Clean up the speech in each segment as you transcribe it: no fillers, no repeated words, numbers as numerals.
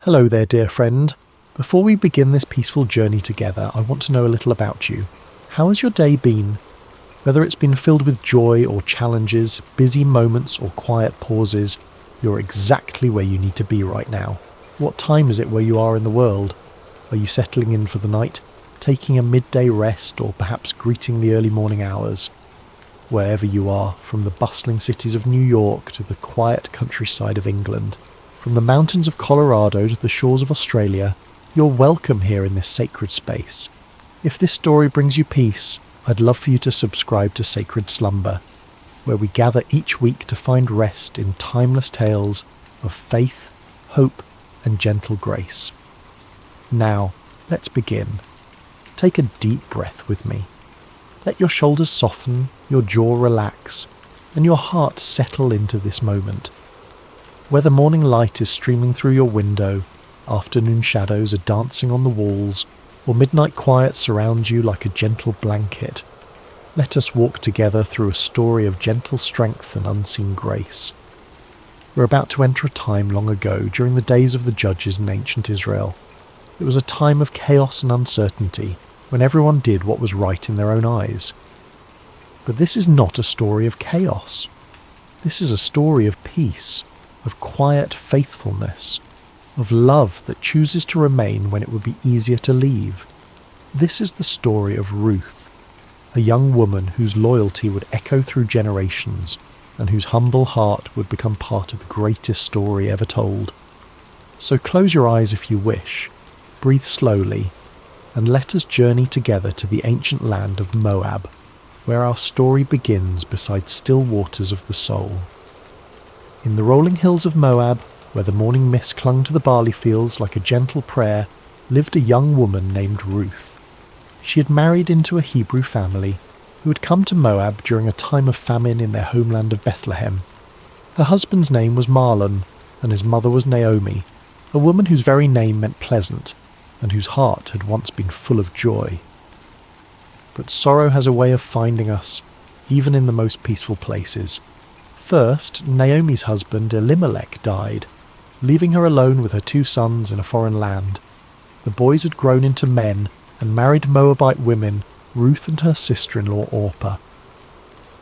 Hello there, dear friend. Before we begin this peaceful journey together, I want to know a little about you. How has your day been? Whether it's been filled with joy or challenges, busy moments or quiet pauses, you're exactly where you need to be right now. What time is it where you are in the world? Are you settling in for the night, taking a midday rest, or perhaps greeting the early morning hours? Wherever you are, from the bustling cities of New York to the quiet countryside of England, from the mountains of Colorado to the shores of Australia, you're welcome here in this sacred space. If this story brings you peace, I'd love for you to subscribe to Sacred Slumber, where we gather each week to find rest in timeless tales of faith, hope, and gentle grace. Now, let's begin. Take a deep breath with me. Let your shoulders soften, your jaw relax, and your heart settle into this moment. Whether morning light is streaming through your window, afternoon shadows are dancing on the walls, or midnight quiet surrounds you like a gentle blanket, let us walk together through a story of gentle strength and unseen grace. We're about to enter a time long ago during the days of the judges in ancient Israel. It was a time of chaos and uncertainty, when everyone did what was right in their own eyes. But this is not a story of chaos. This is a story of peace, of quiet faithfulness, of love that chooses to remain when it would be easier to leave. This is the story of Ruth, a young woman whose loyalty would echo through generations and whose humble heart would become part of the greatest story ever told. So close your eyes if you wish, breathe slowly, and let us journey together to the ancient land of Moab, where our story begins beside still waters of the soul. In the rolling hills of Moab, where the morning mist clung to the barley fields like a gentle prayer, lived a young woman named Ruth. She had married into a Hebrew family who had come to Moab during a time of famine in their homeland of Bethlehem. Her husband's name was Mahlon, and his mother was Naomi, a woman whose very name meant pleasant, and whose heart had once been full of joy. But sorrow has a way of finding us, even in the most peaceful places. First, Naomi's husband Elimelech died, leaving her alone with her 2 sons in a foreign land. The boys had grown into men and married Moabite women, Ruth and her sister-in-law Orpah.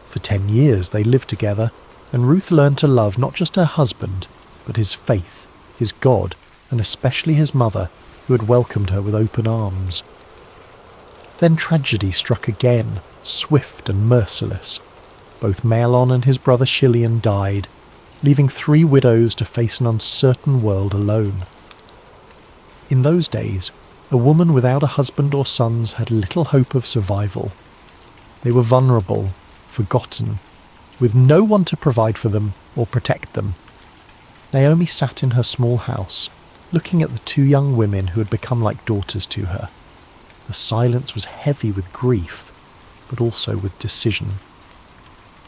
For 10 years they lived together, and Ruth learned to love not just her husband, but his faith, his God, and especially his mother, who had welcomed her with open arms. Then tragedy struck again, swift and merciless. Both Mahlon and his brother Chilion died, leaving 3 widows to face an uncertain world alone. In those days, a woman without a husband or sons had little hope of survival. They were vulnerable, forgotten, with no one to provide for them or protect them. Naomi sat in her small house, looking at the 2 young women who had become like daughters to her. The silence was heavy with grief, but also with decision.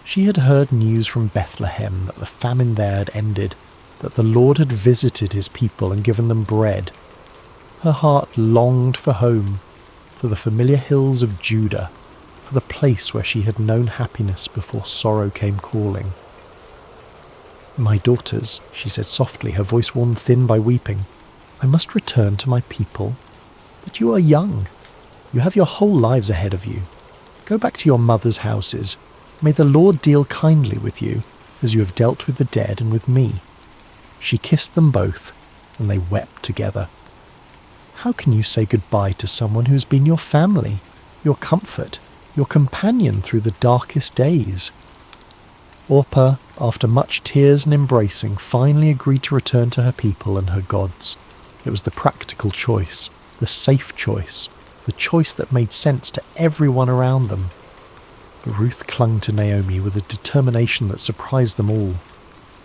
She had heard news from Bethlehem that the famine there had ended, that the Lord had visited his people and given them bread. Her heart longed for home, for the familiar hills of Judah, for the place where she had known happiness before sorrow came calling. "My daughters," she said softly, her voice worn thin by weeping, "I must return to my people. But you are young. You have your whole lives ahead of you. Go back to your mothers' houses. May the Lord deal kindly with you, as you have dealt with the dead and with me." She kissed them both, and they wept together. How can you say goodbye to someone who has been your family, your comfort, your companion through the darkest days? Orpah, after much tears and embracing, finally agreed to return to her people and her gods. It was the practical choice, the safe choice, the choice that made sense to everyone around them. But Ruth clung to Naomi with a determination that surprised them all.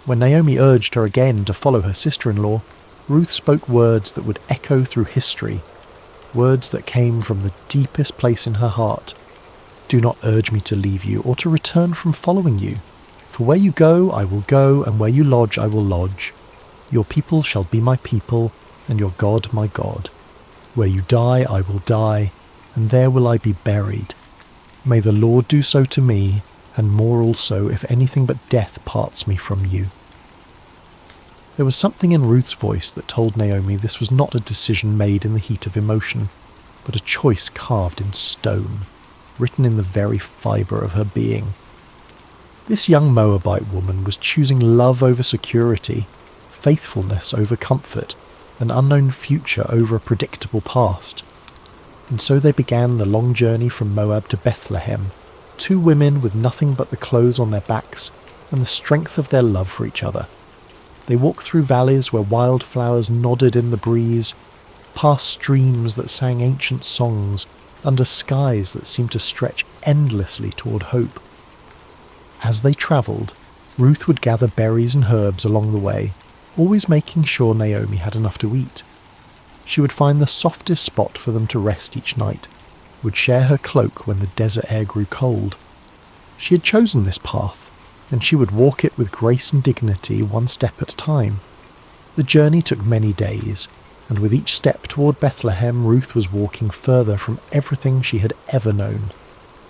When Naomi urged her again to follow her sister-in-law, Ruth spoke words that would echo through history, words that came from the deepest place in her heart. "Do not urge me to leave you or to return from following you. For where you go, I will go, and where you lodge, I will lodge. Your people shall be my people, and your God my God. Where you die, I will die, and there will I be buried. May the Lord do so to me, and more also, if anything but death parts me from you." There was something in Ruth's voice that told Naomi this was not a decision made in the heat of emotion, but a choice carved in stone, written in the very fibre of her being. This young Moabite woman was choosing love over security, faithfulness over comfort, an unknown future over a predictable past. And so they began the long journey from Moab to Bethlehem, two women with nothing but the clothes on their backs and the strength of their love for each other. They walked through valleys where wildflowers nodded in the breeze, past streams that sang ancient songs, under skies that seemed to stretch endlessly toward hope. As they travelled, Ruth would gather berries and herbs along the way, always making sure Naomi had enough to eat. She would find the softest spot for them to rest each night, would share her cloak when the desert air grew cold. She had chosen this path, and she would walk it with grace and dignity, one step at a time. The journey took many days, and with each step toward Bethlehem, Ruth was walking further from everything she had ever known.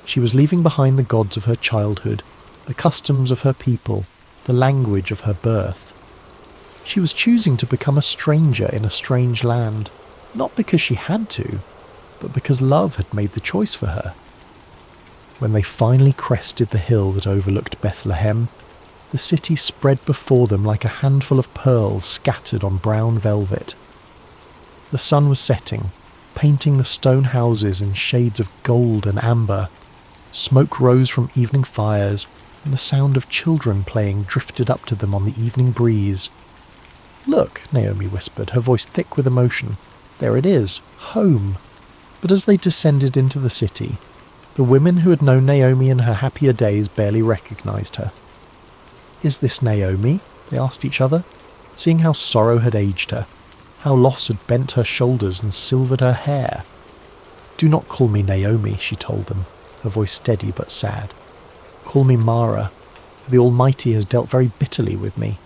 She was leaving behind the gods of her childhood, the customs of her people, the language of her birth. She was choosing to become a stranger in a strange land, not because she had to, but because love had made the choice for her. When they finally crested the hill that overlooked Bethlehem, the city spread before them like a handful of pearls scattered on brown velvet. The sun was setting, painting the stone houses in shades of gold and amber. Smoke rose from evening fires, and the sound of children playing drifted up to them on the evening breeze. "Look," Naomi whispered, her voice thick with emotion. "There it is, home." But as they descended into the city, the women who had known Naomi in her happier days barely recognized her. "Is this Naomi?" they asked each other, seeing how sorrow had aged her, how loss had bent her shoulders and silvered her hair. "Do not call me Naomi," she told them, her voice steady but sad. "Call me Mara, for the Almighty has dealt very bitterly with me.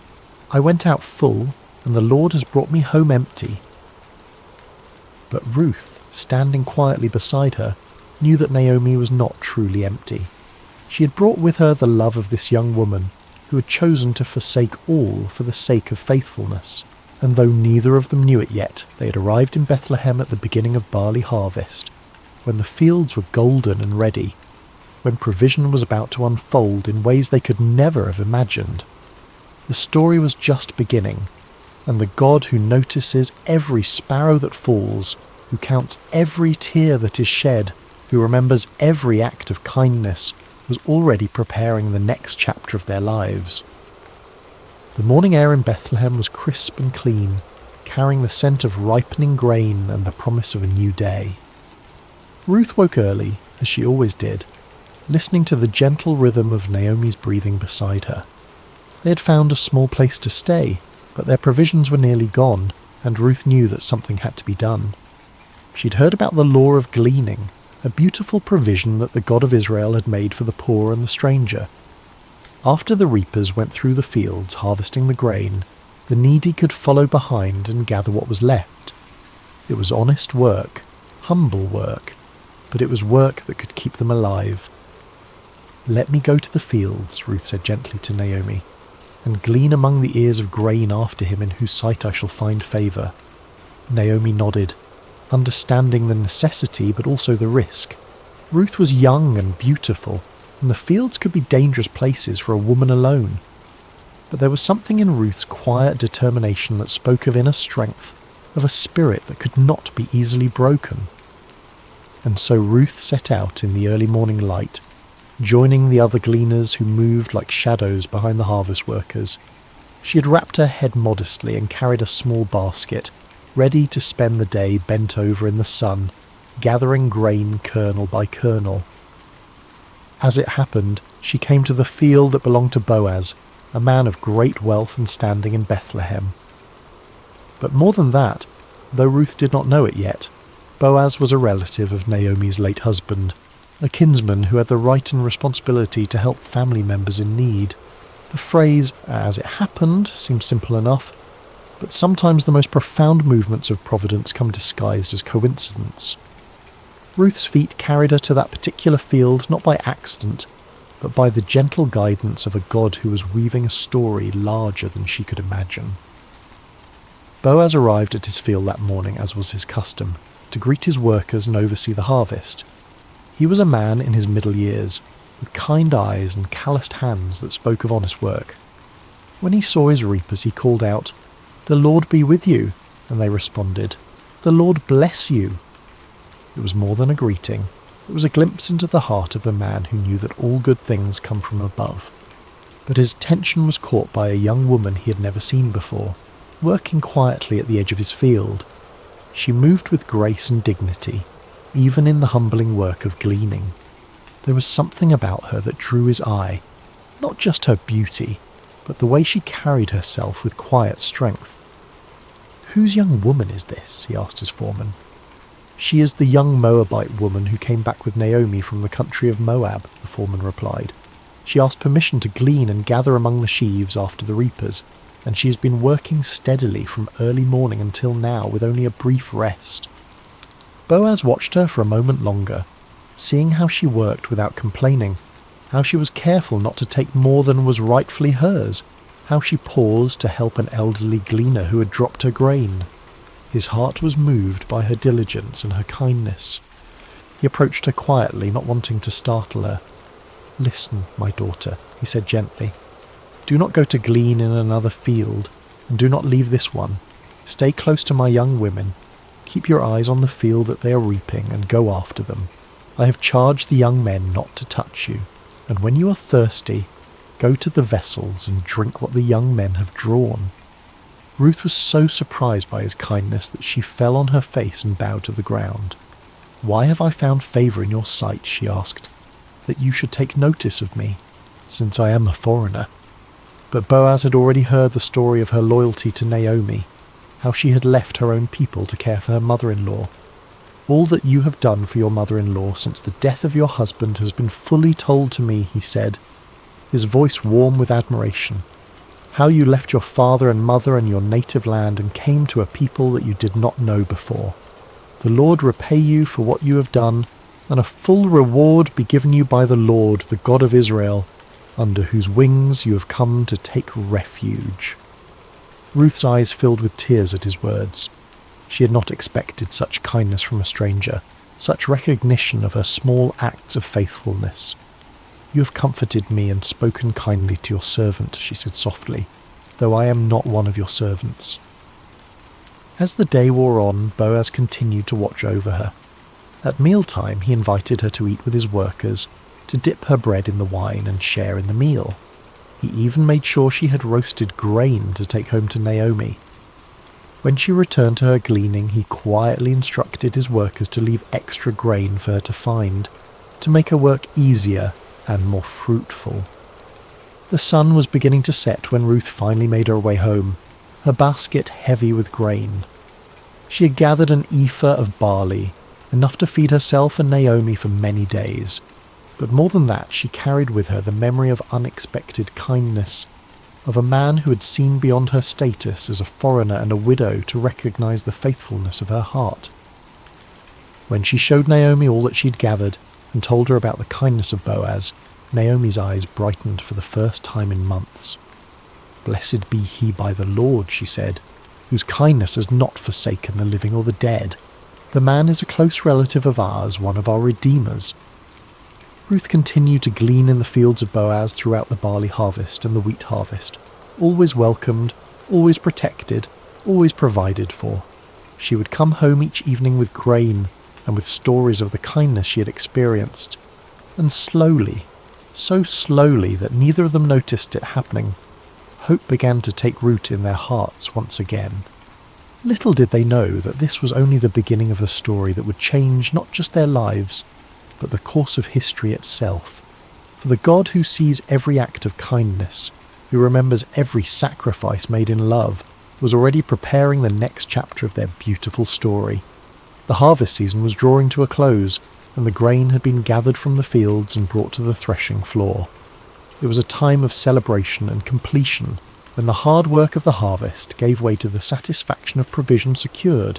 I went out full, and the Lord has brought me home empty." But Ruth, standing quietly beside her, knew that Naomi was not truly empty. She had brought with her the love of this young woman, who had chosen to forsake all for the sake of faithfulness. And though neither of them knew it yet, they had arrived in Bethlehem at the beginning of barley harvest, when the fields were golden and ready, when provision was about to unfold in ways they could never have imagined. The story was just beginning, and the God who notices every sparrow that falls, who counts every tear that is shed, who remembers every act of kindness, was already preparing the next chapter of their lives. The morning air in Bethlehem was crisp and clean, carrying the scent of ripening grain and the promise of a new day. Ruth woke early, as she always did, listening to the gentle rhythm of Naomi's breathing beside her. They had found a small place to stay, but their provisions were nearly gone, and Ruth knew that something had to be done. She'd heard about the law of gleaning, a beautiful provision that the God of Israel had made for the poor and the stranger. After the reapers went through the fields harvesting the grain, the needy could follow behind and gather what was left. It was honest work, humble work, but it was work that could keep them alive. "Let me go to the fields," Ruth said gently to Naomi, "and glean among the ears of grain after him in whose sight I shall find favour." Naomi nodded, understanding the necessity but also the risk. Ruth was young and beautiful, and the fields could be dangerous places for a woman alone. But there was something in Ruth's quiet determination that spoke of inner strength, of a spirit that could not be easily broken. And so Ruth set out in the early morning light, joining the other gleaners who moved like shadows behind the harvest workers. She had wrapped her head modestly and carried a small basket, ready to spend the day bent over in the sun, gathering grain kernel by kernel. As it happened, she came to the field that belonged to Boaz, a man of great wealth and standing in Bethlehem. But more than that, though Ruth did not know it yet, Boaz was a relative of Naomi's late husband, a kinsman who had the right and responsibility to help family members in need. The phrase, "as it happened," seems simple enough, but sometimes the most profound movements of providence come disguised as coincidence. Ruth's feet carried her to that particular field not by accident, but by the gentle guidance of a God who was weaving a story larger than she could imagine. Boaz arrived at his field that morning, as was his custom, to greet his workers and oversee the harvest. He was a man in his middle years, with kind eyes and calloused hands that spoke of honest work. When he saw his reapers, he called out, "The Lord be with you," and they responded, "The Lord bless you." It was more than a greeting. It was a glimpse into the heart of a man who knew that all good things come from above. But his attention was caught by a young woman he had never seen before, working quietly at the edge of his field. She moved with grace and dignity, even in the humbling work of gleaning. There was something about her that drew his eye, not just her beauty, but the way she carried herself with quiet strength. "Whose young woman is this?" he asked his foreman. "She is the young Moabite woman who came back with Naomi from the country of Moab," the foreman replied. "She asked permission to glean and gather among the sheaves after the reapers, and she has been working steadily from early morning until now with only a brief rest." Boaz watched her for a moment longer, seeing how she worked without complaining, how she was careful not to take more than was rightfully hers, how she paused to help an elderly gleaner who had dropped her grain. His heart was moved by her diligence and her kindness. He approached her quietly, not wanting to startle her. "Listen, my daughter," he said gently. "Do not go to glean in another field, and do not leave this one. Stay close to my young women. Keep your eyes on the field that they are reaping, and go after them. I have charged the young men not to touch you, and when you are thirsty, go to the vessels and drink what the young men have drawn." Ruth was so surprised by his kindness that she fell on her face and bowed to the ground. "Why have I found favour in your sight," she asked, "that you should take notice of me, since I am a foreigner?" But Boaz had already heard the story of her loyalty to Naomi, how she had left her own people to care for her mother-in-law. "All that you have done for your mother-in-law since the death of your husband has been fully told to me," he said, his voice warm with admiration. "How you left your father and mother and your native land and came to a people that you did not know before. The Lord repay you for what you have done, and a full reward be given you by the Lord, the God of Israel, under whose wings you have come to take refuge." Ruth's eyes filled with tears at his words. She had not expected such kindness from a stranger, such recognition of her small acts of faithfulness. "You have comforted me and spoken kindly to your servant," she said softly, "though I am not one of your servants." As the day wore on, Boaz continued to watch over her. At mealtime, he invited her to eat with his workers, to dip her bread in the wine and share in the meal. He even made sure she had roasted grain to take home to Naomi. When she returned to her gleaning, he quietly instructed his workers to leave extra grain for her to find, to make her work easier and more fruitful. The sun was beginning to set when Ruth finally made her way home, her basket heavy with grain. She had gathered an ephah of barley, enough to feed herself and Naomi for many days. But more than that, she carried with her the memory of unexpected kindness, of a man who had seen beyond her status as a foreigner and a widow to recognize the faithfulness of her heart. When she showed Naomi all that she'd gathered, and told her about the kindness of Boaz, Naomi's eyes brightened for the first time in months. "Blessed be he by the Lord," she said, "whose kindness has not forsaken the living or the dead. The man is a close relative of ours, one of our redeemers." Ruth continued to glean in the fields of Boaz throughout the barley harvest and the wheat harvest, always welcomed, always protected, always provided for. She would come home each evening with grain, and with stories of the kindness she had experienced. And slowly, so slowly that neither of them noticed it happening, hope began to take root in their hearts once again. Little did they know that this was only the beginning of a story that would change not just their lives, but the course of history itself. For the God who sees every act of kindness, who remembers every sacrifice made in love, was already preparing the next chapter of their beautiful story. The harvest season was drawing to a close, and the grain had been gathered from the fields and brought to the threshing floor. It was a time of celebration and completion, when the hard work of the harvest gave way to the satisfaction of provision secured.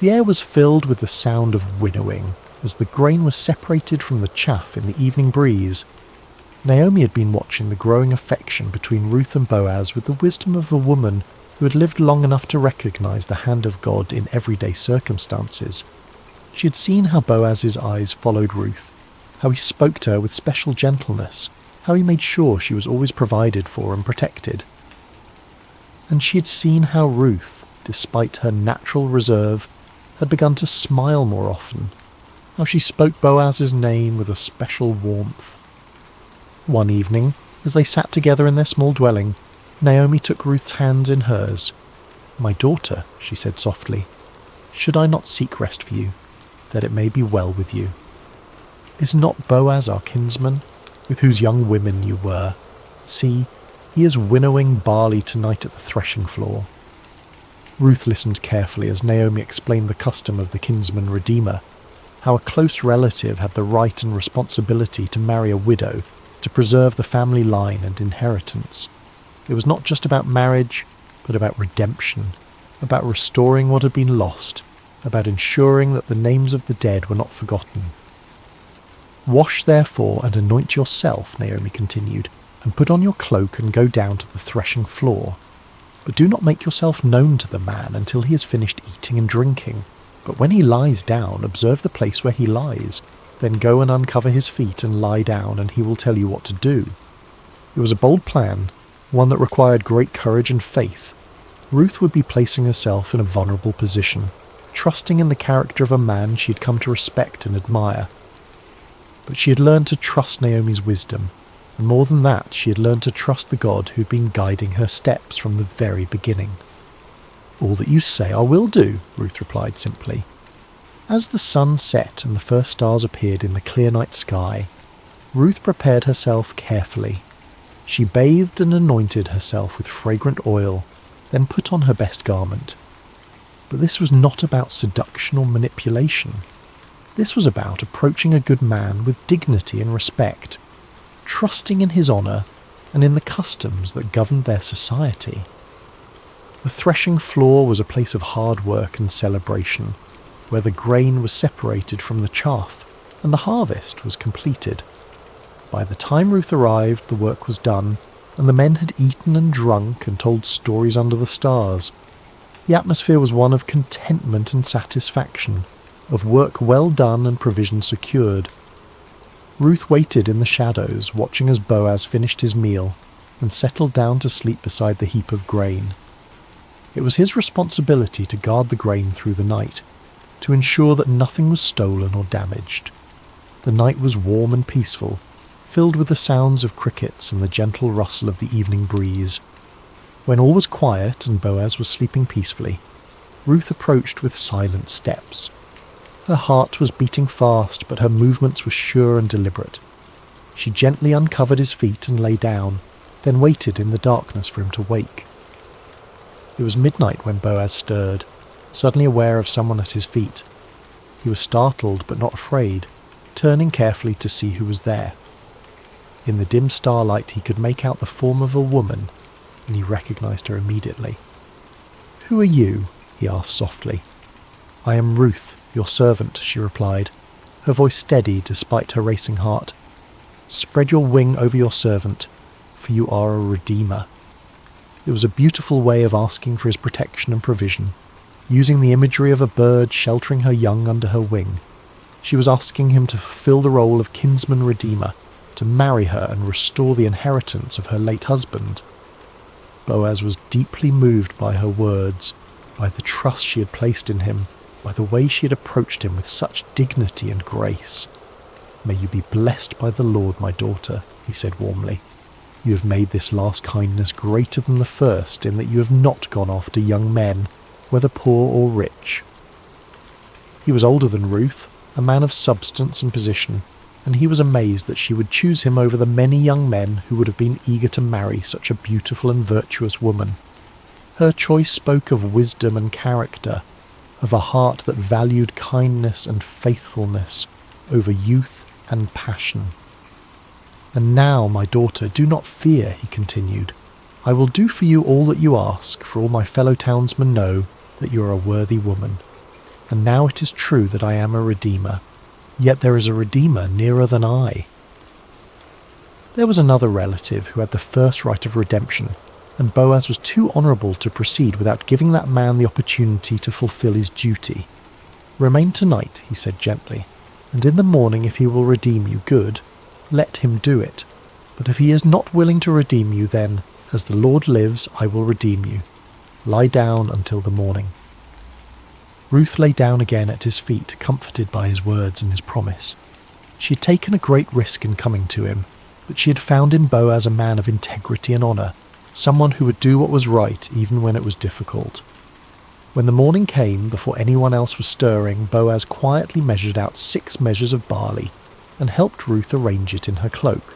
The air was filled with the sound of winnowing, as the grain was separated from the chaff in the evening breeze. Naomi had been watching the growing affection between Ruth and Boaz with the wisdom of a woman who had lived long enough to recognize the hand of God in everyday circumstances. She had seen how Boaz's eyes followed Ruth, how he spoke to her with special gentleness, how he made sure she was always provided for and protected. And she had seen how Ruth, despite her natural reserve, had begun to smile more often, how she spoke Boaz's name with a special warmth. One evening, as they sat together in their small dwelling, Naomi took Ruth's hands in hers. "My daughter," she said softly, "should I not seek rest for you, that it may be well with you? Is not Boaz our kinsman, with whose young women you were? See, he is winnowing barley tonight at the threshing floor." Ruth listened carefully as Naomi explained the custom of the kinsman redeemer, how a close relative had the right and responsibility to marry a widow to preserve the family line and inheritance. It was not just about marriage, but about redemption, about restoring what had been lost, about ensuring that the names of the dead were not forgotten. "Wash therefore and anoint yourself," Naomi continued, "and put on your cloak and go down to the threshing floor. But do not make yourself known to the man until he has finished eating and drinking. But when he lies down, observe the place where he lies. Then go and uncover his feet and lie down, and he will tell you what to do." It was a bold plan, one that required great courage and faith. Ruth would be placing herself in a vulnerable position, trusting in the character of a man she had come to respect and admire. But she had learned to trust Naomi's wisdom, and more than that, she had learned to trust the God who had been guiding her steps from the very beginning. "All that you say I will do," Ruth replied simply. As the sun set and the first stars appeared in the clear night sky, Ruth prepared herself carefully. She bathed and anointed herself with fragrant oil, then put on her best garment. But this was not about seduction or manipulation. This was about approaching a good man with dignity and respect, trusting in his honour and in the customs that governed their society. The threshing floor was a place of hard work and celebration, where the grain was separated from the chaff and the harvest was completed. By the time Ruth arrived, the work was done, and the men had eaten and drunk and told stories under the stars. The atmosphere was one of contentment and satisfaction, of work well done and provision secured. Ruth waited in the shadows, watching as Boaz finished his meal and settled down to sleep beside the heap of grain. It was his responsibility to guard the grain through the night, to ensure that nothing was stolen or damaged. The night was warm and peaceful, filled with the sounds of crickets and the gentle rustle of the evening breeze. When all was quiet and Boaz was sleeping peacefully, Ruth approached with silent steps. Her heart was beating fast, but her movements were sure and deliberate. She gently uncovered his feet and lay down, then waited in the darkness for him to wake. It was midnight when Boaz stirred, suddenly aware of someone at his feet. He was startled but not afraid, turning carefully to see who was there. In the dim starlight he could make out the form of a woman, and he recognized her immediately. "Who are you?" he asked softly. "I am Ruth, your servant," she replied, her voice steady despite her racing heart. "Spread your wing over your servant, for you are a redeemer." It was a beautiful way of asking for his protection and provision, using the imagery of a bird sheltering her young under her wing. She was asking him to fulfill the role of kinsman redeemer, to marry her and restore the inheritance of her late husband. Boaz was deeply moved by her words, by the trust she had placed in him, by the way she had approached him with such dignity and grace. "May you be blessed by the Lord, my daughter," he said warmly. "You have made this last kindness greater than the first, in that you have not gone after young men, whether poor or rich." He was older than Ruth, a man of substance and position, and he was amazed that she would choose him over the many young men who would have been eager to marry such a beautiful and virtuous woman. Her choice spoke of wisdom and character, of a heart that valued kindness and faithfulness over youth and passion. "And now, my daughter, do not fear," he continued. "I will do for you all that you ask, for all my fellow townsmen know that you are a worthy woman. And now it is true that I am a redeemer, yet there is a redeemer nearer than I." There was another relative who had the first right of redemption, and Boaz was too honourable to proceed without giving that man the opportunity to fulfil his duty. "Remain tonight," he said gently, "and in the morning if he will redeem you, good, let him do it. But if he is not willing to redeem you, then, as the Lord lives, I will redeem you. Lie down until the morning." Ruth lay down again at his feet, comforted by his words and his promise. She had taken a great risk in coming to him, but she had found in Boaz a man of integrity and honour, someone who would do what was right even when it was difficult. When the morning came, before anyone else was stirring, Boaz quietly measured out 6 measures of barley and helped Ruth arrange it in her cloak.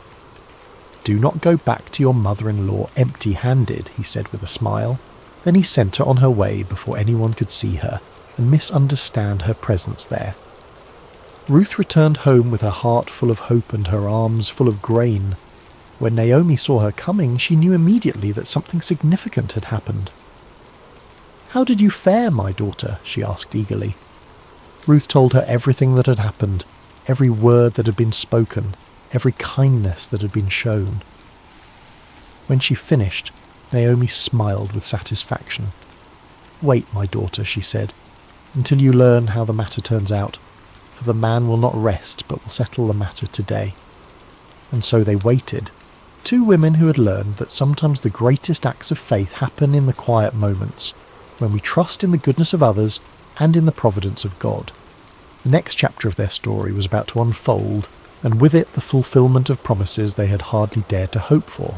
"Do not go back to your mother-in-law empty-handed," he said with a smile. Then he sent her on her way before anyone could see her and misunderstand her presence there. Ruth returned home with her heart full of hope and her arms full of grain. When Naomi saw her coming, she knew immediately that something significant had happened. "How did you fare, my daughter?" she asked eagerly. Ruth told her everything that had happened, every word that had been spoken, every kindness that had been shown. When she finished, Naomi smiled with satisfaction. "Wait, my daughter," she said, "until you learn how the matter turns out, for the man will not rest but will settle the matter today." And so they waited, 2 women who had learned that sometimes the greatest acts of faith happen in the quiet moments, when we trust in the goodness of others and in the providence of God. The next chapter of their story was about to unfold, and with it the fulfillment of promises they had hardly dared to hope for.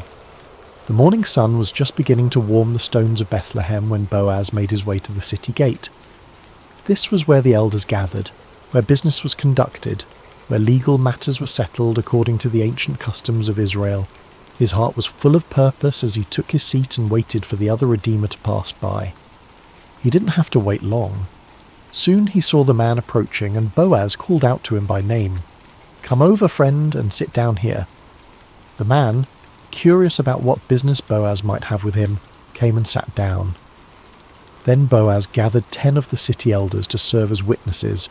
The morning sun was just beginning to warm the stones of Bethlehem when Boaz made his way to the city gate. This was where the elders gathered, where business was conducted, where legal matters were settled according to the ancient customs of Israel. His heart was full of purpose as he took his seat and waited for the other Redeemer to pass by. He didn't have to wait long. Soon he saw the man approaching, and Boaz called out to him by name. "Come over, friend, and sit down here." The man, curious about what business Boaz might have with him, came and sat down. Then Boaz gathered 10 of the city elders to serve as witnesses,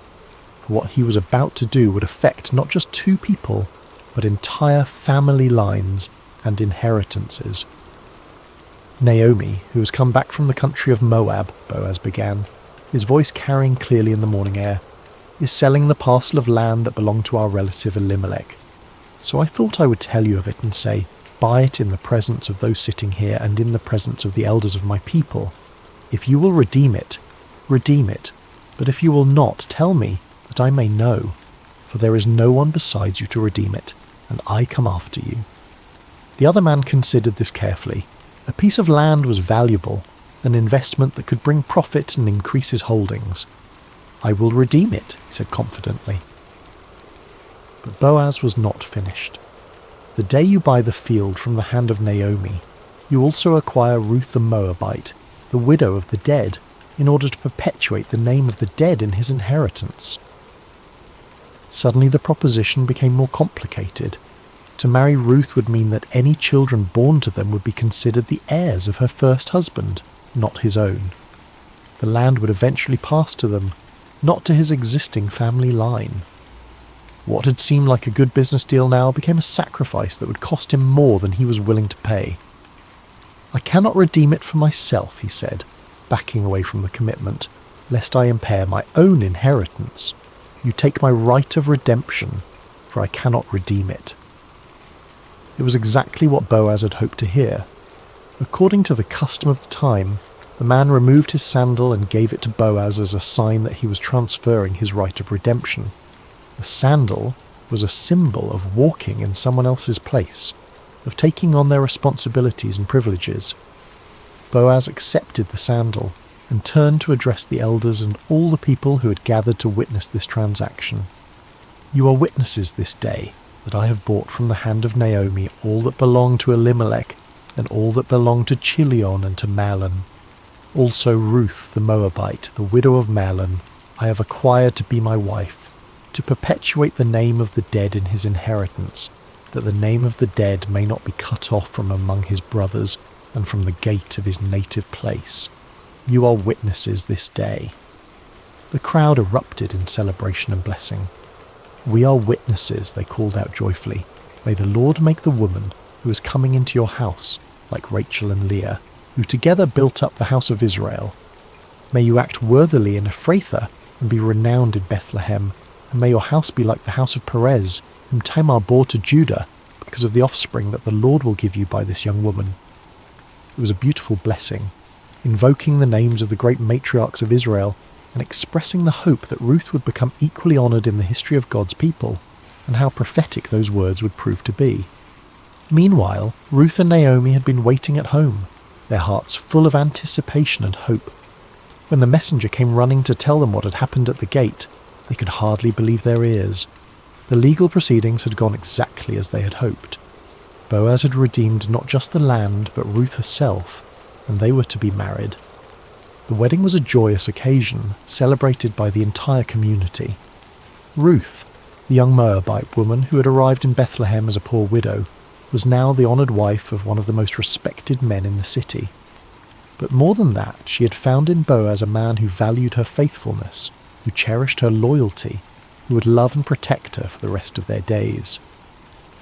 for what he was about to do would affect not just 2 people, but entire family lines and inheritances. "Naomi, who has come back from the country of Moab," Boaz began, his voice carrying clearly in the morning air, "is selling the parcel of land that belonged to our relative Elimelech. So I thought I would tell you of it and say, buy it in the presence of those sitting here and in the presence of the elders of my people. If you will redeem it, redeem it. But if you will not, tell me, that I may know. For there is no one besides you to redeem it, and I come after you." The other man considered this carefully. A piece of land was valuable, an investment that could bring profit and increase his holdings. "I will redeem it," he said confidently. But Boaz was not finished. "The day you buy the field from the hand of Naomi, you also acquire Ruth the Moabite, the widow of the dead, in order to perpetuate the name of the dead in his inheritance." Suddenly the proposition became more complicated. To marry Ruth would mean that any children born to them would be considered the heirs of her first husband, not his own. The land would eventually pass to them, not to his existing family line. What had seemed like a good business deal now became a sacrifice that would cost him more than he was willing to pay. "I cannot redeem it for myself," he said, backing away from the commitment, "lest I impair my own inheritance. You take my right of redemption, for I cannot redeem it." It was exactly what Boaz had hoped to hear. According to the custom of the time, the man removed his sandal and gave it to Boaz as a sign that he was transferring his right of redemption. The sandal was a symbol of walking in someone else's place, of taking on their responsibilities and privileges. Boaz accepted the sandal and turned to address the elders and all the people who had gathered to witness this transaction. "You are witnesses this day that I have bought from the hand of Naomi all that belonged to Elimelech and all that belonged to Chilion and to Mahlon. Also Ruth the Moabite, the widow of Mahlon, I have acquired to be my wife, to perpetuate the name of the dead in his inheritance, that the name of the dead may not be cut off from among his brothers and from the gate of his native place. You are witnesses this day." The crowd erupted in celebration and blessing. "We are witnesses," they called out joyfully. "May the Lord make the woman who is coming into your house like Rachel and Leah, who together built up the house of Israel. May you act worthily in Ephrathah and be renowned in Bethlehem, and may your house be like the house of Perez, whom Tamar bore to Judah, because of the offspring that the Lord will give you by this young woman. It was a beautiful blessing, invoking the names of the great matriarchs of Israel and expressing the hope that Ruth would become equally honoured in the history of God's people, and how prophetic those words would prove to be. Meanwhile, Ruth and Naomi had been waiting at home, their hearts full of anticipation and hope. When the messenger came running to tell them what had happened at the gate, they could hardly believe their ears. The legal proceedings had gone exactly as they had hoped. Boaz had redeemed not just the land, but Ruth herself, and they were to be married. The wedding was a joyous occasion, celebrated by the entire community. Ruth, the young Moabite woman who had arrived in Bethlehem as a poor widow, was now the honoured wife of one of the most respected men in the city. But more than that, she had found in Boaz a man who valued her faithfulness, who cherished her loyalty, who would love and protect her for the rest of their days.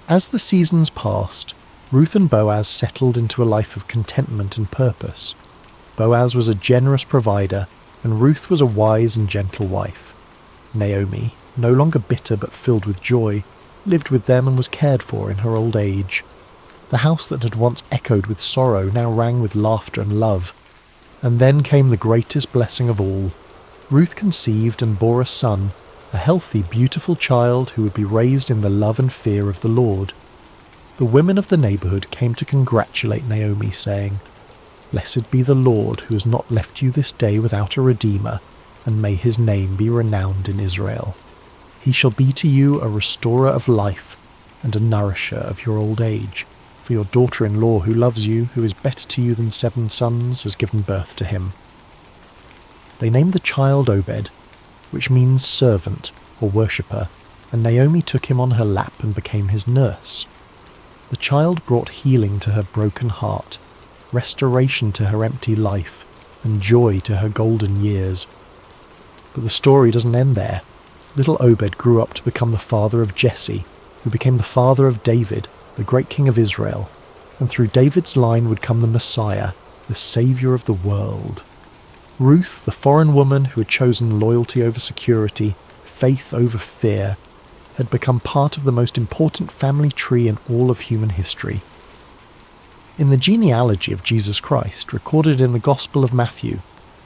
As the seasons passed, Ruth and Boaz settled into a life of contentment and purpose. Boaz was a generous provider, and Ruth was a wise and gentle wife. Naomi, no longer bitter but filled with joy, lived with them and was cared for in her old age. The house that had once echoed with sorrow now rang with laughter and love. And then came the greatest blessing of all. Ruth conceived and bore a son, a healthy, beautiful child who would be raised in the love and fear of the Lord. The women of the neighbourhood came to congratulate Naomi, saying, "Blessed be the Lord, who has not left you this day without a redeemer, and may his name be renowned in Israel. He shall be to you a restorer of life, and a nourisher of your old age. For your daughter-in-law who loves you, who is better to you than 7 sons, has given birth to him." They named the child Obed, which means servant or worshipper, and Naomi took him on her lap and became his nurse. The child brought healing to her broken heart, restoration to her empty life, and joy to her golden years. But the story doesn't end there. Little Obed grew up to become the father of Jesse, who became the father of David, the great king of Israel, and through David's line would come the Messiah, the saviour of the world. Ruth, the foreign woman who had chosen loyalty over security, faith over fear, had become part of the most important family tree in all of human history. In the genealogy of Jesus Christ, recorded in the Gospel of Matthew,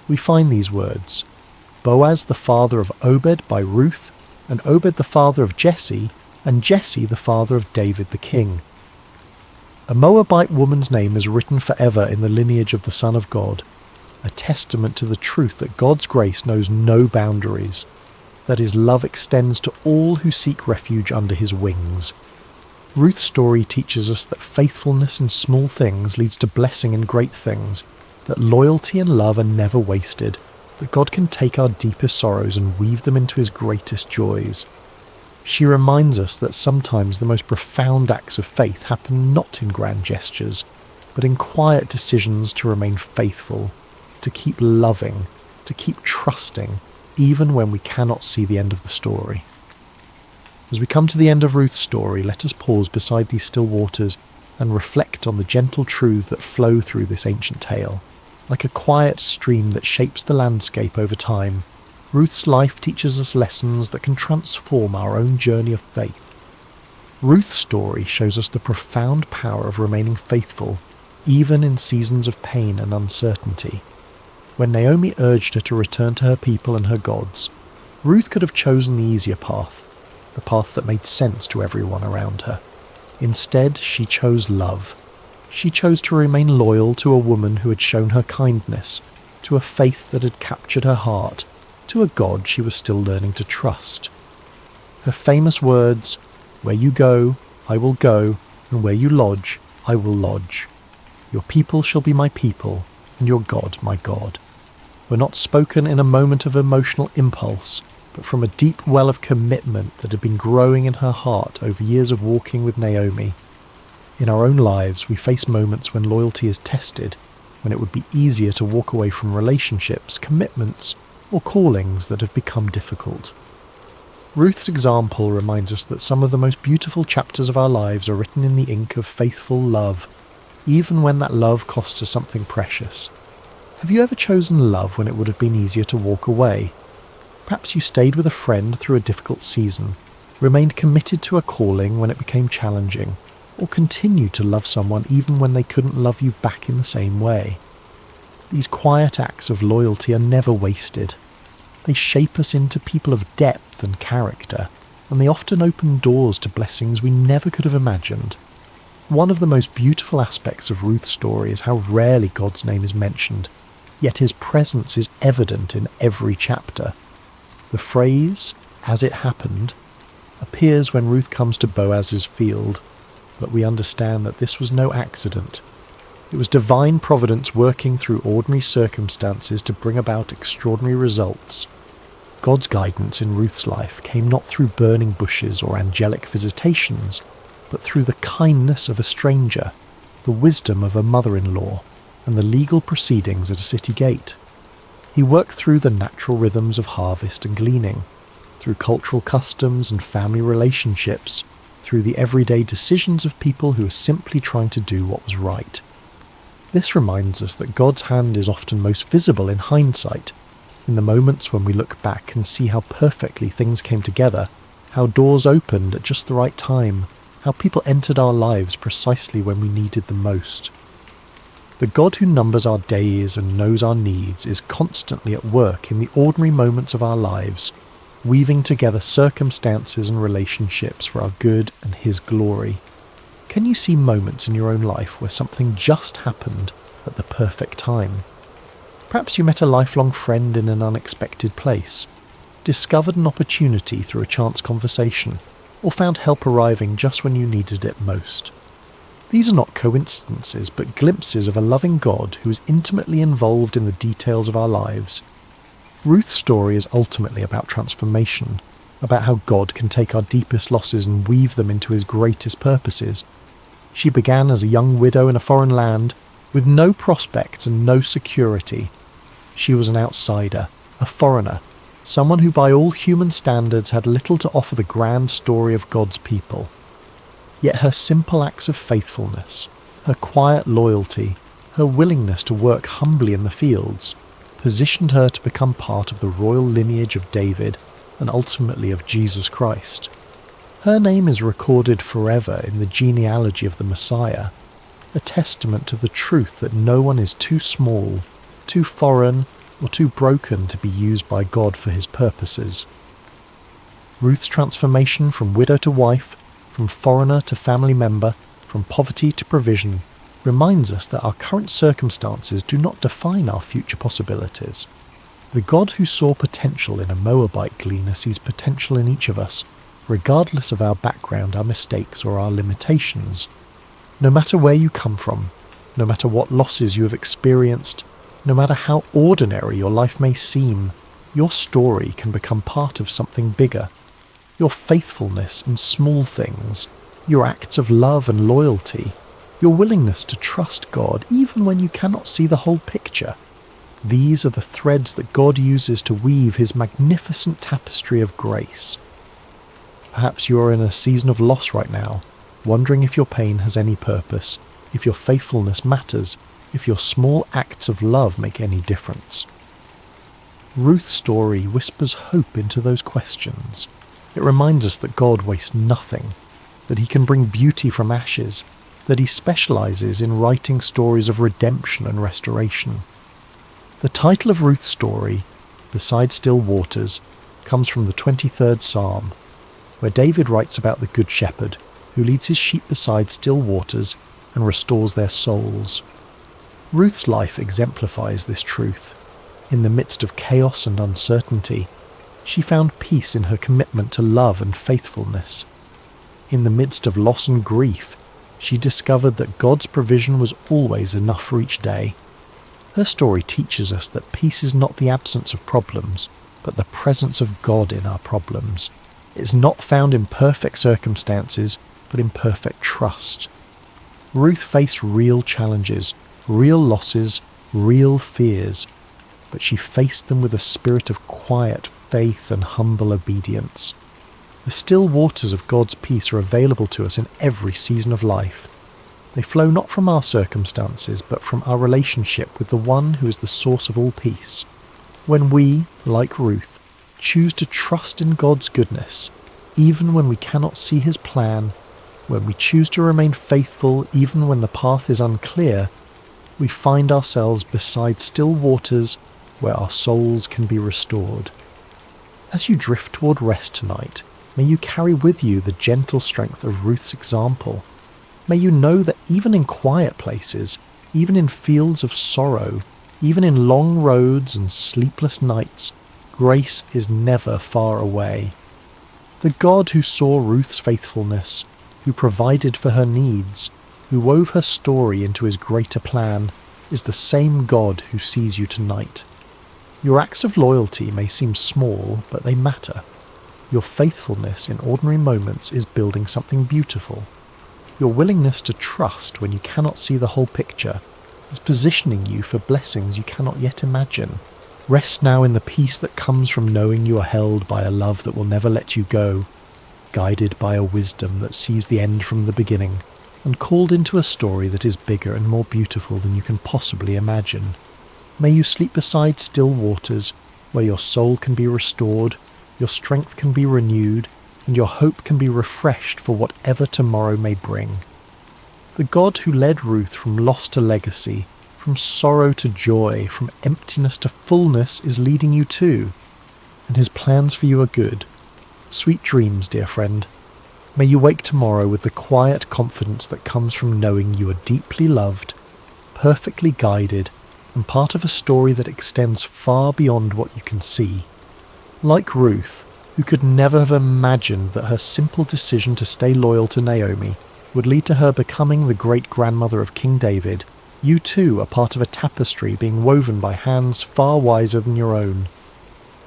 we find these words: Boaz the father of Obed by Ruth, and Obed the father of Jesse, and Jesse the father of David the king. A Moabite woman's name is written forever in the lineage of the Son of God, a testament to the truth that God's grace knows no boundaries, that his love extends to all who seek refuge under his wings. Ruth's story teaches us that faithfulness in small things leads to blessing in great things, that loyalty and love are never wasted, that God can take our deepest sorrows and weave them into his greatest joys. She reminds us that sometimes the most profound acts of faith happen not in grand gestures, but in quiet decisions to remain faithful, to keep loving, to keep trusting, even when we cannot see the end of the story. As we come to the end of Ruth's story, let us pause beside these still waters and reflect on the gentle truths that flow through this ancient tale. Like a quiet stream that shapes the landscape over time, Ruth's life teaches us lessons that can transform our own journey of faith. Ruth's story shows us the profound power of remaining faithful, even in seasons of pain and uncertainty. When Naomi urged her to return to her people and her gods, Ruth could have chosen the easier path, the path that made sense to everyone around her. Instead, she chose love. She chose to remain loyal to a woman who had shown her kindness, to a faith that had captured her heart, to a God she was still learning to trust. Her famous words, "Where you go, I will go, and where you lodge, I will lodge. Your people shall be my people, and your God my God," were not spoken in a moment of emotional impulse, but from a deep well of commitment that had been growing in her heart over years of walking with Naomi. In our own lives, we face moments when loyalty is tested, when it would be easier to walk away from relationships, commitments, or callings that have become difficult. Ruth's example reminds us that some of the most beautiful chapters of our lives are written in the ink of faithful love, even when that love costs us something precious. Have you ever chosen love when it would have been easier to walk away? Perhaps you stayed with a friend through a difficult season, remained committed to a calling when it became challenging, or continued to love someone even when they couldn't love you back in the same way. These quiet acts of loyalty are never wasted. They shape us into people of depth and character, and they often open doors to blessings we never could have imagined. One of the most beautiful aspects of Ruth's story is how rarely God's name is mentioned, yet his presence is evident in every chapter. The phrase, "as it happened," appears when Ruth comes to Boaz's field, but we understand that this was no accident. It was divine providence working through ordinary circumstances to bring about extraordinary results. God's guidance in Ruth's life came not through burning bushes or angelic visitations, but through the kindness of a stranger, the wisdom of a mother-in-law, and the legal proceedings at a city gate. He worked through the natural rhythms of harvest and gleaning, through cultural customs and family relationships, through the everyday decisions of people who were simply trying to do what was right. This reminds us that God's hand is often most visible in hindsight, in the moments when we look back and see how perfectly things came together, how doors opened at just the right time, how people entered our lives precisely when we needed them most. The God who numbers our days and knows our needs is constantly at work in the ordinary moments of our lives, weaving together circumstances and relationships for our good and his glory. Can you see moments in your own life where something just happened at the perfect time? Perhaps you met a lifelong friend in an unexpected place, discovered an opportunity through a chance conversation, or found help arriving just when you needed it most. These are not coincidences, but glimpses of a loving God who is intimately involved in the details of our lives. Ruth's story is ultimately about transformation, about how God can take our deepest losses and weave them into his greatest purposes. She began as a young widow in a foreign land, with no prospects and no security. She was an outsider, a foreigner, someone who by all human standards had little to offer the grand story of God's people. Yet her simple acts of faithfulness, her quiet loyalty, her willingness to work humbly in the fields, positioned her to become part of the royal lineage of David and ultimately of Jesus Christ. Her name is recorded forever in the genealogy of the Messiah, a testament to the truth that no one is too small, too foreign, or too broken to be used by God for his purposes. Ruth's transformation from widow to wife, from foreigner to family member, from poverty to provision, reminds us that our current circumstances do not define our future possibilities. The God who saw potential in a Moabite gleaner sees potential in each of us, regardless of our background, our mistakes, or our limitations. No matter where you come from, no matter what losses you have experienced, no matter how ordinary your life may seem, your story can become part of something bigger. Your faithfulness in small things, your acts of love and loyalty, your willingness to trust God even when you cannot see the whole picture. These are the threads that God uses to weave his magnificent tapestry of grace. Perhaps you are in a season of loss right now, wondering if your pain has any purpose, if your faithfulness matters, if your small acts of love make any difference. Ruth's story whispers hope into those questions. It reminds us that God wastes nothing, that he can bring beauty from ashes, that he specializes in writing stories of redemption and restoration. The title of Ruth's story, Beside Still Waters, comes from the 23rd Psalm, where David writes about the Good Shepherd, who leads his sheep beside still waters and restores their souls. Ruth's life exemplifies this truth. In the midst of chaos and uncertainty, she found peace in her commitment to love and faithfulness. In the midst of loss and grief, she discovered that God's provision was always enough for each day. Her story teaches us that peace is not the absence of problems, but the presence of God in our problems. It is not found in perfect circumstances, but in perfect trust. Ruth faced real challenges, real losses, real fears, but she faced them with a spirit of quiet faith and humble obedience. The still waters of God's peace are available to us in every season of life. They flow not from our circumstances, but from our relationship with the one who is the source of all peace. When we, like Ruth, choose to trust in God's goodness, even when we cannot see his plan, when we choose to remain faithful even when the path is unclear, we find ourselves beside still waters where our souls can be restored. As you drift toward rest tonight, may you carry with you the gentle strength of Ruth's example. May you know that even in quiet places, even in fields of sorrow, even in long roads and sleepless nights, grace is never far away. The God who saw Ruth's faithfulness, who provided for her needs, who wove her story into his greater plan, is the same God who sees you tonight. Your acts of loyalty may seem small, but they matter. Your faithfulness in ordinary moments is building something beautiful. Your willingness to trust when you cannot see the whole picture is positioning you for blessings you cannot yet imagine. Rest now in the peace that comes from knowing you are held by a love that will never let you go, guided by a wisdom that sees the end from the beginning, and called into a story that is bigger and more beautiful than you can possibly imagine. May you sleep beside still waters, where your soul can be restored, your strength can be renewed, and your hope can be refreshed for whatever tomorrow may bring. The God who led Ruth from loss to legacy, from sorrow to joy, from emptiness to fullness is leading you too, and his plans for you are good. Sweet dreams, dear friend. May you wake tomorrow with the quiet confidence that comes from knowing you are deeply loved, perfectly guided, and part of a story that extends far beyond what you can see. Like Ruth, who could never have imagined that her simple decision to stay loyal to Naomi would lead to her becoming the great-grandmother of King David, you too are part of a tapestry being woven by hands far wiser than your own.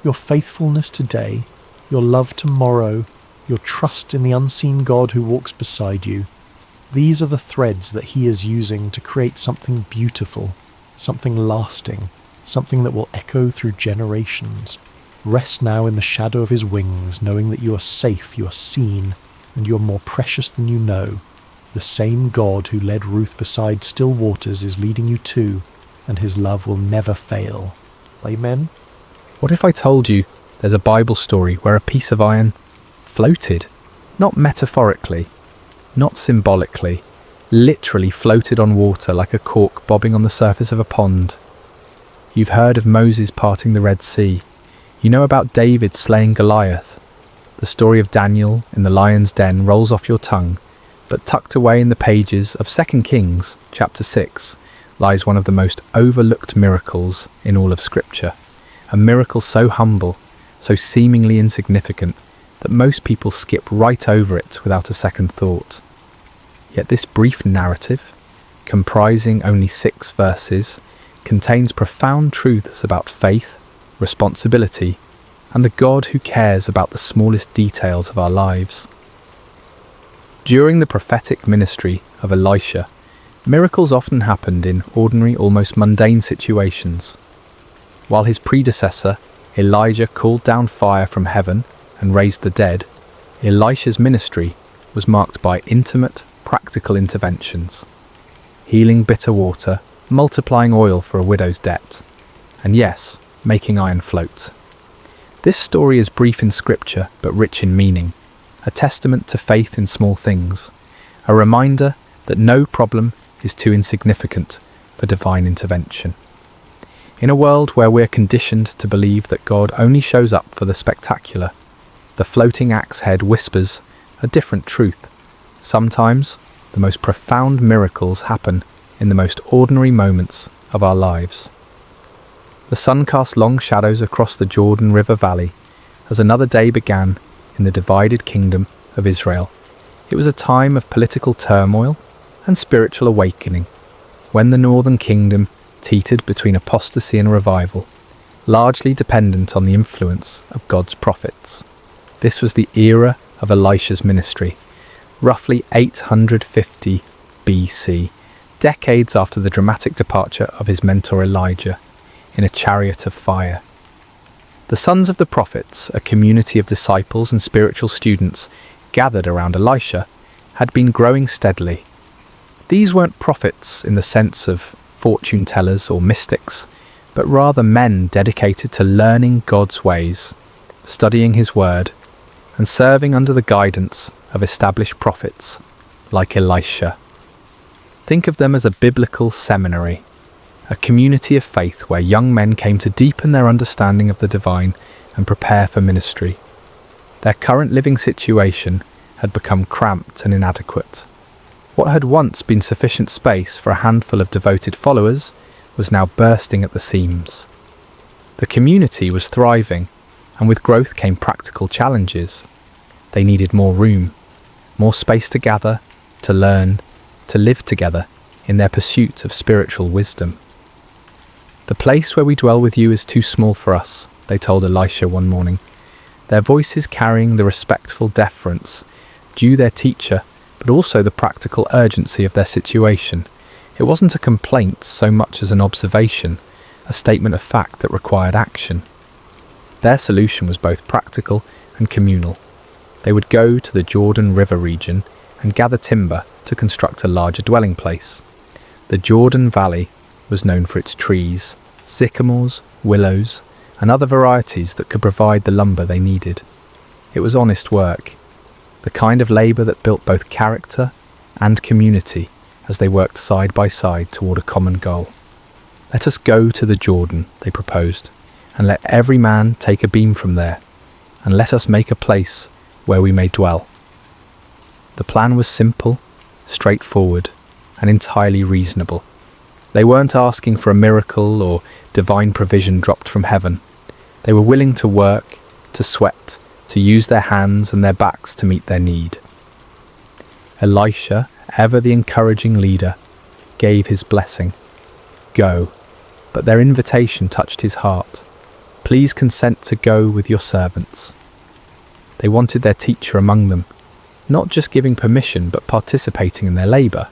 Your faithfulness today, your love tomorrow, your trust in the unseen God who walks beside you, these are the threads that he is using to create something beautiful, something lasting, something that will echo through generations. Rest now in the shadow of his wings, knowing that you are safe, you are seen, and you are more precious than you know. The same God who led Ruth beside still waters is leading you too, and his love will never fail. Amen? What if I told you there's a Bible story where a piece of iron floated? Not metaphorically, not symbolically, literally floated on water like a cork bobbing on the surface of a pond. You've heard of Moses parting the Red Sea. You know about David slaying Goliath. The story of Daniel in the lion's den rolls off your tongue, but tucked away in the pages of 2 Kings, chapter 6, lies one of the most overlooked miracles in all of Scripture. A miracle so humble, so seemingly insignificant, that most people skip right over it without a second thought. Yet this brief narrative, comprising only 6 verses, contains profound truths about faith, responsibility, and the God who cares about the smallest details of our lives. During the prophetic ministry of Elisha, miracles often happened in ordinary, almost mundane situations. While his predecessor, Elijah, called down fire from heaven and raised the dead, Elisha's ministry was marked by intimate, practical interventions, healing bitter water, multiplying oil for a widow's debt, and yes, making iron float. This story is brief in scripture but rich in meaning, a testament to faith in small things, a reminder that no problem is too insignificant for divine intervention. In a world where we're conditioned to believe that God only shows up for the spectacular, the floating axe head whispers a different truth. Sometimes, the most profound miracles happen in the most ordinary moments of our lives. The sun cast long shadows across the Jordan River Valley as another day began in the divided kingdom of Israel. It was a time of political turmoil and spiritual awakening, when the northern kingdom teetered between apostasy and revival, largely dependent on the influence of God's prophets. This was the era of Elisha's ministry, roughly 850 BC, decades after the dramatic departure of his mentor Elijah in a chariot of fire. The sons of the prophets, a community of disciples and spiritual students gathered around Elisha, had been growing steadily. These weren't prophets in the sense of fortune tellers or mystics, but rather men dedicated to learning God's ways, studying His Word, and serving under the guidance of established prophets like Elisha. Think of them as a biblical seminary, a community of faith where young men came to deepen their understanding of the divine and prepare for ministry. Their current living situation had become cramped and inadequate. What had once been sufficient space for a handful of devoted followers was now bursting at the seams. The community was thriving, and with growth came practical challenges. They needed more room, more space to gather, to learn, to live together in their pursuit of spiritual wisdom. "The place where we dwell with you is too small for us," they told Elisha one morning, their voices carrying the respectful deference due their teacher, but also the practical urgency of their situation. It wasn't a complaint so much as an observation, a statement of fact that required action. Their solution was both practical and communal. They would go to the Jordan River region and gather timber to construct a larger dwelling place. The Jordan Valley was known for its trees, sycamores, willows, and other varieties that could provide the lumber they needed. It was honest work, the kind of labour that built both character and community as they worked side by side toward a common goal. "Let us go to the Jordan," they proposed, "and let every man take a beam from there, and let us make a place where we may dwell." The plan was simple, straightforward, and entirely reasonable. They weren't asking for a miracle or divine provision dropped from heaven. They were willing to work, to sweat, to use their hands and their backs to meet their need. Elisha, ever the encouraging leader, gave his blessing. Go. But their invitation touched his heart. Please consent to go with your servants. They wanted their teacher among them, not just giving permission but participating in their labour.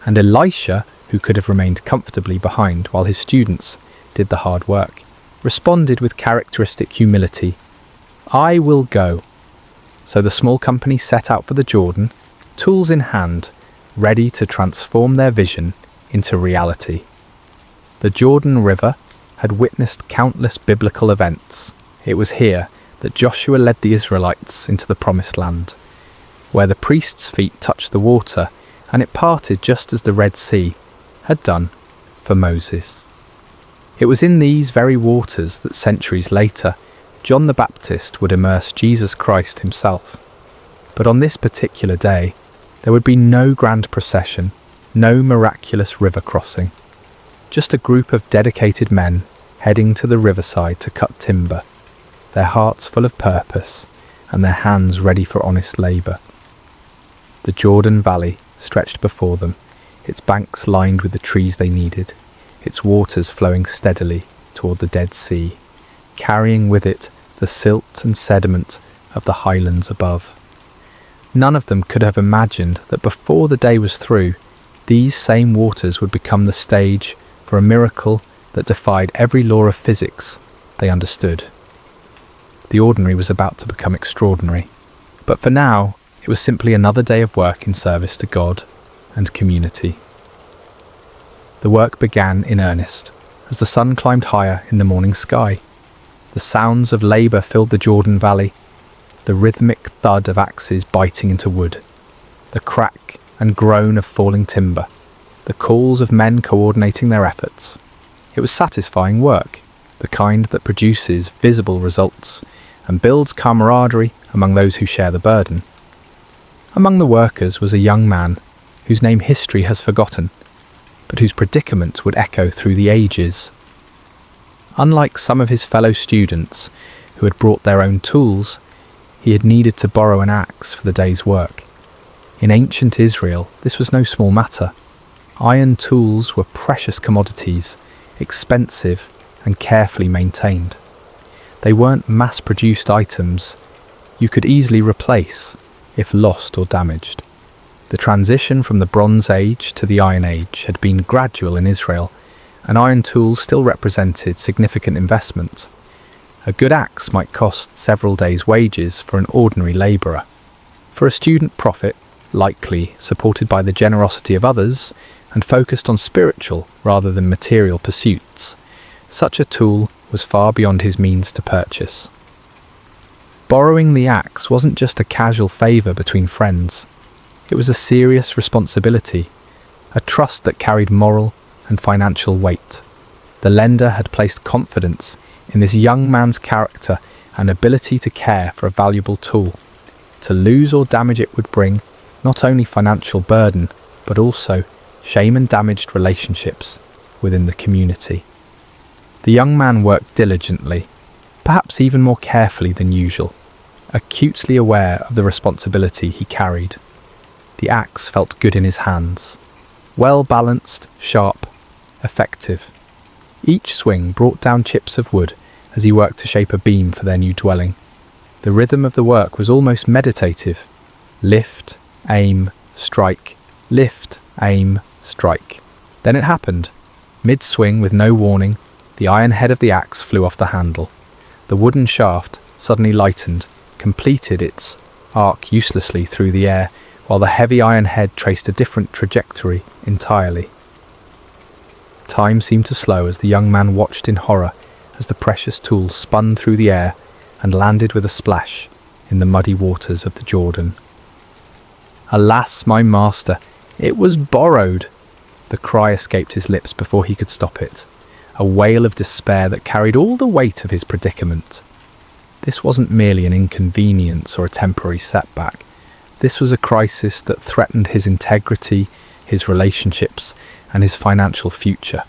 And Elisha, who could have remained comfortably behind while his students did the hard work, responded with characteristic humility, "I will go." So the small company set out for the Jordan, tools in hand, ready to transform their vision into reality. The Jordan River had witnessed countless biblical events. It was here that Joshua led the Israelites into the Promised Land, where the priest's feet touched the water and it parted just as the Red Sea had done for Moses. It was in these very waters that centuries later John the Baptist would immerse Jesus Christ himself. But on this particular day, there would be no grand procession, no miraculous river crossing. Just a group of dedicated men heading to the riverside to cut timber, their hearts full of purpose and their hands ready for honest labour. The Jordan Valley stretched before them, its banks lined with the trees they needed, its waters flowing steadily toward the Dead Sea, carrying with it the silt and sediment of the highlands above. None of them could have imagined that before the day was through, these same waters would become the stage for a miracle that defied every law of physics they understood. The ordinary was about to become extraordinary, but for now it was simply another day of work in service to God and community. The work began in earnest as the sun climbed higher in the morning sky. The sounds of labour filled the Jordan Valley, the rhythmic thud of axes biting into wood, the crack and groan of falling timber, the calls of men coordinating their efforts. It was satisfying work, the kind that produces visible results and builds camaraderie among those who share the burden. Among the workers was a young man whose name history has forgotten, but whose predicament would echo through the ages. Unlike some of his fellow students who had brought their own tools, he had needed to borrow an axe for the day's work. In ancient Israel, this was no small matter. Iron tools were precious commodities, expensive and carefully maintained. They weren't mass-produced items you could easily replace if lost or damaged. The transition from the Bronze Age to the Iron Age had been gradual in Israel, and iron tools still represented significant investment. A good axe might cost several days' wages for an ordinary labourer. For a student prophet, likely supported by the generosity of others and focused on spiritual rather than material pursuits. Such a tool was far beyond his means to purchase. Borrowing the axe wasn't just a casual favour between friends. It was a serious responsibility, a trust that carried moral and financial weight. The lender had placed confidence in this young man's character and ability to care for a valuable tool. To lose or damage it would bring not only financial burden, but also shame and damaged relationships within the community. The young man worked diligently, perhaps even more carefully than usual, acutely aware of the responsibility he carried. The axe felt good in his hands, well balanced, sharp, effective. Each swing brought down chips of wood as he worked to shape a beam for their new dwelling. The rhythm of the work was almost meditative. Lift, aim, strike, lift, aim, strike. Then it happened. Mid-swing, with no warning, the iron head of the axe flew off the handle. The wooden shaft suddenly lightened, completed its arc uselessly through the air, while the heavy iron head traced a different trajectory entirely. Time seemed to slow as the young man watched in horror as the precious tool spun through the air and landed with a splash in the muddy waters of the Jordan. "Alas, my master, it was borrowed!" The cry escaped his lips before he could stop it, a wail of despair that carried all the weight of his predicament. This wasn't merely an inconvenience or a temporary setback. This was a crisis that threatened his integrity, his relationships, and his financial future.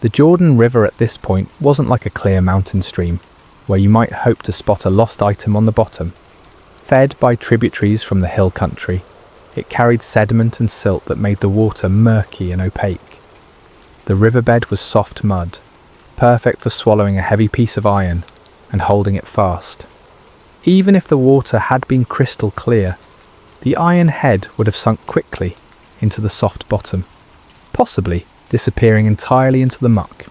The Jordan River at this point wasn't like a clear mountain stream, where you might hope to spot a lost item on the bottom. Fed by tributaries from the hill country, it carried sediment and silt that made the water murky and opaque. The riverbed was soft mud, perfect for swallowing a heavy piece of iron and holding it fast. Even if the water had been crystal clear, the iron head would have sunk quickly into the soft bottom, possibly disappearing entirely into the muck.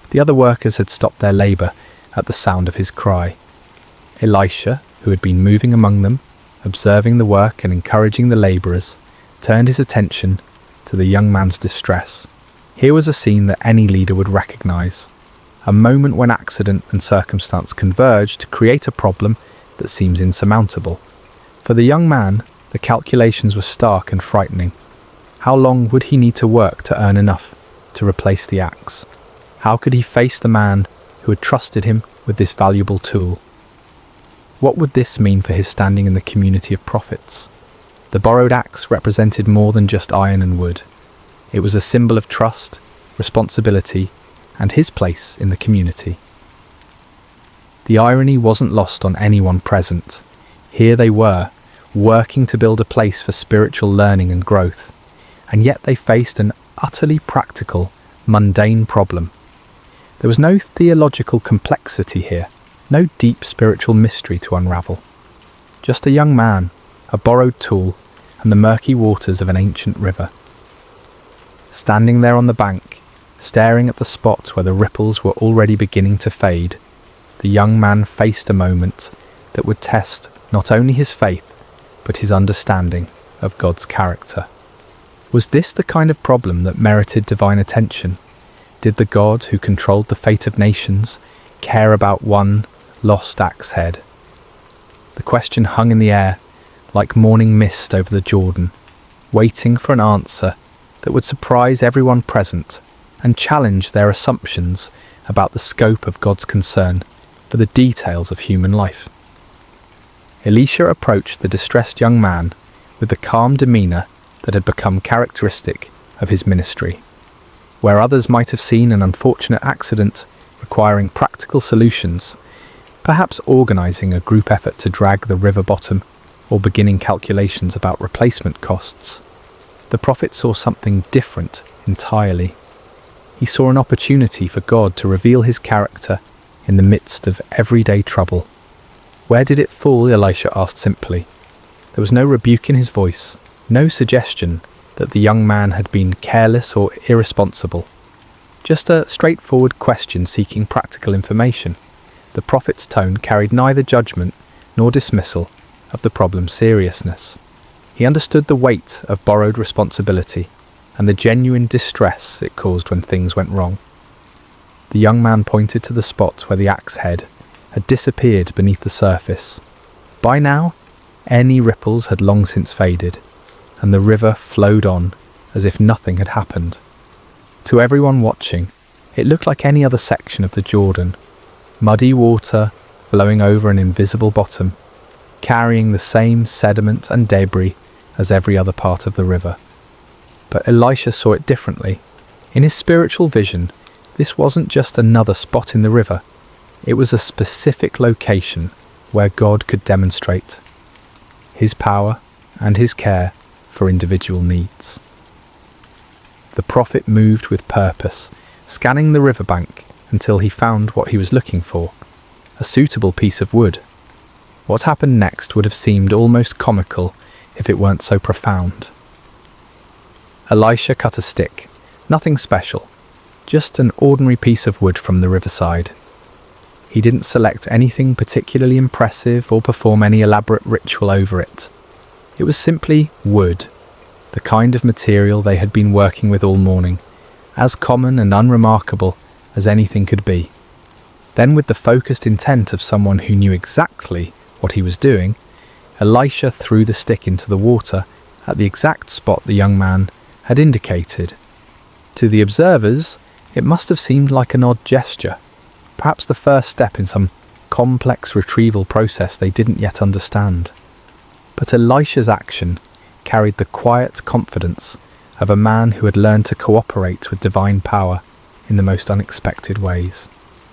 The other workers had stopped their labour at the sound of his cry. Elisha, who had been moving among them, observing the work and encouraging the labourers, turned his attention to the young man's distress. Here was a scene that any leader would recognise, a moment when accident and circumstance converge to create a problem that seems insurmountable. For the young man, the calculations were stark and frightening. How long would he need to work to earn enough to replace the axe? How could he face the man who had trusted him with this valuable tool? What would this mean for his standing in the community of prophets? The borrowed axe represented more than just iron and wood. It was a symbol of trust, responsibility, and his place in the community. The irony wasn't lost on anyone present. Here they were, working to build a place for spiritual learning and growth, and yet they faced an utterly practical, mundane problem. There was no theological complexity here, no deep spiritual mystery to unravel. Just a young man, a borrowed tool, and the murky waters of an ancient river. Standing there on the bank, staring at the spot where the ripples were already beginning to fade, the young man faced a moment that would test not only his faith, but his understanding of God's character. Was this the kind of problem that merited divine attention? Did the God who controlled the fate of nations care about one lost axe head? The question hung in the air, like morning mist over the Jordan, waiting for an answer that would surprise everyone present and challenge their assumptions about the scope of God's concern for the details of human life. Elisha approached the distressed young man with the calm demeanour that had become characteristic of his ministry. Where others might have seen an unfortunate accident requiring practical solutions, perhaps organising a group effort to drag the river bottom or beginning calculations about replacement costs, the prophet saw something different entirely. He saw an opportunity for God to reveal his character in the midst of everyday trouble. "Where did it fall?" Elisha asked simply. There was no rebuke in his voice, no suggestion that the young man had been careless or irresponsible. Just a straightforward question seeking practical information. The prophet's tone carried neither judgment nor dismissal of the problem's seriousness. He understood the weight of borrowed responsibility and the genuine distress it caused when things went wrong. The young man pointed to the spot where the axe head had disappeared beneath the surface. By now, any ripples had long since faded, and the river flowed on as if nothing had happened. To everyone watching, it looked like any other section of the Jordan, muddy water flowing over an invisible bottom, carrying the same sediment and debris as every other part of the river. But Elisha saw it differently. In his spiritual vision, this wasn't just another spot in the river. It was a specific location where God could demonstrate his power and his care for individual needs. The prophet moved with purpose, scanning the riverbank until he found what he was looking for, a suitable piece of wood. What happened next would have seemed almost comical if it weren't so profound. Elisha cut a stick, nothing special, just an ordinary piece of wood from the riverside. He didn't select anything particularly impressive or perform any elaborate ritual over it. It was simply wood, the kind of material they had been working with all morning, as common and unremarkable as anything could be. Then, with the focused intent of someone who knew exactly what he was doing, Elisha threw the stick into the water at the exact spot the young man had indicated. To the observers, it must have seemed like an odd gesture, perhaps the first step in some complex retrieval process they didn't yet understand. But Elisha's action carried the quiet confidence of a man who had learned to cooperate with divine power in the most unexpected ways.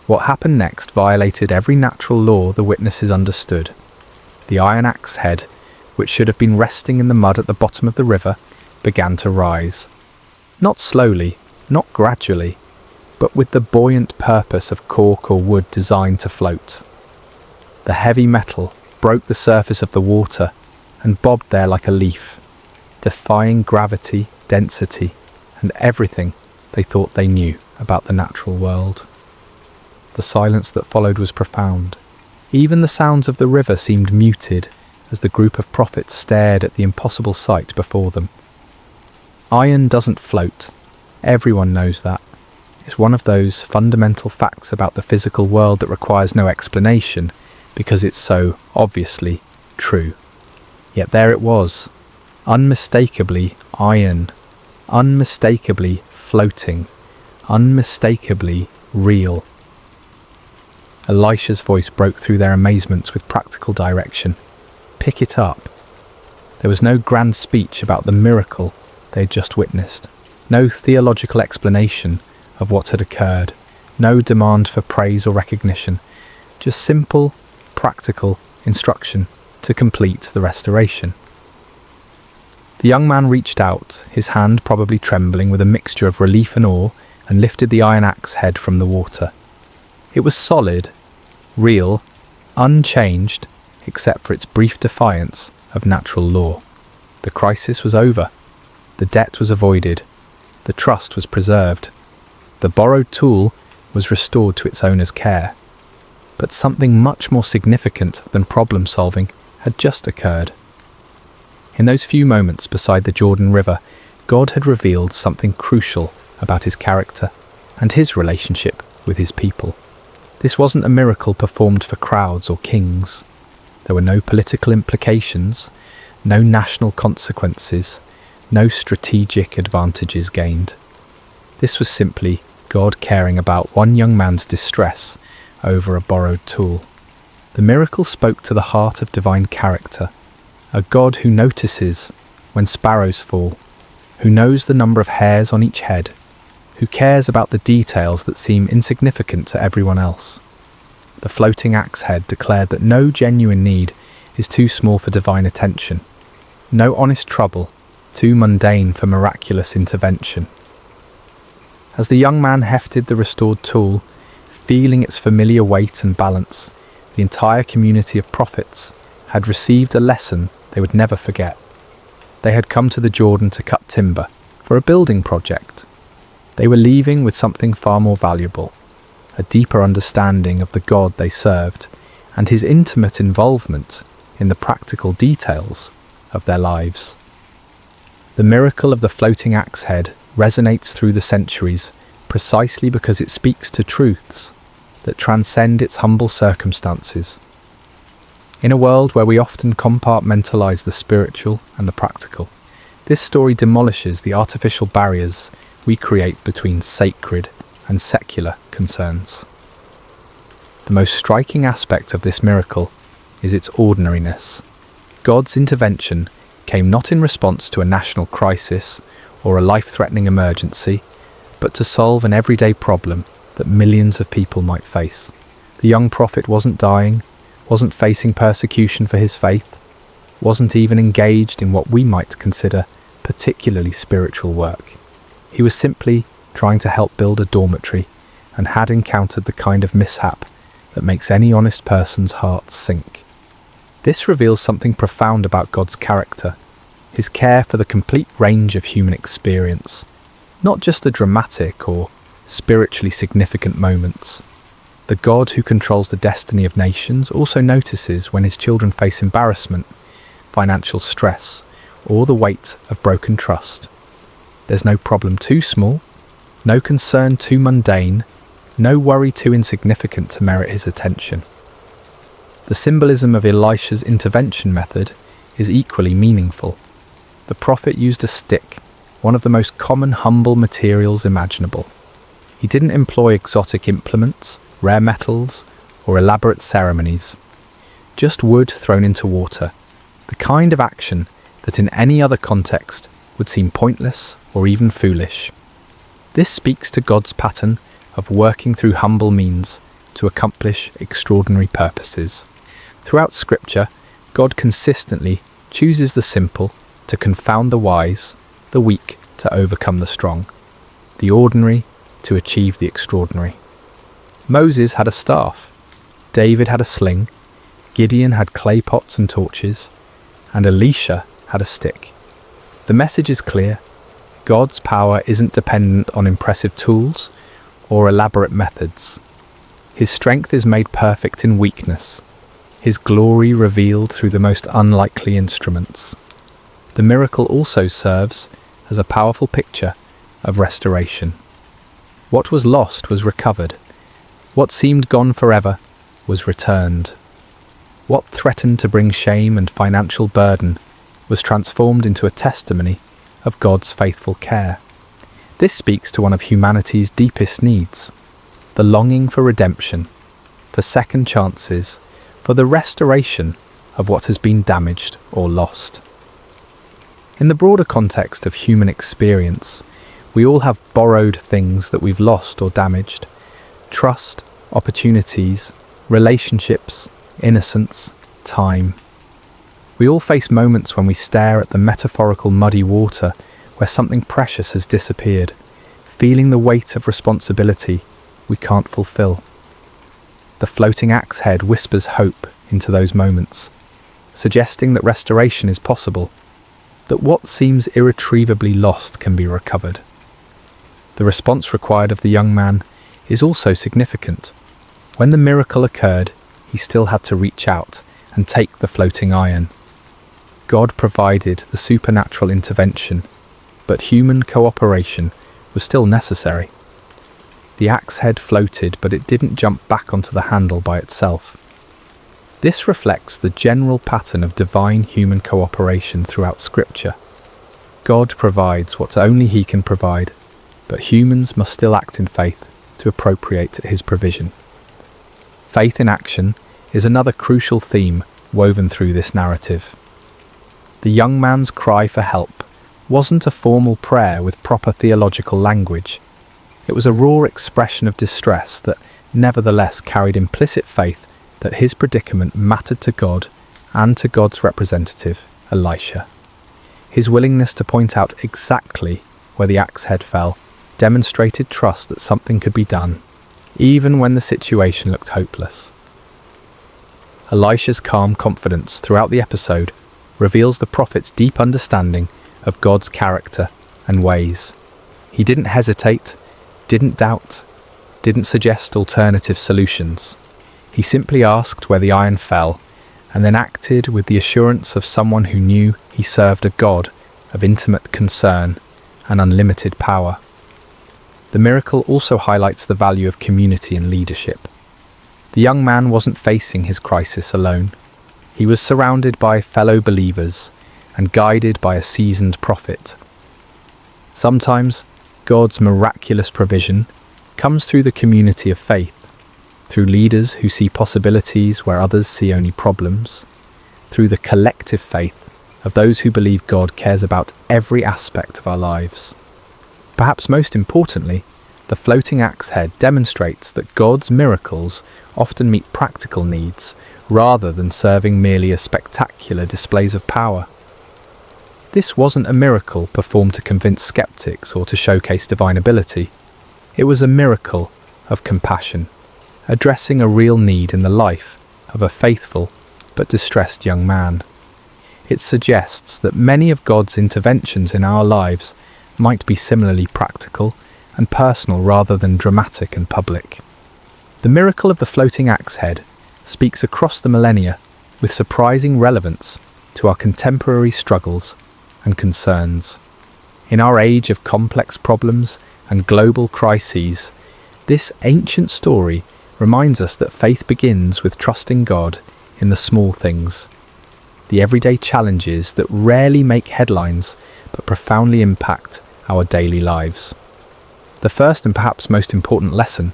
What happened next violated every natural law the witnesses understood. The iron axe head, which should have been resting in the mud at the bottom of the river, began to rise. Not slowly, not gradually, but with the buoyant purpose of cork or wood designed to float. The heavy metal broke the surface of the water and bobbed there like a leaf, defying gravity, density, and everything they thought they knew about the natural world. The silence that followed was profound. Even the sounds of the river seemed muted as the group of prophets stared at the impossible sight before them. Iron doesn't float. Everyone knows that. It's one of those fundamental facts about the physical world that requires no explanation because it's so obviously true. Yet there it was, unmistakably iron, unmistakably floating, unmistakably real. Elisha's voice broke through their amazement with practical direction. Pick it up. There was no grand speech about the miracle they had just witnessed, no theological explanation of what had occurred, no demand for praise or recognition, just simple, practical instruction to complete the restoration. The young man reached out, his hand probably trembling with a mixture of relief and awe, and lifted the iron axe head from the water. It was solid, real, unchanged, except for its brief defiance of natural law. The crisis was over. The debt was avoided. The trust was preserved. The borrowed tool was restored to its owner's care. But something much more significant than problem solving had just occurred. In those few moments beside the Jordan River, God had revealed something crucial about his character and his relationship with his people. This wasn't a miracle performed for crowds or kings. There were no political implications, no national consequences, no strategic advantages gained. This was simply God caring about one young man's distress over a borrowed tool. The miracle spoke to the heart of divine character, a God who notices when sparrows fall, who knows the number of hairs on each head, who cares about the details that seem insignificant to everyone else. The floating axe head declared that no genuine need is too small for divine attention, no honest trouble too mundane for miraculous intervention. As the young man hefted the restored tool, feeling its familiar weight and balance, the entire community of prophets had received a lesson they would never forget. They had come to the Jordan to cut timber for a building project. They were leaving with something far more valuable, a deeper understanding of the God they served and his intimate involvement in the practical details of their lives. The miracle of the floating axe head resonates through the centuries precisely because it speaks to truths that transcend its humble circumstances. In a world where we often compartmentalise the spiritual and the practical, this story demolishes the artificial barriers we create between sacred and secular concerns. The most striking aspect of this miracle is its ordinariness. God's intervention came not in response to a national crisis or a life-threatening emergency, but to solve an everyday problem that millions of people might face. The young prophet wasn't dying, wasn't facing persecution for his faith, wasn't even engaged in what we might consider particularly spiritual work. He was simply trying to help build a dormitory and had encountered the kind of mishap that makes any honest person's heart sink. This reveals something profound about God's character, his care for the complete range of human experience, not just the dramatic or spiritually significant moments. The God who controls the destiny of nations also notices when his children face embarrassment, financial stress, or the weight of broken trust. There's no problem too small, no concern too mundane, no worry too insignificant to merit his attention. The symbolism of Elisha's intervention method is equally meaningful. The prophet used a stick, one of the most common humble materials imaginable. He didn't employ exotic implements, rare metals, or elaborate ceremonies. Just wood thrown into water, the kind of action that in any other context would seem pointless or even foolish. This speaks to God's pattern of working through humble means to accomplish extraordinary purposes. Throughout Scripture, God consistently chooses the simple to confound the wise, the weak to overcome the strong, the ordinary to achieve the extraordinary. Moses had a staff, David had a sling, Gideon had clay pots and torches, and Elisha had a stick. The message is clear. God's power isn't dependent on impressive tools or elaborate methods. His strength is made perfect in weakness, his glory revealed through the most unlikely instruments. The miracle also serves as a powerful picture of restoration. What was lost was recovered. What seemed gone forever was returned. What threatened to bring shame and financial burden was transformed into a testimony of God's faithful care. This speaks to one of humanity's deepest needs, the longing for redemption, for second chances, for the restoration of what has been damaged or lost. In the broader context of human experience, we all have borrowed things that we've lost or damaged. Trust, opportunities, relationships, innocence, time. We all face moments when we stare at the metaphorical muddy water where something precious has disappeared, feeling the weight of responsibility we can't fulfill. The floating axe head whispers hope into those moments, suggesting that restoration is possible, that what seems irretrievably lost can be recovered. The response required of the young man is also significant. When the miracle occurred, he still had to reach out and take the floating iron. God provided the supernatural intervention, but human cooperation was still necessary. The axe head floated, but it didn't jump back onto the handle by itself. This reflects the general pattern of divine human cooperation throughout Scripture. God provides what only He can provide, but humans must still act in faith to appropriate His provision. Faith in action is another crucial theme woven through this narrative. The young man's cry for help wasn't a formal prayer with proper theological language. It was a raw expression of distress that nevertheless carried implicit faith that his predicament mattered to God and to God's representative, Elisha. His willingness to point out exactly where the axe head fell demonstrated trust that something could be done, even when the situation looked hopeless. Elisha's calm confidence throughout the episode reveals the prophet's deep understanding of God's character and ways. He didn't hesitate, didn't doubt, didn't suggest alternative solutions. He simply asked where the iron fell, and then acted with the assurance of someone who knew he served a God of intimate concern and unlimited power. The miracle also highlights the value of community and leadership. The young man wasn't facing his crisis alone. He was surrounded by fellow believers and guided by a seasoned prophet. Sometimes God's miraculous provision comes through the community of faith, through leaders who see possibilities where others see only problems, through the collective faith of those who believe God cares about every aspect of our lives. Perhaps most importantly, the floating axe head demonstrates that God's miracles often meet practical needs rather than serving merely as spectacular displays of power. This wasn't a miracle performed to convince skeptics or to showcase divine ability. It was a miracle of compassion, addressing a real need in the life of a faithful but distressed young man. It suggests that many of God's interventions in our lives might be similarly practical and personal rather than dramatic and public. The miracle of the floating axe head speaks across the millennia with surprising relevance to our contemporary struggles and concerns. In our age of complex problems and global crises, this ancient story reminds us that faith begins with trusting God in the small things, the everyday challenges that rarely make headlines but profoundly impact our daily lives. The first and perhaps most important lesson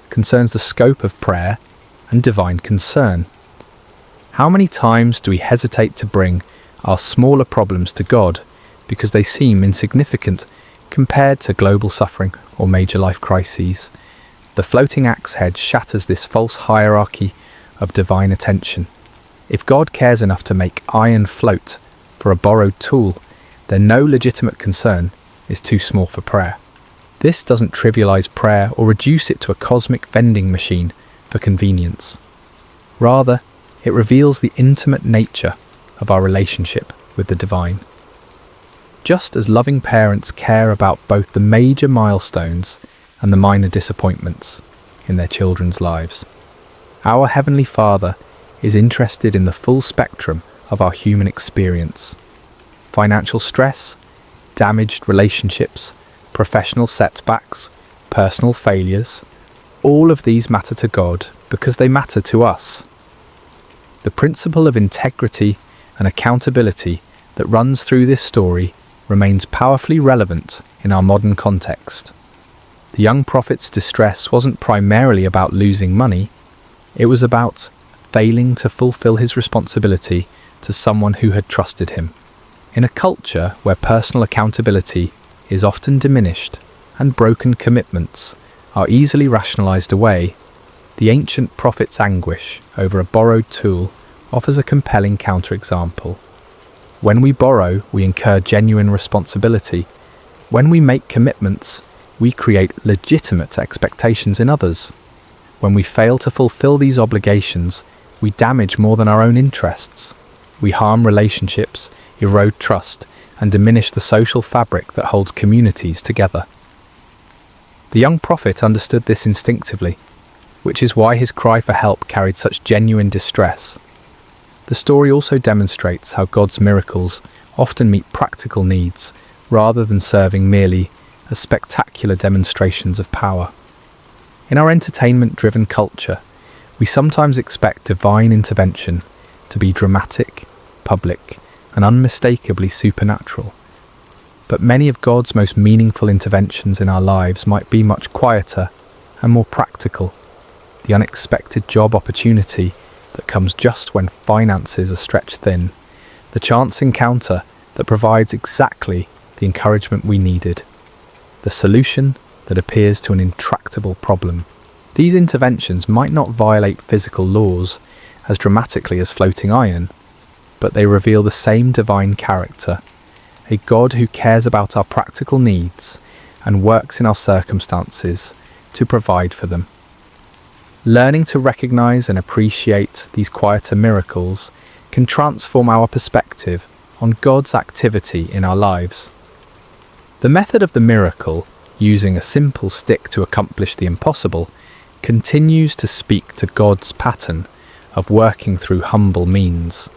concerns the scope of prayer and divine concern. How many times do we hesitate to bring our smaller problems to God because they seem insignificant compared to global suffering or major life crises? The floating axe head shatters this false hierarchy of divine attention. If God cares enough to make iron float for a borrowed tool, then no legitimate concern is too small for prayer. This doesn't trivialize prayer or reduce it to a cosmic vending machine for convenience. Rather, it reveals the intimate nature of our relationship with the divine. Just as loving parents care about both the major milestones and the minor disappointments in their children's lives, our Heavenly Father is interested in the full spectrum of our human experience. Financial stress, damaged relationships, professional setbacks, personal failures, all of these matter to God because they matter to us. The principle of integrity and accountability that runs through this story remains powerfully relevant in our modern context. The young prophet's distress wasn't primarily about losing money, it was about failing to fulfill his responsibility to someone who had trusted him. In a culture where personal accountability is often diminished and broken commitments are easily rationalized away, the ancient prophet's anguish over a borrowed tool offers a compelling counterexample. When we borrow, we incur genuine responsibility. When we make commitments, we create legitimate expectations in others. When we fail to fulfill these obligations, we damage more than our own interests. We harm relationships, erode trust, and diminish the social fabric that holds communities together. The young prophet understood this instinctively, which is why his cry for help carried such genuine distress. The story also demonstrates how God's miracles often meet practical needs rather than serving merely as spectacular demonstrations of power. In our entertainment-driven culture, we sometimes expect divine intervention to be dramatic, public, and unmistakably supernatural. But many of God's most meaningful interventions in our lives might be much quieter and more practical. The unexpected job opportunity that comes just when finances are stretched thin. The chance encounter that provides exactly the encouragement we needed. The solution that appears to an intractable problem. These interventions might not violate physical laws as dramatically as floating iron, but they reveal the same divine character, a God who cares about our practical needs and works in our circumstances to provide for them. Learning to recognize and appreciate these quieter miracles can transform our perspective on God's activity in our lives. The method of the miracle, using a simple stick to accomplish the impossible, continues to speak to God's pattern of working through humble means.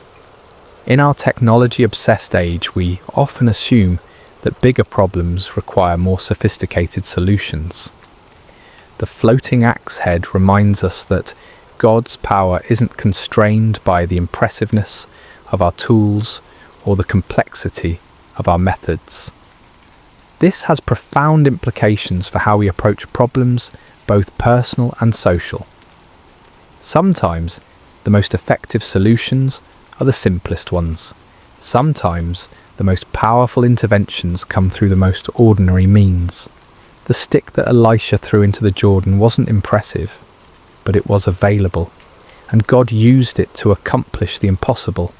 In our technology-obsessed age, we often assume that bigger problems require more sophisticated solutions. The floating axe head reminds us that God's power isn't constrained by the impressiveness of our tools or the complexity of our methods. This has profound implications for how we approach problems, both personal and social. Sometimes the most effective solutions are the simplest ones. Sometimes the most powerful interventions come through the most ordinary means. The stick that Elisha threw into the Jordan wasn't impressive, but it was available, and God used it to accomplish the impossible.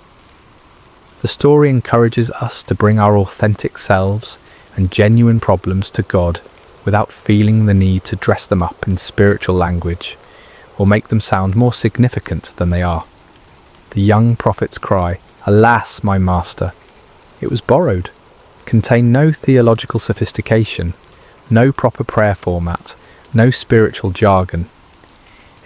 The story encourages us to bring our authentic selves and genuine problems to God without feeling the need to dress them up in spiritual language or make them sound more significant than they are. The young prophet's cry, "Alas, my master," it was borrowed, contained no theological sophistication, no proper prayer format, no spiritual jargon.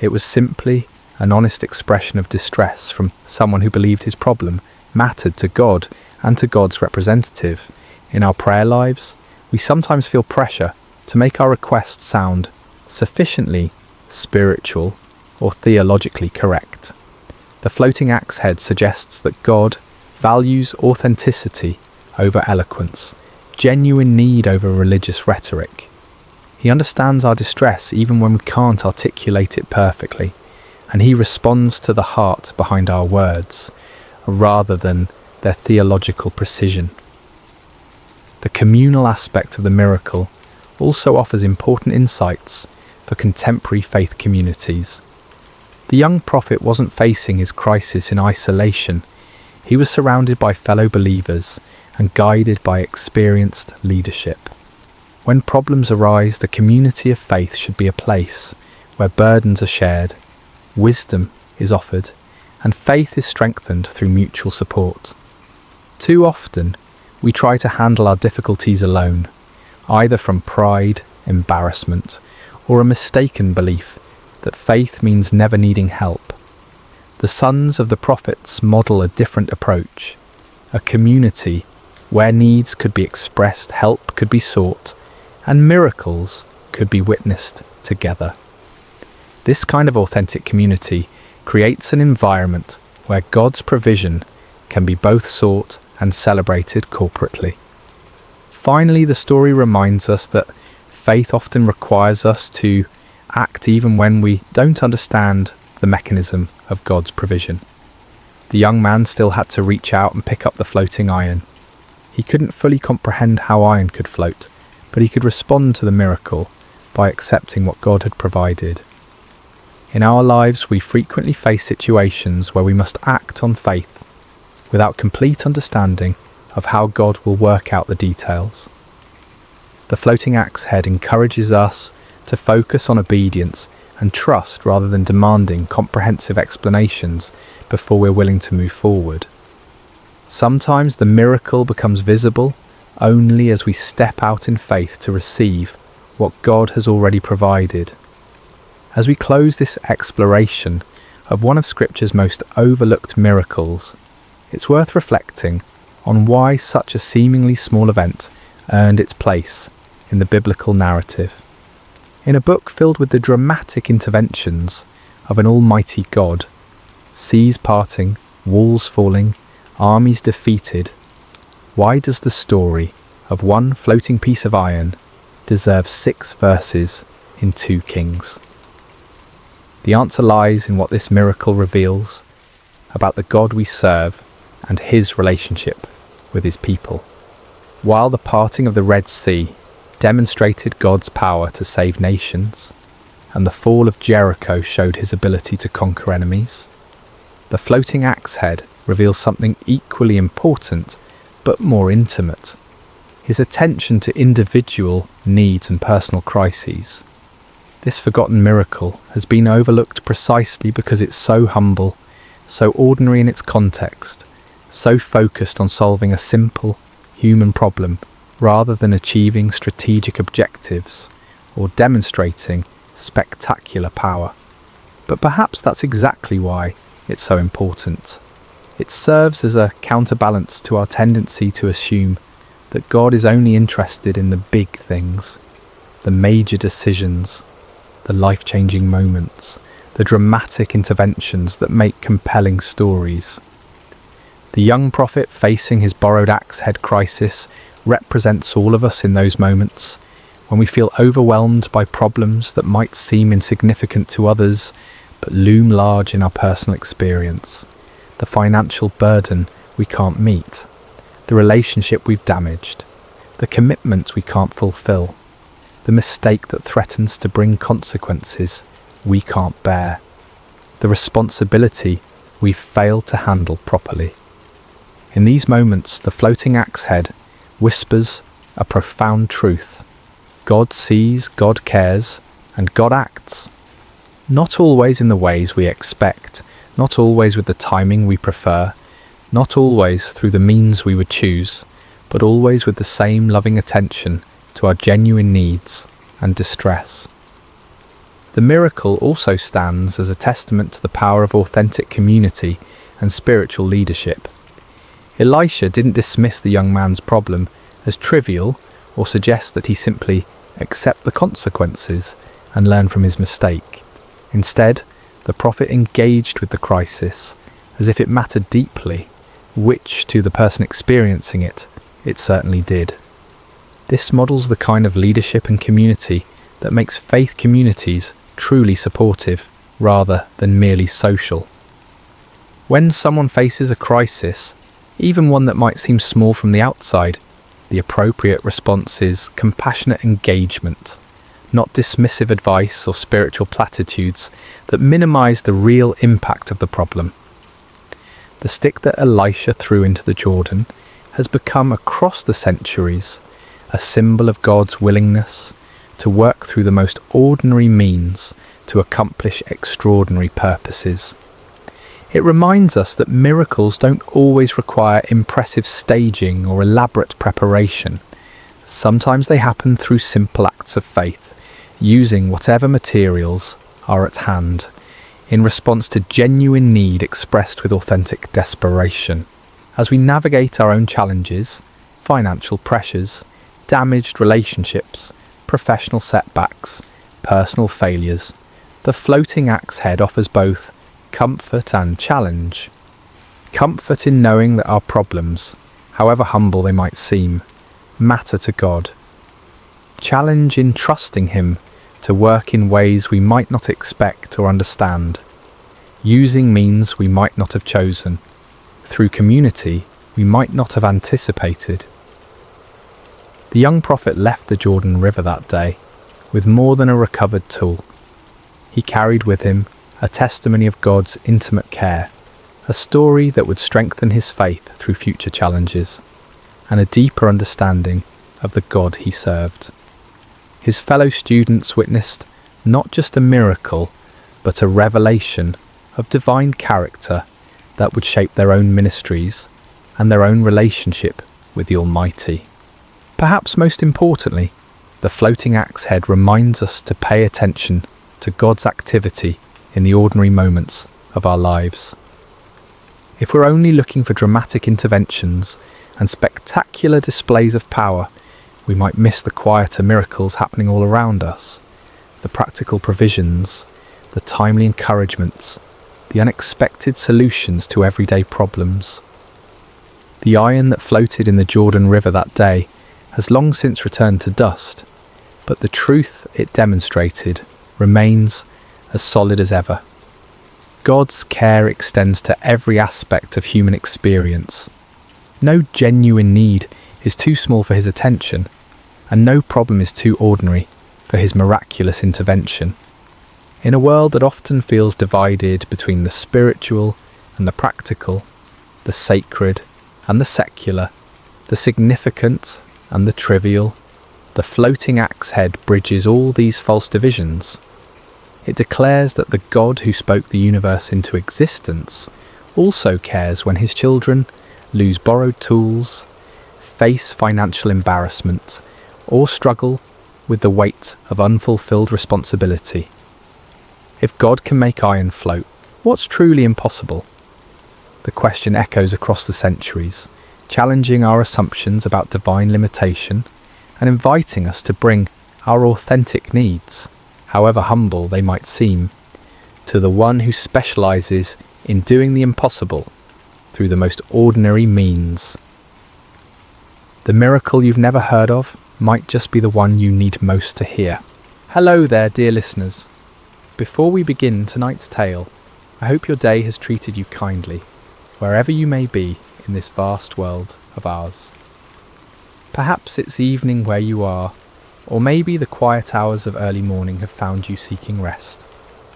It was simply an honest expression of distress from someone who believed his problem mattered to God and to God's representative. In our prayer lives, we sometimes feel pressure to make our requests sound sufficiently spiritual or theologically correct. The floating axe head suggests that God values authenticity over eloquence, genuine need over religious rhetoric. He understands our distress even when we can't articulate it perfectly, and he responds to the heart behind our words, rather than their theological precision. The communal aspect of the miracle also offers important insights for contemporary faith communities. The young prophet wasn't facing his crisis in isolation. He was surrounded by fellow believers and guided by experienced leadership. When problems arise, the community of faith should be a place where burdens are shared, wisdom is offered, and faith is strengthened through mutual support. Too often, we try to handle our difficulties alone, either from pride, embarrassment, or a mistaken belief that faith means never needing help. The sons of the prophets model a different approach, a community where needs could be expressed, help could be sought, and miracles could be witnessed together. This kind of authentic community creates an environment where God's provision can be both sought and celebrated corporately. Finally, the story reminds us that faith often requires us to act even when we don't understand the mechanism of God's provision. The young man still had to reach out and pick up the floating iron. He couldn't fully comprehend how iron could float, but he could respond to the miracle by accepting what God had provided. In our lives, we frequently face situations where we must act on faith without complete understanding of how God will work out the details. The floating axe head encourages us to focus on obedience and trust rather than demanding comprehensive explanations before we're willing to move forward. Sometimes the miracle becomes visible only as we step out in faith to receive what God has already provided. As we close this exploration of one of Scripture's most overlooked miracles, it's worth reflecting on why such a seemingly small event earned its place in the biblical narrative. In a book filled with the dramatic interventions of an almighty God, seas parting, walls falling, armies defeated, why does the story of one floating piece of iron deserve 6 verses in 2 Kings? The answer lies in what this miracle reveals about the God we serve and his relationship with his people. While the parting of the Red Sea demonstrated God's power to save nations, and the fall of Jericho showed his ability to conquer enemies, the floating axe head reveals something equally important but more intimate: his attention to individual needs and personal crises. This forgotten miracle has been overlooked precisely because it's so humble, so ordinary in its context, so focused on solving a simple human problem rather than achieving strategic objectives or demonstrating spectacular power. But perhaps that's exactly why it's so important. It serves as a counterbalance to our tendency to assume that God is only interested in the big things, the major decisions, the life-changing moments, the dramatic interventions that make compelling stories. The young prophet facing his borrowed axe head crisis represents all of us in those moments when we feel overwhelmed by problems that might seem insignificant to others but loom large in our personal experience. The financial burden we can't meet, the relationship we've damaged, the commitment we can't fulfill, the mistake that threatens to bring consequences we can't bear, the responsibility we've failed to handle properly. In these moments, the floating axe head whispers a profound truth. God sees, God cares, and God acts. Not always in the ways we expect, not always with the timing we prefer, not always through the means we would choose, but always with the same loving attention to our genuine needs and distress. The miracle also stands as a testament to the power of authentic community and spiritual leadership. Elisha didn't dismiss the young man's problem as trivial or suggest that he simply accept the consequences and learn from his mistake. Instead, the prophet engaged with the crisis as if it mattered deeply, which, to the person experiencing it, it certainly did. This models the kind of leadership and community that makes faith communities truly supportive rather than merely social. When someone faces a crisis, even one that might seem small from the outside, the appropriate response is compassionate engagement, not dismissive advice or spiritual platitudes that minimize the real impact of the problem. The stick that Elisha threw into the Jordan has become across the centuries a symbol of God's willingness to work through the most ordinary means to accomplish extraordinary purposes. It reminds us that miracles don't always require impressive staging or elaborate preparation. Sometimes they happen through simple acts of faith, using whatever materials are at hand, in response to genuine need expressed with authentic desperation. As we navigate our own challenges, financial pressures, damaged relationships, professional setbacks, personal failures, the floating axe head offers both comfort and challenge. Comfort in knowing that our problems, however humble they might seem, matter to God. Challenge in trusting Him to work in ways we might not expect or understand, using means we might not have chosen, through community we might not have anticipated. The young prophet left the Jordan River that day with more than a recovered tool. He carried with him a testimony of God's intimate care, a story that would strengthen his faith through future challenges, and a deeper understanding of the God he served. His fellow students witnessed not just a miracle, but a revelation of divine character that would shape their own ministries and their own relationship with the Almighty. Perhaps most importantly, the floating axe head reminds us to pay attention to God's activity in the ordinary moments of our lives. If we're only looking for dramatic interventions and spectacular displays of power, we might miss the quieter miracles happening all around us, the practical provisions, the timely encouragements, the unexpected solutions to everyday problems. The iron that floated in the Jordan River that day has long since returned to dust, but the truth it demonstrated remains as solid as ever. God's care extends to every aspect of human experience. No genuine need is too small for His attention, and no problem is too ordinary for His miraculous intervention. In a world that often feels divided between the spiritual and the practical, the sacred and the secular, the significant and the trivial, the floating axe head bridges all these false divisions. It declares that the God who spoke the universe into existence also cares when His children lose borrowed tools, face financial embarrassment, or struggle with the weight of unfulfilled responsibility. If God can make iron float, What's truly impossible? The question echoes across the centuries, challenging our assumptions about divine limitation and inviting us to bring our authentic needs, however humble they might seem, to the one who specialises in doing the impossible through the most ordinary means. The miracle you've never heard of might just be the one you need most to hear. Hello there, dear listeners. Before we begin tonight's tale, I hope your day has treated you kindly, wherever you may be in this vast world of ours. Perhaps it's evening where you are, or maybe the quiet hours of early morning have found you seeking rest.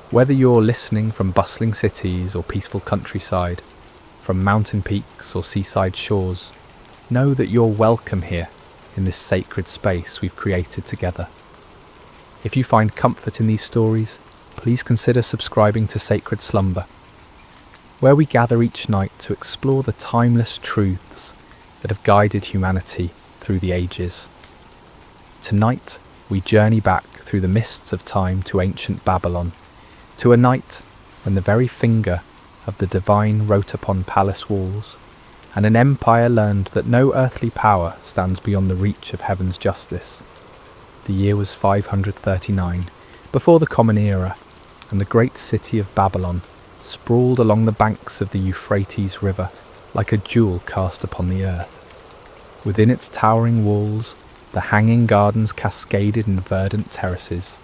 Whether you're listening from bustling cities or peaceful countryside, from mountain peaks or seaside shores, know that you're welcome here in this sacred space we've created together. If you find comfort in these stories, please consider subscribing to Sacred Slumber, where we gather each night to explore the timeless truths that have guided humanity through the ages. Tonight, we journey back through the mists of time to ancient Babylon, to a night when the very finger of the divine wrote upon palace walls, and an empire learned that no earthly power stands beyond the reach of heaven's justice. The year was 539, before the Common Era, and the great city of Babylon sprawled along the banks of the Euphrates River like a jewel cast upon the earth. Within its towering walls, the hanging gardens cascaded in verdant terraces.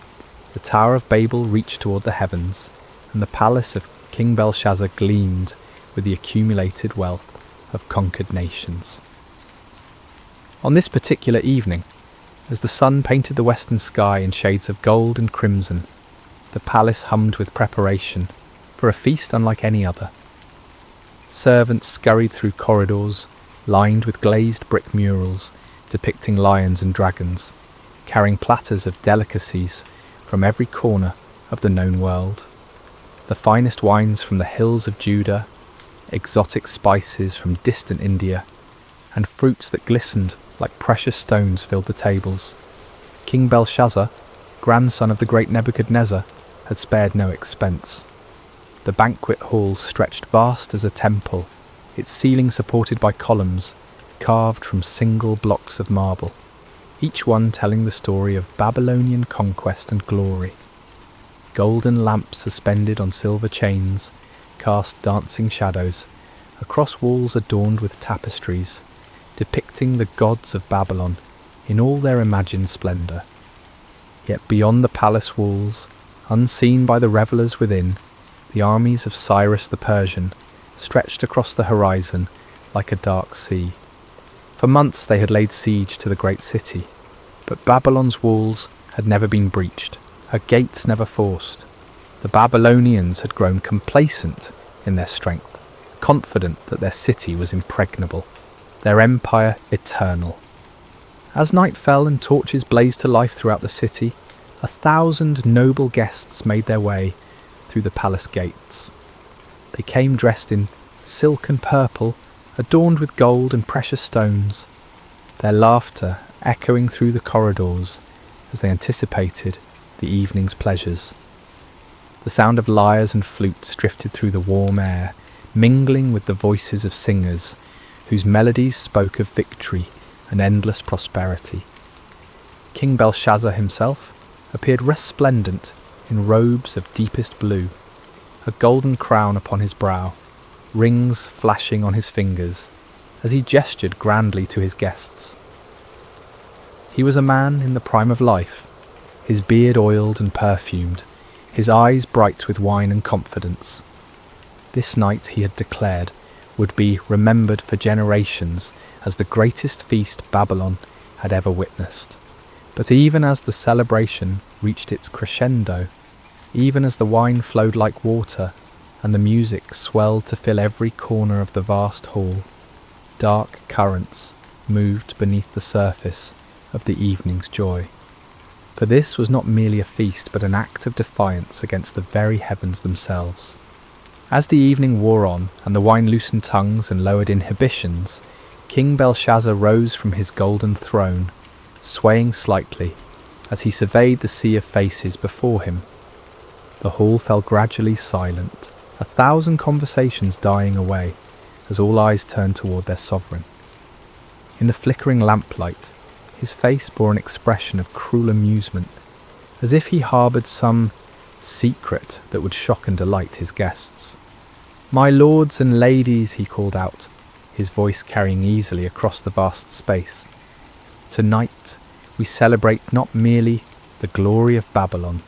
The Tower of Babel reached toward the heavens, and the palace of King Belshazzar gleamed with the accumulated wealth of conquered nations. On this particular evening, as the sun painted the western sky in shades of gold and crimson, the palace hummed with preparation for a feast unlike any other. Servants scurried through corridors lined with glazed brick murals depicting lions and dragons, carrying platters of delicacies from every corner of the known world. The finest wines from the hills of Judah, exotic spices from distant India, and fruits that glistened like precious stones filled the tables. King Belshazzar, grandson of the great Nebuchadnezzar, had spared no expense. The banquet hall stretched vast as a temple, its ceiling supported by columns carved from single blocks of marble, each one telling the story of Babylonian conquest and glory. Golden lamps suspended on silver chains cast dancing shadows across walls adorned with tapestries, depicting the gods of Babylon in all their imagined splendour. Yet beyond the palace walls, unseen by the revellers within, the armies of Cyrus the Persian stretched across the horizon like a dark sea. For months they had laid siege to the great city, but Babylon's walls had never been breached, her gates never forced. The Babylonians had grown complacent in their strength, confident that their city was impregnable, their empire eternal. As night fell and torches blazed to life throughout the city, 1,000 noble guests made their way through the palace gates. They came dressed in silk and purple, adorned with gold and precious stones, their laughter echoing through the corridors as they anticipated the evening's pleasures. The sound of lyres and flutes drifted through the warm air, mingling with the voices of singers whose melodies spoke of victory and endless prosperity. King Belshazzar himself appeared resplendent in robes of deepest blue, a golden crown upon his brow, rings flashing on his fingers as he gestured grandly to his guests. He was a man in the prime of life, his beard oiled and perfumed, his eyes bright with wine and confidence. This night, he had declared, would be remembered for generations as the greatest feast Babylon had ever witnessed. But even as the celebration reached its crescendo, even as the wine flowed like water and the music swelled to fill every corner of the vast hall, dark currents moved beneath the surface of the evening's joy. For this was not merely a feast, but an act of defiance against the very heavens themselves. As the evening wore on, and the wine loosened tongues and lowered inhibitions, King Belshazzar rose from his golden throne, swaying slightly, as he surveyed the sea of faces before him. The hall fell gradually silent, 1,000 conversations dying away as all eyes turned toward their sovereign. In the flickering lamplight, his face bore an expression of cruel amusement, as if he harboured some secret that would shock and delight his guests. "My lords and ladies," he called out, his voice carrying easily across the vast space. "Tonight we celebrate not merely the glory of Babylon,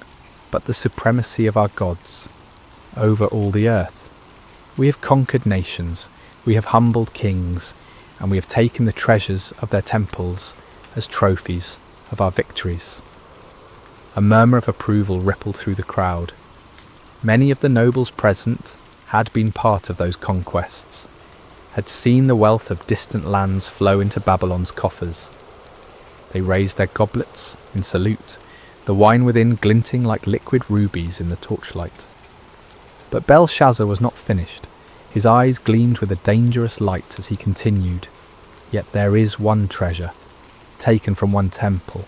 but the supremacy of our gods over all the earth. We have conquered nations, we have humbled kings, and we have taken the treasures of their temples as trophies of our victories." A murmur of approval rippled through the crowd. Many of the nobles present had been part of those conquests, had seen the wealth of distant lands flow into Babylon's coffers. They raised their goblets in salute, the wine within glinting like liquid rubies in the torchlight. But Belshazzar was not finished. His eyes gleamed with a dangerous light as he continued, "Yet there is one treasure, taken from one temple,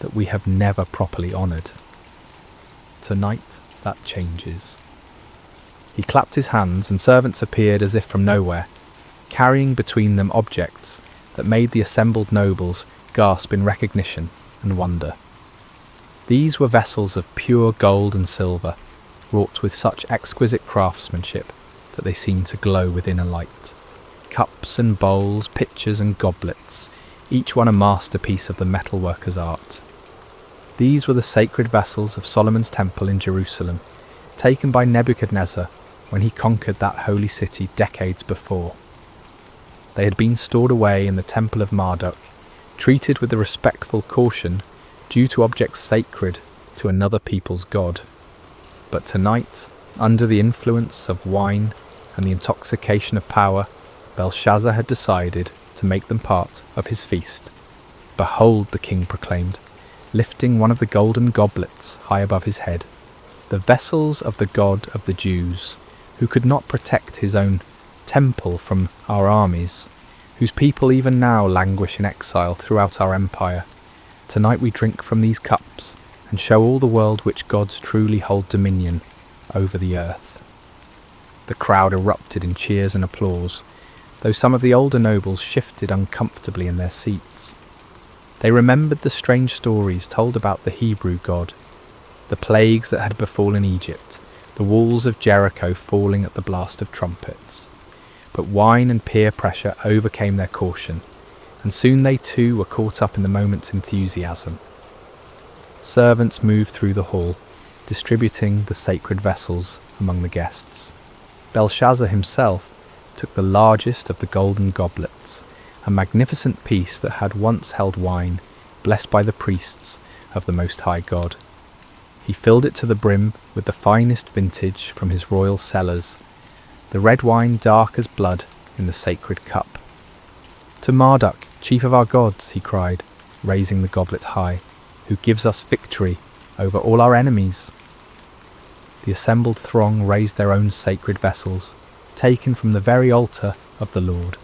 that we have never properly honoured. Tonight that changes." He clapped his hands, and servants appeared as if from nowhere, carrying between them objects that made the assembled nobles gasp in recognition and wonder. These were vessels of pure gold and silver, wrought with such exquisite craftsmanship that they seemed to glow within a light. Cups and bowls, pitchers and goblets, each one a masterpiece of the metalworker's art. These were the sacred vessels of Solomon's temple in Jerusalem, taken by Nebuchadnezzar when he conquered that holy city decades before. They had been stored away in the temple of Marduk, treated with the respectful caution due to objects sacred to another people's god. But tonight, under the influence of wine and the intoxication of power, Belshazzar had decided to make them part of his feast. "Behold," the king proclaimed, lifting one of the golden goblets high above his head, "the vessels of the God of the Jews, who could not protect his own temple from our armies, whose people even now languish in exile throughout our empire. Tonight we drink from these cups and show all the world which gods truly hold dominion over the earth." The crowd erupted in cheers and applause, though some of the older nobles shifted uncomfortably in their seats. They remembered the strange stories told about the Hebrew god, the plagues that had befallen Egypt, the walls of Jericho falling at the blast of trumpets. But wine and peer pressure overcame their caution, and soon they too were caught up in the moment's enthusiasm. Servants moved through the hall, distributing the sacred vessels among the guests. Belshazzar himself took the largest of the golden goblets, a magnificent piece that had once held wine, blessed by the priests of the Most High God. He filled it to the brim with the finest vintage from his royal cellars, the red wine dark as blood in the sacred cup. "To Marduk, chief of our gods," he cried, raising the goblet high, "who gives us victory over all our enemies." The assembled throng raised their own sacred vessels, taken from the very altar of the Lord.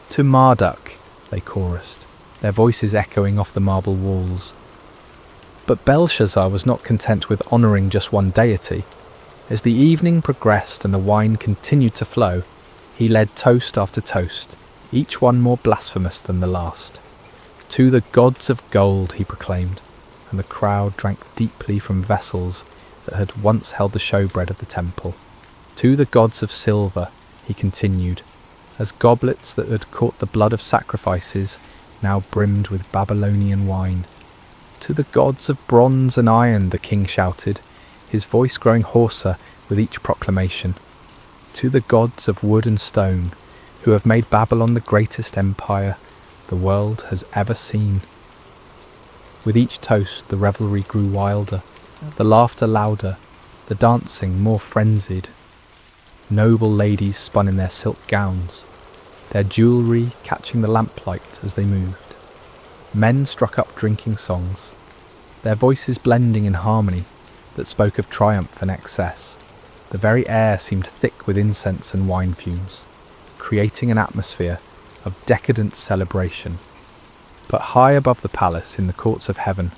"To Marduk," they chorused, their voices echoing off the marble walls. But Belshazzar was not content with honouring just one deity. As the evening progressed and the wine continued to flow, he led toast after toast, each one more blasphemous than the last. "To the gods of gold," he proclaimed, and the crowd drank deeply from vessels that had once held the showbread of the temple. "To the gods of silver," he continued, as goblets that had caught the blood of sacrifices now brimmed with Babylonian wine. "To the gods of bronze and iron," the king shouted, his voice growing hoarser with each proclamation. "To the gods of wood and stone, who have made Babylon the greatest empire the world has ever seen." With each toast the revelry grew wilder, the laughter louder, the dancing more frenzied. Noble ladies spun in their silk gowns, their jewellery catching the lamplight as they moved. Men struck up drinking songs, their voices blending in harmony that spoke of triumph and excess. The very air seemed thick with incense and wine fumes, creating an atmosphere of decadent celebration. But high above the palace in the courts of heaven,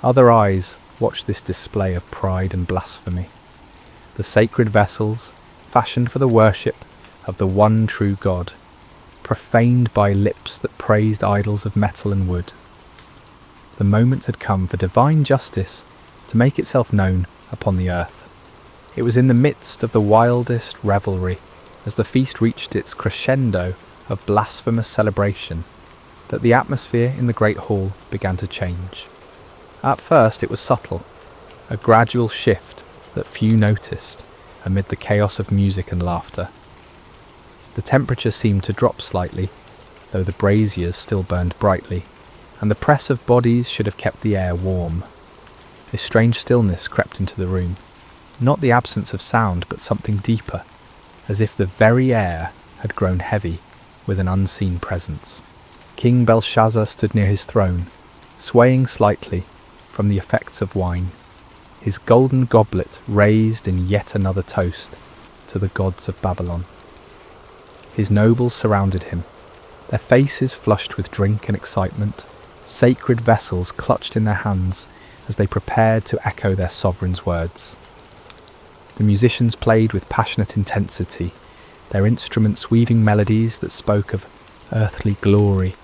other eyes watched this display of pride and blasphemy. the sacred vessels fashioned for the worship of the one true God, profaned by lips that praised idols of metal and wood. The moment had come for divine justice to make itself known upon the earth. It was in the midst of the wildest revelry, as the feast reached its crescendo of blasphemous celebration, that the atmosphere in the great hall began to change. At first it was subtle, a gradual shift that few noticed amid the chaos of music and laughter. The temperature seemed to drop slightly, though the braziers still burned brightly, and the press of bodies should have kept the air warm. A strange stillness crept into the room, not the absence of sound, but something deeper, as if the very air had grown heavy with an unseen presence. King Belshazzar stood near his throne, swaying slightly from the effects of wine, his golden goblet raised in yet another toast to the gods of Babylon. His nobles surrounded him, their faces flushed with drink and excitement, sacred vessels clutched in their hands as they prepared to echo their sovereign's words. The musicians played with passionate intensity, their instruments weaving melodies that spoke of earthly glory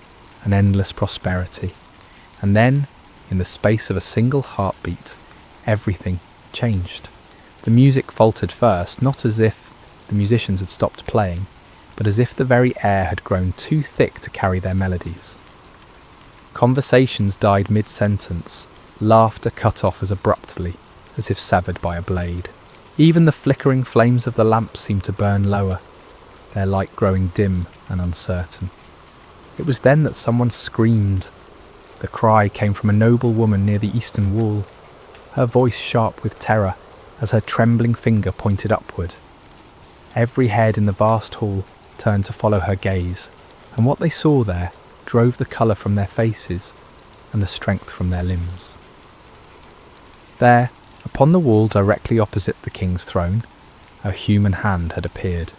and endless prosperity. And then, in the space of a single heartbeat, everything changed. The music faltered first, not as if the musicians had stopped playing, but as if the very air had grown too thick to carry their melodies. Conversations died mid-sentence, laughter cut off as abruptly as if severed by a blade. Even the flickering flames of the lamps seemed to burn lower, their light growing dim and uncertain. It was then that someone screamed. The cry came from a noble woman near the eastern wall, her voice sharp with terror as her trembling finger pointed upward. Every head in the vast hall turned to follow her gaze, and what they saw there drove the colour from their faces and the strength from their limbs. There, upon the wall directly opposite the king's throne, a human hand had appeared,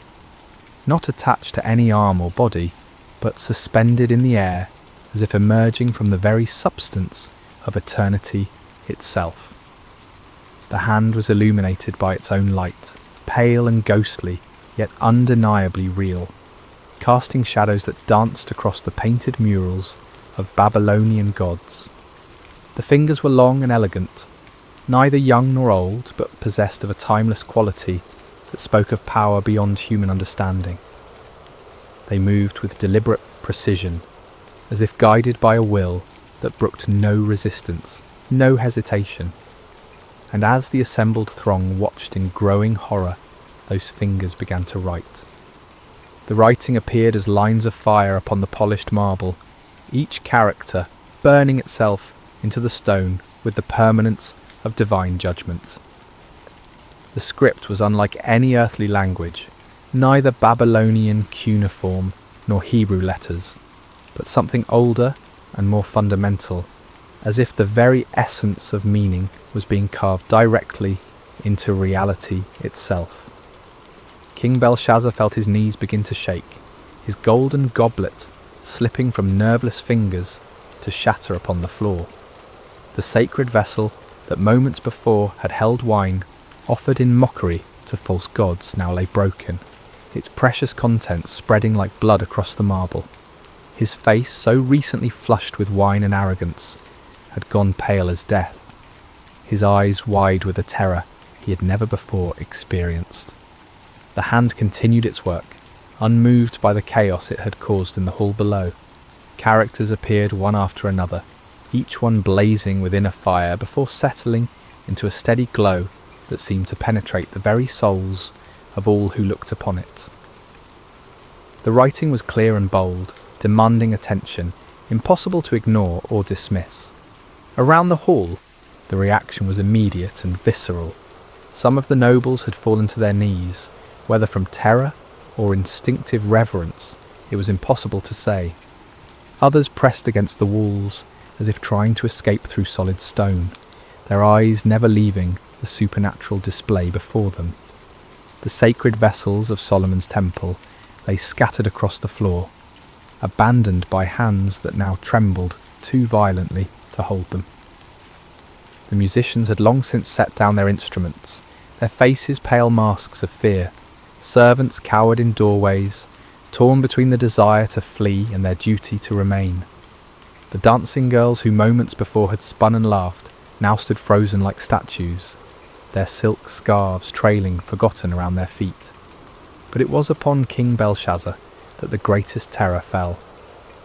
not attached to any arm or body, but suspended in the air as if emerging from the very substance of eternity itself. The hand was illuminated by its own light, pale and ghostly, yet undeniably real, casting shadows that danced across the painted murals of Babylonian gods. The fingers were long and elegant, neither young nor old, but possessed of a timeless quality that spoke of power beyond human understanding. They moved with deliberate precision, as if guided by a will that brooked no resistance, no hesitation. And as the assembled throng watched in growing horror, those fingers began to write. The writing appeared as lines of fire upon the polished marble, each character burning itself into the stone with the permanence of divine judgment. The script was unlike any earthly language, neither Babylonian cuneiform nor Hebrew letters, but something older and more fundamental, as if the very essence of meaning was being carved directly into reality itself. King Belshazzar felt his knees begin to shake, his golden goblet slipping from nerveless fingers to shatter upon the floor. The sacred vessel that moments before had held wine, offered in mockery to false gods, now lay broken, its precious contents spreading like blood across the marble. His face, so recently flushed with wine and arrogance, had gone pale as death, his eyes wide with a terror he had never before experienced. The hand continued its work, unmoved by the chaos it had caused in the hall below. Characters appeared one after another, each one blazing within a fire before settling into a steady glow that seemed to penetrate the very souls of all who looked upon it. The writing was clear and bold, demanding attention, impossible to ignore or dismiss. Around the hall, the reaction was immediate and visceral. Some of the nobles had fallen to their knees, whether from terror or instinctive reverence, it was impossible to say. Others pressed against the walls, as if trying to escape through solid stone, their eyes never leaving the supernatural display before them. The sacred vessels of Solomon's temple lay scattered across the floor, abandoned by hands that now trembled too violently to hold them. The musicians had long since set down their instruments, their faces pale masks of fear, servants cowered in doorways, torn between the desire to flee and their duty to remain. The dancing girls who moments before had spun and laughed now stood frozen like statues, their silk scarves trailing forgotten around their feet. But it was upon King Belshazzar that the greatest terror fell.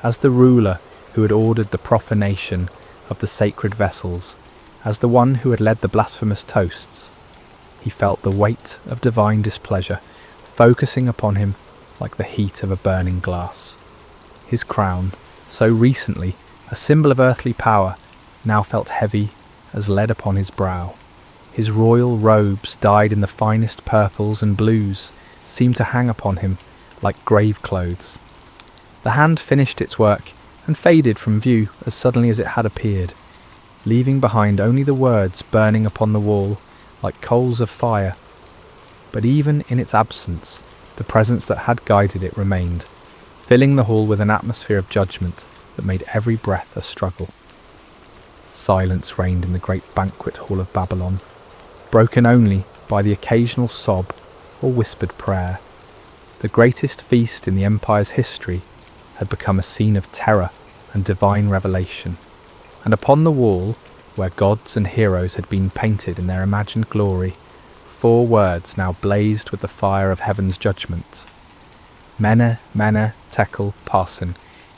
As the ruler who had ordered the profanation of the sacred vessels, as the one who had led the blasphemous toasts, he felt the weight of divine displeasure focusing upon him like the heat of a burning glass. His crown, so recently a symbol of earthly power, now felt heavy as lead upon his brow. His royal robes, dyed in the finest purples and blues, seemed to hang upon him like grave clothes. The hand finished its work and faded from view as suddenly as it had appeared, leaving behind only the words burning upon the wall like coals of fire. But even in its absence, the presence that had guided it remained, filling the hall with an atmosphere of judgment that made every breath a struggle. Silence reigned in the great banquet hall of Babylon, broken only by the occasional sob or whispered prayer. The greatest feast in the empire's history had become a scene of terror and divine revelation, and upon the wall, where gods and heroes had been painted in their imagined glory, 4 words now blazed with the fire of heaven's judgment. Mene, Mene, Tekel, Parsin.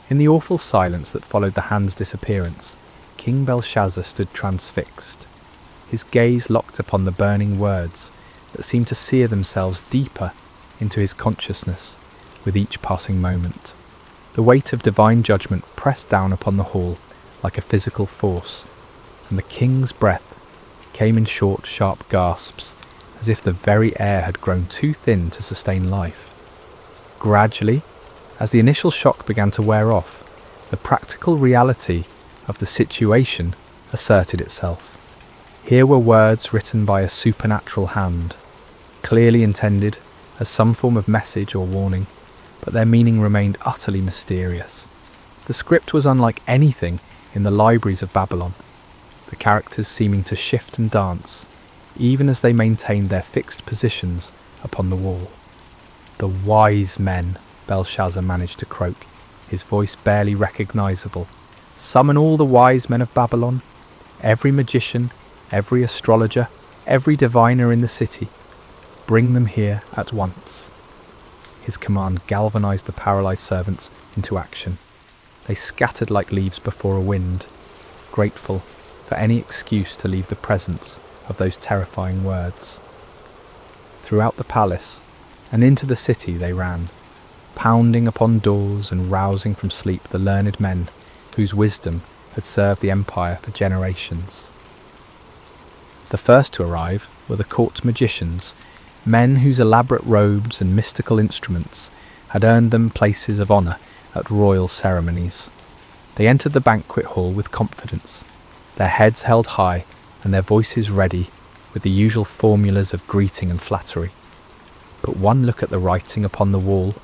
In the awful silence that followed the hand's disappearance, King Belshazzar stood transfixed, his gaze locked upon the burning words that seemed to sear themselves deeper into his consciousness with each passing moment. The weight of divine judgment pressed down upon the hall like a physical force, and the king's breath came in short, sharp gasps, as if the very air had grown too thin to sustain life. Gradually, as the initial shock began to wear off, the practical reality of the situation asserted itself. Here were words written by a supernatural hand, clearly intended as some form of message or warning, but their meaning remained utterly mysterious. The script was unlike anything in the libraries of Babylon, the characters seeming to shift and dance, even as they maintained their fixed positions upon the wall. "The wise men," Belshazzar managed to croak, his voice barely recognisable. "Summon all the wise men of Babylon, every magician, every astrologer, every diviner in the city. Bring them here at once." His command galvanised the paralysed servants into action. They scattered like leaves before a wind, grateful for any excuse to leave the presence of those terrifying words. Throughout the palace and into the city they ran, pounding upon doors and rousing from sleep the learned men whose wisdom had served the empire for generations. The first to arrive were the court magicians, men whose elaborate robes and mystical instruments had earned them places of honour at royal ceremonies. They entered the banquet hall with confidence, their heads held high and their voices ready with the usual formulas of greeting and flattery. But one look at the writing upon the wall,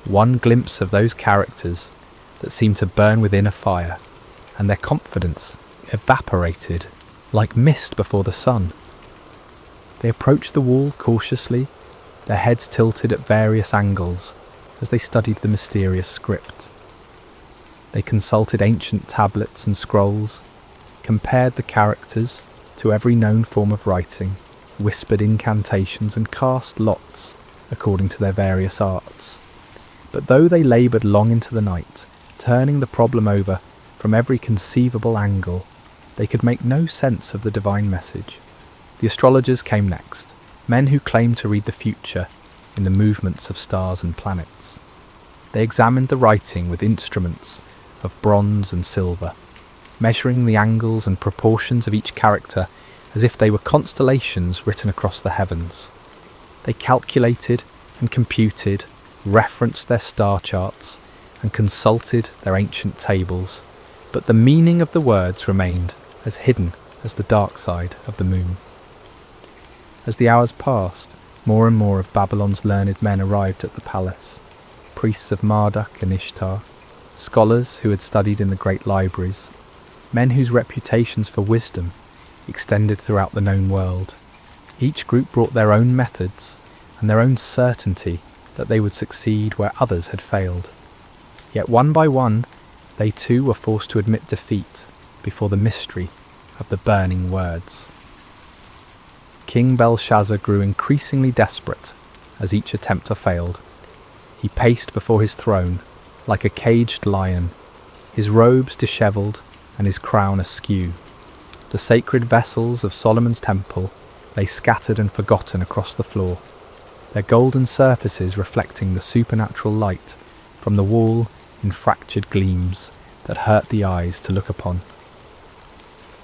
one glimpse of those characters that seemed to burn within a fire, and their confidence evaporated like mist before the sun. They approached the wall cautiously, their heads tilted at various angles as they studied the mysterious script. They consulted ancient tablets and scrolls, compared the characters to every known form of writing, whispered incantations and cast lots according to their various arts. But though they laboured long into the night, turning the problem over from every conceivable angle, they could make no sense of the divine message. The astrologers came next, men who claimed to read the future in the movements of stars and planets. They examined the writing with instruments of bronze and silver, measuring the angles and proportions of each character as if they were constellations written across the heavens. They calculated and computed, referenced their star charts, and consulted their ancient tables, but the meaning of the words remained as hidden as the dark side of the moon. As the hours passed, more and more of Babylon's learned men arrived at the palace, priests of Marduk and Ishtar, scholars who had studied in the great libraries, men whose reputations for wisdom extended throughout the known world. Each group brought their own methods and their own certainty that they would succeed where others had failed. Yet one by one, they too were forced to admit defeat before the mystery of the burning words. King Belshazzar grew increasingly desperate as each attempter failed. He paced before his throne like a caged lion, his robes dishevelled and his crown askew. The sacred vessels of Solomon's temple lay scattered and forgotten across the floor, their golden surfaces reflecting the supernatural light from the wall in fractured gleams that hurt the eyes to look upon.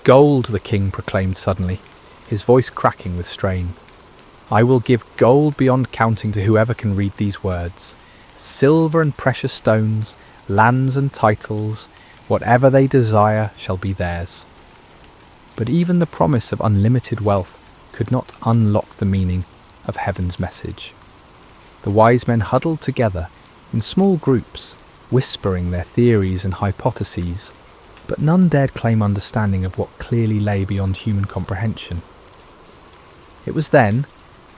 "Gold," the king proclaimed suddenly, his voice cracking with strain. "I will give gold beyond counting to whoever can read these words. Silver and precious stones, lands and titles, whatever they desire shall be theirs." But even the promise of unlimited wealth could not unlock the meaning of heaven's message. The wise men huddled together in small groups, whispering their theories and hypotheses, but none dared claim understanding of what clearly lay beyond human comprehension. It was then,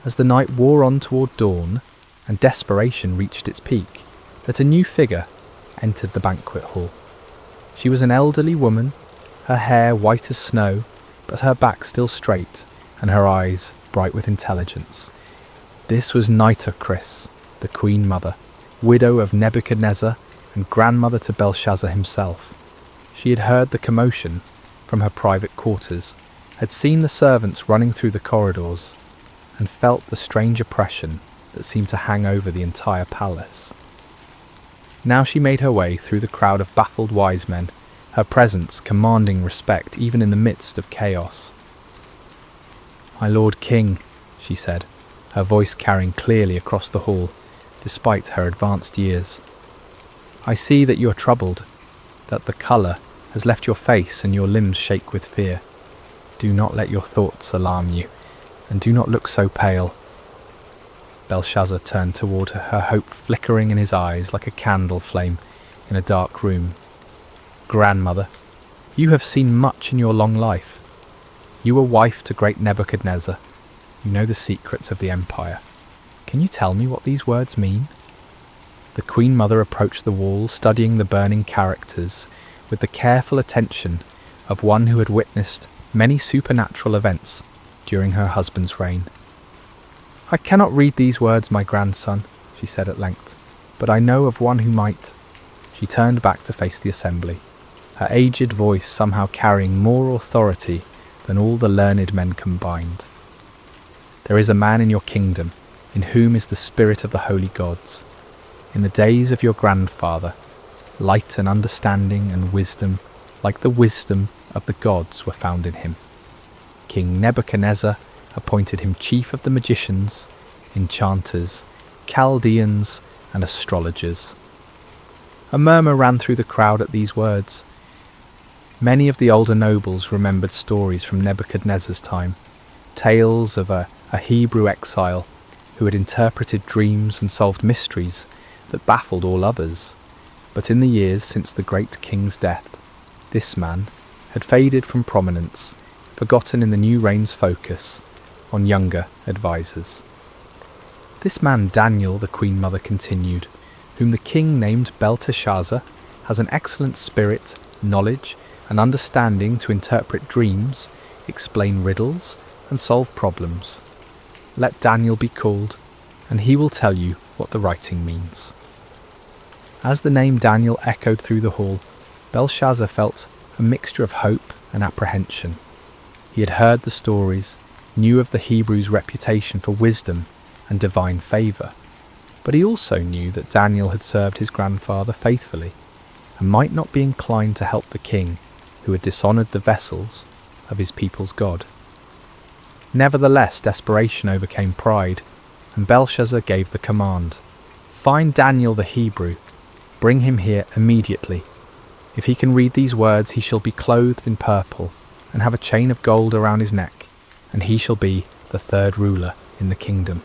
as the night wore on toward dawn and desperation reached its peak, that a new figure entered the banquet hall. She was an elderly woman, her hair white as snow, but her back still straight and her eyes bright with intelligence. This was Nitocris, the Queen Mother, widow of Nebuchadnezzar and grandmother to Belshazzar himself. She had heard the commotion from her private quarters, had seen the servants running through the corridors, and felt the strange oppression that seemed to hang over the entire palace. Now she made her way through the crowd of baffled wise men, her presence commanding respect even in the midst of chaos. "My Lord King," she said, her voice carrying clearly across the hall, despite her advanced years. "I see that you are troubled, that the colour has left your face and your limbs shake with fear. Do not let your thoughts alarm you, and do not look so pale." Belshazzar turned toward her hope flickering in his eyes like a candle flame in a dark room. "Grandmother, you have seen much in your long life. You were wife to great Nebuchadnezzar. You know the secrets of the empire. Can you tell me what these words mean?" The Queen Mother approached the wall, studying the burning characters with the careful attention of one who had witnessed many supernatural events during her husband's reign. "I cannot read these words, my grandson," she said at length, "but I know of one who might." She turned back to face the assembly, her aged voice somehow carrying more authority than all the learned men combined. "There is a man in your kingdom in whom is the spirit of the holy gods. In the days of your grandfather, light and understanding and wisdom, like the wisdom of the gods, were found in him. King Nebuchadnezzar appointed him chief of the magicians, enchanters, Chaldeans, and astrologers." A murmur ran through the crowd at these words. Many of the older nobles remembered stories from Nebuchadnezzar's time, tales of a Hebrew exile who had interpreted dreams and solved mysteries that baffled all others. But in the years since the great king's death, this man had faded from prominence, forgotten in the new reign's focus on younger advisors. "This man Daniel," the Queen Mother continued, "whom the king named Belteshazzar, has an excellent spirit, knowledge, and understanding to interpret dreams, explain riddles, and solve problems. Let Daniel be called, and he will tell you what the writing means." As the name Daniel echoed through the hall, Belshazzar felt a mixture of hope and apprehension. He had heard the stories, knew of the Hebrews' reputation for wisdom and divine favour, but he also knew that Daniel had served his grandfather faithfully, and might not be inclined to help the king who had dishonoured the vessels of his people's God. Nevertheless, desperation overcame pride, and Belshazzar gave the command, "Find Daniel the Hebrew, bring him here immediately. If he can read these words, he shall be clothed in purple, and have a chain of gold around his neck, and he shall be the third ruler in the kingdom."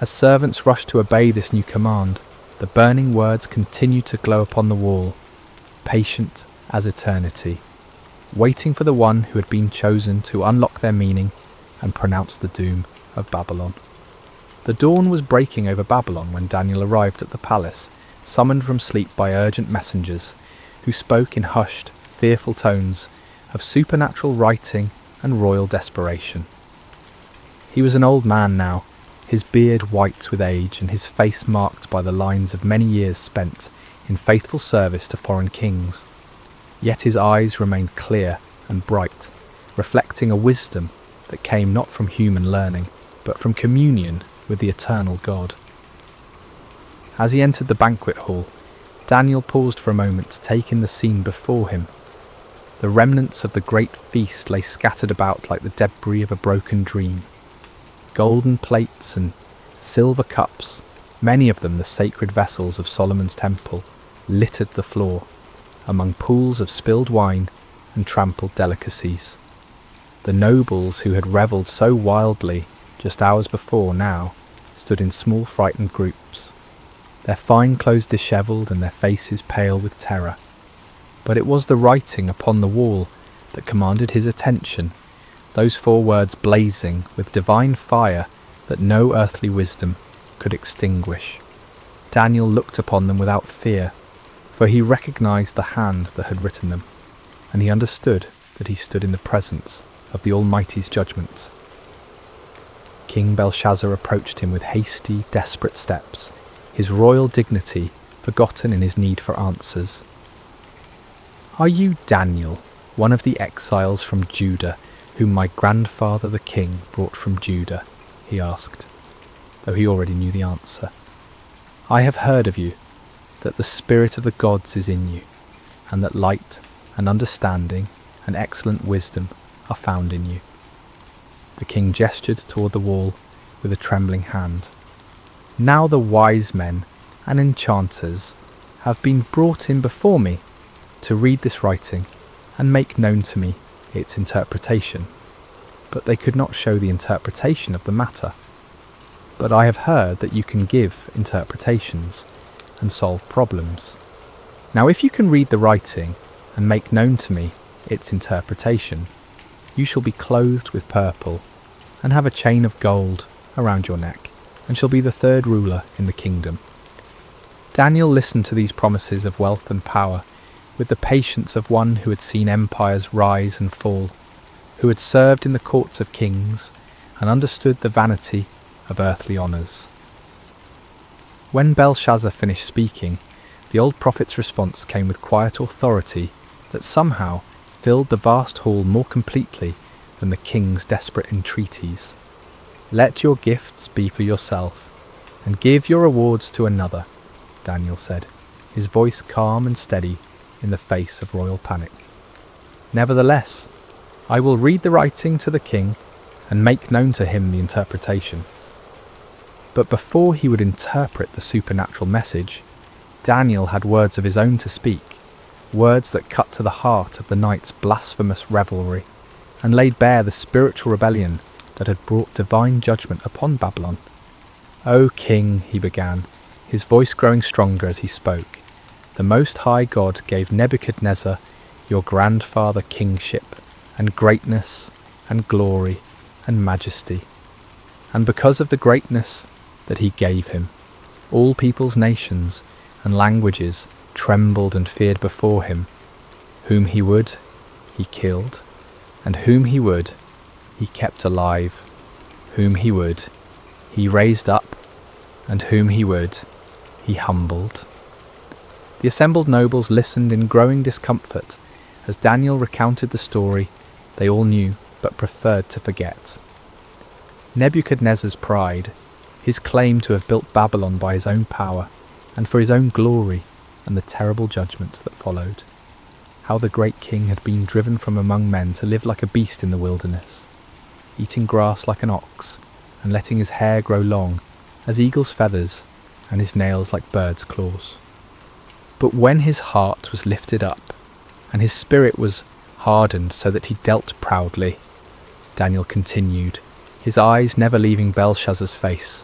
As servants rushed to obey this new command, the burning words continued to glow upon the wall, patient as eternity, waiting for the one who had been chosen to unlock their meaning and pronounce the doom of Babylon. The dawn was breaking over Babylon when Daniel arrived at the palace, summoned from sleep by urgent messengers, who spoke in hushed, fearful tones of supernatural writing and royal desperation. He was an old man now, his beard white with age and his face marked by the lines of many years spent in faithful service to foreign kings. Yet his eyes remained clear and bright, reflecting a wisdom that came not from human learning, but from communion with the eternal God. As he entered the banquet hall, Daniel paused for a moment to take in the scene before him. The remnants of the great feast lay scattered about like the debris of a broken dream. Golden plates and silver cups, many of them the sacred vessels of Solomon's temple, littered the floor, among pools of spilled wine and trampled delicacies. The nobles who had revelled so wildly just hours before now stood in small frightened groups, their fine clothes dishevelled and their faces pale with terror. But it was the writing upon the wall that commanded his attention, those 4 words blazing with divine fire that no earthly wisdom could extinguish. Daniel looked upon them without fear, for he recognised the hand that had written them, and he understood that he stood in the presence of the Almighty's judgment. King Belshazzar approached him with hasty, desperate steps, his royal dignity forgotten in his need for answers. "Are you Daniel, one of the exiles from Judah, whom my grandfather the king brought from Judah?" he asked, though he already knew the answer. "I have heard of you, that the spirit of the gods is in you, and that light and understanding and excellent wisdom are found in you." The king gestured toward the wall with a trembling hand. "Now the wise men and enchanters have been brought in before me to read this writing and make known to me its interpretation, but they could not show the interpretation of the matter. But I have heard that you can give interpretations and solve problems. Now if you can read the writing and make known to me its interpretation, you shall be clothed with purple and have a chain of gold around your neck, and shall be the 3rd ruler in the kingdom." Daniel listened to these promises of wealth and power with the patience of one who had seen empires rise and fall, who had served in the courts of kings and understood the vanity of earthly honours. When Belshazzar finished speaking, the old prophet's response came with quiet authority that somehow filled the vast hall more completely than the king's desperate entreaties. "Let your gifts be for yourself, and give your rewards to another," Daniel said, his voice calm and steady in the face of royal panic. "Nevertheless, I will read the writing to the king and make known to him the interpretation." But before he would interpret the supernatural message, Daniel had words of his own to speak, words that cut to the heart of the night's blasphemous revelry, and laid bare the spiritual rebellion that had brought divine judgment upon Babylon. "O king," he began, his voice growing stronger as he spoke, "the Most High God gave Nebuchadnezzar, your grandfather, kingship, and greatness, and glory, and majesty. And because of the greatness that he gave him, all peoples, nations, and languages trembled and feared before him. Whom he would, he killed, and whom he would, he kept alive. Whom he would, he raised up, and whom he would, he humbled." The assembled nobles listened in growing discomfort as Daniel recounted the story they all knew but preferred to forget. Nebuchadnezzar's pride, his claim to have built Babylon by his own power and for his own glory, and the terrible judgment that followed. How the great king had been driven from among men to live like a beast in the wilderness, eating grass like an ox, and letting his hair grow long as eagle's feathers and his nails like birds' claws. But when his heart was lifted up, and his spirit was hardened so that he dealt proudly, Daniel continued, his eyes never leaving Belshazzar's face,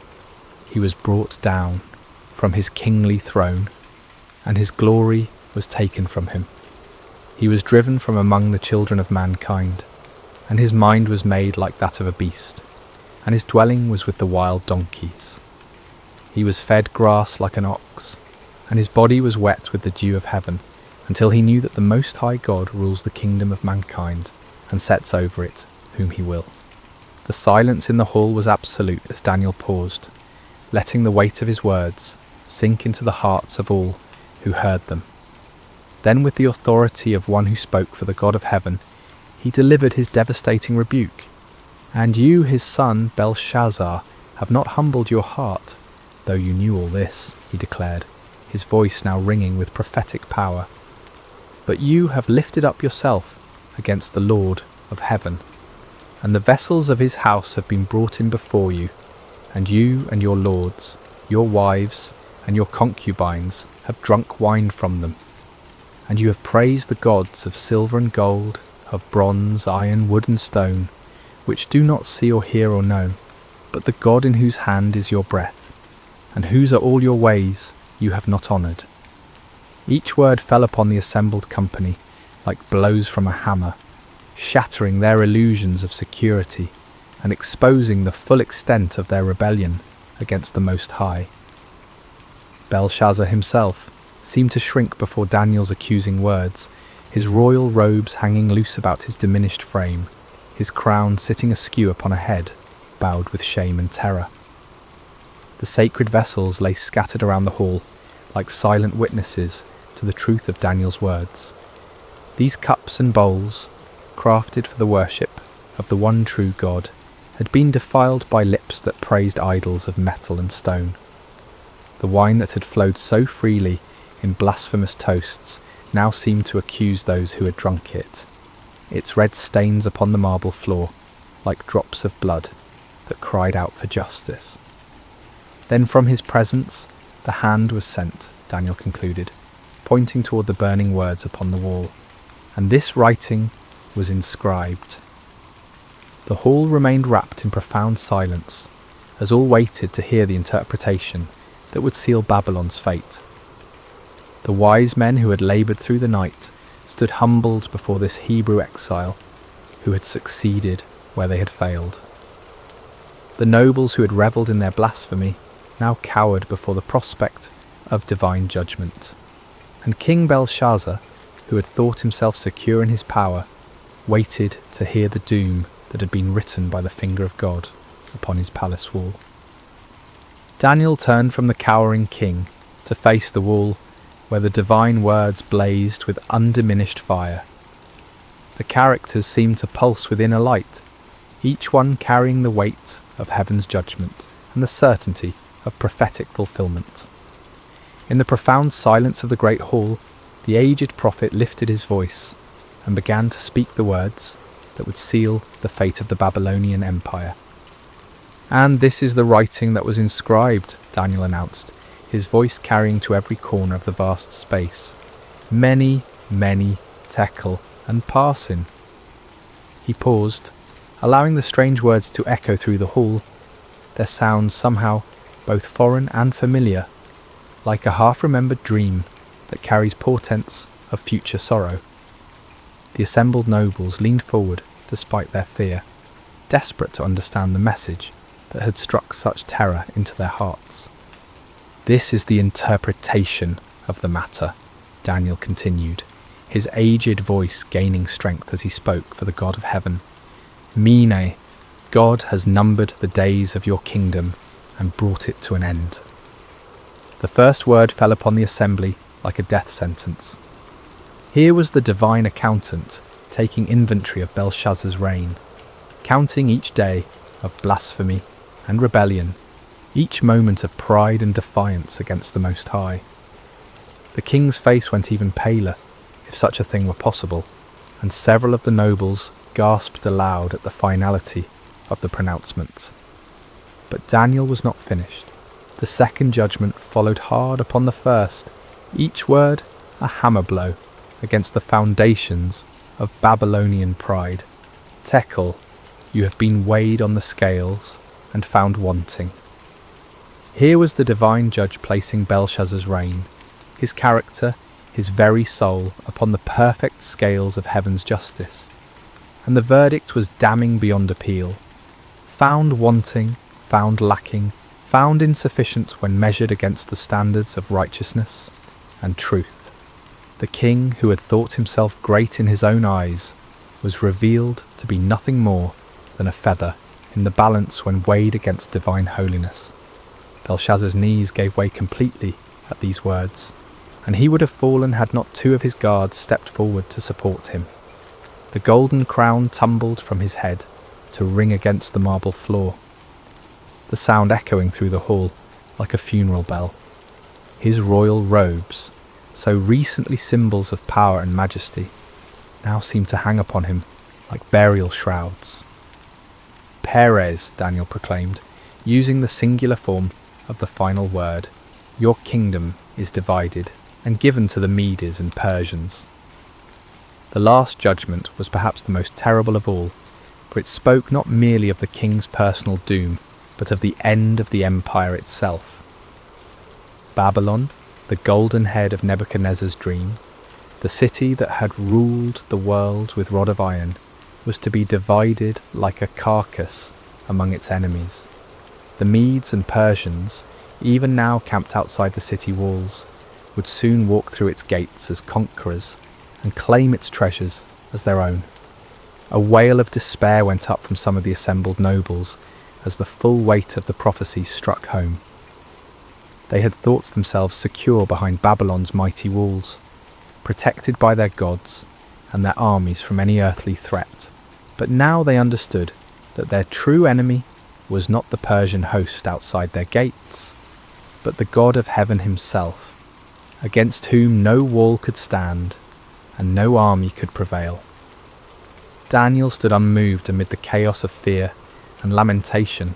he was brought down from his kingly throne, and his glory was taken from him. He was driven from among the children of mankind, and his mind was made like that of a beast, and his dwelling was with the wild donkeys. He was fed grass like an ox, and his body was wet with the dew of heaven, until he knew that the Most High God rules the kingdom of mankind, and sets over it whom he will. The silence in the hall was absolute as Daniel paused, letting the weight of his words sink into the hearts of all who heard them. Then, with the authority of one who spoke for the God of heaven, he delivered his devastating rebuke. "And you, his son, Belshazzar, have not humbled your heart, though you knew all this," he declared, his voice now ringing with prophetic power. "But you have lifted up yourself against the Lord of heaven, and the vessels of his house have been brought in before you, and you and your lords, your wives, and your concubines have drunk wine from them. And you have praised the gods of silver and gold, of bronze, iron, wood and stone, which do not see or hear or know, but the God in whose hand is your breath, and whose are all your ways you have not honoured." Each word fell upon the assembled company like blows from a hammer, shattering their illusions of security and exposing the full extent of their rebellion against the Most High. Belshazzar himself seemed to shrink before Daniel's accusing words, his royal robes hanging loose about his diminished frame, his crown sitting askew upon a head bowed with shame and terror. The sacred vessels lay scattered around the hall like silent witnesses to the truth of Daniel's words. These cups and bowls, crafted for the worship of the one true God, had been defiled by lips that praised idols of metal and stone. The wine that had flowed so freely in blasphemous toasts now seemed to accuse those who had drunk it, its red stains upon the marble floor like drops of blood that cried out for justice. Then from his presence the hand was sent, Daniel concluded, pointing toward the burning words upon the wall, and this writing was inscribed. The hall remained wrapped in profound silence, as all waited to hear the interpretation that would seal Babylon's fate. The wise men who had laboured through the night stood humbled before this Hebrew exile who had succeeded where they had failed. The nobles who had revelled in their blasphemy now cowered before the prospect of divine judgment. And King Belshazzar, who had thought himself secure in his power, waited to hear the doom that had been written by the finger of God upon his palace wall. Daniel turned from the cowering king to face the wall where the divine words blazed with undiminished fire. The characters seemed to pulse within a light, each one carrying the weight of heaven's judgment and the certainty of prophetic fulfillment. In the profound silence of the great hall, the aged prophet lifted his voice and began to speak the words that would seal the fate of the Babylonian Empire. "And this is the writing that was inscribed," Daniel announced, his voice carrying to every corner of the vast space. "Many, many tekel and parsin." He paused, allowing the strange words to echo through the hall, their sounds somehow both foreign and familiar, like a half-remembered dream that carries portents of future sorrow. The assembled nobles leaned forward despite their fear, desperate to understand the message that had struck such terror into their hearts. "This is the interpretation of the matter," Daniel continued, his aged voice gaining strength as he spoke for the God of heaven. "Mene, God has numbered the days of your kingdom and brought it to an end." The first word fell upon the assembly like a death sentence. Here was the divine accountant taking inventory of Belshazzar's reign, counting each day of blasphemy and rebellion, each moment of pride and defiance against the Most High. The king's face went even paler, if such a thing were possible, and several of the nobles gasped aloud at the finality of the pronouncement. But Daniel was not finished. The second judgment followed hard upon the first, each word a hammer blow against the foundations of Babylonian pride. "Tekel, you have been weighed on the scales and found wanting." Here was the divine judge placing Belshazzar's reign, his character, his very soul, upon the perfect scales of heaven's justice. and the verdict was damning beyond appeal. Found wanting, found lacking, found insufficient when measured against the standards of righteousness and truth. The king, who had thought himself great in his own eyes, was revealed to be nothing more than a feather in the balance when weighed against divine holiness. Belshazzar's knees gave way completely at these words, and he would have fallen had not two of his guards stepped forward to support him. The golden crown tumbled from his head to ring against the marble floor, the sound echoing through the hall like a funeral bell. His royal robes, so recently symbols of power and majesty, now seemed to hang upon him like burial shrouds. Perez, Daniel proclaimed, using the singular form of the final word, your kingdom is divided and given to the Medes and Persians. The last judgment was perhaps the most terrible of all, for it spoke not merely of the king's personal doom, but of the end of the empire itself. Babylon, the golden head of Nebuchadnezzar's dream, the city that had ruled the world with rod of iron, was to be divided like a carcass among its enemies. The Medes and Persians, even now camped outside the city walls, would soon walk through its gates as conquerors and claim its treasures as their own. A wail of despair went up from some of the assembled nobles as the full weight of the prophecy struck home. They had thought themselves secure behind Babylon's mighty walls, protected by their gods and their armies from any earthly threat. But now they understood that their true enemy was not the Persian host outside their gates, but the God of heaven himself, against whom no wall could stand and no army could prevail. Daniel stood unmoved amid the chaos of fear and lamentation,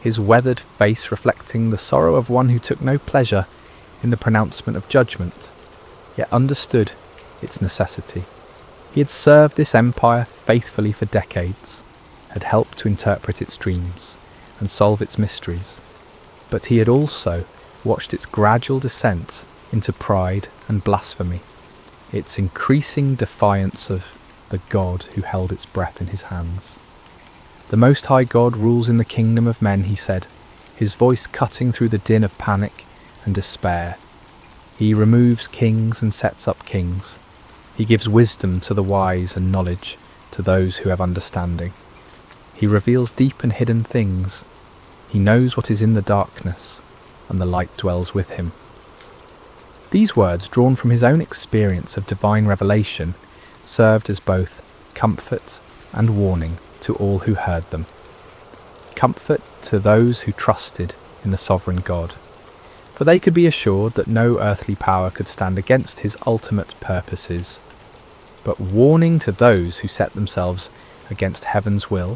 his weathered face reflecting the sorrow of one who took no pleasure in the pronouncement of judgment, yet understood its necessity. He had served this empire faithfully for decades, had helped to interpret its dreams and solve its mysteries, but he had also watched its gradual descent into pride and blasphemy, its increasing defiance of the God who held its breath in his hands. The Most High God rules in the kingdom of men, he said, his voice cutting through the din of panic and despair. He removes kings and sets up kings. He gives wisdom to the wise and knowledge to those who have understanding. He reveals deep and hidden things. He knows what is in the darkness, and the light dwells with him. These words, drawn from his own experience of divine revelation, served as both comfort and warning to all who heard them. Comfort to those who trusted in the sovereign God, for they could be assured that no earthly power could stand against his ultimate purposes, but warning to those who set themselves against heaven's will,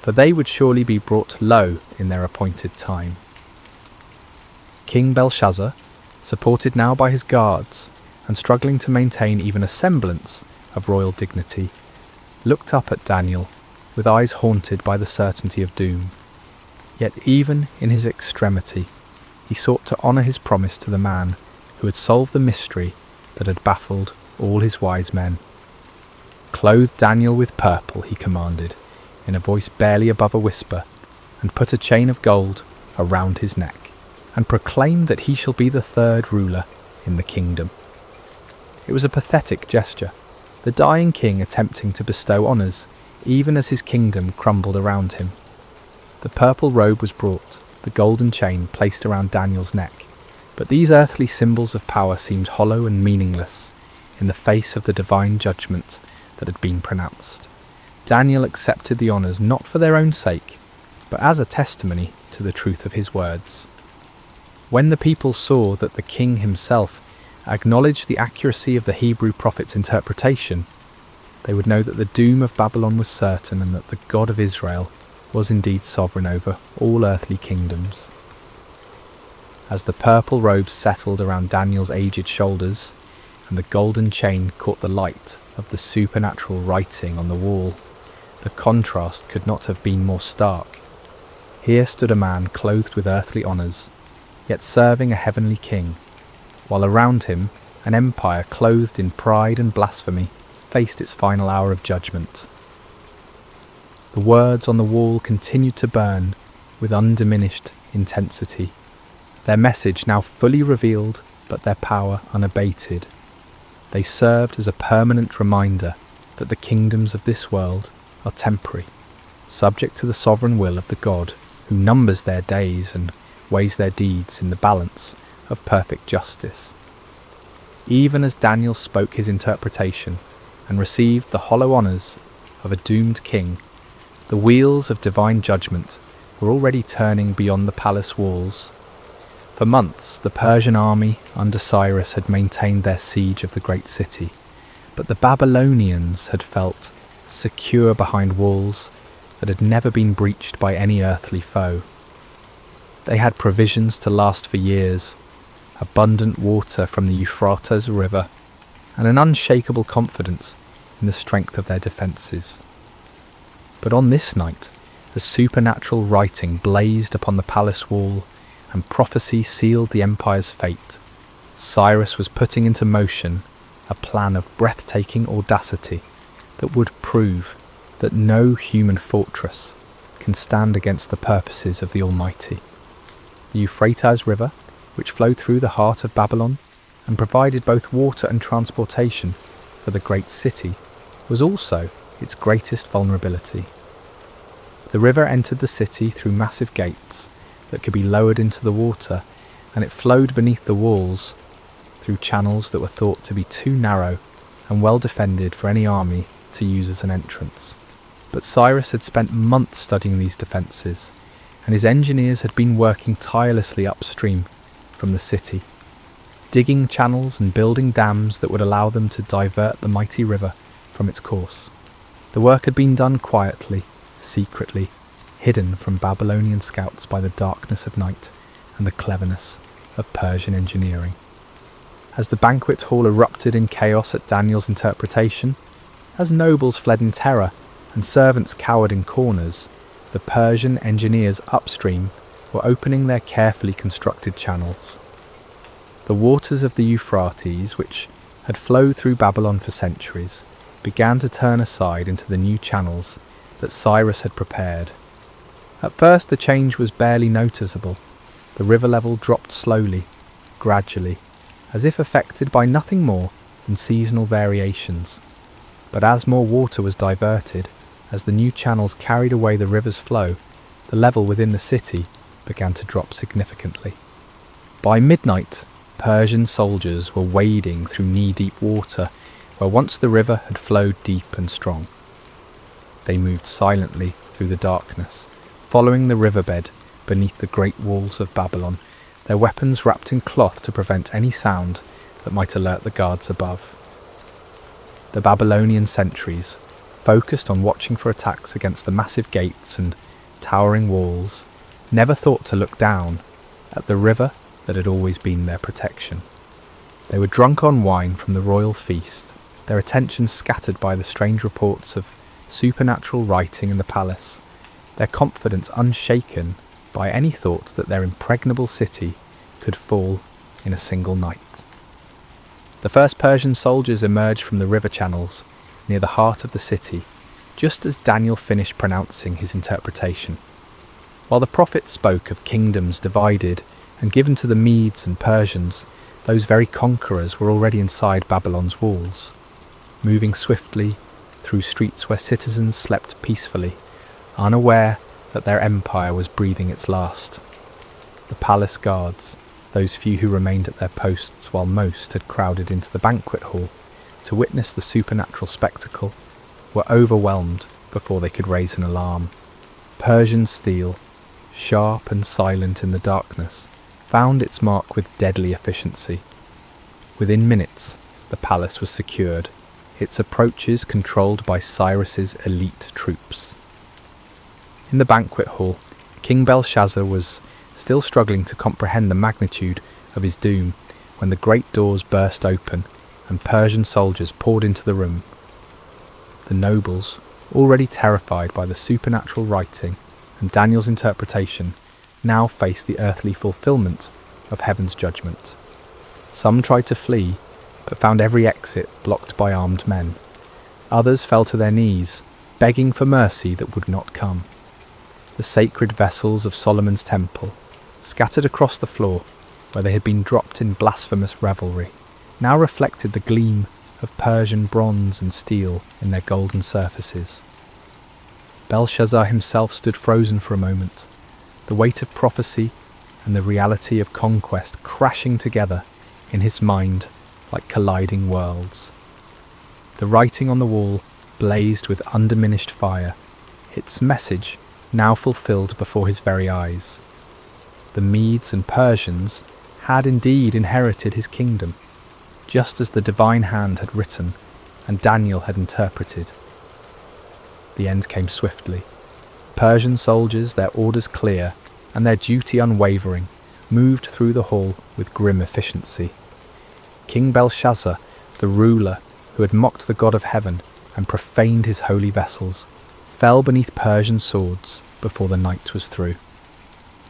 for they would surely be brought low in their appointed time. King Belshazzar, supported now by his guards, and struggling to maintain even a semblance of royal dignity, looked up at Daniel with eyes haunted by the certainty of doom. Yet even in his extremity, he sought to honour his promise to the man who had solved the mystery that had baffled all his wise men. "Clothe Daniel with purple," he commanded, in a voice barely above a whisper, "and put a chain of gold around his neck, and proclaim that he shall be the third ruler in the kingdom." It was a pathetic gesture, the dying king attempting to bestow honours even as his kingdom crumbled around him. The purple robe was brought, the golden chain placed around Daniel's neck, but these earthly symbols of power seemed hollow and meaningless in the face of the divine judgment that had been pronounced. Daniel accepted the honours not for their own sake, but as a testimony to the truth of his words. When the people saw that the king himself acknowledged the accuracy of the Hebrew prophet's interpretation, they would know that the doom of Babylon was certain and that the God of Israel was indeed sovereign over all earthly kingdoms. As the purple robes settled around Daniel's aged shoulders and the golden chain caught the light of the supernatural writing on the wall, the contrast could not have been more stark. Here stood a man clothed with earthly honours, yet serving a heavenly king, while around him an empire clothed in pride and blasphemy faced its final hour of judgment. The words on the wall continued to burn with undiminished intensity, their message now fully revealed but their power unabated. They served as a permanent reminder that the kingdoms of this world are temporary, subject to the sovereign will of the God who numbers their days and weighs their deeds in the balance of perfect justice. Even as Daniel spoke his interpretation and received the hollow honours of a doomed king, the wheels of divine judgment were already turning beyond the palace walls. For months, the Persian army under Cyrus had maintained their siege of the great city, but the Babylonians had felt secure behind walls that had never been breached by any earthly foe. They had provisions to last for years, abundant water from the Euphrates River, and an unshakable confidence in the strength of their defences. But on this night, the supernatural writing blazed upon the palace wall, and prophecy sealed the empire's fate. Cyrus was putting into motion a plan of breathtaking audacity that would prove that no human fortress can stand against the purposes of the Almighty. The Euphrates River, which flowed through the heart of Babylon and provided both water and transportation for the great city, was also its greatest vulnerability. The river entered the city through massive gates that could be lowered into the water, and it flowed beneath the walls through channels that were thought to be too narrow and well defended for any army to use as an entrance. But Cyrus had spent months studying these defences, and his engineers had been working tirelessly upstream from the city, digging channels and building dams that would allow them to divert the mighty river from its course. The work had been done quietly, secretly, hidden from Babylonian scouts by the darkness of night and the cleverness of Persian engineering. As the banquet hall erupted in chaos at Daniel's interpretation, as nobles fled in terror and servants cowered in corners, the Persian engineers upstream were opening their carefully constructed channels. The waters of the Euphrates, which had flowed through Babylon for centuries, began to turn aside into the new channels that Cyrus had prepared. At first the change was barely noticeable. The river level dropped slowly, gradually, as if affected by nothing more than seasonal variations. But as more water was diverted, as the new channels carried away the river's flow, the level within the city began to drop significantly. By midnight, Persian soldiers were wading through knee-deep water where once the river had flowed deep and strong. They moved silently through the darkness, following the riverbed beneath the great walls of Babylon, their weapons wrapped in cloth to prevent any sound that might alert the guards above. The Babylonian sentries, focused on watching for attacks against the massive gates and towering walls, never thought to look down at the river that had always been their protection. They were drunk on wine from the royal feast, their attention scattered by the strange reports of supernatural writing in the palace, their confidence unshaken by any thought that their impregnable city could fall in a single night. The first Persian soldiers emerged from the river channels near the heart of the city, just as Daniel finished pronouncing his interpretation. While the prophet spoke of kingdoms divided and given to the Medes and Persians, those very conquerors were already inside Babylon's walls, moving swiftly through streets where citizens slept peacefully, unaware that their empire was breathing its last. The palace guards, those few who remained at their posts while most had crowded into the banquet hall to witness the supernatural spectacle, were overwhelmed before they could raise an alarm. Persian steel, sharp and silent in the darkness, found its mark with deadly efficiency. Within minutes, the palace was secured, its approaches controlled by Cyrus's elite troops. In the banquet hall, King Belshazzar was still struggling to comprehend the magnitude of his doom when the great doors burst open and Persian soldiers poured into the room. The nobles, already terrified by the supernatural writing and Daniel's interpretation, now faced the earthly fulfillment of heaven's judgment. Some tried to flee, but found every exit blocked by armed men. Others fell to their knees, begging for mercy that would not come. The sacred vessels of Solomon's temple, scattered across the floor where they had been dropped in blasphemous revelry, now reflected the gleam of Persian bronze and steel in their golden surfaces. Belshazzar himself stood frozen for a moment, the weight of prophecy and the reality of conquest crashing together in his mind like colliding worlds. The writing on the wall blazed with undiminished fire, its message now fulfilled before his very eyes. The Medes and Persians had indeed inherited his kingdom, just as the divine hand had written and Daniel had interpreted. The end came swiftly. Persian soldiers, their orders clear and their duty unwavering, moved through the hall with grim efficiency. King Belshazzar, the ruler who had mocked the God of heaven and profaned his holy vessels, fell beneath Persian swords before the night was through.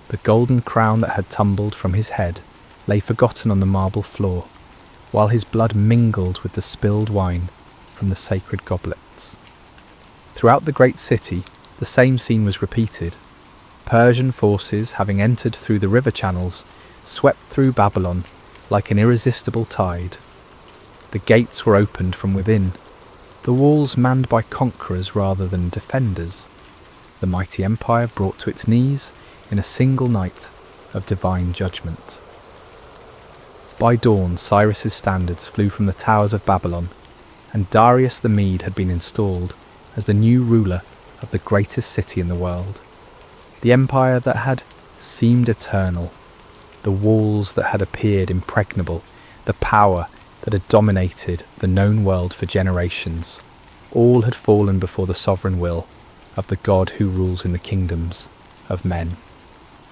The golden crown that had tumbled from his head lay forgotten on the marble floor, while his blood mingled with the spilled wine from the sacred goblets. Throughout the great city, the same scene was repeated. Persian forces, having entered through the river channels, swept through Babylon like an irresistible tide. The gates were opened from within, the walls manned by conquerors rather than defenders, the mighty empire brought to its knees in a single night of divine judgment. By dawn, Cyrus's standards flew from the towers of Babylon, and Darius the Mede had been installed as the new ruler of the greatest city in the world. The empire that had seemed eternal, the walls that had appeared impregnable, the power that had dominated the known world for generations, all had fallen before the sovereign will of the God who rules in the kingdoms of men.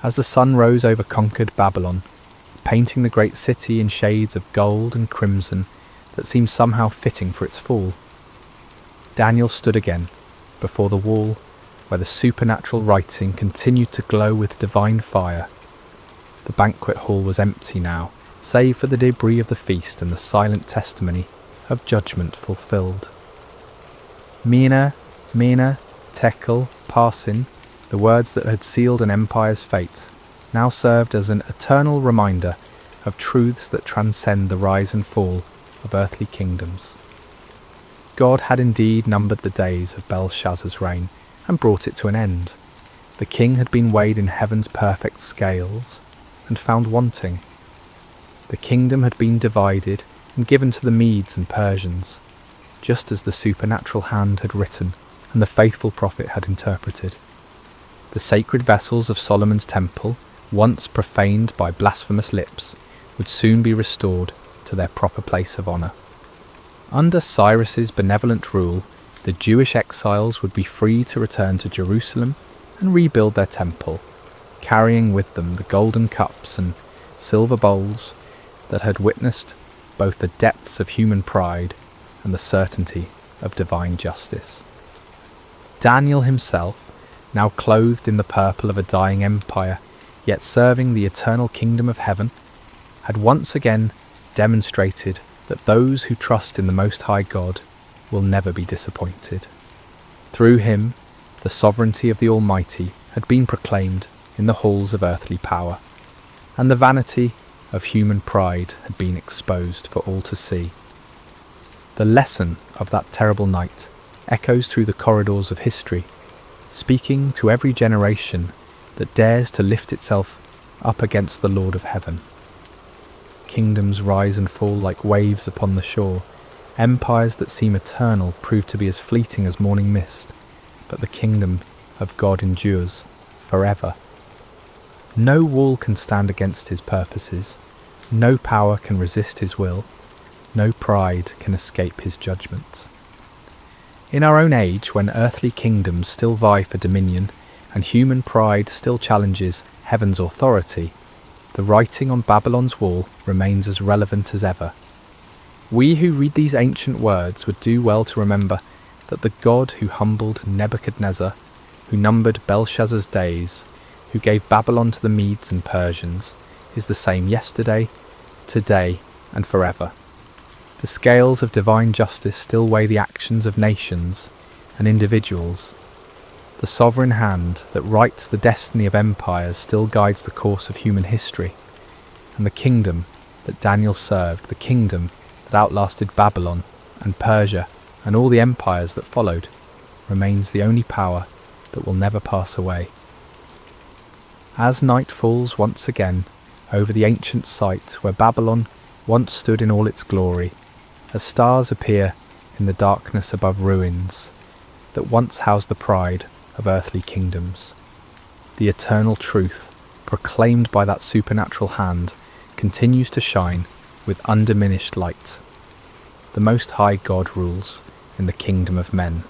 As the sun rose over conquered Babylon, painting the great city in shades of gold and crimson that seemed somehow fitting for its fall, Daniel stood again before the wall where the supernatural writing continued to glow with divine fire. The banquet hall was empty now, save for the debris of the feast and the silent testimony of judgment fulfilled. Mina, Tekel, Parsin, the words that had sealed an empire's fate, now served as an eternal reminder of truths that transcend the rise and fall of earthly kingdoms. God had indeed numbered the days of Belshazzar's reign and brought it to an end. The king had been weighed in heaven's perfect scales and found wanting. The kingdom had been divided and given to the Medes and Persians, just as the supernatural hand had written and the faithful prophet had interpreted. The sacred vessels of Solomon's temple, once profaned by blasphemous lips, would soon be restored to their proper place of honour. Under Cyrus's benevolent rule, the Jewish exiles would be free to return to Jerusalem and rebuild their temple, carrying with them the golden cups and silver bowls that had witnessed both the depths of human pride and the certainty of divine justice. Daniel himself, now clothed in the purple of a dying empire, yet serving the eternal kingdom of heaven, had once again demonstrated that those who trust in the Most High God will never be disappointed. Through him, the sovereignty of the Almighty had been proclaimed in the halls of earthly power, and the vanity of human pride had been exposed for all to see. The lesson of that terrible night echoes through the corridors of history, speaking to every generation that dares to lift itself up against the Lord of heaven. Kingdoms rise and fall like waves upon the shore. Empires that seem eternal prove to be as fleeting as morning mist, but the kingdom of God endures forever. No wall can stand against his purposes, no power can resist his will, no pride can escape his judgment. In our own age, when earthly kingdoms still vie for dominion and human pride still challenges heaven's authority, the writing on Babylon's wall remains as relevant as ever. We who read these ancient words would do well to remember that the God who humbled Nebuchadnezzar, who numbered Belshazzar's days, who gave Babylon to the Medes and Persians, is the same yesterday, today, and forever. The scales of divine justice still weigh the actions of nations, and individuals. The sovereign hand that writes the destiny of empires still guides the course of human history, and the kingdom that Daniel served, the kingdom that outlasted Babylon and Persia and all the empires that followed, remains the only power that will never pass away. As night falls once again over the ancient site where Babylon once stood in all its glory, as stars appear in the darkness above ruins that once housed the pride of earthly kingdoms, the eternal truth proclaimed by that supernatural hand continues to shine with undiminished light. The Most High God rules in the kingdom of men,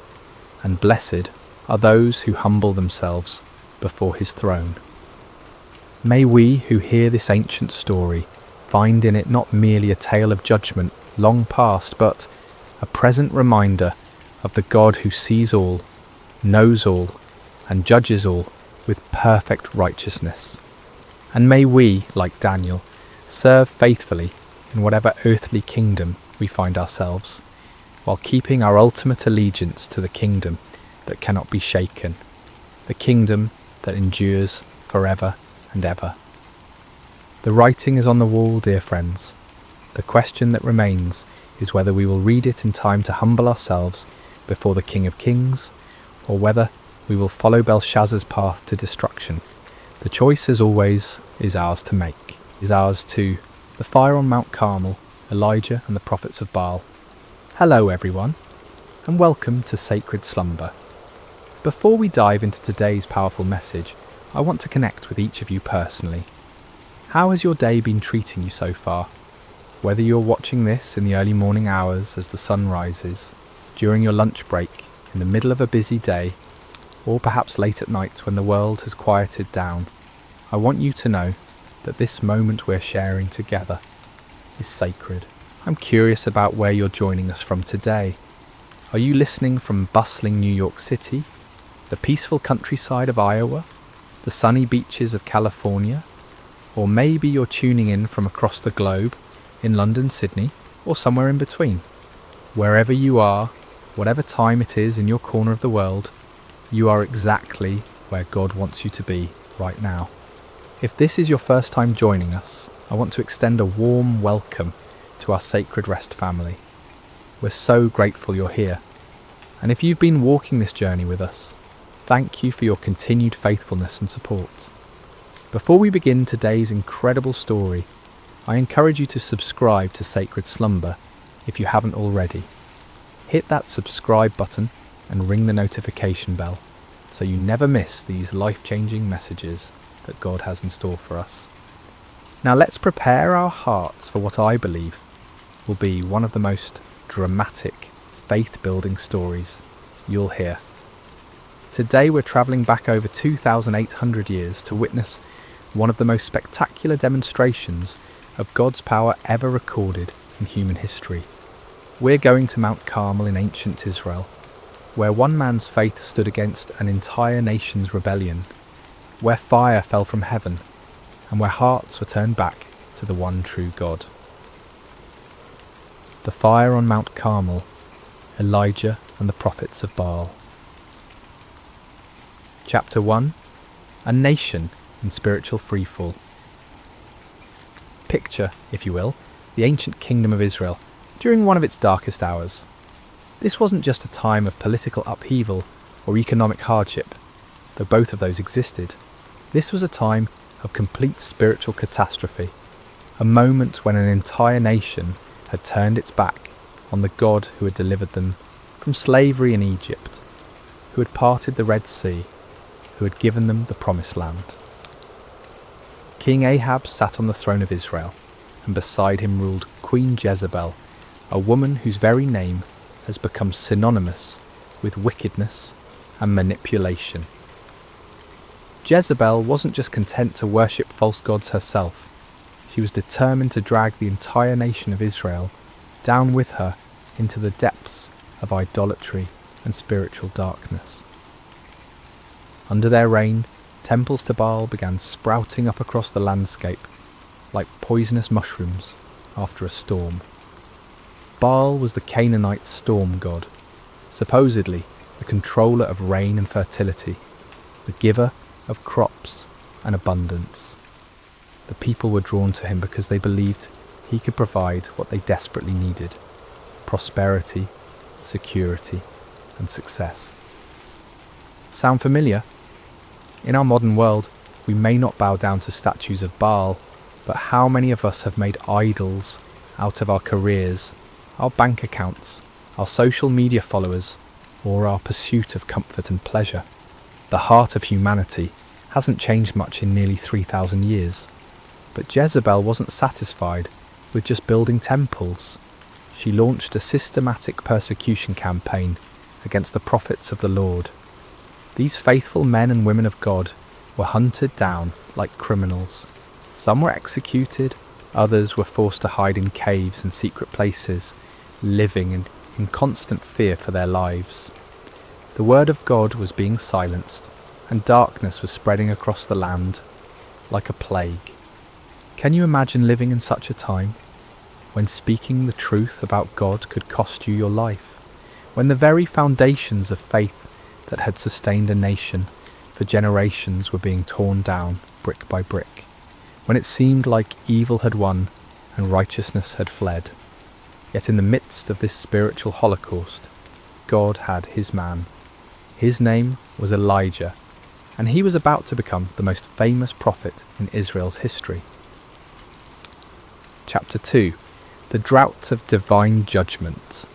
and blessed are those who humble themselves before his throne. May we who hear this ancient story find in it not merely a tale of judgment long past, but a present reminder of the God who sees all, knows all, and judges all with perfect righteousness. And may we, like Daniel, serve faithfully in whatever earthly kingdom we find ourselves, while keeping our ultimate allegiance to the kingdom that cannot be shaken, the kingdom that endures forever and ever. The writing is on the wall, dear friends. The question that remains is whether we will read it in time to humble ourselves before the King of Kings, or whether we will follow Belshazzar's path to destruction. The choice, as always, is ours to make, is ours to the fire on Mount Carmel, Elijah and the prophets of Baal. Hello everyone, and welcome to Sacred Slumber. Before we dive into today's powerful message, I want to connect with each of you personally. How has your day been treating you so far? Whether you're watching this in the early morning hours as the sun rises, during your lunch break, in the middle of a busy day, or perhaps late at night when the world has quieted down, I want you to know that this moment we're sharing together is sacred. I'm curious about where you're joining us from today. Are you listening from bustling New York City, the peaceful countryside of Iowa, the sunny beaches of California, or maybe you're tuning in from across the globe in London, Sydney, or somewhere in between? Wherever you are, whatever time it is in your corner of the world, you are exactly where God wants you to be right now. If this is your first time joining us, I want to extend a warm welcome to our Sacred Rest family. We're so grateful you're here. And if you've been walking this journey with us, thank you for your continued faithfulness and support. Before we begin today's incredible story, I encourage you to subscribe to Sacred Slumber if you haven't already. Hit that subscribe button and ring the notification bell so you never miss these life-changing messages that God has in store for us. Now let's prepare our hearts for what I believe will be one of the most dramatic, faith-building stories you'll hear. Today we're travelling back over 2,800 years to witness one of the most spectacular demonstrations of God's power ever recorded in human history. We're going to Mount Carmel in ancient Israel, where one man's faith stood against an entire nation's rebellion, where fire fell from heaven, and where hearts were turned back to the one true God. The fire on Mount Carmel, Elijah and the prophets of Baal. Chapter 1. A nation in spiritual freefall. Picture, if you will, the ancient kingdom of Israel during one of its darkest hours. This wasn't just a time of political upheaval or economic hardship, though both of those existed. This was a time of complete spiritual catastrophe, a moment when an entire nation had turned its back on the God who had delivered them from slavery in Egypt, who had parted the Red Sea, who had given them the Promised Land. King Ahab sat on the throne of Israel, and beside him ruled Queen Jezebel, a woman whose very name has become synonymous with wickedness and manipulation. Jezebel wasn't just content to worship false gods herself. She was determined to drag the entire nation of Israel down with her into the depths of idolatry and spiritual darkness. Under their reign, temples to Baal began sprouting up across the landscape like poisonous mushrooms after a storm. Baal was the Canaanite storm god. Supposedly, the controller of rain and fertility, the giver of crops and abundance. The people were drawn to him because they believed he could provide what they desperately needed: prosperity, security, and success. Sound familiar? In our modern world, we may not bow down to statues of Baal, but how many of us have made idols out of our careers, our bank accounts, our social media followers, or our pursuit of comfort and pleasure? The heart of humanity hasn't changed much in nearly 3,000 years. But Jezebel wasn't satisfied with just building temples. She launched a systematic persecution campaign against the prophets of the Lord. These faithful men and women of God were hunted down like criminals. Some were executed, others were forced to hide in caves and secret places, living in constant fear for their lives. The word of God was being silenced, and darkness was spreading across the land like a plague. Can you imagine living in such a time, when speaking the truth about God could cost you your life, when the very foundations of faith that had sustained a nation for generations were being torn down brick by brick, when it seemed like evil had won and righteousness had fled? Yet in the midst of this spiritual holocaust, God had his man. His name was Elijah, and he was about to become the most famous prophet in Israel's history. Chapter 2. The Drought of Divine Judgment.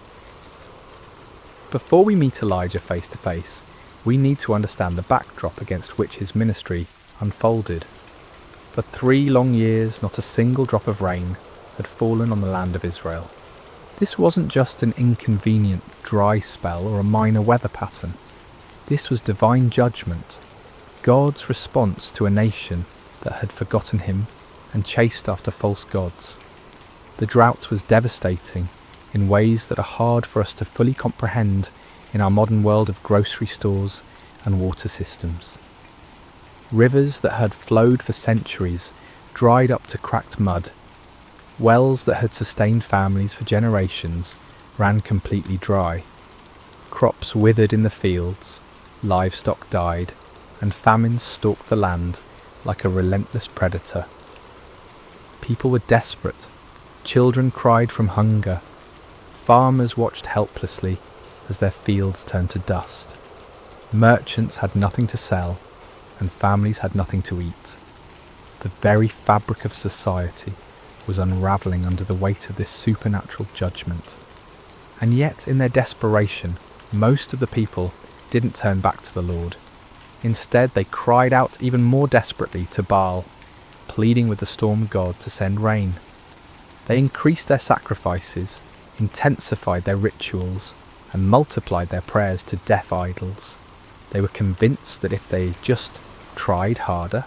Before we meet Elijah face to face, we need to understand the backdrop against which his ministry unfolded. For 3 long years, not a single drop of rain had fallen on the land of Israel. This wasn't just an inconvenient dry spell or a minor weather pattern. This was divine judgment, God's response to a nation that had forgotten him and chased after false gods. The drought was devastating in ways that are hard for us to fully comprehend in our modern world of grocery stores and water systems. Rivers that had flowed for centuries dried up to cracked mud. Wells that had sustained families for generations ran completely dry. Crops withered in the fields, livestock died, and famine stalked the land like a relentless predator. People were desperate. Children cried from hunger. Farmers watched helplessly as their fields turned to dust. Merchants had nothing to sell, and families had nothing to eat. The very fabric of society was unravelling under the weight of this supernatural judgment. And yet, in their desperation, most of the people didn't turn back to the Lord. Instead, they cried out even more desperately to Baal, pleading with the storm god to send rain. They increased their sacrifices, intensified their rituals, and multiplied their prayers to deaf idols. They were convinced that if they just tried harder,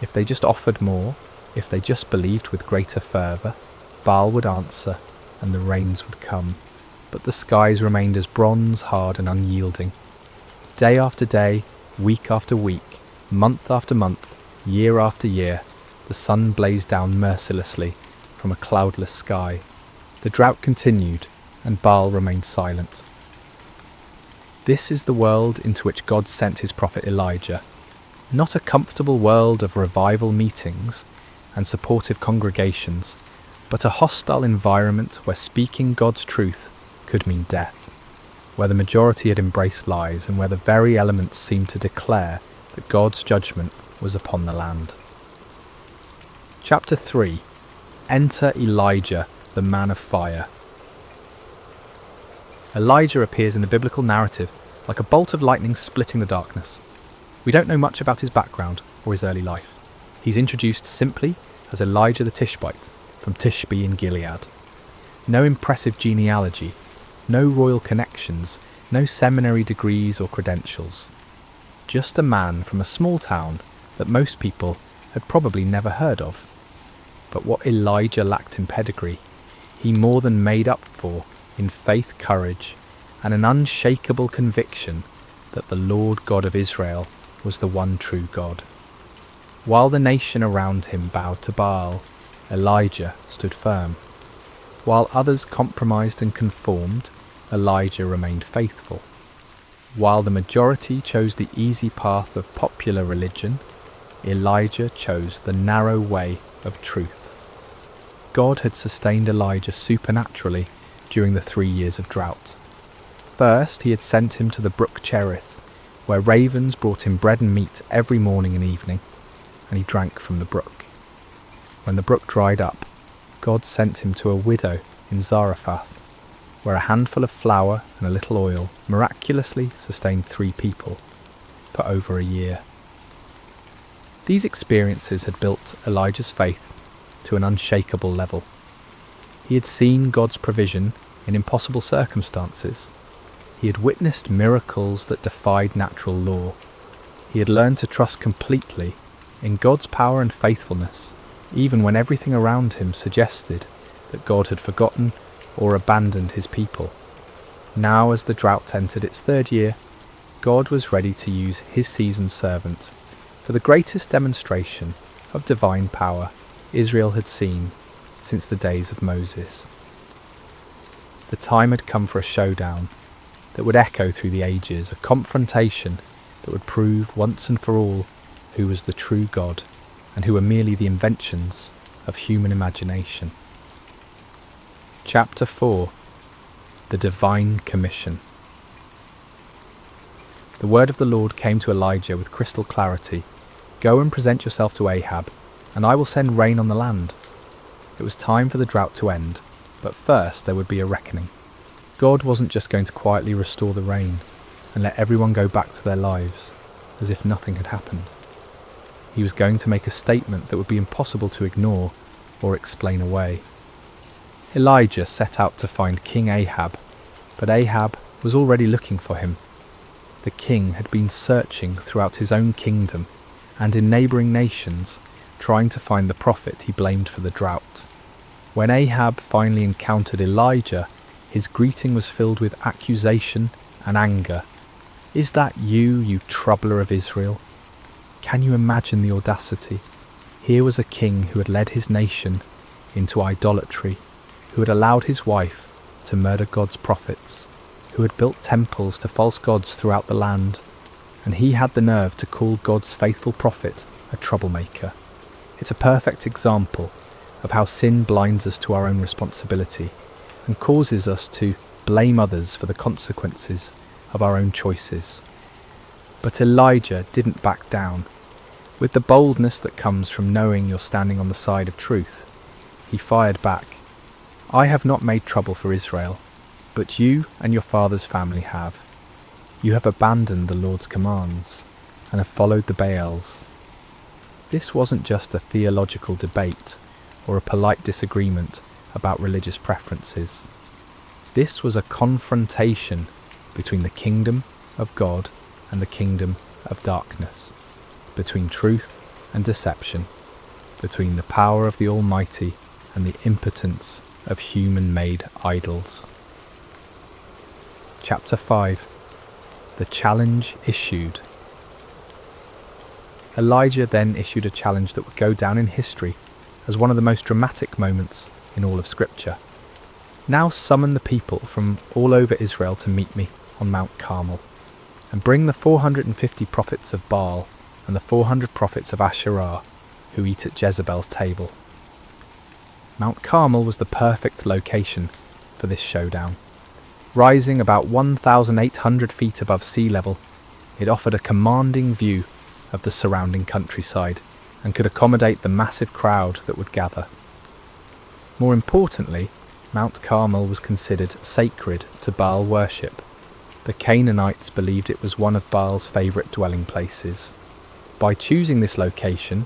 if they just offered more, if they just believed with greater fervour, Baal would answer and the rains would come. But the skies remained as bronze hard and unyielding. Day after day, week after week, month after month, year after year, the sun blazed down mercilessly from a cloudless sky. The drought continued, and Baal remained silent. This is the world into which God sent his prophet Elijah. Not a comfortable world of revival meetings and supportive congregations, but a hostile environment where speaking God's truth could mean death, where the majority had embraced lies, and where the very elements seemed to declare that God's judgment was upon the land. Chapter 3. Enter Elijah, the man of fire. Elijah appears in the biblical narrative like a bolt of lightning splitting the darkness. We don't know much about his background or his early life. He's introduced simply as Elijah the Tishbite from Tishbe in Gilead. No impressive genealogy, no royal connections, no seminary degrees or credentials. Just a man from a small town that most people had probably never heard of. But what Elijah lacked in pedigree, he more than made up for in faith, courage, and an unshakable conviction that the Lord God of Israel was the one true God. While the nation around him bowed to Baal, Elijah stood firm. While others compromised and conformed, Elijah remained faithful. While the majority chose the easy path of popular religion, Elijah chose the narrow way of truth. God had sustained Elijah supernaturally during the 3 years of drought. First, he had sent him to the brook Cherith, where ravens brought him bread and meat every morning and evening, and he drank from the brook. When the brook dried up, God sent him to a widow in Zarephath, where a handful of flour and a little oil miraculously sustained 3 people for over a year. These experiences had built Elijah's faith to an unshakable level. He had seen God's provision in impossible circumstances. He had witnessed miracles that defied natural law. He had learned to trust completely in God's power and faithfulness, even when everything around him suggested that God had forgotten or abandoned his people. Now, as the drought entered its 3rd year, God was ready to use his seasoned servant for the greatest demonstration of divine power Israel had seen since the days of Moses. The time had come for a showdown that would echo through the ages, a confrontation that would prove once and for all who was the true God and who were merely the inventions of human imagination. Chapter 4. The Divine Commission. The word of the Lord came to Elijah with crystal clarity. Go and present yourself to Ahab, and I will send rain on the land. It was time for the drought to end, but first there would be a reckoning. God wasn't just going to quietly restore the rain and let everyone go back to their lives as if nothing had happened. He was going to make a statement that would be impossible to ignore or explain away. Elijah set out to find King Ahab, but Ahab was already looking for him. The king had been searching throughout his own kingdom and in neighbouring nations, trying to find the prophet he blamed for the drought. When Ahab finally encountered Elijah, his greeting was filled with accusation and anger. Is that you troubler of Israel? Can you imagine the audacity? Here was a king who had led his nation into idolatry, who had allowed his wife to murder God's prophets, who had built temples to false gods throughout the land, and he had the nerve to call God's faithful prophet a troublemaker. It's a perfect example of how sin blinds us to our own responsibility and causes us to blame others for the consequences of our own choices. But Elijah didn't back down. With the boldness that comes from knowing you're standing on the side of truth, he fired back. I have not made trouble for Israel, but you and your father's family have. You have abandoned the Lord's commands and have followed the Baals. This wasn't just a theological debate or a polite disagreement about religious preferences. This was a confrontation between the kingdom of God and the kingdom of darkness, between truth and deception, between the power of the Almighty and the impotence of human-made idols. Chapter 5. The challenge issued. Elijah then issued a challenge that would go down in history as one of the most dramatic moments in all of Scripture. Now summon the people from all over Israel to meet me on Mount Carmel, and bring the 450 prophets of Baal and the 400 prophets of Asherah who eat at Jezebel's table. Mount Carmel was the perfect location for this showdown. Rising about 1,800 feet above sea level, it offered a commanding view of the surrounding countryside and could accommodate the massive crowd that would gather. More importantly, Mount Carmel was considered sacred to Baal worship. The Canaanites believed it was one of Baal's favourite dwelling places. By choosing this location,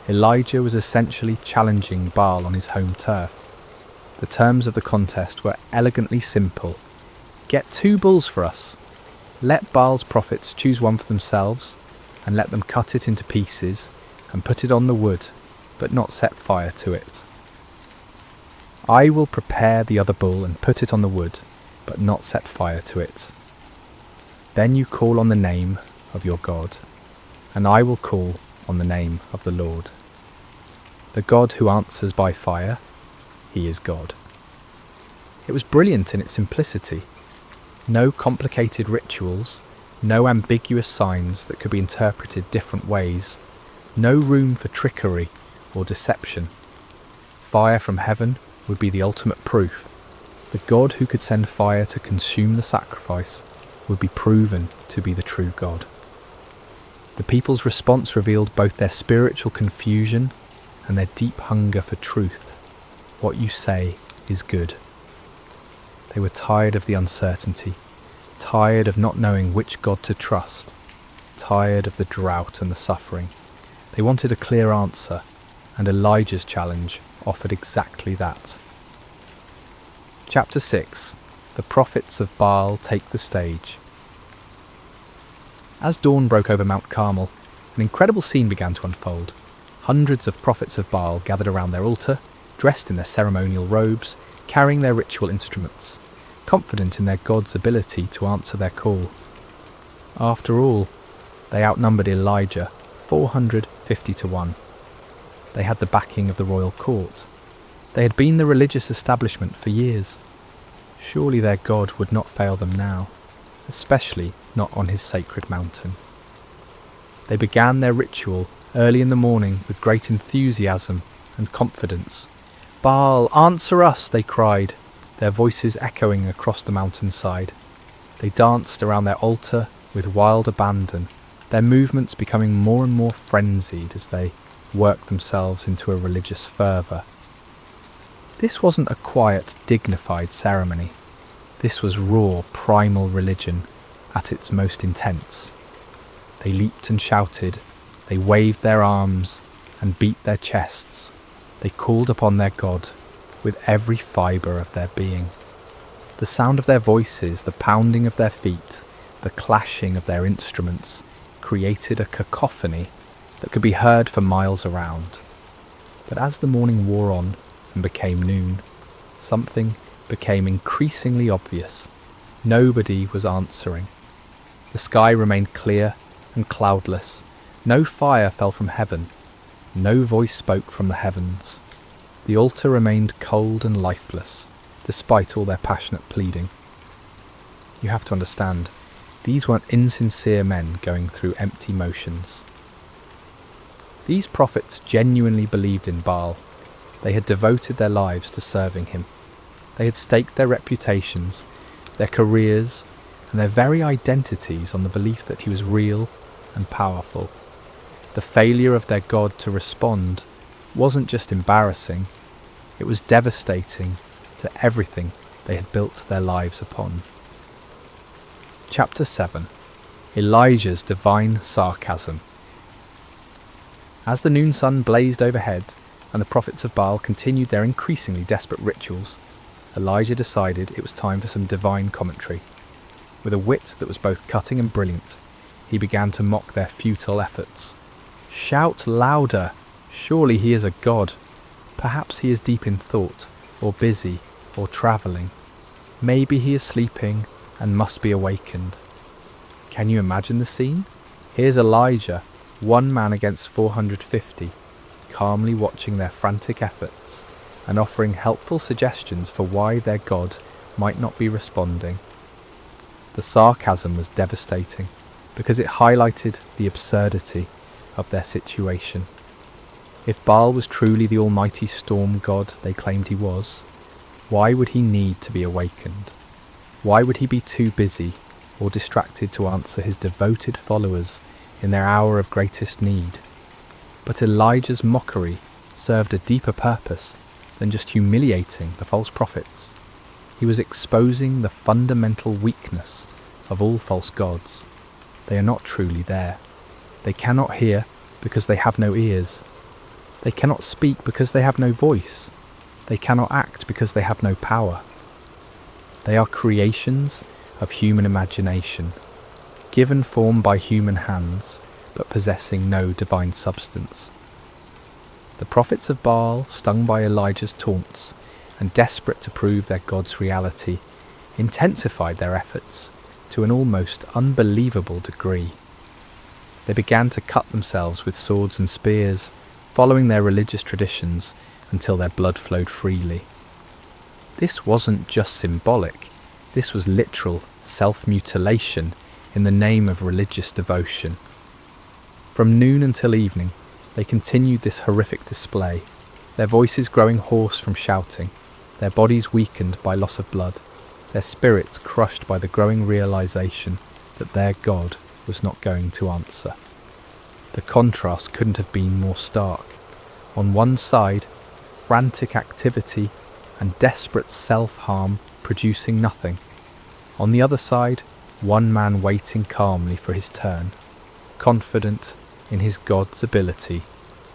Elijah was essentially challenging Baal on his home turf. The terms of the contest were elegantly simple. Get 2 bulls for us. Let Baal's prophets choose one for themselves, and let them cut it into pieces and put it on the wood, but not set fire to it. I will prepare the other bull and put it on the wood, but not set fire to it. Then you call on the name of your God, and I will call on the name of the Lord. The God who answers by fire, he is God. It was brilliant in its simplicity. No complicated rituals, No ambiguous signs that could be interpreted different ways. No room for trickery or deception. Fire from heaven would be the ultimate proof. The God who could send fire to consume the sacrifice would be proven to be the true God. The people's response revealed both their spiritual confusion and their deep hunger for truth. What you say is good. They were tired of the uncertainty, tired of not knowing which God to trust, tired of the drought and the suffering. They wanted a clear answer, and Elijah's challenge offered exactly that. Chapter 6. The prophets of Baal take the stage. As dawn broke over Mount Carmel, an incredible scene began to unfold. Hundreds of prophets of Baal gathered around their altar, dressed in their ceremonial robes, carrying their ritual instruments, confident in their God's ability to answer their call. After all, they outnumbered Elijah 450 to 1. They had the backing of the royal court. They had been the religious establishment for years. Surely their God would not fail them now, especially not on his sacred mountain. They began their ritual early in the morning with great enthusiasm and confidence. "Baal, answer us," they cried, their voices echoing across the mountainside. They danced around their altar with wild abandon, their movements becoming more and more frenzied as they worked themselves into a religious fervour. This wasn't a quiet, dignified ceremony. This was raw, primal religion at its most intense. They leaped and shouted, they waved their arms and beat their chests. They called upon their God with every fibre of their being. The sound of their voices, the pounding of their feet, the clashing of their instruments created a cacophony that could be heard for miles around. But as the morning wore on and became noon, something became increasingly obvious. Nobody was answering. The sky remained clear and cloudless. No fire fell from heaven. No voice spoke from the heavens. The altar remained cold and lifeless, despite all their passionate pleading. You have to understand, these weren't insincere men going through empty motions. These prophets genuinely believed in Baal. They had devoted their lives to serving him. They had staked their reputations, their careers, and their very identities on the belief that he was real and powerful. The failure of their God to respond wasn't just embarrassing, it was devastating to everything they had built their lives upon. Chapter 7. Elijah's Divine Sarcasm. As the noon sun blazed overhead and the prophets of Baal continued their increasingly desperate rituals, Elijah decided it was time for some divine commentary. With a wit that was both cutting and brilliant, he began to mock their futile efforts. "Shout louder! Surely he is a god. Perhaps he is deep in thought, or busy, or travelling. Maybe he is sleeping and must be awakened." Can you imagine the scene? Here's Elijah, one man against 450, calmly watching their frantic efforts and offering helpful suggestions for why their God might not be responding. The sarcasm was devastating because it highlighted the absurdity of their situation. If Baal was truly the almighty storm god they claimed he was, why would he need to be awakened? Why would he be too busy or distracted to answer his devoted followers in their hour of greatest need? But Elijah's mockery served a deeper purpose than just humiliating the false prophets. He was exposing the fundamental weakness of all false gods. They are not truly there. They cannot hear because they have no ears. They cannot speak because they have no voice. They cannot act because they have no power. They are creations of human imagination, given form by human hands, but possessing no divine substance. The prophets of Baal, stung by Elijah's taunts and desperate to prove their God's reality, intensified their efforts to an almost unbelievable degree. They began to cut themselves with swords and spears, following their religious traditions until their blood flowed freely. This wasn't just symbolic, this was literal self-mutilation in the name of religious devotion. From noon until evening, they continued this horrific display, their voices growing hoarse from shouting, their bodies weakened by loss of blood, their spirits crushed by the growing realization that their God was not going to answer. The contrast couldn't have been more stark. On one side, frantic activity and desperate self-harm producing nothing. On the other side, one man waiting calmly for his turn, confident in his God's ability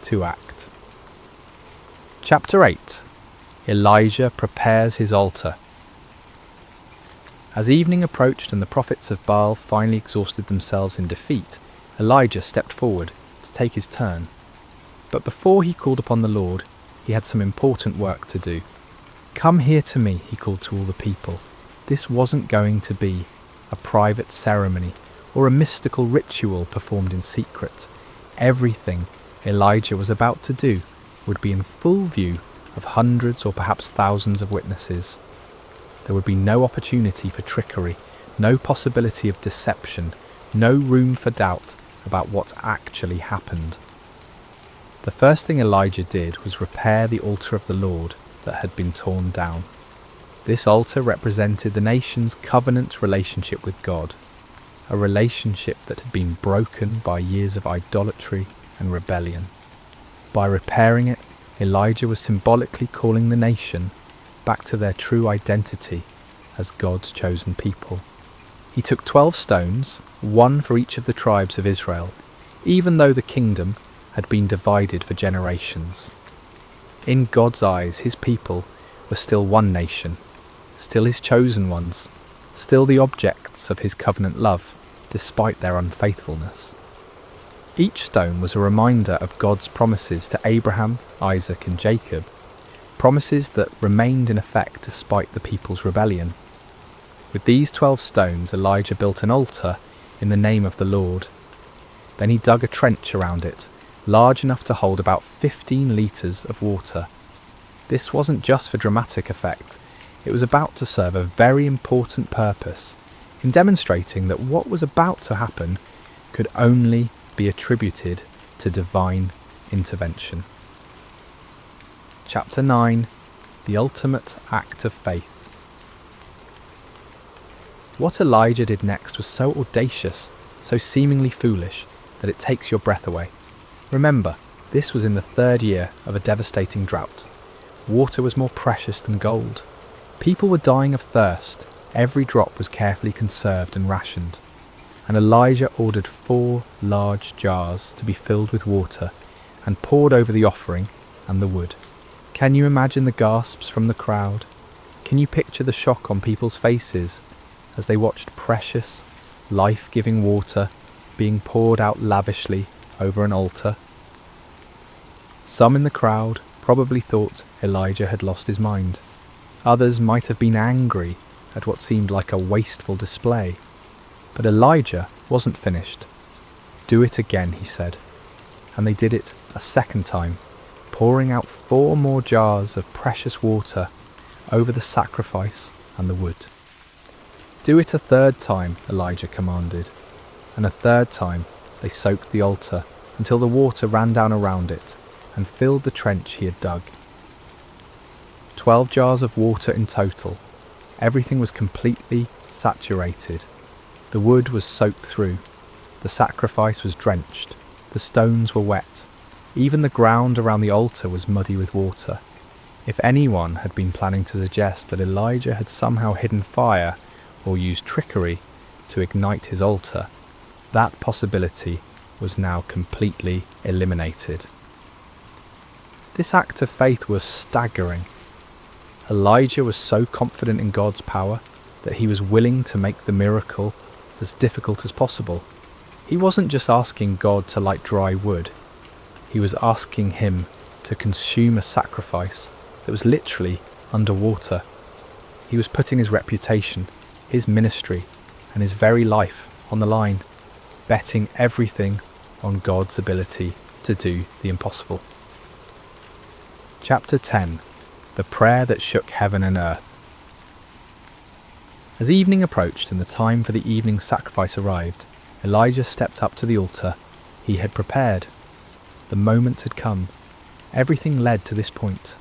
to act. Chapter 8. Elijah prepares his altar. As evening approached and the prophets of Baal finally exhausted themselves in defeat, Elijah stepped forward to take his turn. But before he called upon the Lord, he had some important work to do. "Come here to me," he called to all the people. This wasn't going to be a private ceremony or a mystical ritual performed in secret. Everything Elijah was about to do would be in full view of hundreds or perhaps thousands of witnesses. There would be no opportunity for trickery, no possibility of deception, no room for doubt about what actually happened. The first thing Elijah did was repair the altar of the Lord that had been torn down. This altar represented the nation's covenant relationship with God, a relationship that had been broken by years of idolatry and rebellion. By repairing it, Elijah was symbolically calling the nation back to their true identity as God's chosen people. He took 12 stones, one for each of the tribes of Israel, even though the kingdom had been divided for generations. In God's eyes, his people were still one nation, still his chosen ones, still the objects of his covenant love, despite their unfaithfulness. Each stone was a reminder of God's promises to Abraham, Isaac and Jacob, promises that remained in effect despite the people's rebellion. With these 12 stones, Elijah built an altar in the name of the Lord. Then he dug a trench around it, large enough to hold about 15 litres of water. This wasn't just for dramatic effect, it was about to serve a very important purpose, in demonstrating that what was about to happen could only be attributed to divine intervention. Chapter 9. The Ultimate Act of Faith. What Elijah did next was so audacious, so seemingly foolish, that it takes your breath away. Remember, this was in the 3rd year of a devastating drought. Water was more precious than gold. People were dying of thirst. Every drop was carefully conserved and rationed. And Elijah ordered 4 large jars to be filled with water and poured over the offering and the wood. Can you imagine the gasps from the crowd? Can you picture the shock on people's faces as they watched precious, life-giving water being poured out lavishly over an altar? Some in the crowd probably thought Elijah had lost his mind. Others might have been angry at what seemed like a wasteful display. But Elijah wasn't finished. "Do it again," he said. And they did it a second time, pouring out 4 more jars of precious water over the sacrifice and the wood. "Do it a 3rd time," Elijah commanded. And a 3rd time they soaked the altar until the water ran down around it and filled the trench he had dug. 12 jars of water in total. Everything was completely saturated. The wood was soaked through. The sacrifice was drenched. The stones were wet. Even the ground around the altar was muddy with water. If anyone had been planning to suggest that Elijah had somehow hidden fire or used trickery to ignite his altar, that possibility was now completely eliminated. This act of faith was staggering. Elijah was so confident in God's power that he was willing to make the miracle as difficult as possible. He wasn't just asking God to light dry wood. He was asking him to consume a sacrifice that was literally underwater. He was putting his reputation, his ministry, and his very life on the line, betting everything on God's ability to do the impossible. Chapter 10. The Prayer that Shook Heaven and Earth. As evening approached and the time for the evening sacrifice arrived, Elijah stepped up to the altar. He had prepared. The moment had come. Everything led to this point.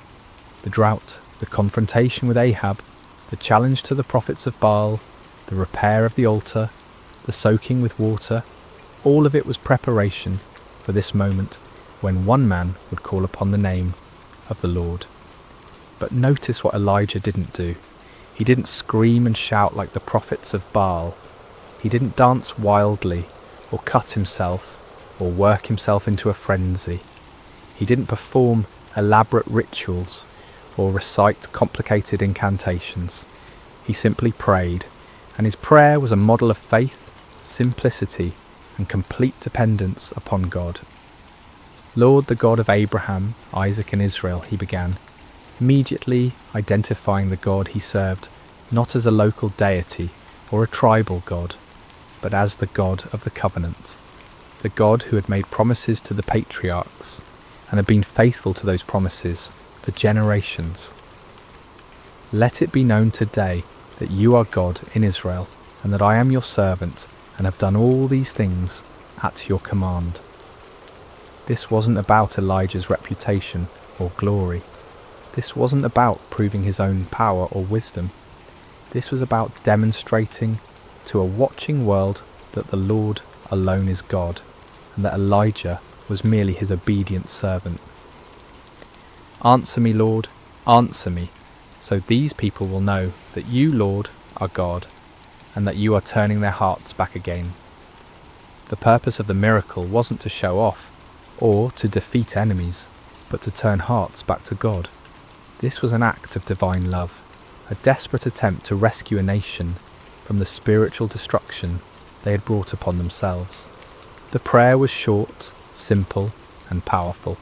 The drought, the confrontation with Ahab, the challenge to the prophets of Baal, the repair of the altar, the soaking with water, all of it was preparation for this moment when one man would call upon the name of the Lord. But notice what Elijah didn't do. He didn't scream and shout like the prophets of Baal. He didn't dance wildly or cut himself or work himself into a frenzy. He didn't perform elaborate rituals or recite complicated incantations. He simply prayed, and his prayer was a model of faith, simplicity, and complete dependence upon God. Lord, the God of Abraham, Isaac, and Israel, he began, immediately identifying the God he served not as a local deity or a tribal God, but as the God of the covenant, the God who had made promises to the patriarchs and had been faithful to those promises for generations. Let it be known today that you are God in Israel, and that I am your servant and have done all these things at your command. This wasn't about Elijah's reputation or glory. This wasn't about proving his own power or wisdom. This was about demonstrating to a watching world that the Lord alone is God, and that Elijah was merely his obedient servant. Answer me, Lord, answer me, so these people will know that you, Lord, are God, and that you are turning their hearts back again. The purpose of the miracle wasn't to show off, or to defeat enemies, but to turn hearts back to God. This was an act of divine love, a desperate attempt to rescue a nation from the spiritual destruction they had brought upon themselves. The prayer was short, simple, and powerful.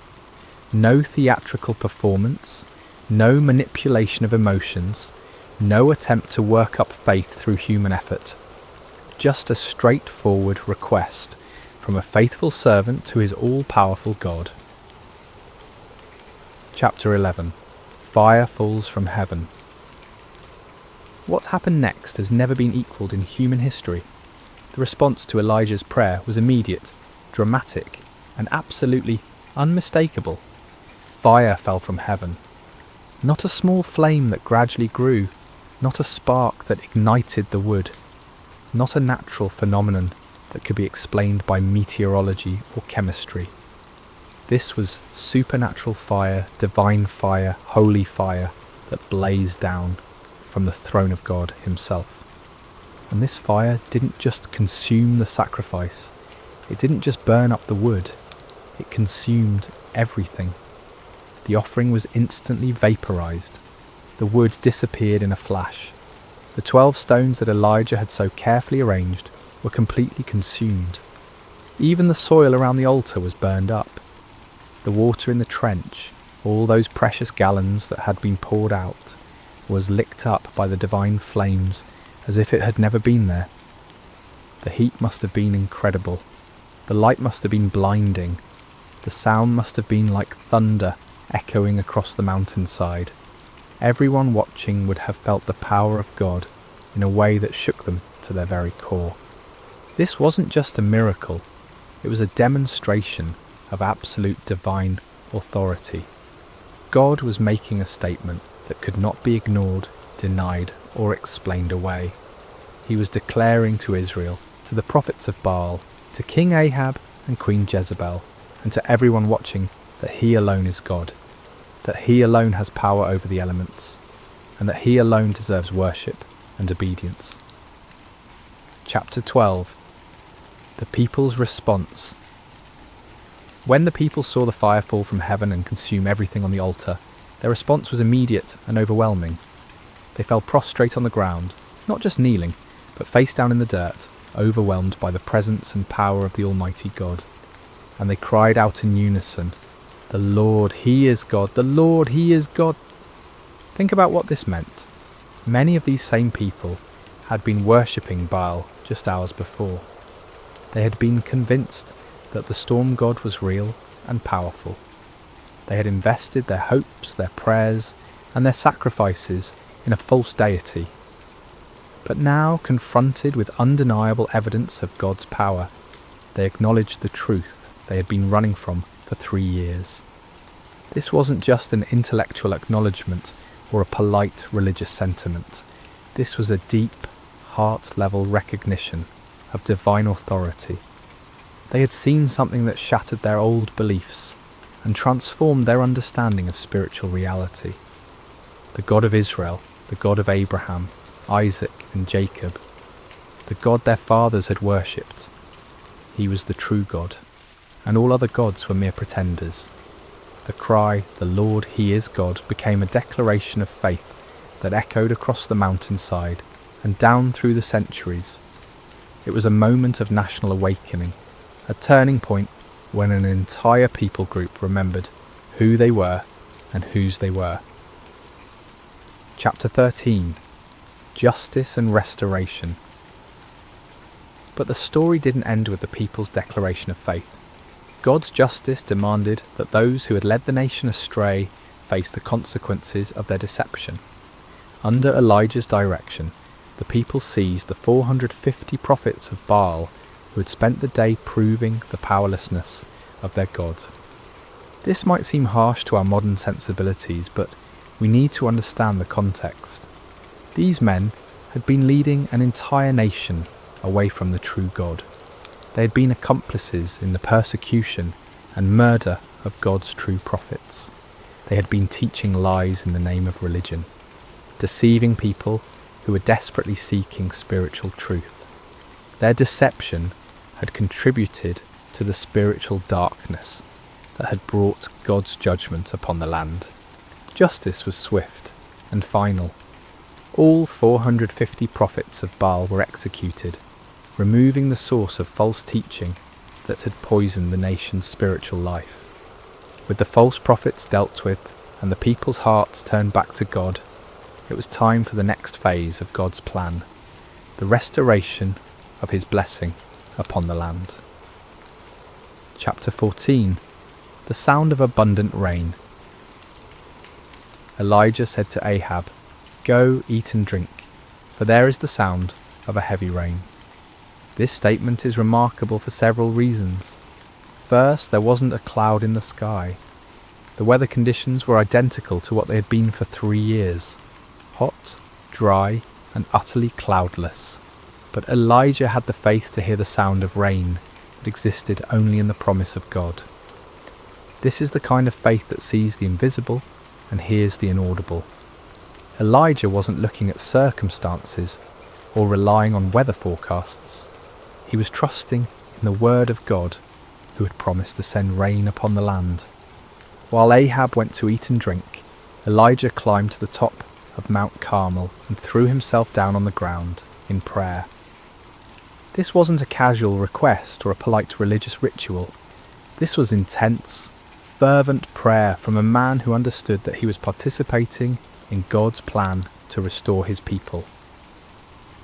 No theatrical performance, no manipulation of emotions, no attempt to work up faith through human effort. Just a straightforward request from a faithful servant to his all-powerful God. Chapter 11. Fire falls from heaven. What happened next has never been equalled in human history. The response to Elijah's prayer was immediate, dramatic, and absolutely unmistakable. Fire fell from heaven. Not a small flame that gradually grew, not a spark that ignited the wood, not a natural phenomenon that could be explained by meteorology or chemistry. This was supernatural fire, divine fire, holy fire that blazed down from the throne of God himself. And this fire didn't just consume the sacrifice, it didn't just burn up the wood, it consumed everything. The offering was instantly vaporized. The wood disappeared in a flash. The 12 stones that Elijah had so carefully arranged were completely consumed. Even the soil around the altar was burned up. The water in the trench, all those precious gallons that had been poured out, was licked up by the divine flames as if it had never been there. The heat must have been incredible. The light must have been blinding. The sound must have been like thunder echoing across the mountainside. Everyone watching would have felt the power of God in a way that shook them to their very core. This wasn't just a miracle, it was a demonstration of absolute divine authority. God was making a statement that could not be ignored, denied, or explained away. He was declaring to Israel, to the prophets of Baal, to King Ahab and Queen Jezebel, and to everyone watching, that he alone is God, that he alone has power over the elements, and that he alone deserves worship and obedience. Chapter 12. The people's response. When the people saw the fire fall from heaven and consume everything on the altar, their response was immediate and overwhelming. They fell prostrate on the ground, not just kneeling, but face down in the dirt, overwhelmed by the presence and power of the Almighty God. And they cried out in unison, "The Lord, He is God! The Lord, He is God!" Think about what this meant. Many of these same people had been worshipping Baal just hours before. They had been convinced that the storm god was real and powerful. They had invested their hopes, their prayers, and their sacrifices in a false deity. But now, confronted with undeniable evidence of God's power, they acknowledged the truth they had been running from for 3 years. This wasn't just an intellectual acknowledgement or a polite religious sentiment. This was a deep, heart-level recognition of divine authority. They had seen something that shattered their old beliefs and transformed their understanding of spiritual reality. The God of Israel, the God of Abraham, Isaac and Jacob, the God their fathers had worshipped. He was the true God, and all other gods were mere pretenders. The cry, "The Lord, He is God," became a declaration of faith that echoed across the mountainside and down through the centuries. It was a moment of national awakening, a turning point when an entire people group remembered who they were and whose they were. Chapter 13. Justice and Restoration. But the story didn't end with the people's declaration of faith. God's justice demanded that those who had led the nation astray face the consequences of their deception. Under Elijah's direction, the people seized the 450 prophets of Baal who had spent the day proving the powerlessness of their God. This might seem harsh to our modern sensibilities, but we need to understand the context. These men had been leading an entire nation away from the true God. They had been accomplices in the persecution and murder of God's true prophets. They had been teaching lies in the name of religion, deceiving people who were desperately seeking spiritual truth. Their deception had contributed to the spiritual darkness that had brought God's judgment upon the land. Justice was swift and final. All 450 prophets of Baal were executed, removing the source of false teaching that had poisoned the nation's spiritual life. With the false prophets dealt with and the people's hearts turned back to God, it was time for the next phase of God's plan, the restoration of His blessing upon the land. Chapter 14. The sound of abundant rain. Elijah said to Ahab, "Go, eat and drink, for there is the sound of a heavy rain." This statement is remarkable for several reasons. First, there wasn't a cloud in the sky. The weather conditions were identical to what they had been for 3 years. Hot, dry, and utterly cloudless. But Elijah had the faith to hear the sound of rain that existed only in the promise of God. This is the kind of faith that sees the invisible and hears the inaudible. Elijah wasn't looking at circumstances or relying on weather forecasts. He was trusting in the word of God, who had promised to send rain upon the land. While Ahab went to eat and drink, Elijah climbed to the top of Mount Carmel and threw himself down on the ground in prayer. This wasn't a casual request or a polite religious ritual. This was intense, fervent prayer from a man who understood that he was participating in God's plan to restore His people.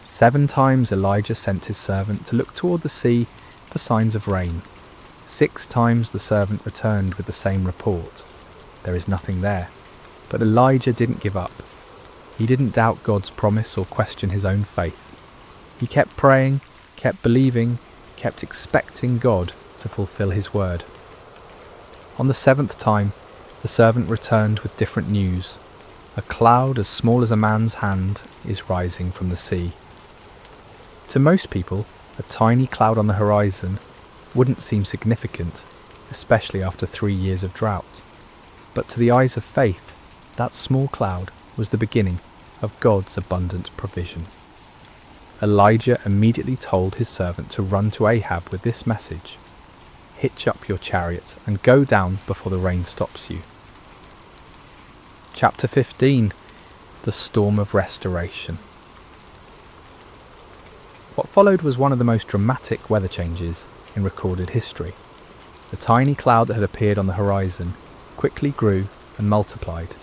7 times Elijah sent his servant to look toward the sea for signs of rain. 6 times the servant returned with the same report. There is nothing there. But Elijah didn't give up. He didn't doubt God's promise or question his own faith. He kept praying, kept believing, kept expecting God to fulfill His word. On the 7th time, the servant returned with different news. A cloud as small as a man's hand is rising from the sea. To most people, a tiny cloud on the horizon wouldn't seem significant, especially after 3 years of drought. But to the eyes of faith, that small cloud was the beginning of God's abundant provision. Elijah immediately told his servant to run to Ahab with this message: "Hitch up your chariot and go down before the rain stops you." Chapter 15. The Storm of Restoration. What followed was one of the most dramatic weather changes in recorded history. The tiny cloud that had appeared on the horizon quickly grew and multiplied.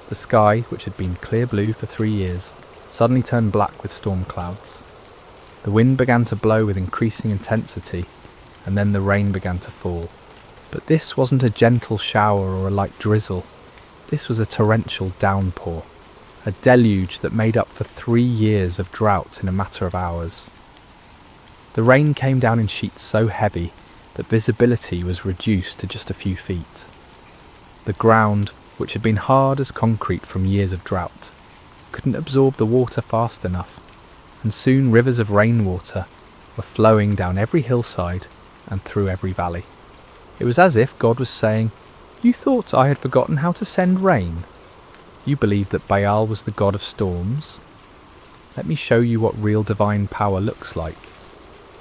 The sky, which had been clear blue for 3 years, suddenly turned black with storm clouds. The wind began to blow with increasing intensity, and then the rain began to fall. But this wasn't a gentle shower or a light drizzle. This was a torrential downpour, a deluge that made up for 3 years of drought in a matter of hours. The rain came down in sheets so heavy that visibility was reduced to just a few feet. The ground, which had been hard as concrete from years of drought, couldn't absorb the water fast enough, and soon rivers of rainwater were flowing down every hillside and through every valley. It was as if God was saying, "You thought I had forgotten how to send rain? You believed that Baal was the god of storms? Let me show you what real divine power looks like."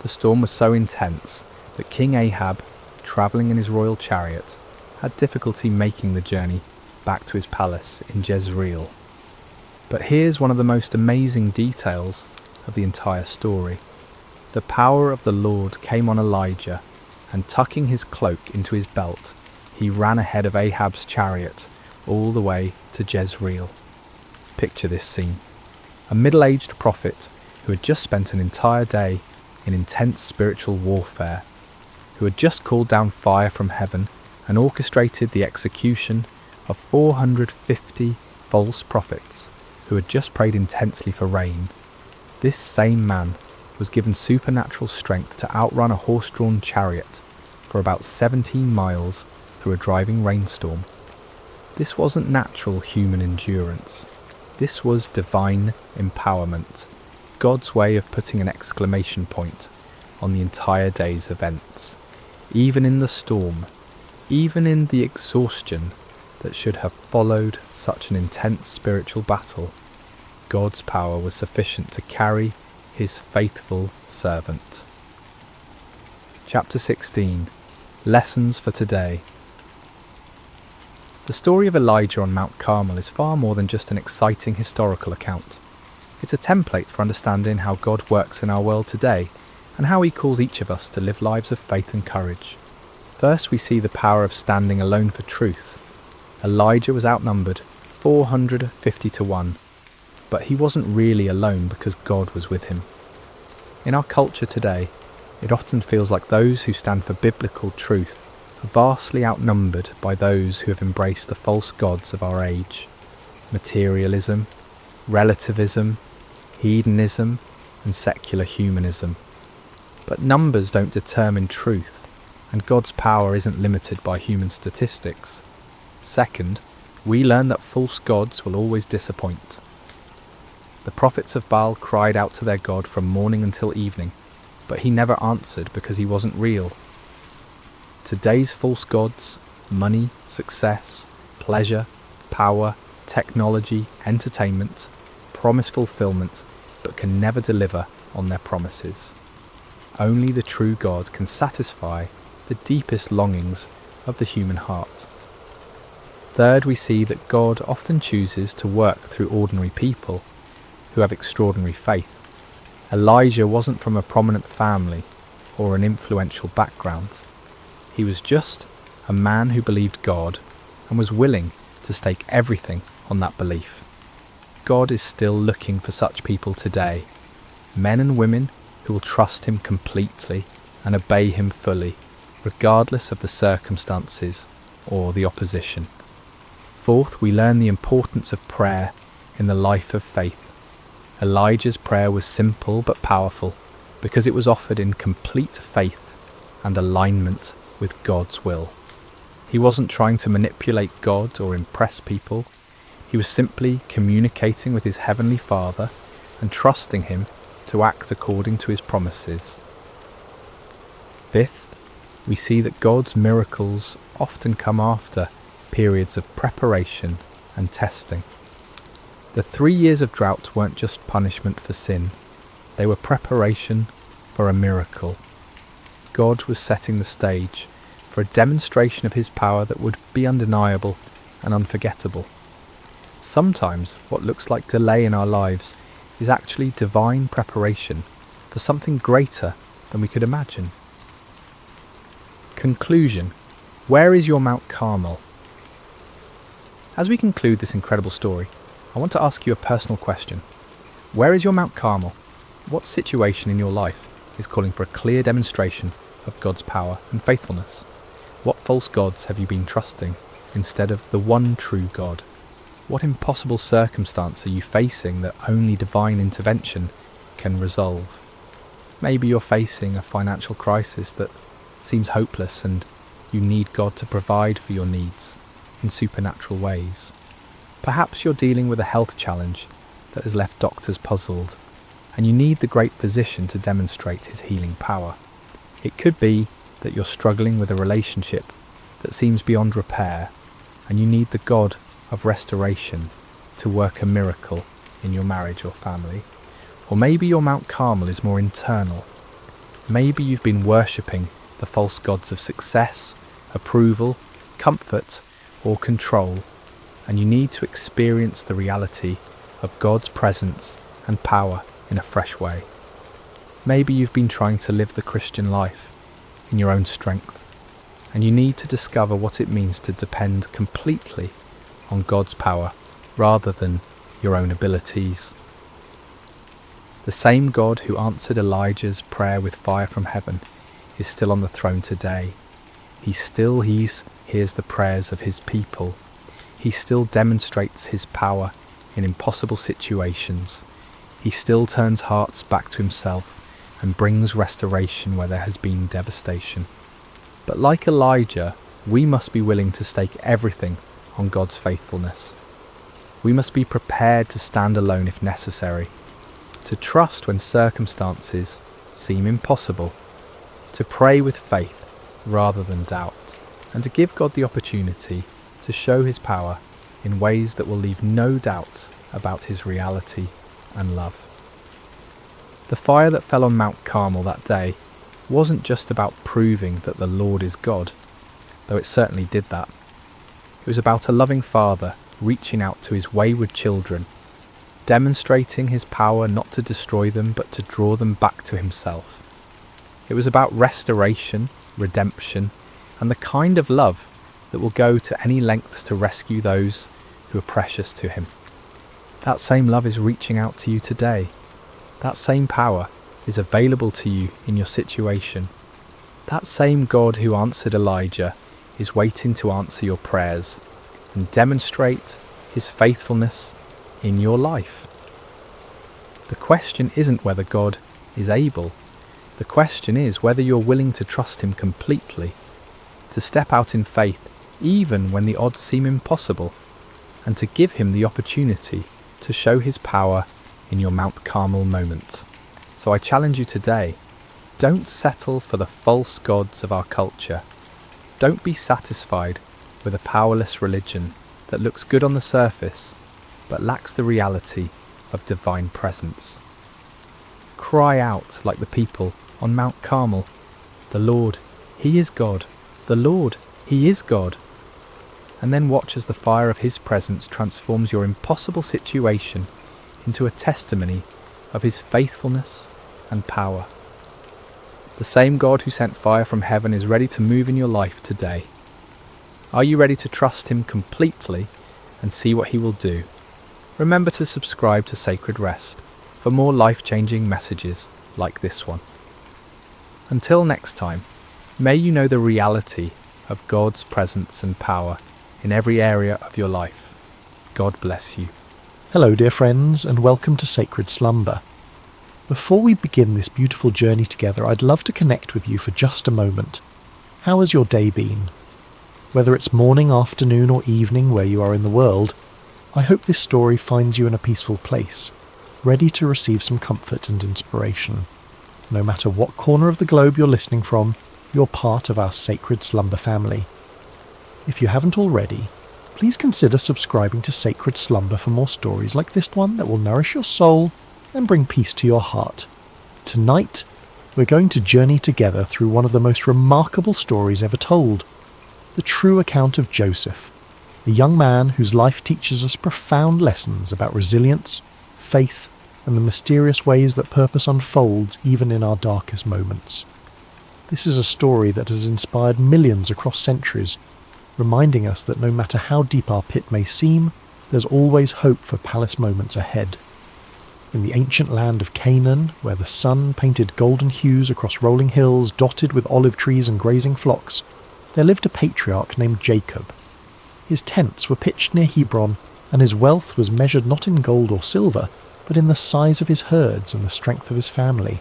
The storm was so intense that King Ahab, travelling in his royal chariot, had difficulty making the journey back to his palace in Jezreel. But here's one of the most amazing details of the entire story. The power of the Lord came on Elijah, and tucking his cloak into his belt, he ran ahead of Ahab's chariot all the way to Jezreel. Picture this scene. A middle-aged prophet who had just spent an entire day in intense spiritual warfare, who had just called down fire from heaven and orchestrated the execution of 450 false prophets who had just prayed intensely for rain. This same man was given supernatural strength to outrun a horse-drawn chariot for about 17 miles through a driving rainstorm. This wasn't natural human endurance. This was divine empowerment, God's way of putting an exclamation point on the entire day's events. Even in the storm, even in the exhaustion that should have followed such an intense spiritual battle, God's power was sufficient to carry his faithful servant. Chapter 16. Lessons for today. The story of Elijah on Mount Carmel is far more than just an exciting historical account. It's a template for understanding how God works in our world today and how he calls each of us to live lives of faith and courage. First, we see the power of standing alone for truth. Elijah was outnumbered 450 to 1, but he wasn't really alone because God was with him. In our culture today, it often feels like those who stand for biblical truth are vastly outnumbered by those who have embraced the false gods of our age. Materialism, relativism, hedonism, and secular humanism. But numbers don't determine truth, and God's power isn't limited by human statistics. Second, we learn that false gods will always disappoint. The prophets of Baal cried out to their God from morning until evening, but he never answered because he wasn't real. Today's false gods, money, success, pleasure, power, technology, entertainment, promise fulfillment, but can never deliver on their promises. Only the true God can satisfy the deepest longings of the human heart. Third, we see that God often chooses to work through ordinary people who have extraordinary faith. Elijah wasn't from a prominent family or an influential background. He was just a man who believed God and was willing to stake everything on that belief. God is still looking for such people today, men and women who will trust him completely and obey him fully, regardless of the circumstances or the opposition. Fourth, we learn the importance of prayer in the life of faith. Elijah's prayer was simple but powerful because it was offered in complete faith and alignment with God's will. He wasn't trying to manipulate God or impress people. He was simply communicating with his heavenly Father and trusting him to act according to his promises. Fifth, we see that God's miracles often come after periods of preparation and testing. The 3 years of drought weren't just punishment for sin, they were preparation for a miracle. God was setting the stage for a demonstration of his power that would be undeniable and unforgettable. Sometimes what looks like delay in our lives is actually divine preparation for something greater than we could imagine. Conclusion. Where is your Mount Carmel? As we conclude this incredible story, I want to ask you a personal question. Where is your Mount Carmel? What situation in your life is calling for a clear demonstration of God's power and faithfulness? What false gods have you been trusting instead of the one true God? What impossible circumstance are you facing that only divine intervention can resolve? Maybe you're facing a financial crisis that seems hopeless and you need God to provide for your needs in supernatural ways. Perhaps you're dealing with a health challenge that has left doctors puzzled, and you need the great physician to demonstrate his healing power. It could be that you're struggling with a relationship that seems beyond repair, and you need the God of restoration to work a miracle in your marriage or family. Or maybe your Mount Carmel is more internal. Maybe you've been worshipping the false gods of success, approval, comfort, or control, and you need to experience the reality of God's presence and power in a fresh way. Maybe you've been trying to live the Christian life in your own strength, and you need to discover what it means to depend completely on God's power rather than your own abilities. The same God who answered Elijah's prayer with fire from heaven is still on the throne today. He still hears the prayers of his people. He still demonstrates his power in impossible situations. He still turns hearts back to himself and brings restoration where there has been devastation. But like Elijah, we must be willing to stake everything on God's faithfulness. We must be prepared to stand alone if necessary, to trust when circumstances seem impossible, to pray with faith rather than doubt, and to give God the opportunity to show his power in ways that will leave no doubt about his reality and love. The fire that fell on Mount Carmel that day wasn't just about proving that the Lord is God, though it certainly did that. It was about a loving father reaching out to his wayward children, demonstrating his power not to destroy them but to draw them back to himself. It was about restoration, redemption, and the kind of love that will go to any lengths to rescue those who are precious to him. That same love is reaching out to you today. That same power is available to you in your situation. That same God who answered Elijah is waiting to answer your prayers and demonstrate his faithfulness in your life. The question isn't whether God is able. The question is whether you're willing to trust him completely, to step out in faith even when the odds seem impossible, and to give him the opportunity to show his power in your Mount Carmel moment. So I challenge you today, don't settle for the false gods of our culture. Don't be satisfied with a powerless religion that looks good on the surface, but lacks the reality of divine presence. Cry out like the people on Mount Carmel, "The Lord, he is God. The Lord, he is God." And then watch as the fire of his presence transforms your impossible situation into a testimony of his faithfulness and power. The same God who sent fire from heaven is ready to move in your life today. Are you ready to trust him completely and see what he will do? Remember to subscribe to Sacred Rest for more life-changing messages like this one. Until next time, may you know the reality of God's presence and power in every area of your life. God bless you. Hello, dear friends, and welcome to Sacred Slumber. Before we begin this beautiful journey together, I'd love to connect with you for just a moment. How has your day been? Whether it's morning, afternoon, or evening where you are in the world, I hope this story finds you in a peaceful place, ready to receive some comfort and inspiration. No matter what corner of the globe you're listening from, you're part of our Sacred Slumber family. If you haven't already, please consider subscribing to Sacred Slumber for more stories like this one that will nourish your soul and bring peace to your heart. Tonight, we're going to journey together through one of the most remarkable stories ever told, the true account of Joseph, a young man whose life teaches us profound lessons about resilience, faith, and the mysterious ways that purpose unfolds even in our darkest moments. This is a story that has inspired millions across centuries, reminding us that no matter how deep our pit may seem, there's always hope for palace moments ahead. In the ancient land of Canaan, where the sun painted golden hues across rolling hills dotted with olive trees and grazing flocks, there lived a patriarch named Jacob. His tents were pitched near Hebron, and his wealth was measured not in gold or silver, but in the size of his herds and the strength of his family.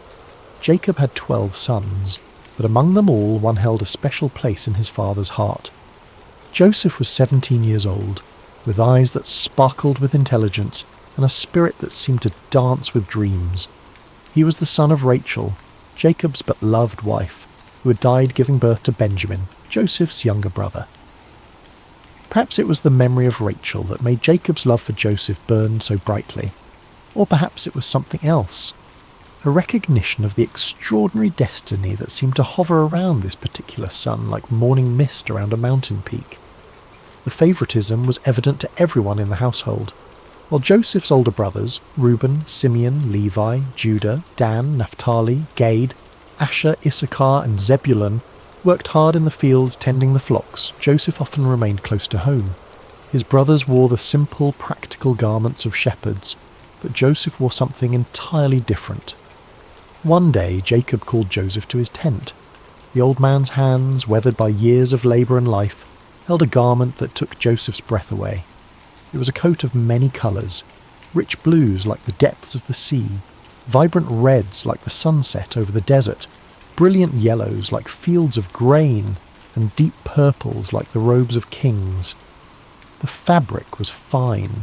Jacob had 12 sons, but among them all one held a special place in his father's heart. Joseph was 17 years old, with eyes that sparkled with intelligence and a spirit that seemed to dance with dreams. He was the son of Rachel, Jacob's but loved wife, who had died giving birth to Benjamin, Joseph's younger brother. Perhaps it was the memory of Rachel that made Jacob's love for Joseph burn so brightly. Or perhaps it was something else. A recognition of the extraordinary destiny that seemed to hover around this particular son like morning mist around a mountain peak. The favouritism was evident to everyone in the household. While Joseph's older brothers, Reuben, Simeon, Levi, Judah, Dan, Naphtali, Gad, Asher, Issachar and Zebulun worked hard in the fields tending the flocks, Joseph often remained close to home. His brothers wore the simple, practical garments of shepherds, but Joseph wore something entirely different. One day Jacob called Joseph to his tent. The old man's hands, weathered by years of labour and life, held a garment that took Joseph's breath away. It was a coat of many colours, rich blues like the depths of the sea, vibrant reds like the sunset over the desert, brilliant yellows like fields of grain, and deep purples like the robes of kings. The fabric was fine,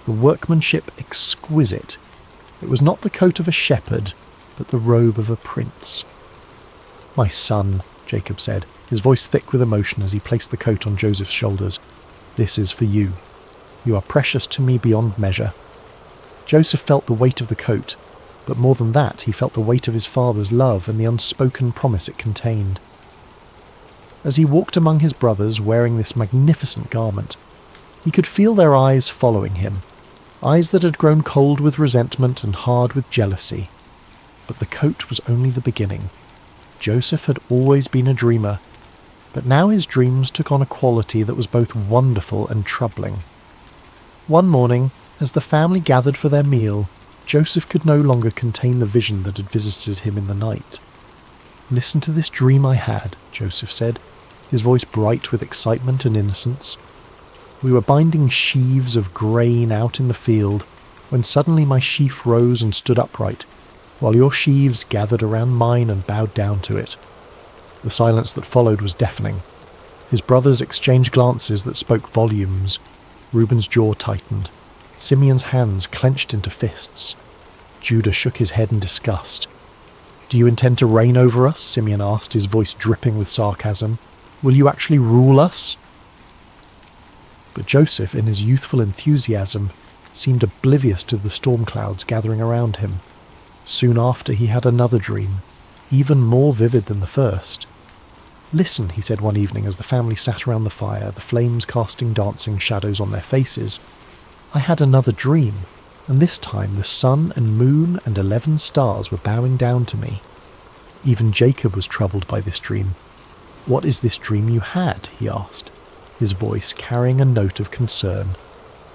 the workmanship exquisite. It was not the coat of a shepherd, but the robe of a prince. "My son," Jacob said, his voice thick with emotion as he placed the coat on Joseph's shoulders, "this is for you. You are precious to me beyond measure." Joseph felt the weight of the coat, but more than that, he felt the weight of his father's love and the unspoken promise it contained. As he walked among his brothers wearing this magnificent garment, he could feel their eyes following him, eyes that had grown cold with resentment and hard with jealousy. But the coat was only the beginning. Joseph had always been a dreamer, but now his dreams took on a quality that was both wonderful and troubling. One morning, as the family gathered for their meal, Joseph could no longer contain the vision that had visited him in the night. "Listen to this dream I had," Joseph said, his voice bright with excitement and innocence. "We were binding sheaves of grain out in the field, when suddenly my sheaf rose and stood upright, while your sheaves gathered around mine and bowed down to it." The silence that followed was deafening. His brothers exchanged glances that spoke volumes. Reuben's jaw tightened. Simeon's hands clenched into fists. Judah shook his head in disgust. "Do you intend to reign over us?" Simeon asked, his voice dripping with sarcasm. "Will you actually rule us?" But Joseph, in his youthful enthusiasm, seemed oblivious to the storm clouds gathering around him. Soon after he had another dream, even more vivid than the first. "Listen," he said one evening as the family sat around the fire, the flames casting dancing shadows on their faces. "I had another dream, and this time the sun and moon and 11 stars were bowing down to me." Even Jacob was troubled by this dream. "What is this dream you had?" he asked, his voice carrying a note of concern.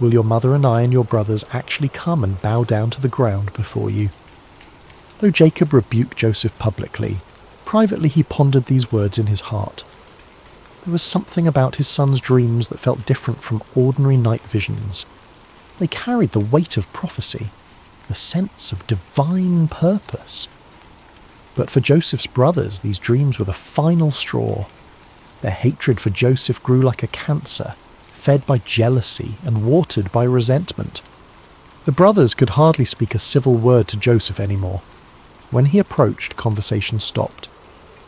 "Will your mother and I and your brothers actually come and bow down to the ground before you?" Though Jacob rebuked Joseph publicly, privately he pondered these words in his heart. There was something about his son's dreams that felt different from ordinary night visions. They carried the weight of prophecy, the sense of divine purpose. But for Joseph's brothers, these dreams were the final straw. Their hatred for Joseph grew like a cancer, fed by jealousy and watered by resentment. The brothers could hardly speak a civil word to Joseph anymore. When he approached, conversation stopped.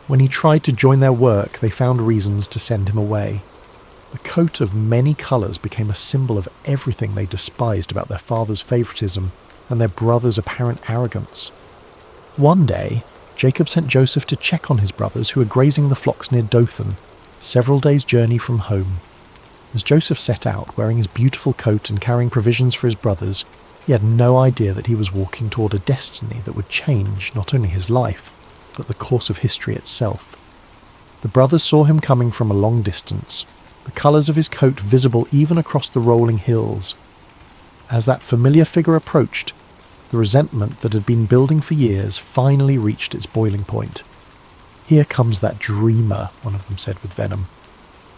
When he tried to join their work, they found reasons to send him away. The coat of many colours became a symbol of everything they despised about their father's favouritism and their brother's apparent arrogance. One day, Jacob sent Joseph to check on his brothers who were grazing the flocks near Dothan, several days' journey from home. As Joseph set out, wearing his beautiful coat and carrying provisions for his brothers, he had no idea that he was walking toward a destiny that would change not only his life, but the course of history itself. The brothers saw him coming from a long distance, the colours of his coat visible even across the rolling hills. As that familiar figure approached, the resentment that had been building for years finally reached its boiling point. "Here comes that dreamer," one of them said with venom.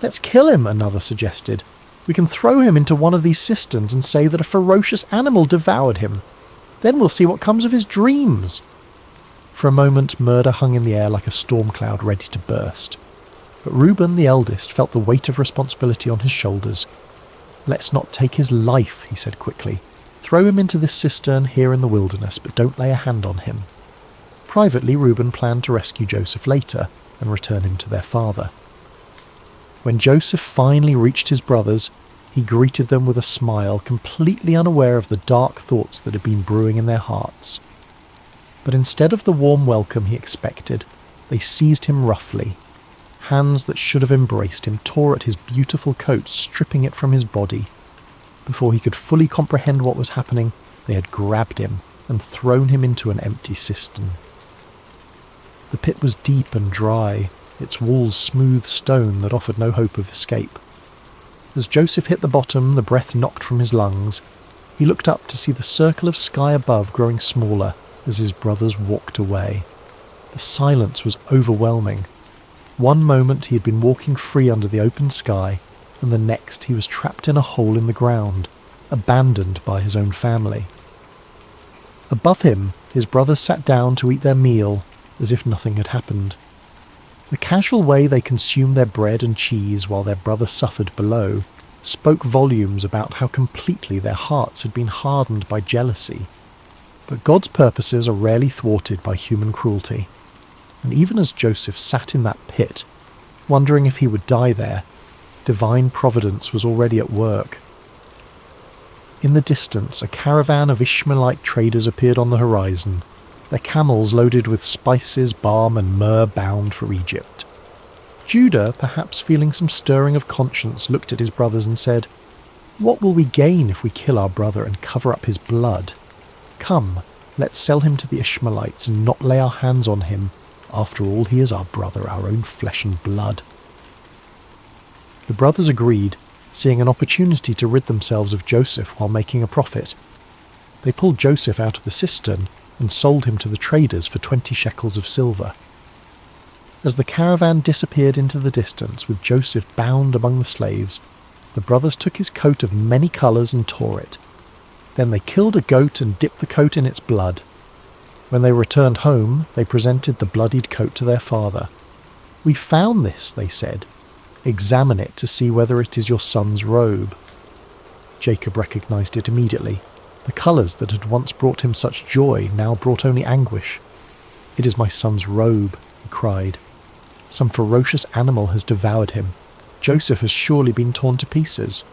"Let's kill him," another suggested. We can throw him into one of these cisterns and say that a ferocious animal devoured him. Then we'll see what comes of his dreams." For a moment, murder hung in the air like a storm cloud ready to burst. But Reuben, the eldest, felt the weight of responsibility on his shoulders. "Let's not take his life," he said quickly. "Throw him into this cistern here in the wilderness, but don't lay a hand on him." Privately, Reuben planned to rescue Joseph later and return him to their father. When Joseph finally reached his brothers, he greeted them with a smile, completely unaware of the dark thoughts that had been brewing in their hearts. But instead of the warm welcome he expected, they seized him roughly. Hands that should have embraced him tore at his beautiful coat, stripping it from his body. Before he could fully comprehend what was happening, they had grabbed him and thrown him into an empty cistern. The pit was deep and dry, its walls smooth stone that offered no hope of escape. As Joseph hit the bottom, the breath knocked from his lungs. He looked up to see the circle of sky above growing smaller as his brothers walked away. The silence was overwhelming. One moment he had been walking free under the open sky, and the next he was trapped in a hole in the ground, abandoned by his own family. Above him, his brothers sat down to eat their meal as if nothing had happened. The casual way they consumed their bread and cheese while their brother suffered below spoke volumes about how completely their hearts had been hardened by jealousy. But God's purposes are rarely thwarted by human cruelty, and even as Joseph sat in that pit, wondering if he would die there, divine providence was already at work. In the distance, a caravan of Ishmaelite traders appeared on the horizon, their camels loaded with spices, balm and myrrh bound for Egypt. Judah, perhaps feeling some stirring of conscience, looked at his brothers and said, "What will we gain if we kill our brother and cover up his blood? Come, let's sell him to the Ishmaelites and not lay our hands on him. After all, he is our brother, our own flesh and blood." The brothers agreed, seeing an opportunity to rid themselves of Joseph while making a profit. They pulled Joseph out of the cistern and sold him to the traders for 20 shekels of silver. As the caravan disappeared into the distance with Joseph bound among the slaves, the brothers took his coat of many colours and tore it. Then they killed a goat and dipped the coat in its blood. When they returned home, they presented the bloodied coat to their father. "We found this," they said. "Examine it to see whether it is your son's robe." Jacob recognized it immediately. The colours that had once brought him such joy now brought only anguish. "It is my son's robe," he cried. "Some ferocious animal has devoured him. Joseph has surely been torn to pieces."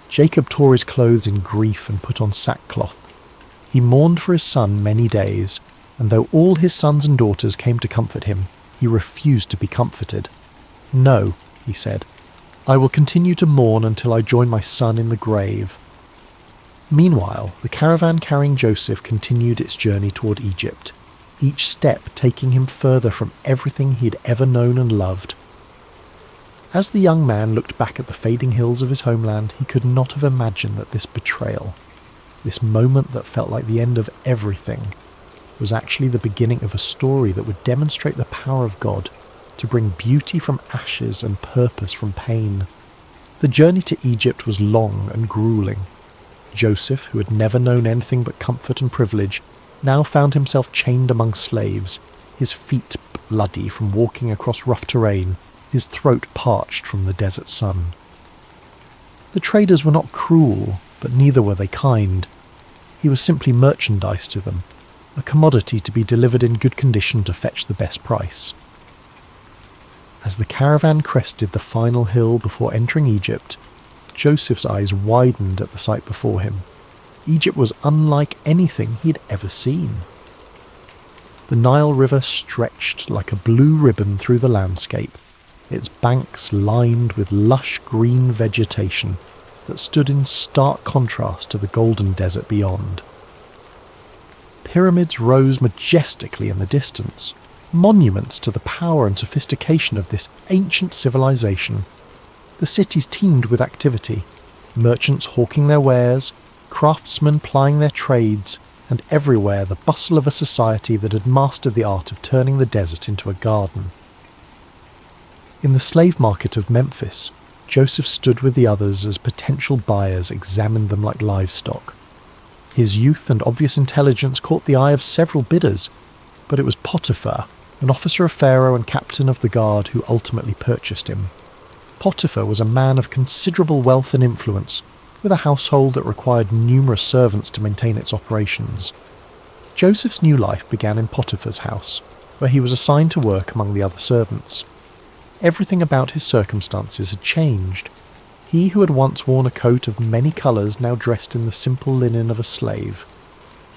Jacob tore his clothes in grief and put on sackcloth. He mourned for his son many days, and though all his sons and daughters came to comfort him, he refused to be comforted. "No," he said, "I will continue to mourn until I join my son in the grave." Meanwhile, the caravan carrying Joseph continued its journey toward Egypt, each step taking him further from everything he had ever known and loved. As the young man looked back at the fading hills of his homeland, he could not have imagined that this betrayal, this moment that felt like the end of everything, was actually the beginning of a story that would demonstrate the power of God to bring beauty from ashes and purpose from pain. The journey to Egypt was long and grueling. Joseph, who had never known anything but comfort and privilege, now found himself chained among slaves, his feet bloody from walking across rough terrain, his throat parched from the desert sun. The traders were not cruel, but neither were they kind. He was simply merchandise to them, a commodity to be delivered in good condition to fetch the best price. As the caravan crested the final hill before entering Egypt, Joseph's eyes widened at the sight before him. Egypt was unlike anything he had ever seen. The Nile River stretched like a blue ribbon through the landscape, its banks lined with lush green vegetation that stood in stark contrast to the golden desert beyond. Pyramids rose majestically in the distance, monuments to the power and sophistication of this ancient civilization. The cities teemed with activity, merchants hawking their wares, craftsmen plying their trades, and everywhere the bustle of a society that had mastered the art of turning the desert into a garden. In the slave market of Memphis, Joseph stood with the others as potential buyers examined them like livestock. His youth and obvious intelligence caught the eye of several bidders, but it was Potiphar, an officer of Pharaoh and captain of the guard, who ultimately purchased him. Potiphar was a man of considerable wealth and influence, with a household that required numerous servants to maintain its operations. Joseph's new life began in Potiphar's house, where he was assigned to work among the other servants. Everything about his circumstances had changed. He who had once worn a coat of many colours now dressed in the simple linen of a slave.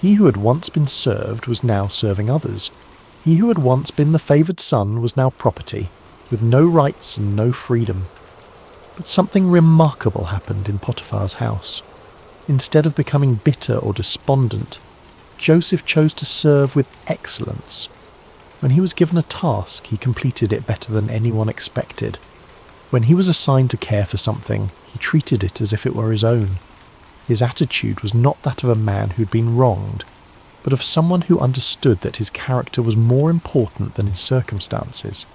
He who had once been served was now serving others. He who had once been the favoured son was now property, with no rights and no freedom. But something remarkable happened in Potiphar's house. Instead of becoming bitter or despondent, Joseph chose to serve with excellence. When he was given a task, he completed it better than anyone expected. When he was assigned to care for something, he treated it as if it were his own. His attitude was not that of a man who'd been wronged, but of someone who understood that his character was more important than his circumstances.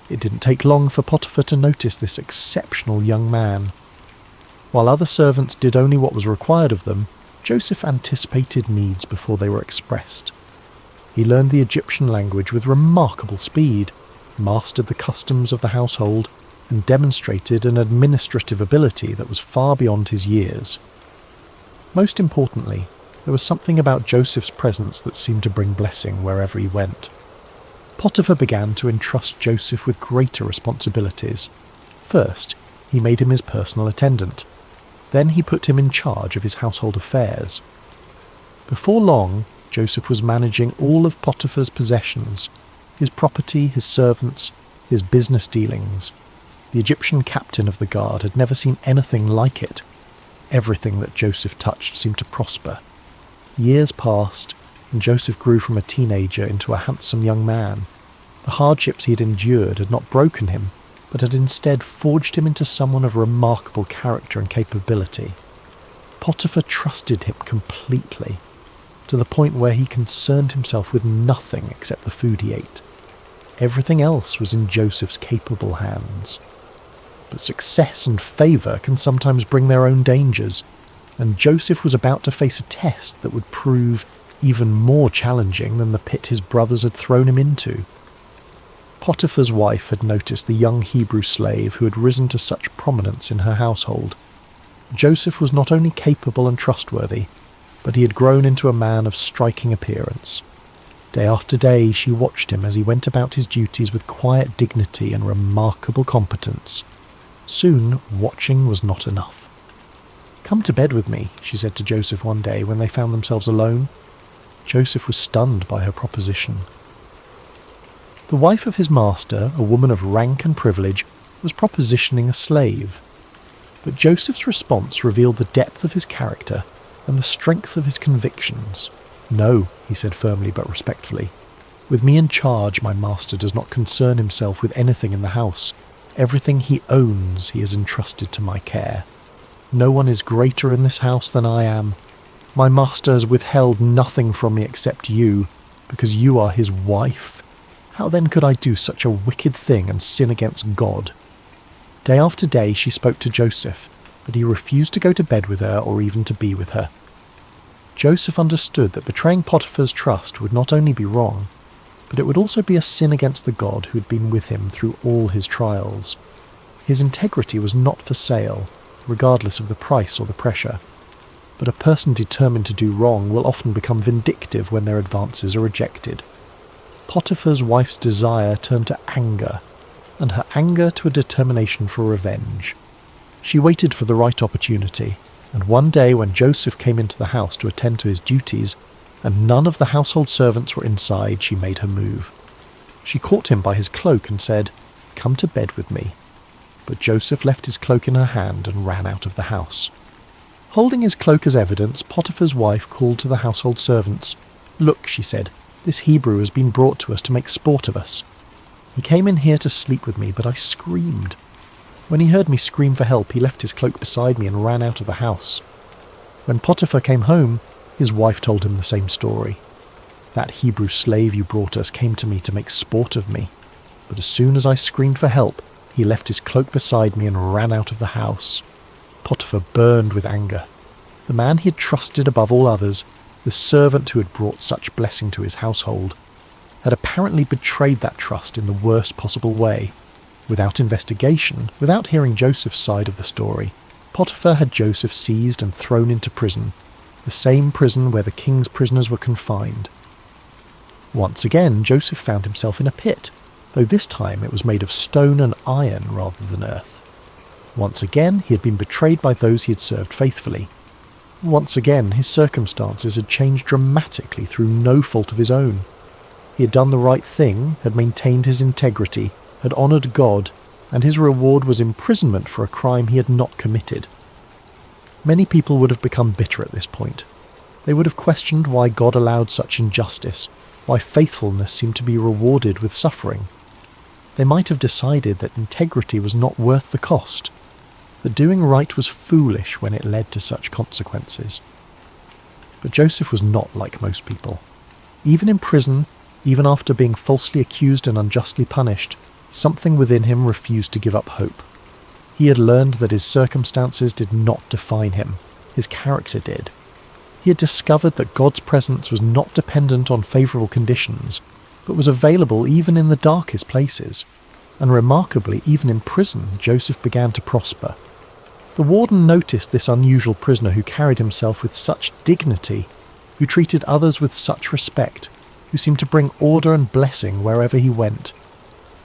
It didn't take long for Potiphar to notice this exceptional young man. While other servants did only what was required of them, Joseph anticipated needs before they were expressed. He learned the Egyptian language with remarkable speed, mastered the customs of the household, and demonstrated an administrative ability that was far beyond his years. Most importantly, there was something about Joseph's presence that seemed to bring blessing wherever he went. Potiphar began to entrust Joseph with greater responsibilities. First, he made him his personal attendant. Then he put him in charge of his household affairs. Before long, Joseph was managing all of Potiphar's possessions, his property, his servants, his business dealings. The Egyptian captain of the guard had never seen anything like it. Everything that Joseph touched seemed to prosper. Years passed, and Joseph grew from a teenager into a handsome young man. The hardships he had endured had not broken him, but had instead forged him into someone of remarkable character and capability. Potiphar trusted him completely, to the point where he concerned himself with nothing except the food he ate. Everything else was in Joseph's capable hands. But success and favour can sometimes bring their own dangers, and Joseph was about to face a test that would prove even more challenging than the pit his brothers had thrown him into. Potiphar's wife had noticed the young Hebrew slave who had risen to such prominence in her household. Joseph was not only capable and trustworthy, but he had grown into a man of striking appearance. Day after day she watched him as he went about his duties with quiet dignity and remarkable competence. Soon, watching was not enough. "Come to bed with me," she said to Joseph one day when they found themselves alone. Joseph was stunned by her proposition. The wife of his master, a woman of rank and privilege, was propositioning a slave. But Joseph's response revealed the depth of his character and the strength of his convictions. "No," he said firmly but respectfully. "With me in charge, my master does not concern himself with anything in the house. Everything he owns he has entrusted to my care. No one is greater in this house than I am. My master has withheld nothing from me except you, because you are his wife. How then could I do such a wicked thing and sin against God?" Day after day she spoke to Joseph, but he refused to go to bed with her or even to be with her. Joseph understood that betraying Potiphar's trust would not only be wrong, but it would also be a sin against the God who had been with him through all his trials. His integrity was not for sale, regardless of the price or the pressure. But a person determined to do wrong will often become vindictive when their advances are rejected. Potiphar's wife's desire turned to anger, and her anger to a determination for revenge. She waited for the right opportunity, and one day when Joseph came into the house to attend to his duties, and none of the household servants were inside, she made her move. She caught him by his cloak and said, "Come to bed with me." But Joseph left his cloak in her hand and ran out of the house. Holding his cloak as evidence, Potiphar's wife called to the household servants. "Look," she said, "this Hebrew has been brought to us to make sport of us. He came in here to sleep with me, but I screamed. When he heard me scream for help, he left his cloak beside me and ran out of the house. When Potiphar came home, his wife told him the same story. That Hebrew slave you brought us came to me to make sport of me, but as soon as I screamed for help, He left his cloak beside me and ran out of the house." Potiphar burned with anger. The man he had trusted above all others, the servant who had brought such blessing to his household, had apparently betrayed that trust in the worst possible way. Without investigation, without hearing Joseph's side of the story, Potiphar had Joseph seized and thrown into prison, the same prison where the king's prisoners were confined. Once again, Joseph found himself in a pit, though this time it was made of stone and iron rather than earth. Once again, he had been betrayed by those he had served faithfully. Once again, his circumstances had changed dramatically through no fault of his own. He had done the right thing, had maintained his integrity, had honoured God, and his reward was imprisonment for a crime he had not committed. Many people would have become bitter at this point. They would have questioned why God allowed such injustice, why faithfulness seemed to be rewarded with suffering. They might have decided that integrity was not worth the cost, that doing right was foolish when it led to such consequences. But Joseph was not like most people. Even in prison, even after being falsely accused and unjustly punished, something within him refused to give up hope. He had learned that his circumstances did not define him, his character did. He had discovered that God's presence was not dependent on favourable conditions, but was available even in the darkest places. And remarkably, even in prison, Joseph began to prosper. The warden noticed this unusual prisoner who carried himself with such dignity, who treated others with such respect, who seemed to bring order and blessing wherever he went.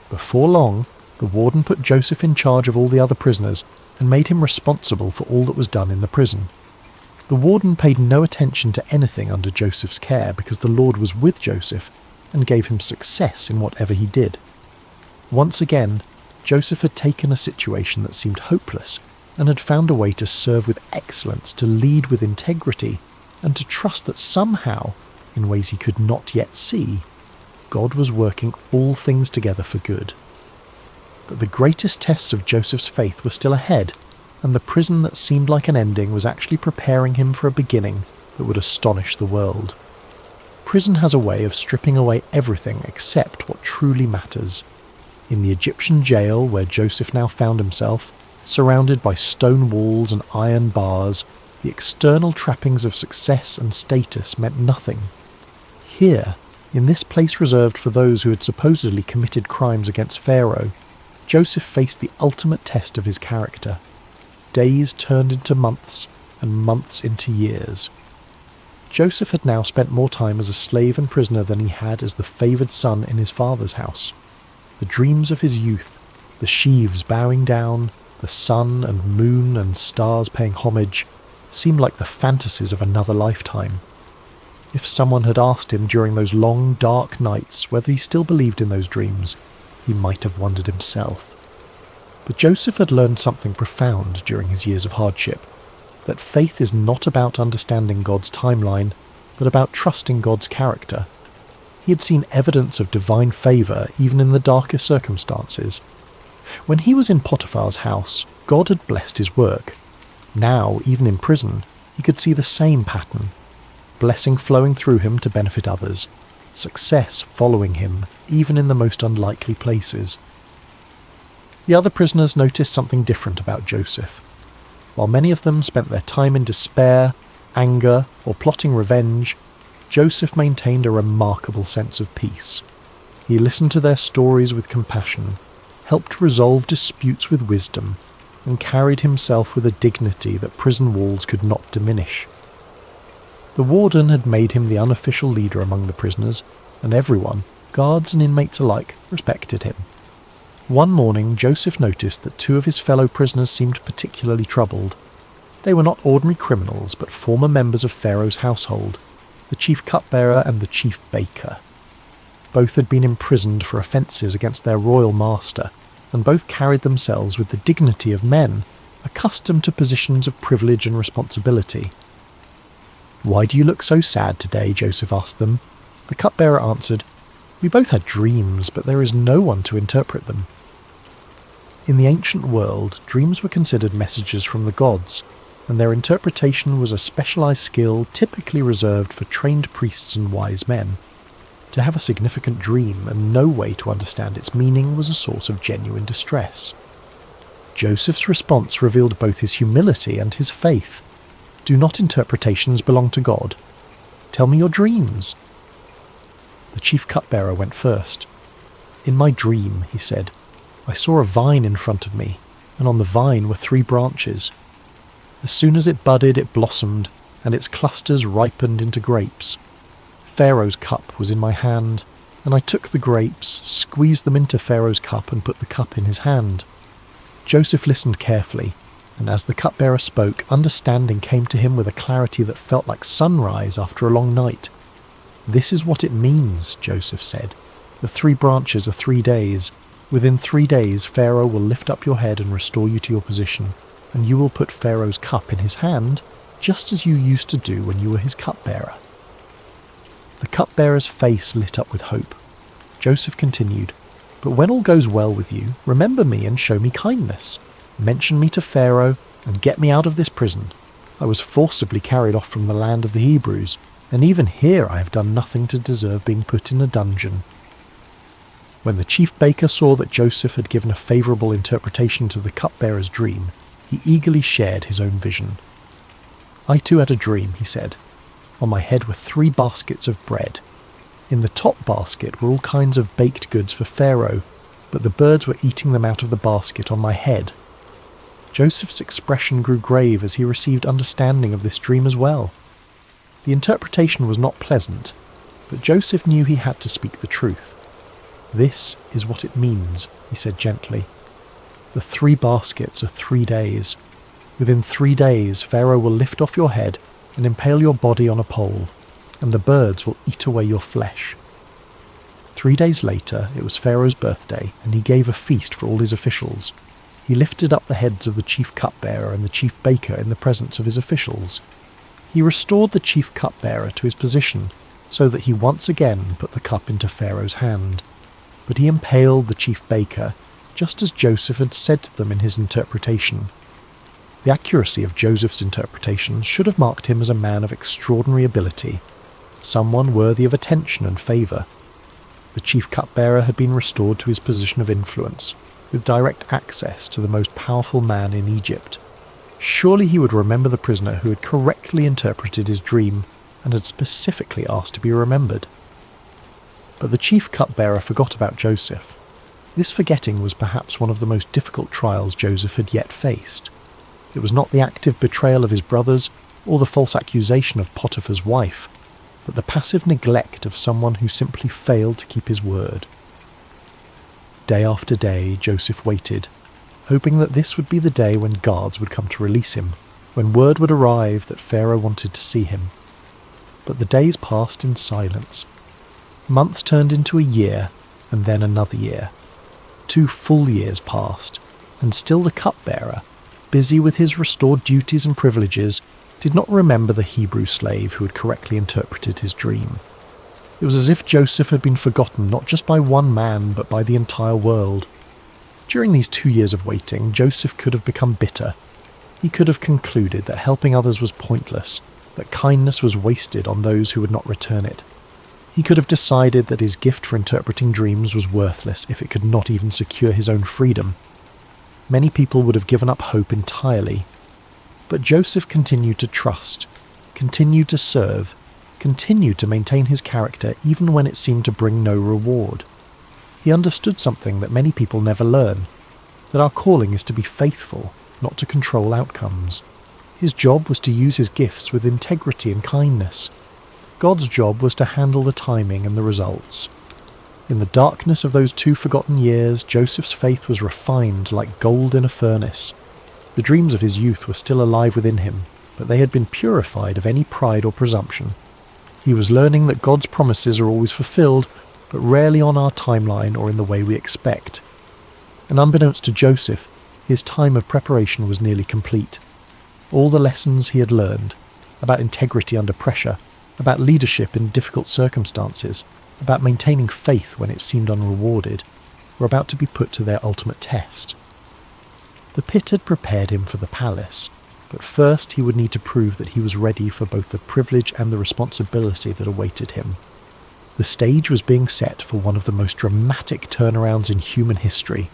Before long, the warden put Joseph in charge of all the other prisoners and made him responsible for all that was done in the prison. The warden paid no attention to anything under Joseph's care because the Lord was with Joseph and gave him success in whatever he did. Once again, Joseph had taken a situation that seemed hopeless and had found a way to serve with excellence, to lead with integrity, and to trust that somehow, in ways he could not yet see, God was working all things together for good. But the greatest tests of Joseph's faith were still ahead, and the prison that seemed like an ending was actually preparing him for a beginning that would astonish the world. Prison has a way of stripping away everything except what truly matters. In the Egyptian jail where Joseph now found himself, surrounded by stone walls and iron bars, the external trappings of success and status meant nothing. Here, in this place reserved for those who had supposedly committed crimes against Pharaoh, Joseph faced the ultimate test of his character. Days turned into months, and months into years. Joseph had now spent more time as a slave and prisoner than he had as the favoured son in his father's house. The dreams of his youth, the sheaves bowing down, the sun and moon and stars paying homage, seemed like the fantasies of another lifetime. If someone had asked him during those long, dark nights whether he still believed in those dreams, he might have wondered himself. But Joseph had learned something profound during his years of hardship, that faith is not about understanding God's timeline, but about trusting God's character. He had seen evidence of divine favour even in the darkest circumstances. When he was in Potiphar's house, God had blessed his work. Now, even in prison, he could see the same pattern. Blessing flowing through him to benefit others. Success following him, even in the most unlikely places. The other prisoners noticed something different about Joseph. While many of them spent their time in despair, anger, or plotting revenge, Joseph maintained a remarkable sense of peace. He listened to their stories with compassion, helped resolve disputes with wisdom, and carried himself with a dignity that prison walls could not diminish. The warden had made him the unofficial leader among the prisoners, and everyone, guards and inmates alike, respected him. One morning, Joseph noticed that two of his fellow prisoners seemed particularly troubled. They were not ordinary criminals, but former members of Pharaoh's household, the chief cupbearer and the chief baker. Both had been imprisoned for offences against their royal master, and both carried themselves with the dignity of men, accustomed to positions of privilege and responsibility. "Why do you look so sad today?" Joseph asked them. The cupbearer answered, "We both had dreams, but there is no one to interpret them." In the ancient world, dreams were considered messages from the gods, and their interpretation was a specialised skill typically reserved for trained priests and wise men. To have a significant dream and no way to understand its meaning was a source of genuine distress. Joseph's response revealed both his humility and his faith. Do not interpretations belong to God? Tell me your dreams. The chief cupbearer went first. In my dream, he said, I saw a vine in front of me, and on the vine were 3 branches. As soon as it budded, it blossomed, and its clusters ripened into grapes. Pharaoh's cup was in my hand, and I took the grapes, squeezed them into Pharaoh's cup, and put the cup in his hand. Joseph listened carefully, and as the cupbearer spoke, understanding came to him with a clarity that felt like sunrise after a long night. This is what it means, Joseph said. The 3 branches are 3 days. Within 3 days, Pharaoh will lift up your head and restore you to your position, and you will put Pharaoh's cup in his hand, just as you used to do when you were his cupbearer. The cupbearer's face lit up with hope. Joseph continued, But when all goes well with you, remember me and show me kindness. Mention me to Pharaoh and get me out of this prison. I was forcibly carried off from the land of the Hebrews, and even here I have done nothing to deserve being put in a dungeon. When the chief baker saw that Joseph had given a favourable interpretation to the cupbearer's dream, he eagerly shared his own vision. I too had a dream, he said. On my head were 3 baskets of bread. In the top basket were all kinds of baked goods for Pharaoh, but the birds were eating them out of the basket on my head. Joseph's expression grew grave as he received understanding of this dream as well. The interpretation was not pleasant, but Joseph knew he had to speak the truth. This is what it means, he said gently. The 3 baskets are 3 days. Within 3 days, Pharaoh will lift off your head and impale your body on a pole, and the birds will eat away your flesh. 3 days later, it was Pharaoh's birthday, and he gave a feast for all his officials. He lifted up the heads of the chief cupbearer and the chief baker in the presence of his officials. He restored the chief cupbearer to his position, so that he once again put the cup into Pharaoh's hand. But he impaled the chief baker, just as Joseph had said to them in his interpretation. The accuracy of Joseph's interpretation should have marked him as a man of extraordinary ability, someone worthy of attention and favour. The chief cupbearer had been restored to his position of influence, with direct access to the most powerful man in Egypt. Surely he would remember the prisoner who had correctly interpreted his dream and had specifically asked to be remembered. But the chief cupbearer forgot about Joseph. This forgetting was perhaps one of the most difficult trials Joseph had yet faced. It was not the active betrayal of his brothers or the false accusation of Potiphar's wife, but the passive neglect of someone who simply failed to keep his word. Day after day, Joseph waited, hoping that this would be the day when guards would come to release him, when word would arrive that Pharaoh wanted to see him. But the days passed in silence. Months turned into a year, and then another year. 2 full years passed, and still the cupbearer, busy with his restored duties and privileges, did not remember the Hebrew slave who had correctly interpreted his dream. It was as if Joseph had been forgotten not just by one man, but by the entire world. During these 2 years of waiting, Joseph could have become bitter. He could have concluded that helping others was pointless, that kindness was wasted on those who would not return it. He could have decided that his gift for interpreting dreams was worthless if it could not even secure his own freedom. Many people would have given up hope entirely. But Joseph continued to trust, continued to serve, continued to maintain his character even when it seemed to bring no reward. He understood something that many people never learn, that our calling is to be faithful, not to control outcomes. His job was to use his gifts with integrity and kindness. God's job was to handle the timing and the results. In the darkness of those 2 forgotten years, Joseph's faith was refined like gold in a furnace. The dreams of his youth were still alive within him, but they had been purified of any pride or presumption. He was learning that God's promises are always fulfilled, but rarely on our timeline or in the way we expect. And unbeknownst to Joseph, his time of preparation was nearly complete. All the lessons he had learned, about integrity under pressure, about leadership in difficult circumstances, about maintaining faith when it seemed unrewarded, were about to be put to their ultimate test. The pit had prepared him for the palace, but first he would need to prove that he was ready for both the privilege and the responsibility that awaited him. The stage was being set for one of the most dramatic turnarounds in human history.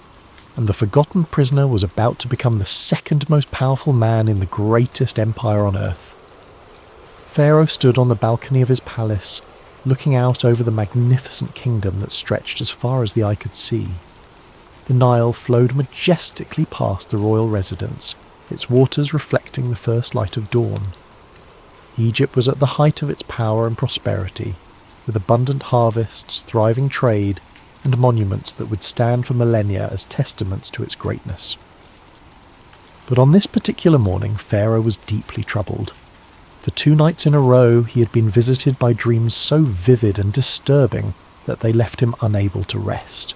and the forgotten prisoner was about to become the second most powerful man in the greatest empire on earth. Pharaoh stood on the balcony of his palace, looking out over the magnificent kingdom that stretched as far as the eye could see. The Nile flowed majestically past the royal residence, its waters reflecting the first light of dawn. Egypt was at the height of its power and prosperity, with abundant harvests, thriving trade, and monuments that would stand for millennia as testaments to its greatness. But on this particular morning, Pharaoh was deeply troubled. For 2 nights in a row, he had been visited by dreams so vivid and disturbing that they left him unable to rest.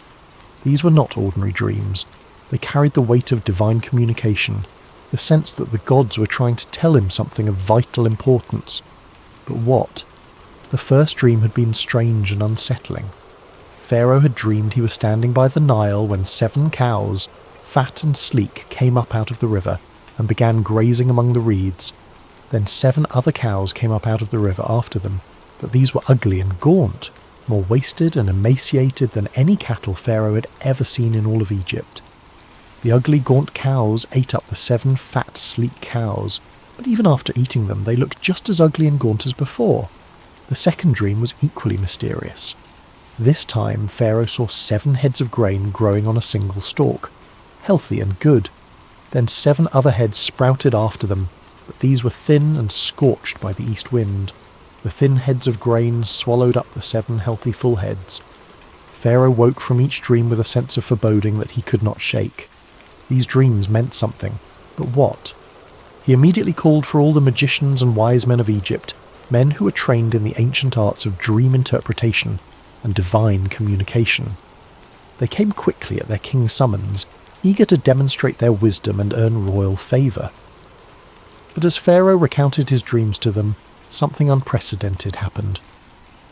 These were not ordinary dreams. They carried the weight of divine communication, the sense that the gods were trying to tell him something of vital importance. But what? The first dream had been strange and unsettling. Pharaoh had dreamed he was standing by the Nile when 7 cows, fat and sleek, came up out of the river and began grazing among the reeds. Then 7 other cows came up out of the river after them, but these were ugly and gaunt, more wasted and emaciated than any cattle Pharaoh had ever seen in all of Egypt. The ugly, gaunt cows ate up the 7 fat, sleek cows, but even after eating them, they looked just as ugly and gaunt as before. The second dream was equally mysterious. This time, Pharaoh saw 7 heads of grain growing on a single stalk, healthy and good. Then 7 other heads sprouted after them, but these were thin and scorched by the east wind. The thin heads of grain swallowed up the 7 healthy full heads. Pharaoh woke from each dream with a sense of foreboding that he could not shake. These dreams meant something, but what? He immediately called for all the magicians and wise men of Egypt, men who were trained in the ancient arts of dream interpretation and divine communication. They came quickly at their king's summons, eager to demonstrate their wisdom and earn royal favour. But as Pharaoh recounted his dreams to them, something unprecedented happened.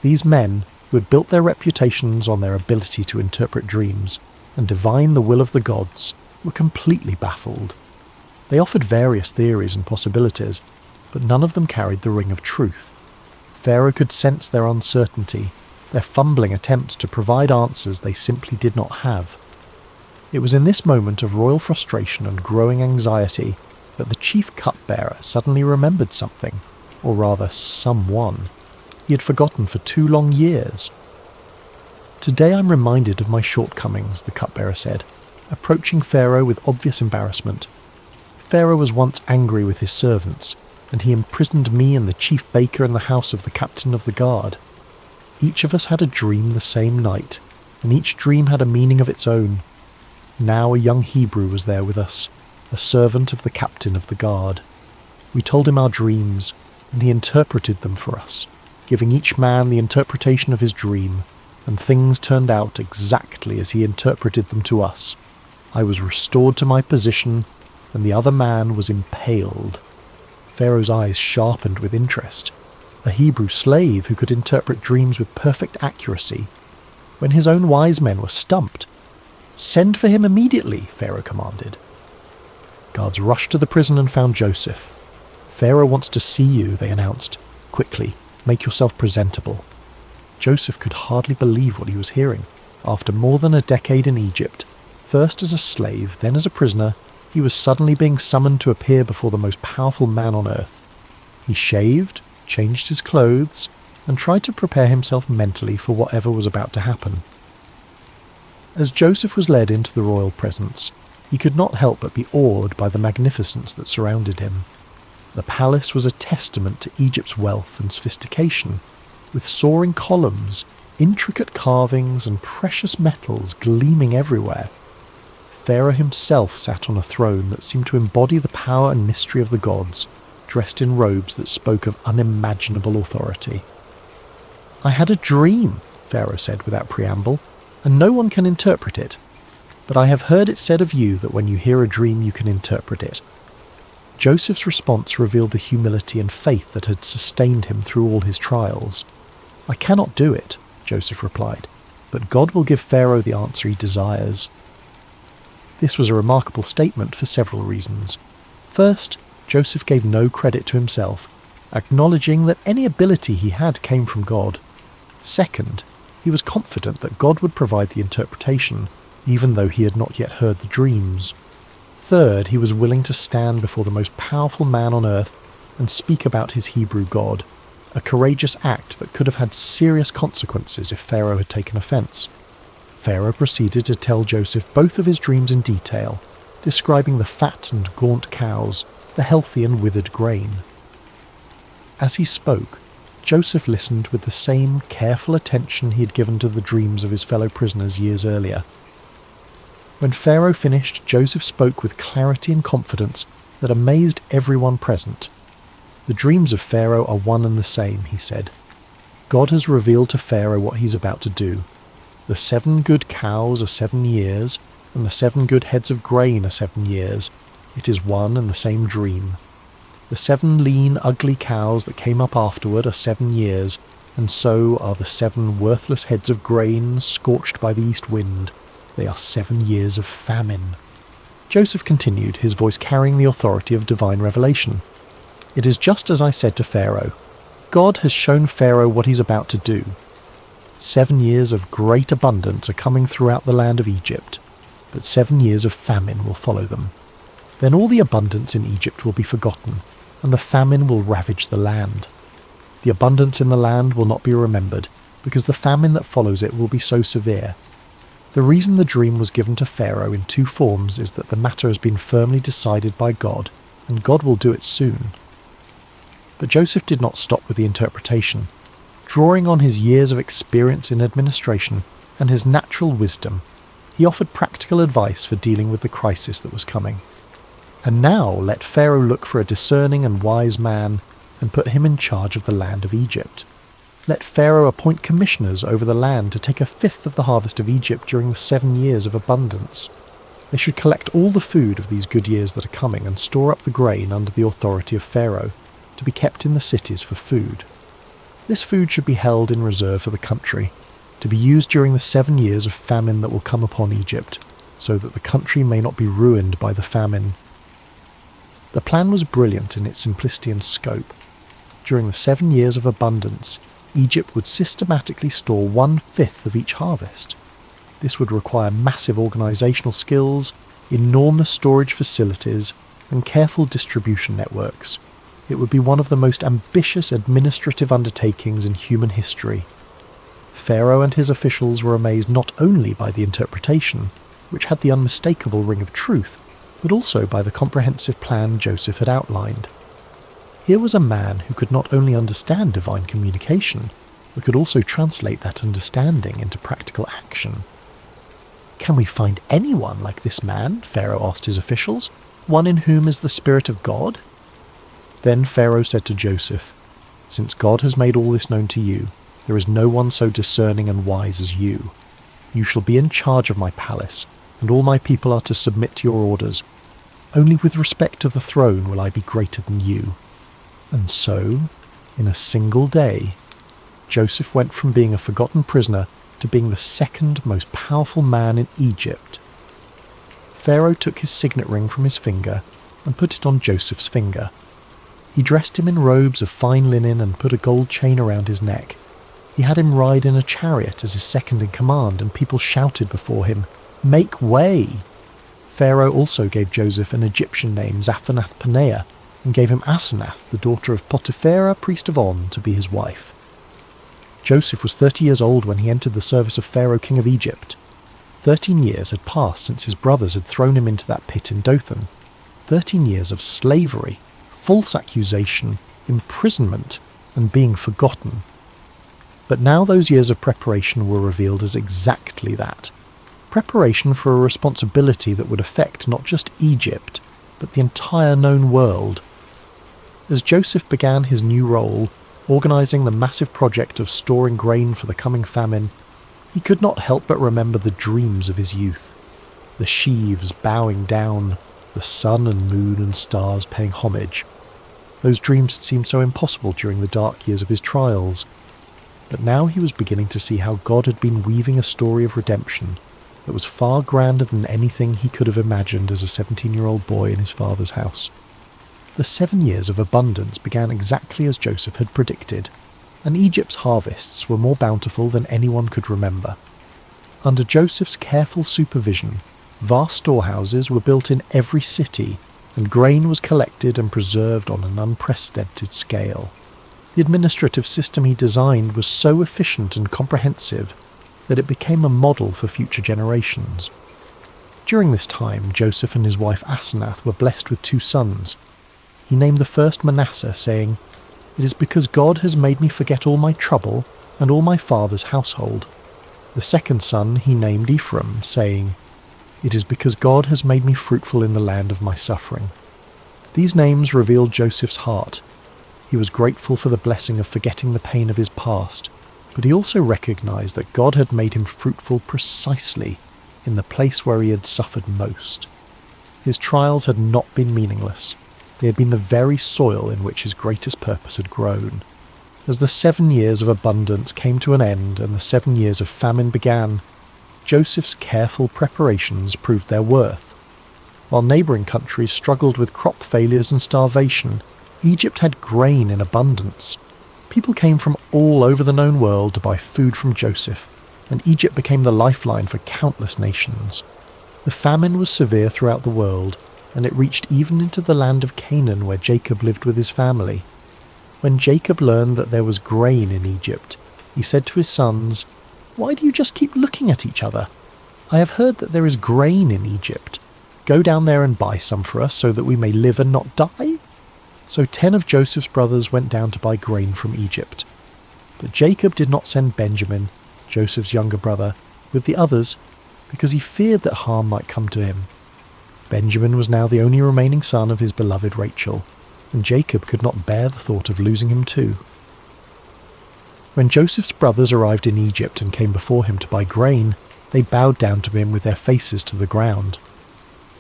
These men, who had built their reputations on their ability to interpret dreams and divine the will of the gods, were completely baffled. They offered various theories and possibilities, but none of them carried the ring of truth. Pharaoh could sense their uncertainty, their fumbling attempts to provide answers they simply did not have. It was in this moment of royal frustration and growing anxiety that the chief cupbearer suddenly remembered something, or rather someone, he had forgotten for 2 long years. "Today I'm reminded of my shortcomings," the cupbearer said, approaching Pharaoh with obvious embarrassment. "Pharaoh was once angry with his servants, and he imprisoned me and the chief baker in the house of the captain of the guard. Each of us had a dream the same night, and each dream had a meaning of its own. Now a young Hebrew was there with us, a servant of the captain of the guard. We told him our dreams, and he interpreted them for us, giving each man the interpretation of his dream, and things turned out exactly as he interpreted them to us. I was restored to my position, and the other man was impaled." Pharaoh's eyes sharpened with interest. A Hebrew slave who could interpret dreams with perfect accuracy, when his own wise men were stumped. "Send for him immediately," Pharaoh commanded. Guards rushed to the prison and found Joseph. "Pharaoh wants to see you," they announced. "Quickly, make yourself presentable." Joseph could hardly believe what he was hearing. After more than a decade in Egypt, first as a slave, then as a prisoner, he was suddenly being summoned to appear before the most powerful man on earth. He shaved, changed his clothes, and tried to prepare himself mentally for whatever was about to happen. As Joseph was led into the royal presence, he could not help but be awed by the magnificence that surrounded him. The palace was a testament to Egypt's wealth and sophistication, with soaring columns, intricate carvings, and precious metals gleaming everywhere. Pharaoh himself sat on a throne that seemed to embody the power and mystery of the gods, dressed in robes that spoke of unimaginable authority. "I had a dream," Pharaoh said without preamble, "and no one can interpret it. But I have heard it said of you that when you hear a dream you can interpret it." Joseph's response revealed the humility and faith that had sustained him through all his trials. "I cannot do it," Joseph replied, "but God will give Pharaoh the answer he desires." This was a remarkable statement for several reasons. First, Joseph gave no credit to himself, acknowledging that any ability he had came from God. Second, he was confident that God would provide the interpretation, even though he had not yet heard the dreams. Third, he was willing to stand before the most powerful man on earth and speak about his Hebrew God, a courageous act that could have had serious consequences if Pharaoh had taken offence. Pharaoh proceeded to tell Joseph both of his dreams in detail, describing the fat and gaunt cows, the healthy and withered grain. As he spoke, Joseph listened with the same careful attention he had given to the dreams of his fellow prisoners years earlier. When Pharaoh finished, Joseph spoke with clarity and confidence that amazed everyone present. "The dreams of Pharaoh are one and the same," he said. "God has revealed to Pharaoh what he's about to do. The 7 good cows are 7 years, and the 7 good heads of grain are 7 years. It is one and the same dream. The 7 lean, ugly cows that came up afterward are 7 years, and so are the 7 worthless heads of grain scorched by the east wind. They are 7 years of famine." Joseph continued, his voice carrying the authority of divine revelation. "It is just as I said to Pharaoh. God has shown Pharaoh what he's about to do. 7 years of great abundance are coming throughout the land of Egypt, but 7 years of famine will follow them. Then all the abundance in Egypt will be forgotten, and the famine will ravage the land. The abundance in the land will not be remembered, because the famine that follows it will be so severe. The reason the dream was given to Pharaoh in 2 forms is that the matter has been firmly decided by God, and God will do it soon." But Joseph did not stop with the interpretation. Drawing on his years of experience in administration and his natural wisdom, he offered practical advice for dealing with the crisis that was coming. "And now let Pharaoh look for a discerning and wise man and put him in charge of the land of Egypt. Let Pharaoh appoint commissioners over the land to take 1/5 of the harvest of Egypt during the 7 years of abundance. They should collect all the food of these good years that are coming and store up the grain under the authority of Pharaoh, to be kept in the cities for food. This food should be held in reserve for the country, to be used during the 7 years of famine that will come upon Egypt, so that the country may not be ruined by the famine." The plan was brilliant in its simplicity and scope. During the 7 years of abundance, Egypt would systematically store 1/5 of each harvest. This would require massive organisational skills, enormous storage facilities, and careful distribution networks. It would be one of the most ambitious administrative undertakings in human history. Pharaoh and his officials were amazed not only by the interpretation, which had the unmistakable ring of truth, but also by the comprehensive plan Joseph had outlined. Here was a man who could not only understand divine communication, but could also translate that understanding into practical action. "Can we find anyone like this man?" Pharaoh asked his officials. "One in whom is the Spirit of God?" Then Pharaoh said to Joseph, "Since God has made all this known to you, there is no one so discerning and wise as you. You shall be in charge of my palace, and all my people are to submit to your orders. Only with respect to the throne will I be greater than you." And so, in a single day, Joseph went from being a forgotten prisoner to being the 2nd most powerful man in Egypt. Pharaoh took his signet ring from his finger and put it on Joseph's finger. He dressed him in robes of fine linen and put a gold chain around his neck. He had him ride in a chariot as his second in command, and people shouted before him, "Make way!" Pharaoh also gave Joseph an Egyptian name, Zaphenath-Paneah, and gave him Asenath, the daughter of Potipharah, priest of On, to be his wife. Joseph was 30 years old when he entered the service of Pharaoh, king of Egypt. 13 years had passed since his brothers had thrown him into that pit in Dothan. 13 years of slavery, false accusation, imprisonment, and being forgotten. But now those years of preparation were revealed as exactly that. Preparation for a responsibility that would affect not just Egypt, but the entire known world. As Joseph began his new role, organising the massive project of storing grain for the coming famine, he could not help but remember the dreams of his youth. The sheaves bowing down, the sun and moon and stars paying homage. Those dreams had seemed so impossible during the dark years of his trials. But now he was beginning to see how God had been weaving a story of redemption that was far grander than anything he could have imagined as a 17-year-old boy in his father's house. The 7 years of abundance began exactly as Joseph had predicted, and Egypt's harvests were more bountiful than anyone could remember. Under Joseph's careful supervision, vast storehouses were built in every city, and grain was collected and preserved on an unprecedented scale. The administrative system he designed was so efficient and comprehensive that it became a model for future generations. During this time, Joseph and his wife Asenath were blessed with 2 sons. He named the first Manasseh, saying, "It is because God has made me forget all my trouble and all my father's household." The second son he named Ephraim, saying, "It is because God has made me fruitful in the land of my suffering." These names revealed Joseph's heart. He was grateful for the blessing of forgetting the pain of his past, but he also recognized that God had made him fruitful precisely in the place where he had suffered most. His trials had not been meaningless. They had been the very soil in which his greatest purpose had grown. As the 7 years of abundance came to an end and the 7 years of famine began, Joseph's careful preparations proved their worth. While neighbouring countries struggled with crop failures and starvation, Egypt had grain in abundance. People came from all over the known world to buy food from Joseph, and Egypt became the lifeline for countless nations. The famine was severe throughout the world, and it reached even into the land of Canaan where Jacob lived with his family. When Jacob learned that there was grain in Egypt, he said to his sons, "Why do you just keep looking at each other? I have heard that there is grain in Egypt. Go down there and buy some for us so that we may live and not die." So 10 of Joseph's brothers went down to buy grain from Egypt. But Jacob did not send Benjamin, Joseph's younger brother, with the others because he feared that harm might come to him. Benjamin was now the only remaining son of his beloved Rachel, and Jacob could not bear the thought of losing him too. When Joseph's brothers arrived in Egypt and came before him to buy grain, they bowed down to him with their faces to the ground.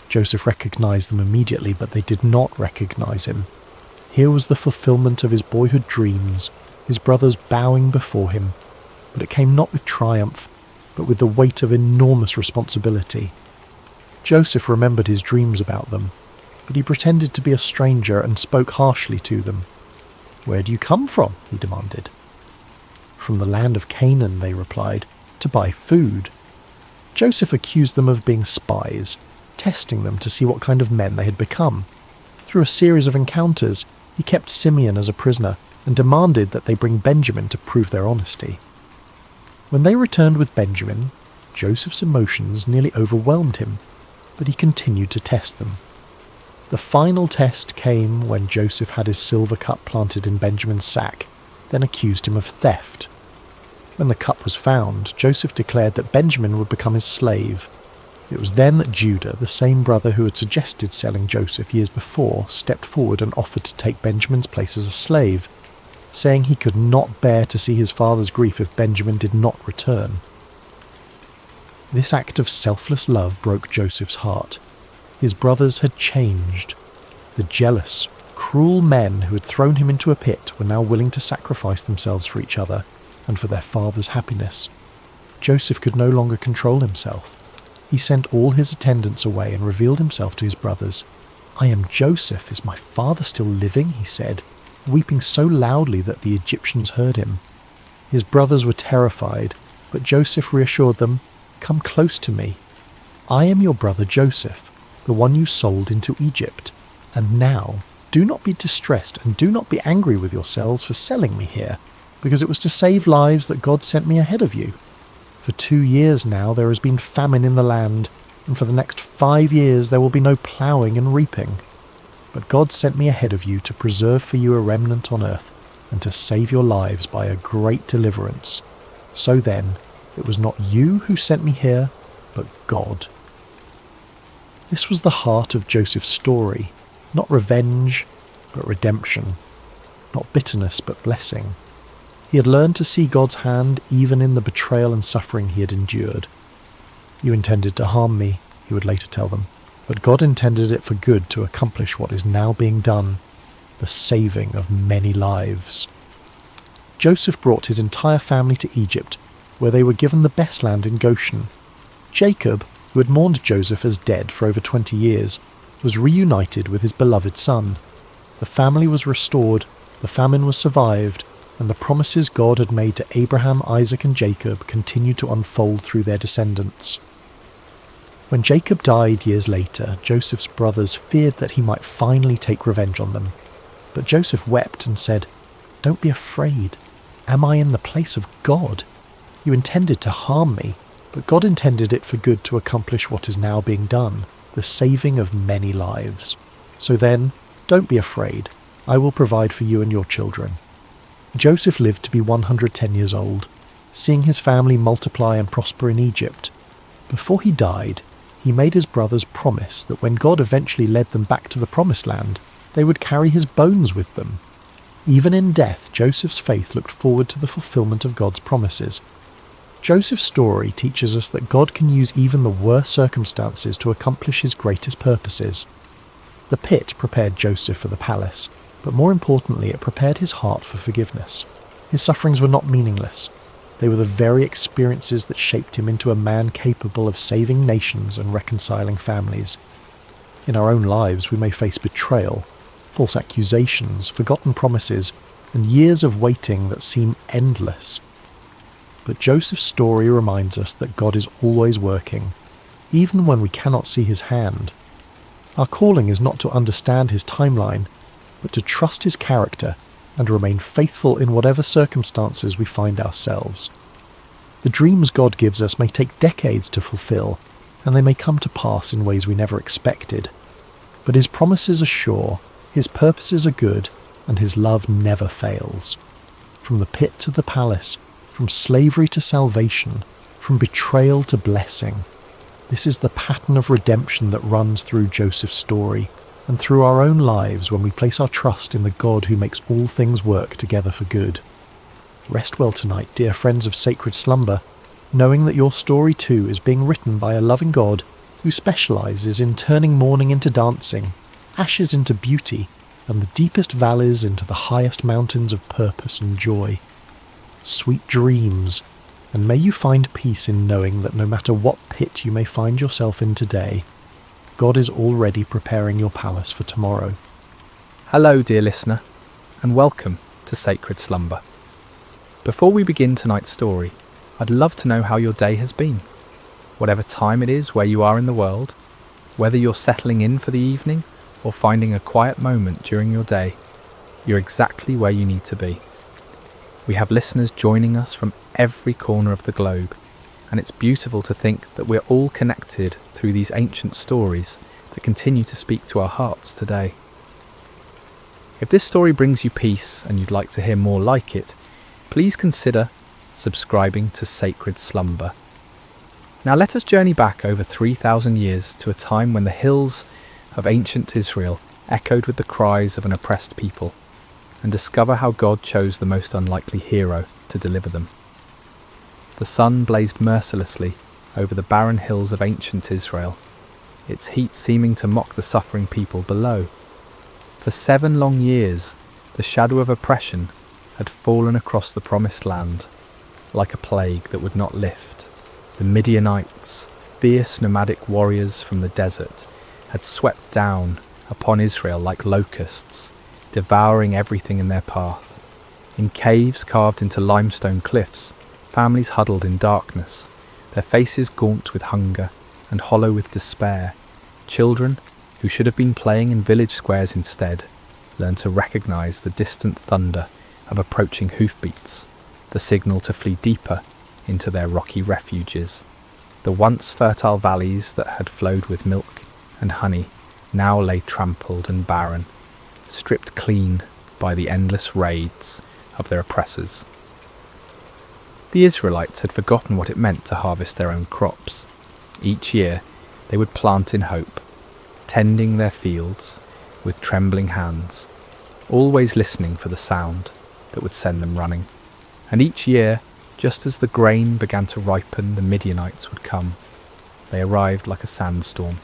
Joseph recognized them immediately, but they did not recognize him. Here was the fulfillment of his boyhood dreams, his brothers bowing before him, but it came not with triumph, but with the weight of enormous responsibility. Joseph remembered his dreams about them, but he pretended to be a stranger and spoke harshly to them. "Where do you come from?" he demanded. "From the land of Canaan," they replied, "to buy food." Joseph accused them of being spies, testing them to see what kind of men they had become. Through a series of encounters, he kept Simeon as a prisoner and demanded that they bring Benjamin to prove their honesty. When they returned with Benjamin, Joseph's emotions nearly overwhelmed him, but he continued to test them. The final test came when Joseph had his silver cup planted in Benjamin's sack, then accused him of theft. When the cup was found, Joseph declared that Benjamin would become his slave. It was then that Judah, the same brother who had suggested selling Joseph years before, stepped forward and offered to take Benjamin's place as a slave, saying he could not bear to see his father's grief if Benjamin did not return. This act of selfless love broke Joseph's heart. His brothers had changed. The jealous, cruel men who had thrown him into a pit were now willing to sacrifice themselves for each other and for their father's happiness. Joseph could no longer control himself. He sent all his attendants away and revealed himself to his brothers. "I am Joseph. Is my father still living?" he said, weeping so loudly that the Egyptians heard him. His brothers were terrified, but Joseph reassured them, "Come close to me. I am your brother Joseph, the one you sold into Egypt. And now, do not be distressed and do not be angry with yourselves for selling me here, because it was to save lives that God sent me ahead of you. For 2 years now there has been famine in the land, and for the next 5 years there will be no ploughing and reaping. But God sent me ahead of you to preserve for you a remnant on earth, and to save your lives by a great deliverance. So then, it was not you who sent me here, but God." This was the heart of Joseph's story, not revenge, but redemption, not bitterness, but blessing. He had learned to see God's hand even in the betrayal and suffering he had endured. "You intended to harm me," he would later tell them, "but God intended it for good to accomplish what is now being done, the saving of many lives." Joseph brought his entire family to Egypt, where they were given the best land in Goshen. Jacob, who had mourned Joseph as dead for over 20 years, was reunited with his beloved son. The family was restored, the famine was survived, and the promises God had made to Abraham, Isaac, and Jacob continued to unfold through their descendants. When Jacob died years later, Joseph's brothers feared that he might finally take revenge on them. But Joseph wept and said, "Don't be afraid. Am I in the place of God? You intended to harm me, but God intended it for good to accomplish what is now being done, the saving of many lives. So then, don't be afraid. I will provide for you and your children." Joseph lived to be 110 years old, seeing his family multiply and prosper in Egypt. Before he died, he made his brothers promise that when God eventually led them back to the Promised Land, they would carry his bones with them. Even in death, Joseph's faith looked forward to the fulfillment of God's promises. Joseph's story teaches us that God can use even the worst circumstances to accomplish his greatest purposes. The pit prepared Joseph for the palace, but more importantly, it prepared his heart for forgiveness. His sufferings were not meaningless. They were the very experiences that shaped him into a man capable of saving nations and reconciling families. In our own lives, we may face betrayal, false accusations, forgotten promises, and years of waiting that seem endless. But Joseph's story reminds us that God is always working, even when we cannot see his hand. Our calling is not to understand his timeline, but to trust his character and remain faithful in whatever circumstances we find ourselves. The dreams God gives us may take decades to fulfill, and they may come to pass in ways we never expected. But his promises are sure, his purposes are good, and his love never fails. From the pit to the palace, from slavery to salvation, from betrayal to blessing. This is the pattern of redemption that runs through Joseph's story, and through our own lives when we place our trust in the God who makes all things work together for good. Rest well tonight, dear friends of Sacred Slumber, knowing that your story too is being written by a loving God who specializes in turning mourning into dancing, ashes into beauty, and the deepest valleys into the highest mountains of purpose and joy. Sweet dreams, and may you find peace in knowing that no matter what pit you may find yourself in today, God is already preparing your palace for tomorrow. Hello, dear listener, and welcome to Sacred Slumber. Before we begin tonight's story, I'd love to know how your day has been. Whatever time it is where you are in the world, whether you're settling in for the evening or finding a quiet moment during your day, you're exactly where you need to be. We have listeners joining us from every corner of the globe, and it's beautiful to think that we're all connected through these ancient stories that continue to speak to our hearts today. If this story brings you peace and you'd like to hear more like it, please consider subscribing to Sacred Slumber. Now let us journey back over 3,000 years to a time when the hills of ancient Israel echoed with the cries of an oppressed people, and discover how God chose the most unlikely hero to deliver them. The sun blazed mercilessly over the barren hills of ancient Israel, its heat seeming to mock the suffering people below. For 7 long years, the shadow of oppression had fallen across the promised land, like a plague that would not lift. The Midianites, fierce nomadic warriors from the desert, had swept down upon Israel like locusts, devouring everything in their path. In caves carved into limestone cliffs, families huddled in darkness, their faces gaunt with hunger and hollow with despair. Children, who should have been playing in village squares instead, learned to recognise the distant thunder of approaching hoofbeats, the signal to flee deeper into their rocky refuges. The once fertile valleys that had flowed with milk and honey now lay trampled and barren, stripped clean by the endless raids of their oppressors. The Israelites had forgotten what it meant to harvest their own crops. Each year they would plant in hope, tending their fields with trembling hands, always listening for the sound that would send them running. And each year, just as the grain began to ripen, the Midianites would come. They arrived like a sandstorm,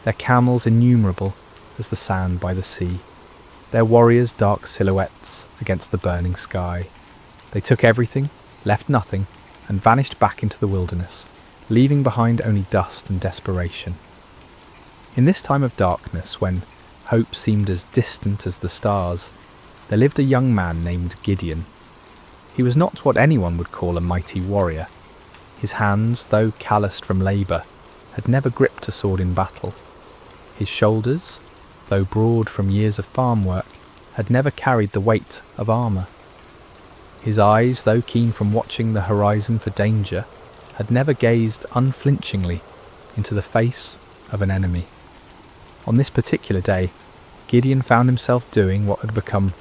their camels innumerable as the sand by the sea, their warriors dark silhouettes against the burning sky. They took everything, left nothing, and vanished back into the wilderness, leaving behind only dust and desperation. In this time of darkness, when hope seemed as distant as the stars, there lived a young man named Gideon. He was not what anyone would call a mighty warrior. His hands, though calloused from labour, had never gripped a sword in battle. His shoulders, though broad from years of farm work, had never carried the weight of armour. His eyes, though keen from watching the horizon for danger, had never gazed unflinchingly into the face of an enemy. On this particular day, Gideon found himself doing what had become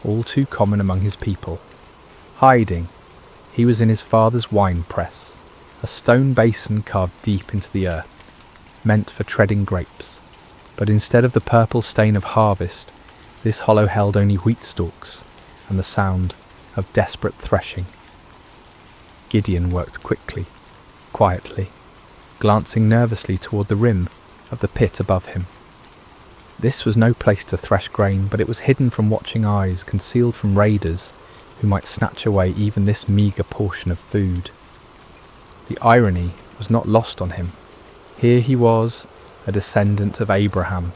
all too common among his people. Hiding. He was in his father's wine press, a stone basin carved deep into the earth, meant for treading grapes. But instead of the purple stain of harvest, this hollow held only wheat stalks and the sound of desperate threshing. Gideon worked quickly, quietly, glancing nervously toward the rim of the pit above him. This was no place to thresh grain, but it was hidden from watching eyes, concealed from raiders who might snatch away even this meagre portion of food. The irony was not lost on him. Here he was, a descendant of Abraham,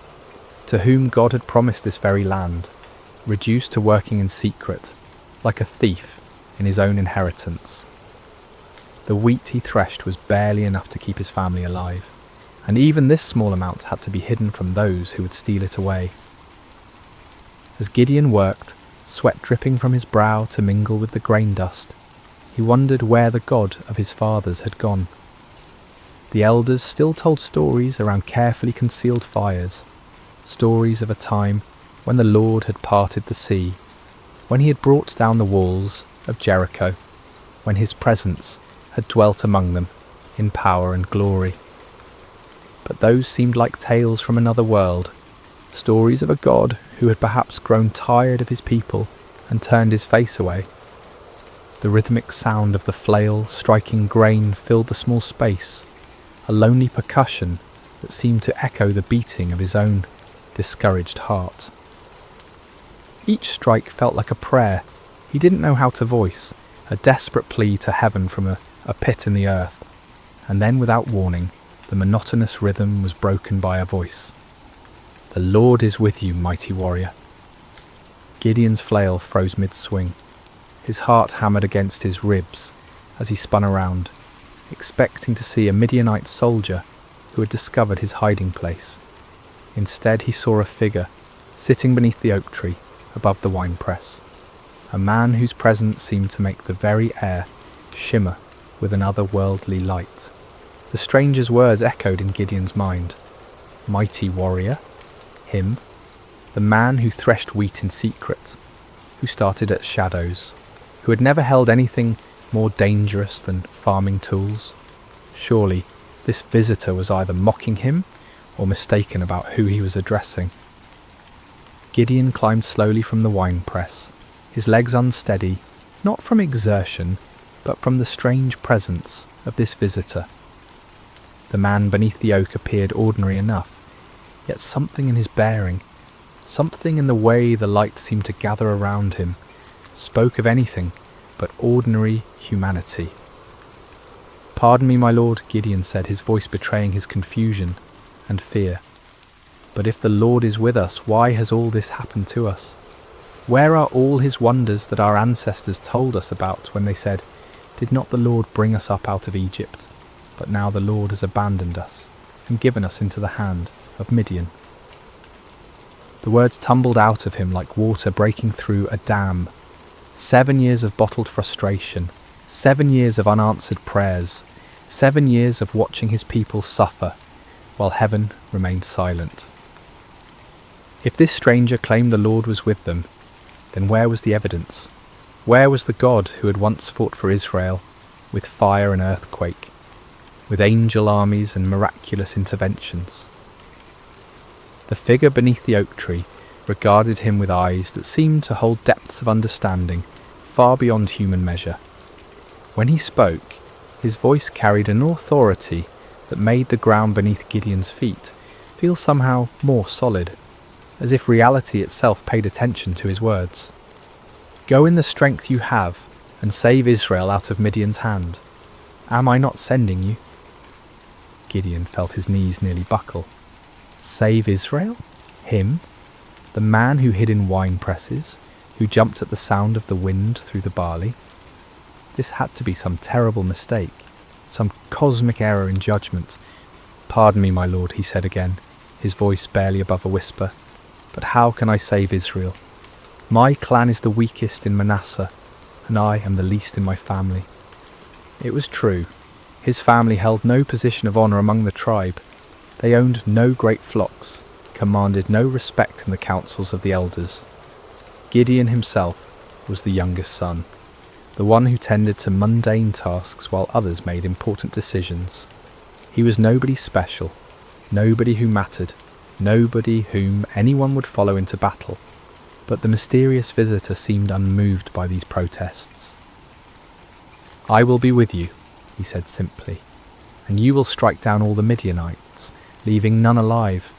to whom God had promised this very land, reduced to working in secret, like a thief in his own inheritance. The wheat he threshed was barely enough to keep his family alive, and even this small amount had to be hidden from those who would steal it away. As Gideon worked, sweat dripping from his brow to mingle with the grain dust, he wondered where the God of his fathers had gone. The elders still told stories around carefully concealed fires, stories of a time when the Lord had parted the sea, when he had brought down the walls of Jericho, when his presence had dwelt among them in power and glory. But those seemed like tales from another world, stories of a God who had perhaps grown tired of his people and turned his face away. The rhythmic sound of the flail striking grain filled the small space, a lonely percussion that seemed to echo the beating of his own discouraged heart. Each strike felt like a prayer he didn't know how to voice, a desperate plea to heaven from a pit in the earth, and then without warning, the monotonous rhythm was broken by a voice. "The Lord is with you, mighty warrior." Gideon's flail froze mid-swing. His heart hammered against his ribs as he spun around, expecting to see a Midianite soldier who had discovered his hiding place. Instead he saw a figure sitting beneath the oak tree above the winepress, a man whose presence seemed to make the very air shimmer with an otherworldly light. The stranger's words echoed in Gideon's mind. Mighty warrior? Him? The man who threshed wheat in secret, who started at shadows, who had never held anything more dangerous than farming tools? Surely this visitor was either mocking him or mistaken about who he was addressing. Gideon climbed slowly from the winepress, his legs unsteady, not from exertion, but from the strange presence of this visitor. The man beneath the oak appeared ordinary enough, yet something in his bearing, something in the way the light seemed to gather around him, spoke of anything but ordinary humanity. "Pardon me, my lord," Gideon said, his voice betraying his confusion and fear. "But if the Lord is with us, why has all this happened to us? Where are all his wonders that our ancestors told us about when they said, 'Did not the Lord bring us up out of Egypt? But now the Lord has abandoned us and given us into the hand of Midian.'" The words tumbled out of him like water breaking through a dam. 7 years of bottled frustration, 7 years of unanswered prayers, 7 years of watching his people suffer, while heaven remained silent. If this stranger claimed the Lord was with them, then where was the evidence? Where was the God who had once fought for Israel, with fire and earthquake, with angel armies and miraculous interventions? The figure beneath the oak tree regarded him with eyes that seemed to hold depths of understanding far beyond human measure. When he spoke, his voice carried an authority that made the ground beneath Gideon's feet feel somehow more solid, as if reality itself paid attention to his words. "Go in the strength you have and save Israel out of Midian's hand. Am I not sending you?" Gideon felt his knees nearly buckle. Save Israel? Him? The man who hid in wine presses, who jumped at the sound of the wind through the barley? This had to be some terrible mistake, some cosmic error in judgment. "Pardon me, my lord," he said again, his voice barely above a whisper, "but how can I save Israel? My clan is the weakest in Manasseh, and I am the least in my family." It was true. His family held no position of honour among the tribe. They owned no great flocks, commanded no respect in the councils of the elders. Gideon himself was the youngest son, the one who tended to mundane tasks while others made important decisions. He was nobody special, nobody who mattered, nobody whom anyone would follow into battle. But the mysterious visitor seemed unmoved by these protests. "I will be with you," he said simply, "and you will strike down all the Midianites, leaving none alive."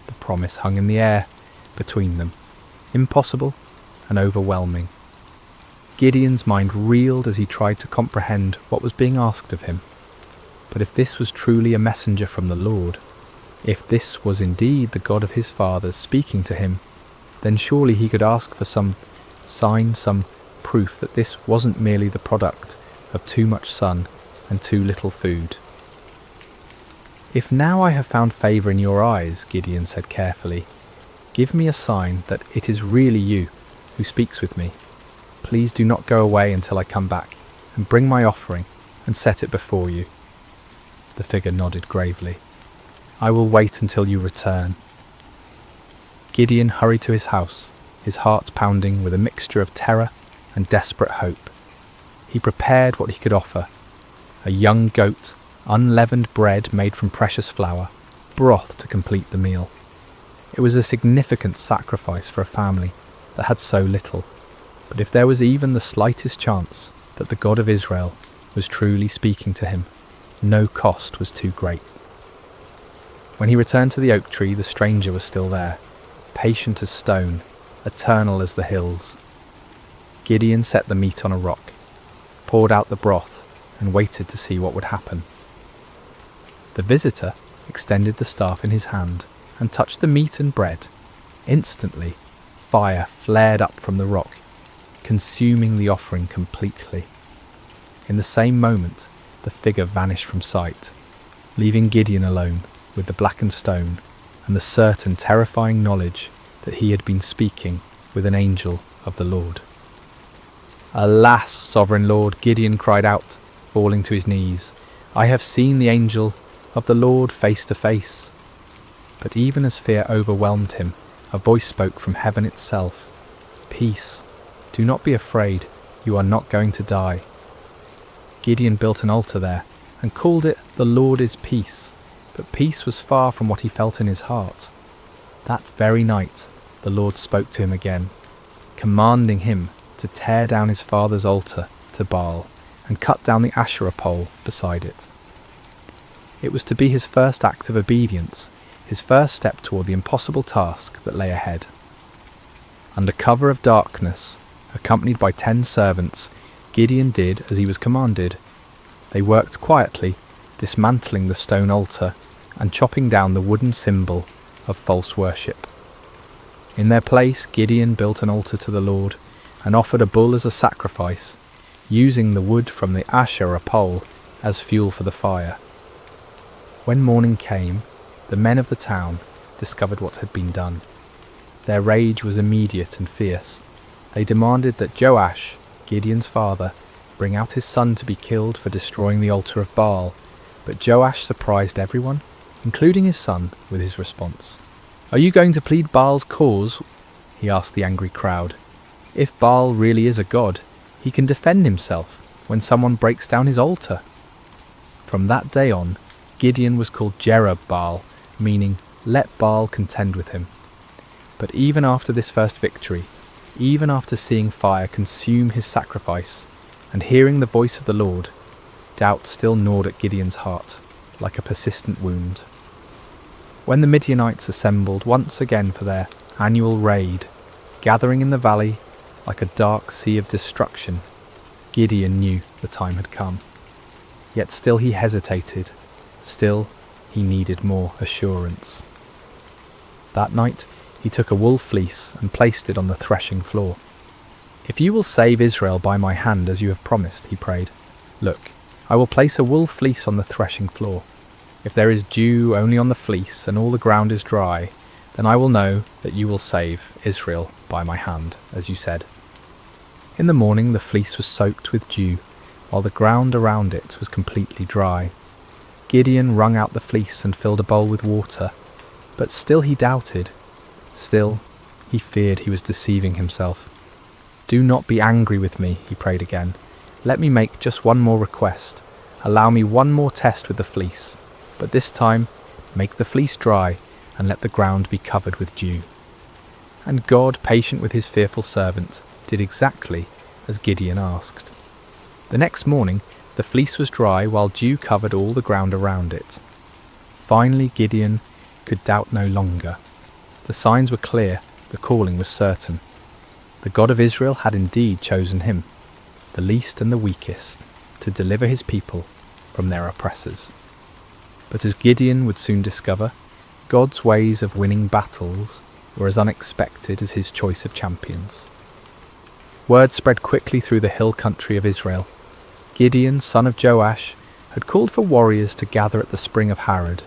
The promise hung in the air between them, impossible and overwhelming. Gideon's mind reeled as he tried to comprehend what was being asked of him. But if this was truly a messenger from the Lord, if this was indeed the God of his fathers speaking to him, then surely he could ask for some sign, some proof that this wasn't merely the product of too much sun and too little food. "If now I have found favour in your eyes," Gideon said carefully, "give me a sign that it is really you who speaks with me. Please do not go away until I come back and bring my offering and set it before you." The figure nodded gravely. "I will wait until you return." Gideon hurried to his house, his heart pounding with a mixture of terror and desperate hope. He prepared what he could offer: a young goat, unleavened bread made from precious flour, broth to complete the meal. It was a significant sacrifice for a family that had so little, but if there was even the slightest chance that the God of Israel was truly speaking to him, no cost was too great. When he returned to the oak tree, the stranger was still there, patient as stone, eternal as the hills. Gideon set the meat on a rock, poured out the broth, and waited to see what would happen. The visitor extended the staff in his hand and touched the meat and bread. Instantly, fire flared up from the rock, consuming the offering completely. In the same moment, the figure vanished from sight, leaving Gideon alone with the blackened stone and the certain terrifying knowledge that he had been speaking with an angel of the Lord. "Alas, sovereign Lord," Gideon cried out, falling to his knees, "I have seen the angel of the Lord face to face." But even as fear overwhelmed him, a voice spoke from heaven itself. "Peace, do not be afraid, you are not going to die." Gideon built an altar there and called it "The Lord is Peace," but peace was far from what he felt in his heart. That very night, the Lord spoke to him again, commanding him to tear down his father's altar to Baal and cut down the Asherah pole beside it. It was to be his first act of obedience, his first step toward the impossible task that lay ahead. Under cover of darkness, accompanied by 10 servants, Gideon did as he was commanded. They worked quietly, dismantling the stone altar and chopping down the wooden symbol of false worship. In their place, Gideon built an altar to the Lord and offered a bull as a sacrifice, using the wood from the Asherah pole as fuel for the fire. When morning came, the men of the town discovered what had been done. Their rage was immediate and fierce. They demanded that Joash, Gideon's father, bring out his son to be killed for destroying the altar of Baal, but Joash surprised everyone, including his son, with his response. "Are you going to plead Baal's cause?" he asked the angry crowd. "If Baal really is a god, he can defend himself when someone breaks down his altar." From that day on, Gideon was called Jerub-Baal, meaning "let Baal contend with him." But even after this first victory, even after seeing fire consume his sacrifice and hearing the voice of the Lord, doubt still gnawed at Gideon's heart like a persistent wound. When the Midianites assembled once again for their annual raid, gathering in the valley like a dark sea of destruction, Gideon knew the time had come. Yet still he hesitated, still he needed more assurance. That night he took a wool fleece and placed it on the threshing floor. "If you will save Israel by my hand as you have promised," he prayed, "look, I will place a wool fleece on the threshing floor. If there is dew only on the fleece and all the ground is dry, then I will know that you will save Israel by my hand, as you said." In the morning the fleece was soaked with dew, while the ground around it was completely dry. Gideon wrung out the fleece and filled a bowl with water, but still he doubted. Still, he feared he was deceiving himself. "Do not be angry with me," he prayed again. "Let me make just one more request. Allow me one more test with the fleece, but this time make the fleece dry and let the ground be covered with dew." And God, patient with his fearful servant, did exactly as Gideon asked. The next morning, the fleece was dry while dew covered all the ground around it. Finally, Gideon could doubt no longer. The signs were clear, the calling was certain. The God of Israel had indeed chosen him, the least and the weakest, to deliver his people from their oppressors. But as Gideon would soon discover, God's ways of winning battles were as unexpected as his choice of champions. Word spread quickly through the hill country of Israel. Gideon, son of Joash, had called for warriors to gather at the spring of Harod.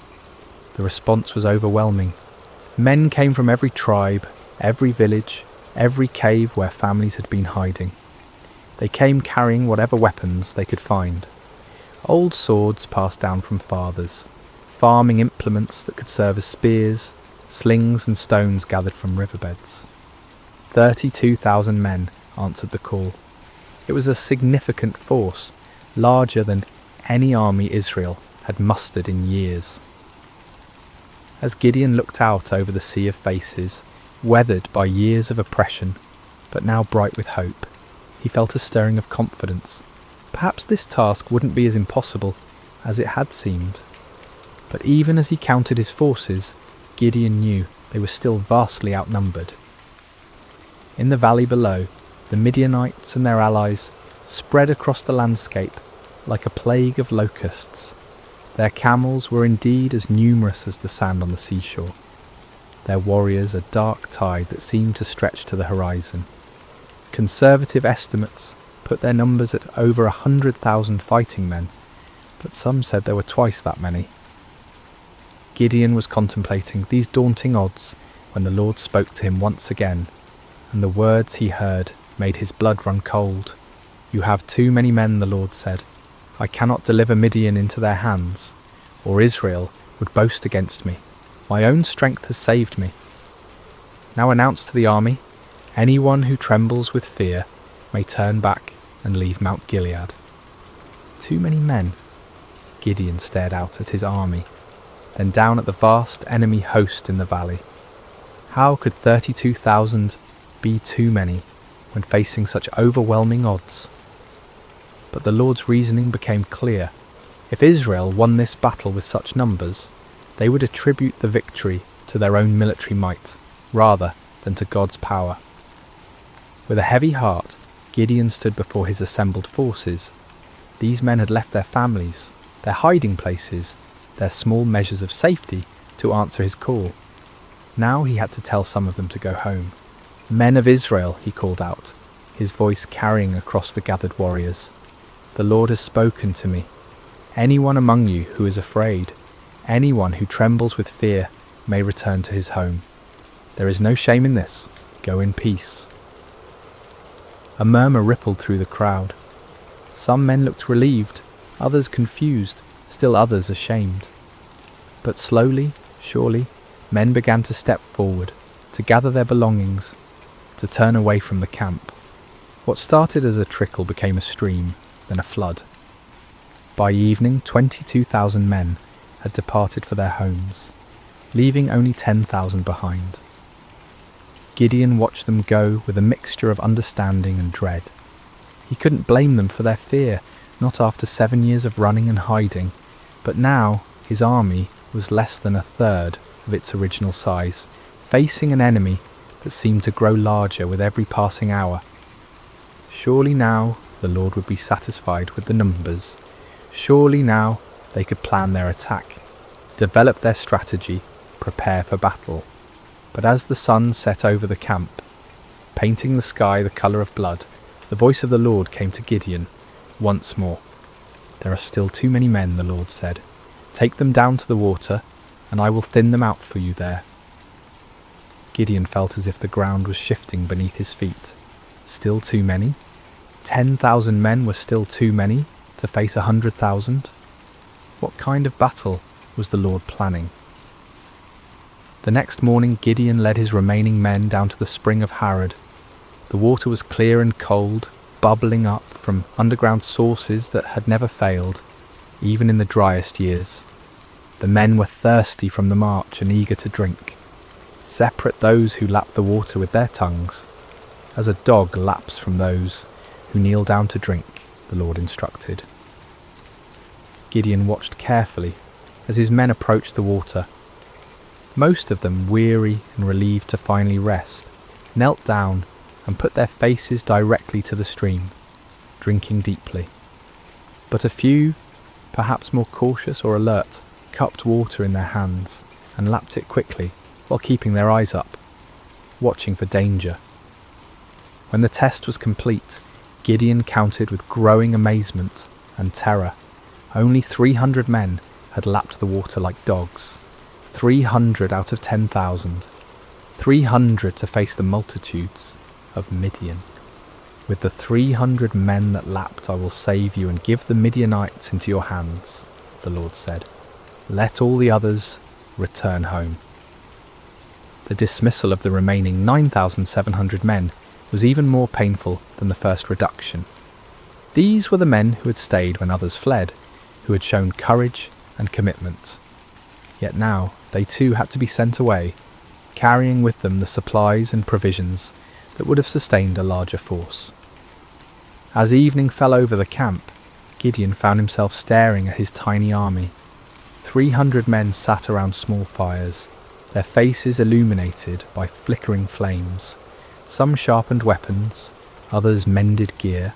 The response was overwhelming. Men came from every tribe, every village, every cave where families had been hiding. They came carrying whatever weapons they could find. Old swords passed down from fathers, farming implements that could serve as spears, slings and stones gathered from riverbeds. 32,000 men answered the call. It was a significant force, larger than any army Israel had mustered in years. As Gideon looked out over the sea of faces, weathered by years of oppression, but now bright with hope, he felt a stirring of confidence. Perhaps this task wouldn't be as impossible as it had seemed. But even as he counted his forces, Gideon knew they were still vastly outnumbered. In the valley below, the Midianites and their allies spread across the landscape like a plague of locusts. Their camels were indeed as numerous as the sand on the seashore. Their warriors a dark tide that seemed to stretch to the horizon. Conservative estimates put their numbers at over 100,000 fighting men, but some said there were twice that many. Gideon was contemplating these daunting odds when the Lord spoke to him once again, and the words he heard made his blood run cold. "You have too many men," the Lord said. "I cannot deliver Midian into their hands, or Israel would boast against me. My own strength has saved me. Now announce to the army, anyone who trembles with fear may turn back and leave Mount Gilead." Too many men? Gideon stared out at his army, then down at the vast enemy host in the valley. How could 32,000 be too many when facing such overwhelming odds? But the Lord's reasoning became clear. If Israel won this battle with such numbers, they would attribute the victory to their own military might, rather than to God's power. With a heavy heart, Gideon stood before his assembled forces. These men had left their families, their hiding places, their small measures of safety to answer his call. Now he had to tell some of them to go home. "Men of Israel," he called out, his voice carrying across the gathered warriors. "The Lord has spoken to me. Anyone among you who is afraid, anyone who trembles with fear, may return to his home. There is no shame in this. Go in peace." A murmur rippled through the crowd. Some men looked relieved, others confused, still others ashamed. But slowly, surely, men began to step forward, to gather their belongings, to turn away from the camp. What started as a trickle became a stream, then a flood. By evening, 22,000 men had departed for their homes, leaving only 10,000 behind. Gideon watched them go with a mixture of understanding and dread. He couldn't blame them for their fear, not after 7 years of running and hiding, but now his army was less than a third of its original size, facing an enemy that seemed to grow larger with every passing hour. Surely now the Lord would be satisfied with the numbers. Surely now they could plan their attack, develop their strategy, prepare for battle. But as the sun set over the camp, painting the sky the colour of blood, the voice of the Lord came to Gideon once more. "There are still too many men," the Lord said. "Take them down to the water, and I will thin them out for you there." Gideon felt as if the ground was shifting beneath his feet. Still too many? 10,000 men were still too many to face 100,000? What kind of battle was the Lord planning? The next morning Gideon led his remaining men down to the spring of Harod. The water was clear and cold, bubbling up from underground sources that had never failed, even in the driest years. The men were thirsty from the march and eager to drink. Separate those who lapped the water with their tongues, as a dog laps from those who kneel down to drink, the Lord instructed. Gideon watched carefully as his men approached the water. Most of them, weary and relieved to finally rest, knelt down and put their faces directly to the stream, drinking deeply. But a few, perhaps more cautious or alert, cupped water in their hands and lapped it quickly while keeping their eyes up, watching for danger. When the test was complete, Gideon counted with growing amazement and terror. Only 300 men had lapped the water like dogs. 300 out of 10,000. 300 to face the multitudes of Midian. "With the 300 men that lapped I will save you and give the Midianites into your hands," the Lord said. "Let all the others return home." The dismissal of the remaining 9,700 men was even more painful than the first reduction. These were the men who had stayed when others fled, who had shown courage and commitment. Yet now they too had to be sent away, carrying with them the supplies and provisions that would have sustained a larger force. As evening fell over the camp, Gideon found himself staring at his tiny army. 300 men sat around small fires, their faces illuminated by flickering flames. Some sharpened weapons, others mended gear.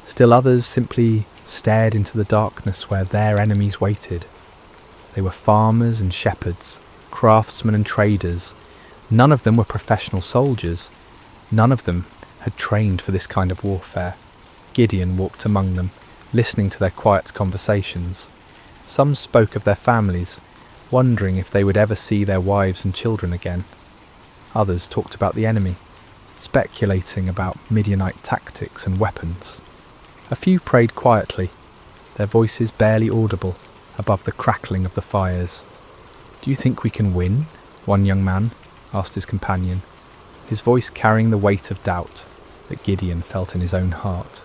Still others simply stared into the darkness where their enemies waited. They were farmers and shepherds, craftsmen and traders. None of them were professional soldiers. None of them had trained for this kind of warfare. Gideon walked among them, listening to their quiet conversations. Some spoke of their families, wondering if they would ever see their wives and children again. Others talked about the enemy, speculating about Midianite tactics and weapons. A few prayed quietly, their voices barely audible above the crackling of the fires. "Do you think we can win?" one young man asked his companion, his voice carrying the weight of doubt that Gideon felt in his own heart.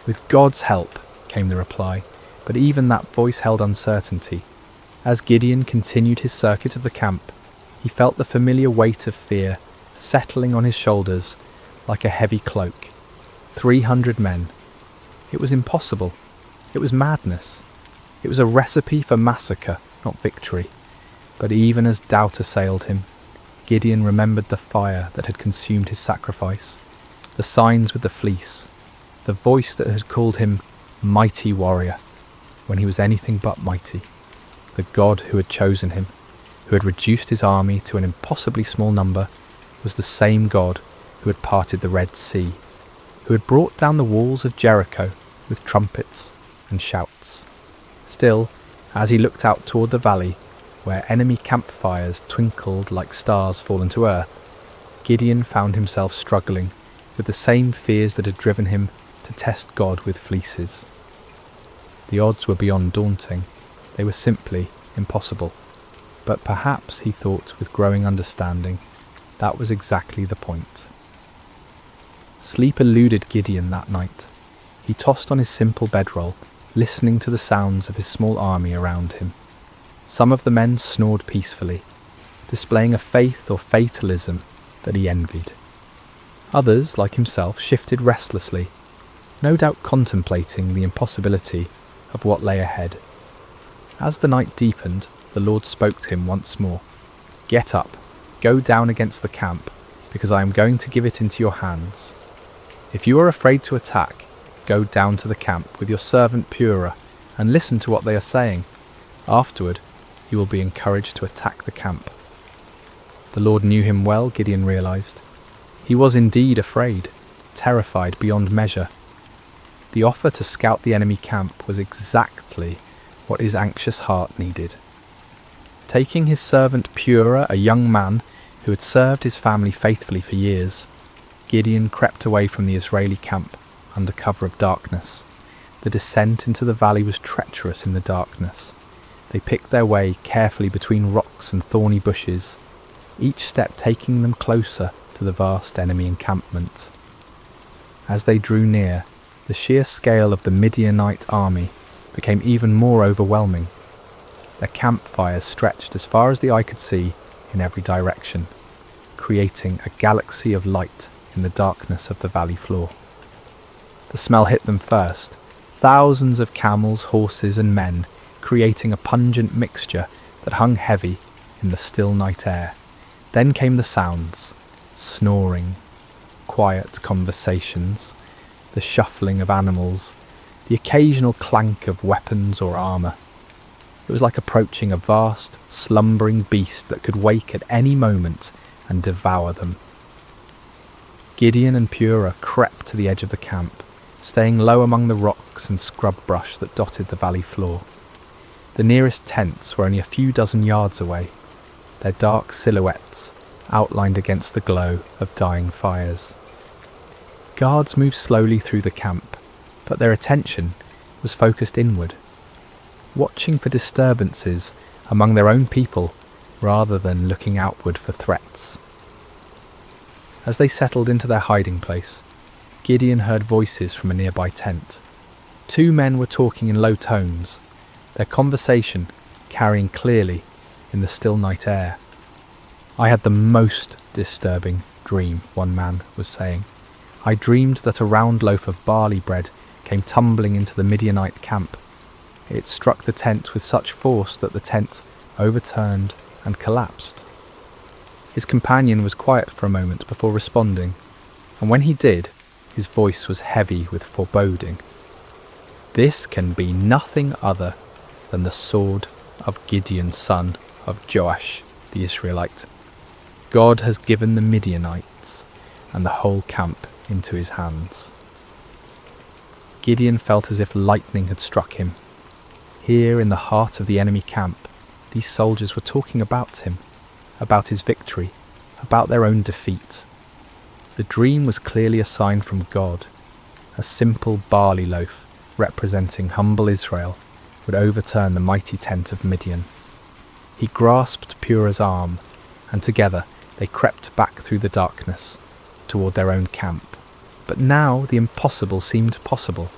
"With God's help," came the reply, but even that voice held uncertainty. As Gideon continued his circuit of the camp, he felt the familiar weight of fear settling on his shoulders like a heavy cloak. 300 men. It was impossible. It was madness. It was a recipe for massacre, not victory. But even as doubt assailed him, Gideon remembered the fire that had consumed his sacrifice, the signs with the fleece, the voice that had called him mighty warrior when he was anything but mighty, the God who had chosen him, who had reduced his army to an impossibly small number, was the same God who had parted the Red Sea, who had brought down the walls of Jericho with trumpets and shouts. Still, as he looked out toward the valley, where enemy campfires twinkled like stars fallen to earth, Gideon found himself struggling with the same fears that had driven him to test God with fleeces. The odds were beyond daunting. They were simply impossible. But perhaps, he thought with growing understanding, that was exactly the point. Sleep eluded Gideon that night. He tossed on his simple bedroll, listening to the sounds of his small army around him. Some of the men snored peacefully, displaying a faith or fatalism that he envied. Others, like himself, shifted restlessly, no doubt contemplating the impossibility of what lay ahead. As the night deepened, the Lord spoke to him once more. "Get up, go down against the camp, because I am going to give it into your hands. If you are afraid to attack, go down to the camp with your servant Purah and listen to what they are saying. Afterward, you will be encouraged to attack the camp." The Lord knew him well, Gideon realized. He was indeed afraid. terrified beyond measure. The offer to scout the enemy camp was exactly what his anxious heart needed. Taking his servant Purah, a young man who had served his family faithfully for years, Gideon crept away from the Israeli camp under cover of darkness. The descent into the valley was treacherous in the darkness. They picked their way carefully between rocks and thorny bushes, each step taking them closer to the vast enemy encampment. As they drew near, the sheer scale of the Midianite army became even more overwhelming. Their campfires stretched as far as the eye could see in every direction, creating a galaxy of light in the darkness of the valley floor. The smell hit them first, thousands of camels, horses and men, creating a pungent mixture that hung heavy in the still night air. Then came the sounds, snoring, quiet conversations, the shuffling of animals, the occasional clank of weapons or armour. It was like approaching a vast, slumbering beast that could wake at any moment and devour them. Gideon and Purah crept to the edge of the camp, staying low among the rocks and scrub brush that dotted the valley floor. The nearest tents were only a few dozen yards away, their dark silhouettes outlined against the glow of dying fires. Guards moved slowly through the camp, but their attention was focused inward, watching for disturbances among their own people rather than looking outward for threats. As they settled into their hiding place, Gideon heard voices from a nearby tent. Two men were talking in low tones, their conversation carrying clearly in the still night air. "I had the most disturbing dream," one man was saying. "I dreamed that a round loaf of barley bread came tumbling into the Midianite camp. It struck the tent with such force that the tent overturned and collapsed." His companion was quiet for a moment before responding, and when he did, his voice was heavy with foreboding. "This can be nothing other than the sword of Gideon, son of Joash, the Israelite. God has given the Midianites and the whole camp into his hands." Gideon felt as if lightning had struck him. Here in the heart of the enemy camp, these soldiers were talking about him, about his victory, about their own defeat. The dream was clearly a sign from God. A simple barley loaf, representing humble Israel, would overturn the mighty tent of Midian. He grasped Purah's arm, and together they crept back through the darkness, toward their own camp. But now the impossible seemed possible.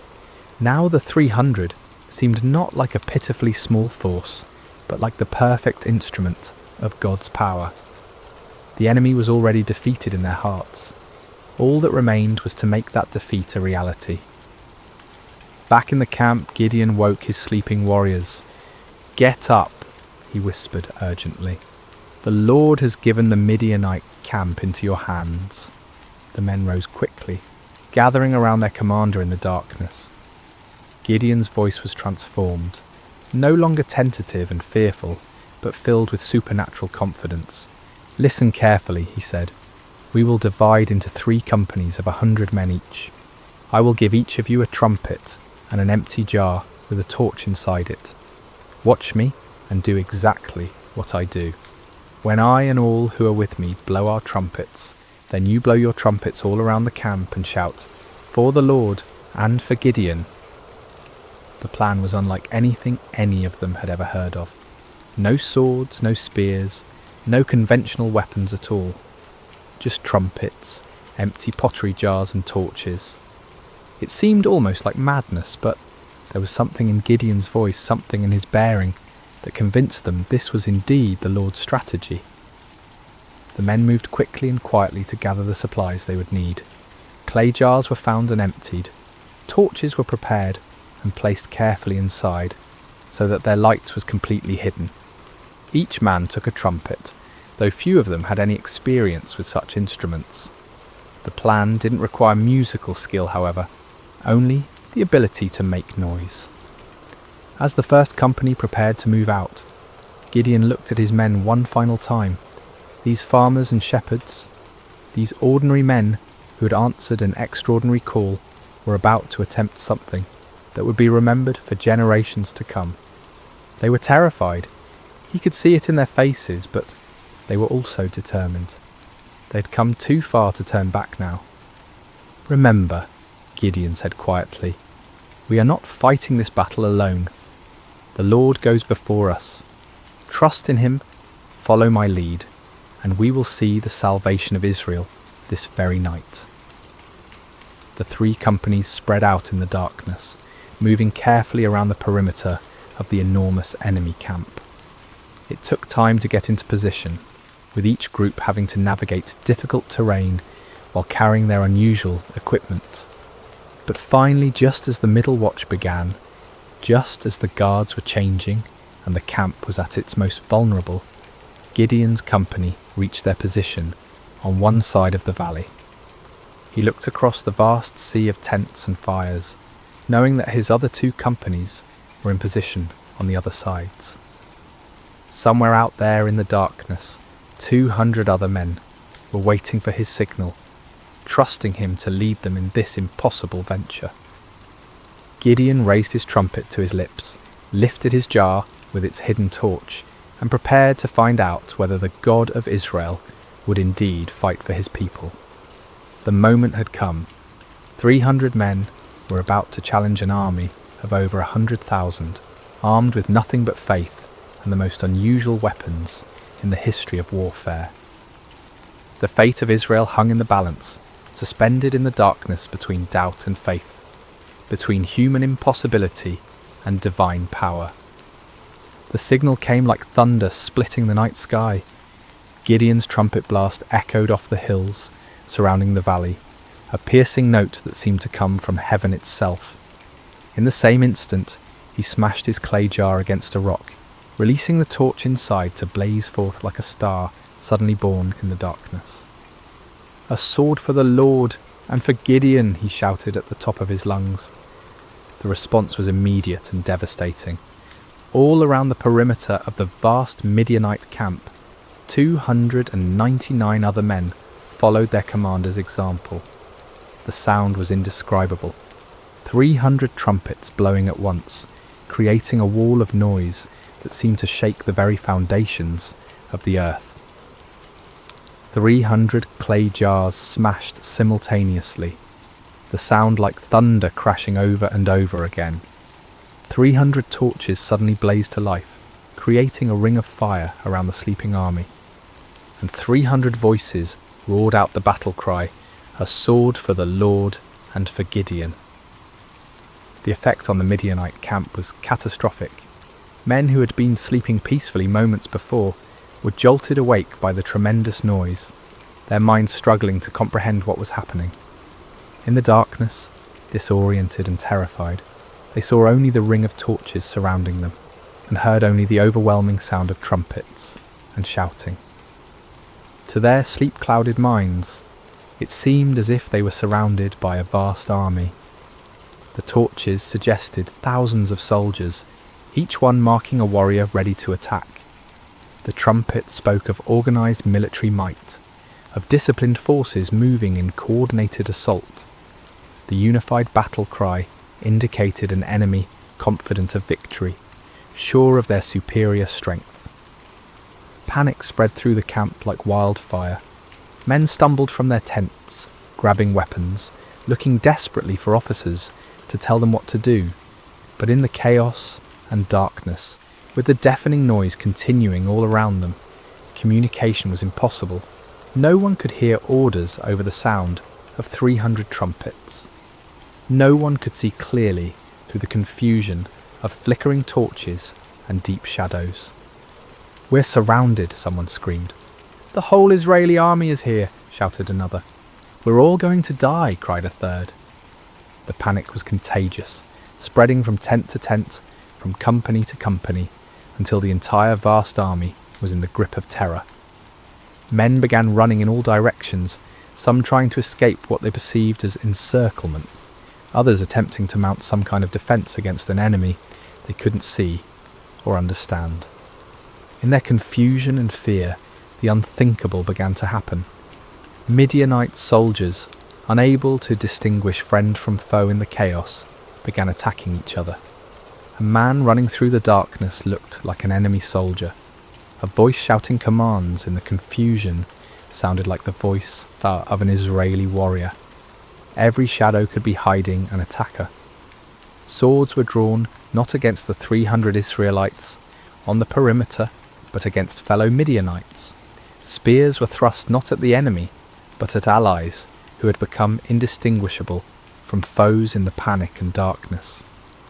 Now the 300 seemed not like a pitifully small force, but like the perfect instrument of God's power. The enemy was already defeated in their hearts. All that remained was to make that defeat a reality. Back in the camp, Gideon woke his sleeping warriors. "Get up," he whispered urgently. "The Lord has given the Midianite camp into your hands." The men rose quickly, gathering around their commander in the darkness. Gideon's voice was transformed, no longer tentative and fearful, but filled with supernatural confidence. "Listen carefully," he said. "We will divide into 3 companies of 100 men each. I will give each of you a trumpet and an empty jar with a torch inside it. Watch me and do exactly what I do. When I and all who are with me blow our trumpets, then you blow your trumpets all around the camp and shout, 'For the Lord and for Gideon.'" The plan was unlike anything any of them had ever heard of. No swords, no spears, no conventional weapons at all. Just trumpets, empty pottery jars and torches. It seemed almost like madness, but there was something in Gideon's voice, something in his bearing, that convinced them this was indeed the Lord's strategy. The men moved quickly and quietly to gather the supplies they would need. Clay jars were found and emptied. Torches were prepared and placed carefully inside, so that their light was completely hidden. Each man took a trumpet, though few of them had any experience with such instruments. The plan didn't require musical skill, however, only the ability to make noise. As the first company prepared to move out, Gideon looked at his men one final time. These farmers and shepherds, these ordinary men who had answered an extraordinary call, were about to attempt something that would be remembered for generations to come. They were terrified. He could see it in their faces, but they were also determined. They'd come too far to turn back now. "Remember," Gideon said quietly, "we are not fighting this battle alone. The Lord goes before us. Trust in him, follow my lead, and we will see the salvation of Israel this very night." The 3 companies spread out in the darkness, moving carefully around the perimeter of the enormous enemy camp. It took time to get into position, with each group having to navigate difficult terrain while carrying their unusual equipment. But finally, just as the middle watch began, just as the guards were changing and the camp was at its most vulnerable, Gideon's company reached their position on one side of the valley. He looked across the vast sea of tents and fires, knowing that his other 2 companies were in position on the other sides. Somewhere out there in the darkness, 200 other men were waiting for his signal, trusting him to lead them in this impossible venture. Gideon raised his trumpet to his lips, lifted his jar with its hidden torch, and prepared to find out whether the God of Israel would indeed fight for his people. The moment had come. 300 men were about to challenge an army of over 100,000, armed with nothing but faith and the most unusual weapons in the history of warfare. The fate of Israel hung in the balance, suspended in the darkness between doubt and faith, between human impossibility and divine power. The signal came like thunder splitting the night sky. Gideon's trumpet blast echoed off the hills surrounding the valley, a piercing note that seemed to come from heaven itself. In the same instant, he smashed his clay jar against a rock, releasing the torch inside to blaze forth like a star suddenly born in the darkness. "A sword for the Lord and for Gideon," he shouted at the top of his lungs. The response was immediate and devastating. All around the perimeter of the vast Midianite camp, 299 other men followed their commander's example. The sound was indescribable. 300 trumpets blowing at once, creating a wall of noise that seemed to shake the very foundations of the earth. 300 clay jars smashed simultaneously, the sound like thunder crashing over and over again. 300 torches suddenly blazed to life, creating a ring of fire around the sleeping army. And 300 voices roared out the battle cry, "A sword for the Lord and for Gideon." The effect on the Midianite camp was catastrophic. Men who had been sleeping peacefully moments before were jolted awake by the tremendous noise, their minds struggling to comprehend what was happening. In the darkness, disoriented and terrified, they saw only the ring of torches surrounding them, and heard only the overwhelming sound of trumpets and shouting. To their sleep-clouded minds, it seemed as if they were surrounded by a vast army. The torches suggested thousands of soldiers, each one marking a warrior ready to attack. The trumpet spoke of organised military might, of disciplined forces moving in coordinated assault. The unified battle cry indicated an enemy confident of victory, sure of their superior strength. Panic spread through the camp like wildfire. Men stumbled from their tents, grabbing weapons, looking desperately for officers to tell them what to do. But in the chaos and darkness, with the deafening noise continuing all around them, communication was impossible. No one could hear orders over the sound of 300 trumpets. No one could see clearly through the confusion of flickering torches and deep shadows. "We're surrounded," someone screamed. "The whole Israeli army is here," shouted another. "We're all going to die," cried a third. The panic was contagious, spreading from tent to tent, from company to company, until the entire vast army was in the grip of terror. Men began running in all directions, some trying to escape what they perceived as encirclement, others attempting to mount some kind of defence against an enemy they couldn't see or understand. In their confusion and fear, the unthinkable began to happen. Midianite soldiers, unable to distinguish friend from foe in the chaos, began attacking each other. A man running through the darkness looked like an enemy soldier. A voice shouting commands in the confusion sounded like the voice of an Israeli warrior. Every shadow could be hiding an attacker. Swords were drawn not against the 300 Israelites on the perimeter, but against fellow Midianites. Spears were thrust not at the enemy, but at allies who had become indistinguishable from foes in the panic and darkness.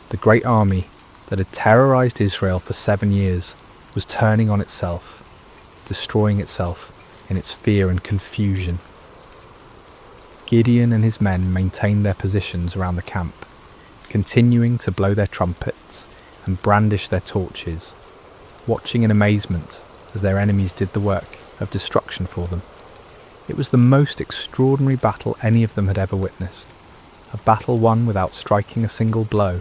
The great army that had terrorized Israel for 7 years was turning on itself, destroying itself in its fear and confusion. Gideon and his men maintained their positions around the camp, continuing to blow their trumpets and brandish their torches, watching in amazement as their enemies did the work of destruction for them. It was the most extraordinary battle any of them had ever witnessed, a battle won without striking a single blow,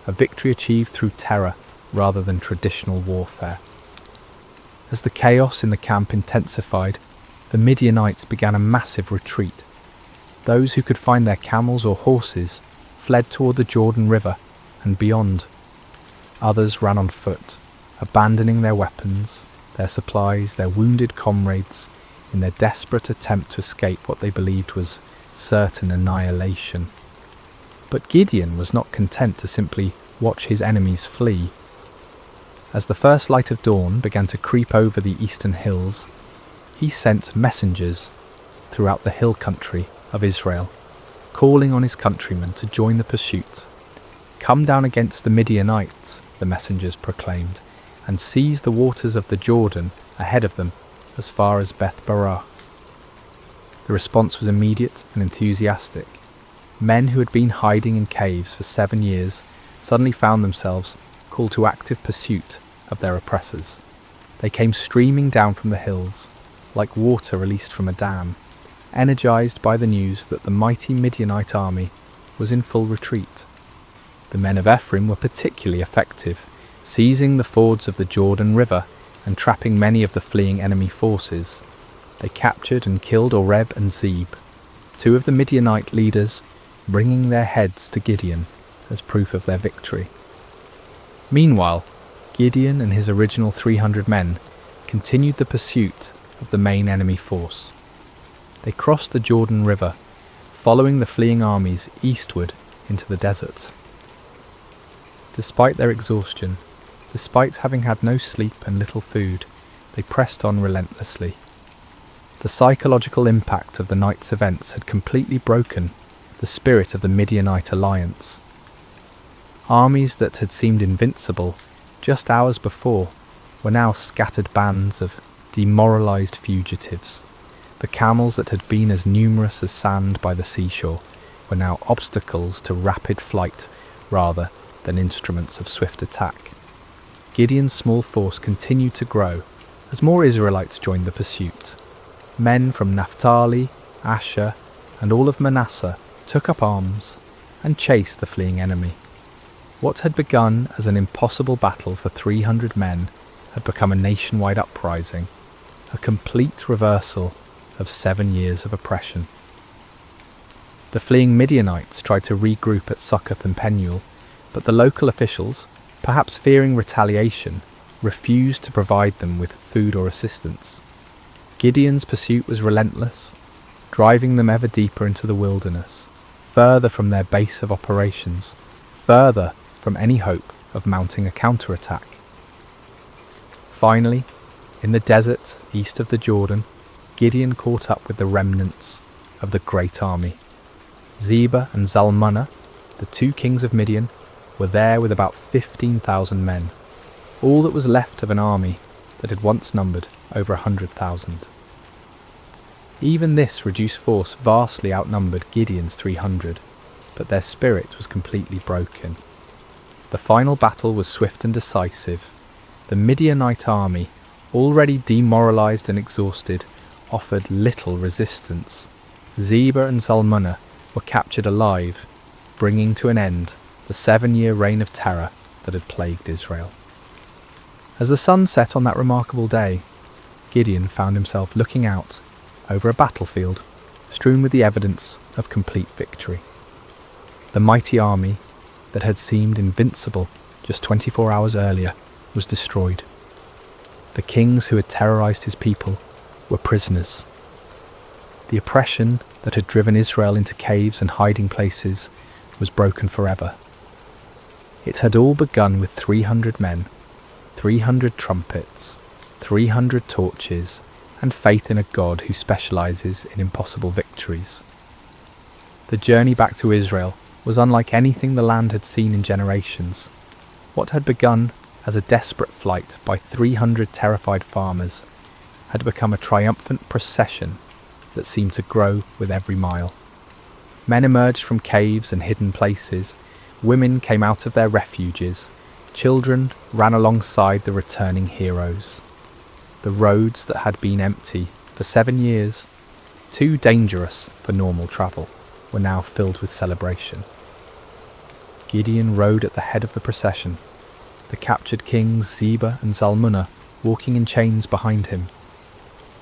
a victory achieved through terror rather than traditional warfare. As the chaos in the camp intensified, the Midianites began a massive retreat. Those who could find their camels or horses fled toward the Jordan River and beyond. Others ran on foot, abandoning their weapons, their supplies, their wounded comrades, in their desperate attempt to escape what they believed was certain annihilation. But Gideon was not content to simply watch his enemies flee. As the first light of dawn began to creep over the eastern hills, he sent messengers throughout the hill country of Israel, calling on his countrymen to join the pursuit. "Come down against the Midianites," the messengers proclaimed, "and seize the waters of the Jordan ahead of them as far as Beth-barah." The response was immediate and enthusiastic. Men who had been hiding in caves for 7 years suddenly found themselves called to active pursuit of their oppressors. They came streaming down from the hills, like water released from a dam, energized by the news that the mighty Midianite army was in full retreat. The men of Ephraim were particularly effective, seizing the fords of the Jordan River and trapping many of the fleeing enemy forces. They captured and killed Oreb and Zeb, 2 of the Midianite leaders, bringing their heads to Gideon as proof of their victory. Meanwhile, Gideon and his original 300 men continued the pursuit of the main enemy force. They crossed the Jordan River, following the fleeing armies eastward into the desert. Despite their exhaustion, despite having had no sleep and little food, they pressed on relentlessly. The psychological impact of the night's events had completely broken the spirit of the Midianite alliance. Armies that had seemed invincible just hours before were now scattered bands of demoralized fugitives. The camels that had been as numerous as sand by the seashore were now obstacles to rapid flight rather than instruments of swift attack. Gideon's small force continued to grow as more Israelites joined the pursuit. Men from Naphtali, Asher, and all of Manasseh took up arms and chased the fleeing enemy. What had begun as an impossible battle for 300 men had become a nationwide uprising, a complete reversal of 7 years of oppression. The fleeing Midianites tried to regroup at Succoth and Penuel, but the local officials, perhaps fearing retaliation, refused to provide them with food or assistance. Gideon's pursuit was relentless, driving them ever deeper into the wilderness, further from their base of operations, further from any hope of mounting a counterattack. Finally, in the desert east of the Jordan, Gideon caught up with the remnants of the great army. Zebah and Zalmunna, the 2 kings of Midian, were there with about 15,000 men, all that was left of an army that had once numbered over 100,000. Even this reduced force vastly outnumbered Gideon's 300, but their spirit was completely broken. The final battle was swift and decisive. The Midianite army, already demoralized and exhausted, offered little resistance. Zebah and Zalmunna were captured alive, bringing to an end the 7-year reign of terror that had plagued Israel. As the sun set on that remarkable day, Gideon found himself looking out over a battlefield strewn with the evidence of complete victory. The mighty army that had seemed invincible just 24 hours earlier was destroyed. The kings who had terrorized his people were prisoners. The oppression that had driven Israel into caves and hiding places was broken forever. It had all begun with 300 men, 300 trumpets, 300 torches, and faith in a God who specializes in impossible victories. The journey back to Israel was unlike anything the land had seen in generations. What had begun as a desperate flight by 300 terrified farmers had become a triumphant procession that seemed to grow with every mile. Men emerged from caves and hidden places, women came out of their refuges, children ran alongside the returning heroes. The roads that had been empty for 7 years, too dangerous for normal travel, were now filled with celebration. Gideon rode at the head of the procession, the captured kings Zebah and Zalmunna walking in chains behind him.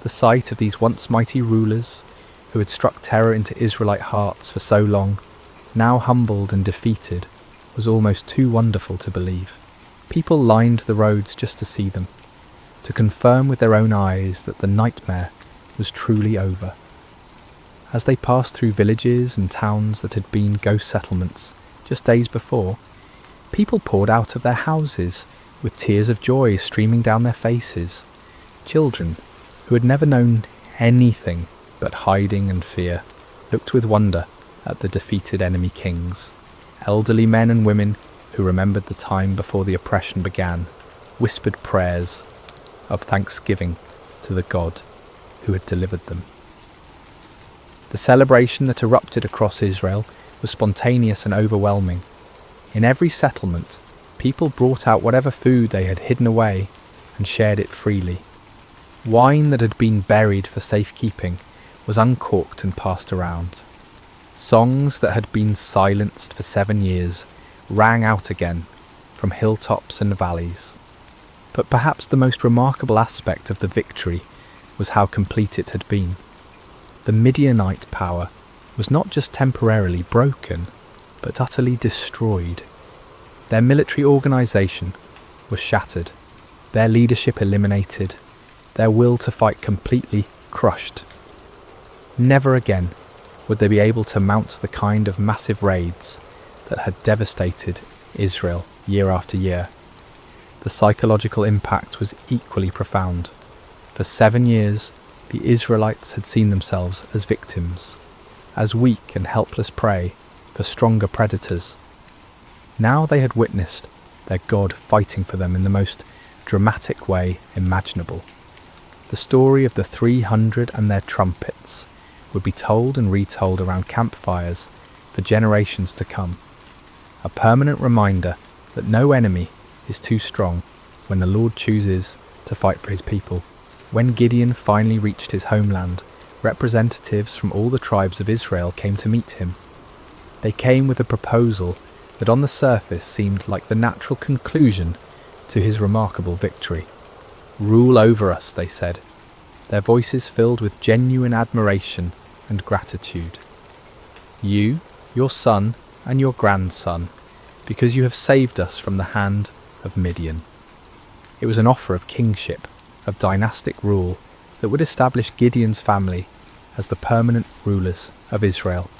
The sight of these once mighty rulers, who had struck terror into Israelite hearts for so long, now humbled and defeated, was almost too wonderful to believe. People lined the roads just to see them, to confirm with their own eyes that the nightmare was truly over. As they passed through villages and towns that had been ghost settlements just days before, people poured out of their houses with tears of joy streaming down their faces. Children, who had never known anything but hiding and fear, looked with wonder at the defeated enemy kings. Elderly men and women who remembered the time before the oppression began whispered prayers of thanksgiving to the God who had delivered them. The celebration that erupted across Israel was spontaneous and overwhelming. In every settlement, people brought out whatever food they had hidden away and shared it freely. Wine that had been buried for safekeeping was uncorked and passed around. Songs that had been silenced for 7 years rang out again from hilltops and valleys. But perhaps the most remarkable aspect of the victory was how complete it had been. The Midianite power was not just temporarily broken, but utterly destroyed. Their military organisation was shattered, their leadership eliminated, their will to fight completely crushed. Never again would they be able to mount the kind of massive raids that had devastated Israel year after year. The psychological impact was equally profound. For 7 years, the Israelites had seen themselves as victims, as weak and helpless prey for stronger predators. Now they had witnessed their God fighting for them in the most dramatic way imaginable. The story of the 300 and their trumpets would be told and retold around campfires for generations to come. A permanent reminder that no enemy is too strong when the Lord chooses to fight for his people. When Gideon finally reached his homeland, representatives from all the tribes of Israel came to meet him. They came with a proposal that on the surface seemed like the natural conclusion to his remarkable victory. "Rule over us," they said, their voices filled with genuine admiration and gratitude. "You, your son, and your grandson, because you have saved us from the hand of Midian." It was an offer of kingship, of dynastic rule that would establish Gideon's family as the permanent rulers of Israel.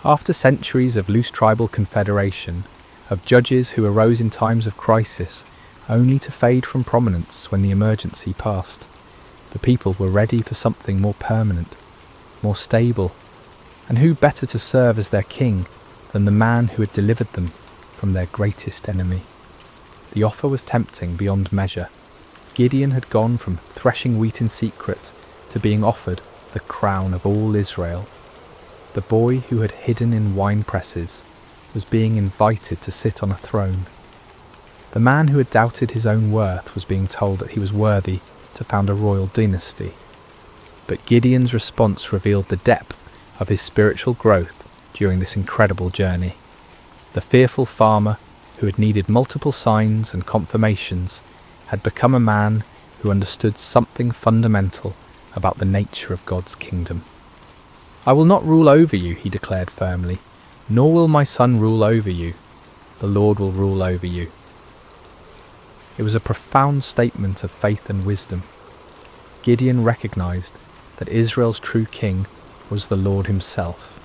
After centuries of loose tribal confederation, of judges who arose in times of crisis only to fade from prominence when the emergency passed, the people were ready for something more permanent, more stable, and who better to serve as their king than the man who had delivered them from their greatest enemy? The offer was tempting beyond measure. Gideon had gone from threshing wheat in secret to being offered the crown of all Israel. The boy who had hidden in wine presses was being invited to sit on a throne. The man who had doubted his own worth was being told that he was worthy to found a royal dynasty. But Gideon's response revealed the depth of his spiritual growth during this incredible journey. The fearful farmer, who had needed multiple signs and confirmations, had become a man who understood something fundamental about the nature of God's kingdom. "I will not rule over you," he declared firmly, "nor will my son rule over you. The Lord will rule over you." It was a profound statement of faith and wisdom. Gideon recognized that Israel's true king was the Lord himself,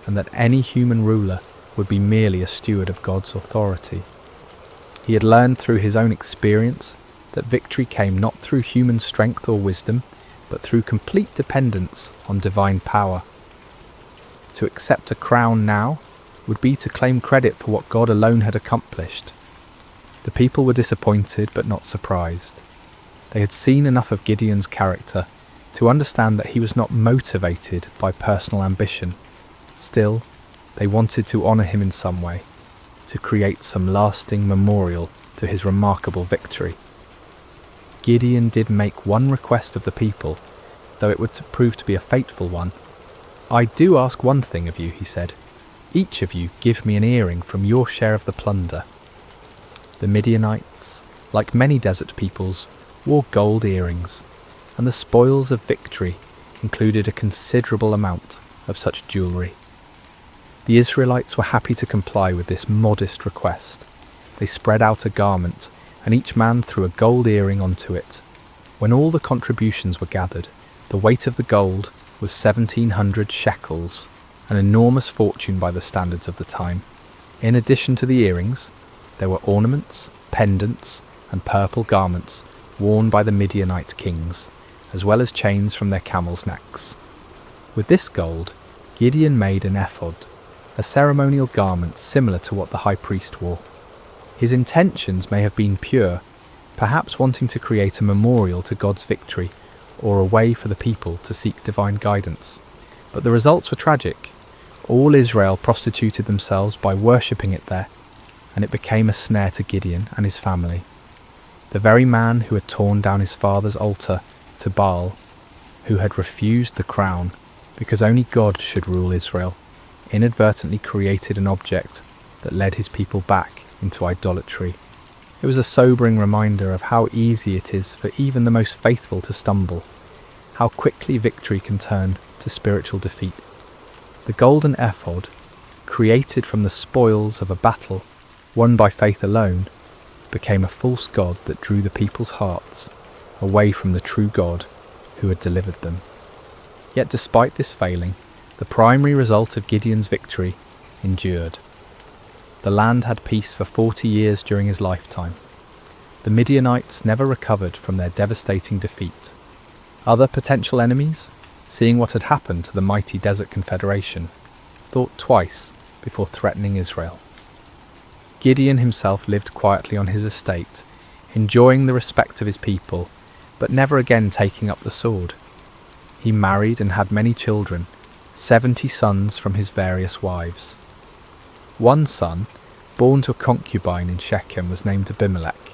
and that any human ruler would be merely a steward of God's authority. He had learned through his own experience that victory came not through human strength or wisdom, but through complete dependence on divine power. To accept a crown now would be to claim credit for what God alone had accomplished. The people were disappointed but not surprised. They had seen enough of Gideon's character to understand that he was not motivated by personal ambition. Still, they wanted to honour him in some way, to create some lasting memorial to his remarkable victory. Gideon did make one request of the people, though it would prove to be a fateful one. "I do ask one thing of you," he said. "Each of you give me an earring from your share of the plunder." The Midianites, like many desert peoples, wore gold earrings, and the spoils of victory included a considerable amount of such jewellery. The Israelites were happy to comply with this modest request. They spread out a garment, and each man threw a gold earring onto it. When all the contributions were gathered, the weight of the gold was 1,700 shekels, an enormous fortune by the standards of the time. In addition to the earrings, there were ornaments, pendants, and purple garments worn by the Midianite kings, as well as chains from their camels' necks. With this gold, Gideon made an ephod, a ceremonial garment similar to what the high priest wore. His intentions may have been pure, perhaps wanting to create a memorial to God's victory, or a way for the people to seek divine guidance. But the results were tragic. All Israel prostituted themselves by worshipping it there, and it became a snare to Gideon and his family. The very man who had torn down his father's altar to Baal, who had refused the crown because only God should rule Israel, inadvertently created an object that led his people back into idolatry. It was a sobering reminder of how easy it is for even the most faithful to stumble, how quickly victory can turn to spiritual defeat. The golden ephod, created from the spoils of a battle won by faith alone, became a false god that drew the people's hearts away from the true God who had delivered them. Yet despite this failing, the primary result of Gideon's victory endured. The land had peace for 40 years during his lifetime. The Midianites never recovered from their devastating defeat. Other potential enemies, seeing what had happened to the mighty Desert Confederation, thought twice before threatening Israel. Gideon himself lived quietly on his estate, enjoying the respect of his people, but never again taking up the sword. He married and had many children, 70 sons from his various wives. One son, born to a concubine in Shechem, was named Abimelech,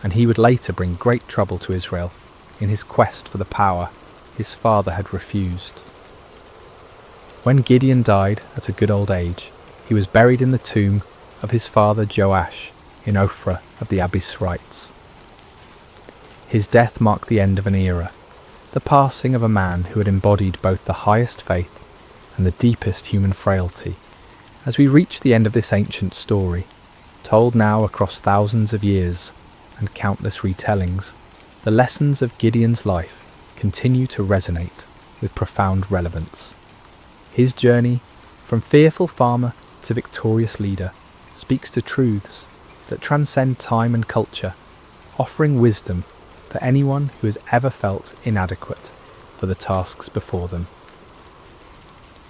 and he would later bring great trouble to Israel in his quest for the power his father had refused. When Gideon died at a good old age, he was buried in the tomb of his father Joash in Ophrah of the Abiezrites. His death marked the end of an era, the passing of a man who had embodied both the highest faith and the deepest human frailty. As we reach the end of this ancient story, told now across thousands of years and countless retellings, the lessons of Gideon's life continue to resonate with profound relevance. His journey from fearful farmer to victorious leader speaks to truths that transcend time and culture, offering wisdom for anyone who has ever felt inadequate for the tasks before them.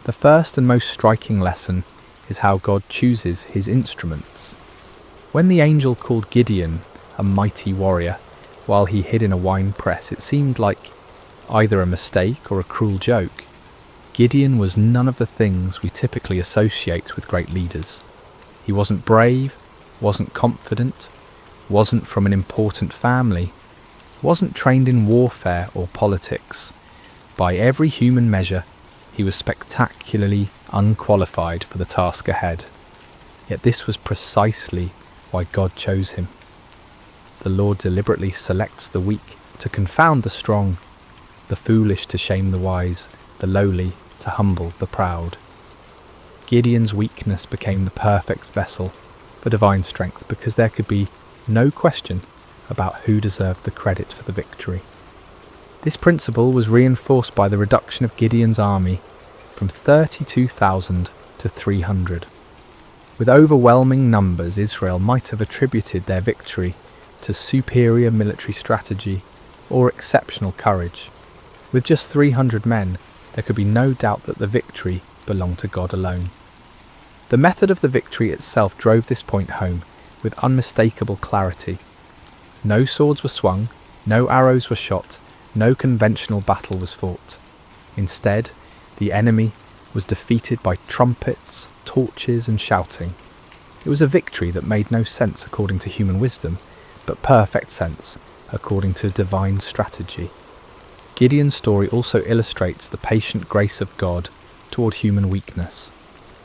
The first and most striking lesson is how God chooses his instruments. When the angel called Gideon a mighty warrior while he hid in a wine press, it seemed like either a mistake or a cruel joke. Gideon was none of the things we typically associate with great leaders. He wasn't brave, wasn't confident, wasn't from an important family, wasn't trained in warfare or politics. By every human measure, he was spectacularly unqualified for the task ahead. Yet this was precisely why God chose him. The Lord deliberately selects the weak to confound the strong, the foolish to shame the wise, the lowly to humble the proud. Gideon's weakness became the perfect vessel for divine strength because there could be no question about who deserved the credit for the victory. This principle was reinforced by the reduction of Gideon's army from 32,000 to 300. With overwhelming numbers, Israel might have attributed their victory to superior military strategy or exceptional courage. With just 300 men, there could be no doubt that the victory belonged to God alone. The method of the victory itself drove this point home with unmistakable clarity. No swords were swung, no arrows were shot, no conventional battle was fought. Instead, the enemy was defeated by trumpets, torches, and shouting. It was a victory that made no sense according to human wisdom, but perfect sense according to divine strategy. Gideon's story also illustrates the patient grace of God toward human weakness.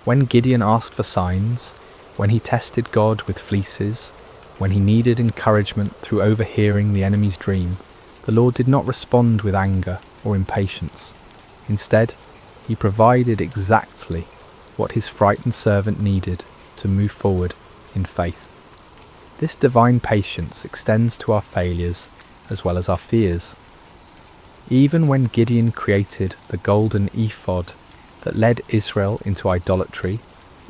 When Gideon asked for signs, when he tested God with fleeces, when he needed encouragement through overhearing the enemy's dream, the Lord did not respond with anger or impatience. Instead, he provided exactly what his frightened servant needed to move forward in faith. This divine patience extends to our failures as well as our fears. Even when Gideon created the golden ephod that led Israel into idolatry,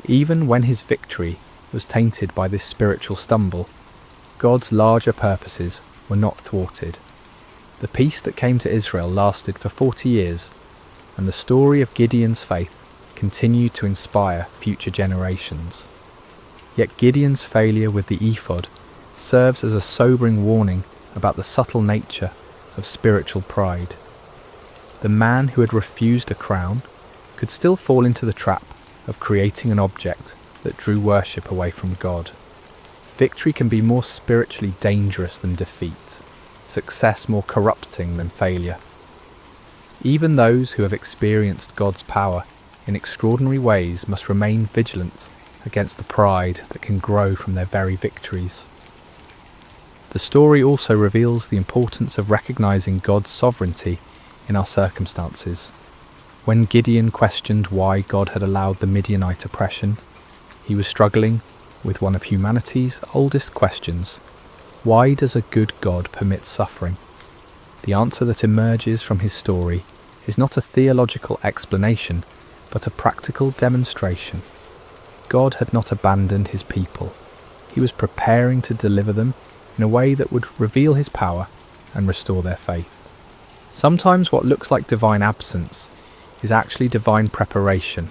even when his victory was tainted by this spiritual stumble, God's larger purposes were not thwarted. The peace that came to Israel lasted for 40 years, and the story of Gideon's faith continued to inspire future generations. Yet Gideon's failure with the ephod serves as a sobering warning about the subtle nature of spiritual pride. The man who had refused a crown could still fall into the trap of creating an object that drew worship away from God. Victory can be more spiritually dangerous than defeat, success more corrupting than failure. Even those who have experienced God's power in extraordinary ways must remain vigilant against the pride that can grow from their very victories. The story also reveals the importance of recognizing God's sovereignty in our circumstances. When Gideon questioned why God had allowed the Midianite oppression, he was struggling with one of humanity's oldest questions: why does a good God permit suffering? The answer that emerges from his story is not a theological explanation, but a practical demonstration. God had not abandoned his people. He was preparing to deliver them in a way that would reveal his power and restore their faith. Sometimes what looks like divine absence is actually divine preparation.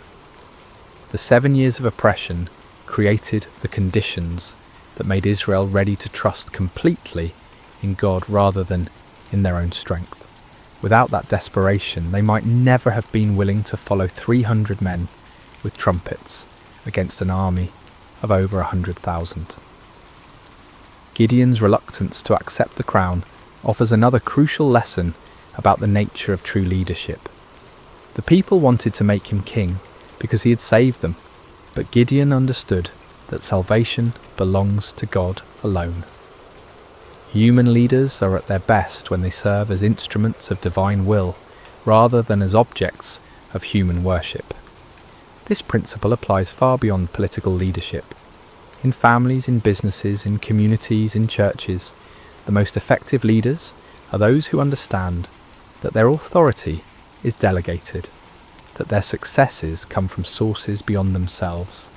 The 7 years of oppression created the conditions that made Israel ready to trust completely in God rather than in their own strength. Without that desperation, they might never have been willing to follow 300 men with trumpets against an army of over 100,000. Gideon's reluctance to accept the crown offers another crucial lesson about the nature of true leadership. The people wanted to make him king because he had saved them, but Gideon understood that salvation belongs to God alone. Human leaders are at their best when they serve as instruments of divine will rather than as objects of human worship. This principle applies far beyond political leadership. In families, in businesses, in communities, in churches, the most effective leaders are those who understand that their authority is delegated, that their successes come from sources beyond themselves,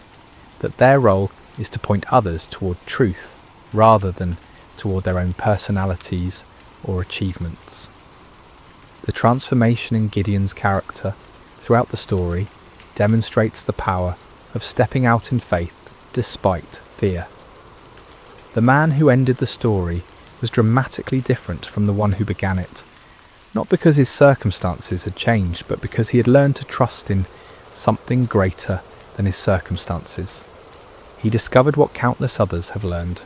that their role is to point others toward truth rather than toward their own personalities or achievements. The transformation in Gideon's character throughout the story demonstrates the power of stepping out in faith despite fear. The man who ended the story was dramatically different from the one who began it, not because his circumstances had changed, but because he had learned to trust in something greater than his circumstances. He discovered what countless others have learned: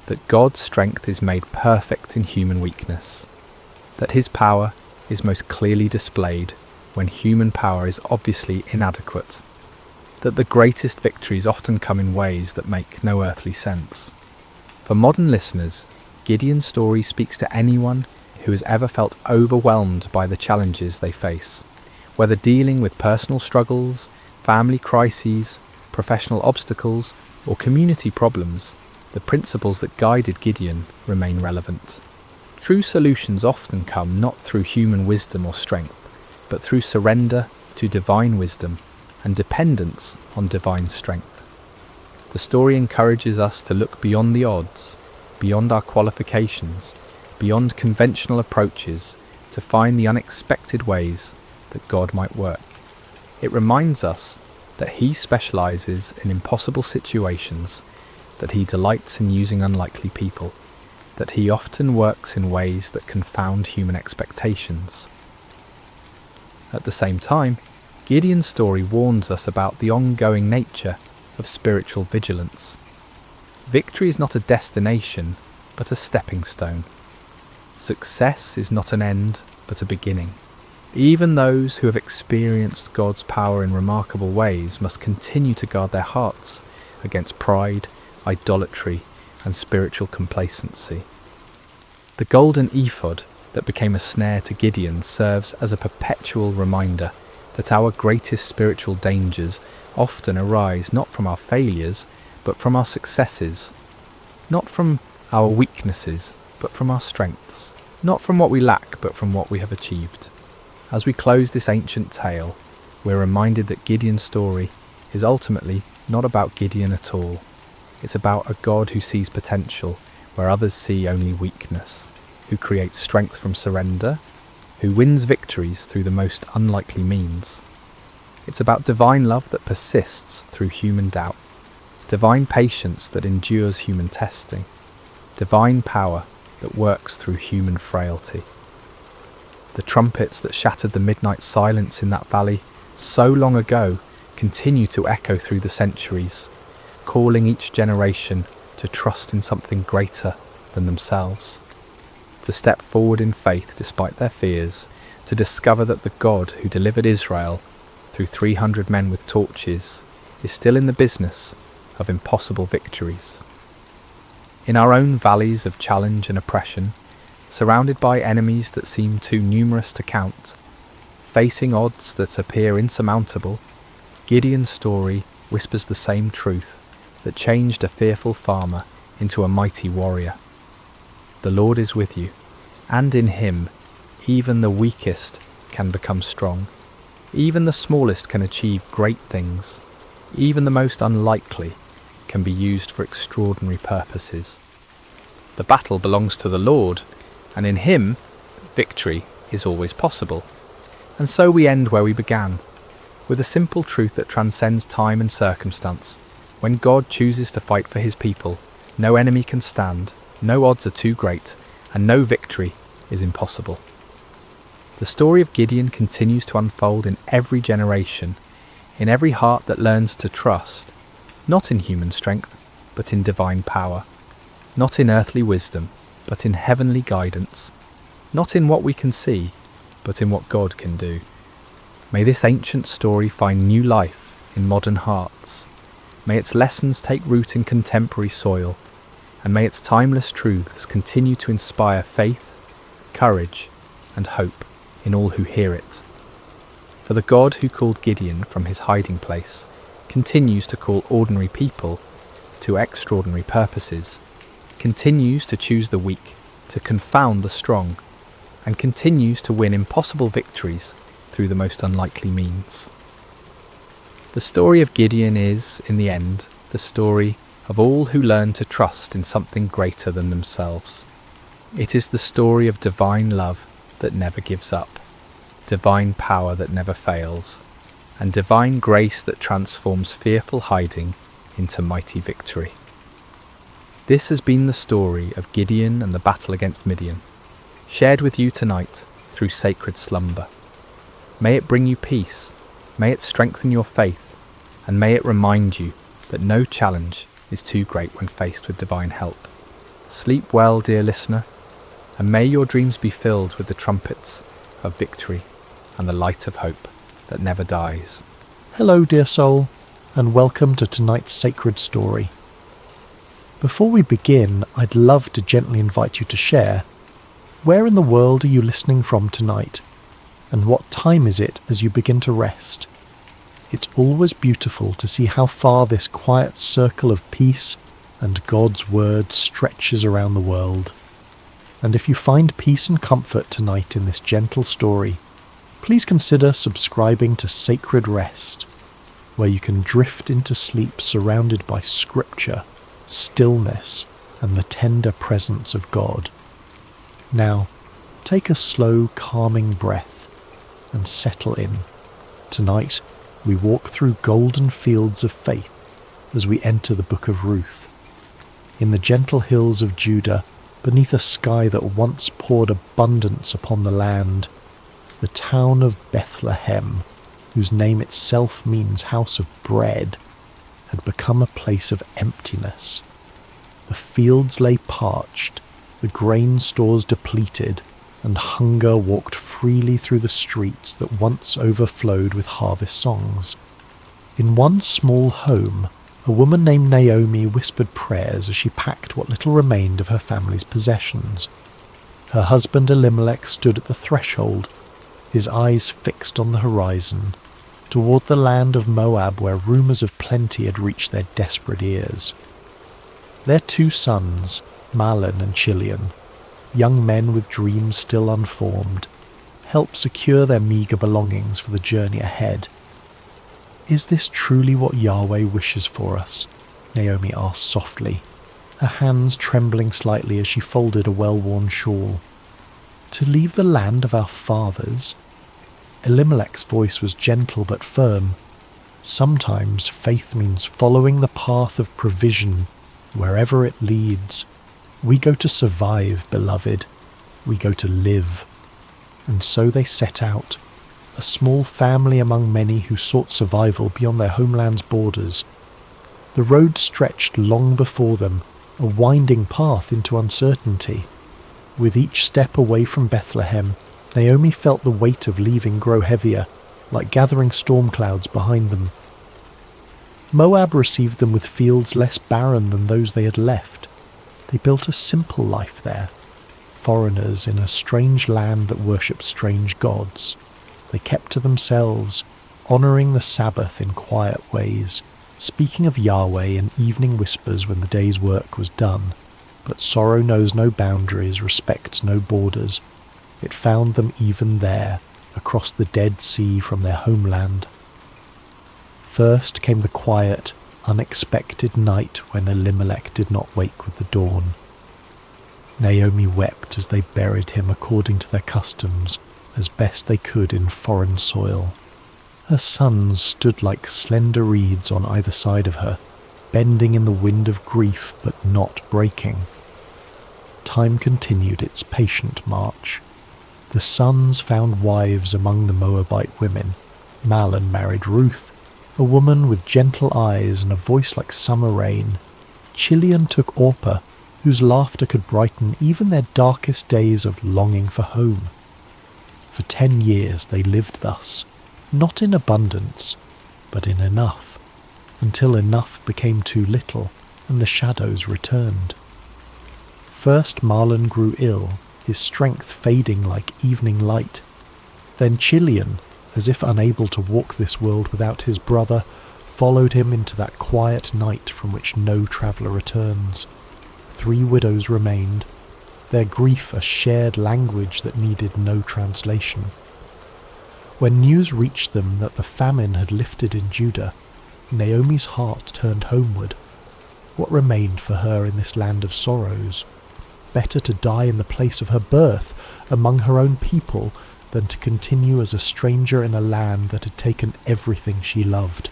that God's strength is made perfect in human weakness, that his power is most clearly displayed when human power is obviously inadequate, that the greatest victories often come in ways that make no earthly sense. For modern listeners, Gideon's story speaks to anyone who has ever felt overwhelmed by the challenges they face. Whether dealing with personal struggles, family crises, professional obstacles, or community problems, the principles that guided Gideon remain relevant. True solutions often come not through human wisdom or strength, but through surrender to divine wisdom and dependence on divine strength. The story encourages us to look beyond the odds, beyond our qualifications, beyond conventional approaches, to find the unexpected ways that God might work. It reminds us that He specializes in impossible situations, that He delights in using unlikely people, that He often works in ways that confound human expectations. At the same time, Gideon's story warns us about the ongoing nature of spiritual vigilance. Victory is not a destination, but a stepping stone. Success is not an end, but a beginning. Even those who have experienced God's power in remarkable ways must continue to guard their hearts against pride, idolatry, and spiritual complacency. The golden ephod that became a snare to Gideon serves as a perpetual reminder that our greatest spiritual dangers often arise not from our failures, but from our successes, not from our weaknesses, but from our strengths, not from what we lack, but from what we have achieved. As we close this ancient tale, we're reminded that Gideon's story is ultimately not about Gideon at all. It's about a God who sees potential where others see only weakness, who creates strength from surrender, who wins victories through the most unlikely means. It's about divine love that persists through human doubt, divine patience that endures human testing, divine power that works through human frailty. The trumpets that shattered the midnight silence in that valley so long ago continue to echo through the centuries, calling each generation to trust in something greater than themselves, to step forward in faith despite their fears, to discover that the God who delivered Israel through 300 men with torches is still in the business of impossible victories. In our own valleys of challenge and oppression, surrounded by enemies that seem too numerous to count, facing odds that appear insurmountable, Gideon's story whispers the same truth that changed a fearful farmer into a mighty warrior. The Lord is with you, and in Him even the weakest can become strong. Even the smallest can achieve great things. Even the most unlikely can be used for extraordinary purposes. The battle belongs to the Lord, and in Him, victory is always possible. And so we end where we began, with a simple truth that transcends time and circumstance. When God chooses to fight for His people, no enemy can stand, no odds are too great, and no victory is impossible. The story of Gideon continues to unfold in every generation, in every heart that learns to trust, not in human strength, but in divine power, not in earthly wisdom, but in heavenly guidance, not in what we can see, but in what God can do. May this ancient story find new life in modern hearts. May its lessons take root in contemporary soil, and may its timeless truths continue to inspire faith, courage, and hope in all who hear it. For the God who called Gideon from his hiding place continues to call ordinary people to extraordinary purposes, continues to choose the weak, to confound the strong, and continues to win impossible victories through the most unlikely means. The story of Gideon is, in the end, the story of all who learn to trust in something greater than themselves. It is the story of divine love that never gives up, divine power that never fails, and divine grace that transforms fearful hiding into mighty victory. This has been the story of Gideon and the battle against Midian, shared with you tonight through sacred slumber. May it bring you peace, may it strengthen your faith, and may it remind you that no challenge is too great when faced with divine help. Sleep well, dear listener, and may your dreams be filled with the trumpets of victory and the light of hope that never dies. Hello, dear soul, and welcome to tonight's sacred story. Before we begin, I'd love to gently invite you to share. Where in the world are you listening from tonight? And what time is it as you begin to rest? It's always beautiful to see how far this quiet circle of peace and God's word stretches around the world. And if you find peace and comfort tonight in this gentle story, please consider subscribing to Sacred Rest, where you can drift into sleep surrounded by scripture, stillness, and the tender presence of God. Now, take a slow, calming breath and settle in. Tonight, we walk through golden fields of faith as we enter the book of Ruth. In the gentle hills of Judah, beneath a sky that once poured abundance upon the land, the town of Bethlehem, whose name itself means house of bread, had become a place of emptiness. The fields lay parched, the grain stores depleted, and hunger walked freely through the streets that once overflowed with harvest songs. In one small home, a woman named Naomi whispered prayers as she packed what little remained of her family's possessions. Her husband Elimelech stood at the threshold, his eyes fixed on the horizon, toward the land of Moab where rumours of plenty had reached their desperate ears. Their 2 sons, Mahlon and Chilion, young men with dreams still unformed, helped secure their meagre belongings for the journey ahead. "Is this truly what Yahweh wishes for us?" Naomi asked softly, her hands trembling slightly as she folded a well-worn shawl. "To leave the land of our fathers?" Elimelech's voice was gentle but firm. "Sometimes faith means following the path of provision wherever it leads. We go to survive, beloved. We go to live." And so they set out, a small family among many who sought survival beyond their homeland's borders. The road stretched long before them, a winding path into uncertainty. With each step away from Bethlehem, Naomi felt the weight of leaving grow heavier, like gathering storm clouds behind them. Moab received them with fields less barren than those they had left. They built a simple life there, foreigners in a strange land that worshipped strange gods. They kept to themselves, honouring the Sabbath in quiet ways, speaking of Yahweh in evening whispers when the day's work was done. But sorrow knows no boundaries, respects no borders. It found them even there, across the Dead Sea from their homeland. First came the quiet, unexpected night when Elimelech did not wake with the dawn. Naomi wept as they buried him according to their customs, as best they could in foreign soil. Her sons stood like slender reeds on either side of her, bending in the wind of grief but not breaking. Time continued its patient march. The sons found wives among the Moabite women. Mahlon married Ruth, a woman with gentle eyes and a voice like summer rain. Chilion took Orpah, whose laughter could brighten even their darkest days of longing for home. For 10 years they lived thus, not in abundance, but in enough, until enough became too little and the shadows returned. First Mahlon grew ill, his strength fading like evening light. Then Chilion, as if unable to walk this world without his brother, followed him into that quiet night from which no traveller returns. 3 widows remained, their grief a shared language that needed no translation. When news reached them that the famine had lifted in Judah, Naomi's heart turned homeward. What remained for her in this land of sorrows? Better to die in the place of her birth, among her own people, than to continue as a stranger in a land that had taken everything she loved.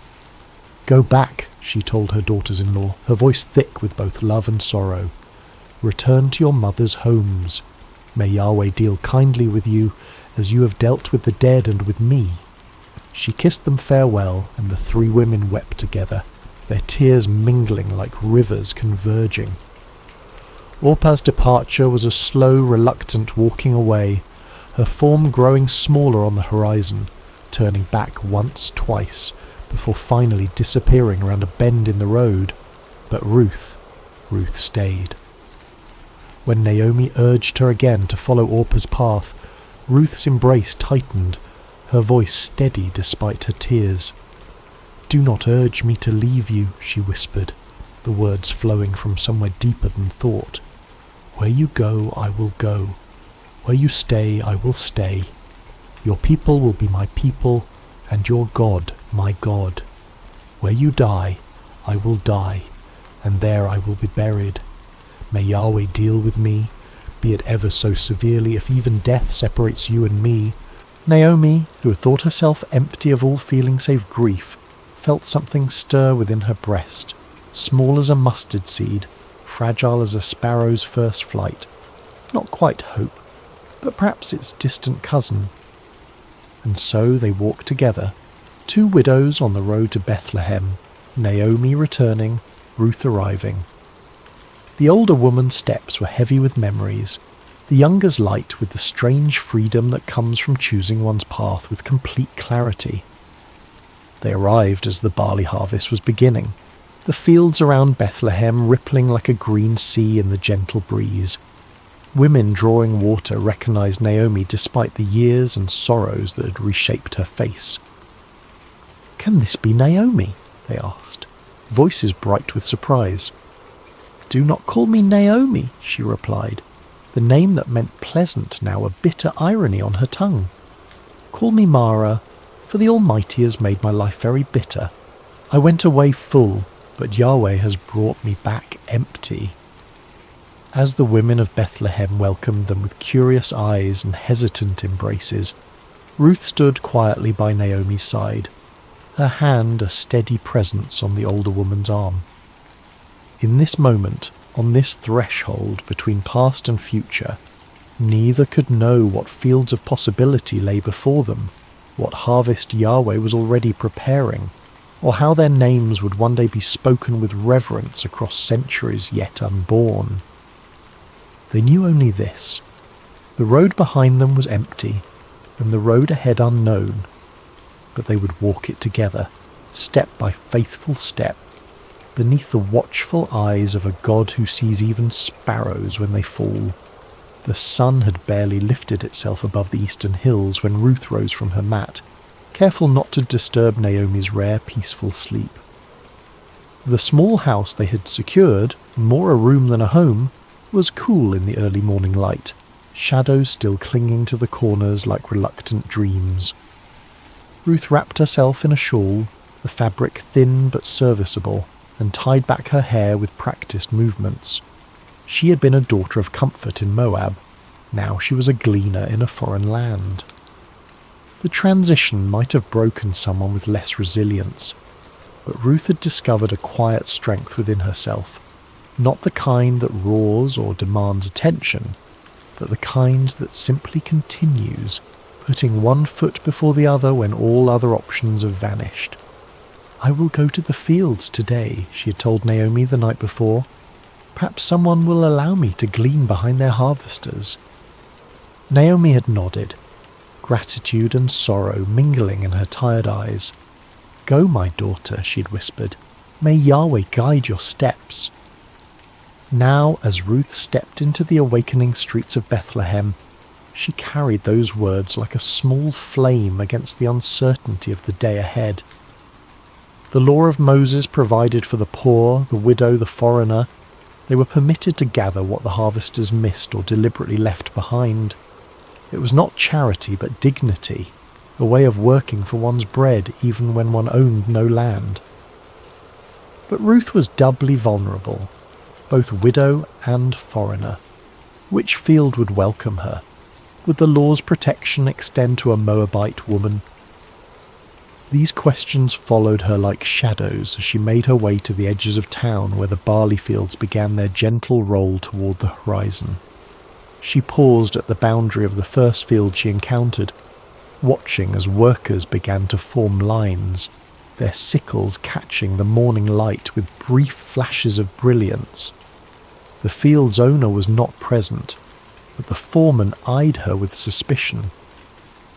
"Go back," she told her daughters-in-law, her voice thick with both love and sorrow. "Return to your mothers' homes. May Yahweh deal kindly with you, as you have dealt with the dead and with me." She kissed them farewell, and the 3 women wept together, their tears mingling like rivers converging. Orpah's departure was a slow, reluctant walking away, her form growing smaller on the horizon, turning back once, twice, before finally disappearing around a bend in the road. But Ruth stayed. When Naomi urged her again to follow Orpah's path, Ruth's embrace tightened, her voice steady despite her tears. "Do not urge me to leave you," she whispered, the words flowing from somewhere deeper than thought. "Where you go, I will go. Where you stay, I will stay. Your people will be my people, and your God, my God. Where you die, I will die, and there I will be buried. May Yahweh deal with me, be it ever so severely, if even death separates you and me." Naomi, who had thought herself empty of all feeling save grief, felt something stir within her breast, small as a mustard seed, fragile as a sparrow's first flight. Not quite hope, but perhaps its distant cousin. And so they walked together, two widows on the road to Bethlehem, Naomi returning, Ruth arriving. The older woman's steps were heavy with memories, the younger's light with the strange freedom that comes from choosing one's path with complete clarity. They arrived as the barley harvest was beginning, the fields around Bethlehem rippling like a green sea in the gentle breeze. Women drawing water recognized Naomi despite the years and sorrows that had reshaped her face. "Can this be Naomi?" they asked, voices bright with surprise. "Do not call me Naomi," she replied, the name that meant pleasant now a bitter irony on her tongue. "Call me Mara, for the Almighty has made my life very bitter. I went away full, but Yahweh has brought me back empty." As the women of Bethlehem welcomed them with curious eyes and hesitant embraces, Ruth stood quietly by Naomi's side, her hand a steady presence on the older woman's arm. In this moment, on this threshold between past and future, neither could know what fields of possibility lay before them, what harvest Yahweh was already preparing, or how their names would one day be spoken with reverence across centuries yet unborn. They knew only this: the road behind them was empty, and the road ahead unknown, but they would walk it together, step by faithful step, beneath the watchful eyes of a God who sees even sparrows when they fall. The sun had barely lifted itself above the eastern hills when Ruth rose from her mat, careful not to disturb Naomi's rare peaceful sleep. The small house they had secured, more a room than a home, was cool in the early morning light, shadows still clinging to the corners like reluctant dreams. Ruth wrapped herself in a shawl, the fabric thin but serviceable, and tied back her hair with practiced movements. She had been a daughter of comfort in Moab. Now she was a gleaner in a foreign land. The transition might have broken someone with less resilience, but Ruth had discovered a quiet strength within herself, not the kind that roars or demands attention, but the kind that simply continues, putting one foot before the other when all other options have vanished. "I will go to the fields today," she had told Naomi the night before. "Perhaps someone will allow me to glean behind their harvesters." Naomi had nodded, gratitude and sorrow mingling in her tired eyes. "Go, my daughter," she had whispered. "May Yahweh guide your steps." Now, as Ruth stepped into the awakening streets of Bethlehem, she carried those words like a small flame against the uncertainty of the day ahead. The law of Moses provided for the poor, the widow, the foreigner. They were permitted to gather what the harvesters missed or deliberately left behind. It was not charity but dignity, a way of working for one's bread even when one owned no land. But Ruth was doubly vulnerable, both widow and foreigner. Which field would welcome her? Would the law's protection extend to a Moabite woman? These questions followed her like shadows as she made her way to the edges of town where the barley fields began their gentle roll toward the horizon. She paused at the boundary of the first field she encountered, watching as workers began to form lines, their sickles catching the morning light with brief flashes of brilliance. The field's owner was not present, but the foreman eyed her with suspicion.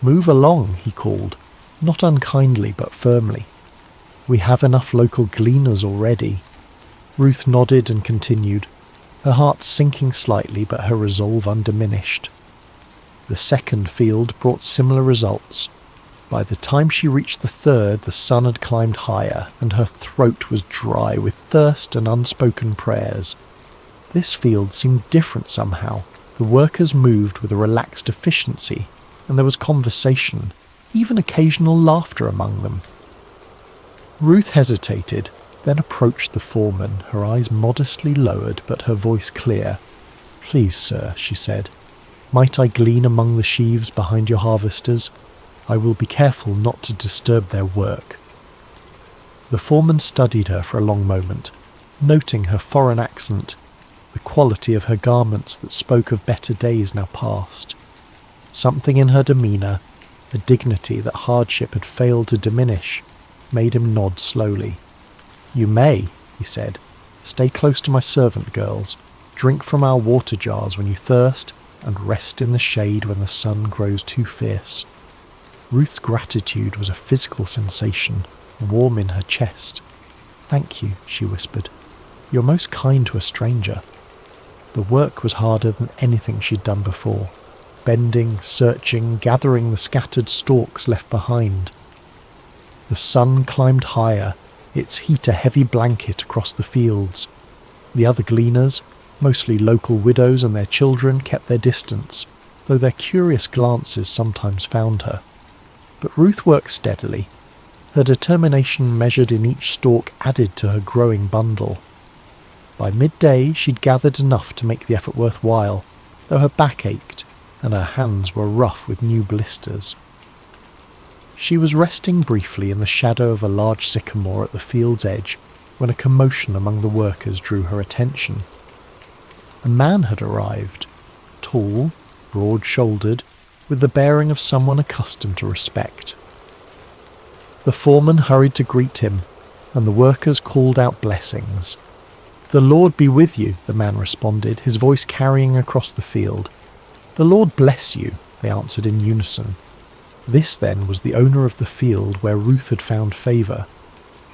"Move along," he called, not unkindly but firmly. "We have enough local gleaners already." Ruth nodded and continued, her heart sinking slightly but her resolve undiminished. The second field brought similar results. By the time she reached the third, the sun had climbed higher, and her throat was dry with thirst and unspoken prayers. This field seemed different somehow. The workers moved with a relaxed efficiency, and there was conversation, even occasional laughter among them. Ruth hesitated, then approached the foreman, her eyes modestly lowered but her voice clear. "Please, sir," she said, "might I glean among the sheaves behind your harvesters? I will be careful not to disturb their work." The foreman studied her for a long moment, noting her foreign accent, the quality of her garments that spoke of better days now past. Something in her demeanour, a dignity that hardship had failed to diminish, made him nod slowly. "You may," he said. "Stay close to my servant girls, drink from our water jars when you thirst, and rest in the shade when the sun grows too fierce." Ruth's gratitude was a physical sensation, warm in her chest. "Thank you," she whispered. "You're most kind to a stranger." The work was harder than anything she'd done before, bending, searching, gathering the scattered stalks left behind. The sun climbed higher, its heat a heavy blanket across the fields. The other gleaners, mostly local widows and their children, kept their distance, though their curious glances sometimes found her. But Ruth worked steadily. Her determination measured in each stalk added to her growing bundle. By midday she'd gathered enough to make the effort worthwhile, though her back ached and her hands were rough with new blisters. She was resting briefly in the shadow of a large sycamore at the field's edge when a commotion among the workers drew her attention. A man had arrived, tall, broad-shouldered, with the bearing of someone accustomed to respect. The foreman hurried to greet him, and the workers called out blessings. "The Lord be with you," the man responded, his voice carrying across the field. "The Lord bless you," they answered in unison. This, then, was the owner of the field where Ruth had found favour.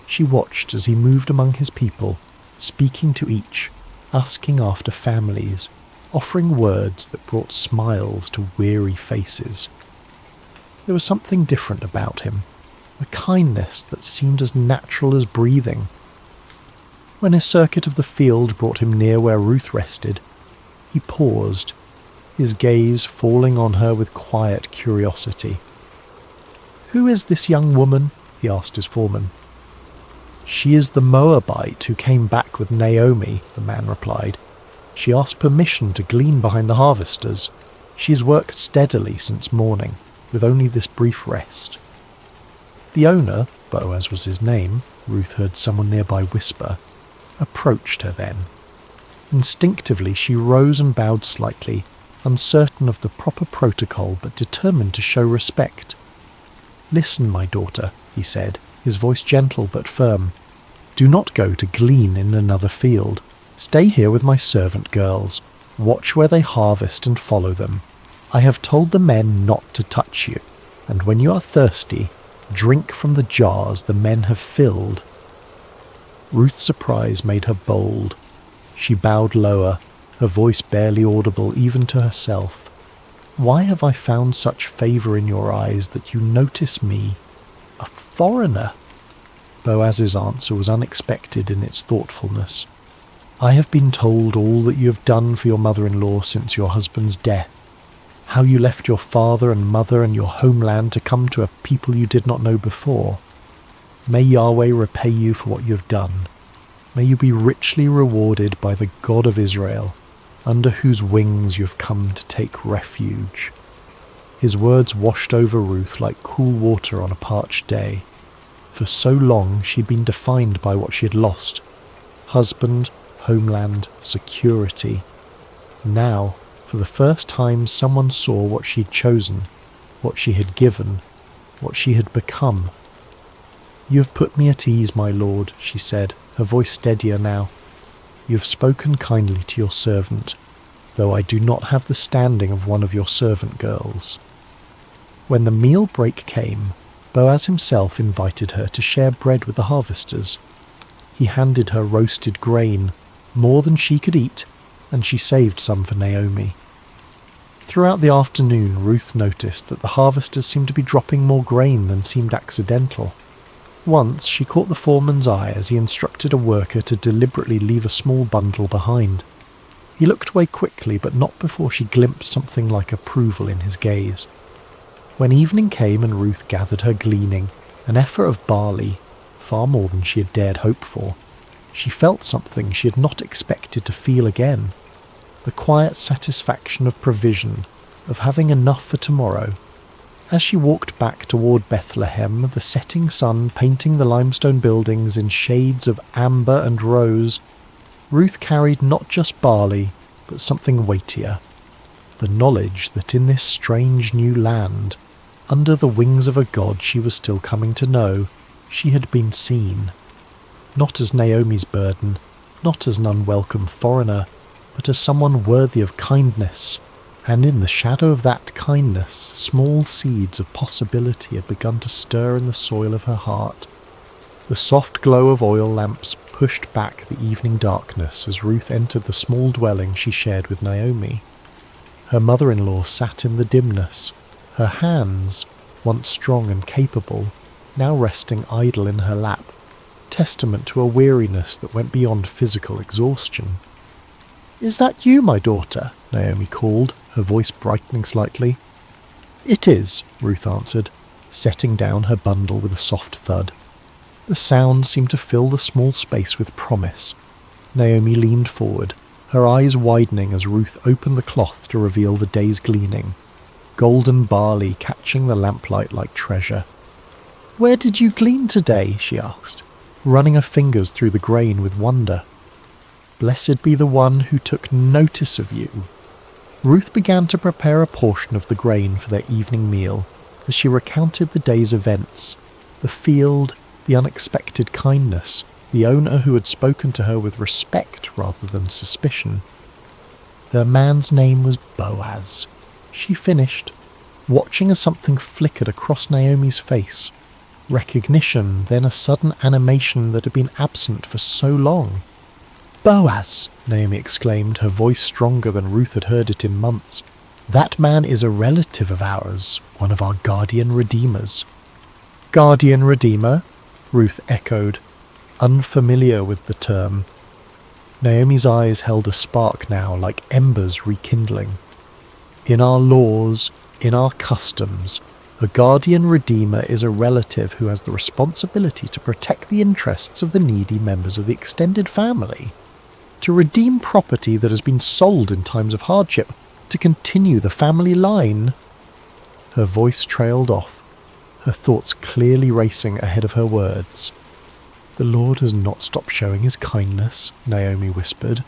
She watched as he moved among his people, speaking to each, asking after families, offering words that brought smiles to weary faces. There was something different about him, a kindness that seemed as natural as breathing. When his circuit of the field brought him near where Ruth rested, he paused, his gaze falling on her with quiet curiosity. "Who is this young woman?" he asked his foreman. "She is the Moabite who came back with Naomi," the man replied. "She asked permission to glean behind the harvesters. She has worked steadily since morning, with only this brief rest." The owner, Boaz was his name, Ruth heard someone nearby whisper, approached her then. Instinctively she rose and bowed slightly, uncertain of the proper protocol but determined to show respect. "Listen, my daughter," he said, his voice gentle but firm. "Do not go to glean in another field. Stay here with my servant girls. Watch where they harvest and follow them. I have told the men not to touch you, and when you are thirsty, drink from the jars the men have filled." Ruth's surprise made her bold. She bowed lower, her voice barely audible even to herself. "Why have I found such favour in your eyes that you notice me, a foreigner?" Boaz's answer was unexpected in its thoughtfulness. "I have been told all that you have done for your mother-in-law since your husband's death, how you left your father and mother and your homeland to come to a people you did not know before. May Yahweh repay you for what you have done. May you be richly rewarded by the God of Israel, under whose wings you have come to take refuge." His words washed over Ruth like cool water on a parched day. For so long she'd been defined by what she had lost: husband, homeland, security. Now, for the first time, someone saw what she'd chosen, what she had given, what she had become. "You have put me at ease, my lord," she said, her voice steadier now. "You have spoken kindly to your servant, though I do not have the standing of one of your servant girls." When the meal break came, Boaz himself invited her to share bread with the harvesters. He handed her roasted grain, more than she could eat, and she saved some for Naomi. Throughout the afternoon, Ruth noticed that the harvesters seemed to be dropping more grain than seemed accidental. Once she caught the foreman's eye as he instructed a worker to deliberately leave a small bundle behind. He looked away quickly, but not before she glimpsed something like approval in his gaze. When evening came and Ruth gathered her gleaning, an effort of barley, far more than she had dared hope for, she felt something she had not expected to feel again. The quiet satisfaction of provision, of having enough for tomorrow. As she walked back toward Bethlehem, the setting sun painting the limestone buildings in shades of amber and rose, Ruth carried not just barley, but something weightier. The knowledge that in this strange new land, under the wings of a God she was still coming to know, she had been seen. Not as Naomi's burden, not as an unwelcome foreigner, but as someone worthy of kindness, and in the shadow of that kindness, small seeds of possibility had begun to stir in the soil of her heart. The soft glow of oil lamps pushed back the evening darkness as Ruth entered the small dwelling she shared with Naomi. Her mother-in-law sat in the dimness, her hands, once strong and capable, now resting idle in her lap, testament to a weariness that went beyond physical exhaustion. "Is that you, my daughter?" Naomi called, her voice brightening slightly. "It is," Ruth answered, setting down her bundle with a soft thud. The sound seemed to fill the small space with promise. Naomi leaned forward, her eyes widening as Ruth opened the cloth to reveal the day's gleaning, golden barley catching the lamplight like treasure. "Where did you glean today?" she asked, running her fingers through the grain with wonder. "Blessed be the one who took notice of you." Ruth began to prepare a portion of the grain for their evening meal as she recounted the day's events, the field, the unexpected kindness, the owner who had spoken to her with respect rather than suspicion. The man's name was Boaz. She finished, watching as something flickered across Naomi's face. Recognition, then a sudden animation that had been absent for so long. "Boaz!" Naomi exclaimed, her voice stronger than Ruth had heard it in months. "That man is a relative of ours, one of our guardian redeemers." "Guardian redeemer?" Ruth echoed, unfamiliar with the term. Naomi's eyes held a spark now, like embers rekindling. "In our laws, in our customs, a guardian redeemer is a relative who has the responsibility to protect the interests of the needy members of the extended family, to redeem property that has been sold in times of hardship, to continue the family line." Her voice trailed off, her thoughts clearly racing ahead of her words. "The Lord has not stopped showing his kindness," Naomi whispered,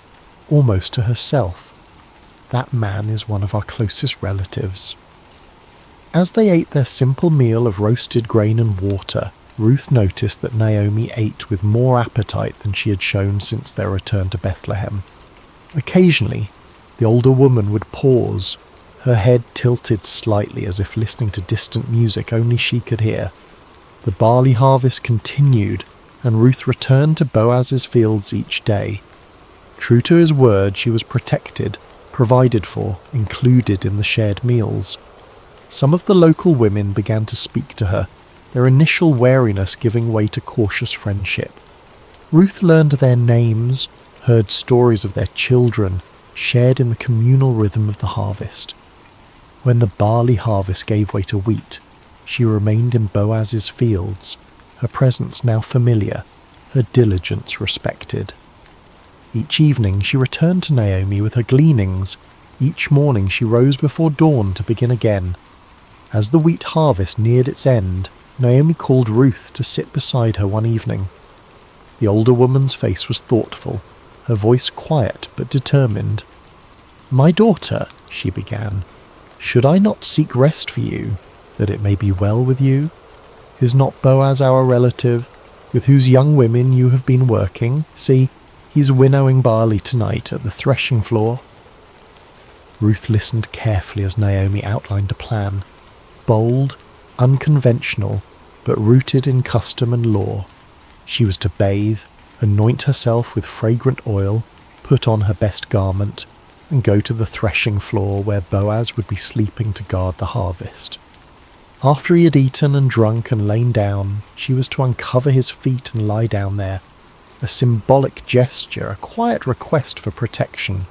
almost to herself. "That man is one of our closest relatives." As they ate their simple meal of roasted grain and water, Ruth noticed that Naomi ate with more appetite than she had shown since their return to Bethlehem. Occasionally, the older woman would pause, her head tilted slightly as if listening to distant music only she could hear. The barley harvest continued, and Ruth returned to Boaz's fields each day. True to his word, she was protected, provided for, included in the shared meals. Some of the local women began to speak to her, their initial wariness giving way to cautious friendship. Ruth learned their names, heard stories of their children, shared in the communal rhythm of the harvest. When the barley harvest gave way to wheat, she remained in Boaz's fields, her presence now familiar, her diligence respected. Each evening she returned to Naomi with her gleanings. Each morning she rose before dawn to begin again. As the wheat harvest neared its end, Naomi called Ruth to sit beside her one evening. The older woman's face was thoughtful, her voice quiet but determined. "My daughter," she began, "should I not seek rest for you, that it may be well with you? Is not Boaz our relative, with whose young women you have been working? See, he's winnowing barley tonight at the threshing floor." Ruth listened carefully as Naomi outlined a plan. Bold, unconventional, but rooted in custom and law. She was to bathe, anoint herself with fragrant oil, put on her best garment, and go to the threshing floor where Boaz would be sleeping to guard the harvest. After he had eaten and drunk and lain down, she was to uncover his feet and lie down there, a symbolic gesture, a quiet request for protection.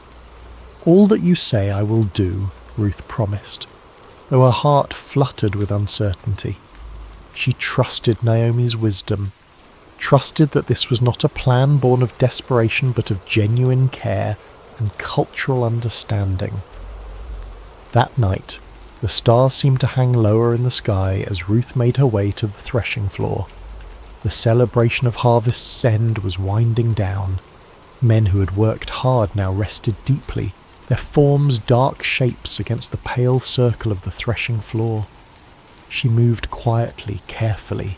"All that you say I will do," Ruth promised, though her heart fluttered with uncertainty. She trusted Naomi's wisdom, trusted that this was not a plan born of desperation but of genuine care and cultural understanding. That night, the stars seemed to hang lower in the sky as Ruth made her way to the threshing floor. The celebration of harvest's end was winding down. Men who had worked hard now rested deeply, their forms dark shapes against the pale circle of the threshing floor. She moved quietly, carefully,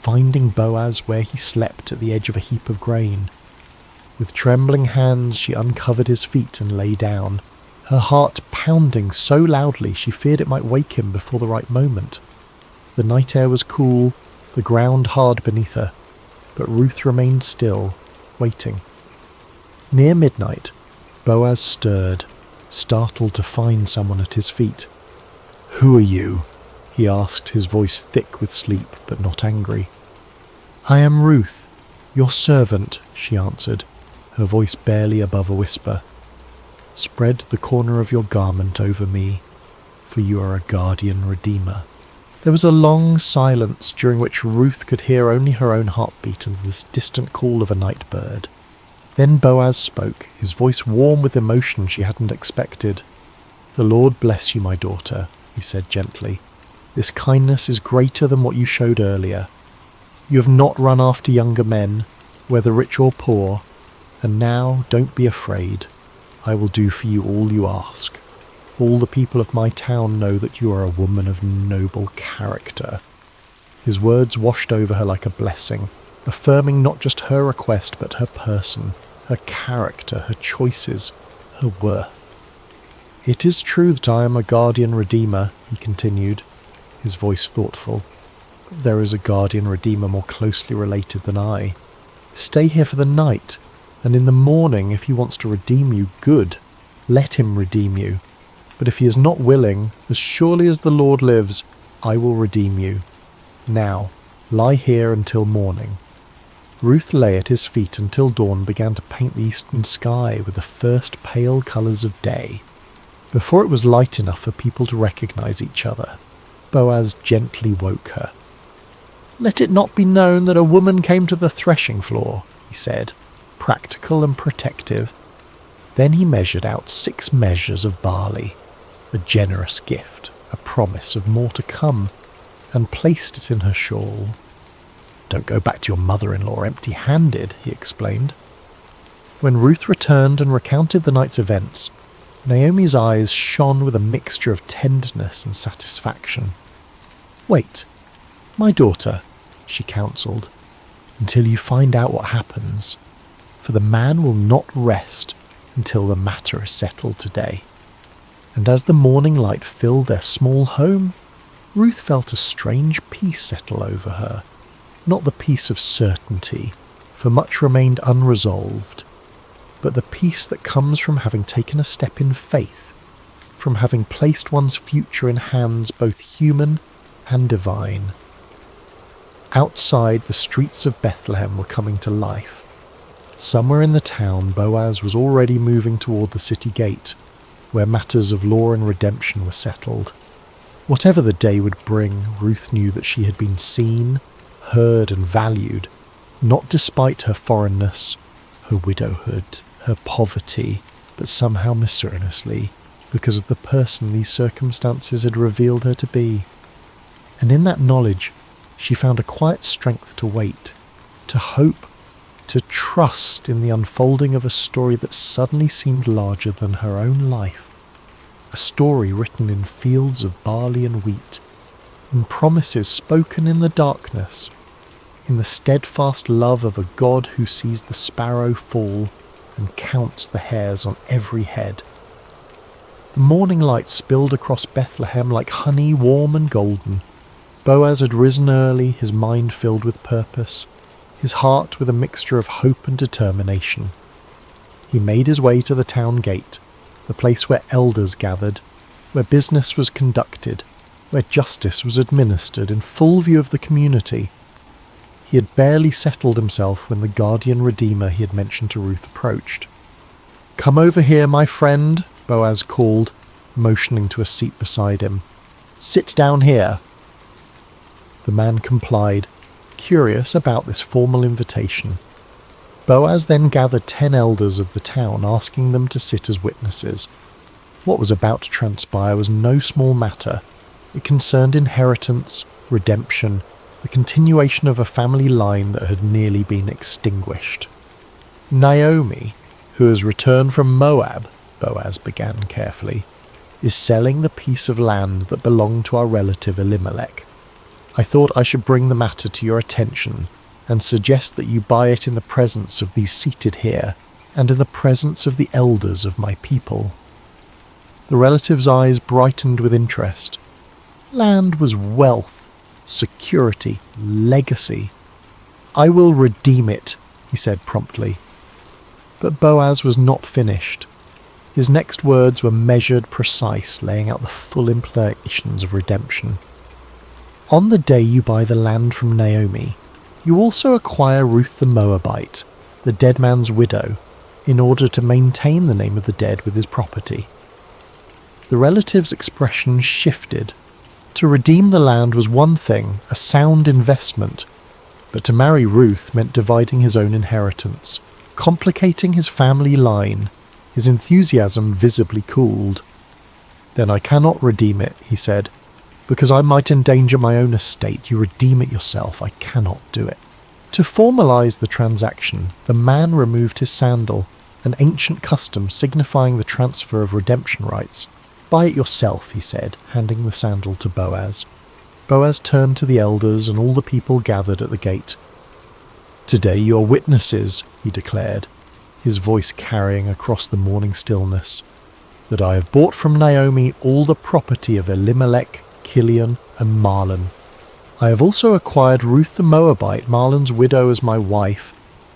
finding Boaz where he slept at the edge of a heap of grain. With trembling hands she uncovered his feet and lay down, her heart pounding so loudly she feared it might wake him before the right moment. The night air was cool, the ground hard beneath her, but Ruth remained still, waiting. Near midnight, Boaz stirred, startled to find someone at his feet. "Who are you?" he asked, his voice thick with sleep but not angry. "I am Ruth, your servant," she answered, her voice barely above a whisper. "Spread the corner of your garment over me, for you are a guardian redeemer." There was a long silence during which Ruth could hear only her own heartbeat and the distant call of a night bird. Then Boaz spoke, his voice warm with emotion she hadn't expected. "The Lord bless you, my daughter," he said gently. "This kindness is greater than what you showed earlier. You have not run after younger men, whether rich or poor, and now don't be afraid. I will do for you all you ask. All the people of my town know that you are a woman of noble character." His words washed over her like a blessing, affirming not just her request but her person, her character, her choices, her worth. "It is true that I am a guardian redeemer," he continued, his voice thoughtful. "But there is a guardian redeemer more closely related than I. Stay here for the night, and in the morning, if he wants to redeem you, good. Let him redeem you. But if he is not willing, as surely as the Lord lives, I will redeem you. Now, lie here until morning." Ruth lay at his feet until dawn began to paint the eastern sky with the first pale colours of day. Before it was light enough for people to recognize each other, Boaz gently woke her. "Let it not be known that a woman came to the threshing floor," he said, practical and protective. Then he measured out 6 measures of barley, a generous gift, a promise of more to come, and placed it in her shawl. "Don't go back to your mother-in-law empty-handed," he explained. When Ruth returned and recounted the night's events, Naomi's eyes shone with a mixture of tenderness and satisfaction. "Wait, my daughter," she counselled, "until you find out what happens, for the man will not rest until the matter is settled today." And as the morning light filled their small home, Ruth felt a strange peace settle over her. Not the peace of certainty, for much remained unresolved, but the peace that comes from having taken a step in faith, from having placed one's future in hands both human and divine. Outside, the streets of Bethlehem were coming to life. Somewhere in the town, Boaz was already moving toward the city gate, where matters of law and redemption were settled. Whatever the day would bring, Ruth knew that she had been seen, heard and valued, not despite her foreignness, her widowhood, her poverty, but somehow mysteriously, because of the person these circumstances had revealed her to be. And in that knowledge, she found a quiet strength to wait, to hope, to trust in the unfolding of a story that suddenly seemed larger than her own life. A story written in fields of barley and wheat, in promises spoken in the darkness, in the steadfast love of a God who sees the sparrow fall and counts the hairs on every head. The morning light spilled across Bethlehem like honey warm and golden. Boaz had risen early, his mind filled with purpose, his heart with a mixture of hope and determination. He made his way to the town gate, the place where elders gathered, where business was conducted, where justice was administered in full view of the community. He had barely settled himself when the guardian redeemer he had mentioned to Ruth approached. "Come over here, my friend," Boaz called, motioning to a seat beside him. "Sit down here." The man complied, curious about this formal invitation. Boaz then gathered 10 elders of the town, asking them to sit as witnesses. What was about to transpire was no small matter. It concerned inheritance, redemption, the continuation of a family line that had nearly been extinguished. "Naomi, who has returned from Moab," Boaz began carefully, "is selling the piece of land that belonged to our relative Elimelech. I thought I should bring the matter to your attention and suggest that you buy it in the presence of these seated here and in the presence of the elders of my people." The relative's eyes brightened with interest. Land was wealth, security, legacy. "I will redeem it," he said promptly. But Boaz was not finished. His next words were measured, precise, laying out the full implications of redemption. "On the day you buy the land from Naomi, you also acquire Ruth the Moabite, the dead man's widow, in order to maintain the name of the dead with his property." The relative's expression shifted. To redeem the land was one thing, a sound investment, but to marry Ruth meant dividing his own inheritance, complicating his family line. His enthusiasm visibly cooled. "Then I cannot redeem it," he said. "Because I might endanger my own estate. You redeem it yourself. I cannot do it." To formalize the transaction, the man removed his sandal, an ancient custom signifying the transfer of redemption rights. "Buy it yourself," he said, handing the sandal to Boaz. Boaz turned to the elders and all the people gathered at the gate. "Today you are witnesses," he declared, his voice carrying across the morning stillness, "that I have bought from Naomi all the property of Elimelech, Kilion, and Mahlon. I have also acquired Ruth the Moabite, Mahlon's widow, as my wife,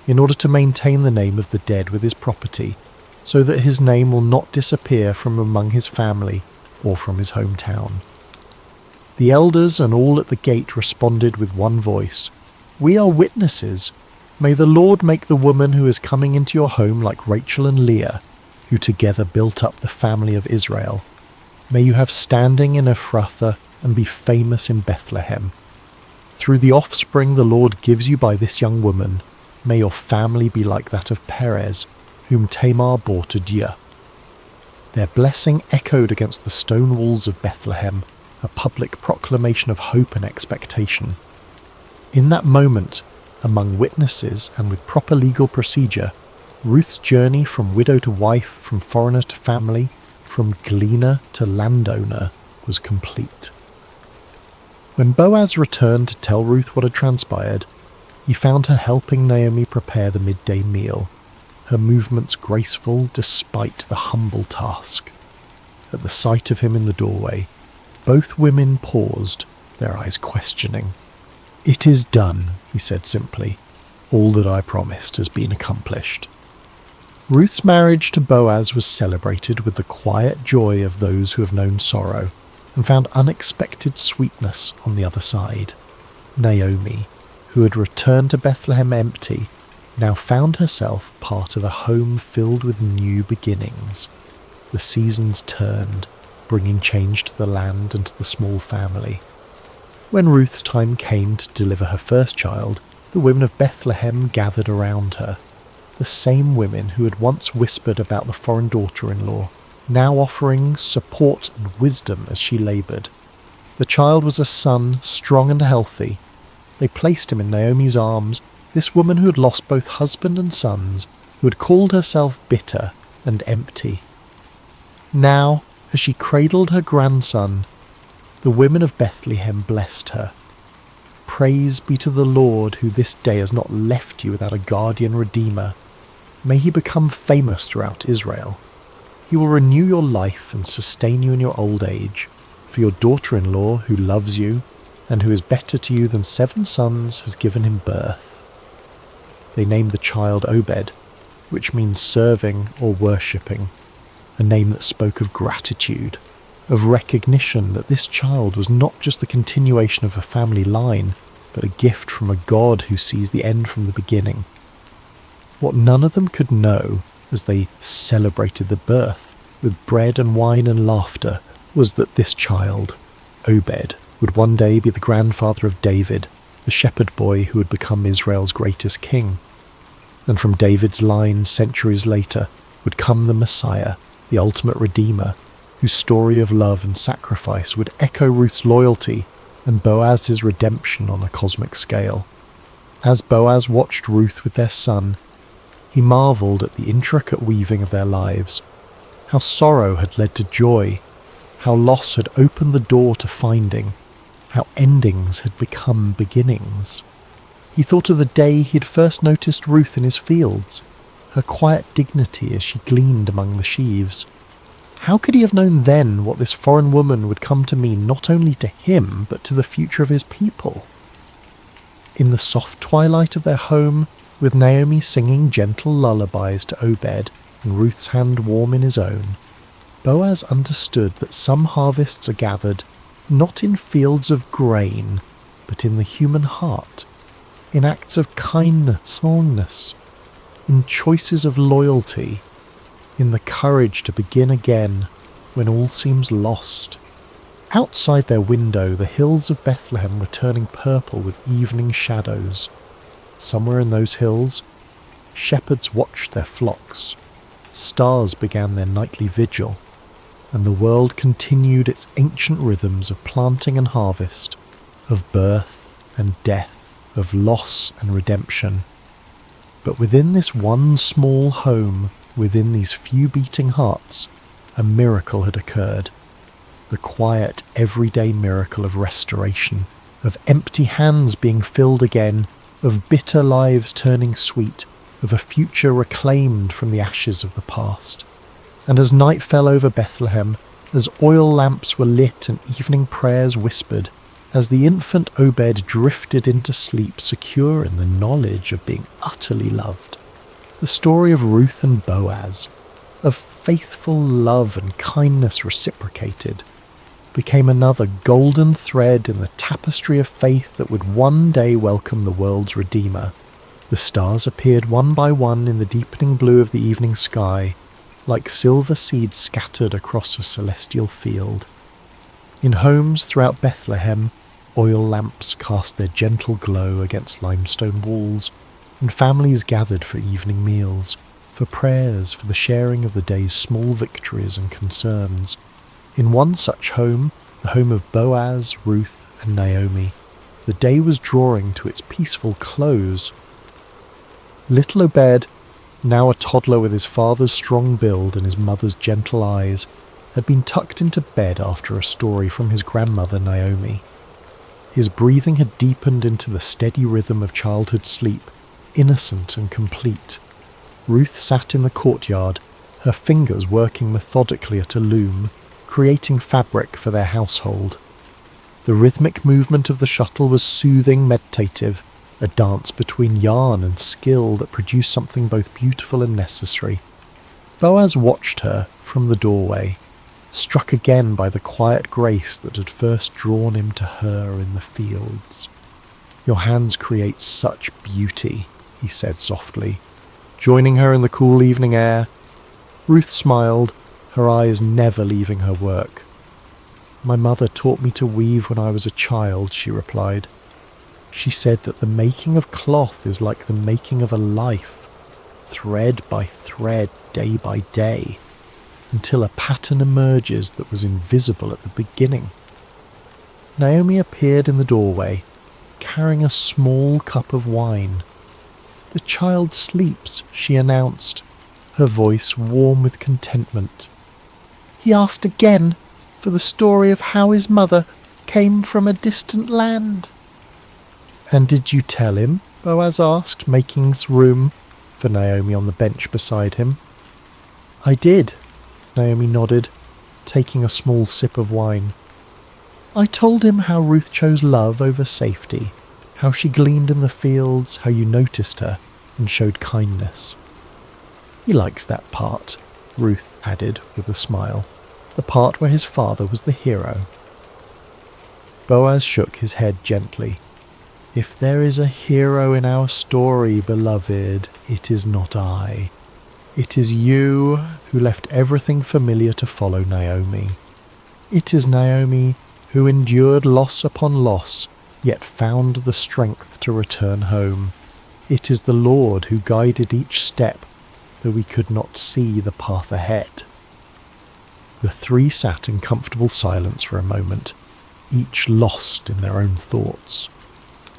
in order to maintain the name of the dead with his property, so that his name will not disappear from among his family or from his hometown." The elders and all at the gate responded with one voice, "We are witnesses. May the Lord make the woman who is coming into your home like Rachel and Leah, who together built up the family of Israel. May you have standing in Ephrathah and be famous in Bethlehem. Through the offspring the Lord gives you by this young woman, may your family be like that of Perez, whom Tamar bore to Dia." Their blessing echoed against the stone walls of Bethlehem, a public proclamation of hope and expectation. In that moment, among witnesses and with proper legal procedure, Ruth's journey from widow to wife, from foreigner to family, from gleaner to landowner was complete. When Boaz returned to tell Ruth what had transpired, he found her helping Naomi prepare the midday meal, her movements graceful despite the humble task. At the sight of him in the doorway, both women paused, their eyes questioning. "It is done," he said simply. "All that I promised has been accomplished." Ruth's marriage to Boaz was celebrated with the quiet joy of those who have known sorrow and found unexpected sweetness on the other side. Naomi, who had returned to Bethlehem empty, now found herself part of a home filled with new beginnings. The seasons turned, bringing change to the land and to the small family. When Ruth's time came to deliver her first child, the women of Bethlehem gathered around her. The same women who had once whispered about the foreign daughter-in-law, now offering support and wisdom as she laboured. The child was a son, strong and healthy. They placed him in Naomi's arms, this woman who had lost both husband and sons, who had called herself bitter and empty. Now, as she cradled her grandson, the women of Bethlehem blessed her. "Praise be to the Lord, who this day has not left you without a guardian redeemer. May he become famous throughout Israel. He will renew your life and sustain you in your old age. For your daughter-in-law, who loves you, and who is better to you than 7 sons, has given him birth." They named the child Obed, which means serving or worshipping. a name that spoke of gratitude, of recognition that this child was not just the continuation of a family line, but a gift from a God who sees the end from the beginning. What none of them could know as they celebrated the birth with bread and wine and laughter was that this child, Obed, would one day be the grandfather of David, the shepherd boy who would become Israel's greatest king. And from David's line centuries later would come the Messiah, the ultimate redeemer, whose story of love and sacrifice would echo Ruth's loyalty and Boaz's redemption on a cosmic scale. As Boaz watched Ruth with their son, he marvelled at the intricate weaving of their lives, how sorrow had led to joy, how loss had opened the door to finding, how endings had become beginnings. He thought of the day he had first noticed Ruth in his fields, her quiet dignity as she gleaned among the sheaves. How could he have known then what this foreign woman would come to mean not only to him, but to the future of his people? In the soft twilight of their home, with Naomi singing gentle lullabies to Obed and Ruth's hand warm in his own, Boaz understood that some harvests are gathered not in fields of grain, but in the human heart, in acts of kindness, in choices of loyalty, in the courage to begin again when all seems lost. Outside their window, the hills of Bethlehem were turning purple with evening shadows. Somewhere in those hills, shepherds watched their flocks, stars began their nightly vigil, and the world continued its ancient rhythms of planting and harvest, of birth and death, of loss and redemption. But within this one small home, within these few beating hearts, a miracle had occurred. The quiet, everyday miracle of restoration, of empty hands being filled again, of bitter lives turning sweet, of a future reclaimed from the ashes of the past. And as night fell over Bethlehem, as oil lamps were lit and evening prayers whispered, as the infant Obed drifted into sleep secure in the knowledge of being utterly loved, the story of Ruth and Boaz, of faithful love and kindness reciprocated, became another golden thread in the tapestry of faith that would one day welcome the world's Redeemer. The stars appeared one by one in the deepening blue of the evening sky, like silver seeds scattered across a celestial field. In homes throughout Bethlehem, oil lamps cast their gentle glow against limestone walls, and families gathered for evening meals, for prayers, for the sharing of the day's small victories and concerns. In one such home, the home of Boaz, Ruth, and Naomi, the day was drawing to its peaceful close. Little Obed, now a toddler with his father's strong build and his mother's gentle eyes, had been tucked into bed after a story from his grandmother Naomi. His breathing had deepened into the steady rhythm of childhood sleep, innocent and complete. Ruth sat in the courtyard, her fingers working methodically at a loom, creating fabric for their household. The rhythmic movement of the shuttle was soothing, meditative, a dance between yarn and skill that produced something both beautiful and necessary. Boaz watched her from the doorway, struck again by the quiet grace that had first drawn him to her in the fields. "Your hands create such beauty," he said softly, joining her in the cool evening air. Ruth smiled, her eyes never leaving her work. "My mother taught me to weave when I was a child," she replied. "She said that the making of cloth is like the making of a life, thread by thread, day by day, until a pattern emerges that was invisible at the beginning." Naomi appeared in the doorway, carrying a small cup of wine. "The child sleeps," she announced, her voice warm with contentment. "He asked again for the story of how his mother came from a distant land." "And did you tell him?" Boaz asked, making room for Naomi on the bench beside him. "I did," Naomi nodded, taking a small sip of wine. "I told him how Ruth chose love over safety, how she gleaned in the fields, how you noticed her and showed kindness. He likes that part," Ruth added with a smile. The part where his father was the hero. Boaz shook his head gently. If there is a hero in our story, beloved, it is not I. It is you who left everything familiar to follow Naomi. It is Naomi who endured loss upon loss, yet found the strength to return home. It is the Lord who guided each step, though we could not see the path ahead. The three sat in comfortable silence for a moment, each lost in their own thoughts.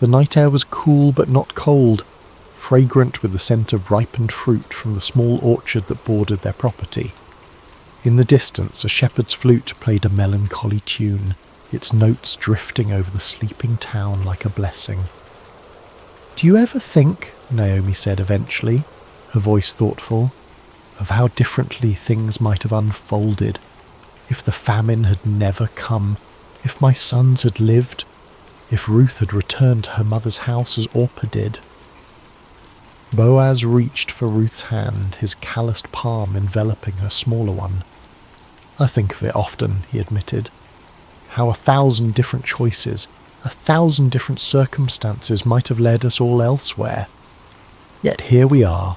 The night air was cool but not cold, fragrant with the scent of ripened fruit from the small orchard that bordered their property. In the distance, a shepherd's flute played a melancholy tune, its notes drifting over the sleeping town like a blessing. "Do you ever think," Naomi said eventually, her voice thoughtful, "of how differently things might have unfolded if the famine had never come, if my sons had lived, if Ruth had returned to her mother's house as Orpah did?" Boaz reached for Ruth's hand, his calloused palm enveloping her smaller one. "I think of it often," he admitted. "How 1,000 different choices, 1,000 different circumstances might have led us all elsewhere. Yet here we are,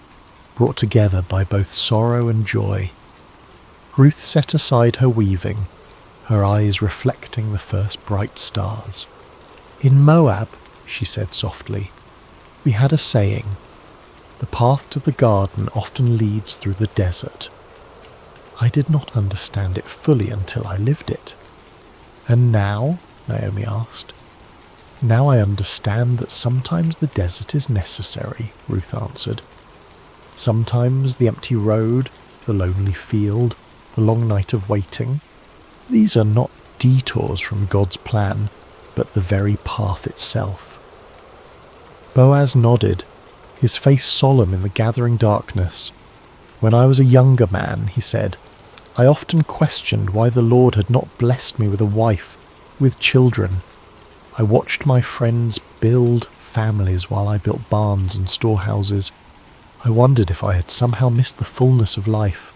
brought together by both sorrow and joy." Ruth set aside her weaving, her eyes reflecting the first bright stars. "In Moab," she said softly, "we had a saying, 'The path to the garden often leads through the desert.' I did not understand it fully until I lived it." "And now?" Naomi asked. "Now I understand that sometimes the desert is necessary," Ruth answered. "Sometimes the empty road, the lonely field, the long night of waiting, these are not detours from God's plan, but the very path itself." Boaz nodded, his face solemn in the gathering darkness. "When I was a younger man," he said, "I often questioned why the Lord had not blessed me with a wife, with children. I watched my friends build families while I built barns and storehouses. I wondered if I had somehow missed the fullness of life."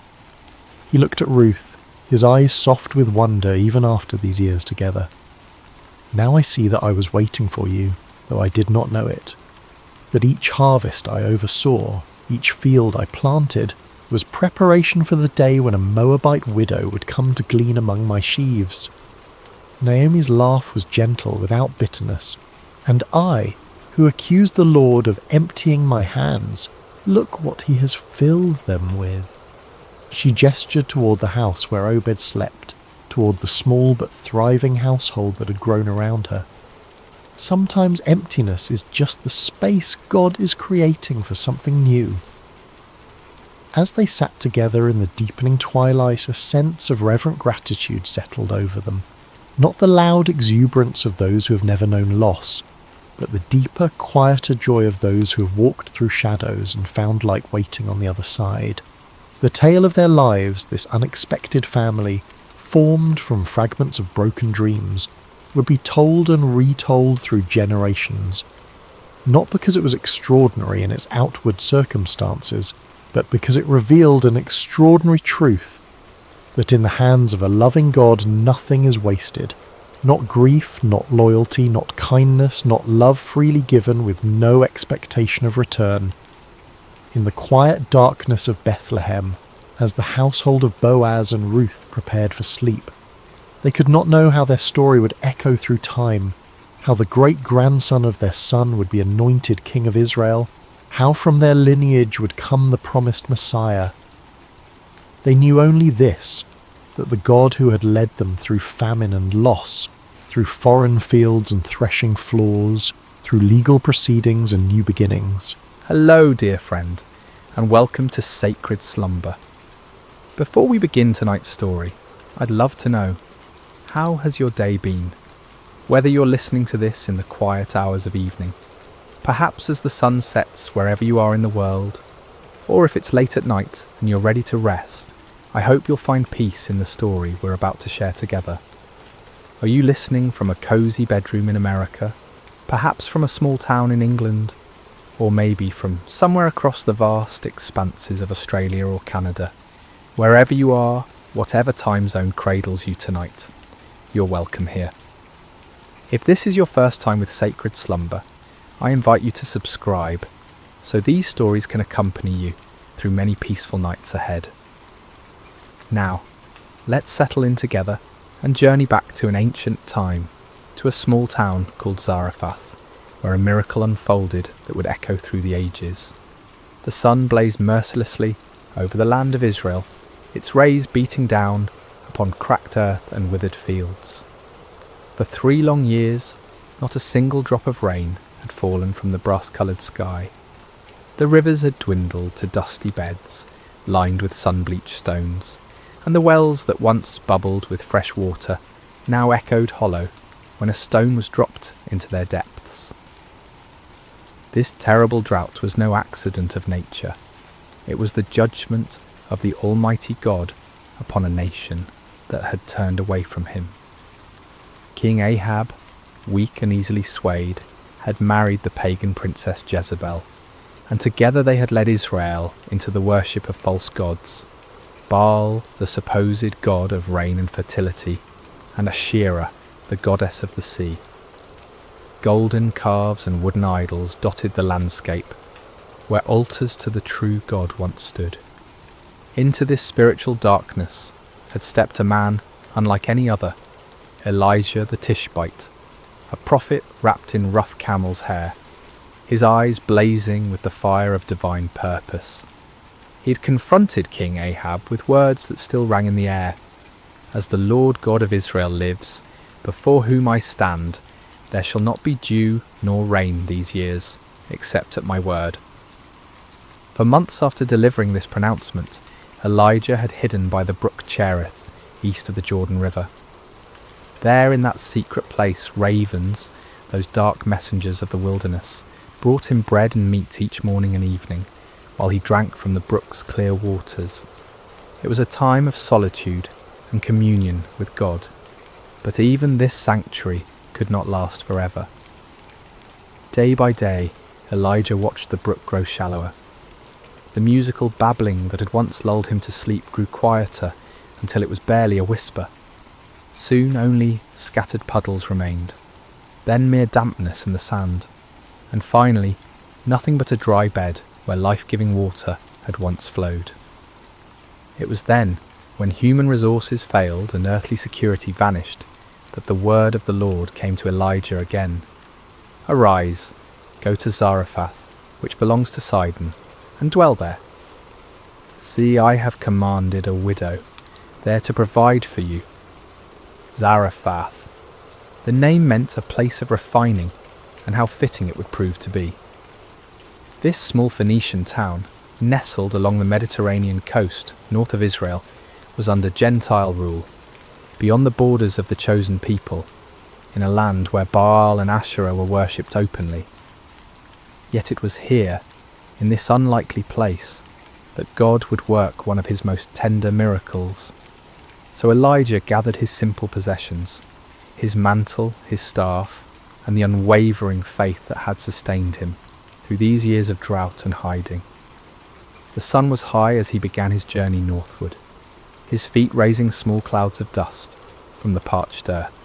He looked at Ruth, his eyes soft with wonder even after these years together. "Now I see that I was waiting for you, though I did not know it. That each harvest I oversaw, each field I planted, was preparation for the day when a Moabite widow would come to glean among my sheaves." Naomi's laugh was gentle, without bitterness. "And I, who accused the Lord of emptying my hands, look what he has filled them with." She gestured toward the house where Obed slept, toward the small but thriving household that had grown around her. Sometimes emptiness is just the space God is creating for something new. As they sat together in the deepening twilight, a sense of reverent gratitude settled over them. Not the loud exuberance of those who have never known loss, but the deeper, quieter joy of those who have walked through shadows and found light waiting on the other side. The tale of their lives, this unexpected family, formed from fragments of broken dreams, would be told and retold through generations. Not because it was extraordinary in its outward circumstances, but because it revealed an extraordinary truth, that in the hands of a loving God nothing is wasted. Not grief, not loyalty, not kindness, not love freely given with no expectation of return. In the quiet darkness of Bethlehem, as the household of Boaz and Ruth prepared for sleep, they could not know how their story would echo through time, how the great-grandson of their son would be anointed king of Israel, how from their lineage would come the promised Messiah. They knew only this, that the God who had led them through famine and loss, through foreign fields and threshing floors, through legal proceedings and new beginnings. Hello, dear friend, and welcome to Sacred Slumber. Before we begin tonight's story, I'd love to know, how has your day been? Whether you're listening to this in the quiet hours of evening, perhaps as the sun sets wherever you are in the world, or if it's late at night and you're ready to rest, I hope you'll find peace in the story we're about to share together. Are you listening from a cosy bedroom in America, perhaps from a small town in England, or maybe from somewhere across the vast expanses of Australia or Canada? Wherever you are, whatever time zone cradles you tonight, you're welcome here. If this is your first time with Sacred Slumber, I invite you to subscribe so these stories can accompany you through many peaceful nights ahead. Now, let's settle in together and journey back to an ancient time, to a small town called Zarephath, where a miracle unfolded that would echo through the ages. The sun blazed mercilessly over the land of Israel, its rays beating down upon cracked earth and withered fields. For 3 long years, not a single drop of rain had fallen from the brass-coloured sky. The rivers had dwindled to dusty beds, lined with sun-bleached stones, and the wells that once bubbled with fresh water now echoed hollow when a stone was dropped into their depths. This terrible drought was no accident of nature. It was the judgment of the Almighty God upon a nation that had turned away from him. King Ahab, weak and easily swayed, had married the pagan princess Jezebel, and together they had led Israel into the worship of false gods, Baal, the supposed god of rain and fertility, and Asherah, the goddess of the sea. Golden calves and wooden idols dotted the landscape, where altars to the true God once stood. Into this spiritual darkness had stepped a man unlike any other, Elijah the Tishbite, a prophet wrapped in rough camel's hair, his eyes blazing with the fire of divine purpose. He had confronted King Ahab with words that still rang in the air. As the Lord God of Israel lives, before whom I stand, there shall not be dew nor rain these years, except at my word. For months after delivering this pronouncement, Elijah had hidden by the brook Cherith, east of the Jordan River. There in that secret place, ravens, those dark messengers of the wilderness, brought him bread and meat each morning and evening, while he drank from the brook's clear waters. It was a time of solitude and communion with God, but even this sanctuary could not last forever. Day by day, Elijah watched the brook grow shallower. The musical babbling that had once lulled him to sleep grew quieter until it was barely a whisper. Soon only scattered puddles remained, then mere dampness in the sand, and finally nothing but a dry bed where life-giving water had once flowed. It was then, when human resources failed and earthly security vanished, that the word of the Lord came to Elijah again. Arise, go to Zarephath, which belongs to Sidon, and dwell there. See, I have commanded a widow there to provide for you. Zarephath. The name meant a place of refining, and how fitting it would prove to be. This small Phoenician town, nestled along the Mediterranean coast north of Israel, was under Gentile rule, beyond the borders of the chosen people, in a land where Baal and Asherah were worshipped openly. Yet it was here, in this unlikely place, that God would work one of his most tender miracles. So Elijah gathered his simple possessions, his mantle, his staff, and the unwavering faith that had sustained him through these years of drought and hiding. The sun was high as he began his journey northward, his feet raising small clouds of dust from the parched earth.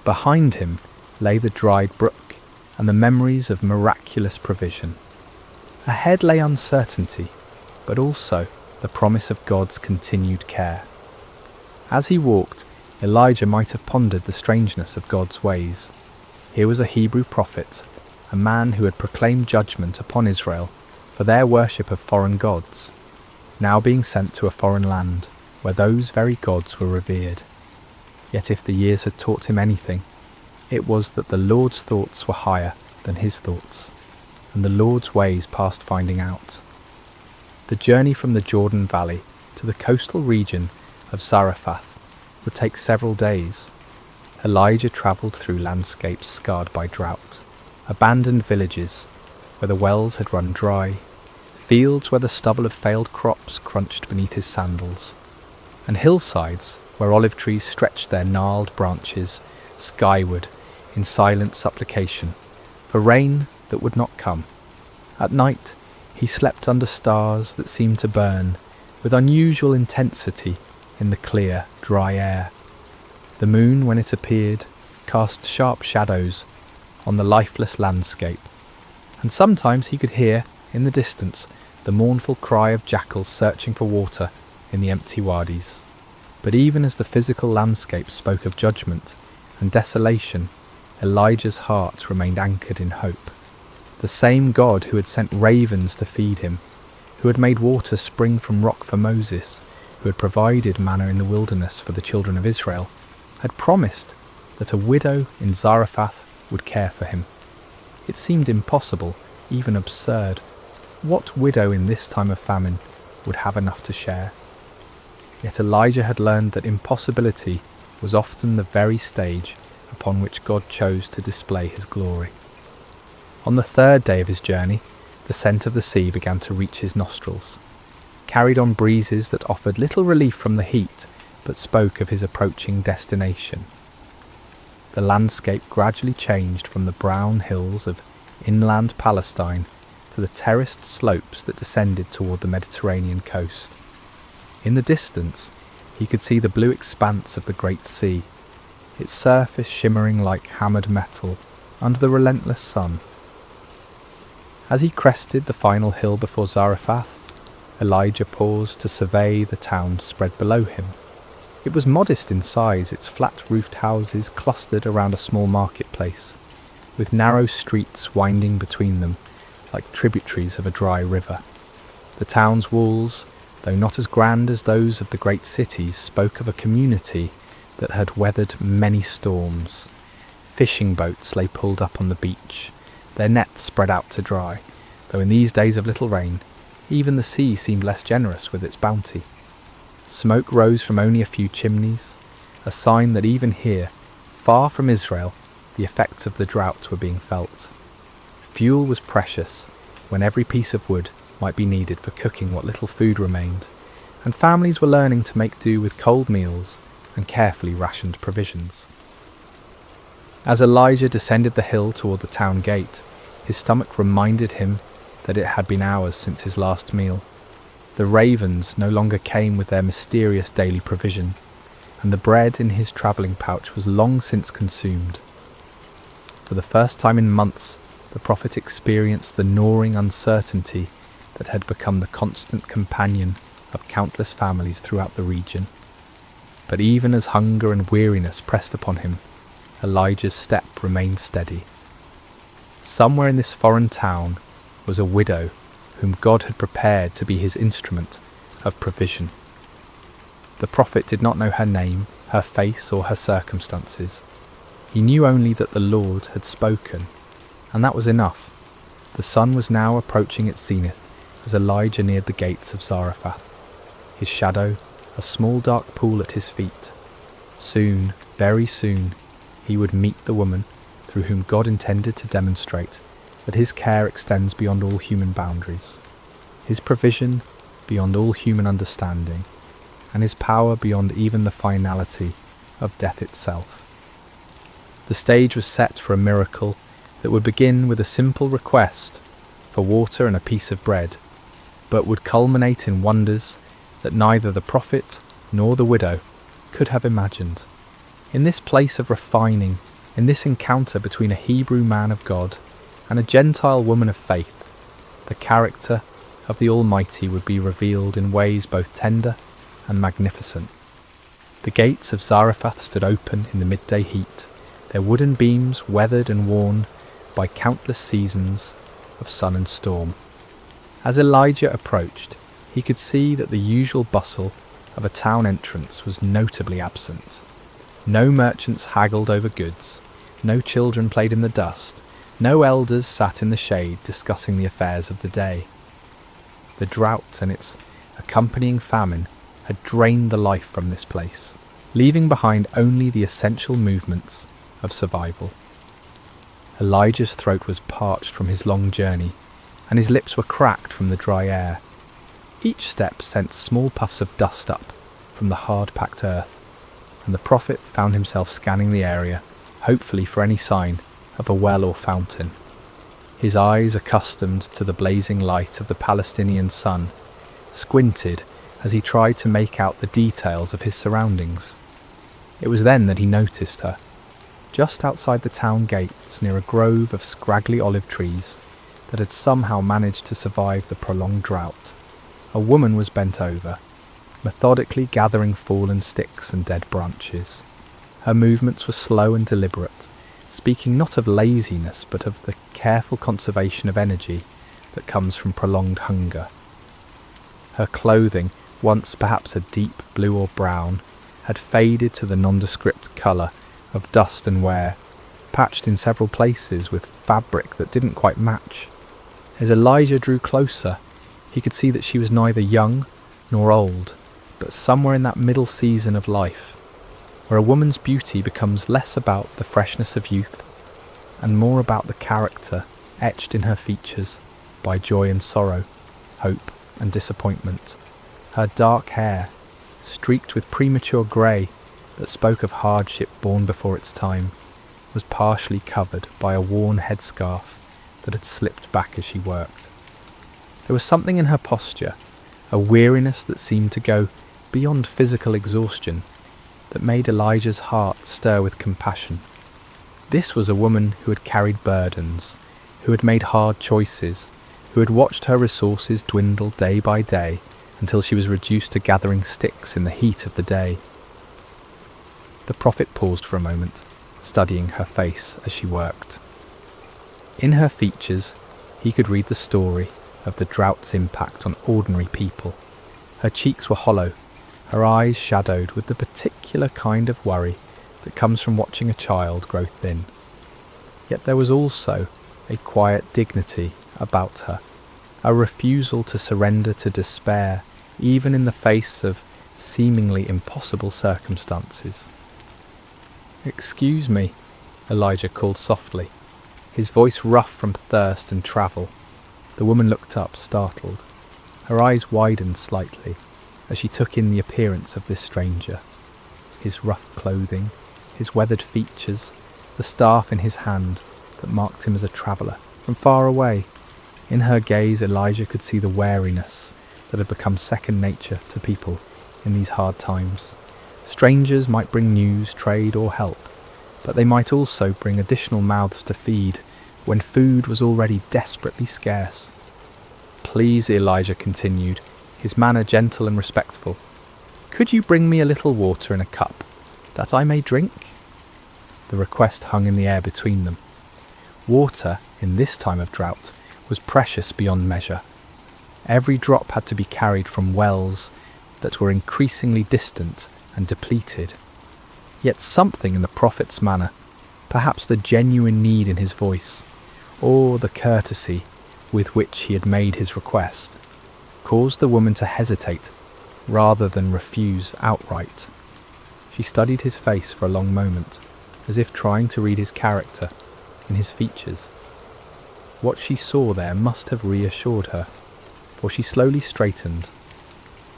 Behind him lay the dried brook and the memories of miraculous provision. Ahead lay uncertainty, but also the promise of God's continued care. As he walked, Elijah might have pondered the strangeness of God's ways. Here was a Hebrew prophet, a man who had proclaimed judgment upon Israel for their worship of foreign gods, now being sent to a foreign land where those very gods were revered. Yet if the years had taught him anything, it was that the Lord's thoughts were higher than his thoughts, and the Lord's ways past finding out. The journey from the Jordan Valley to the coastal region of Zarephath would take several days. Elijah travelled through landscapes scarred by drought, abandoned villages where the wells had run dry, fields where the stubble of failed crops crunched beneath his sandals, and hillsides where olive trees stretched their gnarled branches skyward in silent supplication for rain that would not come. At night he slept under stars that seemed to burn with unusual intensity in the clear, dry air. The moon, when it appeared, cast sharp shadows on the lifeless landscape, and sometimes he could hear, in the distance, the mournful cry of jackals searching for water in the empty wadis. But even as the physical landscape spoke of judgment and desolation, Elijah's heart remained anchored in hope. The same God who had sent ravens to feed him, who had made water spring from rock for Moses, who had provided manna in the wilderness for the children of Israel, had promised that a widow in Zarephath would care for him. It seemed impossible, even absurd. What widow in this time of famine would have enough to share? Yet Elijah had learned that impossibility was often the very stage upon which God chose to display his glory. On the third day of his journey, the scent of the sea began to reach his nostrils, carried on breezes that offered little relief from the heat, but spoke of his approaching destination. The landscape gradually changed from the brown hills of inland Palestine to the terraced slopes that descended toward the Mediterranean coast. In the distance, he could see the blue expanse of the Great Sea, its surface shimmering like hammered metal under the relentless sun. As he crested the final hill before Zarephath, Elijah paused to survey the town spread below him. It was modest in size, its flat-roofed houses clustered around a small marketplace, with narrow streets winding between them like tributaries of a dry river. The town's walls, though not as grand as those of the great cities, spoke of a community that had weathered many storms. Fishing boats lay pulled up on the beach, their nets spread out to dry, though in these days of little rain, even the sea seemed less generous with its bounty. Smoke rose from only a few chimneys, a sign that even here, far from Israel, the effects of the drought were being felt. Fuel was precious, when every piece of wood might be needed for cooking what little food remained, and families were learning to make do with cold meals and carefully rationed provisions. As Elijah descended the hill toward the town gate, his stomach reminded him that it had been hours since his last meal. The ravens no longer came with their mysterious daily provision, and the bread in his travelling pouch was long since consumed. For the first time in months, the prophet experienced the gnawing uncertainty that had become the constant companion of countless families throughout the region. But even as hunger and weariness pressed upon him, Elijah's step remained steady. Somewhere in this foreign town was a widow whom God had prepared to be his instrument of provision. The prophet did not know her name, her face, or her circumstances. He knew only that the Lord had spoken, and that was enough. The sun was now approaching its zenith as Elijah neared the gates of Zarephath, his shadow a small dark pool at his feet. Soon, very soon, he would meet the woman through whom God intended to demonstrate that his care extends beyond all human boundaries, his provision beyond all human understanding, and his power beyond even the finality of death itself. The stage was set for a miracle that would begin with a simple request for water and a piece of bread, but would culminate in wonders that neither the prophet nor the widow could have imagined. In this place of refining, in this encounter between a Hebrew man of God and a Gentile woman of faith, the character of the Almighty would be revealed in ways both tender and magnificent. The gates of Zarephath stood open in the midday heat, their wooden beams weathered and worn by countless seasons of sun and storm. As Elijah approached, he could see that the usual bustle of a town entrance was notably absent. No merchants haggled over goods, no children played in the dust, no elders sat in the shade discussing the affairs of the day. The drought and its accompanying famine had drained the life from this place, leaving behind only the essential movements of survival. Elijah's throat was parched from his long journey, and his lips were cracked from the dry air. Each step sent small puffs of dust up from the hard-packed earth, and the prophet found himself scanning the area, hopefully for any sign of a well or fountain. His eyes, accustomed to the blazing light of the Palestinian sun, squinted as he tried to make out the details of his surroundings. It was then that he noticed her, just outside the town gates near a grove of scraggly olive trees that had somehow managed to survive the prolonged drought. A woman was bent over, methodically gathering fallen sticks and dead branches. Her movements were slow and deliberate, speaking not of laziness but of the careful conservation of energy that comes from prolonged hunger. Her clothing, once perhaps a deep blue or brown, had faded to the nondescript colour of dust and wear, patched in several places with fabric that didn't quite match. As Elijah drew closer, he could see that she was neither young nor old, but somewhere in that middle season of life, where a woman's beauty becomes less about the freshness of youth and more about the character etched in her features by joy and sorrow, hope and disappointment. Her dark hair, streaked with premature grey that spoke of hardship born before its time, was partially covered by a worn headscarf that had slipped back as she worked. There was something in her posture, a weariness that seemed to go beyond physical exhaustion, that made Elijah's heart stir with compassion. This was a woman who had carried burdens, who had made hard choices, who had watched her resources dwindle day by day until she was reduced to gathering sticks in the heat of the day. The prophet paused for a moment, studying her face as she worked. In her features, he could read the story of the drought's impact on ordinary people. Her cheeks were hollow, her eyes shadowed with the particular kind of worry that comes from watching a child grow thin. Yet there was also a quiet dignity about her, a refusal to surrender to despair, even in the face of seemingly impossible circumstances. "Excuse me," Elijah called softly, his voice rough from thirst and travel. The woman looked up, startled. Her eyes widened slightly as she took in the appearance of this stranger. His rough clothing, his weathered features, the staff in his hand that marked him as a traveller from far away. In her gaze, Elijah could see the wariness that had become second nature to people in these hard times. Strangers might bring news, trade or help, but they might also bring additional mouths to feed when food was already desperately scarce. "Please," Elijah continued, his manner gentle and respectful, "could you bring me a little water in a cup, that I may drink?" The request hung in the air between them. Water, in this time of drought, was precious beyond measure. Every drop had to be carried from wells that were increasingly distant and depleted. Yet something in the prophet's manner, perhaps the genuine need in his voice, or the courtesy with which he had made his request, caused the woman to hesitate rather than refuse outright. She studied his face for a long moment, as if trying to read his character in his features. What she saw there must have reassured her, for she slowly straightened,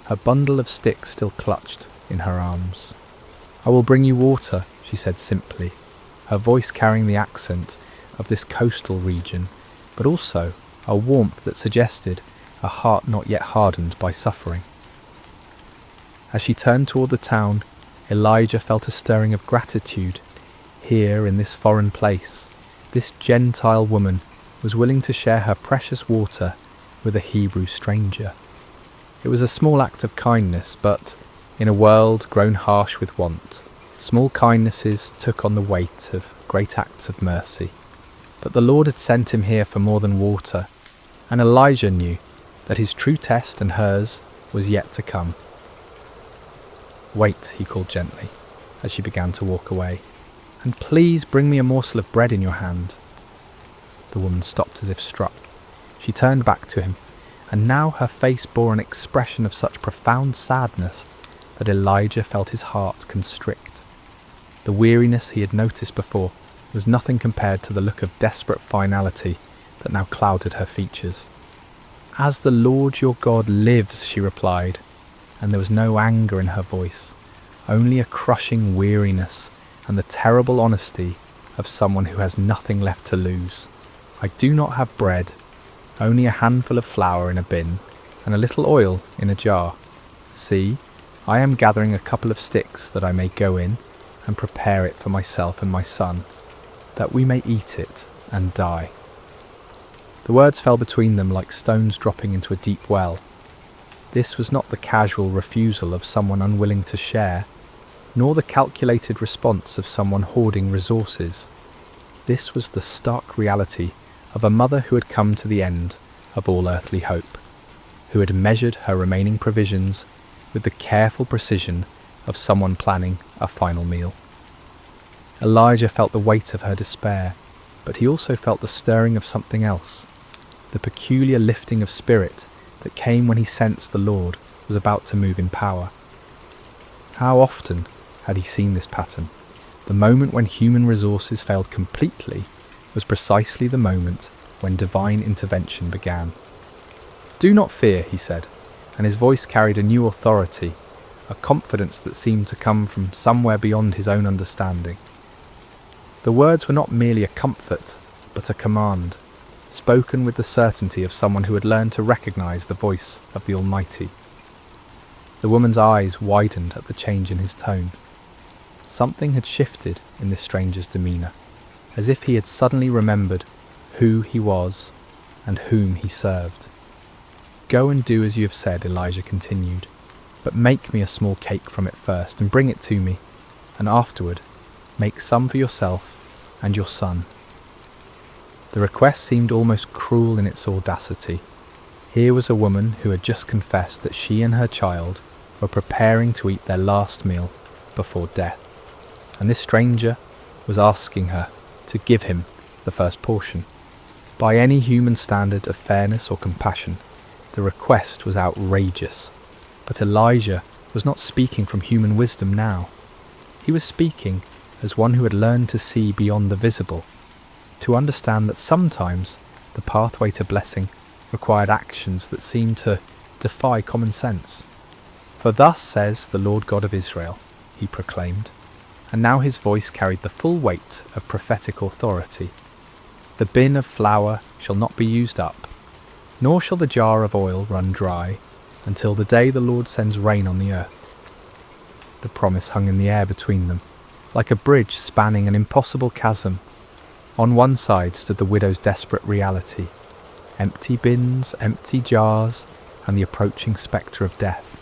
her bundle of sticks still clutched in her arms. "I will bring you water," she said simply, her voice carrying the accent of this coastal region, but also a warmth that suggested a heart not yet hardened by suffering. As she turned toward the town, Elijah felt a stirring of gratitude. Here, in this foreign place, this Gentile woman was willing to share her precious water with a Hebrew stranger. It was a small act of kindness, but in a world grown harsh with want, small kindnesses took on the weight of great acts of mercy. But the Lord had sent him here for more than water, and Elijah knew that his true test and hers was yet to come. "Wait," he called gently, as she began to walk away, "and please bring me a morsel of bread in your hand." The woman stopped as if struck. She turned back to him, and now her face bore an expression of such profound sadness that Elijah felt his heart constrict. The weariness he had noticed before was nothing compared to the look of desperate finality that now clouded her features. "As the Lord your God lives," she replied, and there was no anger in her voice, only a crushing weariness and the terrible honesty of someone who has nothing left to lose. "I do not have bread, only a handful of flour in a bin and a little oil in a jar. See, I am gathering a couple of sticks that I may go in and prepare it for myself and my son, that we may eat it and die." The words fell between them like stones dropping into a deep well. This was not the casual refusal of someone unwilling to share, nor the calculated response of someone hoarding resources. This was the stark reality of a mother who had come to the end of all earthly hope, who had measured her remaining provisions with the careful precision of someone planning a final meal. Elijah felt the weight of her despair, but he also felt the stirring of something else, the peculiar lifting of spirit that came when he sensed the Lord was about to move in power. How often had he seen this pattern? The moment when human resources failed completely was precisely the moment when divine intervention began. "Do not fear," he said, and his voice carried a new authority, a confidence that seemed to come from somewhere beyond his own understanding. The words were not merely a comfort, but a command, spoken with the certainty of someone who had learned to recognize the voice of the Almighty. The woman's eyes widened at the change in his tone. Something had shifted in this stranger's demeanour, as if he had suddenly remembered who he was and whom he served. "Go and do as you have said," Elijah continued, "but make me a small cake from it first and bring it to me, and afterward make some for yourself and your son." The request seemed almost cruel in its audacity. Here was a woman who had just confessed that she and her child were preparing to eat their last meal before death, and this stranger was asking her to give him the first portion. By any human standard of fairness or compassion, the request was outrageous, but Elijah was not speaking from human wisdom now. He was speaking as one who had learned to see beyond the visible, to understand that sometimes the pathway to blessing required actions that seemed to defy common sense. "For thus says the Lord God of Israel," he proclaimed, and now his voice carried the full weight of prophetic authority. "The bin of flour shall not be used up, nor shall the jar of oil run dry, until the day the Lord sends rain on the earth." The promise hung in the air between them, like a bridge spanning an impossible chasm. On one side stood the widow's desperate reality, empty bins, empty jars, and the approaching spectre of death.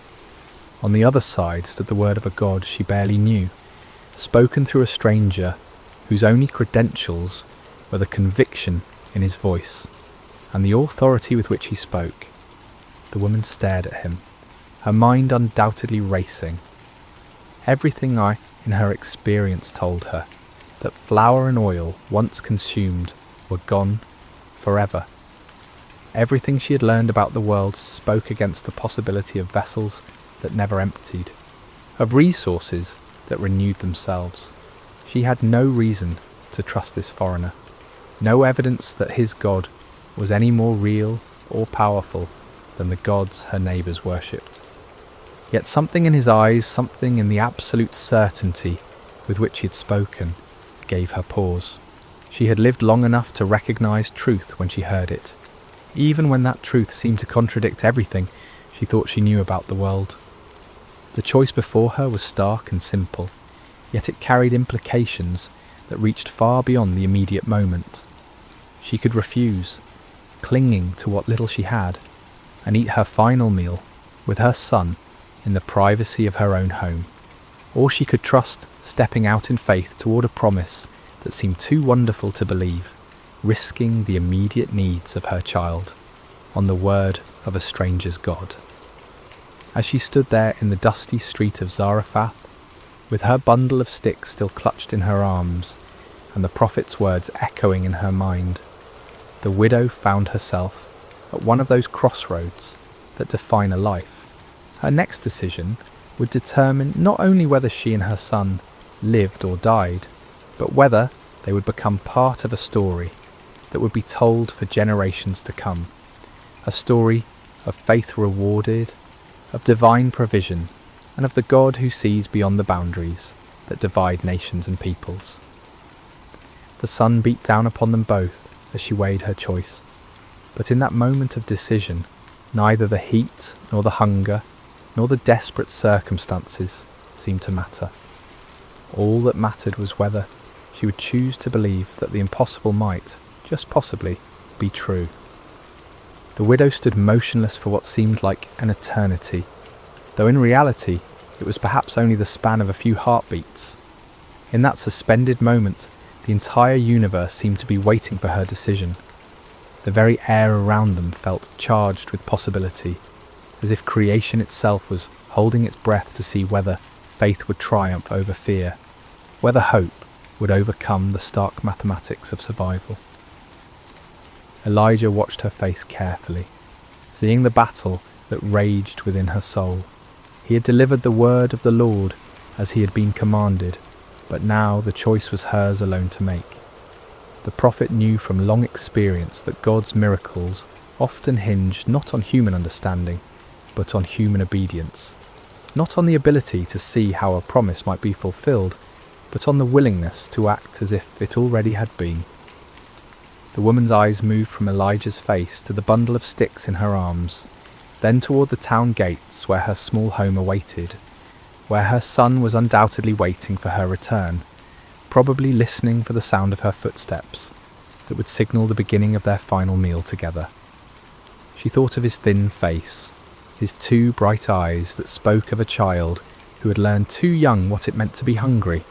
On the other side stood the word of a God she barely knew, spoken through a stranger whose only credentials were the conviction in his voice and the authority with which he spoke. The woman stared at him, her mind undoubtedly racing. Everything in her experience told her that flour and oil, once consumed, were gone forever. Everything she had learned about the world spoke against the possibility of vessels that never emptied, of resources that renewed themselves. She had no reason to trust this foreigner, no evidence that his God was any more real or powerful than the gods her neighbours worshipped. Yet something in his eyes, something in the absolute certainty with which he had spoken, gave her pause. She had lived long enough to recognise truth when she heard it, even when that truth seemed to contradict everything she thought she knew about the world. The choice before her was stark and simple, yet it carried implications that reached far beyond the immediate moment. She could refuse, clinging to what little she had, and eat her final meal with her son in the privacy of her own home. Or she could trust stepping out in faith toward a promise that seemed too wonderful to believe, risking the immediate needs of her child on the word of a stranger's God. As she stood there in the dusty street of Zarephath, with her bundle of sticks still clutched in her arms, and the prophet's words echoing in her mind, the widow found herself at one of those crossroads that define a life. Her next decision would determine not only whether she and her son lived or died, but whether they would become part of a story that would be told for generations to come. A story of faith rewarded, of divine provision, and of the God who sees beyond the boundaries that divide nations and peoples. The sun beat down upon them both as she weighed her choice, but in that moment of decision, neither the heat nor the hunger nor the desperate circumstances seemed to matter. All that mattered was whether she would choose to believe that the impossible might, just possibly, be true. The widow stood motionless for what seemed like an eternity, though in reality it was perhaps only the span of a few heartbeats. In that suspended moment, the entire universe seemed to be waiting for her decision. The very air around them felt charged with possibility, as if creation itself was holding its breath to see whether faith would triumph over fear, whether hope would overcome the stark mathematics of survival. Elijah watched her face carefully, seeing the battle that raged within her soul. He had delivered the word of the Lord as he had been commanded, but now the choice was hers alone to make. The prophet knew from long experience that God's miracles often hinged not on human understanding, but on human obedience, not on the ability to see how a promise might be fulfilled, but on the willingness to act as if it already had been. The woman's eyes moved from Elijah's face to the bundle of sticks in her arms, then toward the town gates where her small home awaited, where her son was undoubtedly waiting for her return, probably listening for the sound of her footsteps that would signal the beginning of their final meal together. She thought of his thin face, his two bright eyes that spoke of a child who had learned too young what it meant to be hungry,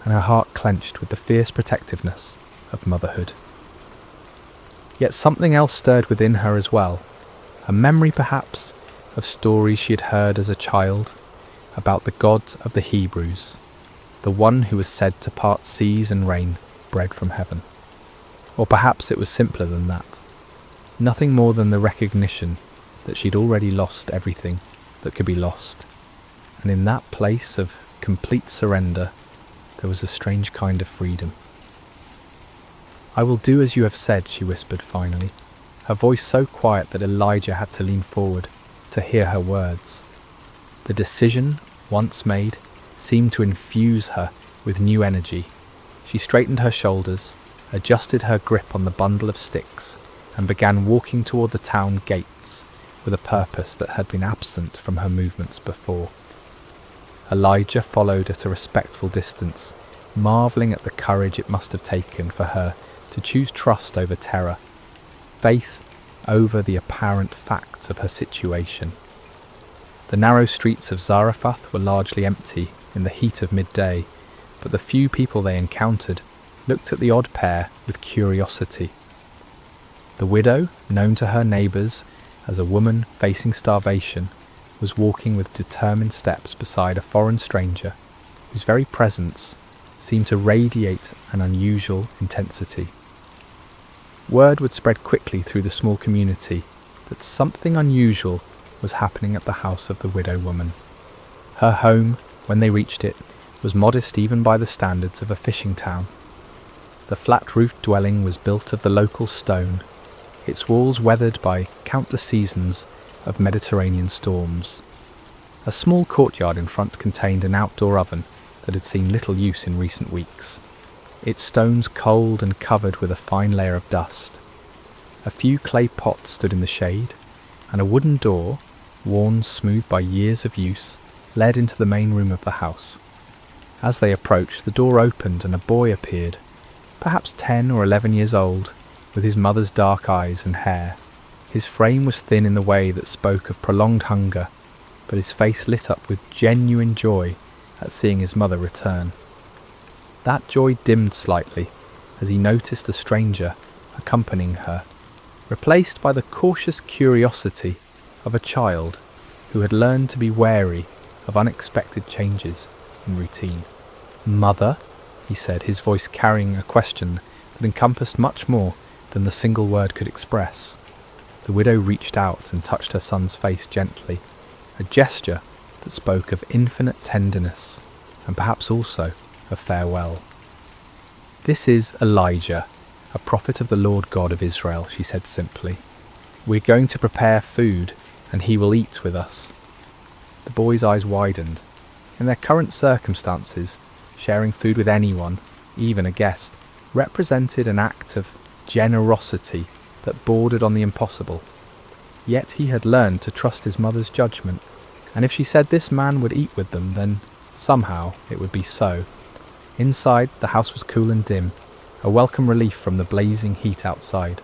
and her heart clenched with the fierce protectiveness of motherhood. Yet something else stirred within her as well, a memory perhaps of stories she had heard as a child about the God of the Hebrews, the one who was said to part seas and rain bread from heaven. Or perhaps it was simpler than that, nothing more than the recognition that she'd already lost everything that could be lost, and in that place of complete surrender there was a strange kind of freedom. "I will do as you have said," she whispered finally, her voice so quiet that Elijah had to lean forward to hear her words. The decision, once made, seemed to infuse her with new energy. She straightened her shoulders, adjusted her grip on the bundle of sticks, and began walking toward the town gates with a purpose that had been absent from her movements before. Elijah followed at a respectful distance, marvelling at the courage it must have taken for her to choose trust over terror, faith over the apparent facts of her situation. The narrow streets of Zarephath were largely empty in the heat of midday, but the few people they encountered looked at the odd pair with curiosity. The widow, known to her neighbours as a woman facing starvation, was walking with determined steps beside a foreign stranger whose very presence seemed to radiate an unusual intensity. Word would spread quickly through the small community that something unusual was happening at the house of the widow woman. Her home, when they reached it, was modest even by the standards of a fishing town. The flat-roofed dwelling was built of the local stone, its walls weathered by countless seasons of Mediterranean storms. A small courtyard in front contained an outdoor oven that had seen little use in recent weeks, its stones cold and covered with a fine layer of dust. A few clay pots stood in the shade, and a wooden door, worn smooth by years of use, led into the main room of the house. As they approached, the door opened and a boy appeared, perhaps 10 or 11 years old, with his mother's dark eyes and hair. His frame was thin in the way that spoke of prolonged hunger, but his face lit up with genuine joy at seeing his mother return. That joy dimmed slightly as he noticed a stranger accompanying her, replaced by the cautious curiosity of a child who had learned to be wary of unexpected changes in routine. "Mother?" he said, his voice carrying a question that encompassed much more than the single word could express. The widow reached out and touched her son's face gently, a gesture that spoke of infinite tenderness and perhaps also of farewell. "This is Elijah, a prophet of the Lord God of Israel," she said simply. "We're going to prepare food and he will eat with us." The boy's eyes widened. In their current circumstances, sharing food with anyone, even a guest, represented an act of generosity that bordered on the impossible. Yet he had learned to trust his mother's judgment, And if she said this man would eat with them, then somehow it would be so. Inside, the house was cool and dim, a welcome relief from the blazing heat outside.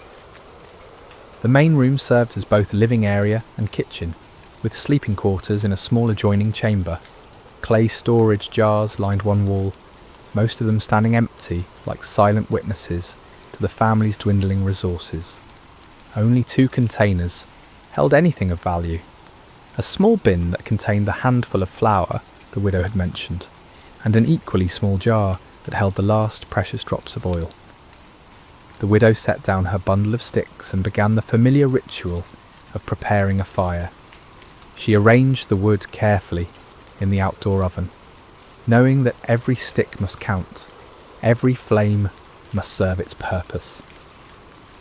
The main room served as both living area and kitchen, with sleeping quarters in a small adjoining chamber. Clay storage jars lined one wall, most of them standing empty like silent witnesses to the family's dwindling resources. Only 2 containers held anything of value. A small bin that contained the handful of flour the widow had mentioned, and an equally small jar that held the last precious drops of oil. The widow set down her bundle of sticks and began the familiar ritual of preparing a fire. She arranged the wood carefully in the outdoor oven, knowing that every stick must count, every flame must serve its purpose.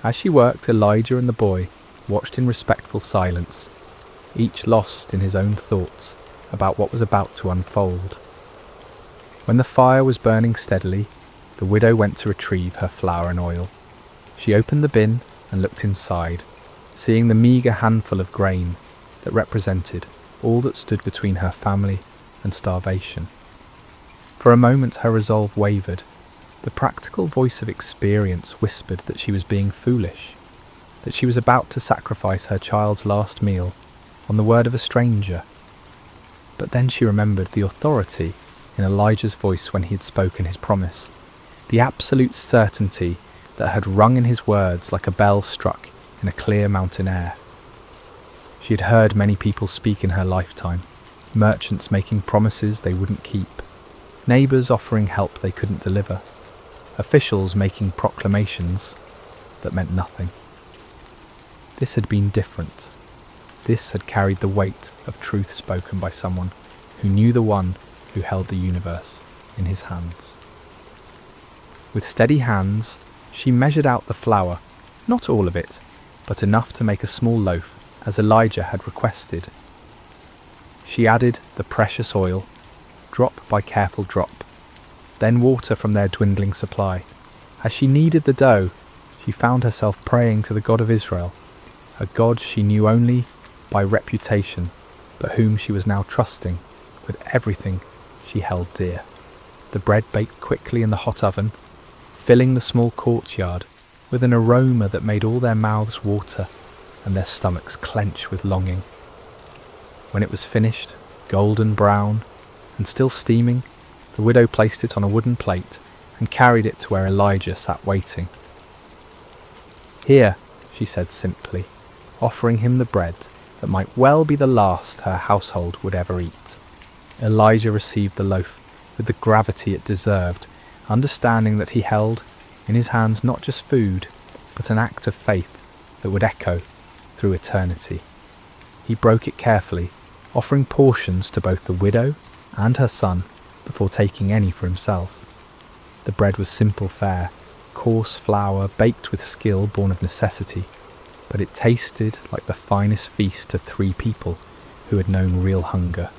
As she worked, Elijah and the boy watched in respectful silence, each lost in his own thoughts about what was about to unfold. When the fire was burning steadily, the widow went to retrieve her flour and oil. She opened the bin and looked inside, seeing the meagre handful of grain that represented all that stood between her family and starvation. For a moment her resolve wavered. The practical voice of experience whispered that she was being foolish, that she was about to sacrifice her child's last meal on the word of a stranger. But then she remembered the authority in Elijah's voice when he had spoken his promise, the absolute certainty that had rung in his words like a bell struck in a clear mountain air. She had heard many people speak in her lifetime, merchants making promises they wouldn't keep, neighbours offering help they couldn't deliver, officials making proclamations that meant nothing. This had been different. This had carried the weight of truth spoken by someone who knew the one who held the universe in his hands. With steady hands, she measured out the flour, not all of it, but enough to make a small loaf, as Elijah had requested. She added the precious oil, drop by careful drop, then water from their dwindling supply. As she kneaded the dough, she found herself praying to the God of Israel, a God she knew only by reputation, but whom she was now trusting with everything she held dear. The bread baked quickly in the hot oven, filling the small courtyard with an aroma that made all their mouths water and their stomachs clench with longing. When it was finished, golden brown and still steaming, the widow placed it on a wooden plate and carried it to where Elijah sat waiting. "Here," she said simply, offering him the bread that might well be the last her household would ever eat. Elijah received the loaf with the gravity it deserved, understanding that he held in his hands not just food, but an act of faith that would echo through eternity. He broke it carefully, offering portions to both the widow and her son before taking any for himself. The bread was simple fare, coarse flour baked with skill born of necessity, but it tasted like the finest feast to 3 people who had known real hunger.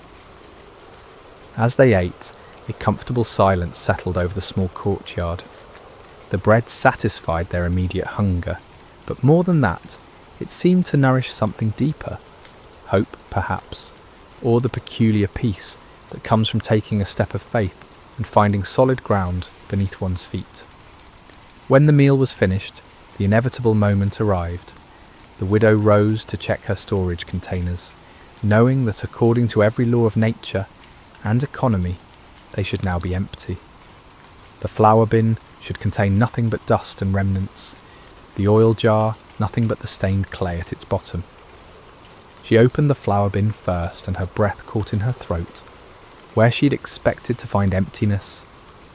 As they ate, a comfortable silence settled over the small courtyard. The bread satisfied their immediate hunger, but more than that, it seemed to nourish something deeper. Hope, perhaps, or the peculiar peace that comes from taking a step of faith and finding solid ground beneath one's feet. When the meal was finished, the inevitable moment arrived. The widow rose to check her storage containers, knowing that according to every law of nature and economy, they should now be empty. The flour bin should contain nothing but dust and remnants, the oil jar nothing but the stained clay at its bottom. She opened the flour bin first, and her breath caught in her throat. Where she'd expected to find emptiness,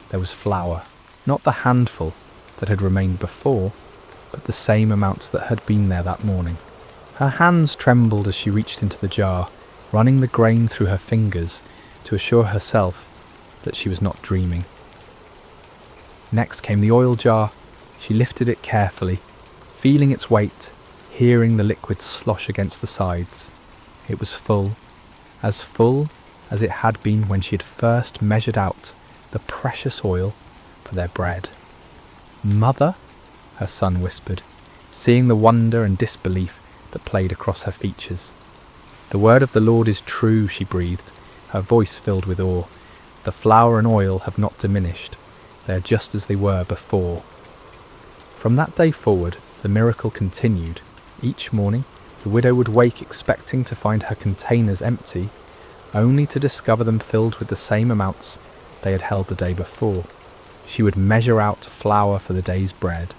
there was flour, not the handful that had remained before, but the same amount that had been there that morning. Her hands trembled as she reached into the jar, running the grain through her fingers to assure herself that she was not dreaming. Next came the oil jar. She lifted it carefully, feeling its weight, hearing the liquid slosh against the sides. It was full as it had been when she had first measured out the precious oil for their bread. "Mother?" her son whispered, seeing the wonder and disbelief that played across her features. "The word of the Lord is true," she breathed, her voice filled with awe. "The flour and oil have not diminished. They are just as they were before." From that day forward, the miracle continued. Each morning, the widow would wake expecting to find her containers empty, only to discover them filled with the same amounts they had held the day before. She would measure out flour for the day's bread,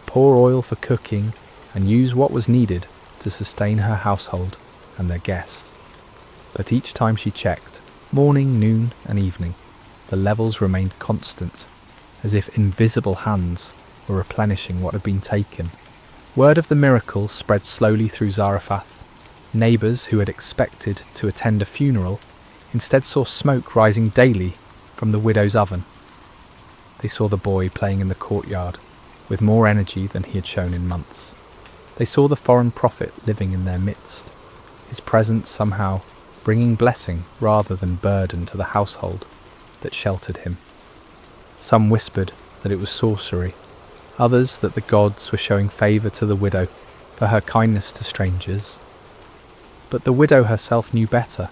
pour oil for cooking, and use what was needed to sustain her household and their guest. But each time she checked, morning, noon, and evening, the levels remained constant, as if invisible hands were replenishing what had been taken. Word of the miracle spread slowly through Zarephath. Neighbours who had expected to attend a funeral instead saw smoke rising daily from the widow's oven. They saw the boy playing in the courtyard with more energy than he had shown in months. They saw the foreign prophet living in their midst, his presence somehow bringing blessing rather than burden to the household that sheltered him. Some whispered that it was sorcery, others that the gods were showing favour to the widow for her kindness to strangers. But the widow herself knew better.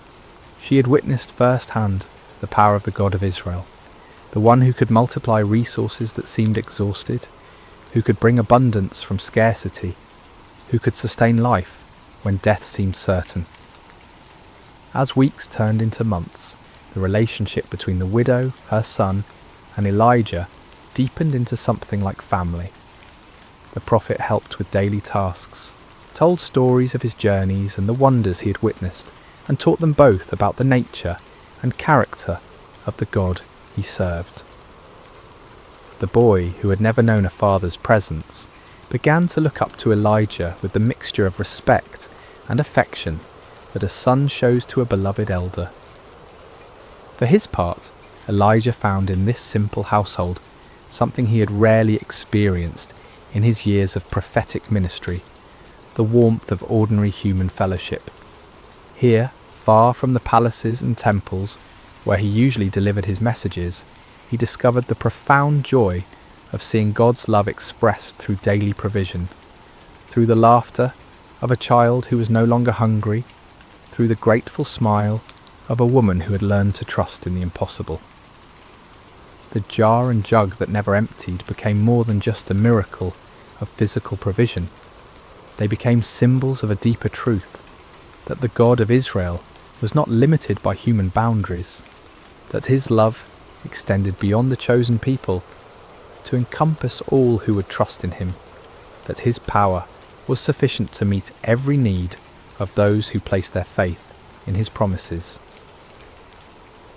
She had witnessed firsthand the power of the God of Israel, the one who could multiply resources that seemed exhausted, who could bring abundance from scarcity, who could sustain life when death seemed certain. As weeks turned into months, the relationship between the widow, her son, and Elijah deepened into something like family. The prophet helped with daily tasks, told stories of his journeys and the wonders he had witnessed, and taught them both about the nature and character of the God he served. The boy, who had never known a father's presence, began to look up to Elijah with the mixture of respect and affection that a son shows to a beloved elder. For his part, Elijah found in this simple household something he had rarely experienced in his years of prophetic ministry, the warmth of ordinary human fellowship. Here, far from the palaces and temples where he usually delivered his messages, he discovered the profound joy of seeing God's love expressed through daily provision, through the laughter of a child who was no longer hungry, through the grateful smile of a woman who had learned to trust in the impossible. The jar and jug that never emptied became more than just a miracle of physical provision. They became symbols of a deeper truth, that the God of Israel was not limited by human boundaries, that his love extended beyond the chosen people to encompass all who would trust in him, that his power was sufficient to meet every need of those who placed their faith in his promises.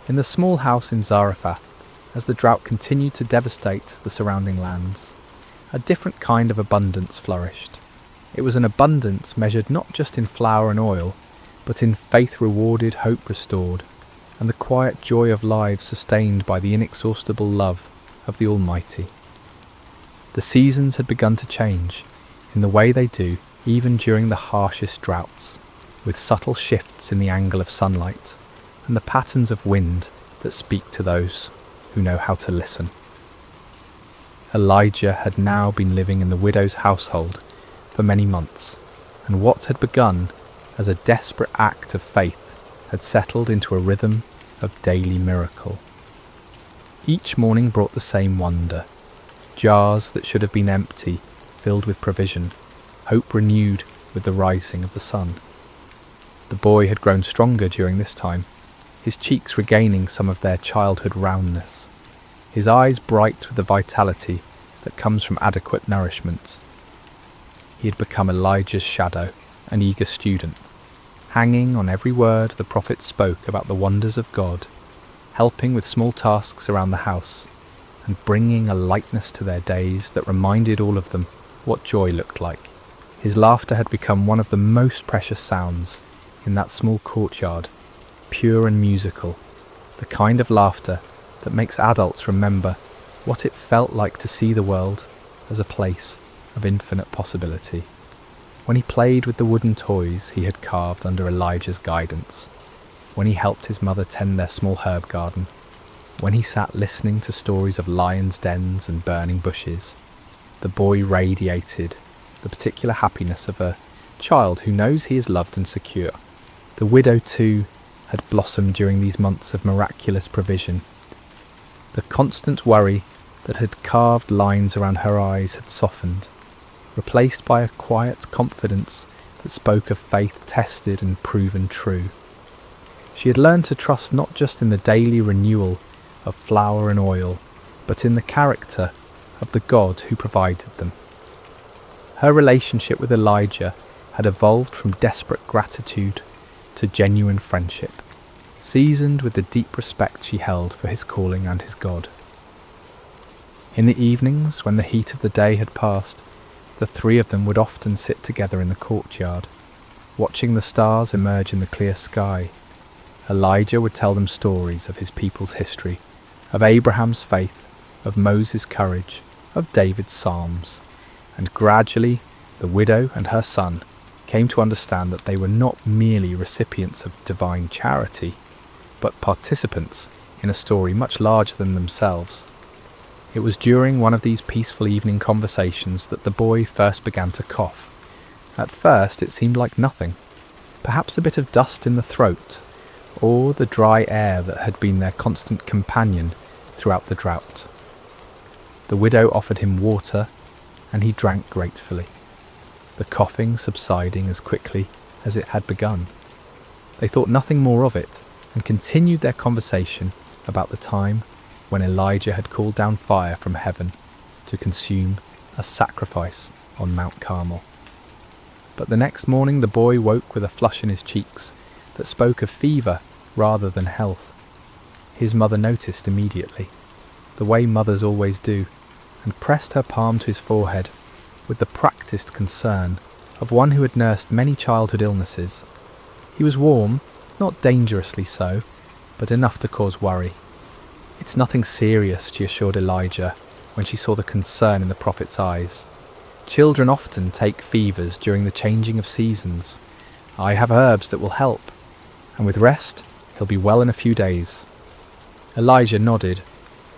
In the small house in Zarephath, as the drought continued to devastate the surrounding lands, a different kind of abundance flourished. It was an abundance measured not just in flour and oil, but in faith rewarded, hope restored, and the quiet joy of lives sustained by the inexhaustible love of the Almighty. The seasons had begun to change, in the way they do even during the harshest droughts, with subtle shifts in the angle of sunlight, and the patterns of wind that speak to those who know how to listen. Elijah had now been living in the widow's household for many months, and what had begun as a desperate act of faith had settled into a rhythm of daily miracle. Each morning brought the same wonder, jars that should have been empty filled with provision, hope renewed with the rising of the sun. The boy had grown stronger during this time, his cheeks regaining some of their childhood roundness, his eyes bright with the vitality that comes from adequate nourishment. He had become Elijah's shadow, an eager student, hanging on every word the prophet spoke about the wonders of God, helping with small tasks around the house, and bringing a lightness to their days that reminded all of them what joy looked like. His laughter had become one of the most precious sounds in that small courtyard, pure and musical, the kind of laughter that makes adults remember what it felt like to see the world as a place of infinite possibility. When he played with the wooden toys he had carved under Elijah's guidance, when he helped his mother tend their small herb garden, when he sat listening to stories of lions' dens and burning bushes, the boy radiated the particular happiness of a child who knows he is loved and secure, the The widow, too, had blossomed during these months of miraculous provision. The constant worry that had carved lines around her eyes had softened, replaced by a quiet confidence that spoke of faith tested and proven true. She had learned to trust not just in the daily renewal of flour and oil, but in the character of the God who provided them. Her relationship with Elijah had evolved from desperate gratitude to genuine friendship, seasoned with the deep respect she held for his calling and his God. In the evenings, when the heat of the day had passed, the three of them would often sit together in the courtyard, watching the stars emerge in the clear sky. Elijah would tell them stories of his people's history, of Abraham's faith, of Moses' courage, of David's psalms, and gradually the widow and her son came to understand that they were not merely recipients of divine charity, but participants in a story much larger than themselves. It was during one of these peaceful evening conversations that the boy first began to cough. At first it seemed like nothing, perhaps a bit of dust in the throat, or the dry air that had been their constant companion throughout the drought. The widow offered him water, and he drank gratefully, the coughing subsiding as quickly as it had begun. They thought nothing more of it, and continued their conversation about the time when Elijah had called down fire from heaven to consume a sacrifice on Mount Carmel. But the next morning the boy woke with a flush in his cheeks that spoke of fever rather than health. His mother noticed immediately, the way mothers always do, and pressed her palm to his forehead with the practised concern of one who had nursed many childhood illnesses. He was warm, not dangerously so, but enough to cause worry. "It's nothing serious," she assured Elijah when she saw the concern in the prophet's eyes. "Children often take fevers during the changing of seasons. I have herbs that will help, and with rest he'll be well in a few days." Elijah nodded,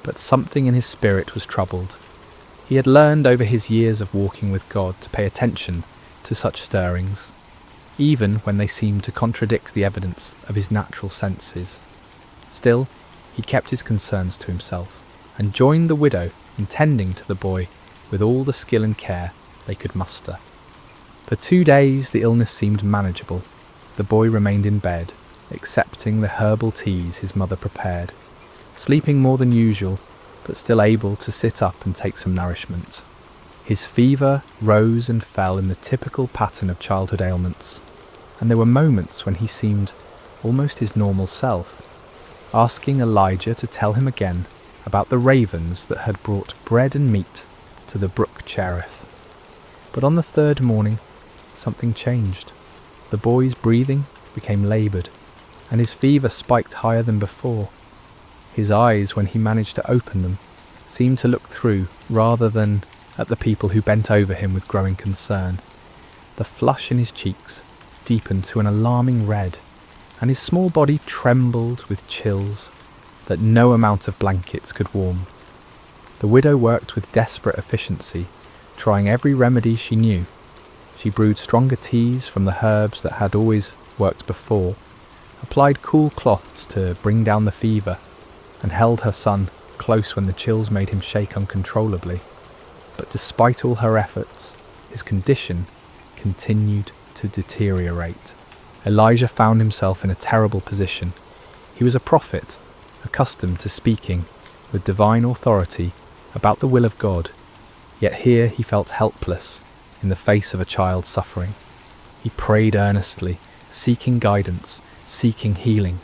but something in his spirit was troubled. He had learned over his years of walking with God to pay attention to such stirrings, even when they seemed to contradict the evidence of his natural senses. Still, he kept his concerns to himself, and joined the widow in tending to the boy with all the skill and care they could muster. For 2 days the illness seemed manageable. The boy remained in bed, accepting the herbal teas his mother prepared, sleeping more than usual, but still able to sit up and take some nourishment. His fever rose and fell in the typical pattern of childhood ailments, and there were moments when he seemed almost his normal self, asking Elijah to tell him again about the ravens that had brought bread and meat to the brook Cherith. But on the third morning, something changed. The boy's breathing became laboured, and his fever spiked higher than before. His eyes, when he managed to open them, seemed to look through rather than at the people who bent over him with growing concern. The flush in his cheeks deepened to an alarming red, and his small body trembled with chills that no amount of blankets could warm. The widow worked with desperate efficiency, trying every remedy she knew. She brewed stronger teas from the herbs that had always worked before, applied cool cloths to bring down the fever, and held her son close when the chills made him shake uncontrollably. But despite all her efforts, his condition continued to deteriorate. Elijah found himself in a terrible position. He was a prophet, accustomed to speaking with divine authority about the will of God, yet here he felt helpless in the face of a child suffering. He prayed earnestly, seeking guidance, seeking healing,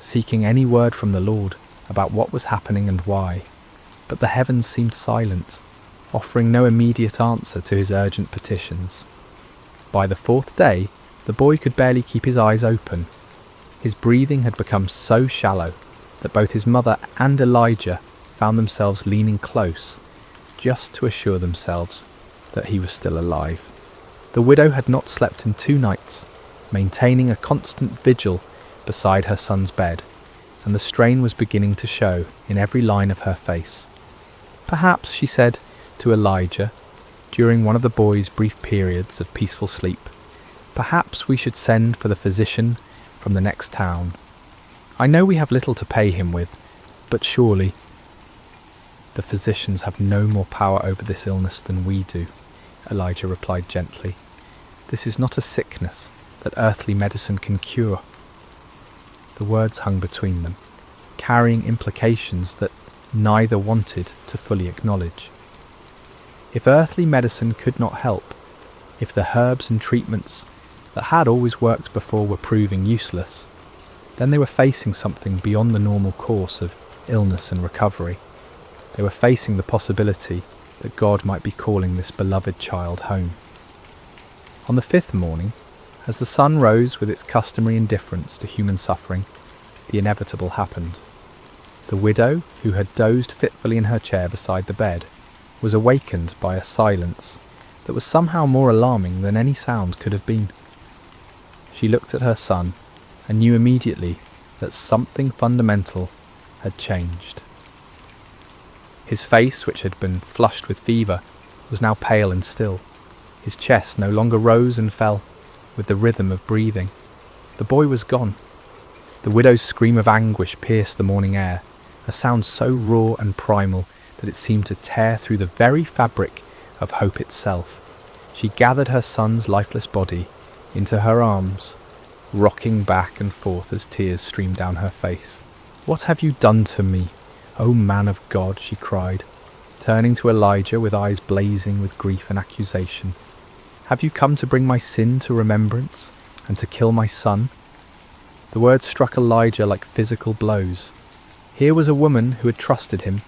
seeking any word from the Lord about what was happening and why. But the heavens seemed silent, offering no immediate answer to his urgent petitions. By the 4th day, the boy could barely keep his eyes open. His breathing had become so shallow that both his mother and Elijah found themselves leaning close, just to assure themselves that he was still alive. The widow had not slept in 2 nights, maintaining a constant vigil beside her son's bed, and the strain was beginning to show in every line of her face. "Perhaps," she said to Elijah, during one of the boy's brief periods of peaceful sleep, "perhaps we should send for the physician from the next town. I know we have little to pay him with, but surely the physicians have no more power over this illness than we do, Elijah replied gently. This is not a sickness that earthly medicine can cure. The words hung between them, carrying implications that neither wanted to fully acknowledge. If earthly medicine could not help, if the herbs and treatments that had always worked before were proving useless, then they were facing something beyond the normal course of illness and recovery. They were facing the possibility that God might be calling this beloved child home. On the 5th morning, as the sun rose with its customary indifference to human suffering, the inevitable happened. The widow, who had dozed fitfully in her chair beside the bed, was awakened by a silence that was somehow more alarming than any sound could have been. She looked at her son and knew immediately that something fundamental had changed. His face, which had been flushed with fever, was now pale and still. His chest no longer rose and fell with the rhythm of breathing. The boy was gone. The widow's scream of anguish pierced the morning air, a sound so raw and primal that it seemed to tear through the very fabric of hope itself. She gathered her son's lifeless body into her arms, rocking back and forth as tears streamed down her face. "What have you done to me, O man of God?" she cried, turning to Elijah with eyes blazing with grief and accusation. "Have you come to bring my sin to remembrance and to kill my son?" The words struck Elijah like physical blows. Here was a woman who had trusted him,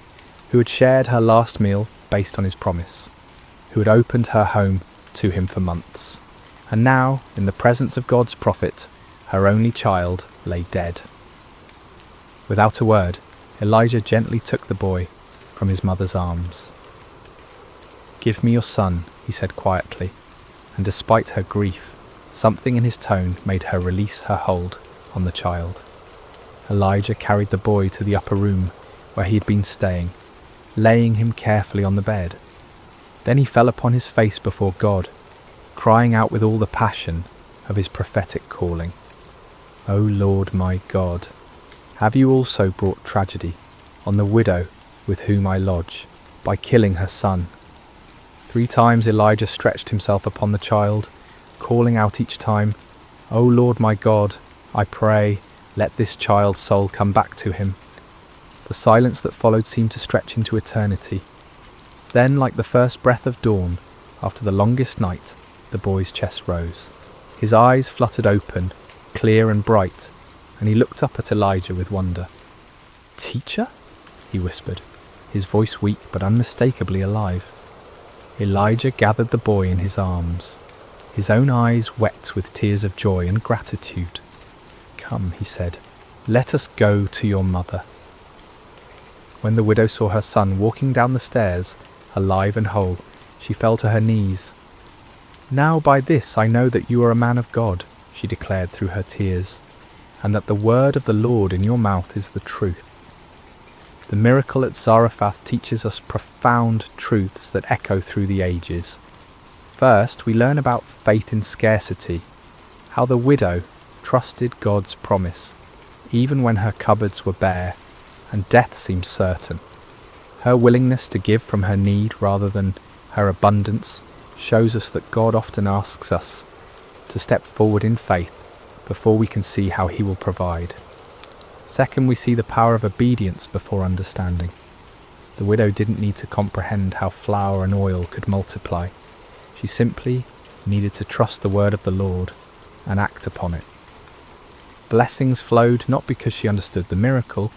who had shared her last meal based on his promise, who had opened her home to him for months. And now, in the presence of God's prophet, her only child lay dead. Without a word, Elijah gently took the boy from his mother's arms. "Give me your son," he said quietly, and despite her grief, something in his tone made her release her hold on the child. Elijah carried the boy to the upper room where he had been staying, laying him carefully on the bed. Then he fell upon his face before God, crying out with all the passion of his prophetic calling. "O Lord my God, have you also brought tragedy on the widow with whom I lodge by killing her son?" 3 times Elijah stretched himself upon the child, calling out each time, "O Lord my God, I pray, let this child's soul come back to him." The silence that followed seemed to stretch into eternity. Then, like the first breath of dawn, after the longest night, the boy's chest rose. His eyes fluttered open, clear and bright, and he looked up at Elijah with wonder. "Teacher?" he whispered, his voice weak but unmistakably alive. Elijah gathered the boy in his arms, his own eyes wet with tears of joy and gratitude. "Come," he said, "let us go to your mother." When the widow saw her son walking down the stairs, alive and whole, she fell to her knees. "Now by this I know that you are a man of God," she declared through her tears, "and that the word of the Lord in your mouth is the truth." The miracle at Zarephath teaches us profound truths that echo through the ages. First, we learn about faith in scarcity, how the widow trusted God's promise, even when her cupboards were bare and death seemed certain. Her willingness to give from her need rather than her abundance shows us that God often asks us to step forward in faith before we can see how he will provide. Second, we see the power of obedience before understanding. The widow didn't need to comprehend how flour and oil could multiply. She simply needed to trust the word of the Lord and act upon it. Blessings flowed not because she understood the miracle,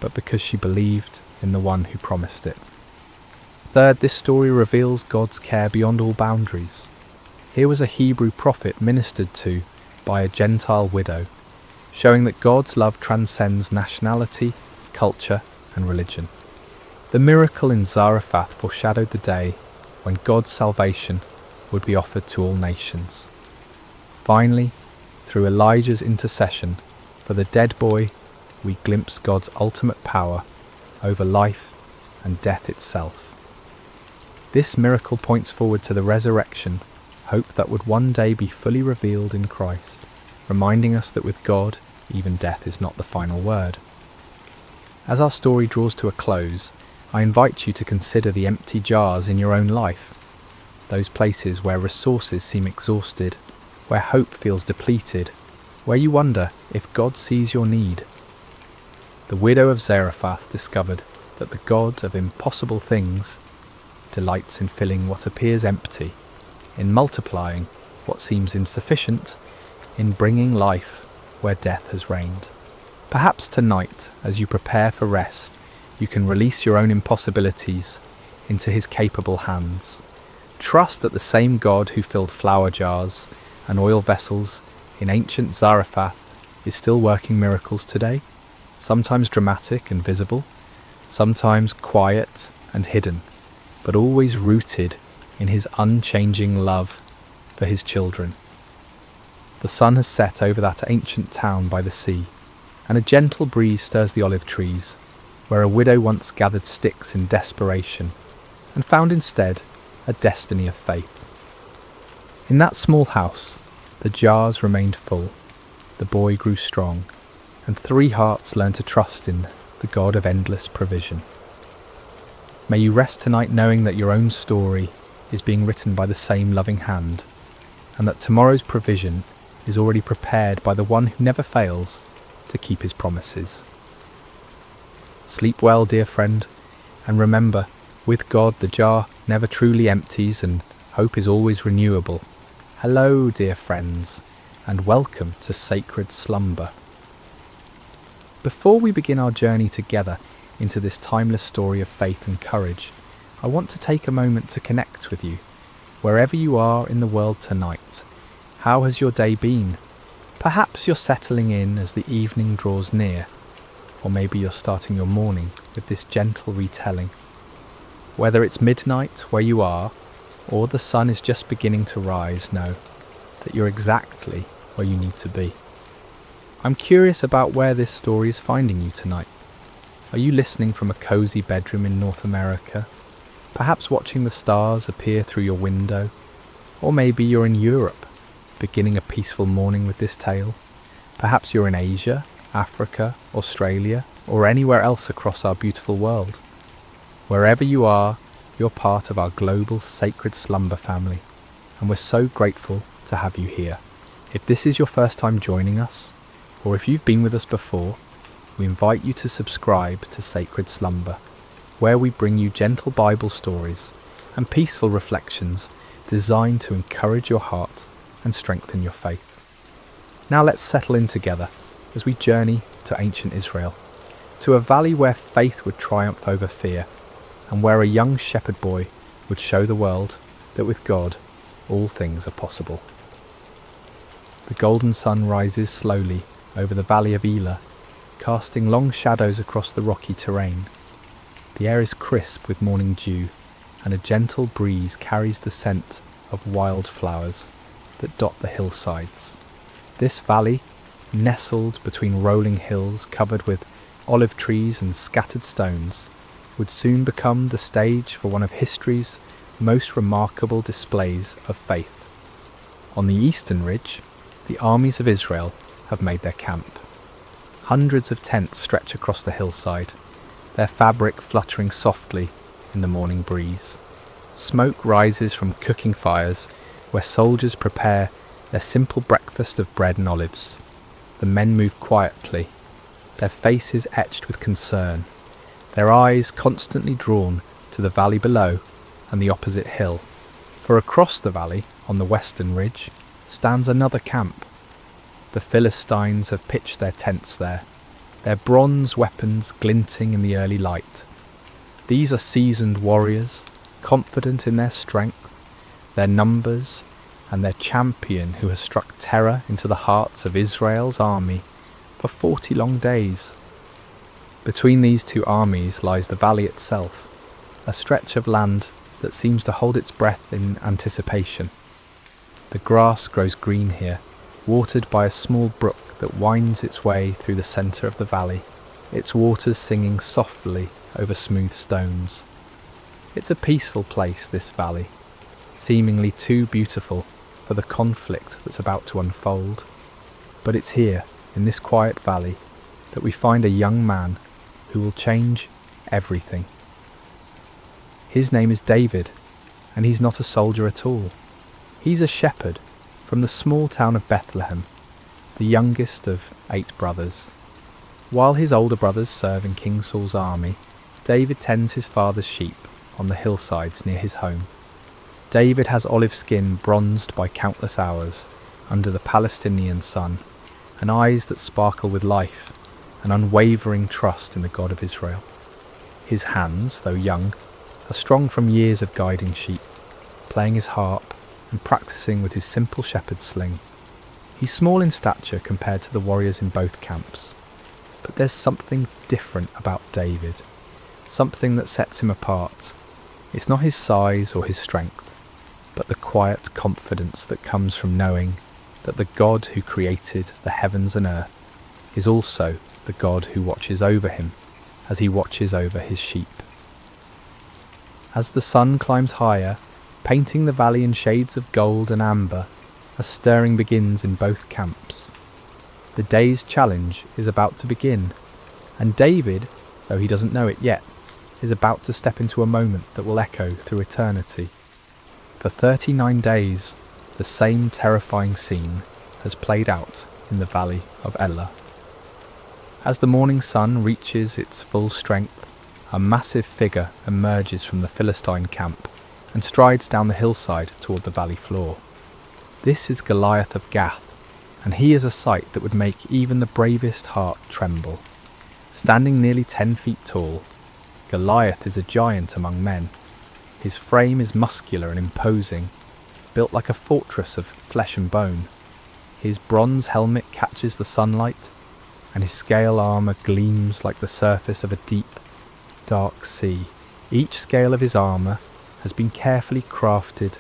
but because she believed in the one who promised it. Third, this story reveals God's care beyond all boundaries. Here was a Hebrew prophet ministered to by a Gentile widow, showing that God's love transcends nationality, culture, and religion. The miracle in Zarephath foreshadowed the day when God's salvation would be offered to all nations. Finally, through Elijah's intercession for the dead boy, we glimpse God's ultimate power over life and death itself. This miracle points forward to the resurrection, hope that would one day be fully revealed in Christ. reminding us that with God, even death is not the final word. As our story draws to a close, I invite you to consider the empty jars in your own life, those places where resources seem exhausted, where hope feels depleted, where you wonder if God sees your need. The widow of Zarephath discovered that the God of impossible things delights in filling what appears empty, in multiplying what seems insufficient, in bringing life where death has reigned. Perhaps tonight, as you prepare for rest, you can release your own impossibilities into his capable hands. Trust that the same God who filled flour jars and oil vessels in ancient Zarephath is still working miracles today, sometimes dramatic and visible, sometimes quiet and hidden, but always rooted in his unchanging love for his children. The sun has set over that ancient town by the sea, and a gentle breeze stirs the olive trees, where a widow once gathered sticks in desperation, and found instead a destiny of faith. In that small house, the jars remained full, the boy grew strong, and 3 hearts learned to trust in the God of endless provision. May you rest tonight knowing that your own story is being written by the same loving hand, and that tomorrow's provision is already prepared by the one who never fails to keep his promises. Sleep well, dear friend, and remember, with God the jar never truly empties and hope is always renewable. Hello, dear friends, and welcome to Sacred Slumber. Before we begin our journey together into this timeless story of faith and courage, I want to take a moment to connect with you. Wherever you are in the world tonight, how has your day been? Perhaps you're settling in as the evening draws near, or maybe you're starting your morning with this gentle retelling. Whether it's midnight where you are, or the sun is just beginning to rise, know that you're exactly where you need to be. I'm curious about where this story is finding you tonight. Are you listening from a cozy bedroom in North America? Perhaps watching the stars appear through your window? Or maybe you're in Europe, beginning a peaceful morning with this tale. Perhaps you're in Asia, Africa, Australia, or anywhere else across our beautiful world. Wherever you are, you're part of our global Sacred Slumber family, and we're so grateful to have you here. If this is your first time joining us, or if you've been with us before, we invite you to subscribe to Sacred Slumber, where we bring you gentle Bible stories and peaceful reflections designed to encourage your heart and strengthen your faith. Now let's settle in together as we journey to ancient Israel, to a valley where faith would triumph over fear, and where a young shepherd boy would show the world that with God all things are possible. The golden sun rises slowly over the valley of Elah, casting long shadows across the rocky terrain. The air is crisp with morning dew, and a gentle breeze carries the scent of wildflowers that dot the hillsides. This valley, nestled between rolling hills covered with olive trees and scattered stones, would soon become the stage for one of history's most remarkable displays of faith. On the eastern ridge, the armies of Israel have made their camp. Hundreds of tents stretch across the hillside, their fabric fluttering softly in the morning breeze. Smoke rises from cooking fires where soldiers prepare their simple breakfast of bread and olives. The men move quietly, their faces etched with concern, their eyes constantly drawn to the valley below and the opposite hill. For across the valley, on the western ridge, stands another camp. The Philistines have pitched their tents there, their bronze weapons glinting in the early light. These are seasoned warriors, confident in their strength, their numbers, and their champion who has struck terror into the hearts of Israel's army for 40 long days. Between these two armies lies the valley itself, a stretch of land that seems to hold its breath in anticipation. The grass grows green here, watered by a small brook that winds its way through the centre of the valley, its waters singing softly over smooth stones. It's a peaceful place, this valley, seemingly too beautiful for the conflict that's about to unfold. But it's here, in this quiet valley, that we find a young man who will change everything. His name is David, and he's not a soldier at all. He's a shepherd from the small town of Bethlehem, the youngest of 8 brothers. While his older brothers serve in King Saul's army, David tends his father's sheep on the hillsides near his home. David has olive skin bronzed by countless hours under the Palestinian sun, and eyes that sparkle with life, an unwavering trust in the God of Israel. His hands, though young, are strong from years of guiding sheep, playing his harp and practicing with his simple shepherd's sling. He's small in stature compared to the warriors in both camps, but there's something different about David, something that sets him apart. It's not his size or his strength, but the quiet confidence that comes from knowing that the God who created the heavens and earth is also the God who watches over him as he watches over his sheep. As the sun climbs higher, painting the valley in shades of gold and amber, a stirring begins in both camps. The day's challenge is about to begin, and David, though he doesn't know it yet, is about to step into a moment that will echo through eternity. For 39 days, the same terrifying scene has played out in the valley of Elah. As the morning sun reaches its full strength, a massive figure emerges from the Philistine camp and strides down the hillside toward the valley floor. This is Goliath of Gath, and he is a sight that would make even the bravest heart tremble. Standing nearly 10 feet tall, Goliath is a giant among men. His frame is muscular and imposing, built like a fortress of flesh and bone. His bronze helmet catches the sunlight, and his scale armour gleams like the surface of a deep, dark sea. Each scale of his armour has been carefully crafted,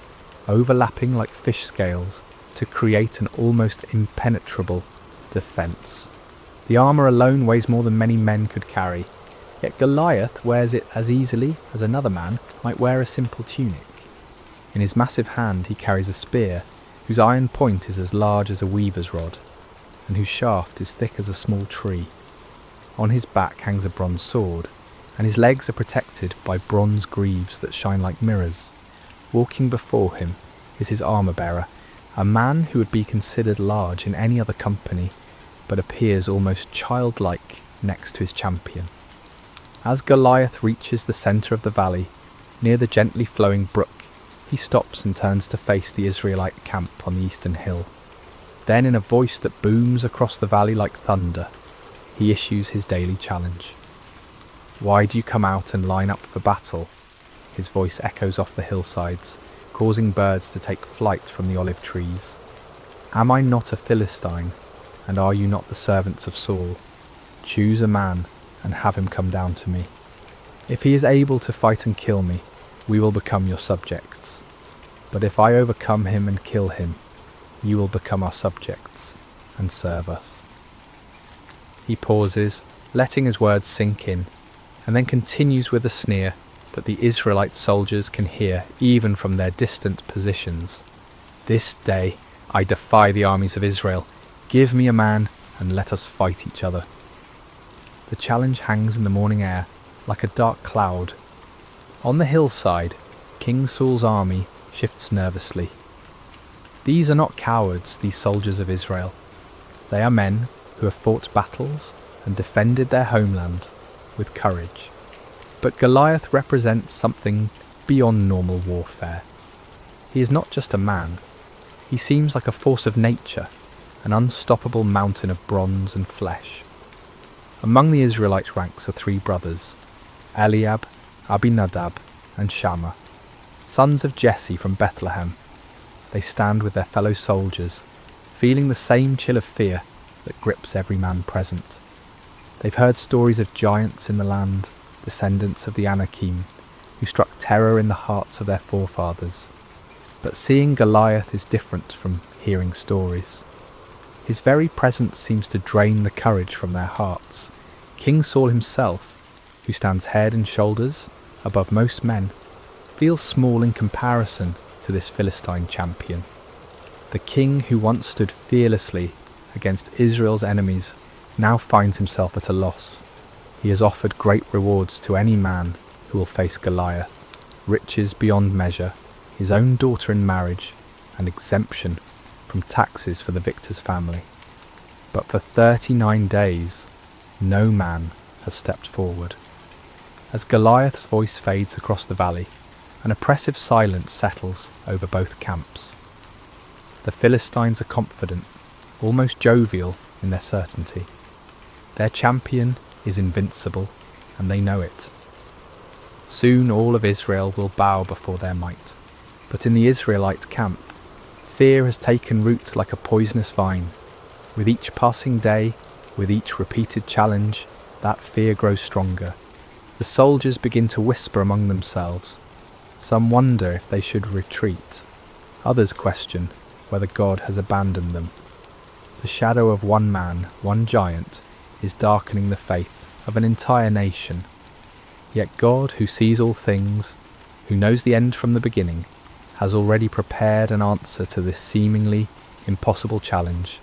overlapping like fish scales, to create an almost impenetrable defence. The armour alone weighs more than many men could carry, yet Goliath wears it as easily as another man might wear a simple tunic. In his massive hand he carries a spear, whose iron point is as large as a weaver's rod, and whose shaft is thick as a small tree. On his back hangs a bronze sword, and his legs are protected by bronze greaves that shine like mirrors. Walking before him is his armour-bearer, a man who would be considered large in any other company, but appears almost childlike next to his champion. As Goliath reaches the centre of the valley, near the gently flowing brook, he stops and turns to face the Israelite camp on the eastern hill. Then, in a voice that booms across the valley like thunder, he issues his daily challenge. "Why do you come out and line up for battle?" His voice echoes off the hillsides, causing birds to take flight from the olive trees. "Am I not a Philistine, and are you not the servants of Saul? Choose a man and have him come down to me. If he is able to fight and kill me, we will become your subjects. But if I overcome him and kill him, you will become our subjects and serve us." He pauses, letting his words sink in, and then continues with a sneer that the Israelite soldiers can hear even from their distant positions. "This day I defy the armies of Israel. Give me a man and let us fight each other." The challenge hangs in the morning air like a dark cloud. On the hillside, King Saul's army shifts nervously. These are not cowards, these soldiers of Israel. They are men who have fought battles and defended their homeland with courage. But Goliath represents something beyond normal warfare. He is not just a man. He seems like a force of nature, an unstoppable mountain of bronze and flesh. Among the Israelite ranks are 3 brothers, Eliab, Abinadab, and Shammah, sons of Jesse from Bethlehem. They stand with their fellow soldiers, feeling the same chill of fear that grips every man present. They've heard stories of giants in the land, descendants of the Anakim, who struck terror in the hearts of their forefathers. But seeing Goliath is different from hearing stories. His very presence seems to drain the courage from their hearts. King Saul himself, who stands head and shoulders above most men, feels small in comparison to this Philistine champion. The king who once stood fearlessly against Israel's enemies now finds himself at a loss. He has offered great rewards to any man who will face Goliath, riches beyond measure, his own daughter in marriage, and exemption from taxes for the victor's family. But for 39 days, no man has stepped forward. As Goliath's voice fades across the valley, an oppressive silence settles over both camps. The Philistines are confident, almost jovial in their certainty. Their champion is invincible, and they know it. Soon all of Israel will bow before their might. But in the Israelite camp, fear has taken root like a poisonous vine. With each passing day, with each repeated challenge, that fear grows stronger. The soldiers begin to whisper among themselves. Some wonder if they should retreat. Others question whether God has abandoned them. The shadow of one man, one giant, is darkening the faith of an entire nation. Yet God, who sees all things, who knows the end from the beginning, has already prepared an answer to this seemingly impossible challenge.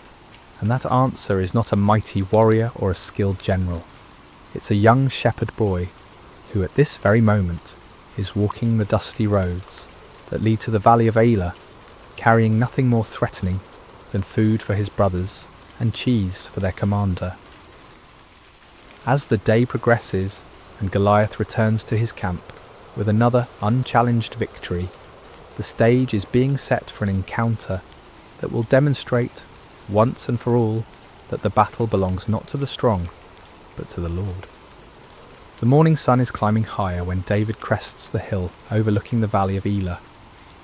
And that answer is not a mighty warrior or a skilled general. It's a young shepherd boy who at this very moment is walking the dusty roads that lead to the valley of Elah, carrying nothing more threatening than food for his brothers and cheese for their commander. As the day progresses and Goliath returns to his camp with another unchallenged victory, the stage is being set for an encounter that will demonstrate, once and for all, that the battle belongs not to the strong, but to the Lord. The morning sun is climbing higher when David crests the hill overlooking the valley of Elah.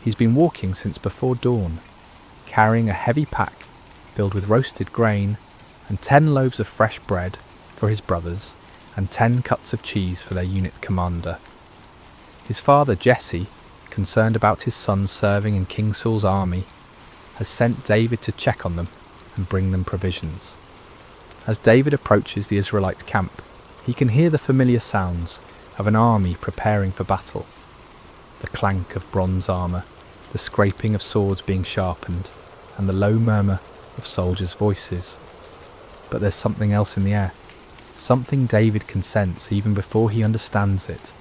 He's been walking since before dawn, carrying a heavy pack filled with roasted grain and 10 loaves of fresh bread for his brothers and 10 cuts of cheese for their unit commander. His father Jesse, concerned about his son serving in King Saul's army, has sent David to check on them and bring them provisions. As David approaches the Israelite camp, he can hear the familiar sounds of an army preparing for battle. The clank of bronze armour, the scraping of swords being sharpened, and the low murmur of soldiers' voices. But there's something else in the air, something David can sense even before he understands it.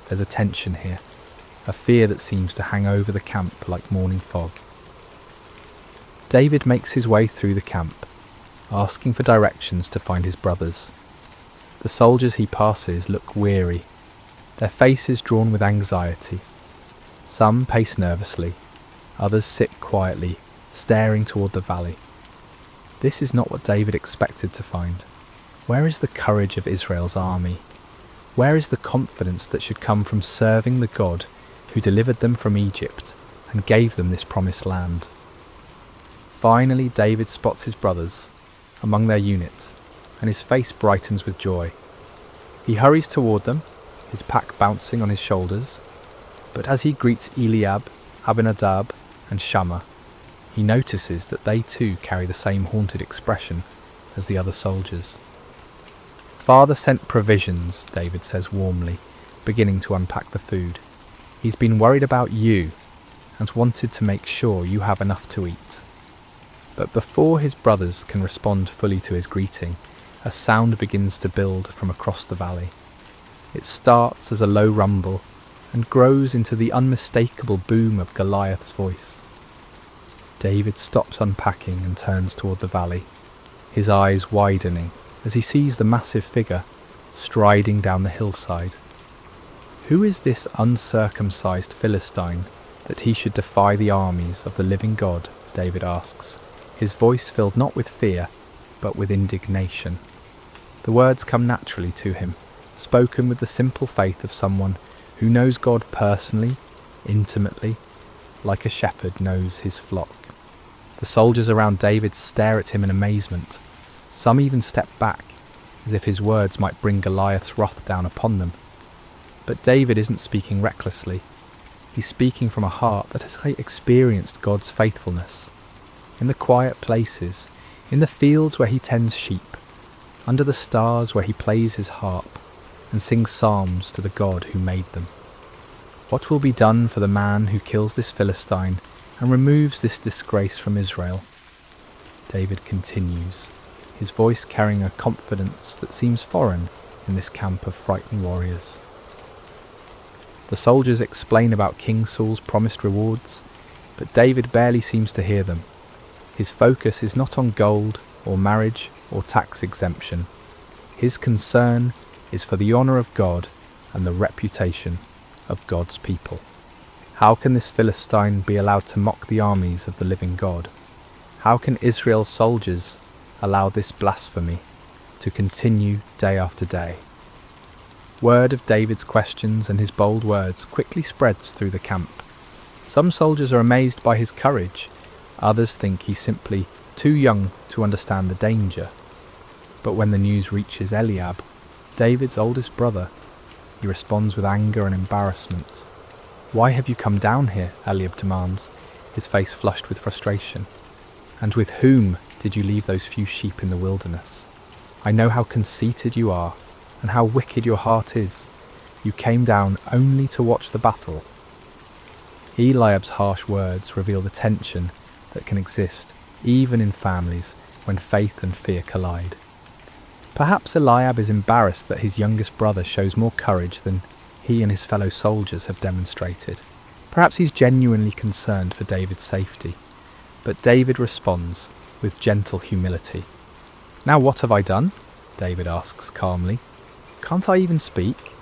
There's a tension here, a fear that seems to hang over the camp like morning fog. David makes his way through the camp, asking for directions to find his brothers. The soldiers he passes look weary, their faces drawn with anxiety. Some pace nervously, others sit quietly, staring toward the valley. This is not what David expected to find. Where is the courage of Israel's army? Where is the confidence that should come from serving the God who delivered them from Egypt and gave them this promised land? Finally, David spots his brothers among their unit, and his face brightens with joy. He hurries toward them, his pack bouncing on his shoulders, but as he greets Eliab, Abinadab, and Shammah, he notices that they too carry the same haunted expression as the other soldiers. "Father sent provisions," David says warmly, beginning to unpack the food. "He's been worried about you and wanted to make sure you have enough to eat." But before his brothers can respond fully to his greeting, a sound begins to build from across the valley. It starts as a low rumble and grows into the unmistakable boom of Goliath's voice. David stops unpacking and turns toward the valley, his eyes widening as he sees the massive figure striding down the hillside. Who is this uncircumcised Philistine that he should defy the armies of the living God? David asks, his voice filled not with fear, but with indignation. The words come naturally to him, spoken with the simple faith of someone who knows God personally, intimately, like a shepherd knows his flock. The soldiers around David stare at him in amazement. Some even step back, as if his words might bring Goliath's wrath down upon them. But David isn't speaking recklessly. He's speaking from a heart that has experienced God's faithfulness. In the quiet places, in the fields where he tends sheep, under the stars where he plays his harp and sings psalms to the God who made them. What will be done for the man who kills this Philistine and removes this disgrace from Israel? David continues, his voice carrying a confidence that seems foreign in this camp of frightened warriors. The soldiers explain about King Saul's promised rewards, but David barely seems to hear them. His focus is not on gold or marriage or tax exemption. His concern is for the honour of God and the reputation of God's people. How can this Philistine be allowed to mock the armies of the living God? How can Israel's soldiers allow this blasphemy to continue day after day? Word of David's questions and his bold words quickly spreads through the camp. Some soldiers are amazed by his courage, others think he's simply too young to understand the danger. But when the news reaches Eliab, David's oldest brother, he responds with anger and embarrassment. "Why have you come down here?" Eliab demands, his face flushed with frustration. "And with whom did you leave those few sheep in the wilderness? I know how conceited you are, and how wicked your heart is. You came down only to watch the battle." Eliab's harsh words reveal the tension that can exist even in families when faith and fear collide. Perhaps Eliab is embarrassed that his youngest brother shows more courage than he and his fellow soldiers have demonstrated. Perhaps he's genuinely concerned for David's safety. But David responds with gentle humility. "Now what have I done?" David asks calmly. "Can't I even speak?"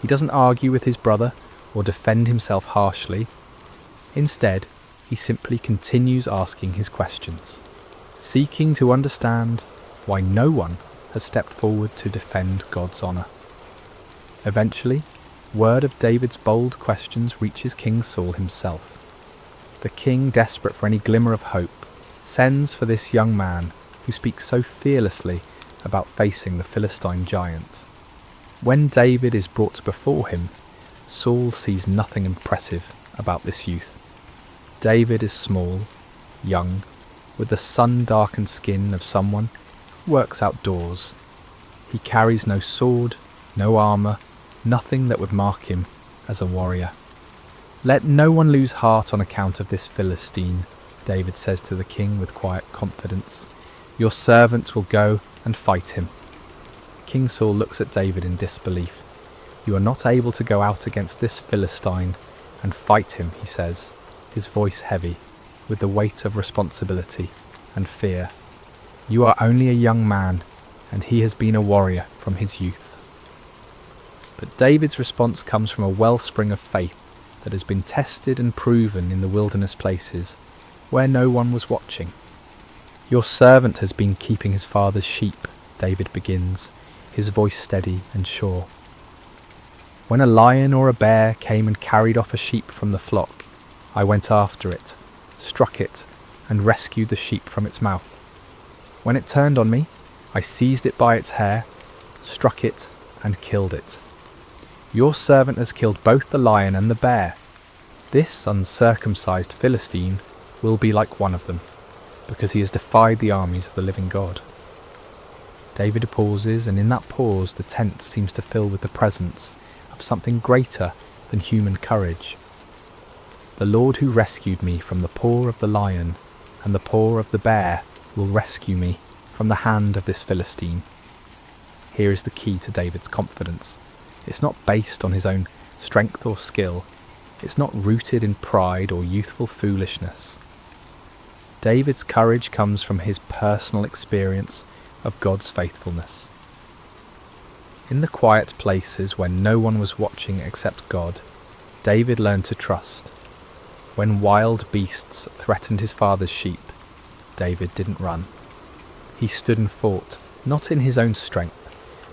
He doesn't argue with his brother or defend himself harshly. Instead, he simply continues asking his questions, seeking to understand why no one has stepped forward to defend God's honour. Eventually, word of David's bold questions reaches King Saul himself. The king, desperate for any glimmer of hope, sends for this young man who speaks so fearlessly about facing the Philistine giant. When David is brought before him, Saul sees nothing impressive about this youth. David is small, young, with the sun-darkened skin of someone who works outdoors. He carries no sword, no armour, nothing that would mark him as a warrior. "Let no one lose heart on account of this Philistine," David says to the king with quiet confidence. "Your servant will go and fight him." King Saul looks at David in disbelief. "You are not able to go out against this Philistine and fight him," he says, his voice heavy with the weight of responsibility and fear. "You are only a young man, and he has been a warrior from his youth." But David's response comes from a wellspring of faith that has been tested and proven in the wilderness places where no one was watching. "Your servant has been keeping his father's sheep," David begins, his voice steady and sure. "When a lion or a bear came and carried off a sheep from the flock, I went after it, struck it, and rescued the sheep from its mouth. When it turned on me, I seized it by its hair, struck it, and killed it. Your servant has killed both the lion and the bear. This uncircumcised Philistine will be like one of them, because he has defied the armies of the living God." David pauses, and in that pause the tent seems to fill with the presence of something greater than human courage. "The Lord who rescued me from the paw of the lion and the paw of the bear will rescue me from the hand of this Philistine." Here is the key to David's confidence. It's not based on his own strength or skill. It's not rooted in pride or youthful foolishness. David's courage comes from his personal experience of God's faithfulness. In the quiet places when no one was watching except God, David learned to trust. When wild beasts threatened his father's sheep, David didn't run. He stood and fought, not in his own strength,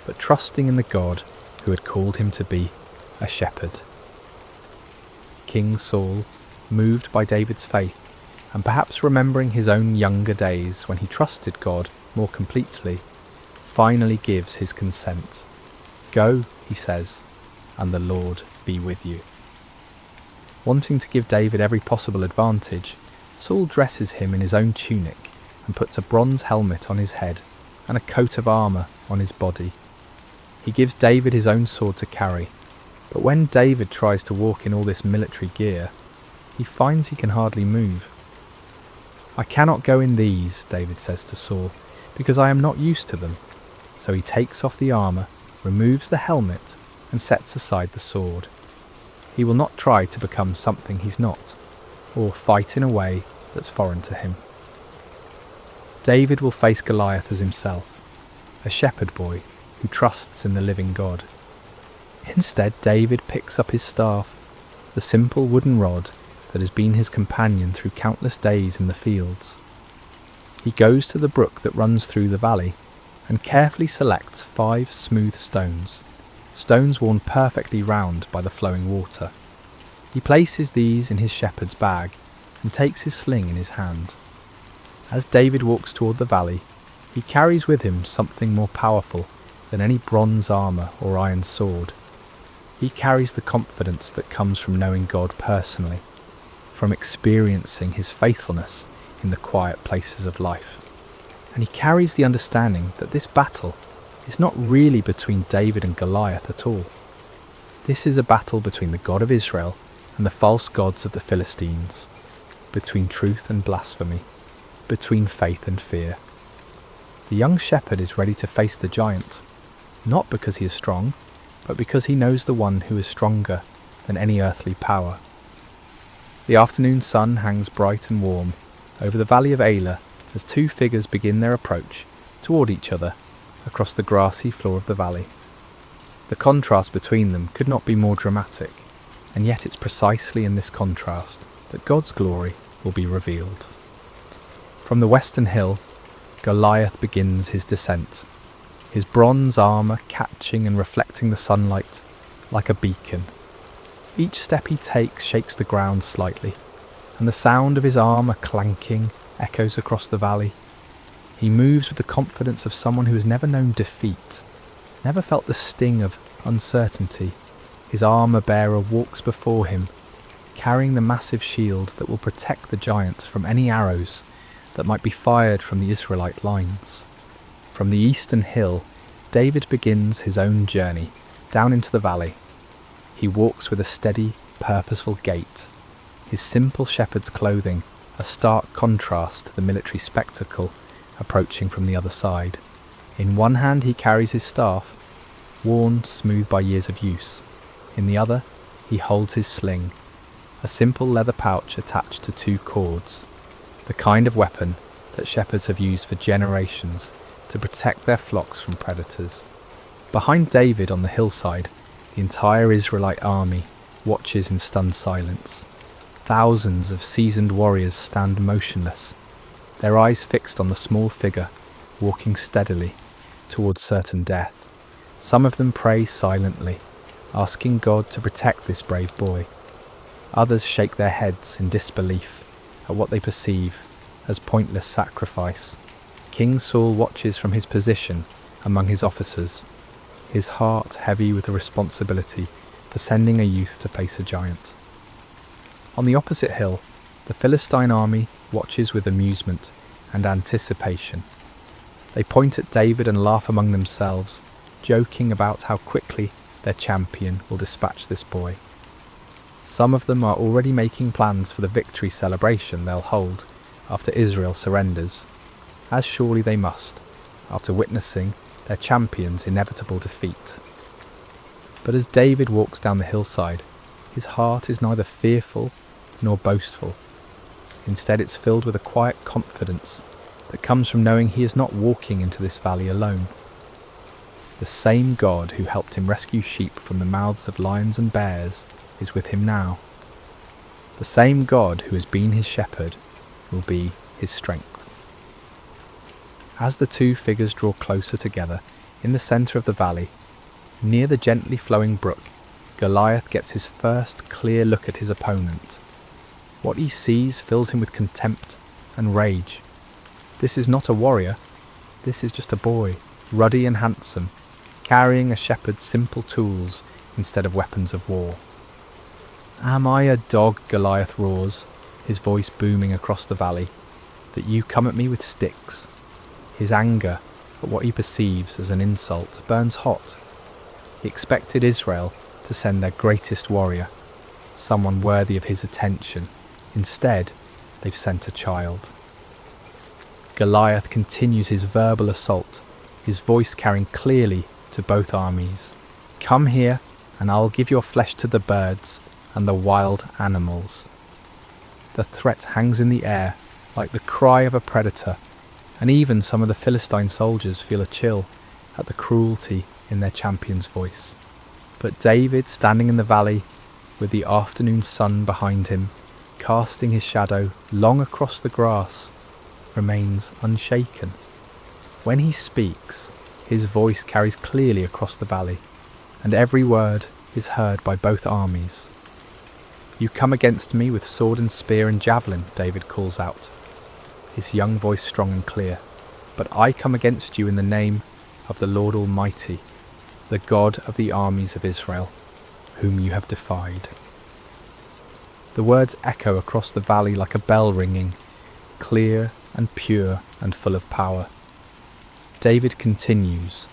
but trusting in the God who had called him to be a shepherd. King Saul, moved by David's faith, and perhaps remembering his own younger days when he trusted God more completely, finally gives his consent. "Go," he says, "and the Lord be with you." Wanting to give David every possible advantage, Saul dresses him in his own tunic and puts a bronze helmet on his head and a coat of armour on his body. He gives David his own sword to carry, but when David tries to walk in all this military gear, he finds he can hardly move. "I cannot go in these," David says to Saul, "because I am not used to them." So he takes off the armour, removes the helmet, and sets aside the sword. He will not try to become something he's not, or fight in a way that's foreign to him. David will face Goliath as himself, a shepherd boy who trusts in the living God. Instead, David picks up his staff, the simple wooden rod that has been his companion through countless days in the fields. He goes to the brook that runs through the valley and carefully selects 5 smooth stones worn perfectly round by the flowing water. He places these in his shepherd's bag and takes his sling in his hand. As David walks toward the valley, he carries with him something more powerful than any bronze armour or iron sword. He carries the confidence that comes from knowing God personally, from experiencing his faithfulness in the quiet places of life. And he carries the understanding that this battle is not really between David and Goliath at all. This is a battle between the God of Israel and the false gods of the Philistines, between truth and blasphemy, between faith and fear. The young shepherd is ready to face the giant, not because he is strong, but because he knows the one who is stronger than any earthly power. The afternoon sun hangs bright and warm over the valley of Elah as 2 figures begin their approach toward each other across the grassy floor of the valley. The contrast between them could not be more dramatic, and yet it's precisely in this contrast that God's glory will be revealed. From the western hill, Goliath begins his descent, his bronze armour catching and reflecting the sunlight like a beacon. Each step he takes shakes the ground slightly, and the sound of his armour clanking echoes across the valley. He moves with the confidence of someone who has never known defeat, never felt the sting of uncertainty. His armour-bearer walks before him, carrying the massive shield that will protect the giant from any arrows that might be fired from the Israelite lines. From the eastern hill, David begins his own journey down into the valley. He walks with a steady, purposeful gait, his simple shepherd's clothing a stark contrast to the military spectacle approaching from the other side. In one hand he carries his staff, worn smooth by years of use. In the other, he holds his sling, a simple leather pouch attached to 2 cords, the kind of weapon that shepherds have used for generations to protect their flocks from predators. Behind David on the hillside, the entire Israelite army watches in stunned silence. Thousands of seasoned warriors stand motionless, their eyes fixed on the small figure walking steadily towards certain death. Some of them pray silently, asking God to protect this brave boy. Others shake their heads in disbelief at what they perceive as pointless sacrifice. King Saul watches from his position among his officers, his heart heavy with the responsibility for sending a youth to face a giant. On the opposite hill, the Philistine army watches with amusement and anticipation. They point at David and laugh among themselves, joking about how quickly their champion will dispatch this boy. Some of them are already making plans for the victory celebration they'll hold after Israel surrenders, as surely they must, after witnessing their champion's inevitable defeat. But as David walks down the hillside, his heart is neither fearful nor boastful. Instead, it's filled with a quiet confidence that comes from knowing he is not walking into this valley alone. The same God who helped him rescue sheep from the mouths of lions and bears is with him now. The same God who has been his shepherd will be his strength. As the 2 figures draw closer together in the centre of the valley, near the gently flowing brook, Goliath gets his first clear look at his opponent. What he sees fills him with contempt and rage. This is not a warrior, this is just a boy, ruddy and handsome, carrying a shepherd's simple tools instead of weapons of war. "Am I a dog," Goliath roars, his voice booming across the valley, "that you come at me with sticks?" His anger at what he perceives as an insult burns hot. He expected Israel to send their greatest warrior, someone worthy of his attention. Instead, they've sent a child. Goliath continues his verbal assault, his voice carrying clearly to both armies. "Come here, and I'll give your flesh to the birds and the wild animals." The threat hangs in the air like the cry of a predator, and even some of the Philistine soldiers feel a chill at the cruelty in their champion's voice. But David, standing in the valley, with the afternoon sun behind him, casting his shadow long across the grass, remains unshaken. When he speaks, his voice carries clearly across the valley, and every word is heard by both armies. "You come against me with sword and spear and javelin," David calls out, his young voice strong and clear. "But I come against you in the name of the Lord Almighty, the God of the armies of Israel, whom you have defied." The words echo across the valley like a bell ringing, clear and pure and full of power. David continues,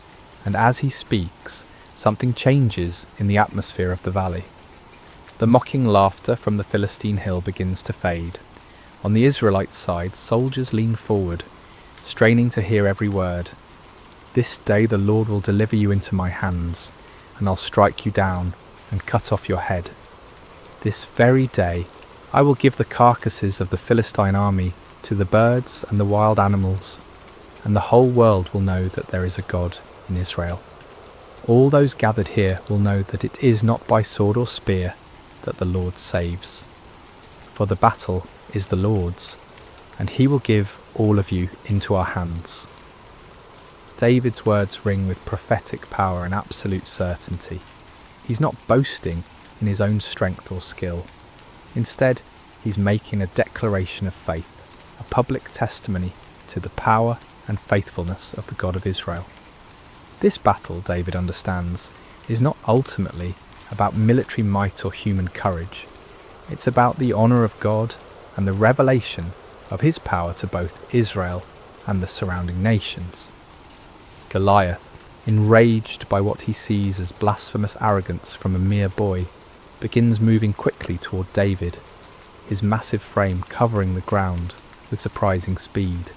and as he speaks, something changes in the atmosphere of the valley. The mocking laughter from the Philistine hill begins to fade. On the Israelite side, soldiers lean forward, straining to hear every word. "This day the Lord will deliver you into my hands, and I'll strike you down and cut off your head. This very day I will give the carcasses of the Philistine army to the birds and the wild animals, and the whole world will know that there is a God in Israel. All those gathered here will know that it is not by sword or spear that the Lord saves. For the battle is the Lord's, and he will give all of you into our hands." David's words ring with prophetic power and absolute certainty. He's not boasting in his own strength or skill. Instead, he's making a declaration of faith, a public testimony to the power and faithfulness of the God of Israel. This battle, David understands, is not ultimately about military might or human courage. It's about the honour of God and the revelation of his power to both Israel and the surrounding nations. Goliath, enraged by what he sees as blasphemous arrogance from a mere boy, begins moving quickly toward David, his massive frame covering the ground with surprising speed.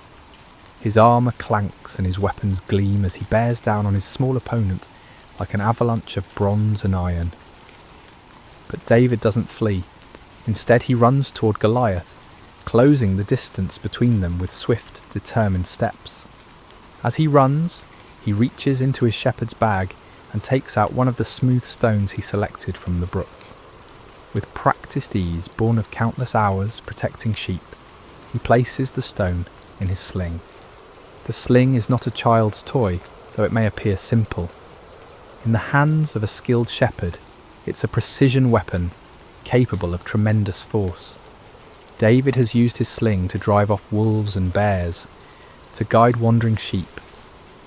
His armour clanks and his weapons gleam as he bears down on his small opponent like an avalanche of bronze and iron. But David doesn't flee. Instead, he runs toward Goliath, closing the distance between them with swift, determined steps. As he runs, he reaches into his shepherd's bag and takes out one of the smooth stones he selected from the brook. With practiced ease, born of countless hours protecting sheep, he places the stone in his sling. The sling is not a child's toy, though it may appear simple. In the hands of a skilled shepherd, it's a precision weapon capable of tremendous force. David has used his sling to drive off wolves and bears, to guide wandering sheep,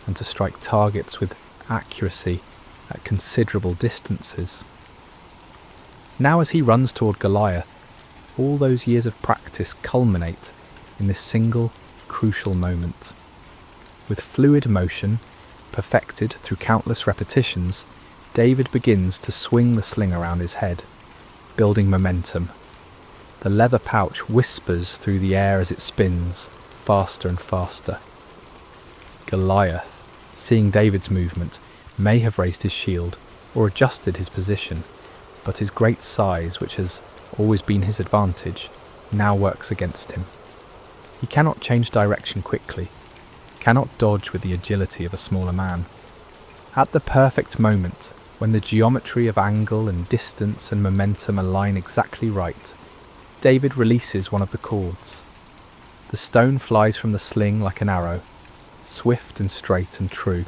and to strike targets with accuracy at considerable distances. Now as he runs toward Goliath, all those years of practice culminate in this single, crucial moment. With fluid motion, perfected through countless repetitions, David begins to swing the sling around his head, building momentum. The leather pouch whispers through the air as it spins, faster and faster. Goliath, seeing David's movement, may have raised his shield or adjusted his position, but his great size, which has always been his advantage, now works against him. He cannot change direction quickly, cannot dodge with the agility of a smaller man. At the perfect moment, when the geometry of angle and distance and momentum align exactly right, David releases one of the cords. The stone flies from the sling like an arrow, swift and straight and true,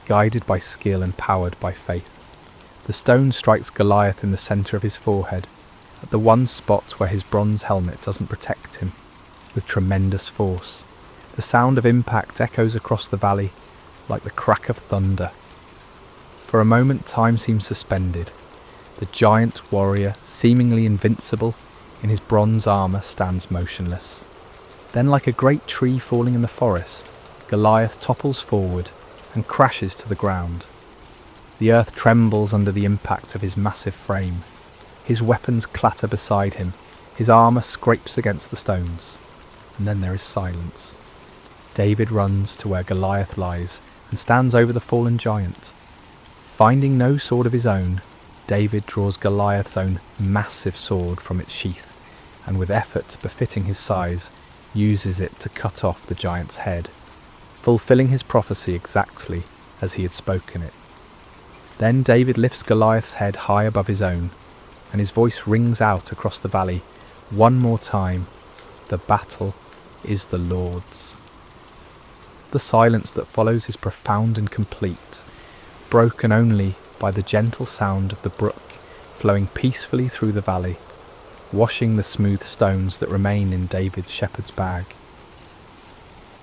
guided by skill and powered by faith. The stone strikes Goliath in the centre of his forehead, at the one spot where his bronze helmet doesn't protect him, with tremendous force. The sound of impact echoes across the valley like the crack of thunder. For a moment time seems suspended. The giant warrior, seemingly invincible in his bronze armour, stands motionless. Then, like a great tree falling in the forest, Goliath topples forward and crashes to the ground. The earth trembles under the impact of his massive frame. His weapons clatter beside him, his armour scrapes against the stones, and then there is silence. David runs to where Goliath lies and stands over the fallen giant. Finding no sword of his own, David draws Goliath's own massive sword from its sheath, and with effort befitting his size, uses it to cut off the giant's head, fulfilling his prophecy exactly as he had spoken it. Then David lifts Goliath's head high above his own, and his voice rings out across the valley one more time, "The battle is the Lord's." The silence that follows is profound and complete, broken only by the gentle sound of the brook flowing peacefully through the valley, washing the smooth stones that remain in David's shepherd's bag.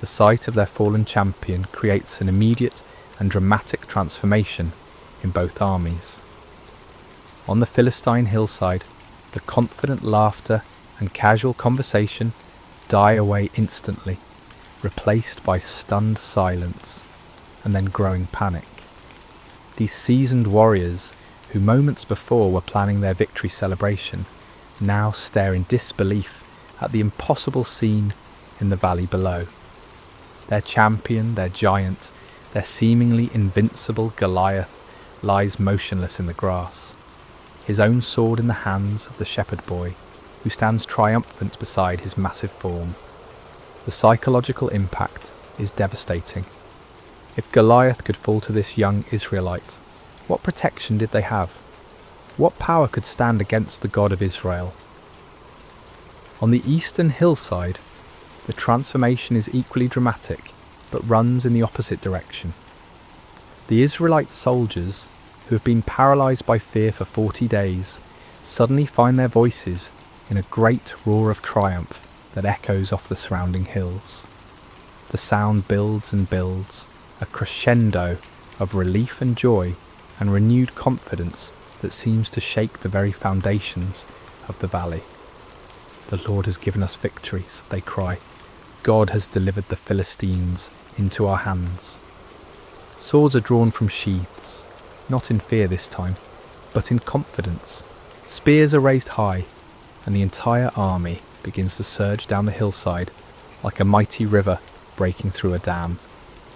The sight of their fallen champion creates an immediate and dramatic transformation in both armies. On the Philistine hillside, the confident laughter and casual conversation die away instantly, replaced by stunned silence and then growing panic. These seasoned warriors, who moments before were planning their victory celebration, now stare in disbelief at the impossible scene in the valley below. Their champion, their giant, their seemingly invincible Goliath lies motionless in the grass, his own sword in the hands of the shepherd boy, who stands triumphant beside his massive form. The psychological impact is devastating. If Goliath could fall to this young Israelite, what protection did they have? What power could stand against the God of Israel? On the eastern hillside, the transformation is equally dramatic, but runs in the opposite direction. The Israelite soldiers, who have been paralysed by fear for 40 days, suddenly find their voices in a great roar of triumph that echoes off the surrounding hills. The sound builds and builds, a crescendo of relief and joy and renewed confidence that seems to shake the very foundations of the valley. "The Lord has given us victories," they cry. "God has delivered the Philistines into our hands." Swords are drawn from sheaths, not in fear this time, but in confidence. Spears are raised high, and the entire army begins to surge down the hillside like a mighty river breaking through a dam.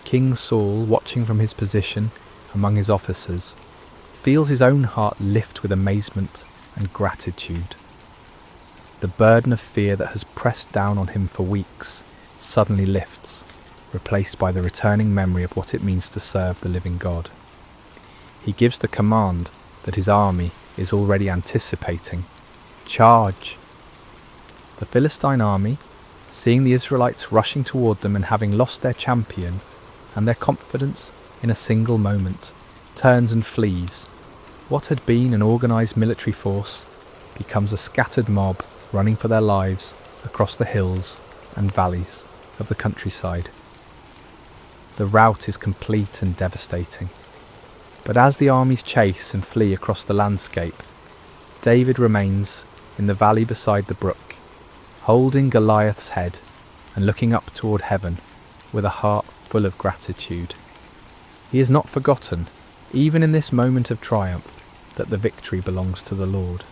King Saul, watching from his position among his officers, feels his own heart lift with amazement and gratitude. The burden of fear that has pressed down on him for weeks suddenly lifts, replaced by the returning memory of what it means to serve the living God. He gives the command that his army is already anticipating. "Charge!" The Philistine army, seeing the Israelites rushing toward them and having lost their champion and their confidence in a single moment, turns and flees. What had been an organised military force becomes a scattered mob running for their lives across the hills and valleys of the countryside. The rout is complete and devastating. But as the armies chase and flee across the landscape, David remains in the valley beside the brook, holding Goliath's head and looking up toward heaven with a heart full of gratitude. He has not forgotten, even in this moment of triumph, that the victory belongs to the Lord.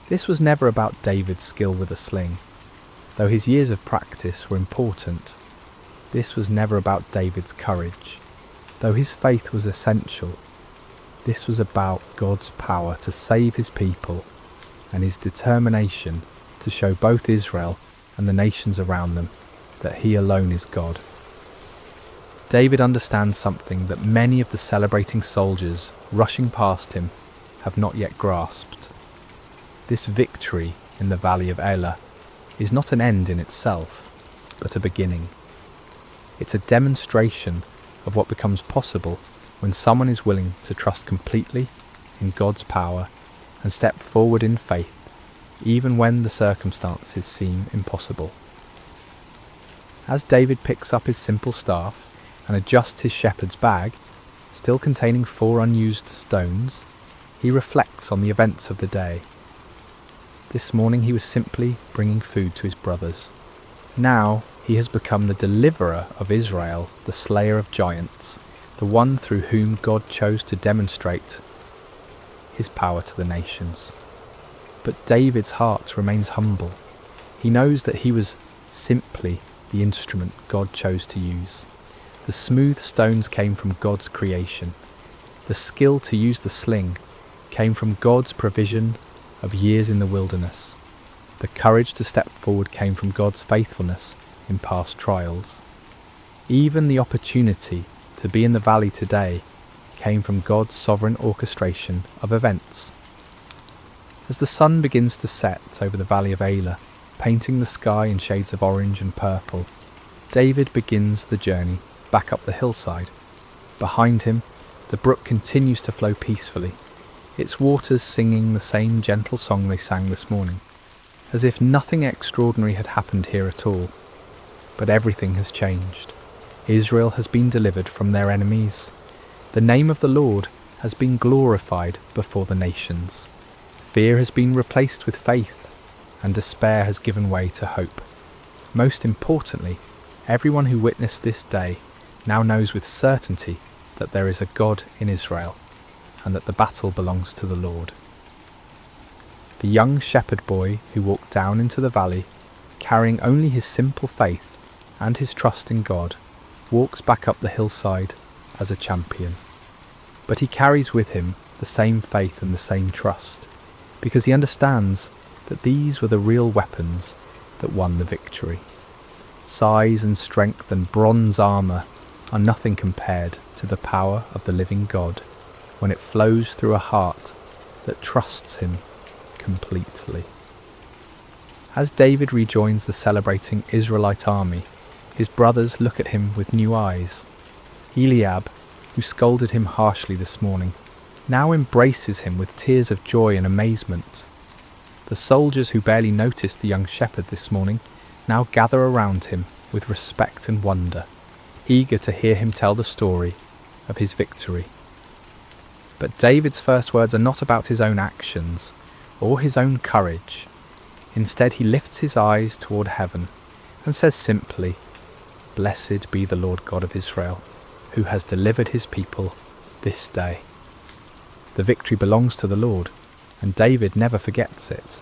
This was never about David's skill with a sling. Though his years of practice were important, this was never about David's courage. Though his faith was essential, this was about God's power to save his people and his determination to show both Israel and the nations around them that he alone is God. David understands something that many of the celebrating soldiers rushing past him have not yet grasped. This victory in the valley of Elah is not an end in itself, but a beginning. It's a demonstration of what becomes possible when someone is willing to trust completely in God's power and step forward in faith, even when the circumstances seem impossible. As David picks up his simple staff and adjusts his shepherd's bag, still containing 4 unused stones, he reflects on the events of the day. This morning he was simply bringing food to his brothers. Now he has become the deliverer of Israel, the slayer of giants, the one through whom God chose to demonstrate his power to the nations. But David's heart remains humble. He knows that he was simply the instrument God chose to use. The smooth stones came from God's creation. The skill to use the sling came from God's provision of years in the wilderness. The courage to step forward came from God's faithfulness in past trials. Even the opportunity to be in the valley today came from God's sovereign orchestration of events. As the sun begins to set over the valley of Elah, painting the sky in shades of orange and purple, David begins the journey back up the hillside. Behind him, the brook continues to flow peacefully, its waters singing the same gentle song they sang this morning, as if nothing extraordinary had happened here at all. But everything has changed. Israel has been delivered from their enemies. The name of the Lord has been glorified before the nations. Fear has been replaced with faith, and despair has given way to hope. Most importantly, everyone who witnessed this day now knows with certainty that there is a God in Israel, and that the battle belongs to the Lord. The young shepherd boy who walked down into the valley, carrying only his simple faith and his trust in God, walks back up the hillside as a champion. But he carries with him the same faith and the same trust, because he understands that these were the real weapons that won the victory. Size and strength and bronze armour are nothing compared to the power of the living God when it flows through a heart that trusts him completely. As David rejoins the celebrating Israelite army, his brothers look at him with new eyes. Eliab, who scolded him harshly this morning, now embraces him with tears of joy and amazement. The soldiers who barely noticed the young shepherd this morning now gather around him with respect and wonder, eager to hear him tell the story of his victory. But David's first words are not about his own actions or his own courage. Instead, he lifts his eyes toward heaven and says simply, "Blessed be the Lord God of Israel, who has delivered his people this day." The victory belongs to the Lord, and David never forgets it.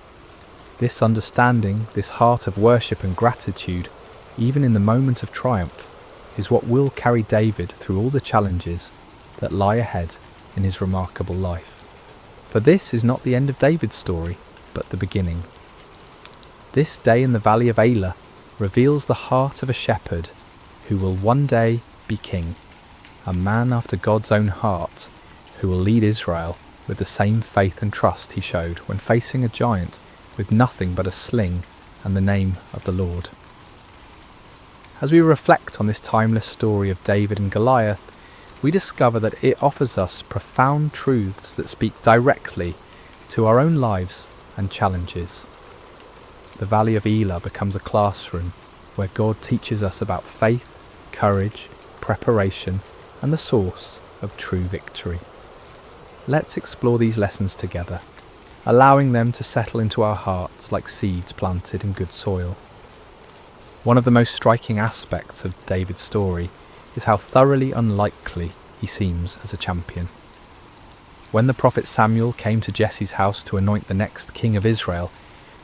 This understanding, this heart of worship and gratitude, even in the moment of triumph, is what will carry David through all the challenges that lie ahead in his remarkable life. For this is not the end of David's story, but the beginning. This day in the valley of Elah reveals the heart of a shepherd who will one day be king, a man after God's own heart, who will lead Israel with the same faith and trust he showed when facing a giant with nothing but a sling and the name of the Lord. As we reflect on this timeless story of David and Goliath, we discover that it offers us profound truths that speak directly to our own lives and challenges. The Valley of Elah becomes a classroom where God teaches us about faith, courage, preparation, and the source of true victory. Let's explore these lessons together, allowing them to settle into our hearts like seeds planted in good soil. One of the most striking aspects of David's story is how thoroughly unlikely he seems as a champion. When the prophet Samuel came to Jesse's house to anoint the next king of Israel,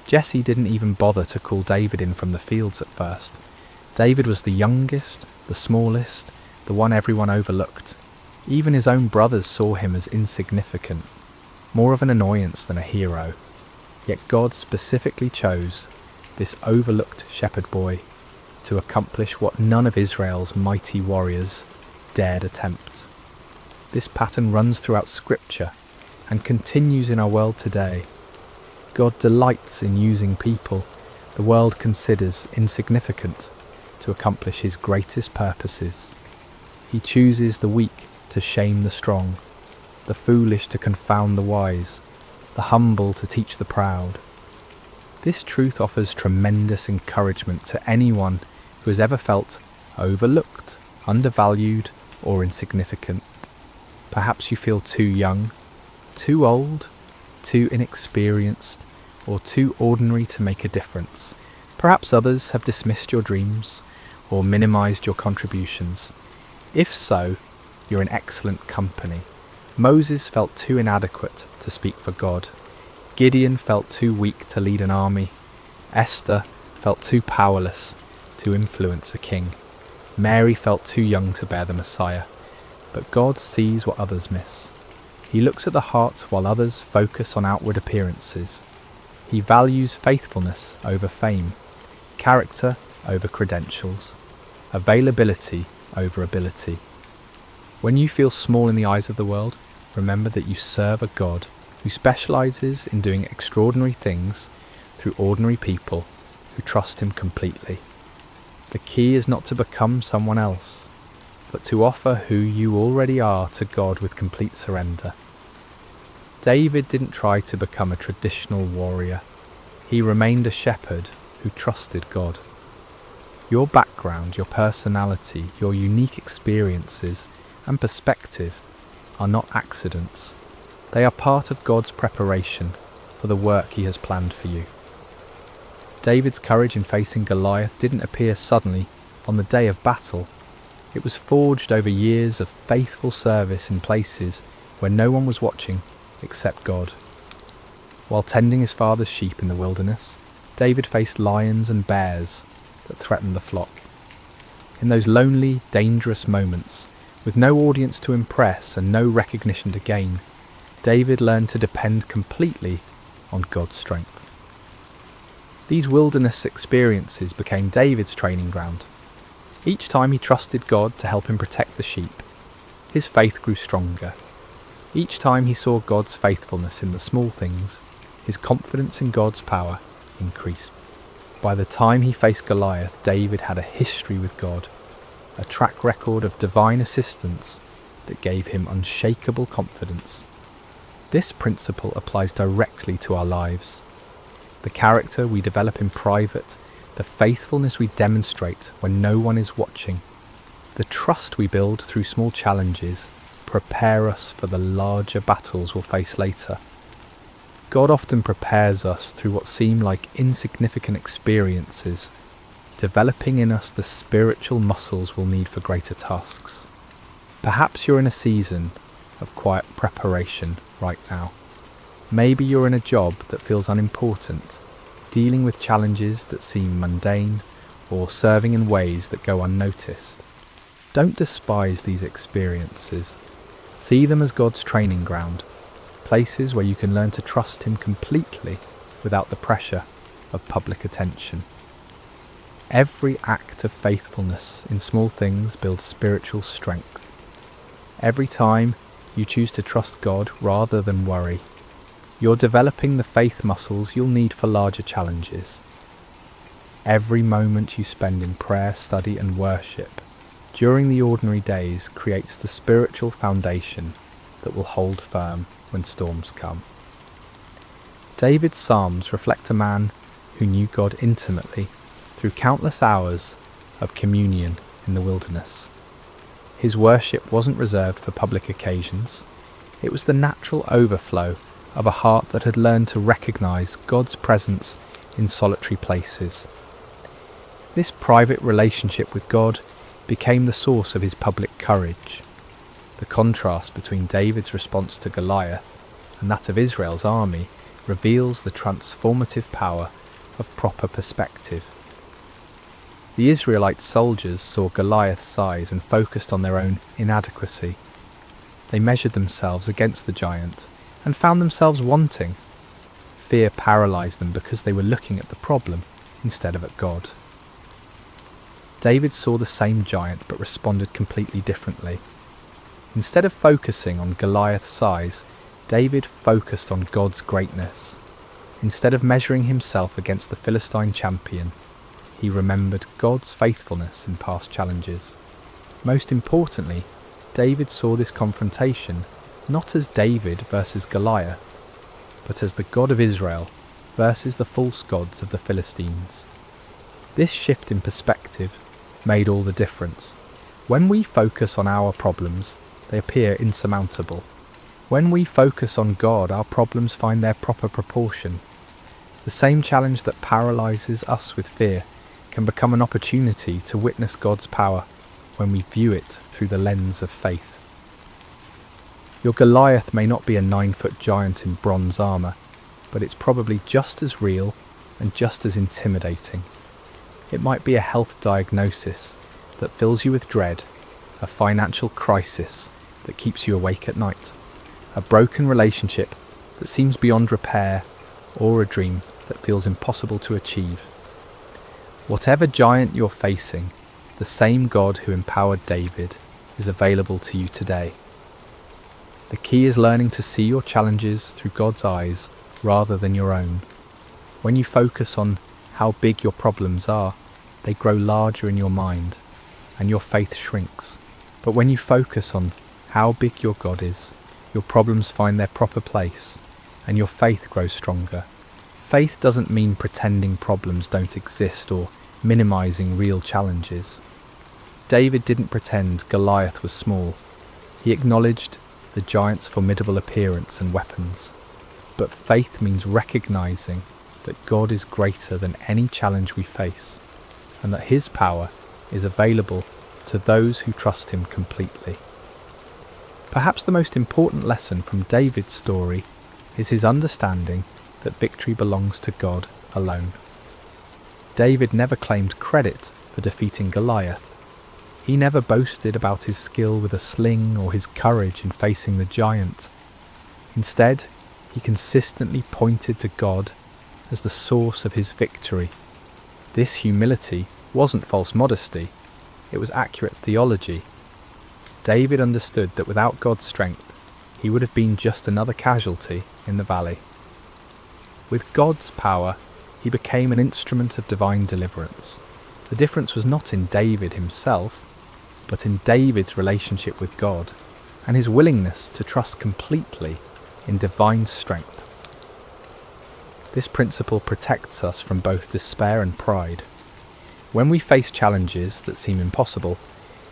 Jesse didn't even bother to call David in from the fields at first. David was the youngest, the smallest, the one everyone overlooked. Even his own brothers saw him as insignificant, more of an annoyance than a hero. Yet God specifically chose this overlooked shepherd boy to accomplish what none of Israel's mighty warriors dared attempt. This pattern runs throughout Scripture and continues in our world today. God delights in using people the world considers insignificant to accomplish his greatest purposes. He chooses the weak to shame the strong, the foolish to confound the wise, the humble to teach the proud. This truth offers tremendous encouragement to anyone who has ever felt overlooked, undervalued, or insignificant. Perhaps you feel too young, too old, too inexperienced, or too ordinary to make a difference. Perhaps others have dismissed your dreams or minimized your contributions. If so, you're in excellent company. Moses felt too inadequate to speak for God. Gideon felt too weak to lead an army. Esther felt too powerless to influence a king. Mary felt too young to bear the Messiah. But God sees what others miss. He looks at the heart while others focus on outward appearances. He values faithfulness over fame, character over credentials, availability over ability. When you feel small in the eyes of the world, remember that you serve a God who specializes in doing extraordinary things through ordinary people who trust him completely. The key is not to become someone else, but to offer who you already are to God with complete surrender. David didn't try to become a traditional warrior. He remained a shepherd who trusted God. Your background, your personality, your unique experiences and perspective are not accidents. They are part of God's preparation for the work he has planned for you. David's courage in facing Goliath didn't appear suddenly on the day of battle. It was forged over years of faithful service in places where no one was watching except God. While tending his father's sheep in the wilderness, David faced lions and bears that threatened the flock. In those lonely, dangerous moments, with no audience to impress and no recognition to gain, David learned to depend completely on God's strength. These wilderness experiences became David's training ground. Each time he trusted God to help him protect the sheep, his faith grew stronger. Each time he saw God's faithfulness in the small things, his confidence in God's power increased. By the time he faced Goliath, David had a history with God, a track record of divine assistance that gave him unshakable confidence. This principle applies directly to our lives. The character we develop in private, the faithfulness we demonstrate when no one is watching, the trust we build through small challenges prepare us for the larger battles we'll face later. God often prepares us through what seem like insignificant experiences, developing in us the spiritual muscles we'll need for greater tasks. Perhaps you're in a season of quiet preparation right now. Maybe you're in a job that feels unimportant, dealing with challenges that seem mundane, or serving in ways that go unnoticed. Don't despise these experiences. See them as God's training ground, places where you can learn to trust him completely without the pressure of public attention. Every act of faithfulness in small things builds spiritual strength. Every time you choose to trust God rather than worry, you're developing the faith muscles you'll need for larger challenges. Every moment you spend in prayer, study and worship during the ordinary days creates the spiritual foundation that will hold firm when storms come. David's Psalms reflect a man who knew God intimately through countless hours of communion in the wilderness. His worship wasn't reserved for public occasions. It was the natural overflow of a heart that had learned to recognize God's presence in solitary places. This private relationship with God became the source of his public courage. The contrast between David's response to Goliath and that of Israel's army reveals the transformative power of proper perspective. The Israelite soldiers saw Goliath's size and focused on their own inadequacy. They measured themselves against the giant and found themselves wanting. Fear paralyzed them because they were looking at the problem instead of at God. David saw the same giant but responded completely differently. Instead of focusing on Goliath's size, David focused on God's greatness. Instead of measuring himself against the Philistine champion, he remembered God's faithfulness in past challenges. Most importantly, David saw this confrontation not as David versus Goliath, but as the God of Israel versus the false gods of the Philistines. This shift in perspective made all the difference. When we focus on our problems, they appear insurmountable. When we focus on God, our problems find their proper proportion. The same challenge that paralyzes us with fear can become an opportunity to witness God's power when we view it through the lens of faith. Your Goliath may not be a 9-foot giant in bronze armour, but it's probably just as real and just as intimidating. It might be a health diagnosis that fills you with dread, a financial crisis that keeps you awake at night, a broken relationship that seems beyond repair, or a dream that feels impossible to achieve. Whatever giant you're facing, the same God who empowered David is available to you today. The key is learning to see your challenges through God's eyes rather than your own. When you focus on how big your problems are, they grow larger in your mind, and your faith shrinks. But when you focus on how big your God is, your problems find their proper place, and your faith grows stronger. Faith doesn't mean pretending problems don't exist or minimizing real challenges. David didn't pretend Goliath was small. He acknowledged the giant's formidable appearance and weapons. But faith means recognizing that God is greater than any challenge we face, and that his power is available to those who trust him completely. Perhaps the most important lesson from David's story is his understanding that victory belongs to God alone. David never claimed credit for defeating Goliath. He never boasted about his skill with a sling or his courage in facing the giant. Instead, he consistently pointed to God as the source of his victory. This humility wasn't false modesty, it was accurate theology. David understood that without God's strength, he would have been just another casualty in the valley. With God's power, he became an instrument of divine deliverance. The difference was not in David himself, but in David's relationship with God and his willingness to trust completely in divine strength. This principle protects us from both despair and pride. When we face challenges that seem impossible,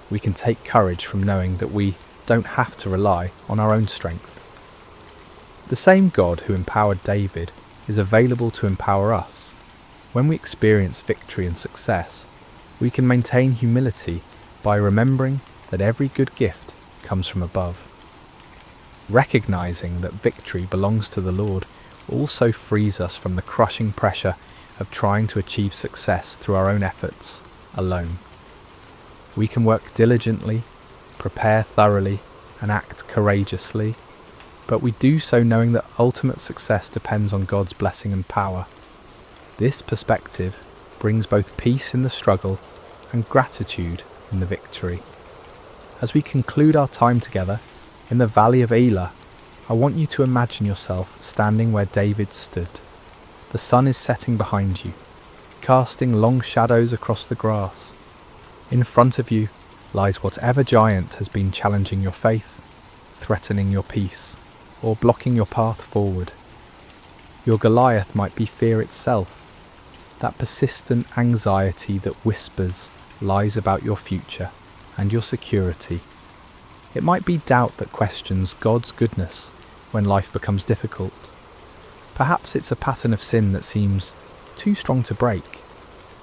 we can take courage from knowing that we don't have to rely on our own strength. The same God who empowered David is available to empower us. When we experience victory and success, we can maintain humility by remembering that every good gift comes from above. Recognizing that victory belongs to the Lord also frees us from the crushing pressure of trying to achieve success through our own efforts alone. We can work diligently, prepare thoroughly, and act courageously, but we do so knowing that ultimate success depends on God's blessing and power. This perspective brings both peace in the struggle and gratitude in the victory. As we conclude our time together in the valley of Elah, I want you to imagine yourself standing where David stood. The sun is setting behind you, casting long shadows across the grass. In front of you lies whatever giant has been challenging your faith, threatening your peace, or blocking your path forward. Your Goliath might be fear itself, that persistent anxiety that whispers lies about your future and your security. It might be doubt that questions God's goodness when life becomes difficult. Perhaps it's a pattern of sin that seems too strong to break,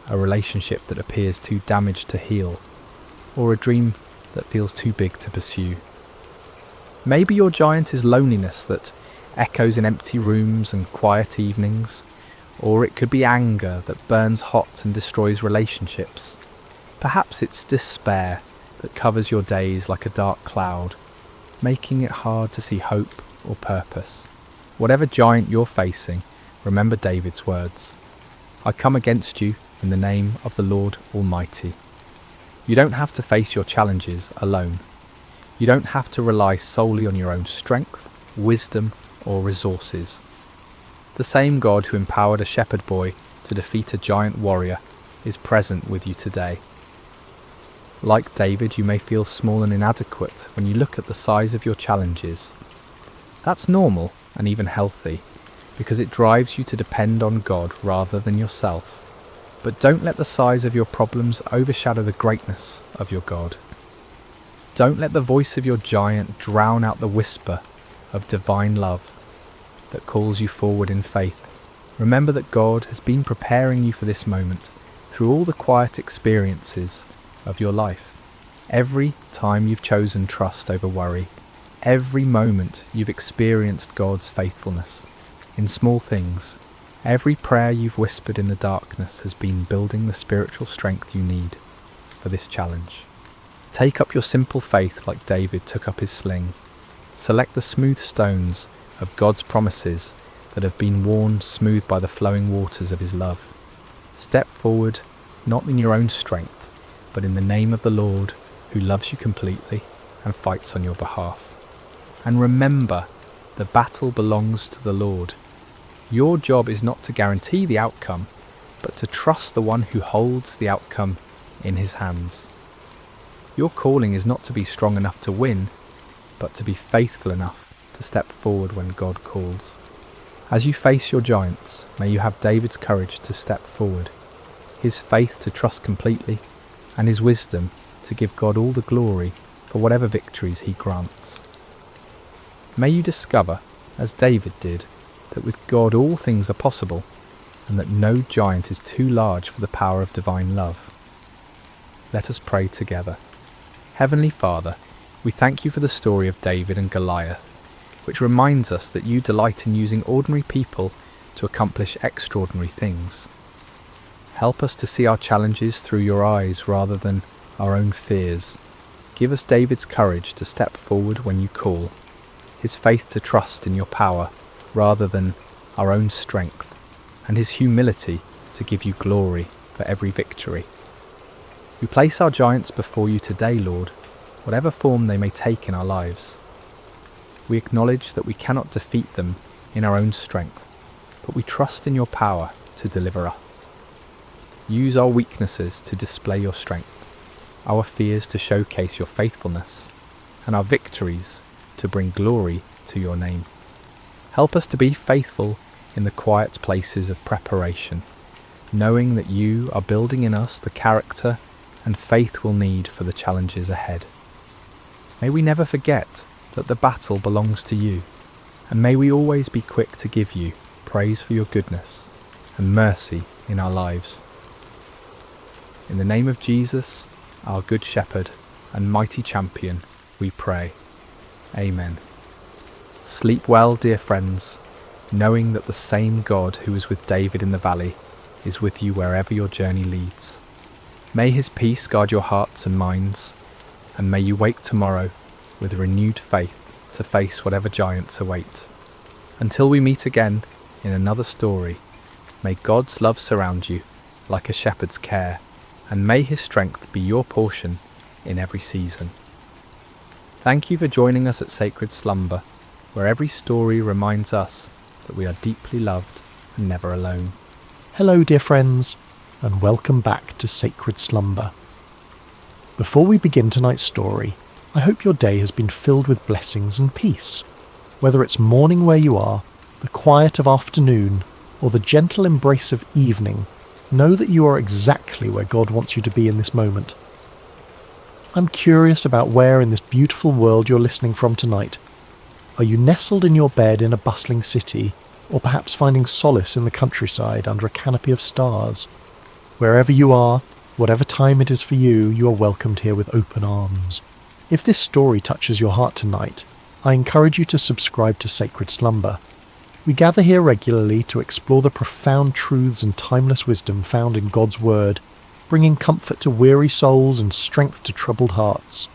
a relationship that appears too damaged to heal, or a dream that feels too big to pursue. Maybe your giant is loneliness that echoes in empty rooms and quiet evenings, or it could be anger that burns hot and destroys relationships. Perhaps it's despair that covers your days like a dark cloud, making it hard to see hope or purpose. Whatever giant you're facing, remember David's words, "I come against you in the name of the Lord Almighty." You don't have to face your challenges alone. You don't have to rely solely on your own strength, wisdom, or resources. The same God who empowered a shepherd boy to defeat a giant warrior is present with you today. Like David, you may feel small and inadequate when you look at the size of your challenges. That's normal and even healthy, because it drives you to depend on God rather than yourself. But don't let the size of your problems overshadow the greatness of your God. Don't let the voice of your giant drown out the whisper of divine love that calls you forward in faith. Remember that God has been preparing you for this moment through all the quiet experiences of your life. Every time you've chosen trust over worry, every moment you've experienced God's faithfulness in small things, Every prayer you've whispered in the darkness has been building the spiritual strength you need for this challenge. Take up your simple faith like David took up his sling. Select the smooth stones of God's promises that have been worn smooth by the flowing waters of his love. Step forward, not in your own strength, but in the name of the Lord, who loves you completely and fights on your behalf. And remember, the battle belongs to the Lord. Your job is not to guarantee the outcome, but to trust the one who holds the outcome in his hands. Your calling is not to be strong enough to win, but to be faithful enough to step forward when God calls. As you face your giants, may you have David's courage to step forward, his faith to trust completely, and his wisdom to give God all the glory for whatever victories he grants. May you discover, as David did, that with God all things are possible, and that no giant is too large for the power of divine love. Let us pray together. Heavenly Father, we thank you for the story of David and Goliath, which reminds us that you delight in using ordinary people to accomplish extraordinary things. Help us to see our challenges through your eyes rather than our own fears. Give us David's courage to step forward when you call, his faith to trust in your power rather than our own strength, and his humility to give you glory for every victory. We place our giants before you today, Lord, whatever form they may take in our lives. We acknowledge that we cannot defeat them in our own strength, but we trust in your power to deliver us. Use our weaknesses to display your strength, our fears to showcase your faithfulness, and our victories to bring glory to your name. Help us to be faithful in the quiet places of preparation, knowing that you are building in us the character and faith we'll need for the challenges ahead. May we never forget that the battle belongs to you, and may we always be quick to give you praise for your goodness and mercy in our lives. In the name of Jesus, our Good Shepherd and mighty champion, we pray. Amen. Sleep well, dear friends, knowing that the same God who was with David in the valley is with you wherever your journey leads. May his peace guard your hearts and minds, and may you wake tomorrow with renewed faith to face whatever giants await. Until we meet again in another story, may God's love surround you like a shepherd's care, and may his strength be your portion in every season. Thank you for joining us at Sacred Slumber, where every story reminds us that we are deeply loved and never alone. Hello, dear friends, and welcome back to Sacred Slumber. Before we begin tonight's story, I hope your day has been filled with blessings and peace. Whether it's morning where you are, the quiet of afternoon, or the gentle embrace of evening, know that you are exactly where God wants you to be in this moment. I'm curious about where in this beautiful world you're listening from tonight. Are you nestled in your bed in a bustling city, or perhaps finding solace in the countryside under a canopy of stars? Wherever you are, whatever time it is for you, you are welcomed here with open arms. If this story touches your heart tonight, I encourage you to subscribe to Sacred Slumber. We gather here regularly to explore the profound truths and timeless wisdom found in God's Word, bringing comfort to weary souls and strength to troubled hearts.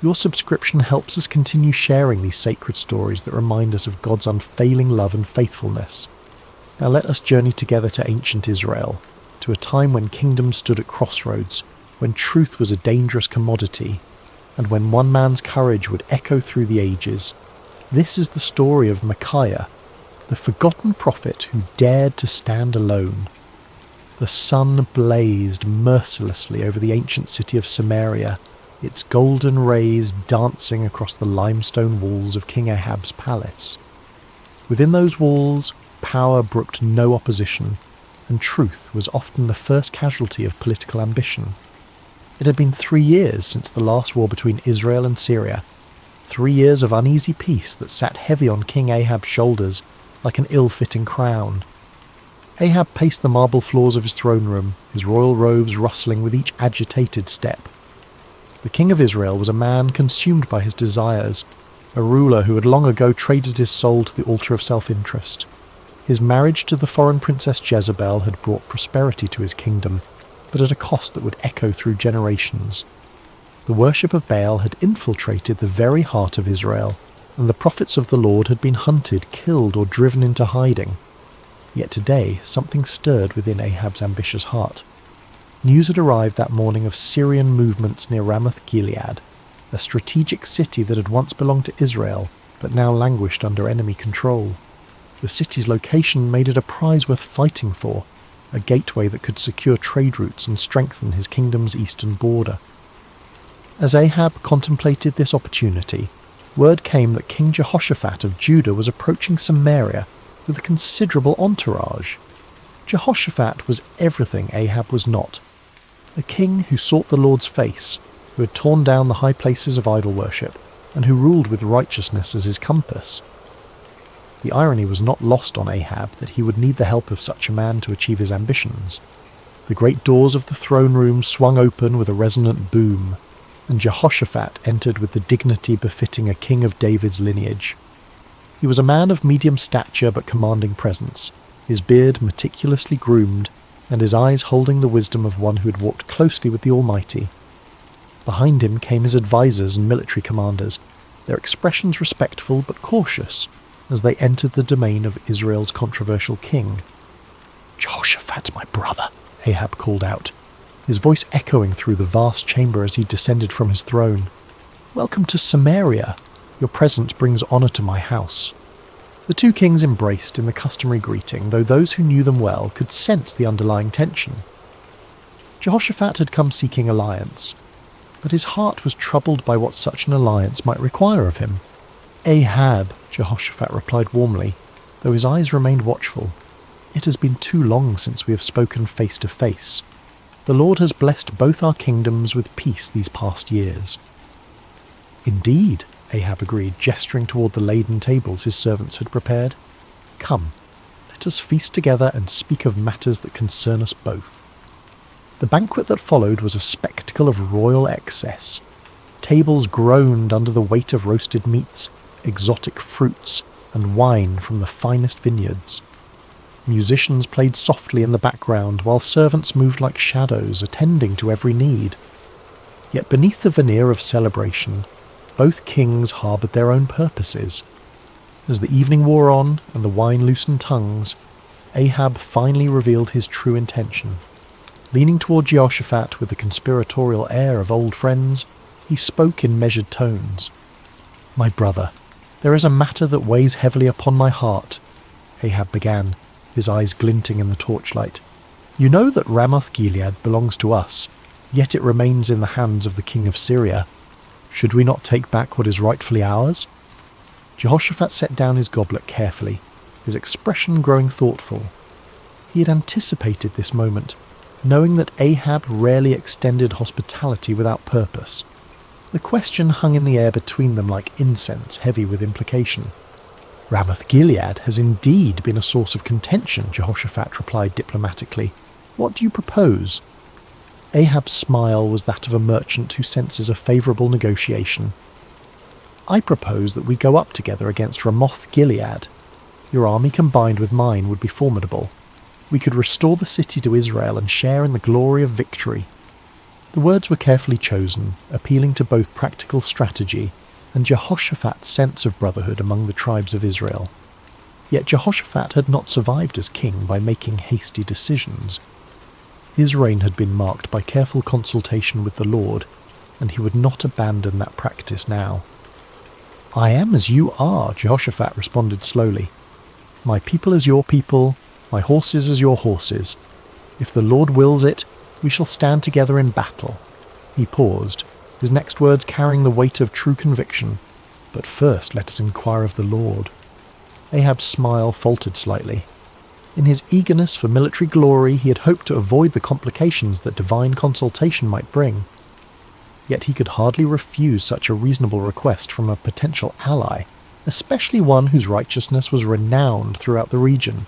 Your subscription helps us continue sharing these sacred stories that remind us of God's unfailing love and faithfulness. Now let us journey together to ancient Israel, to a time when kingdoms stood at crossroads, when truth was a dangerous commodity, and when one man's courage would echo through the ages. This is the story of Micaiah, the forgotten prophet who dared to stand alone. The sun blazed mercilessly over the ancient city of Samaria, its golden rays dancing across the limestone walls of King Ahab's palace. Within those walls, power brooked no opposition, and truth was often the first casualty of political ambition. It had been 3 years since the last war between Israel and Syria, 3 years of uneasy peace that sat heavy on King Ahab's shoulders like an ill-fitting crown. Ahab paced the marble floors of his throne room, his royal robes rustling with each agitated step. The king of Israel was a man consumed by his desires, a ruler who had long ago traded his soul to the altar of self-interest. His marriage to the foreign princess Jezebel had brought prosperity to his kingdom, but at a cost that would echo through generations. The worship of Baal had infiltrated the very heart of Israel, and the prophets of the Lord had been hunted, killed, or driven into hiding. Yet today something stirred within Ahab's ambitious heart. News had arrived that morning of Syrian movements near Ramoth-Gilead, a strategic city that had once belonged to Israel, but now languished under enemy control. The city's location made it a prize worth fighting for, a gateway that could secure trade routes and strengthen his kingdom's eastern border. As Ahab contemplated this opportunity, word came that King Jehoshaphat of Judah was approaching Samaria with a considerable entourage. Jehoshaphat was everything Ahab was not, a king who sought the Lord's face, who had torn down the high places of idol worship, and who ruled with righteousness as his compass. The irony was not lost on Ahab that he would need the help of such a man to achieve his ambitions. The great doors of the throne room swung open with a resonant boom, and Jehoshaphat entered with the dignity befitting a king of David's lineage. He was a man of medium stature but commanding presence, his beard meticulously groomed, and his eyes holding the wisdom of one who had walked closely with the Almighty. Behind him came his advisers and military commanders, their expressions respectful but cautious, as they entered the domain of Israel's controversial king. "Jehoshaphat, my brother," Ahab called out, his voice echoing through the vast chamber as he descended from his throne. "Welcome to Samaria. Your presence brings honour to my house." The two kings embraced in the customary greeting, though those who knew them well could sense the underlying tension. Jehoshaphat had come seeking alliance, but his heart was troubled by what such an alliance might require of him. "Ahab," Jehoshaphat replied warmly, though his eyes remained watchful. "It has been too long since we have spoken face to face. The Lord has blessed both our kingdoms with peace these past years." "Indeed," Ahab agreed, gesturing toward the laden tables his servants had prepared. "Come, let us feast together and speak of matters that concern us both." The banquet that followed was a spectacle of royal excess. Tables groaned under the weight of roasted meats, exotic fruits, and wine from the finest vineyards. Musicians played softly in the background, while servants moved like shadows, attending to every need. Yet beneath the veneer of celebration, both kings harboured their own purposes. As the evening wore on and the wine loosened tongues, Ahab finally revealed his true intention. Leaning toward Jehoshaphat with the conspiratorial air of old friends, he spoke in measured tones. "My brother, there is a matter that weighs heavily upon my heart," Ahab began, his eyes glinting in the torchlight. "You know that Ramoth-Gilead belongs to us, yet it remains in the hands of the king of Syria. Should we not take back what is rightfully ours?" Jehoshaphat set down his goblet carefully, his expression growing thoughtful. He had anticipated this moment, knowing that Ahab rarely extended hospitality without purpose. The question hung in the air between them like incense, heavy with implication. "Ramoth-Gilead has indeed been a source of contention," Jehoshaphat replied diplomatically. "What do you propose?" Ahab's smile was that of a merchant who senses a favourable negotiation. "I propose that we go up together against Ramoth-Gilead. Your army combined with mine would be formidable. We could restore the city to Israel and share in the glory of victory." The words were carefully chosen, appealing to both practical strategy and Jehoshaphat's sense of brotherhood among the tribes of Israel. Yet Jehoshaphat had not survived as king by making hasty decisions. His reign had been marked by careful consultation with the Lord, and he would not abandon that practice now. "I am as you are," Jehoshaphat responded slowly. "My people as your people, my horses as your horses. If the Lord wills it, we shall stand together in battle." He paused, his next words carrying the weight of true conviction. "But first let us inquire of the Lord." Ahab's smile faltered slightly. In his eagerness for military glory, he had hoped to avoid the complications that divine consultation might bring. Yet he could hardly refuse such a reasonable request from a potential ally, especially one whose righteousness was renowned throughout the region.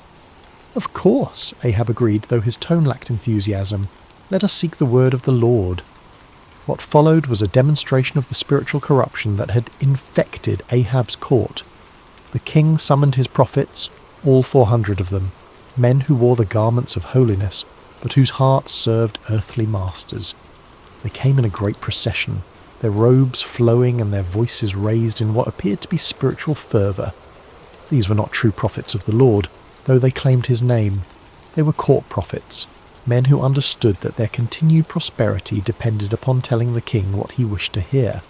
"Of course," Ahab agreed, though his tone lacked enthusiasm. "Let us seek the word of the Lord." What followed was a demonstration of the spiritual corruption that had infected Ahab's court. The king summoned his prophets, all 400 of them, men who wore the garments of holiness, but whose hearts served earthly masters. They came in a great procession, their robes flowing and their voices raised in what appeared to be spiritual fervour. These were not true prophets of the Lord, though they claimed his name. They were court prophets, men who understood that their continued prosperity depended upon telling the king what he wished to hear.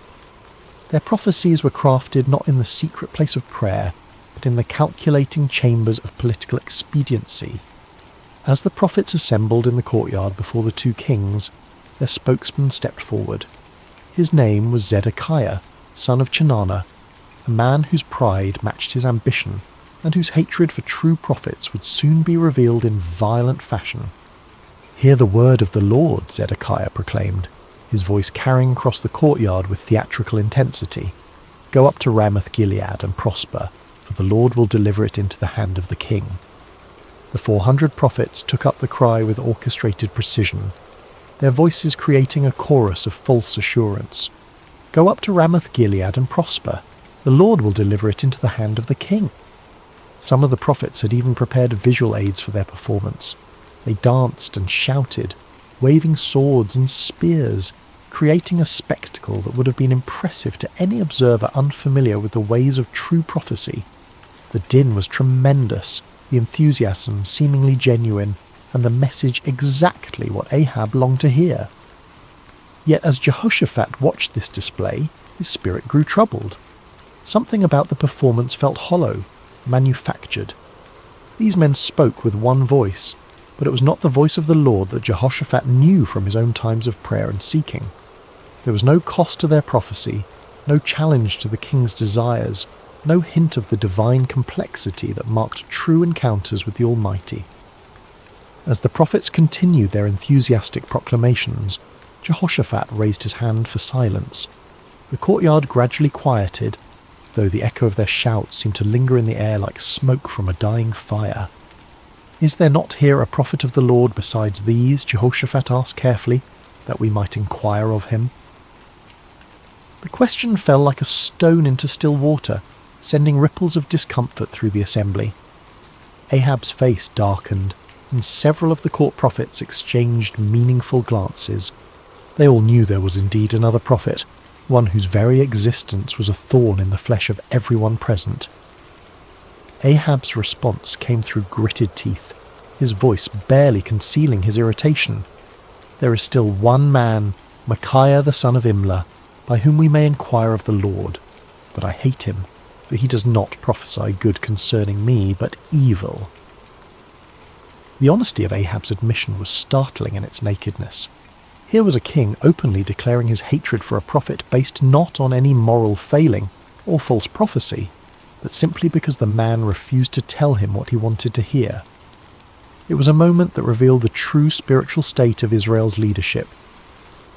Their prophecies were crafted not in the secret place of prayer, but in the calculating chambers of political expediency. As the prophets assembled in the courtyard before the two kings, their spokesman stepped forward. His name was Zedekiah, son of Chenaanah, a man whose pride matched his ambition, and whose hatred for true prophets would soon be revealed in violent fashion. "Hear the word of the Lord," Zedekiah proclaimed, his voice carrying across the courtyard with theatrical intensity. "Go up to Ramoth-Gilead and prosper, for the Lord will deliver it into the hand of the king." The 400 prophets took up the cry with orchestrated precision, their voices creating a chorus of false assurance. "Go up to Ramoth-Gilead and prosper. The Lord will deliver it into the hand of the king." Some of the prophets had even prepared visual aids for their performance. They danced and shouted, waving swords and spears, creating a spectacle that would have been impressive to any observer unfamiliar with the ways of true prophecy. The din was tremendous, the enthusiasm seemingly genuine, and the message exactly what Ahab longed to hear. Yet as Jehoshaphat watched this display, his spirit grew troubled. Something about the performance felt hollow, manufactured. These men spoke with one voice, but it was not the voice of the Lord that Jehoshaphat knew from his own times of prayer and seeking. There was no cost to their prophecy, no challenge to the king's desires, no hint of the divine complexity that marked true encounters with the Almighty. As the prophets continued their enthusiastic proclamations, Jehoshaphat raised his hand for silence. The courtyard gradually quieted, though the echo of their shouts seemed to linger in the air like smoke from a dying fire. "Is there not here a prophet of the Lord besides these?" Jehoshaphat asked carefully, "that we might inquire of him?" The question fell like a stone into still water, sending ripples of discomfort through the assembly. Ahab's face darkened, and several of the court prophets exchanged meaningful glances. They all knew there was indeed another prophet, one whose very existence was a thorn in the flesh of everyone present. Ahab's response came through gritted teeth, his voice barely concealing his irritation. "There is still one man, Micaiah the son of Imlah, by whom we may inquire of the Lord, but I hate him, for he does not prophesy good concerning me, but evil." The honesty of Ahab's admission was startling in its nakedness. Here was a king openly declaring his hatred for a prophet based not on any moral failing or false prophecy, but simply because the man refused to tell him what he wanted to hear. It was a moment that revealed the true spiritual state of Israel's leadership.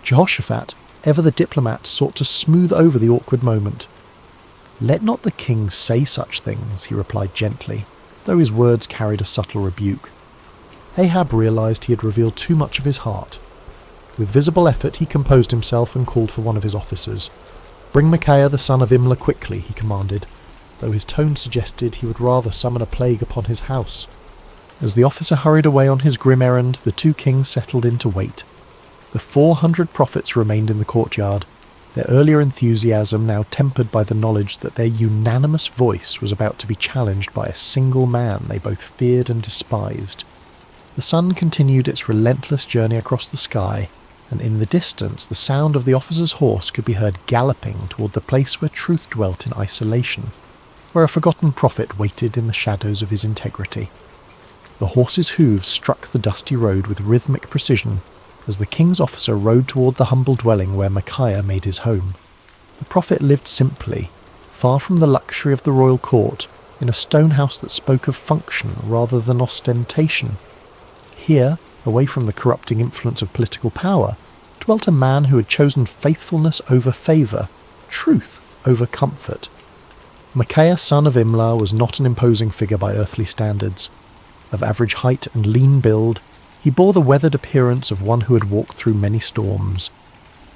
Jehoshaphat, ever the diplomat, sought to smooth over the awkward moment. "Let not the king say such things," he replied gently, though his words carried a subtle rebuke. Ahab realized he had revealed too much of his heart. With visible effort he composed himself and called for one of his officers. "Bring Micaiah the son of Imlah quickly," he commanded, though his tone suggested he would rather summon a plague upon his house. As the officer hurried away on his grim errand, the two kings settled in to wait. The 400 prophets remained in the courtyard, their earlier enthusiasm now tempered by the knowledge that their unanimous voice was about to be challenged by a single man they both feared and despised. The sun continued its relentless journey across the sky, and in the distance the sound of the officer's horse could be heard galloping toward the place where truth dwelt in isolation, where a forgotten prophet waited in the shadows of his integrity. The horse's hooves struck the dusty road with rhythmic precision as the king's officer rode toward the humble dwelling where Micaiah made his home. The prophet lived simply, far from the luxury of the royal court, in a stone house that spoke of function rather than ostentation. Here, away from the corrupting influence of political power, dwelt a man who had chosen faithfulness over favour, truth over comfort. Micaiah son of Imlah was not an imposing figure by earthly standards. Of average height and lean build, he bore the weathered appearance of one who had walked through many storms.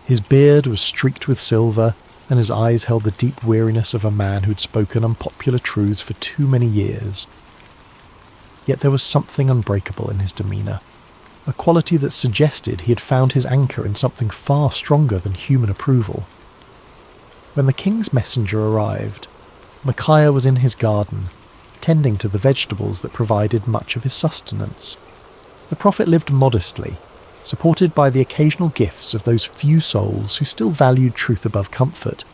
His beard was streaked with silver, and his eyes held the deep weariness of a man who had spoken unpopular truths for too many years. yet there was something unbreakable in his demeanour, a quality that suggested he had found his anchor in something far stronger than human approval. When the king's messenger arrived, Micaiah was in his garden, tending to the vegetables that provided much of his sustenance. The prophet lived modestly, supported by the occasional gifts of those few souls who still valued truth above comfort.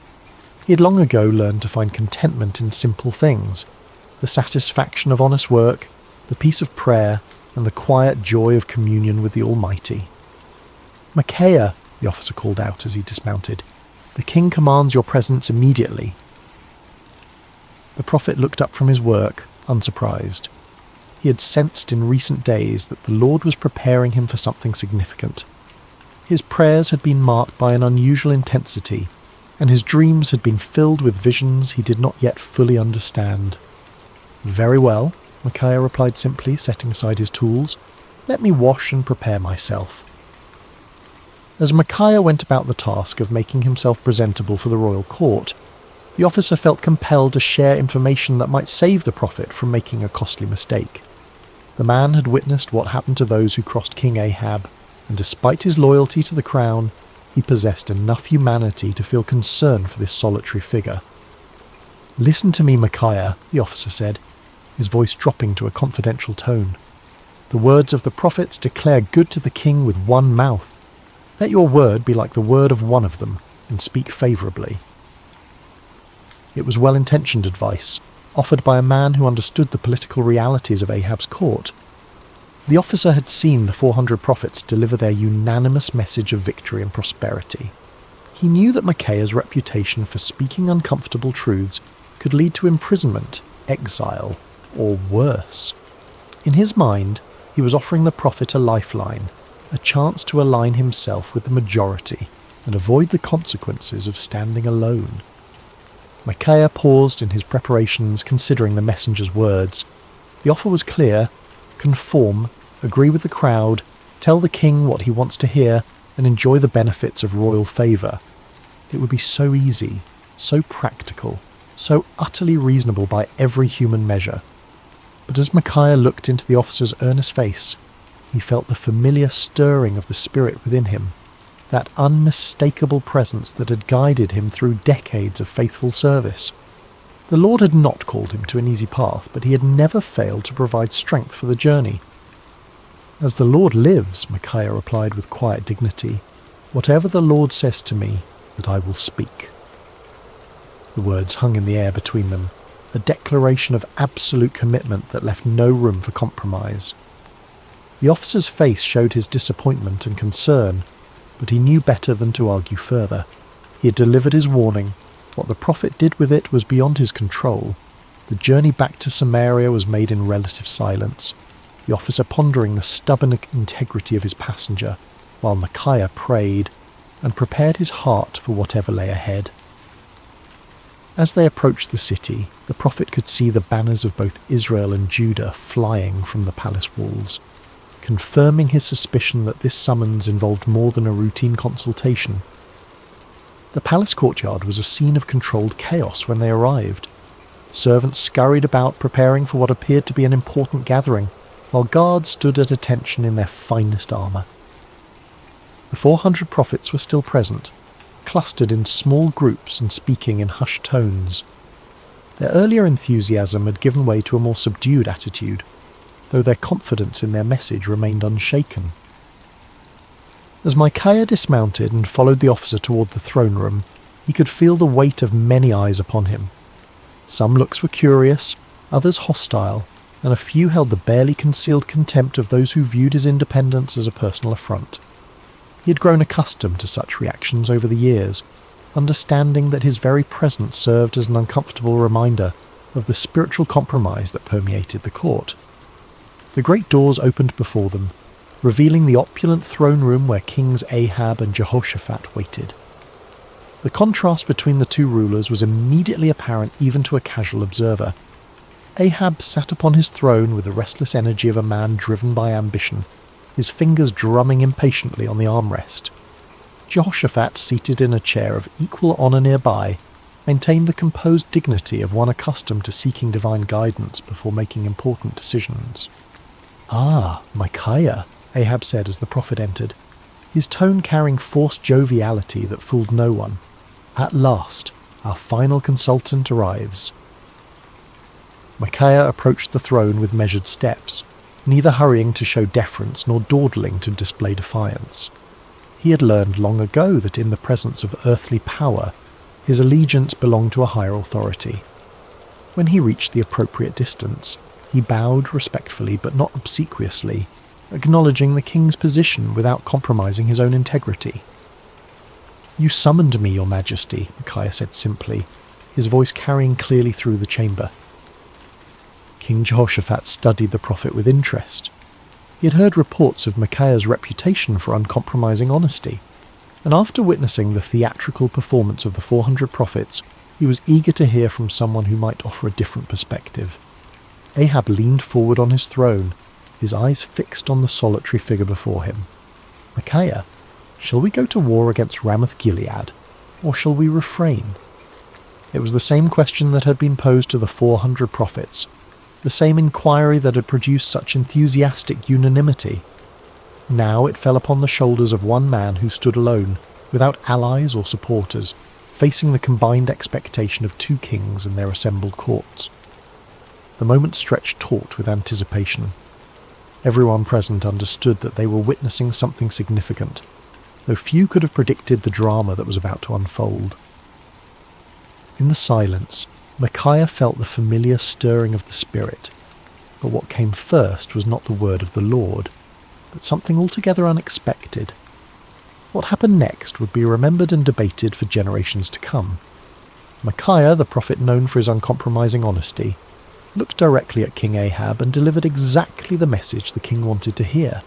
He had long ago learned to find contentment in simple things, the satisfaction of honest work, the peace of prayer, and the quiet joy of communion with the Almighty. "Micaiah," the officer called out as he dismounted, "the king commands your presence immediately." The prophet looked up from his work, unsurprised. He had sensed in recent days that the Lord was preparing him for something significant. His prayers had been marked by an unusual intensity, and his dreams had been filled with visions he did not yet fully understand. "Very well," Micaiah replied simply, setting aside his tools. "Let me wash and prepare myself." As Micaiah went about the task of making himself presentable for the royal court, the officer felt compelled to share information that might save the prophet from making a costly mistake. The man had witnessed what happened to those who crossed King Ahab, and despite his loyalty to the crown, he possessed enough humanity to feel concern for this solitary figure. "Listen to me, Micaiah," the officer said, his voice dropping to a confidential tone. "The words of the prophets declare good to the king with one mouth. Let your word be like the word of one of them, and speak favourably." It was well-intentioned advice, offered by a man who understood the political realities of Ahab's court. The officer had seen the 400 prophets deliver their unanimous message of victory and prosperity. He knew that Micaiah's reputation for speaking uncomfortable truths could lead to imprisonment, exile, or worse. In his mind, he was offering the prophet a lifeline, a chance to align himself with the majority and avoid the consequences of standing alone. Micaiah paused in his preparations, considering the messenger's words. The offer was clear: conform, agree with the crowd, tell the king what he wants to hear, and enjoy the benefits of royal favour. It would be so easy, so practical, so utterly reasonable by every human measure. But as Micaiah looked into the officer's earnest face, he felt the familiar stirring of the spirit within him, that unmistakable presence that had guided him through decades of faithful service. The Lord had not called him to an easy path, but he had never failed to provide strength for the journey. "As the Lord lives," Micaiah replied with quiet dignity, "whatever the Lord says to me, that I will speak." The words hung in the air between them, a declaration of absolute commitment that left no room for compromise. The officer's face showed his disappointment and concern, but he knew better than to argue further. He had delivered his warning. What the prophet did with it was beyond his control. The journey back to Samaria was made in relative silence, the officer pondering the stubborn integrity of his passenger, while Micaiah prayed and prepared his heart for whatever lay ahead. As they approached the city, the prophet could see the banners of both Israel and Judah flying from the palace walls, confirming his suspicion that this summons involved more than a routine consultation. The palace courtyard was a scene of controlled chaos when they arrived. Servants scurried about preparing for what appeared to be an important gathering, while guards stood at attention in their finest armour. The 400 prophets were still present, clustered in small groups and speaking in hushed tones. Their earlier enthusiasm had given way to a more subdued attitude, though their confidence in their message remained unshaken. As Micaiah dismounted and followed the officer toward the throne room, he could feel the weight of many eyes upon him. Some looks were curious, others hostile, and a few held the barely concealed contempt of those who viewed his independence as a personal affront. He had grown accustomed to such reactions over the years, understanding that his very presence served as an uncomfortable reminder of the spiritual compromise that permeated the court. The great doors opened before them, revealing the opulent throne room where Kings Ahab and Jehoshaphat waited. The contrast between the two rulers was immediately apparent even to a casual observer. Ahab sat upon his throne with the restless energy of a man driven by ambition, his fingers drumming impatiently on the armrest. Jehoshaphat, seated in a chair of equal honour nearby, maintained the composed dignity of one accustomed to seeking divine guidance before making important decisions. "Ah, Micaiah," Ahab said as the prophet entered, his tone carrying forced joviality that fooled no one. "At last, our final consultant arrives." Micaiah approached the throne with measured steps, neither hurrying to show deference nor dawdling to display defiance. He had learned long ago that in the presence of earthly power, his allegiance belonged to a higher authority. When he reached the appropriate distance, he bowed respectfully but not obsequiously, acknowledging the king's position without compromising his own integrity. "You summoned me, your majesty," Micaiah said simply, his voice carrying clearly through the chamber. King Jehoshaphat studied the prophet with interest. He had heard reports of Micaiah's reputation for uncompromising honesty, and after witnessing the theatrical performance of the 400 prophets, he was eager to hear from someone who might offer a different perspective. Ahab leaned forward on his throne, his eyes fixed on the solitary figure before him. "Micaiah, shall we go to war against Ramoth-Gilead, or shall we refrain?" It was the same question that had been posed to the 400 prophets, the same inquiry that had produced such enthusiastic unanimity. Now it fell upon the shoulders of one man who stood alone, without allies or supporters, facing the combined expectation of two kings and their assembled courts. The moment stretched taut with anticipation. Everyone present understood that they were witnessing something significant, though few could have predicted the drama that was about to unfold. In the silence, Micaiah felt the familiar stirring of the spirit, but what came first was not the word of the Lord, but something altogether unexpected. What happened next would be remembered and debated for generations to come. Micaiah, the prophet known for his uncompromising honesty, looked directly at King Ahab and delivered exactly the message the king wanted to hear.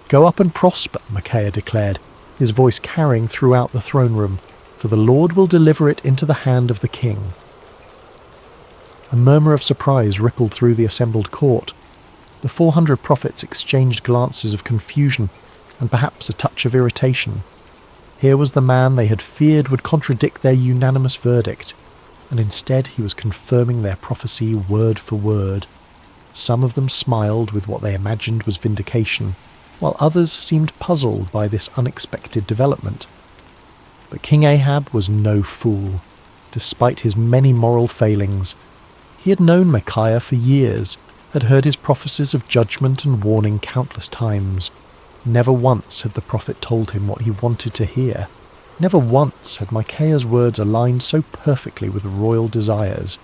"Go up and prosper," Micaiah declared, his voice carrying throughout the throne room, "for the Lord will deliver it into the hand of the king." A murmur of surprise rippled through the assembled court. The 400 prophets exchanged glances of confusion and perhaps a touch of irritation. Here was the man they had feared would contradict their unanimous verdict, and instead he was confirming their prophecy word for word. Some of them smiled with what they imagined was vindication, while others seemed puzzled by this unexpected development. But King Ahab was no fool. Despite his many moral failings, he had known Micaiah for years, had heard his prophecies of judgment and warning countless times. Never once had the prophet told him what he wanted to hear. Never once had Micaiah's words aligned so perfectly with royal desires.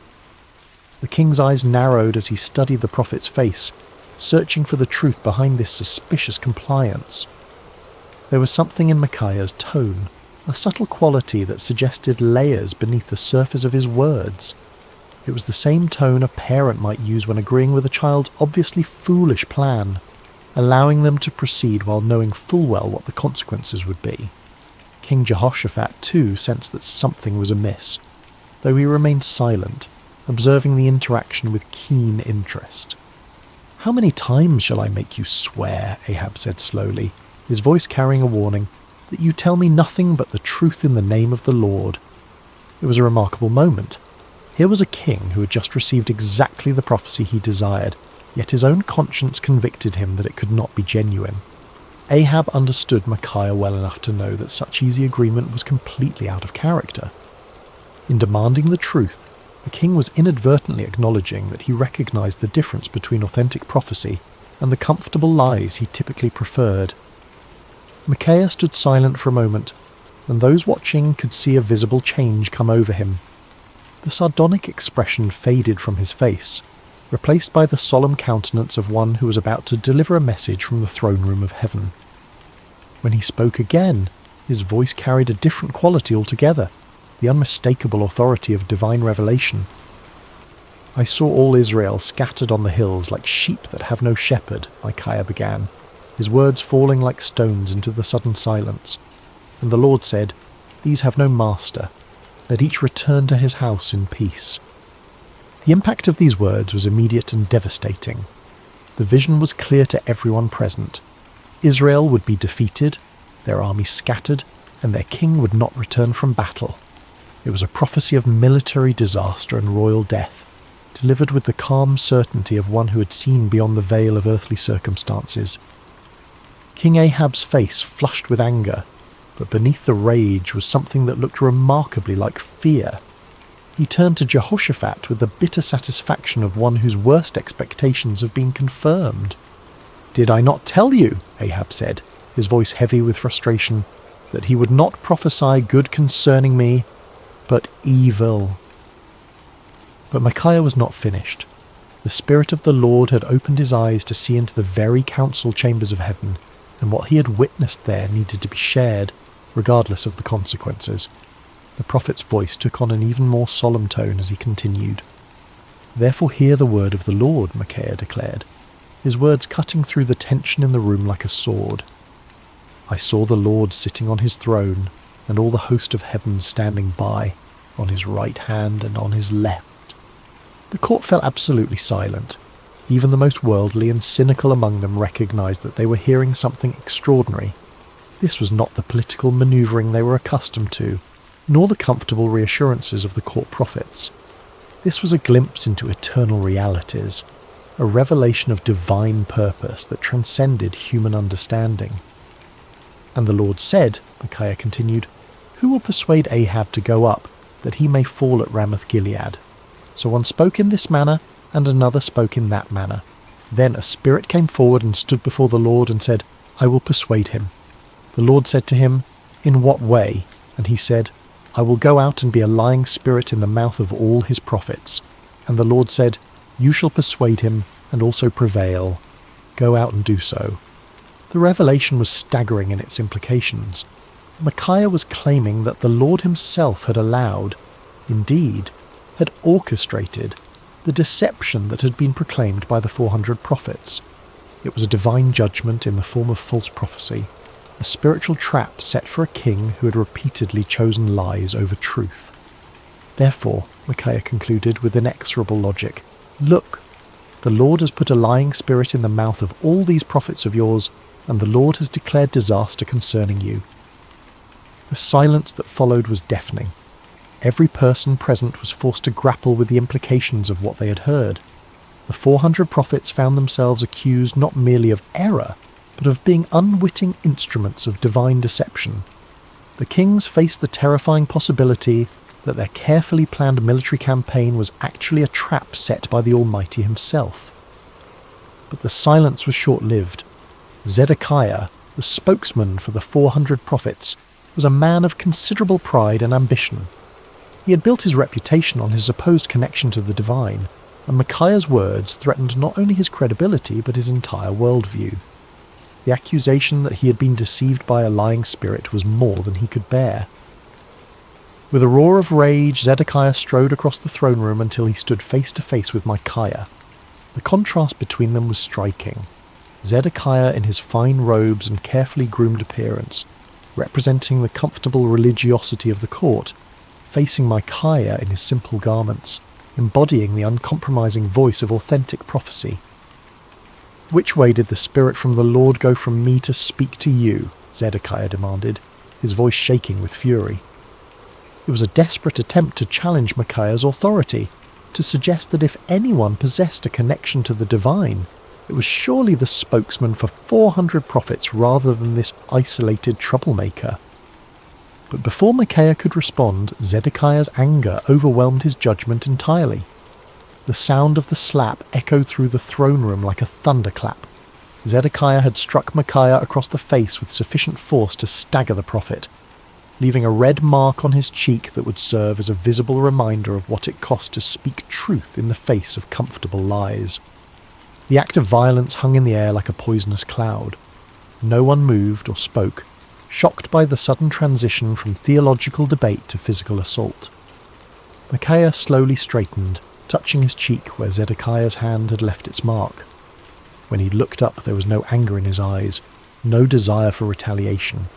The king's eyes narrowed as he studied the prophet's face, searching for the truth behind this suspicious compliance. There was something in Micaiah's tone, a subtle quality that suggested layers beneath the surface of his words. It was the same tone a parent might use when agreeing with a child's obviously foolish plan, allowing them to proceed while knowing full well what the consequences would be. King Jehoshaphat, too, sensed that something was amiss, though he remained silent, observing the interaction with keen interest. "How many times shall I make you swear," Ahab said slowly, his voice carrying a warning, "that you tell me nothing but the truth in the name of the Lord?" It was a remarkable moment. Here was a king who had just received exactly the prophecy he desired, yet his own conscience convicted him that it could not be genuine. Ahab understood Micaiah well enough to know that such easy agreement was completely out of character. In demanding the truth, the king was inadvertently acknowledging that he recognized the difference between authentic prophecy and the comfortable lies he typically preferred. Micaiah stood silent for a moment, and those watching could see a visible change come over him. The sardonic expression faded from his face, replaced by the solemn countenance of one who was about to deliver a message from the throne room of heaven. When he spoke again, his voice carried a different quality altogether, the unmistakable authority of divine revelation. "I saw all Israel scattered on the hills like sheep that have no shepherd," Micaiah began, his words falling like stones into the sudden silence. "And the Lord said, 'These have no master. Let each return to his house in peace.'" The impact of these words was immediate and devastating. The vision was clear to everyone present. Israel would be defeated, their army scattered, and their king would not return from battle. It was a prophecy of military disaster and royal death, delivered with the calm certainty of one who had seen beyond the veil of earthly circumstances. King Ahab's face flushed with anger, but beneath the rage was something that looked remarkably like fear. He turned to Jehoshaphat with the bitter satisfaction of one whose worst expectations have been confirmed. "Did I not tell you," Ahab said, his voice heavy with frustration, "that he would not prophesy good concerning me, but evil?" But Micaiah was not finished. The Spirit of the Lord had opened his eyes to see into the very council chambers of heaven, and what he had witnessed there needed to be shared, regardless of the consequences. The prophet's voice took on an even more solemn tone as he continued. "Therefore hear the word of the Lord," Micaiah declared, his words cutting through the tension in the room like a sword. "I saw the Lord sitting on his throne, and all the host of heaven standing by, on his right hand and on his left." The court fell absolutely silent. Even the most worldly and cynical among them recognized that they were hearing something extraordinary. This was not the political maneuvering they were accustomed to, nor the comfortable reassurances of the court prophets. This was a glimpse into eternal realities, a revelation of divine purpose that transcended human understanding. "And the Lord said," Micaiah continued, "Who will persuade Ahab to go up, that he may fall at Ramoth-Gilead?" So one spoke in this manner, and another spoke in that manner. Then a spirit came forward and stood before the Lord and said, "I will persuade him." The Lord said to him, "In what way?" And he said, "I will go out and be a lying spirit in the mouth of all his prophets." And the Lord said, "You shall persuade him, and also prevail. Go out and do so." The revelation was staggering in its implications. Micaiah was claiming that the Lord himself had allowed, indeed, had orchestrated, the deception that had been proclaimed by the 400 prophets. It was a divine judgment in the form of false prophecy, a spiritual trap set for a king who had repeatedly chosen lies over truth. Therefore, Micaiah concluded with inexorable logic, "Look, the Lord has put a lying spirit in the mouth of all these prophets of yours, and the Lord has declared disaster concerning you." The silence that followed was deafening. Every person present was forced to grapple with the implications of what they had heard. The 400 prophets found themselves accused not merely of error, but of being unwitting instruments of divine deception. The kings faced the terrifying possibility that their carefully planned military campaign was actually a trap set by the Almighty himself. But the silence was short-lived. Zedekiah, the spokesman for the 400 prophets, was a man of considerable pride and ambition. He had built his reputation on his supposed connection to the divine, and Micaiah's words threatened not only his credibility but his entire worldview. The accusation that he had been deceived by a lying spirit was more than he could bear. With a roar of rage, Zedekiah strode across the throne room until he stood face to face with Micaiah. The contrast between them was striking. Zedekiah in his fine robes and carefully groomed appearance, representing the comfortable religiosity of the court, facing Micaiah in his simple garments, embodying the uncompromising voice of authentic prophecy. "Which way did the Spirit from the Lord go from me to speak to you?" Zedekiah demanded, his voice shaking with fury. It was a desperate attempt to challenge Micaiah's authority, to suggest that if anyone possessed a connection to the divine, it was surely the spokesman for 400 prophets rather than this isolated troublemaker. But before Micaiah could respond, Zedekiah's anger overwhelmed his judgment entirely. The sound of the slap echoed through the throne room like a thunderclap. Zedekiah had struck Micaiah across the face with sufficient force to stagger the prophet, leaving a red mark on his cheek that would serve as a visible reminder of what it cost to speak truth in the face of comfortable lies. The act of violence hung in the air like a poisonous cloud. No one moved or spoke, shocked by the sudden transition from theological debate to physical assault. Micaiah slowly straightened, touching his cheek where Zedekiah's hand had left its mark. When he looked up, there was no anger in his eyes, no desire for retaliation.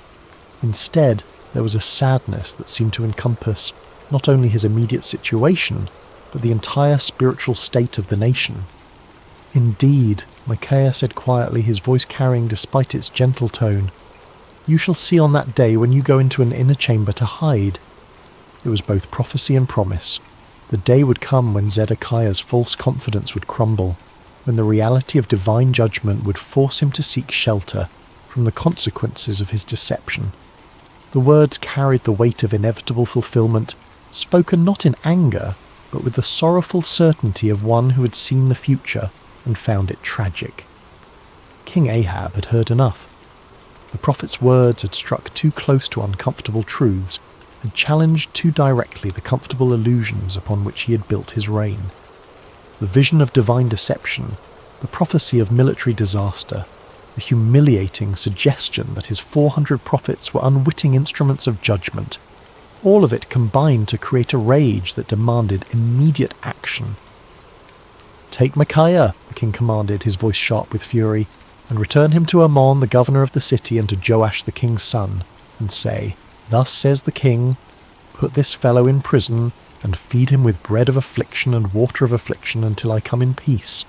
Instead, there was a sadness that seemed to encompass not only his immediate situation, but the entire spiritual state of the nation. "Indeed," Micaiah said quietly, his voice carrying despite its gentle tone, "you shall see on that day when you go into an inner chamber to hide." It was both prophecy and promise. The day would come when Zedekiah's false confidence would crumble, when the reality of divine judgment would force him to seek shelter from the consequences of his deception. The words carried the weight of inevitable fulfillment, spoken not in anger, but with the sorrowful certainty of one who had seen the future and found it tragic. King Ahab had heard enough. The prophet's words had struck too close to uncomfortable truths, had challenged too directly the comfortable illusions upon which he had built his reign. The vision of divine deception, the prophecy of military disaster, the humiliating suggestion that his 400 prophets were unwitting instruments of judgment, all of it combined to create a rage that demanded immediate action. "Take Micaiah," the king commanded, his voice sharp with fury, "and return him to Amon, the governor of the city, and to Joash the king's son, and say, 'Thus says the king, put this fellow in prison, and feed him with bread of affliction and water of affliction until I come in peace.'"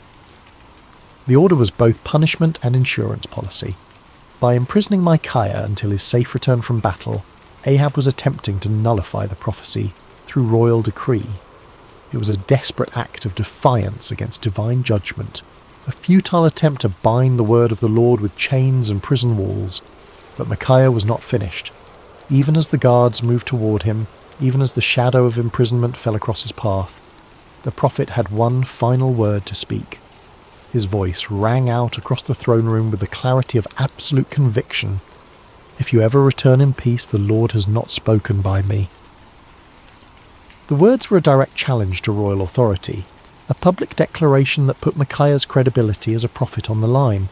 The order was both punishment and insurance policy. By imprisoning Micaiah until his safe return from battle, Ahab was attempting to nullify the prophecy through royal decree. It was a desperate act of defiance against divine judgment, a futile attempt to bind the word of the Lord with chains and prison walls. But Micaiah was not finished. Even as the guards moved toward him, even as the shadow of imprisonment fell across his path, the prophet had one final word to speak. His voice rang out across the throne room with the clarity of absolute conviction. "If you ever return in peace, the Lord has not spoken by me." The words were a direct challenge to royal authority, a public declaration that put Micaiah's credibility as a prophet on the line.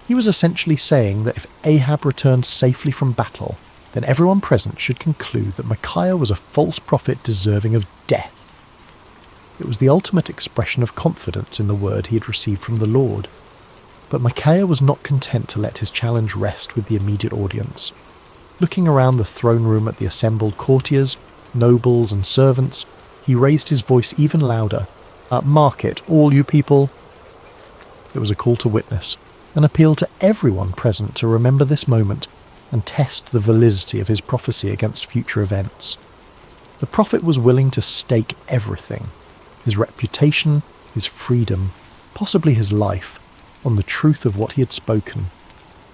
He was essentially saying that if Ahab returned safely from battle, then everyone present should conclude that Micaiah was a false prophet deserving of death. It was the ultimate expression of confidence in the word he had received from the Lord. But Micaiah was not content to let his challenge rest with the immediate audience. Looking around the throne room at the assembled courtiers, nobles and servants, he raised his voice even louder. "Mark it, all you people." It was a call to witness, an appeal to everyone present to remember this moment and test the validity of his prophecy against future events. The prophet was willing to stake everything, his reputation, his freedom, possibly his life, on the truth of what he had spoken.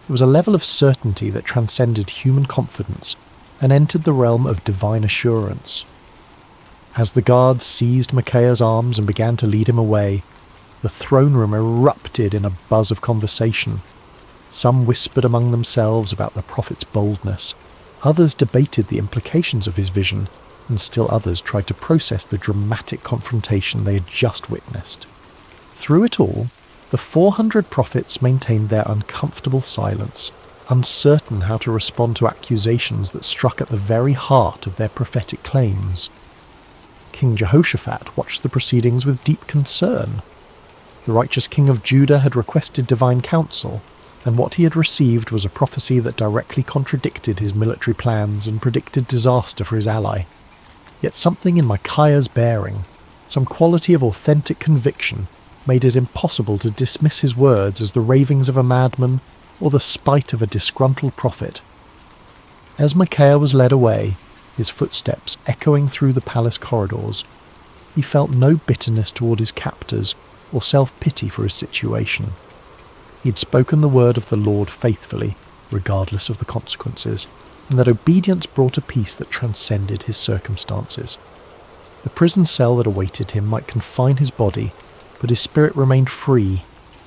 It was a level of certainty that transcended human confidence and entered the realm of divine assurance. As the guards seized Micaiah's arms and began to lead him away, the throne room erupted in a buzz of conversation. Some whispered among themselves about the prophet's boldness, others debated the implications of his vision, and still others tried to process the dramatic confrontation they had just witnessed. Through it all, the 400 prophets maintained their uncomfortable silence, uncertain how to respond to accusations that struck at the very heart of their prophetic claims. King Jehoshaphat watched the proceedings with deep concern. The righteous king of Judah had requested divine counsel, and what he had received was a prophecy that directly contradicted his military plans and predicted disaster for his ally. Yet something in Micaiah's bearing, some quality of authentic conviction, made it impossible to dismiss his words as the ravings of a madman or the spite of a disgruntled prophet. As Micaiah was led away, his footsteps echoing through the palace corridors, he felt no bitterness toward his captors or self-pity for his situation. He had spoken the word of the Lord faithfully, regardless of the consequences, and that obedience brought a peace that transcended his circumstances. The prison cell that awaited him might confine his body, but his spirit remained free,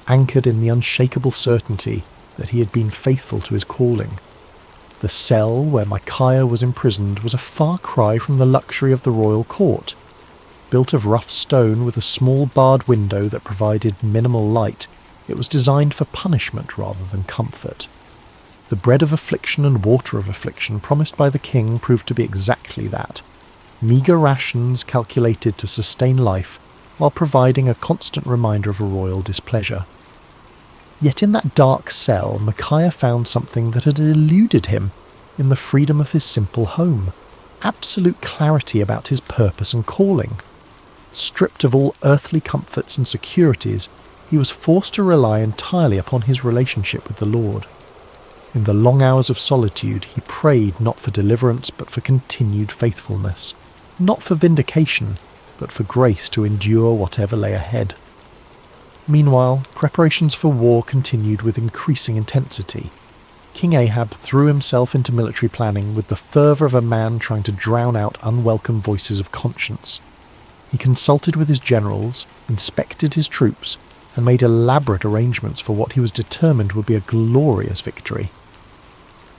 anchored in the unshakable certainty that he had been faithful to his calling. The cell where Micaiah was imprisoned was a far cry from the luxury of the royal court. Built of rough stone with a small barred window that provided minimal light, it was designed for punishment rather than comfort. The bread of affliction and water of affliction promised by the king proved to be exactly that. Meagre rations calculated to sustain life while providing a constant reminder of a royal displeasure. Yet in that dark cell, Micaiah found something that had eluded him in the freedom of his simple home, absolute clarity about his purpose and calling. Stripped of all earthly comforts and securities, he was forced to rely entirely upon his relationship with the Lord. In the long hours of solitude, he prayed not for deliverance but for continued faithfulness. not for vindication, but for grace to endure whatever lay ahead. Meanwhile, preparations for war continued with increasing intensity. King Ahab threw himself into military planning with the fervour of a man trying to drown out unwelcome voices of conscience. He consulted with his generals, inspected his troops, and made elaborate arrangements for what he was determined would be a glorious victory.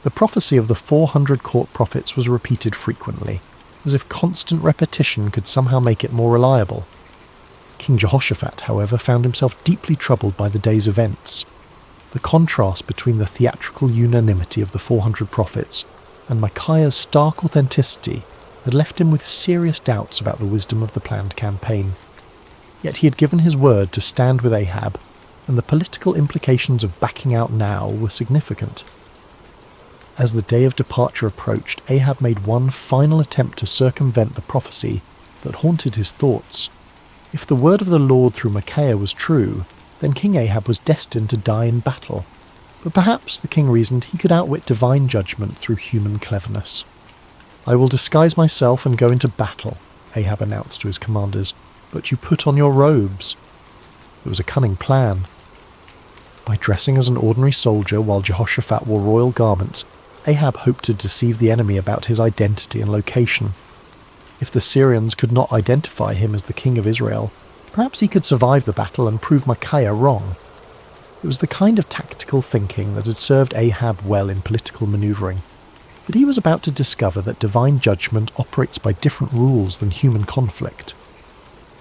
The prophecy of the 400 court prophets was repeated frequently, as if constant repetition could somehow make it more reliable. King Jehoshaphat, however, found himself deeply troubled by the day's events. The contrast between the theatrical unanimity of the 400 prophets and Micaiah's stark authenticity had left him with serious doubts about the wisdom of the planned campaign. Yet he had given his word to stand with Ahab, and the political implications of backing out now were significant. As the day of departure approached, Ahab made one final attempt to circumvent the prophecy that haunted his thoughts. If the word of the Lord through Micaiah was true, then King Ahab was destined to die in battle. But perhaps, the king reasoned, he could outwit divine judgment through human cleverness. "I will disguise myself and go into battle," Ahab announced to his commanders, "but you put on your robes." It was a cunning plan. By dressing as an ordinary soldier while Jehoshaphat wore royal garments, Ahab hoped to deceive the enemy about his identity and location. If the Syrians could not identify him as the king of Israel, perhaps he could survive the battle and prove Micaiah wrong. It was the kind of tactical thinking that had served Ahab well in political manoeuvring. But he was about to discover that divine judgment operates by different rules than human conflict.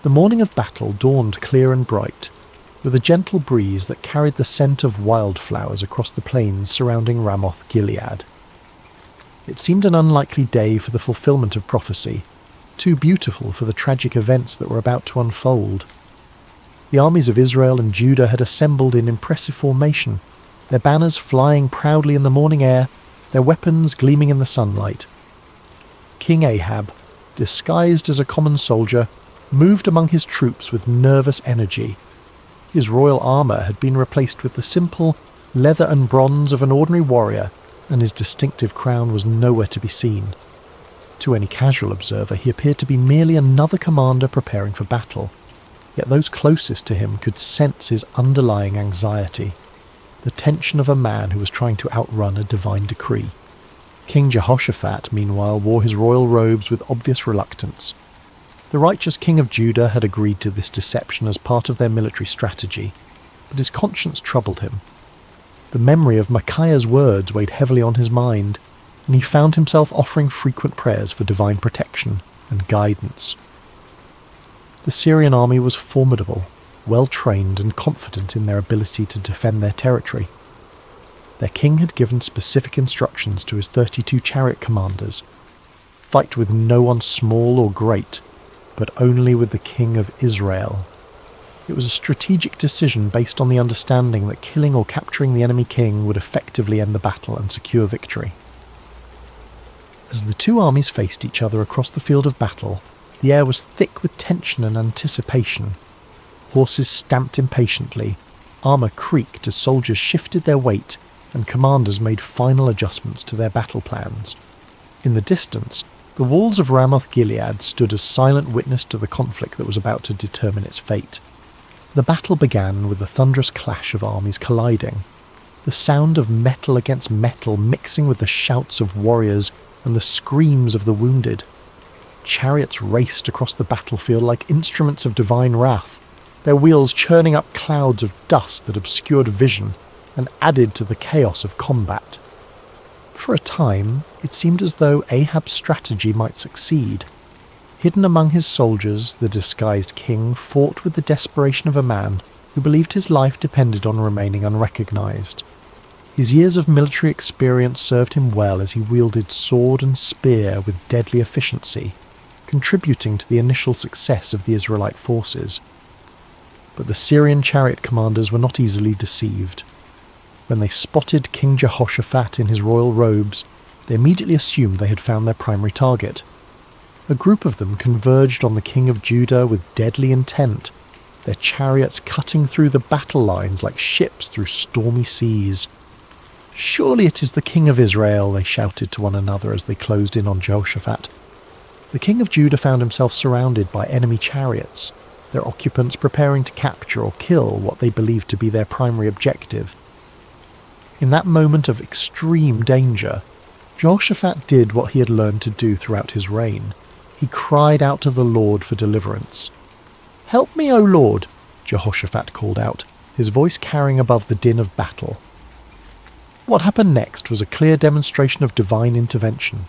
The morning of battle dawned clear and bright, with a gentle breeze that carried the scent of wildflowers across the plains surrounding Ramoth Gilead. It seemed an unlikely day for the fulfillment of prophecy, too beautiful for the tragic events that were about to unfold. The armies of Israel and Judah had assembled in impressive formation, their banners flying proudly in the morning air, their weapons gleaming in the sunlight. King Ahab, disguised as a common soldier, moved among his troops with nervous energy. His royal armour had been replaced with the simple leather and bronze of an ordinary warrior, and his distinctive crown was nowhere to be seen. To any casual observer, he appeared to be merely another commander preparing for battle, yet those closest to him could sense his underlying anxiety, the tension of a man who was trying to outrun a divine decree. King Jehoshaphat, meanwhile, wore his royal robes with obvious reluctance. The righteous king of Judah had agreed to this deception as part of their military strategy, but his conscience troubled him. The memory of Micaiah's words weighed heavily on his mind, and he found himself offering frequent prayers for divine protection and guidance. The Syrian army was formidable, well-trained and confident in their ability to defend their territory. Their king had given specific instructions to his 32 chariot commanders: fight with no one small or great, but only with the king of Israel. It was a strategic decision based on the understanding that killing or capturing the enemy king would effectively end the battle and secure victory. As the two armies faced each other across the field of battle, the air was thick with tension and anticipation. Horses stamped impatiently, armour creaked as soldiers shifted their weight, and commanders made final adjustments to their battle plans. In the distance, the walls of Ramoth Gilead stood as silent witness to the conflict that was about to determine its fate. The battle began with the thunderous clash of armies colliding, the sound of metal against metal mixing with the shouts of warriors and the screams of the wounded. Chariots raced across the battlefield like instruments of divine wrath, their wheels churning up clouds of dust that obscured vision and added to the chaos of combat. For a time, it seemed as though Ahab's strategy might succeed. Hidden among his soldiers, the disguised king fought with the desperation of a man who believed his life depended on remaining unrecognized. His years of military experience served him well as he wielded sword and spear with deadly efficiency, contributing to the initial success of the Israelite forces. But the Syrian chariot commanders were not easily deceived. When they spotted King Jehoshaphat in his royal robes, they immediately assumed they had found their primary target. A group of them converged on the king of Judah with deadly intent, their chariots cutting through the battle lines like ships through stormy seas. "Surely it is the king of Israel," they shouted to one another as they closed in on Jehoshaphat. The king of Judah found himself surrounded by enemy chariots, their occupants preparing to capture or kill what they believed to be their primary objective. In that moment of extreme danger, Jehoshaphat did what he had learned to do throughout his reign. He cried out to the Lord for deliverance. "Help me, O Lord," Jehoshaphat called out, his voice carrying above the din of battle. What happened next was a clear demonstration of divine intervention.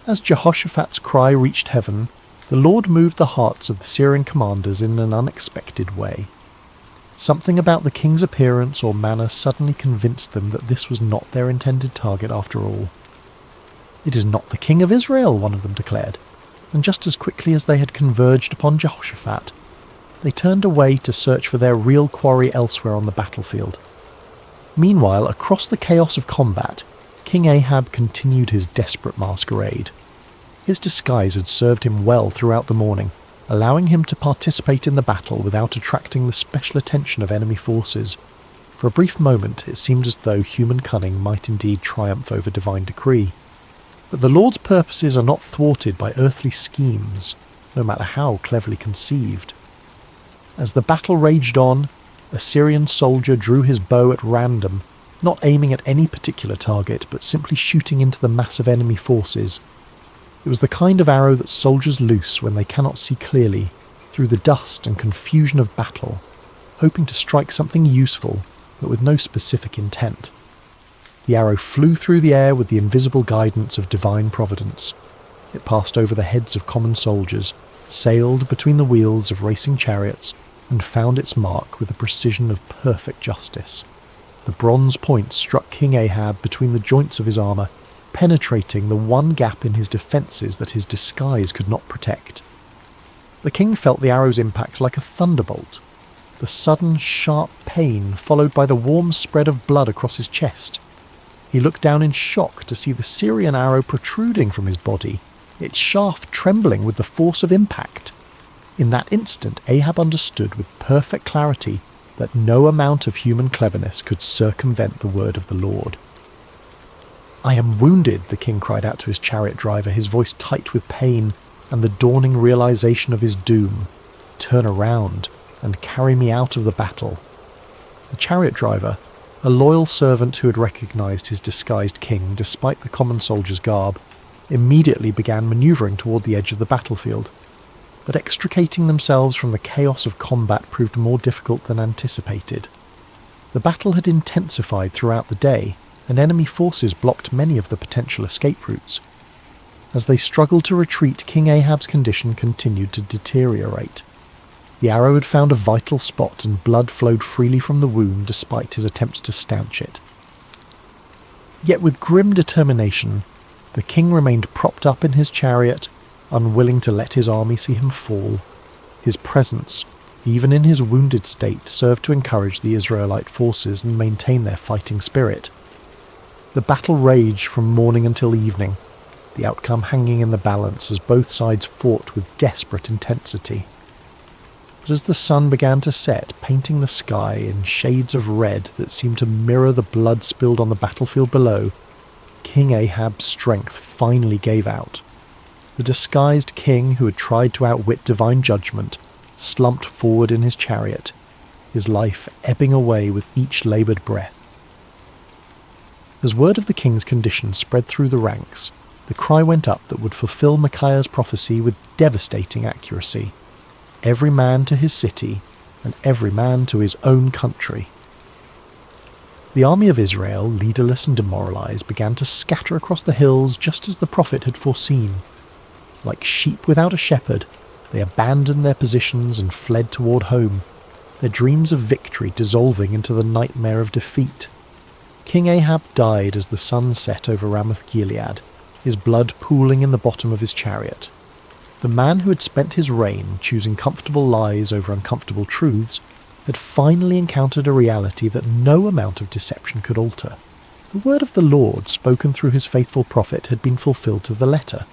As Jehoshaphat's cry reached heaven, the Lord moved the hearts of the Syrian commanders in an unexpected way. Something about the king's appearance or manner suddenly convinced them that this was not their intended target after all. "It is not the king of Israel," one of them declared, and just as quickly as they had converged upon Jehoshaphat, they turned away to search for their real quarry elsewhere on the battlefield. Meanwhile, across the chaos of combat, King Ahab continued his desperate masquerade. His disguise had served him well throughout the morning, allowing him to participate in the battle without attracting the special attention of enemy forces. For a brief moment, it seemed as though human cunning might indeed triumph over divine decree. But the Lord's purposes are not thwarted by earthly schemes, no matter how cleverly conceived. As the battle raged on, a Syrian soldier drew his bow at random, not aiming at any particular target, but simply shooting into the mass of enemy forces. It was the kind of arrow that soldiers loose when they cannot see clearly, through the dust and confusion of battle, hoping to strike something useful, but with no specific intent. The arrow flew through the air with the invisible guidance of divine providence. It passed over the heads of common soldiers, sailed between the wheels of racing chariots, and found its mark with the precision of perfect justice. The bronze point struck King Ahab between the joints of his armour, penetrating the one gap in his defences that his disguise could not protect. The king felt the arrow's impact like a thunderbolt, the sudden sharp pain followed by the warm spread of blood across his chest. He looked down in shock to see the Syrian arrow protruding from his body, its shaft trembling with the force of impact. In that instant, Ahab understood with perfect clarity that no amount of human cleverness could circumvent the word of the Lord. "I am wounded," the king cried out to his chariot driver, his voice tight with pain and the dawning realization of his doom. "Turn around and carry me out of the battle." The chariot driver, a loyal servant who had recognized his disguised king despite the common soldier's garb, immediately began maneuvering toward the edge of the battlefield. But extricating themselves from the chaos of combat proved more difficult than anticipated. The battle had intensified throughout the day, and enemy forces blocked many of the potential escape routes. As they struggled to retreat, King Ahab's condition continued to deteriorate. The arrow had found a vital spot and blood flowed freely from the wound despite his attempts to stanch it. Yet with grim determination, the king remained propped up in his chariot, unwilling to let his army see him fall. His presence, even in his wounded state, served to encourage the Israelite forces and maintain their fighting spirit. The battle raged from morning until evening, the outcome hanging in the balance as both sides fought with desperate intensity. But as the sun began to set, painting the sky in shades of red that seemed to mirror the blood spilled on the battlefield below, King Ahab's strength finally gave out. The disguised king who had tried to outwit divine judgment slumped forward in his chariot, his life ebbing away with each laboured breath. As word of the king's condition spread through the ranks, the cry went up that would fulfill Micaiah's prophecy with devastating accuracy. Every man to his city, and every man to his own country. The army of Israel, leaderless and demoralized, began to scatter across the hills just as the prophet had foreseen. Like sheep without a shepherd, they abandoned their positions and fled toward home, their dreams of victory dissolving into the nightmare of defeat. King Ahab died as the sun set over Ramoth-Gilead, his blood pooling in the bottom of his chariot. The man who had spent his reign choosing comfortable lies over uncomfortable truths had finally encountered a reality that no amount of deception could alter. The word of the Lord, spoken through his faithful prophet, had been fulfilled to the letter.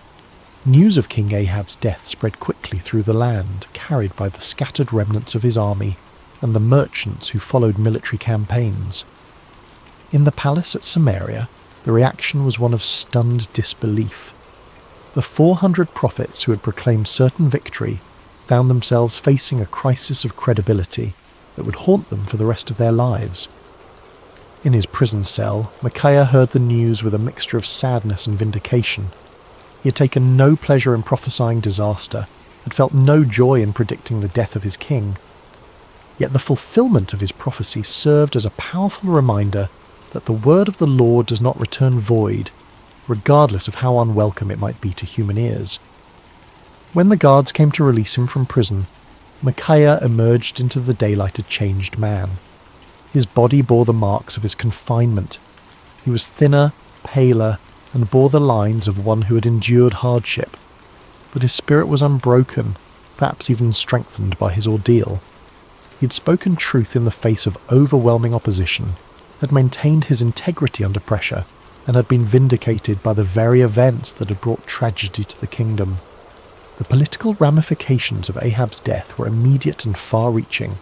News of King Ahab's death spread quickly through the land, carried by the scattered remnants of his army and the merchants who followed military campaigns. In the palace at Samaria, the reaction was one of stunned disbelief. The 400 prophets who had proclaimed certain victory found themselves facing a crisis of credibility that would haunt them for the rest of their lives. In his prison cell, Micaiah heard the news with a mixture of sadness and vindication. He had taken no pleasure in prophesying disaster, had felt no joy in predicting the death of his king. Yet the fulfillment of his prophecy served as a powerful reminder that the word of the Lord does not return void, regardless of how unwelcome it might be to human ears. When the guards came to release him from prison, Micaiah emerged into the daylight a changed man. His body bore the marks of his confinement. He was thinner, paler, and bore the lines of one who had endured hardship. But his spirit was unbroken, perhaps even strengthened by his ordeal. He had spoken truth in the face of overwhelming opposition, had maintained his integrity under pressure, and had been vindicated by the very events that had brought tragedy to the kingdom. The political ramifications of Ahab's death were immediate and far-reaching.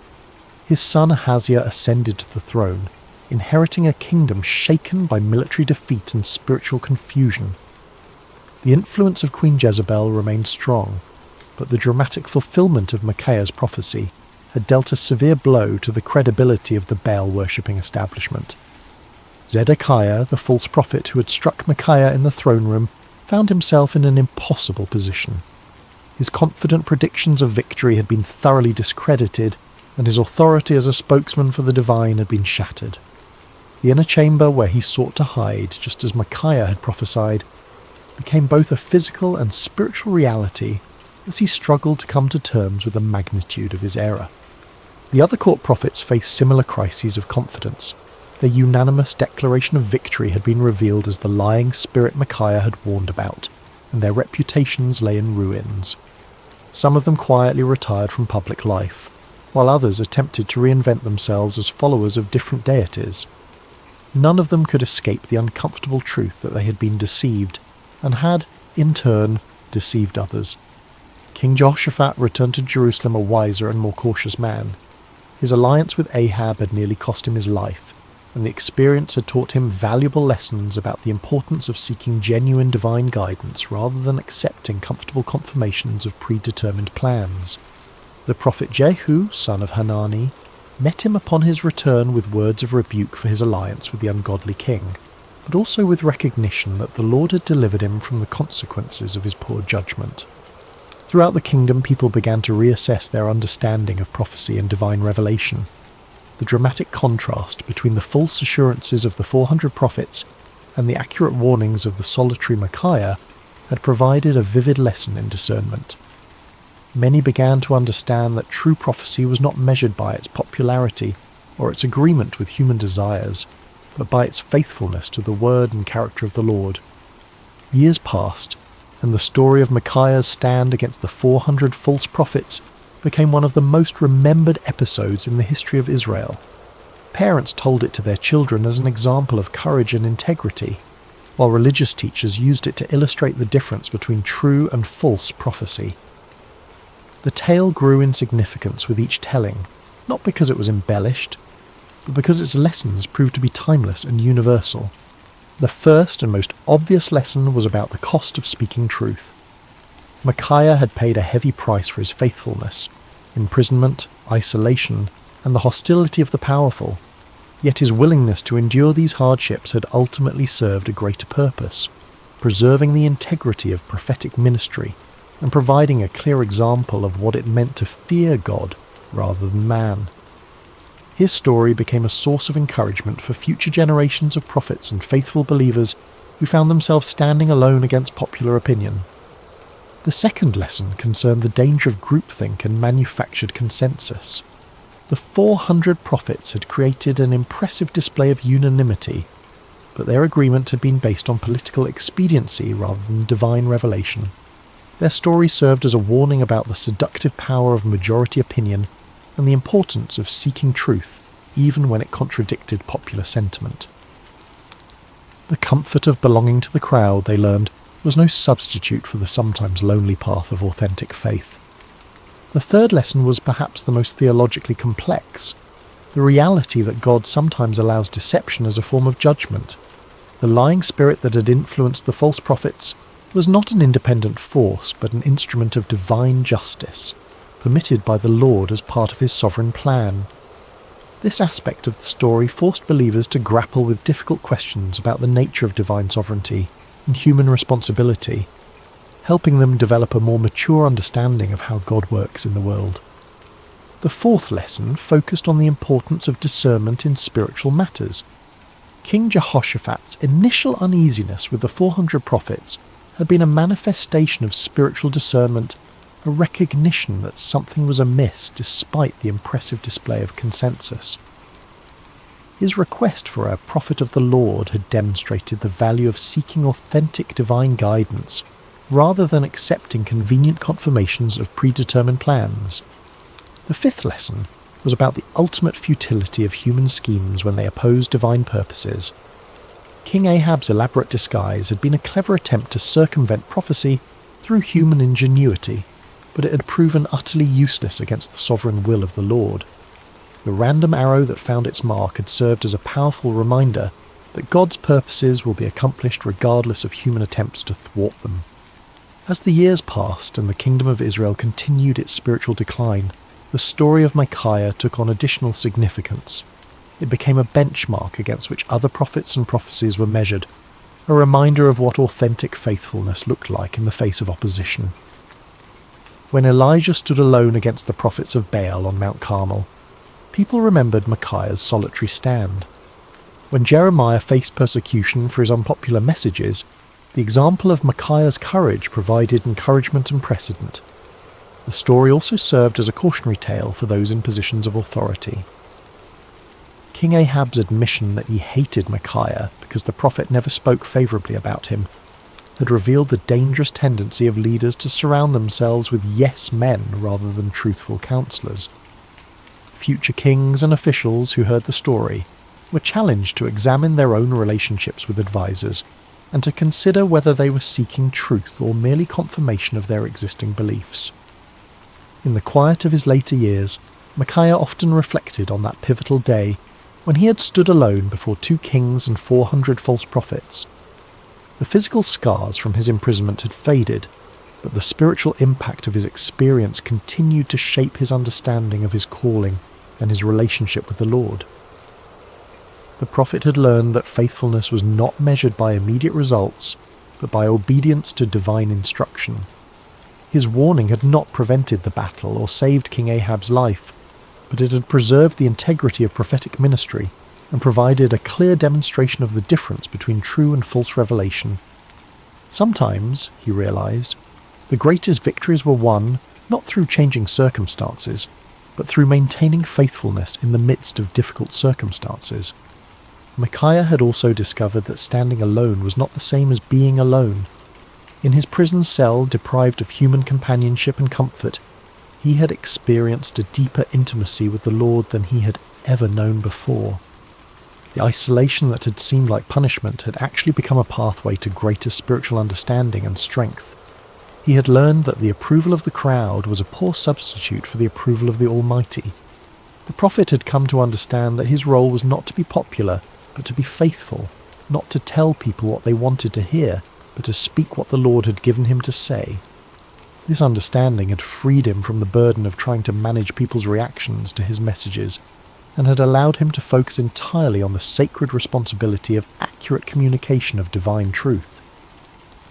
His son Ahaziah ascended to the throne, inheriting a kingdom shaken by military defeat and spiritual confusion. The influence of Queen Jezebel remained strong, but the dramatic fulfillment of Micaiah's prophecy had dealt a severe blow to the credibility of the Baal-worshipping establishment. Zedekiah, the false prophet who had struck Micaiah in the throne room, found himself in an impossible position. His confident predictions of victory had been thoroughly discredited, and his authority as a spokesman for the divine had been shattered. The inner chamber where he sought to hide, just as Micaiah had prophesied, became both a physical and spiritual reality as he struggled to come to terms with the magnitude of his error. The other court prophets faced similar crises of confidence. Their unanimous declaration of victory had been revealed as the lying spirit Micaiah had warned about, and their reputations lay in ruins. Some of them quietly retired from public life, while others attempted to reinvent themselves as followers of different deities. None of them could escape the uncomfortable truth that they had been deceived, and had, in turn, deceived others. King Jehoshaphat returned to Jerusalem a wiser and more cautious man. His alliance with Ahab had nearly cost him his life, and the experience had taught him valuable lessons about the importance of seeking genuine divine guidance rather than accepting comfortable confirmations of predetermined plans. The prophet Jehu, son of Hanani, met him upon his return with words of rebuke for his alliance with the ungodly king, but also with recognition that the Lord had delivered him from the consequences of his poor judgment. Throughout the kingdom, people began to reassess their understanding of prophecy and divine revelation. The dramatic contrast between the false assurances of the 400 prophets and the accurate warnings of the solitary Micaiah had provided a vivid lesson in discernment. Many began to understand that true prophecy was not measured by its popularity or its agreement with human desires, but by its faithfulness to the word and character of the Lord. Years passed, and the story of Micaiah's stand against the 400 false prophets became one of the most remembered episodes in the history of Israel. Parents told it to their children as an example of courage and integrity, while religious teachers used it to illustrate the difference between true and false prophecy. The tale grew in significance with each telling, not because it was embellished, but because its lessons proved to be timeless and universal. The first and most obvious lesson was about the cost of speaking truth. Micaiah had paid a heavy price for his faithfulness: imprisonment, isolation, and the hostility of the powerful. Yet his willingness to endure these hardships had ultimately served a greater purpose, preserving the integrity of prophetic ministry and providing a clear example of what it meant to fear God rather than man. His story became a source of encouragement for future generations of prophets and faithful believers who found themselves standing alone against popular opinion. The second lesson concerned the danger of groupthink and manufactured consensus. The 400 prophets had created an impressive display of unanimity, but their agreement had been based on political expediency rather than divine revelation. Their story served as a warning about the seductive power of majority opinion and the importance of seeking truth, even when it contradicted popular sentiment. The comfort of belonging to the crowd, they learned, was no substitute for the sometimes lonely path of authentic faith. The third lesson was perhaps the most theologically complex: the reality that God sometimes allows deception as a form of judgment. The lying spirit that had influenced the false prophets was not an independent force but an instrument of divine justice, permitted by the Lord as part of his sovereign plan. This aspect of the story forced believers to grapple with difficult questions about the nature of divine sovereignty and human responsibility, helping them develop a more mature understanding of how God works in the world. The fourth lesson focused on the importance of discernment in spiritual matters. King Jehoshaphat's initial uneasiness with the 400 prophets had been a manifestation of spiritual discernment, a recognition that something was amiss despite the impressive display of consensus. His request for a prophet of the Lord had demonstrated the value of seeking authentic divine guidance, rather than accepting convenient confirmations of predetermined plans. The fifth lesson was about the ultimate futility of human schemes when they oppose divine purposes. King Ahab's elaborate disguise had been a clever attempt to circumvent prophecy through human ingenuity, but it had proven utterly useless against the sovereign will of the Lord. The random arrow that found its mark had served as a powerful reminder that God's purposes will be accomplished regardless of human attempts to thwart them. As the years passed and the kingdom of Israel continued its spiritual decline, the story of Micaiah took on additional significance. It became a benchmark against which other prophets and prophecies were measured, a reminder of what authentic faithfulness looked like in the face of opposition. When Elijah stood alone against the prophets of Baal on Mount Carmel, people remembered Micaiah's solitary stand. When Jeremiah faced persecution for his unpopular messages, the example of Micaiah's courage provided encouragement and precedent. The story also served as a cautionary tale for those in positions of authority. King Ahab's admission that he hated Micaiah because the prophet never spoke favourably about him had revealed the dangerous tendency of leaders to surround themselves with yes men rather than truthful counsellors. Future kings and officials who heard the story were challenged to examine their own relationships with advisors and to consider whether they were seeking truth or merely confirmation of their existing beliefs. In the quiet of his later years, Micaiah often reflected on that pivotal day when he had stood alone before 2 kings and 400 false prophets. The physical scars from his imprisonment had faded, but the spiritual impact of his experience continued to shape his understanding of his calling and his relationship with the Lord. The prophet had learned that faithfulness was not measured by immediate results, but by obedience to divine instruction. His warning had not prevented the battle or saved King Ahab's life, but it had preserved the integrity of prophetic ministry and provided a clear demonstration of the difference between true and false revelation. Sometimes, he realized, the greatest victories were won not through changing circumstances, but through maintaining faithfulness in the midst of difficult circumstances. Micaiah had also discovered that standing alone was not the same as being alone. In his prison cell, deprived of human companionship and comfort, he had experienced a deeper intimacy with the Lord than he had ever known before. The isolation that had seemed like punishment had actually become a pathway to greater spiritual understanding and strength. He had learned that the approval of the crowd was a poor substitute for the approval of the Almighty. The prophet had come to understand that his role was not to be popular, but to be faithful, not to tell people what they wanted to hear, but to speak what the Lord had given him to say. This understanding had freed him from the burden of trying to manage people's reactions to his messages, and had allowed him to focus entirely on the sacred responsibility of accurate communication of divine truth.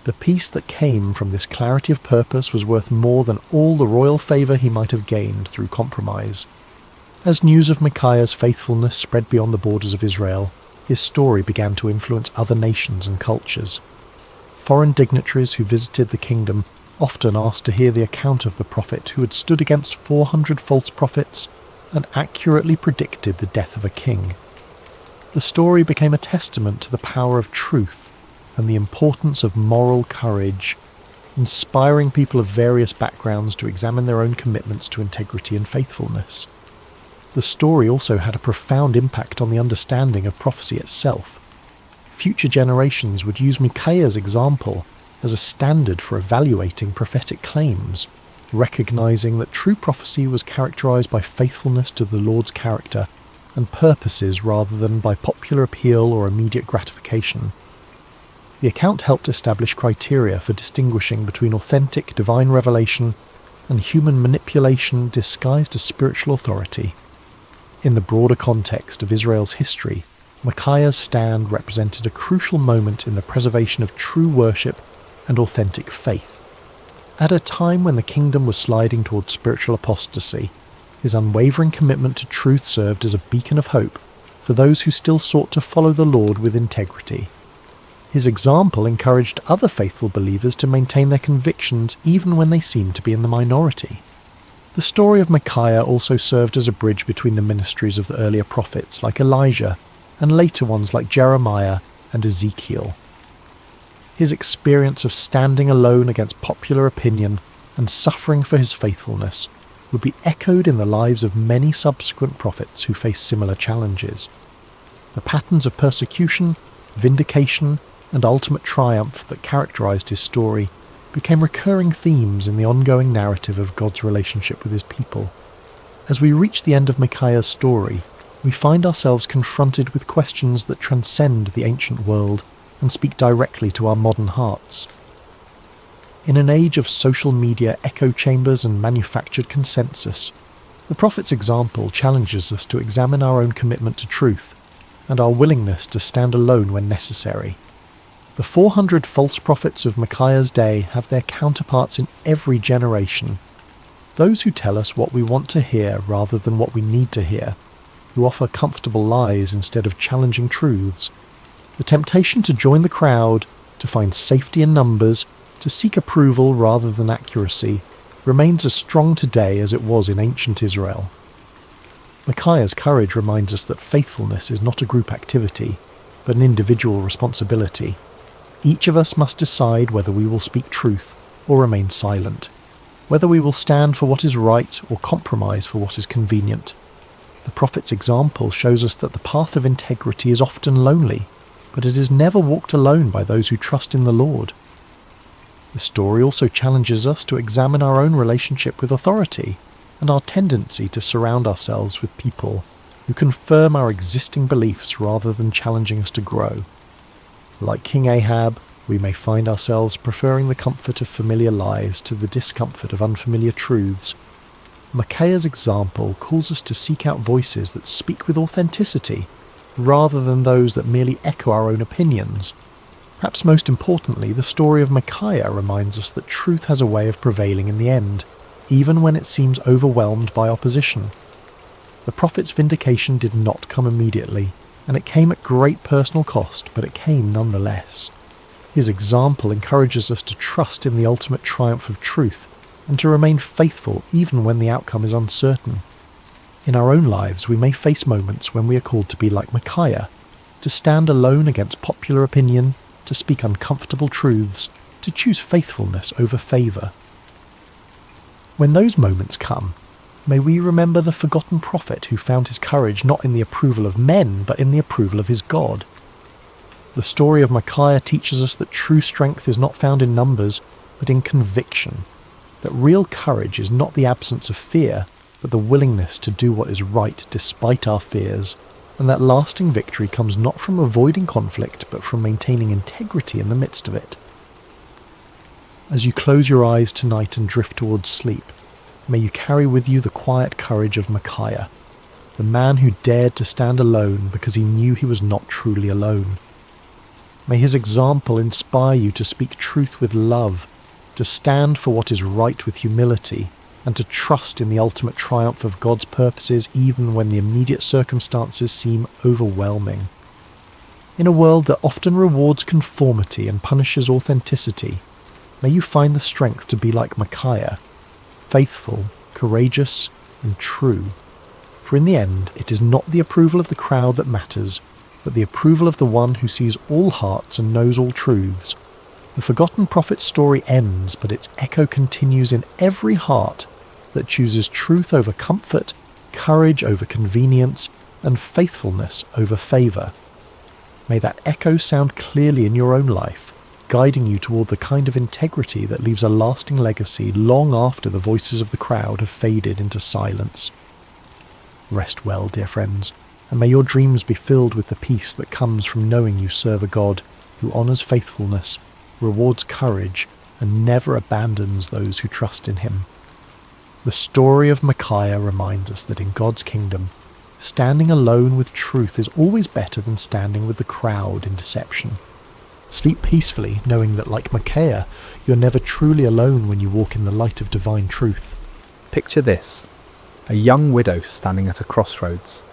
The peace that came from this clarity of purpose was worth more than all the royal favour he might have gained through compromise. As news of Micaiah's faithfulness spread beyond the borders of Israel, his story began to influence other nations and cultures. Foreign dignitaries who visited the kingdom often asked to hear the account of the prophet who had stood against 400 false prophets and accurately predicted the death of a king. The story became a testament to the power of truth and the importance of moral courage, inspiring people of various backgrounds to examine their own commitments to integrity and faithfulness. The story also had a profound impact on the understanding of prophecy itself. Future generations would use Micaiah's example as a standard for evaluating prophetic claims, recognizing that true prophecy was characterized by faithfulness to the Lord's character and purposes rather than by popular appeal or immediate gratification. The account helped establish criteria for distinguishing between authentic divine revelation and human manipulation disguised as spiritual authority. In the broader context of Israel's history, Micaiah's stand represented a crucial moment in the preservation of true worship and authentic faith. At a time when the kingdom was sliding towards spiritual apostasy, his unwavering commitment to truth served as a beacon of hope for those who still sought to follow the Lord with integrity. His example encouraged other faithful believers to maintain their convictions even when they seemed to be in the minority. The story of Micaiah also served as a bridge between the ministries of the earlier prophets like Elijah and later ones like Jeremiah and Ezekiel. His experience of standing alone against popular opinion and suffering for his faithfulness would be echoed in the lives of many subsequent prophets who faced similar challenges. The patterns of persecution, vindication, and ultimate triumph that characterized his story became recurring themes in the ongoing narrative of God's relationship with his people. As we reach the end of Micaiah's story, we find ourselves confronted with questions that transcend the ancient world and speak directly to our modern hearts. In an age of social media echo chambers and manufactured consensus, the prophet's example challenges us to examine our own commitment to truth and our willingness to stand alone when necessary. The 400 false prophets of Micaiah's day have their counterparts in every generation. Those who tell us what we want to hear rather than what we need to hear, who offer comfortable lies instead of challenging truths. The temptation to join the crowd, to find safety in numbers, to seek approval rather than accuracy, remains as strong today as it was in ancient Israel. Micaiah's courage reminds us that faithfulness is not a group activity, but an individual responsibility. Each of us must decide whether we will speak truth or remain silent, whether we will stand for what is right or compromise for what is convenient. The prophet's example shows us that the path of integrity is often lonely, but it is never walked alone by those who trust in the Lord. The story also challenges us to examine our own relationship with authority and our tendency to surround ourselves with people who confirm our existing beliefs rather than challenging us to grow. Like King Ahab, we may find ourselves preferring the comfort of familiar lies to the discomfort of unfamiliar truths. Micaiah's example calls us to seek out voices that speak with authenticity, rather than those that merely echo our own opinions. Perhaps most importantly, the story of Micaiah reminds us that truth has a way of prevailing in the end, even when it seems overwhelmed by opposition. The prophet's vindication did not come immediately, and it came at great personal cost, but it came nonetheless. His example encourages us to trust in the ultimate triumph of truth, and to remain faithful even when the outcome is uncertain. In our own lives, we may face moments when we are called to be like Micaiah, to stand alone against popular opinion, to speak uncomfortable truths, to choose faithfulness over favour. When those moments come, may we remember the forgotten prophet who found his courage not in the approval of men, but in the approval of his God. The story of Micaiah teaches us that true strength is not found in numbers, but in conviction, that real courage is not the absence of fear, but the willingness to do what is right despite our fears, and that lasting victory comes not from avoiding conflict, but from maintaining integrity in the midst of it. As you close your eyes tonight and drift towards sleep, may you carry with you the quiet courage of Micaiah, the man who dared to stand alone because he knew he was not truly alone. May his example inspire you to speak truth with love, to stand for what is right with humility, and to trust in the ultimate triumph of God's purposes even when the immediate circumstances seem overwhelming. In a world that often rewards conformity and punishes authenticity, may you find the strength to be like Micaiah, faithful, courageous, and true. For in the end, it is not the approval of the crowd that matters, but the approval of the one who sees all hearts and knows all truths. The forgotten prophet's story ends, but its echo continues in every heart that chooses truth over comfort, courage over convenience, and faithfulness over favour. May that echo sound clearly in your own life, guiding you toward the kind of integrity that leaves a lasting legacy long after the voices of the crowd have faded into silence. Rest well, dear friends, and may your dreams be filled with the peace that comes from knowing you serve a God who honours faithfulness, rewards courage, and never abandons those who trust in him. The story of Micaiah reminds us that in God's kingdom, standing alone with truth is always better than standing with the crowd in deception. Sleep peacefully, knowing that, like Micaiah, you're never truly alone when you walk in the light of divine truth. Picture this: a young widow standing at a crossroads,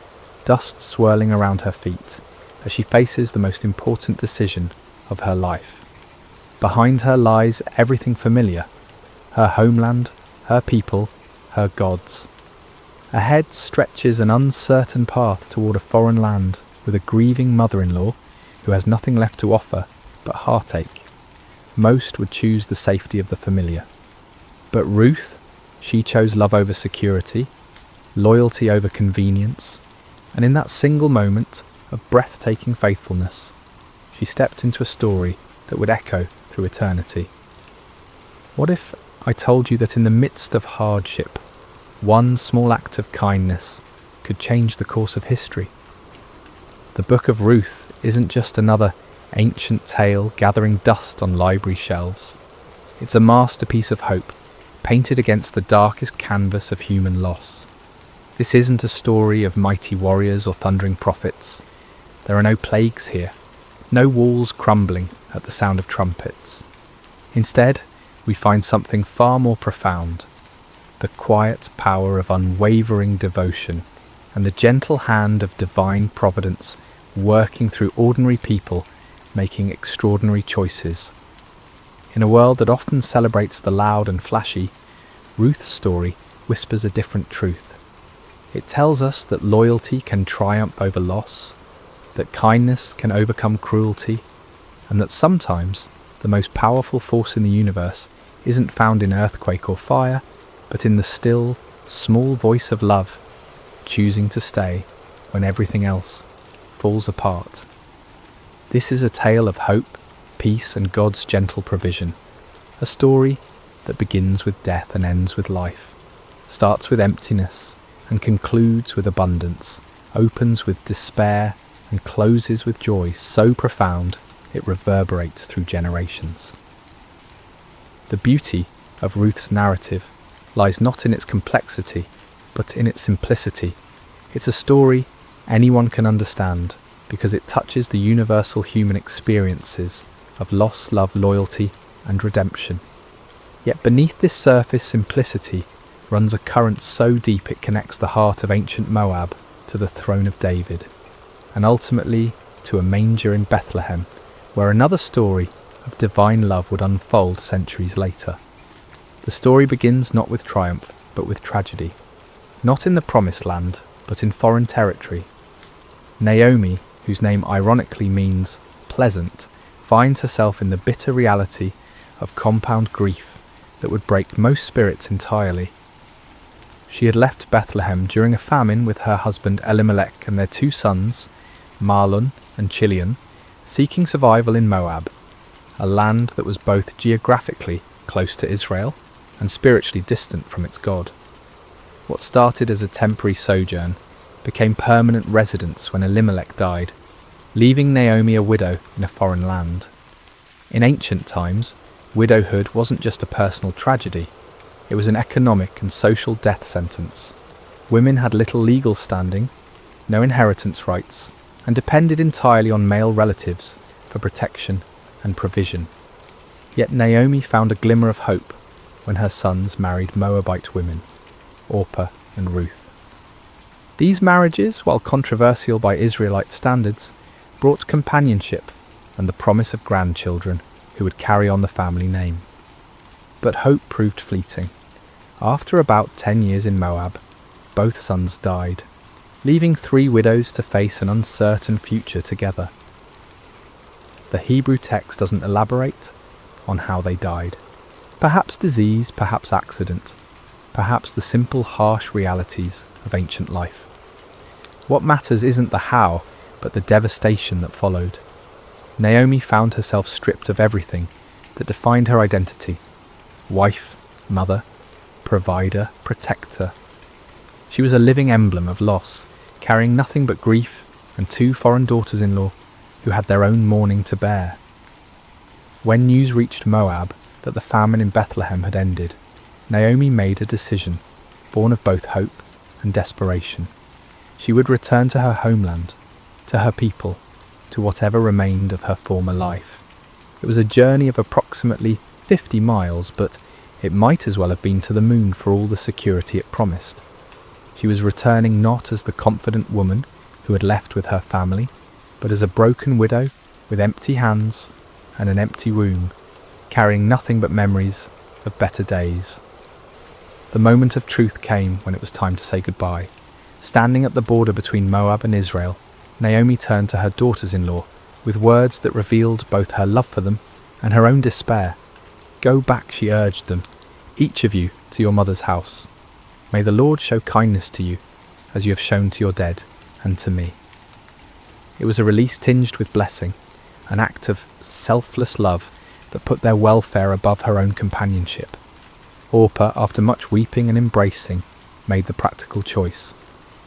dust swirling around her feet as she faces the most important decision of her life. Behind her lies everything familiar: her homeland, her people, her gods. Ahead stretches an uncertain path toward a foreign land with a grieving mother-in-law who has nothing left to offer but heartache. Most would choose the safety of the familiar. But Ruth, she chose love over security, loyalty over convenience, and in that single moment of breathtaking faithfulness, she stepped into a story that would echo through eternity. What if I told you that in the midst of hardship, one small act of kindness could change the course of history? The book of Ruth isn't just another ancient tale gathering dust on library shelves. It's a masterpiece of hope, painted against the darkest canvas of human loss. This isn't a story of mighty warriors or thundering prophets. There are no plagues here, no walls crumbling at the sound of trumpets. Instead, we find something far more profound: the quiet power of unwavering devotion and the gentle hand of divine providence working through ordinary people making extraordinary choices. In a world that often celebrates the loud and flashy, Ruth's story whispers a different truth. It tells us that loyalty can triumph over loss, that kindness can overcome cruelty, and that sometimes the most powerful force in the universe isn't found in earthquake or fire, but in the still, small voice of love, choosing to stay when everything else falls apart. This is a tale of hope, peace, and God's gentle provision. A story that begins with death and ends with life, starts with emptiness and concludes with abundance, opens with despair and closes with joy so profound it reverberates through generations. The beauty of Ruth's narrative lies not in its complexity, but in its simplicity. It's a story anyone can understand because it touches the universal human experiences of loss, love, loyalty, and redemption. Yet beneath this surface simplicity runs a current so deep it connects the heart of ancient Moab to the throne of David, and ultimately to a manger in Bethlehem, where another story of divine love would unfold centuries later. The story begins not with triumph, but with tragedy. Not in the promised land, but in foreign territory. Naomi, whose name ironically means pleasant, finds herself in the bitter reality of compound grief that would break most spirits entirely. She had left Bethlehem during a famine with her husband Elimelech and their 2 sons, Mahlon and Chilion, seeking survival in Moab, a land that was both geographically close to Israel and spiritually distant from its God. What started as a temporary sojourn became permanent residence when Elimelech died, leaving Naomi a widow in a foreign land. In ancient times, widowhood wasn't just a personal tragedy, it was an economic and social death sentence. Women had little legal standing, no inheritance rights, and depended entirely on male relatives for protection and provision. Yet Naomi found a glimmer of hope when her sons married Moabite women, Orpah and Ruth. These marriages, while controversial by Israelite standards, brought companionship and the promise of grandchildren who would carry on the family name. But hope proved fleeting. After about 10 years in Moab, both sons died, leaving 3 widows to face an uncertain future together. The Hebrew text doesn't elaborate on how they died. Perhaps disease, perhaps accident, perhaps the simple harsh realities of ancient life. What matters isn't the how, but the devastation that followed. Naomi found herself stripped of everything that defined her identity: wife, mother, provider, protector. She was a living emblem of loss, carrying nothing but grief and 2 foreign daughters-in-law who had their own mourning to bear. When news reached Moab that the famine in Bethlehem had ended, Naomi made a decision, born of both hope and desperation. She would return to her homeland, to her people, to whatever remained of her former life. It was a journey of approximately 50 miles, but it might as well have been to the moon for all the security it promised. She was returning not as the confident woman who had left with her family, but as a broken widow with empty hands and an empty womb, carrying nothing but memories of better days. The moment of truth came when it was time to say goodbye. Standing at the border between Moab and Israel, Naomi turned to her daughters-in-law with words that revealed both her love for them and her own despair. "Go back," she urged them, "each of you to your mother's house. May the Lord show kindness to you, as you have shown to your dead and to me." It was a release tinged with blessing, an act of selfless love that put their welfare above her own companionship. Orpah, after much weeping and embracing, made the practical choice.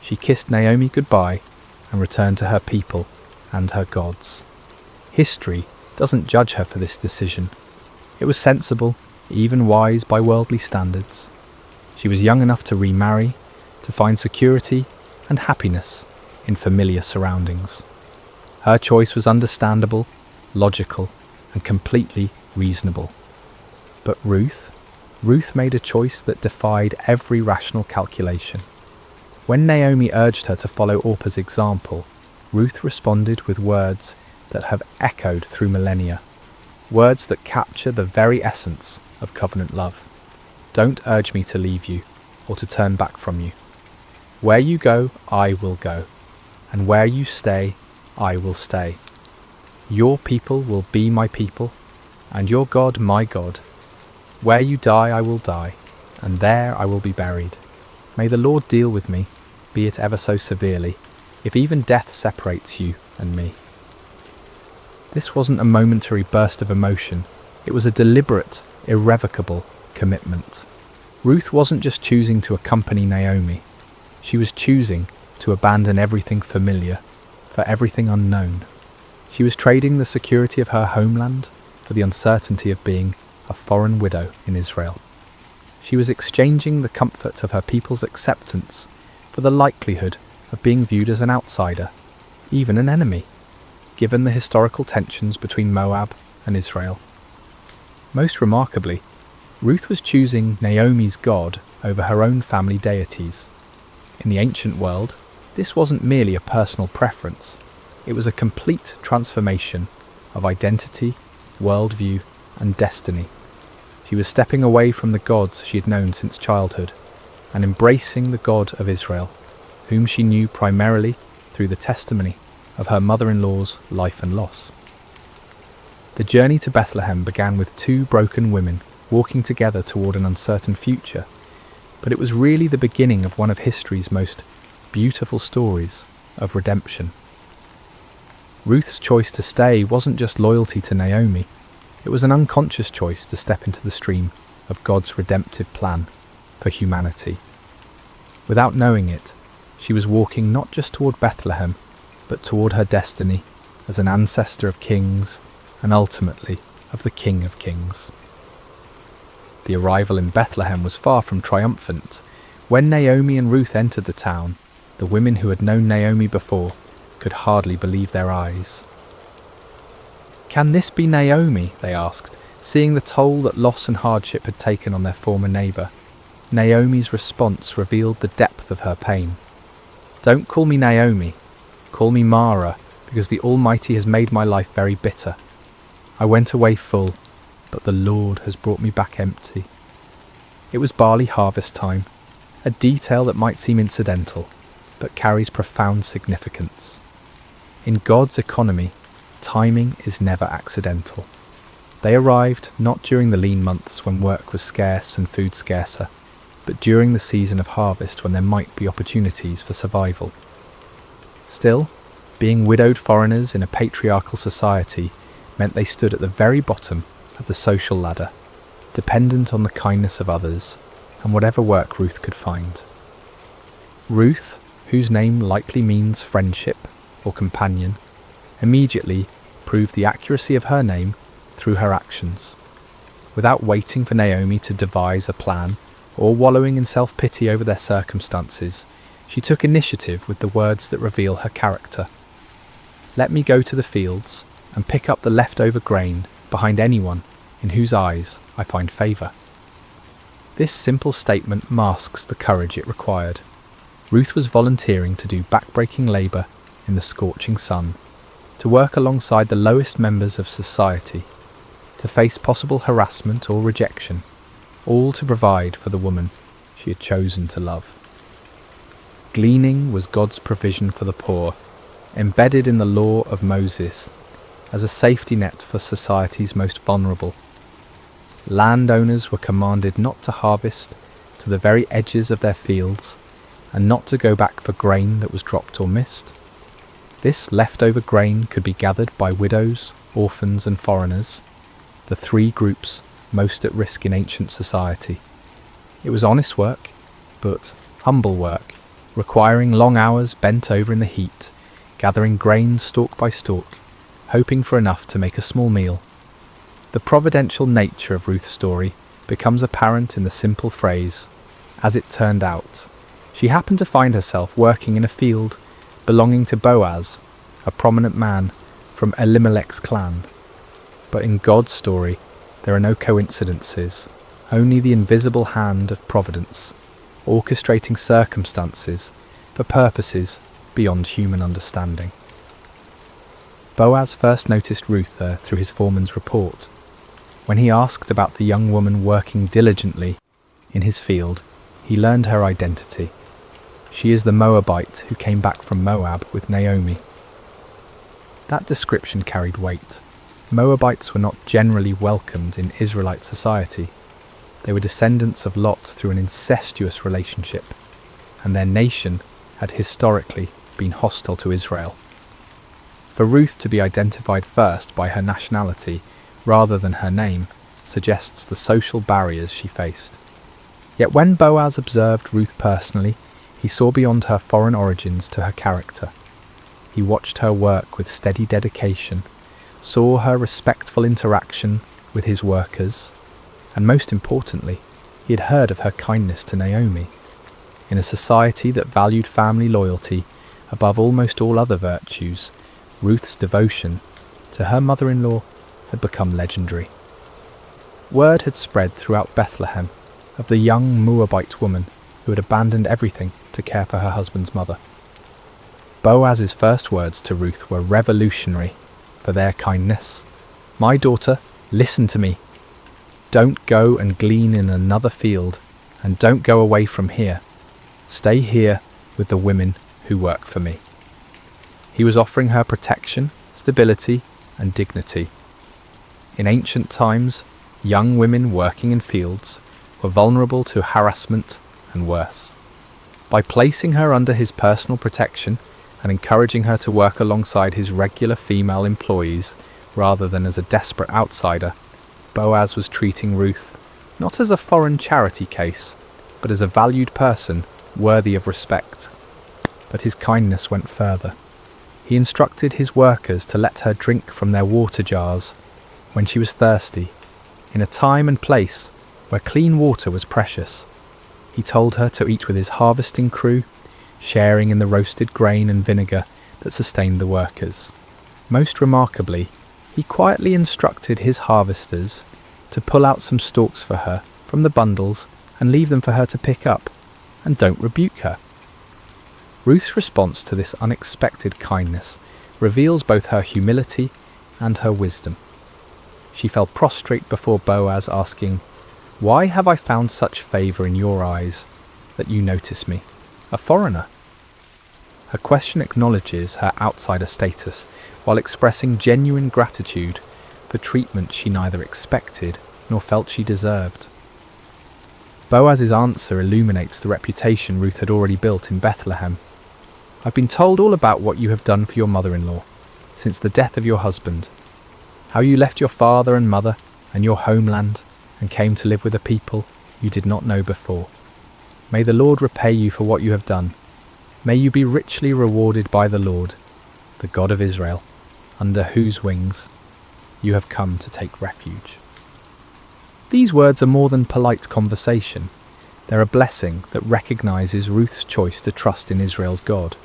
She kissed Naomi goodbye and returned to her people and her gods. History doesn't judge her for this decision. It was sensible, even wise by worldly standards. She was young enough to remarry, to find security and happiness in familiar surroundings. Her choice was understandable, logical, and completely reasonable. But Ruth made a choice that defied every rational calculation. When Naomi urged her to follow Orpah's example, Ruth responded with words that have echoed through millennia, words that capture the very essence of covenant love. "Don't urge me to leave you or to turn back from you. Where you go, I will go, and where you stay, I will stay. Your people will be my people, and your God my God. Where you die, I will die, and there I will be buried. May the Lord deal with me, be it ever so severely, if even death separates you and me." This wasn't a momentary burst of emotion. It was a deliberate, irrevocable commitment. Ruth wasn't just choosing to accompany Naomi. She was choosing to abandon everything familiar for everything unknown. She was trading the security of her homeland for the uncertainty of being a foreign widow in Israel. She was exchanging the comfort of her people's acceptance for the likelihood of being viewed as an outsider, even an enemy, given the historical tensions between Moab and Israel. Most remarkably, Ruth was choosing Naomi's God over her own family deities. In the ancient world, this wasn't merely a personal preference, it was a complete transformation of identity, worldview, and destiny. She was stepping away from the gods she had known since childhood and embracing the God of Israel, whom she knew primarily through the testimony of her mother-in-law's life and loss. The journey to Bethlehem began with two broken women walking together toward an uncertain future, but it was really the beginning of one of history's most beautiful stories of redemption. Ruth's choice to stay wasn't just loyalty to Naomi, it was an unconscious choice to step into the stream of God's redemptive plan for humanity. Without knowing it, she was walking not just toward Bethlehem, but toward her destiny as an ancestor of kings and ultimately of the King of Kings. The arrival in Bethlehem was far from triumphant. When Naomi and Ruth entered the town, the women who had known Naomi before could hardly believe their eyes. "Can this be Naomi?" they asked, seeing the toll that loss and hardship had taken on their former neighbour. Naomi's response revealed the depth of her pain. "Don't call me Naomi, call me Mara, because the Almighty has made my life very bitter. I went away full, but the Lord has brought me back empty." It was barley harvest time, a detail that might seem incidental, but carries profound significance. In God's economy, timing is never accidental. They arrived not during the lean months when work was scarce and food scarcer, but during the season of harvest when there might be opportunities for survival. Still, being widowed foreigners in a patriarchal society meant they stood at the very bottom of the social ladder, dependent on the kindness of others and whatever work Ruth could find. Ruth, whose name likely means friendship or companion, immediately proved the accuracy of her name through her actions. Without waiting for Naomi to devise a plan or wallowing in self-pity over their circumstances, she took initiative with the words that reveal her character. "Let me go to the fields and pick up the leftover grain behind anyone in whose eyes I find favour." This simple statement masks the courage it required. Ruth was volunteering to do backbreaking labour in the scorching sun, to work alongside the lowest members of society, to face possible harassment or rejection, all to provide for the woman she had chosen to love. Gleaning was God's provision for the poor, embedded in the law of Moses as a safety net for society's most vulnerable. Landowners were commanded not to harvest to the very edges of their fields and not to go back for grain that was dropped or missed. This leftover grain could be gathered by widows, orphans and foreigners, the three groups most at risk in ancient society. It was honest work, but humble work, requiring long hours bent over in the heat, gathering grain stalk by stalk, hoping for enough to make a small meal. The providential nature of Ruth's story becomes apparent in the simple phrase, "as it turned out." She happened to find herself working in a field belonging to Boaz, a prominent man from Elimelech's clan. But in God's story, there are no coincidences, only the invisible hand of providence, orchestrating circumstances for purposes beyond human understanding. Boaz first noticed Ruth there through his foreman's report. When he asked about the young woman working diligently in his field, he learned her identity. She is the Moabite who came back from Moab with Naomi. That description carried weight. Moabites were not generally welcomed in Israelite society. They were descendants of Lot through an incestuous relationship, and their nation had historically been hostile to Israel. For Ruth to be identified first by her nationality rather than her name suggests the social barriers she faced. Yet when Boaz observed Ruth personally, he saw beyond her foreign origins to her character. He watched her work with steady dedication, saw her respectful interaction with his workers, and most importantly, he had heard of her kindness to Naomi. In a society that valued family loyalty above almost all other virtues, Ruth's devotion to her mother-in-law had become legendary. Word had spread throughout Bethlehem of the young Moabite woman who had abandoned everything to care for her husband's mother. Boaz's first words to Ruth were revolutionary for their kindness. "My daughter, listen to me. Don't go and glean in another field, and don't go away from here. Stay here with the women who work for me." He was offering her protection, stability, and dignity. In ancient times, young women working in fields were vulnerable to harassment and worse. By placing her under his personal protection and encouraging her to work alongside his regular female employees rather than as a desperate outsider, Boaz was treating Ruth not as a foreign charity case, but as a valued person worthy of respect. But his kindness went further. He instructed his workers to let her drink from their water jars when she was thirsty, in a time and place where clean water was precious. He told her to eat with his harvesting crew, sharing in the roasted grain and vinegar that sustained the workers. Most remarkably, he quietly instructed his harvesters to pull out some stalks for her from the bundles and leave them for her to pick up, and don't rebuke her. Ruth's response to this unexpected kindness reveals both her humility and her wisdom. She fell prostrate before Boaz, asking, "Why have I found such favour in your eyes that you notice me, a foreigner?" Her question acknowledges her outsider status while expressing genuine gratitude for treatment she neither expected nor felt she deserved. Boaz's answer illuminates the reputation Ruth had already built in Bethlehem. "I've been told all about what you have done for your mother-in-law since the death of your husband, how you left your father and mother and your homeland and came to live with a people you did not know before. May the Lord repay you for what you have done. May you be richly rewarded by the Lord, the God of Israel, under whose wings you have come to take refuge." These words are more than polite conversation. They're a blessing that recognises Ruth's choice to trust in Israel's God.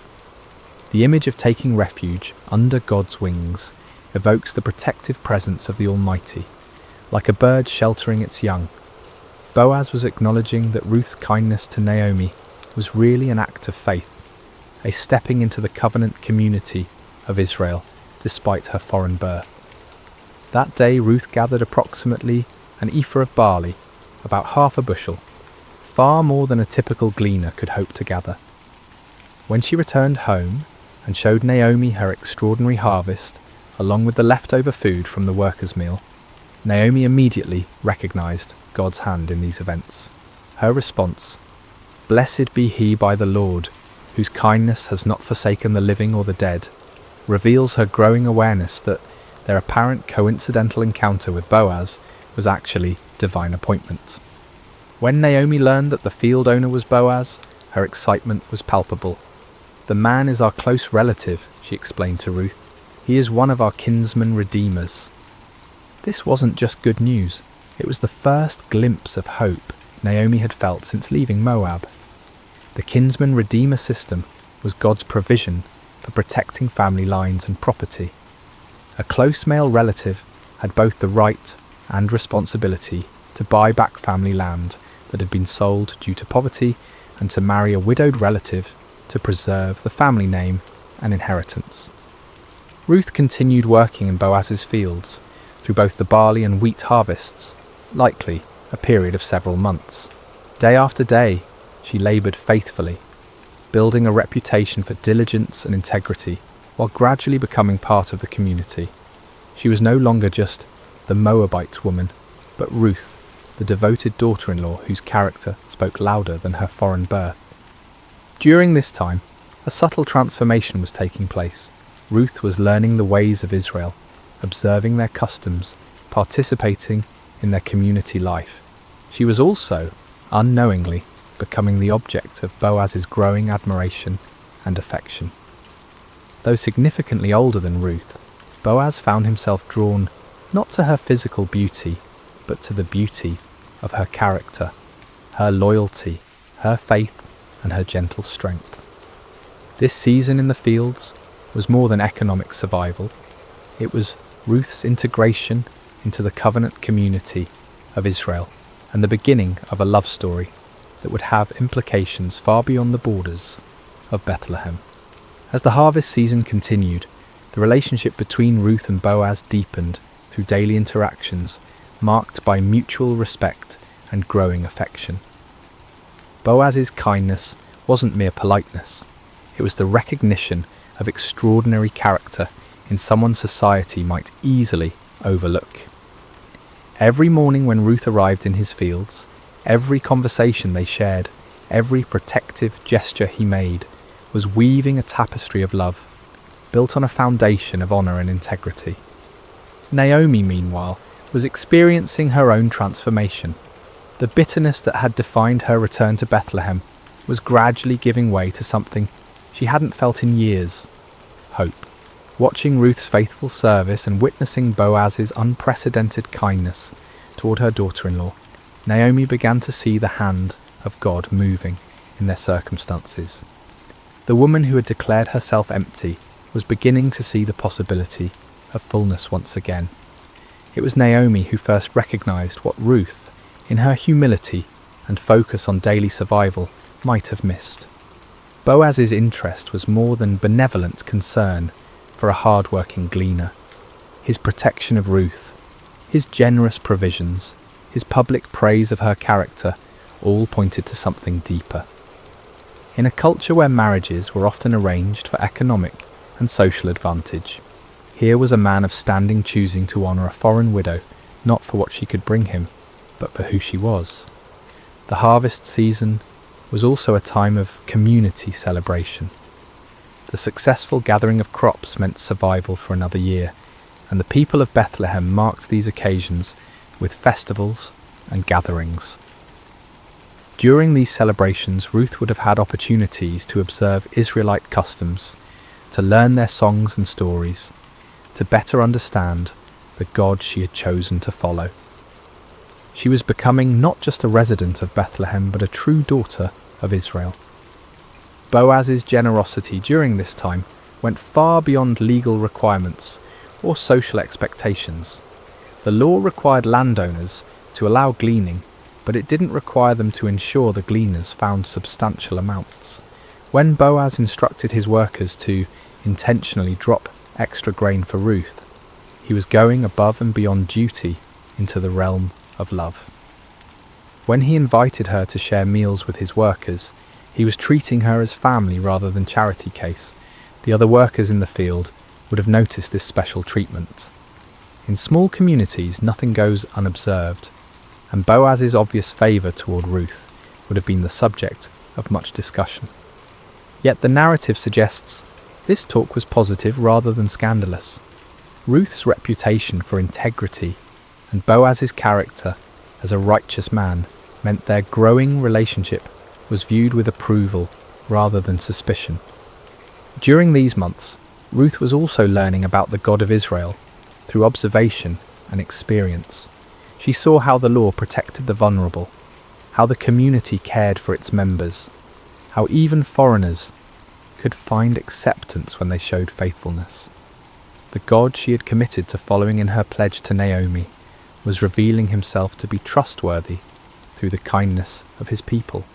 The image of taking refuge under God's wings evokes the protective presence of the Almighty, like a bird sheltering its young. Boaz was acknowledging that Ruth's kindness to Naomi was really an act of faith, a stepping into the covenant community of Israel despite her foreign birth. That day Ruth gathered approximately an ephah of barley, about half a bushel, far more than a typical gleaner could hope to gather. When she returned home and showed Naomi her extraordinary harvest, along with the leftover food from the workers' meal, Naomi immediately recognised God's hand in these events. Her response, "Blessed be he by the Lord, whose kindness has not forsaken the living or the dead," reveals her growing awareness that their apparent coincidental encounter with Boaz was actually divine appointment. When Naomi learned that the field owner was Boaz, her excitement was palpable. "The man is our close relative," she explained to Ruth. "He is one of our kinsman redeemers." This wasn't just good news, it was the first glimpse of hope Naomi had felt since leaving Moab. The kinsman redeemer system was God's provision for protecting family lines and property. A close male relative had both the right and responsibility to buy back family land that had been sold due to poverty and to marry a widowed relative to preserve the family name and inheritance. Ruth continued working in Boaz's fields through both the barley and wheat harvests, likely a period of several months. Day after day, she laboured faithfully, building a reputation for diligence and integrity while gradually becoming part of the community. She was no longer just the Moabite woman, but Ruth, the devoted daughter-in-law whose character spoke louder than her foreign birth. During this time, a subtle transformation was taking place. Ruth was learning the ways of Israel, observing their customs, participating in their community life. She was also, unknowingly, becoming the object of Boaz's growing admiration and affection. Though significantly older than Ruth, Boaz found himself drawn not to her physical beauty, but to the beauty of her character, her loyalty, her faith, and her gentle strength. This season in the fields was more than economic survival. It was Ruth's integration into the covenant community of Israel and the beginning of a love story that would have implications far beyond the borders of Bethlehem. As the harvest season continued, the relationship between Ruth and Boaz deepened through daily interactions marked by mutual respect and growing affection. Boaz's kindness wasn't mere politeness, it was the recognition of extraordinary character in someone society might easily overlook. Every morning when Ruth arrived in his fields, every conversation they shared, every protective gesture he made, was weaving a tapestry of love, built on a foundation of honour and integrity. Naomi, meanwhile, was experiencing her own transformation. The bitterness that had defined her return to Bethlehem was gradually giving way to something she hadn't felt in years: hope. Watching Ruth's faithful service and witnessing Boaz's unprecedented kindness toward her daughter-in-law, Naomi began to see the hand of God moving in their circumstances. The woman who had declared herself empty was beginning to see the possibility of fullness once again. It was Naomi who first recognized what Ruth, in her humility and focus on daily survival, might have missed. Boaz's interest was more than benevolent concern for a hard-working gleaner. His protection of Ruth, his generous provisions, his public praise of her character, all pointed to something deeper. In a culture where marriages were often arranged for economic and social advantage, here was a man of standing choosing to honour a foreign widow, not for what she could bring him, but for who she was. The harvest season was also a time of community celebration. The successful gathering of crops meant survival for another year, and the people of Bethlehem marked these occasions with festivals and gatherings. During these celebrations, Ruth would have had opportunities to observe Israelite customs, to learn their songs and stories, to better understand the God she had chosen to follow. She was becoming not just a resident of Bethlehem, but a true daughter of Israel. Boaz's generosity during this time went far beyond legal requirements or social expectations. The law required landowners to allow gleaning, but it didn't require them to ensure the gleaners found substantial amounts. When Boaz instructed his workers to intentionally drop extra grain for Ruth, he was going above and beyond duty into the realm of love. When he invited her to share meals with his workers, he was treating her as family rather than charity case. The other workers in the field would have noticed this special treatment. In small communities, nothing goes unobserved, and Boaz's obvious favour toward Ruth would have been the subject of much discussion. Yet the narrative suggests this talk was positive rather than scandalous. Ruth's reputation for integrity and Boaz's character as a righteous man meant their growing relationship was viewed with approval rather than suspicion. During these months, Ruth was also learning about the God of Israel through observation and experience. She saw how the law protected the vulnerable, how the community cared for its members, how even foreigners could find acceptance when they showed faithfulness. The God she had committed to following in her pledge to Naomi was revealing himself to be trustworthy through the kindness of his people.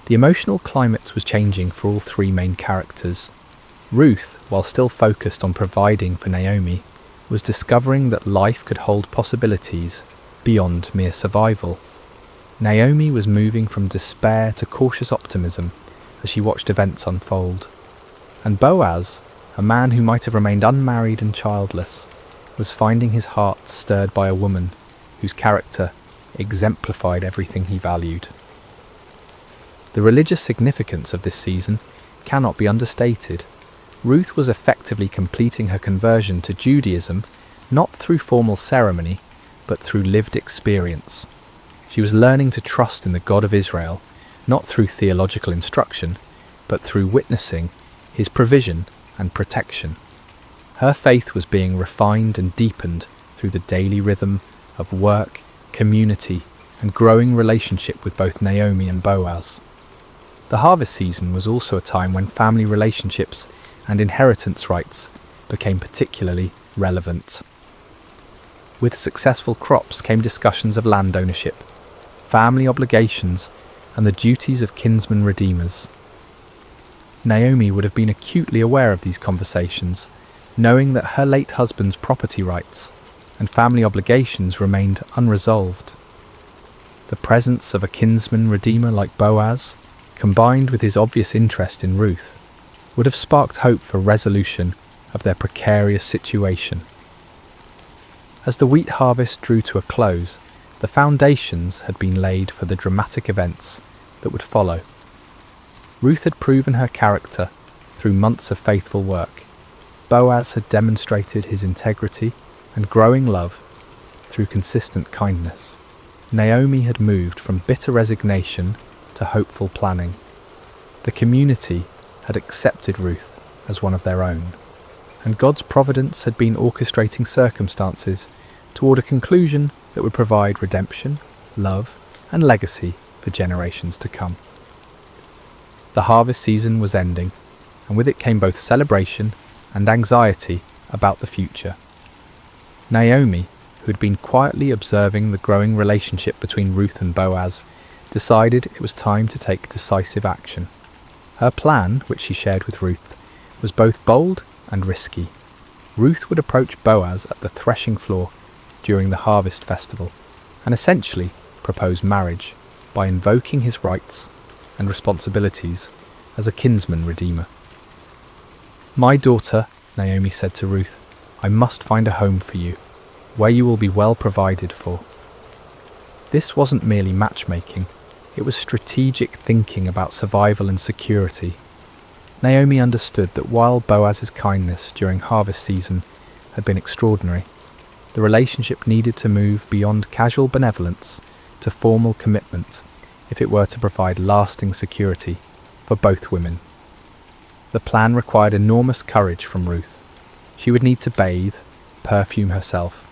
The emotional climate was changing for all three main characters. Ruth, while still focused on providing for Naomi, was discovering that life could hold possibilities beyond mere survival. Naomi was moving from despair to cautious optimism as she watched events unfold. And Boaz, a man who might have remained unmarried and childless, was finding his heart stirred by a woman whose character exemplified everything he valued. The religious significance of this season cannot be understated. Ruth was effectively completing her conversion to Judaism, not through formal ceremony, but through lived experience. She was learning to trust in the God of Israel, not through theological instruction, but through witnessing his provision and protection. Her faith was being refined and deepened through the daily rhythm of work, community, and growing relationship with both Naomi and Boaz. The harvest season was also a time when family relationships and inheritance rights became particularly relevant. With successful crops came discussions of land ownership, family obligations, and the duties of kinsman redeemers. Naomi would have been acutely aware of these conversations, knowing that her late husband's property rights and family obligations remained unresolved. The presence of a kinsman redeemer like Boaz, combined with his obvious interest in Ruth, would have sparked hope for resolution of their precarious situation. As the wheat harvest drew to a close, the foundations had been laid for the dramatic events that would follow. Ruth had proven her character through months of faithful work. Boaz had demonstrated his integrity and growing love through consistent kindness. Naomi had moved from bitter resignation to hopeful planning. The community had accepted Ruth as one of their own, and God's providence had been orchestrating circumstances toward a conclusion that would provide redemption, love, and legacy for generations to come. The harvest season was ending, and with it came both celebration and anxiety about the future. Naomi, who had been quietly observing the growing relationship between Ruth and Boaz, decided it was time to take decisive action. Her plan, which she shared with Ruth, was both bold and risky. Ruth would approach Boaz at the threshing floor during the harvest festival and essentially propose marriage by invoking his rights and responsibilities as a kinsman redeemer. "My daughter," Naomi said to Ruth, "I must find a home for you, where you will be well provided for." This wasn't merely matchmaking, it was strategic thinking about survival and security. Naomi understood that while Boaz's kindness during harvest season had been extraordinary, the relationship needed to move beyond casual benevolence to formal commitment if it were to provide lasting security for both women. The plan required enormous courage from Ruth. She would need to bathe, perfume herself,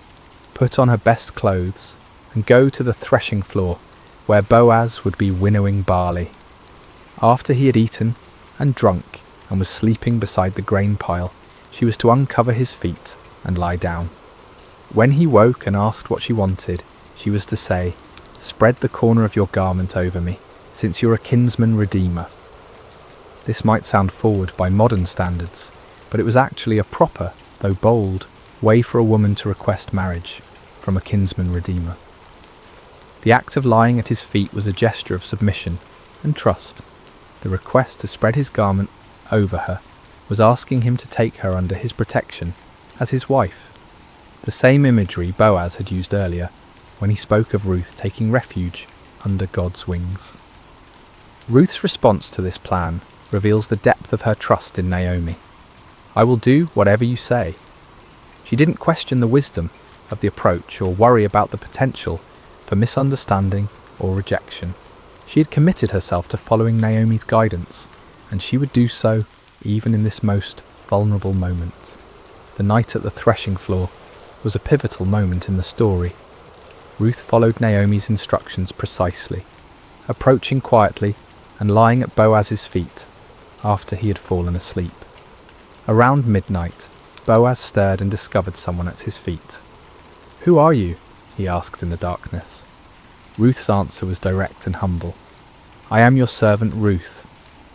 put on her best clothes, and go to the threshing floor where Boaz would be winnowing barley. After he had eaten and drunk and was sleeping beside the grain pile, she was to uncover his feet and lie down. When he woke and asked what she wanted, she was to say, "Spread the corner of your garment over me, since you're a kinsman redeemer." This might sound forward by modern standards, but it was actually a proper, though bold, way for a woman to request marriage from a kinsman redeemer. The act of lying at his feet was a gesture of submission and trust. The request to spread his garment over her was asking him to take her under his protection as his wife. The same imagery Boaz had used earlier when he spoke of Ruth taking refuge under God's wings. Ruth's response to this plan reveals the depth of her trust in Naomi. "I will do whatever you say." She didn't question the wisdom of the approach or worry about the potential for misunderstanding or rejection. She had committed herself to following Naomi's guidance, and she would do so even in this most vulnerable moment. The night at the threshing floor was a pivotal moment in the story. Ruth followed Naomi's instructions precisely, approaching quietly and lying at Boaz's feet after he had fallen asleep. Around midnight, Boaz stirred and discovered someone at his feet. "Who are you?" he asked in the darkness. Ruth's answer was direct and humble. "I am your servant Ruth.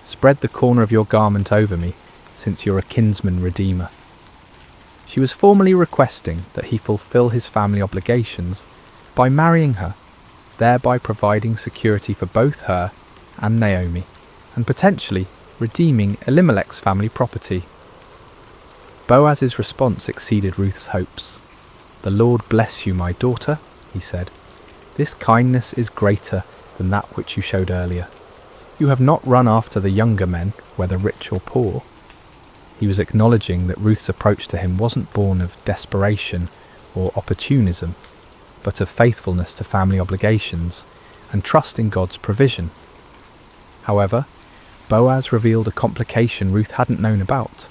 Spread the corner of your garment over me, since you're a kinsman redeemer." She was formally requesting that he fulfill his family obligations by marrying her, thereby providing security for both her and Naomi, and potentially redeeming Elimelech's family property. Boaz's response exceeded Ruth's hopes. "The Lord bless you, my daughter," he said. "This kindness is greater than that which you showed earlier. You have not run after the younger men, whether rich or poor." He was acknowledging that Ruth's approach to him wasn't born of desperation or opportunism, but of faithfulness to family obligations and trust in God's provision. However, Boaz revealed a complication Ruth hadn't known about.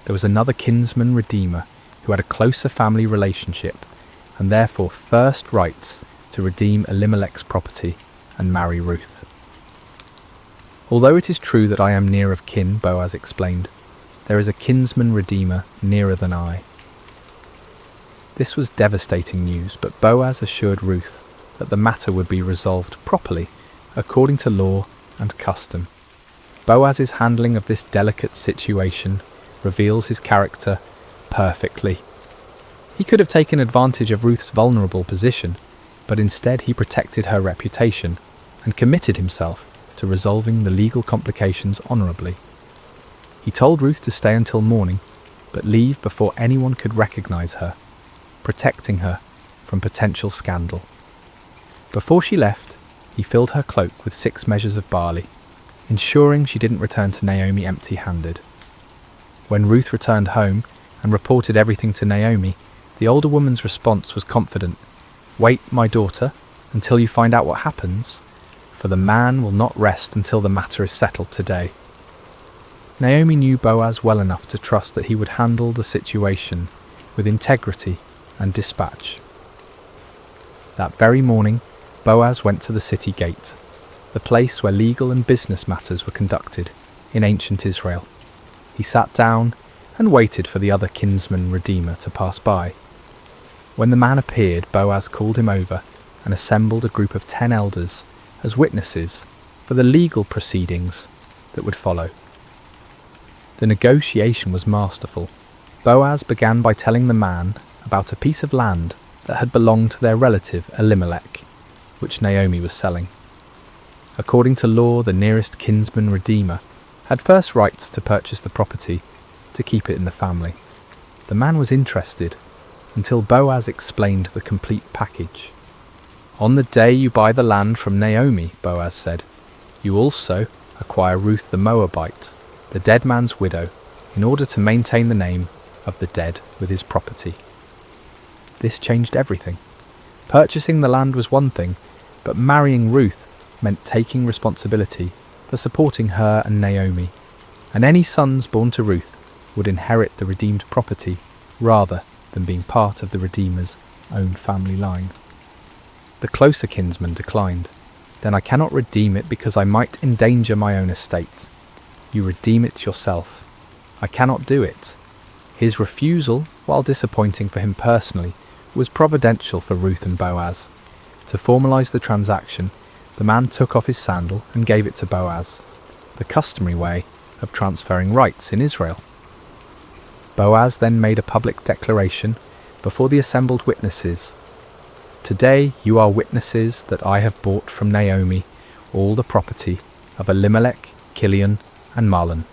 There was another kinsman redeemer who had a closer family relationship and therefore first rights to redeem Elimelech's property and marry Ruth. "Although it is true that I am near of kin," Boaz explained, "there is a kinsman redeemer nearer than I." This was devastating news, but Boaz assured Ruth that the matter would be resolved properly according to law and custom. Boaz's handling of this delicate situation reveals his character perfectly. He could have taken advantage of Ruth's vulnerable position, but instead he protected her reputation and committed himself to resolving the legal complications honourably. He told Ruth to stay until morning, but leave before anyone could recognise her, protecting her from potential scandal. Before she left, he filled her cloak with 6 measures of barley, ensuring she didn't return to Naomi empty-handed. When Ruth returned home and reported everything to Naomi, the older woman's response was confident. "Wait, my daughter, until you find out what happens, for the man will not rest until the matter is settled today." Naomi knew Boaz well enough to trust that he would handle the situation with integrity and dispatch. That very morning, Boaz went to the city gate, the place where legal and business matters were conducted in ancient Israel. He sat down and waited for the other kinsman redeemer to pass by. When the man appeared, Boaz called him over and assembled a group of 10 elders as witnesses for the legal proceedings that would follow. The negotiation was masterful. Boaz began by telling the man about a piece of land that had belonged to their relative Elimelech, which Naomi was selling. According to law, the nearest kinsman redeemer had first rights to purchase the property to keep it in the family. The man was interested until Boaz explained the complete package. "On the day you buy the land from Naomi," Boaz said, "you also acquire Ruth the Moabite, the dead man's widow, in order to maintain the name of the dead with his property." This changed everything. Purchasing the land was one thing, but marrying Ruth meant taking responsibility for supporting her and Naomi, and any sons born to Ruth would inherit the redeemed property rather than being part of the Redeemer's own family line. The closer kinsman declined. Then I cannot redeem it because I might endanger my own estate. You redeem it yourself. I cannot do it. His refusal, while disappointing for him personally, was providential for Ruth and Boaz. To formalise the transaction, the man took off his sandal and gave it to Boaz, the customary way of transferring rights in Israel. Boaz then made a public declaration before the assembled witnesses. Today you are witnesses that I have bought from Naomi all the property of Elimelech, Kilion, and Mahlon.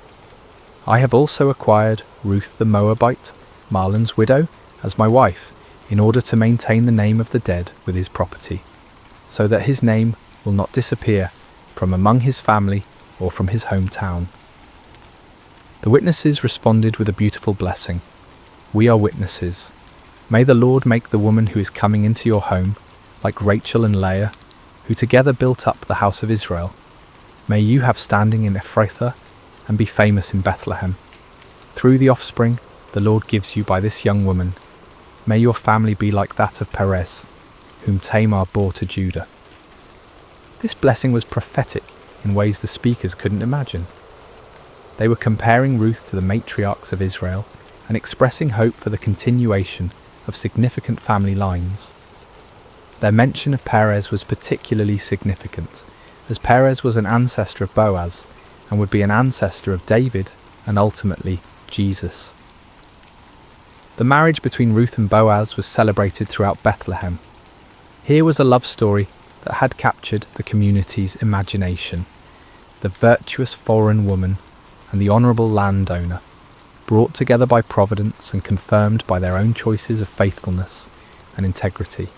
I have also acquired Ruth the Moabite, Mahlon's widow, as my wife, in order to maintain the name of the dead with his property, so that his name will not disappear from among his family or from his hometown. The witnesses responded with a beautiful blessing. We are witnesses. May the Lord make the woman who is coming into your home like Rachel and Leah, who together built up the house of Israel. May you have standing in Ephrathah and be famous in Bethlehem. Through the offspring the Lord gives you by this young woman, may your family be like that of Perez, whom Tamar bore to Judah. This blessing was prophetic in ways the speakers couldn't imagine. They were comparing Ruth to the matriarchs of Israel and expressing hope for the continuation of significant family lines. Their mention of Perez was particularly significant, as Perez was an ancestor of Boaz and would be an ancestor of David and ultimately Jesus. The marriage between Ruth and Boaz was celebrated throughout Bethlehem. Here was a love story that had captured the community's imagination. The virtuous foreign woman and the honourable landowner, brought together by providence and confirmed by their own choices of faithfulness and integrity.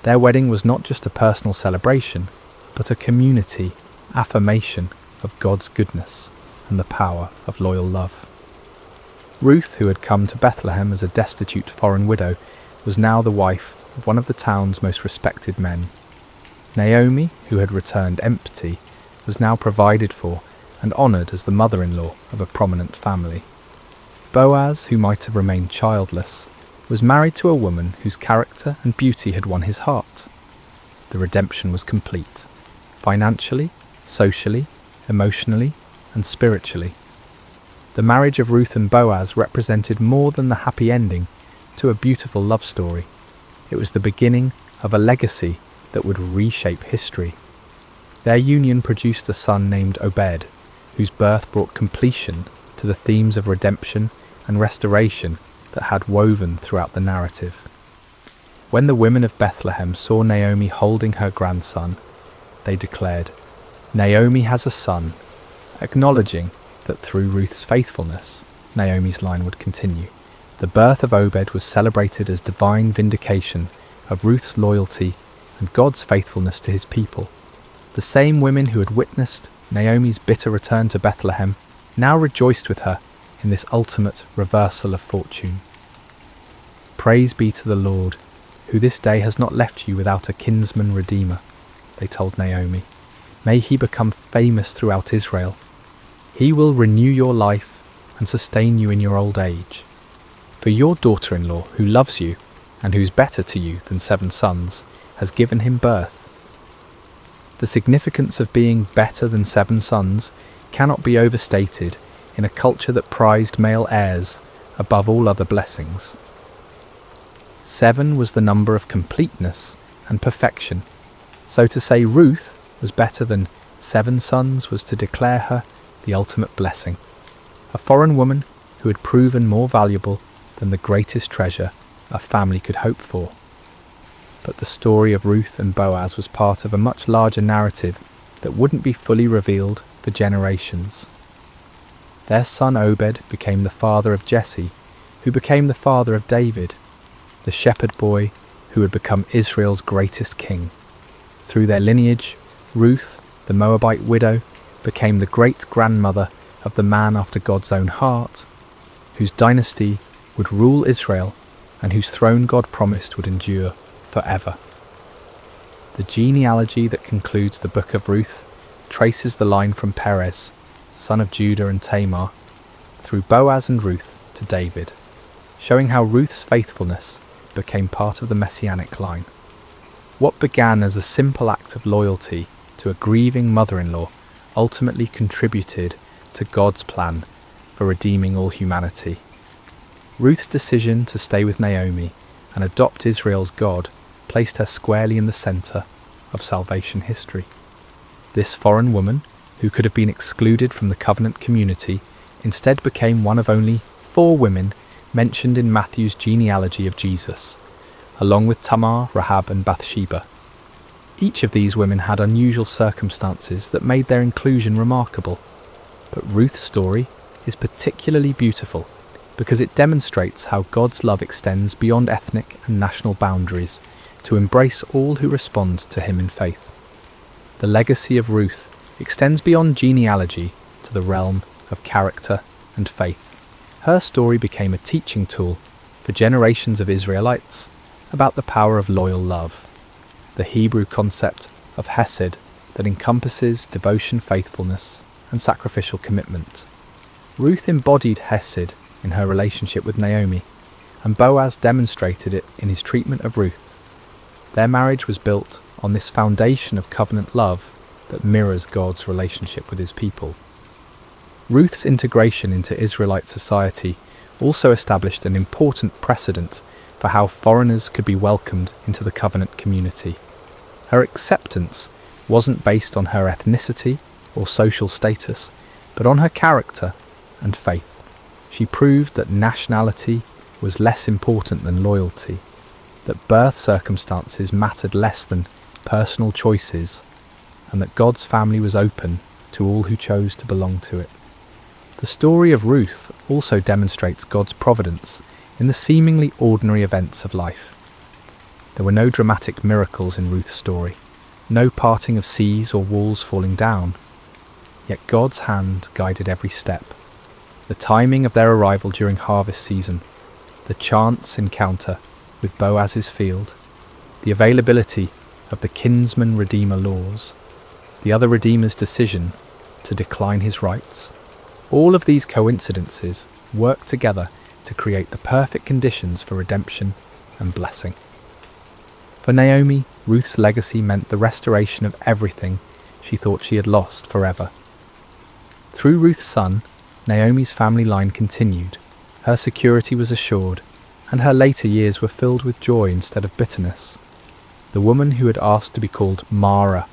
Their wedding was not just a personal celebration, but a community affirmation of God's goodness and the power of loyal love. Ruth, who had come to Bethlehem as a destitute foreign widow, was now the wife of one of the town's most respected men. Naomi, who had returned empty, was now provided for and honoured as the mother-in-law of a prominent family. Boaz, who might have remained childless, was married to a woman whose character and beauty had won his heart. The redemption was complete, financially, socially, emotionally, and spiritually. The marriage of Ruth and Boaz represented more than the happy ending to a beautiful love story. It was the beginning of a legacy that would reshape history. Their union produced a son named Obed, whose birth brought completion to the themes of redemption and restoration that had woven throughout the narrative. When the women of Bethlehem saw Naomi holding her grandson, they declared, "Naomi has a son," acknowledging that through Ruth's faithfulness, Naomi's line would continue. The birth of Obed was celebrated as divine vindication of Ruth's loyalty and God's faithfulness to his people. The same women who had witnessed Naomi's bitter return to Bethlehem now rejoiced with her in this ultimate reversal of fortune. "Praise be to the Lord, who this day has not left you without a kinsman redeemer," they told Naomi. "May he become famous throughout Israel. He will renew your life and sustain you in your old age. For your daughter-in-law, who loves you and who's better to you than 7 sons, has given him birth." The significance of being better than 7 sons cannot be overstated in a culture that prized male heirs above all other blessings. 7 was the number of completeness and perfection, so to say Ruth was better than 7 sons was to declare her the ultimate blessing, a foreign woman who had proven more valuable than the greatest treasure a family could hope for. But the story of Ruth and Boaz was part of a much larger narrative that wouldn't be fully revealed for generations. Their son Obed became the father of Jesse, who became the father of David, the shepherd boy who would become Israel's greatest king. Through their lineage, Ruth, the Moabite widow, became the great-grandmother of the man after God's own heart, whose dynasty would rule Israel and whose throne God promised would endure forever. The genealogy that concludes the book of Ruth traces the line from Perez, son of Judah and Tamar, through Boaz and Ruth to David, showing how Ruth's faithfulness became part of the messianic line. What began as a simple act of loyalty to a grieving mother-in-law ultimately contributed to God's plan for redeeming all humanity. Ruth's decision to stay with Naomi and adopt Israel's God placed her squarely in the centre of salvation history. This foreign woman, who could have been excluded from the covenant community, instead became one of only 4 women mentioned in Matthew's genealogy of Jesus, along with Tamar, Rahab and Bathsheba. Each of these women had unusual circumstances that made their inclusion remarkable, but Ruth's story is particularly beautiful because it demonstrates how God's love extends beyond ethnic and national boundaries to embrace all who respond to him in faith. The legacy of Ruth extends beyond genealogy to the realm of character and faith. Her story became a teaching tool for generations of Israelites about the power of loyal love, the Hebrew concept of hesed that encompasses devotion, faithfulness, and sacrificial commitment. Ruth embodied hesed in her relationship with Naomi, and Boaz demonstrated it in his treatment of Ruth. Their marriage was built on this foundation of covenant love that mirrors God's relationship with his people. Ruth's integration into Israelite society also established an important precedent for how foreigners could be welcomed into the covenant community. Her acceptance wasn't based on her ethnicity or social status, but on her character and faith. She proved that nationality was less important than loyalty, that birth circumstances mattered less than personal choices, and that God's family was open to all who chose to belong to it. The story of Ruth also demonstrates God's providence in the seemingly ordinary events of life. There were no dramatic miracles in Ruth's story, no parting of seas or walls falling down, yet God's hand guided every step. The timing of their arrival during harvest season, the chance encounter with Boaz's field, the availability of the kinsman-redeemer laws, the other redeemer's decision to decline his rights. All of these coincidences work together to create the perfect conditions for redemption and blessing. For Naomi, Ruth's legacy meant the restoration of everything she thought she had lost forever. Through Ruth's son, Naomi's family line continued, her security was assured, and her later years were filled with joy instead of bitterness. The woman who had asked to be called Mara,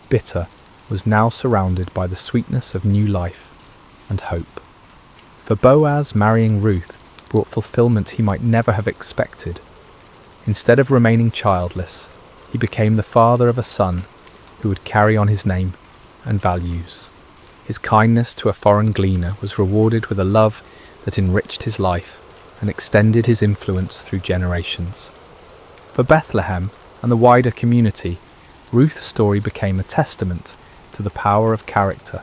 bitter, was now surrounded by the sweetness of new life and hope. For Boaz, marrying Ruth brought fulfillment he might never have expected. Instead of remaining childless, he became the father of a son who would carry on his name and values. His kindness to a foreign gleaner was rewarded with a love that enriched his life and extended his influence through generations. For Bethlehem and the wider community, Ruth's story became a testament to the power of character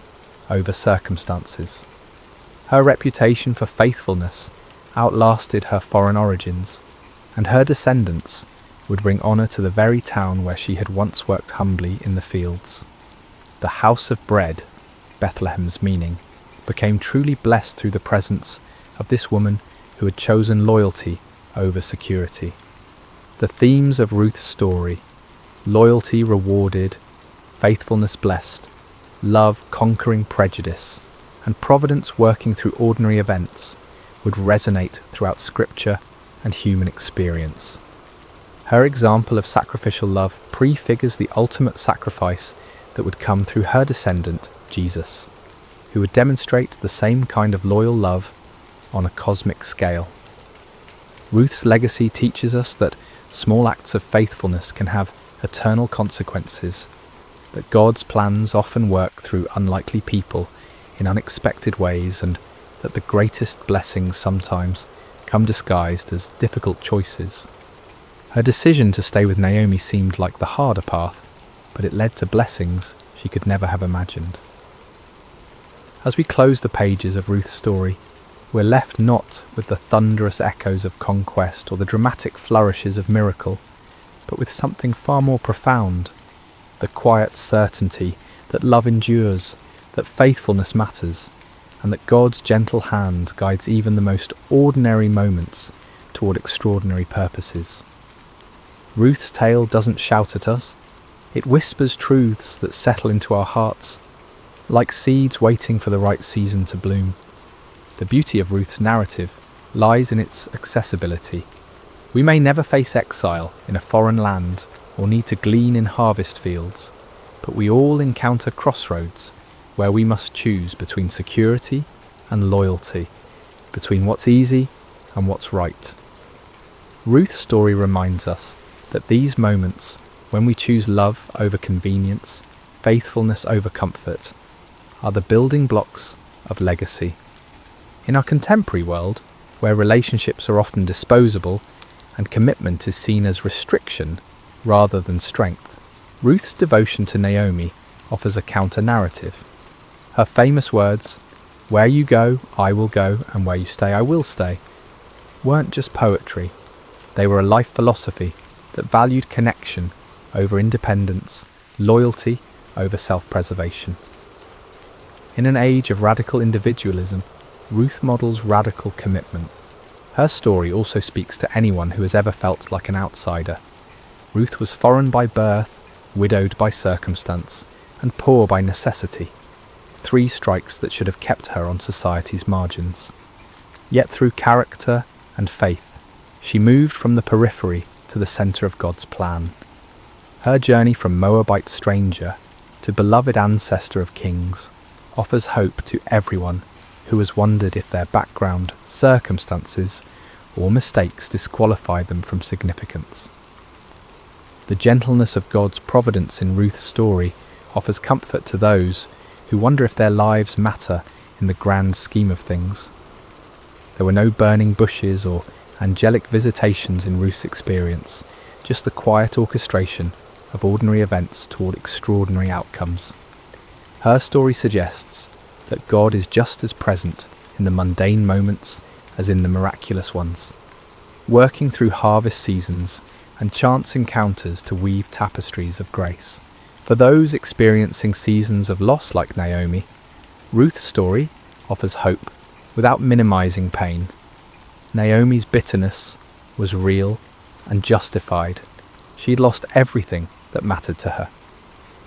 over circumstances. Her reputation for faithfulness outlasted her foreign origins, and her descendants would bring honour to the very town where she had once worked humbly in the fields. The house of bread, Bethlehem's meaning, became truly blessed through the presence of this woman who had chosen loyalty over security. The themes of Ruth's story, loyalty rewarded, faithfulness blessed, love conquering prejudice, and providence working through ordinary events, would resonate throughout Scripture and human experience. Her example of sacrificial love prefigures the ultimate sacrifice that would come through her descendant, Jesus, who would demonstrate the same kind of loyal love on a cosmic scale. Ruth's legacy teaches us that small acts of faithfulness can have eternal consequences, that God's plans often work through unlikely people in unexpected ways, and that the greatest blessings sometimes come disguised as difficult choices. Her decision to stay with Naomi seemed like the harder path, but it led to blessings she could never have imagined. As we close the pages of Ruth's story, we're left not with the thunderous echoes of conquest or the dramatic flourishes of miracle, but with something far more profound, the quiet certainty that love endures, that faithfulness matters, and that God's gentle hand guides even the most ordinary moments toward extraordinary purposes. Ruth's tale doesn't shout at us. It whispers truths that settle into our hearts, like seeds waiting for the right season to bloom. The beauty of Ruth's narrative lies in its accessibility. We may never face exile in a foreign land or need to glean in harvest fields, but we all encounter crossroads where we must choose between security and loyalty, between what's easy and what's right. Ruth's story reminds us that these moments, when we choose love over convenience, faithfulness over comfort, are the building blocks of legacy. In our contemporary world, where relationships are often disposable and commitment is seen as restriction rather than strength, Ruth's devotion to Naomi offers a counter-narrative. Her famous words, "Where you go, I will go, and where you stay, I will stay," weren't just poetry. They were a life philosophy that valued connection over independence, loyalty over self-preservation. In an age of radical individualism, Ruth models radical commitment. Her story also speaks to anyone who has ever felt like an outsider. Ruth was foreign by birth, widowed by circumstance, and poor by necessity. 3 strikes that should have kept her on society's margins. Yet through character and faith, she moved from the periphery to the centre of God's plan. Her journey from Moabite stranger to beloved ancestor of kings offers hope to everyone who has wondered if their background, circumstances, or mistakes disqualify them from significance. The gentleness of God's providence in Ruth's story offers comfort to those who wonder if their lives matter in the grand scheme of things. There were no burning bushes or angelic visitations in Ruth's experience, just the quiet orchestration of ordinary events toward extraordinary outcomes. Her story suggests that God is just as present in the mundane moments as in the miraculous ones, working through harvest seasons and chance encounters to weave tapestries of grace. For those experiencing seasons of loss like Naomi, Ruth's story offers hope without minimizing pain. Naomi's bitterness was real and justified. She had lost everything that mattered to her.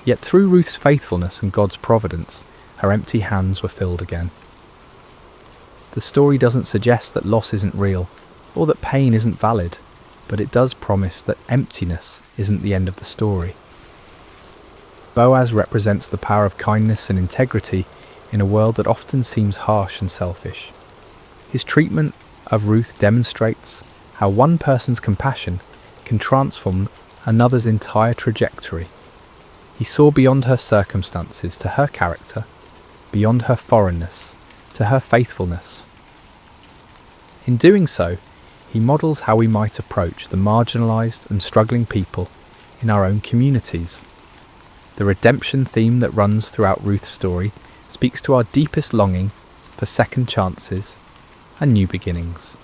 Yet through Ruth's faithfulness and God's providence, her empty hands were filled again. The story doesn't suggest that loss isn't real or that pain isn't valid, but it does promise that emptiness isn't the end of the story. Boaz represents the power of kindness and integrity in a world that often seems harsh and selfish. His treatment of Ruth demonstrates how one person's compassion can transform another's entire trajectory. He saw beyond her circumstances to her character, beyond her foreignness to her faithfulness. In doing so, he models how we might approach the marginalised and struggling people in our own communities. The redemption theme that runs throughout Ruth's story speaks to our deepest longing for second chances and new beginnings.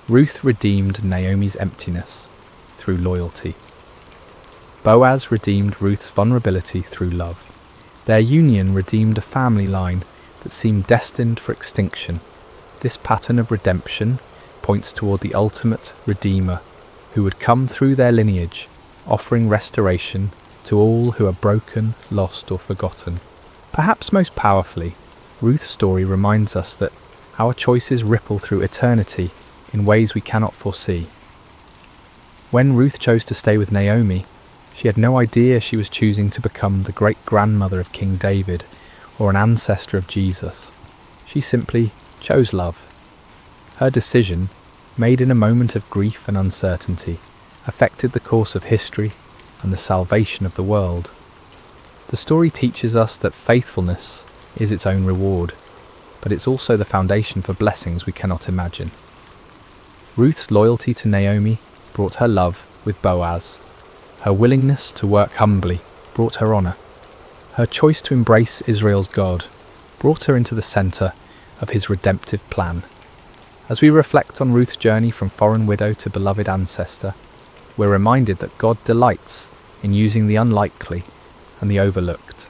Ruth redeemed Naomi's emptiness through loyalty. Boaz redeemed Ruth's vulnerability through love. Their union redeemed a family line that seemed destined for extinction. This pattern of redemption points toward the ultimate Redeemer, who would come through their lineage, offering restoration to all who are broken, lost, or forgotten. Perhaps most powerfully, Ruth's story reminds us that our choices ripple through eternity in ways we cannot foresee. When Ruth chose to stay with Naomi, she had no idea she was choosing to become the great-grandmother of King David or an ancestor of Jesus. She simply chose love. Her decision, made in a moment of grief and uncertainty, affected the course of history and the salvation of the world. The story teaches us that faithfulness is its own reward, but it's also the foundation for blessings we cannot imagine. Ruth's loyalty to Naomi brought her love with Boaz. Her willingness to work humbly brought her honour. Her choice to embrace Israel's God brought her into the centre of his redemptive plan. As we reflect on Ruth's journey from foreign widow to beloved ancestor, we're reminded that God delights in using the unlikely and the overlooked.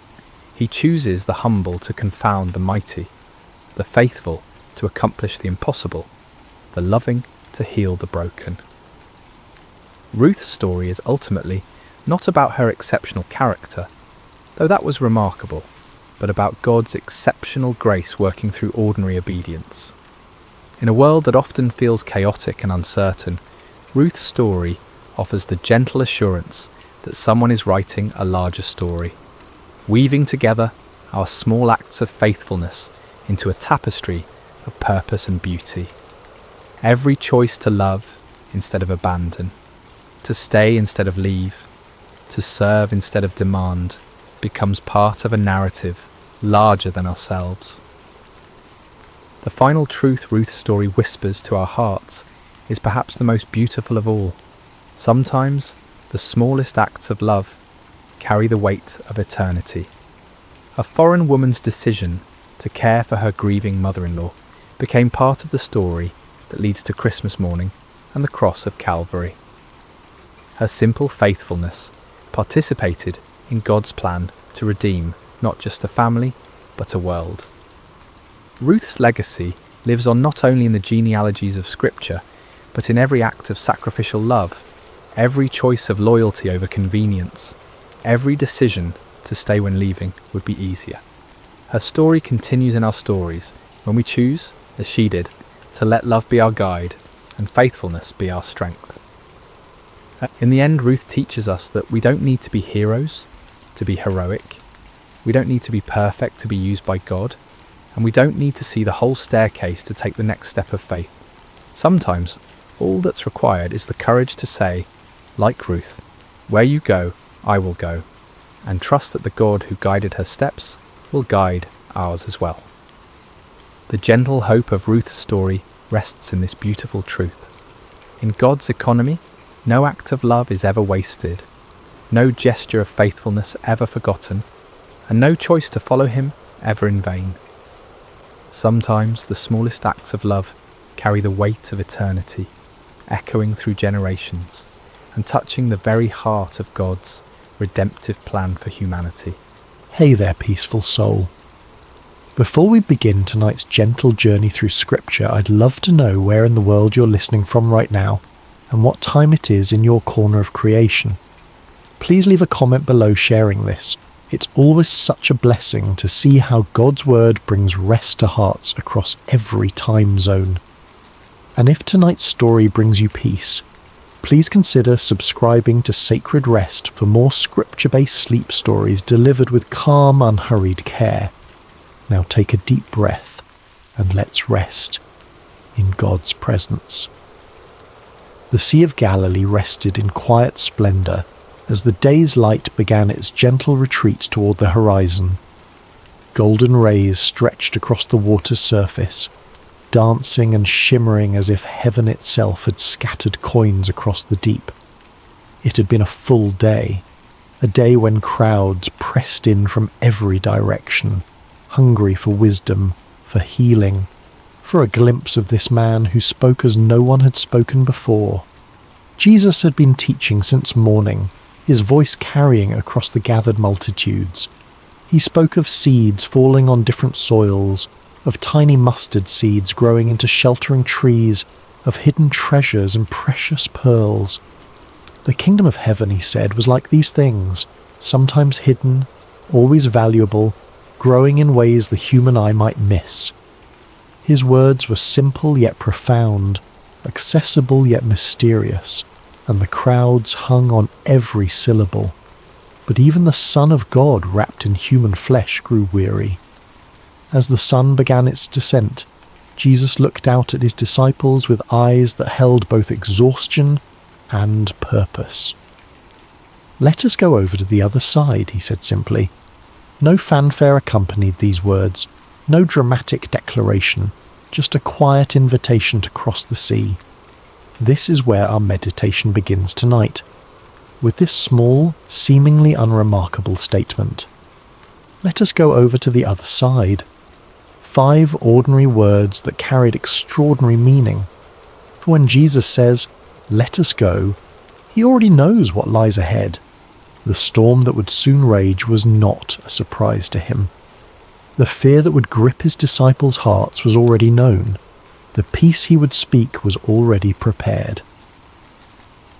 He chooses the humble to confound the mighty, the faithful to accomplish the impossible, the loving to heal the broken. Ruth's story is ultimately not about her exceptional character, though that was remarkable, but about God's exceptional grace working through ordinary obedience. In a world that often feels chaotic and uncertain, Ruth's story offers the gentle assurance that someone is writing a larger story, weaving together our small acts of faithfulness into a tapestry of purpose and beauty. Every choice to love instead of abandon, to stay instead of leave, to serve instead of demand, becomes part of a narrative larger than ourselves. The final truth Ruth's story whispers to our hearts is perhaps the most beautiful of all. Sometimes the smallest acts of love carry the weight of eternity. A foreign woman's decision to care for her grieving mother-in-law became part of the story that leads to Christmas morning and the cross of Calvary. Her simple faithfulness participated in God's plan to redeem not just a family, but a world. Ruth's legacy lives on not only in the genealogies of Scripture, but in every act of sacrificial love, every choice of loyalty over convenience, every decision to stay when leaving would be easier. Her story continues in our stories when we choose, as she did, to let love be our guide and faithfulness be our strength. In the end, Ruth teaches us that we don't need to be heroes to be heroic. We don't need to be perfect to be used by God, and we don't need to see the whole staircase to take the next step of faith. Sometimes, all that's required is the courage to say, like Ruth, "Where you go, I will go," and trust that the God who guided her steps will guide ours as well. The gentle hope of Ruth's story rests in this beautiful truth. In God's economy, no act of love is ever wasted, no gesture of faithfulness ever forgotten, and no choice to follow him ever in vain. Sometimes the smallest acts of love carry the weight of eternity, echoing through generations and touching the very heart of God's redemptive plan for humanity. Hey there, peaceful soul. Before we begin tonight's gentle journey through Scripture, I'd love to know where in the world you're listening from right now and what time it is in your corner of creation. Please leave a comment below sharing this. It's always such a blessing to see how God's Word brings rest to hearts across every time zone. And if tonight's story brings you peace, please consider subscribing to Sacred Rest for more Scripture-based sleep stories delivered with calm, unhurried care. Now take a deep breath and let's rest in God's presence. The Sea of Galilee rested in quiet splendour as the day's light began its gentle retreat toward the horizon. Golden rays stretched across the water's surface, dancing and shimmering as if heaven itself had scattered coins across the deep. It had been a full day, a day when crowds pressed in from every direction, hungry for wisdom, for healing, for a glimpse of this man who spoke as no one had spoken before. Jesus had been teaching since morning, his voice carrying across the gathered multitudes. He spoke of seeds falling on different soils, of tiny mustard seeds growing into sheltering trees, of hidden treasures and precious pearls. The kingdom of heaven, he said, was like these things, sometimes hidden, always valuable, growing in ways the human eye might miss. His words were simple yet profound, accessible yet mysterious, and the crowds hung on every syllable. But even the Son of God wrapped in human flesh grew weary. As the sun began its descent, Jesus looked out at his disciples with eyes that held both exhaustion and purpose. "Let us go over to the other side," he said simply. No fanfare accompanied these words, no dramatic declaration, just a quiet invitation to cross the sea. This is where our meditation begins tonight, with this small, seemingly unremarkable statement. Let us go over to the other side. 5 ordinary words that carried extraordinary meaning. For when Jesus says, "Let us go," he already knows what lies ahead. The storm that would soon rage was not a surprise to him. The fear that would grip his disciples' hearts was already known. The peace he would speak was already prepared.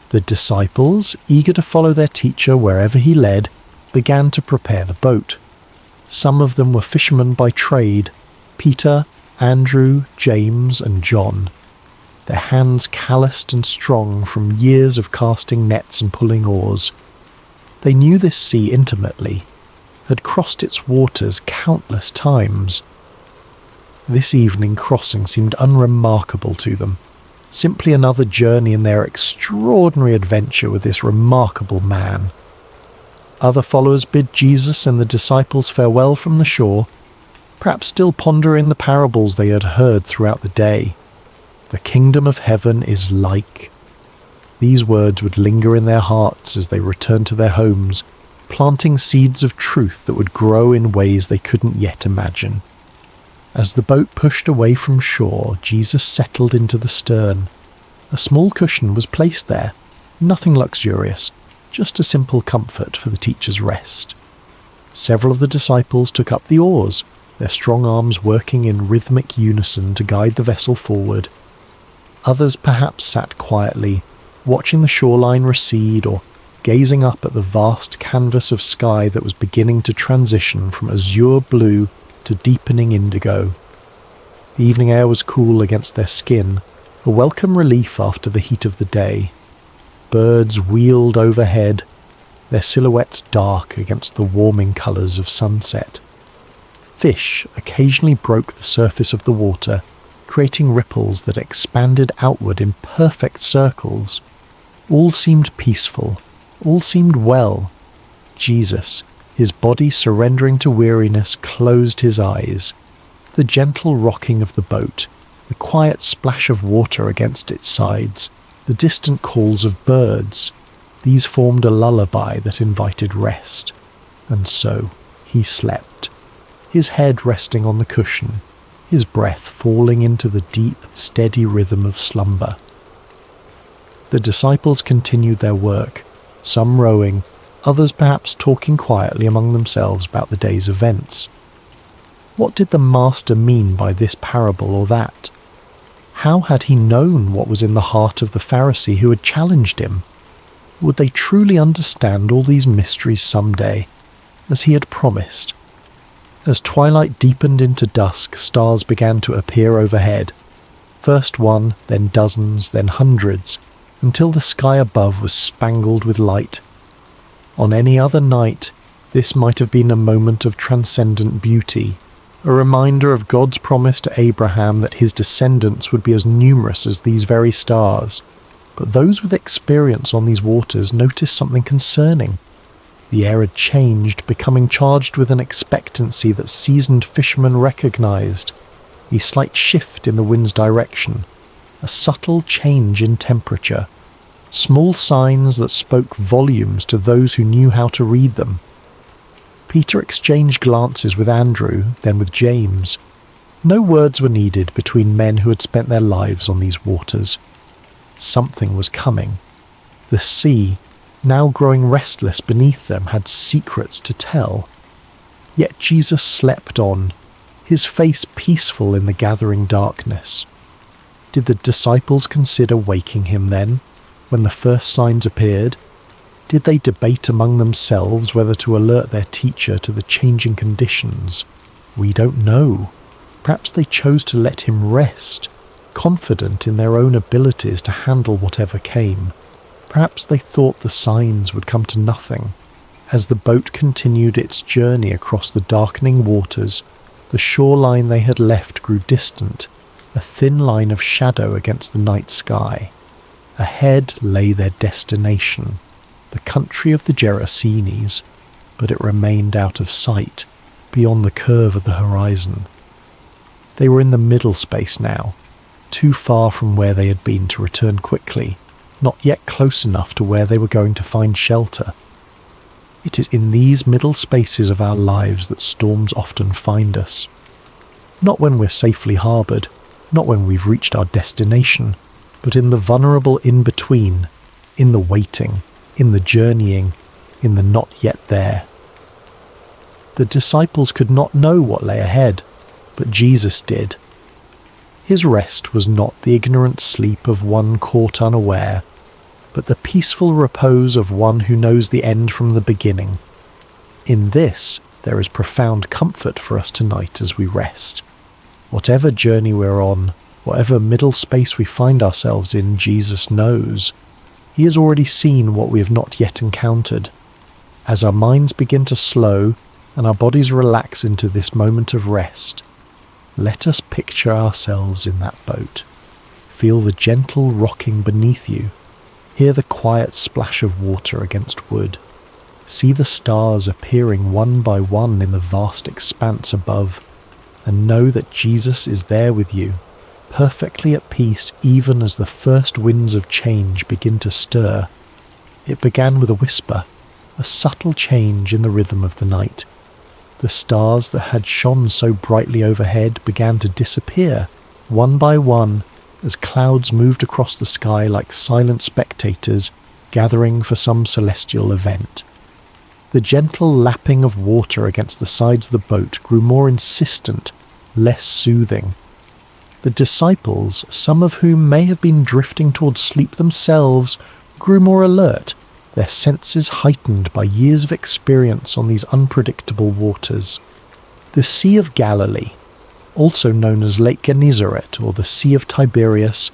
The disciples, eager to follow their teacher wherever he led, began to prepare the boat. Some of them were fishermen by trade: Peter, Andrew, James, and John. Their hands calloused and strong from years of casting nets and pulling oars. They knew this sea intimately, had crossed its waters countless times. This evening crossing seemed unremarkable to them, simply another journey in their extraordinary adventure with this remarkable man. Other followers bid Jesus and the disciples farewell from the shore, perhaps still pondering the parables they had heard throughout the day. The kingdom of heaven is like. These words would linger in their hearts as they returned to their homes, planting seeds of truth that would grow in ways they couldn't yet imagine. As the boat pushed away from shore, Jesus settled into the stern. A small cushion was placed there, nothing luxurious, just a simple comfort for the teacher's rest. Several of the disciples took up the oars, their strong arms working in rhythmic unison to guide the vessel forward. Others perhaps sat quietly, watching the shoreline recede or gazing up at the vast canvas of sky that was beginning to transition from azure blue to deepening indigo. The evening air was cool against their skin, a welcome relief after the heat of the day. Birds wheeled overhead, their silhouettes dark against the warming colours of sunset. Fish occasionally broke the surface of the water, creating ripples that expanded outward in perfect circles. All seemed peaceful, all seemed well. Jesus, his body surrendering to weariness, closed his eyes. The gentle rocking of the boat, the quiet splash of water against its sides, the distant calls of birds, these formed a lullaby that invited rest. And so he slept, his head resting on the cushion, his breath falling into the deep, steady rhythm of slumber. The disciples continued their work, some rowing, others perhaps talking quietly among themselves about the day's events. What did the Master mean by this parable or that? How had he known what was in the heart of the Pharisee who had challenged him? Would they truly understand all these mysteries someday, as he had promised? As twilight deepened into dusk, stars began to appear overhead. First one, then dozens, then hundreds, until the sky above was spangled with light. On any other night, this might have been a moment of transcendent beauty, a reminder of God's promise to Abraham that his descendants would be as numerous as these very stars. But those with experience on these waters noticed something concerning. The air had changed, becoming charged with an expectancy that seasoned fishermen recognized. A slight shift in the wind's direction, a subtle change in temperature, small signs that spoke volumes to those who knew how to read them. Peter exchanged glances with Andrew, then with James. No words were needed between men who had spent their lives on these waters. Something was coming. The sea, now growing restless beneath them, had secrets to tell. Yet Jesus slept on, his face peaceful in the gathering darkness. Did the disciples consider waking him then, when the first signs appeared? Did they debate among themselves whether to alert their teacher to the changing conditions? We don't know. Perhaps they chose to let him rest, confident in their own abilities to handle whatever came. Perhaps they thought the signs would come to nothing. As the boat continued its journey across the darkening waters, the shoreline they had left grew distant, a thin line of shadow against the night sky. Ahead lay their destination, the country of the Gerasenes, but it remained out of sight, beyond the curve of the horizon. They were in the middle space now, too far from where they had been to return quickly, not yet close enough to where they were going to find shelter. It is in these middle spaces of our lives that storms often find us. Not when we're safely harboured, not when we've reached our destination, but in the vulnerable in-between, in the waiting, in the journeying, in the not yet there. The disciples could not know what lay ahead, but Jesus did. His rest was not the ignorant sleep of one caught unaware, but the peaceful repose of one who knows the end from the beginning. In this, there is profound comfort for us tonight as we rest. Whatever journey we're on, whatever middle space we find ourselves in, Jesus knows. He has already seen what we have not yet encountered. As our minds begin to slow and our bodies relax into this moment of rest, let us picture ourselves in that boat. Feel the gentle rocking beneath you. Hear the quiet splash of water against wood. See the stars appearing one by one in the vast expanse above, and know that Jesus is there with you, perfectly at peace even as the first winds of change begin to stir. It began with a whisper, a subtle change in the rhythm of the night. The stars that had shone so brightly overhead began to disappear, one by one, as clouds moved across the sky like silent spectators gathering for some celestial event. The gentle lapping of water against the sides of the boat grew more insistent, less soothing. The disciples, some of whom may have been drifting towards sleep themselves, grew more alert, their senses heightened by years of experience on these unpredictable waters. The Sea of Galilee, also known as Lake Gennesaret or the Sea of Tiberias,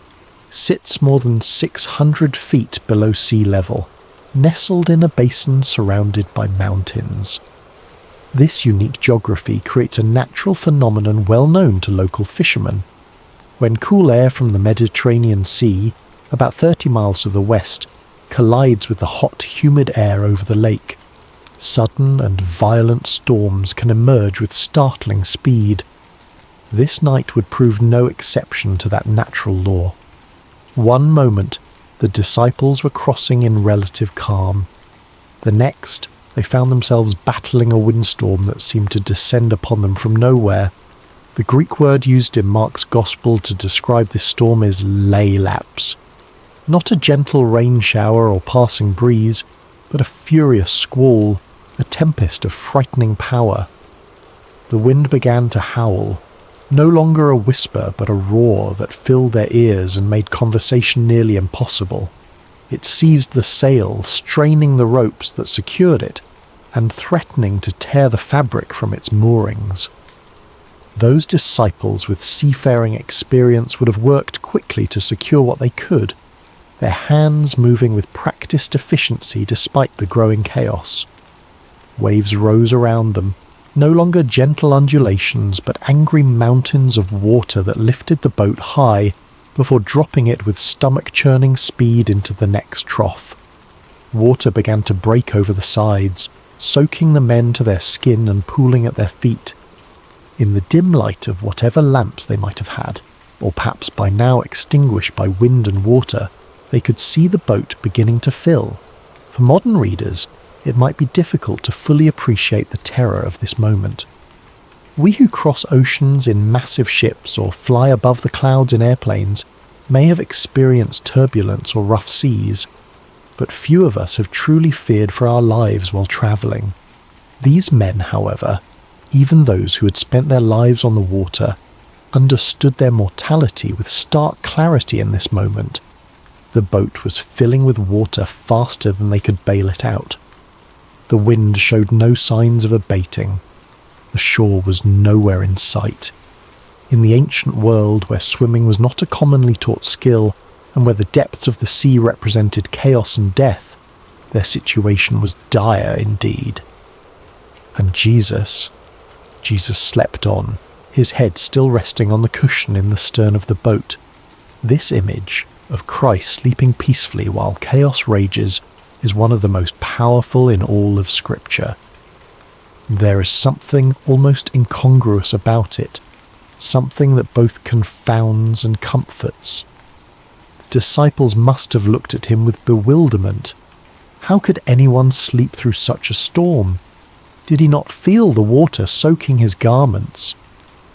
sits more than 600 feet below sea level, nestled in a basin surrounded by mountains. This unique geography creates a natural phenomenon well known to local fishermen. When cool air from the Mediterranean Sea, about 30 miles to the west, collides with the hot, humid air over the lake, sudden and violent storms can emerge with startling speed. This night would prove no exception to that natural law. One moment, the disciples were crossing in relative calm. The next, they found themselves battling a windstorm that seemed to descend upon them from nowhere. The Greek word used in Mark's Gospel to describe this storm is leilaps. Not a gentle rain shower or passing breeze, but a furious squall, a tempest of frightening power. The wind began to howl, no longer a whisper but a roar that filled their ears and made conversation nearly impossible. It seized the sail, straining the ropes that secured it, and threatening to tear the fabric from its moorings. Those disciples with seafaring experience would have worked quickly to secure what they could, their hands moving with practiced efficiency despite the growing chaos. Waves rose around them, no longer gentle undulations but angry mountains of water that lifted the boat high before dropping it with stomach-churning speed into the next trough. Water began to break over the sides, soaking the men to their skin and pooling at their feet. In the dim light of whatever lamps they might have had, or perhaps by now extinguished by wind and water, they could see the boat beginning to fill. For modern readers, it might be difficult to fully appreciate the terror of this moment. We who cross oceans in massive ships or fly above the clouds in airplanes may have experienced turbulence or rough seas, but few of us have truly feared for our lives while travelling. These men, however, even those who had spent their lives on the water, understood their mortality with stark clarity in this moment. The boat was filling with water faster than they could bail it out. The wind showed no signs of abating. The shore was nowhere in sight. In the ancient world where swimming was not a commonly taught skill, and where the depths of the sea represented chaos and death, their situation was dire indeed. And Jesus slept on, his head still resting on the cushion in the stern of the boat. This image of Christ sleeping peacefully while chaos rages is one of the most powerful in all of Scripture. There is something almost incongruous about it, something that both confounds and comforts. The disciples must have looked at him with bewilderment. How could anyone sleep through such a storm? Did he not feel the water soaking his garments?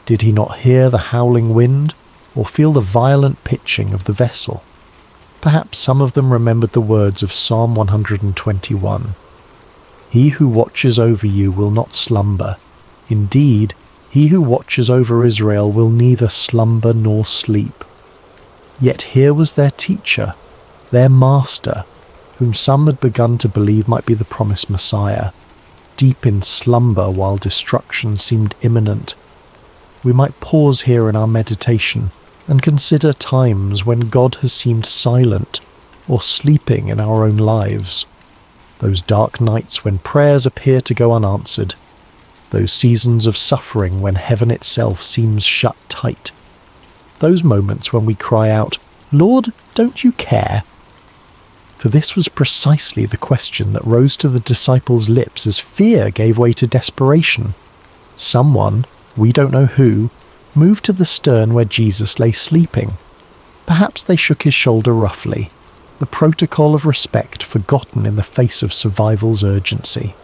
Did he not hear the howling wind, or feel the violent pitching of the vessel? Perhaps some of them remembered the words of Psalm 121. He who watches over you will not slumber. Indeed, he who watches over Israel will neither slumber nor sleep. Yet here was their teacher, their master, whom some had begun to believe might be the promised Messiah, deep in slumber while destruction seemed imminent. We might pause here in our meditation and consider times when God has seemed silent or sleeping in our own lives. Those dark nights when prayers appear to go unanswered. Those seasons of suffering when heaven itself seems shut tight. Those moments when we cry out, "Lord, don't you care?" For this was precisely the question that rose to the disciples' lips as fear gave way to desperation. Someone, we don't know who, moved to the stern where Jesus lay sleeping. Perhaps they shook his shoulder roughly, the protocol of respect forgotten in the face of survival's urgency.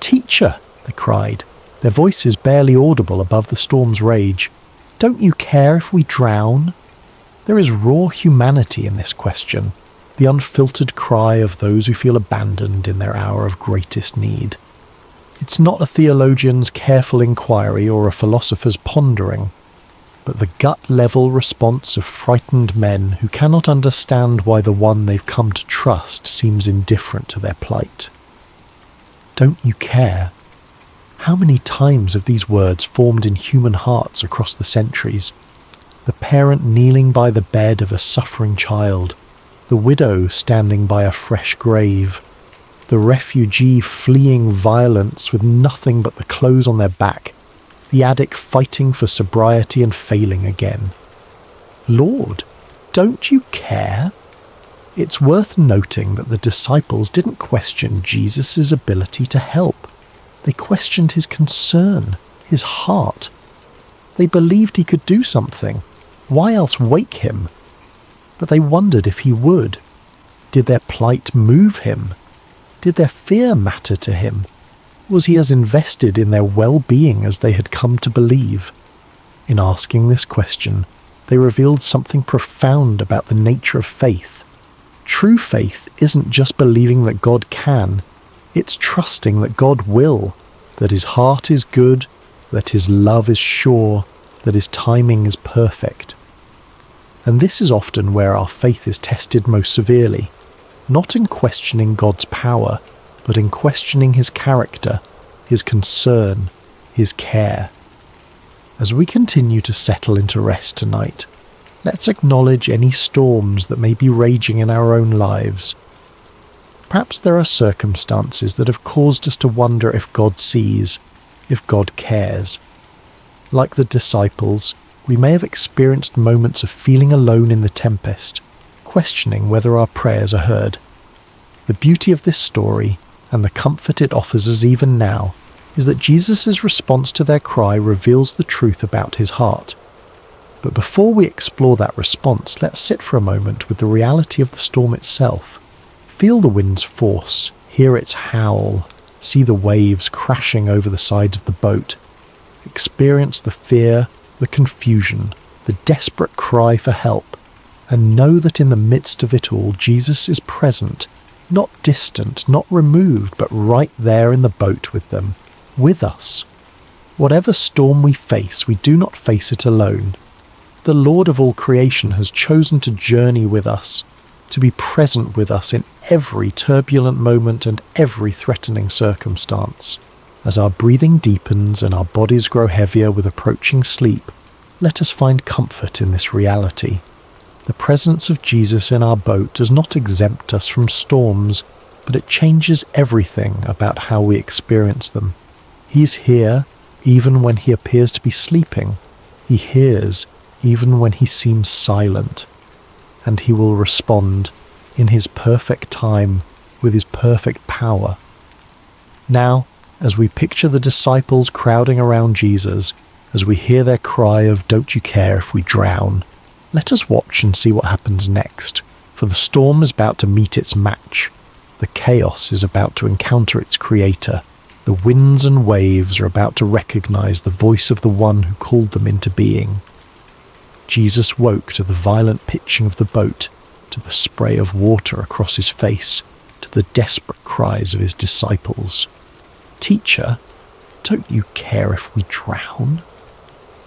"Teacher," they cried, their voices barely audible above the storm's rage, "don't you care if we drown?" There is raw humanity in this question, the unfiltered cry of those who feel abandoned in their hour of greatest need. It's not a theologian's careful inquiry or a philosopher's pondering, but the gut-level response of frightened men who cannot understand why the one they've come to trust seems indifferent to their plight. Don't you care? How many times have these words formed in human hearts across the centuries? The parent kneeling by the bed of a suffering child, the widow standing by a fresh grave, the refugee fleeing violence with nothing but the clothes on their back, the addict fighting for sobriety and failing again. Lord, don't you care? It's worth noting that the disciples didn't question Jesus' ability to help. They questioned his concern, his heart. They believed he could do something. Why else wake him? But they wondered if he would. Did their plight move him? Did their fear matter to him? Was he as invested in their well-being as they had come to believe? In asking this question, they revealed something profound about the nature of faith. True faith isn't just believing that God can, it's trusting that God will, that his heart is good, that his love is sure, that his timing is perfect. And this is often where our faith is tested most severely, not in questioning God's power, but in questioning his character, his concern, his care. As we continue to settle into rest tonight, let's acknowledge any storms that may be raging in our own lives. Perhaps there are circumstances that have caused us to wonder if God sees, if God cares. Like the disciples, we may have experienced moments of feeling alone in the tempest, questioning whether our prayers are heard. The beauty of this story, and the comfort it offers us even now, is that Jesus' response to their cry reveals the truth about his heart. But before we explore that response, let's sit for a moment with the reality of the storm itself. Feel the wind's force, hear its howl, see the waves crashing over the sides of the boat. Experience the fear, the confusion, the desperate cry for help, and know that in the midst of it all, Jesus is present, not distant, not removed, but right there in the boat with them, with us. Whatever storm we face, we do not face it alone. The Lord of all creation has chosen to journey with us, to be present with us in every turbulent moment and every threatening circumstance. As our breathing deepens and our bodies grow heavier with approaching sleep, let us find comfort in this reality. The presence of Jesus in our boat does not exempt us from storms, but it changes everything about how we experience them. He's here even when he appears to be sleeping. He hears even when he seems silent. And he will respond in his perfect time with his perfect power. Now, as we picture the disciples crowding around Jesus, as we hear their cry of "Don't you care if we drown?" let us watch and see what happens next, for the storm is about to meet its match. The chaos is about to encounter its creator. The winds and waves are about to recognize the voice of the one who called them into being. Jesus woke to the violent pitching of the boat, to the spray of water across his face, to the desperate cries of his disciples. "Teacher, don't you care if we drown?"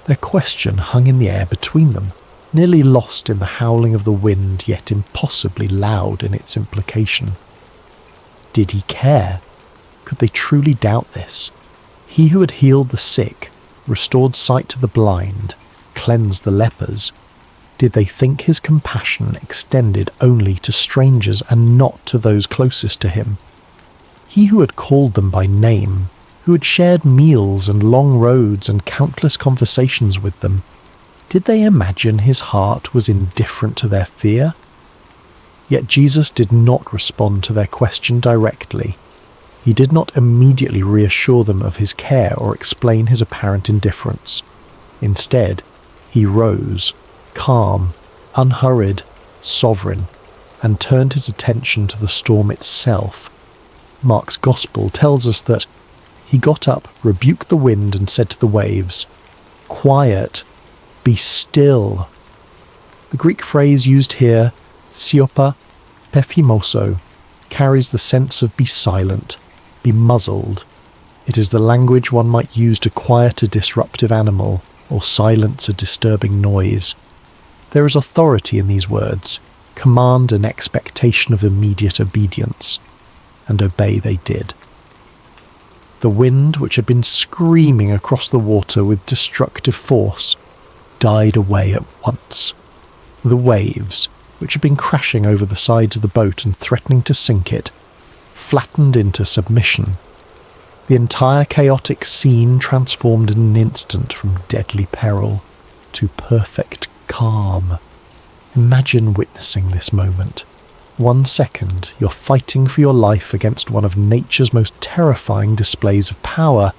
Their question hung in the air between them, nearly lost in the howling of the wind, yet impossibly loud in its implication. Did he care? Could they truly doubt this? He who had healed the sick, restored sight to the blind, cleansed the lepers, did they think his compassion extended only to strangers and not to those closest to him? He who had called them by name, who had shared meals and long roads and countless conversations with them, did they imagine his heart was indifferent to their fear? Yet Jesus did not respond to their question directly. He did not immediately reassure them of his care or explain his apparent indifference. Instead, he rose, calm, unhurried, sovereign, and turned his attention to the storm itself. Mark's Gospel tells us that he got up, rebuked the wind, and said to the waves, "Quiet, be still." The Greek phrase used here, siopa pephimoso, carries the sense of be silent, be muzzled. It is the language one might use to quiet a disruptive animal or silence a disturbing noise. There is authority in these words, command and expectation of immediate obedience, and obey they did. The wind, which had been screaming across the water with destructive force, died away at once. The waves, which had been crashing over the sides of the boat and threatening to sink it, flattened into submission. The entire chaotic scene transformed in an instant from deadly peril to perfect calm. Imagine witnessing this moment. 1 second, you're fighting for your life against one of nature's most terrifying displays of power.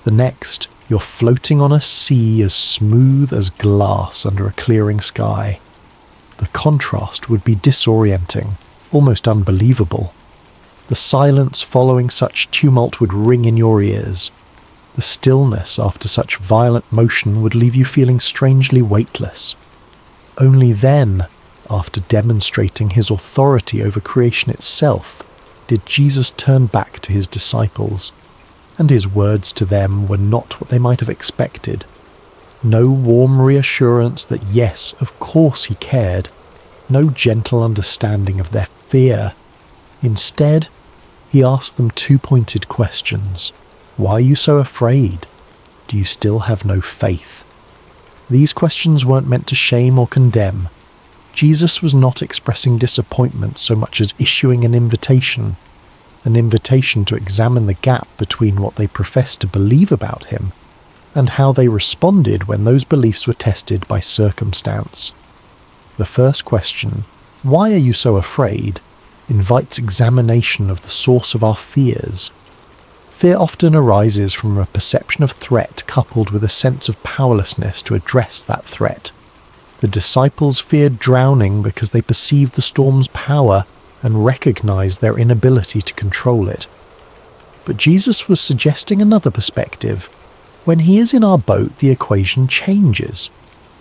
The next, you're floating on a sea as smooth as glass under a clearing sky. The contrast would be disorienting, almost unbelievable. The silence following such tumult would ring in your ears. The stillness after such violent motion would leave you feeling strangely weightless. Only then, after demonstrating his authority over creation itself, did Jesus turn back to his disciples, and his words to them were not what they might have expected. No warm reassurance that yes, of course he cared, no gentle understanding of their fear. Instead, he asked them 2 pointed questions. Why are you so afraid? Do you still have no faith? These questions weren't meant to shame or condemn. Jesus was not expressing disappointment so much as issuing an invitation to examine the gap between what they professed to believe about him and how they responded when those beliefs were tested by circumstance. The first question, why are you so afraid, invites examination of the source of our fears. Fear often arises from a perception of threat coupled with a sense of powerlessness to address that threat. The disciples feared drowning because they perceived the storm's power and recognized their inability to control it. But Jesus was suggesting another perspective. When he is in our boat, the equation changes.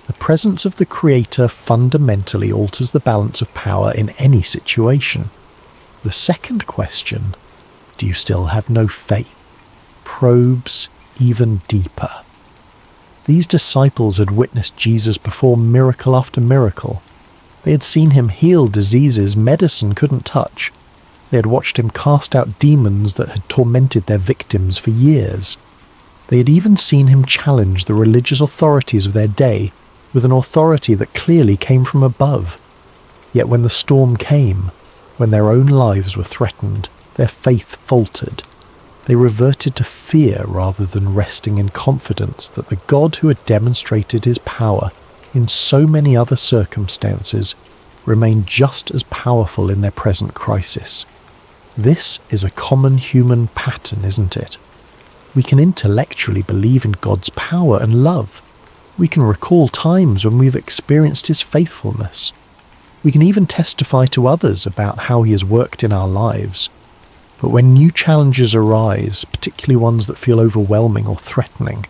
The presence of the Creator fundamentally alters the balance of power in any situation. The second question, do you still have no faith, probes even deeper. These disciples had witnessed Jesus perform miracle after miracle. They had seen him heal diseases medicine couldn't touch. They had watched him cast out demons that had tormented their victims for years. They had even seen him challenge the religious authorities of their day with an authority that clearly came from above. Yet when the storm came, when their own lives were threatened, their faith faltered. They reverted to fear rather than resting in confidence that the God who had demonstrated his power in so many other circumstances remained just as powerful in their present crisis. This is a common human pattern, isn't it? We can intellectually believe in God's power and love. We can recall times when we've experienced his faithfulness. We can even testify to others about how he has worked in our lives. But when new challenges arise, particularly ones that feel overwhelming or threatening,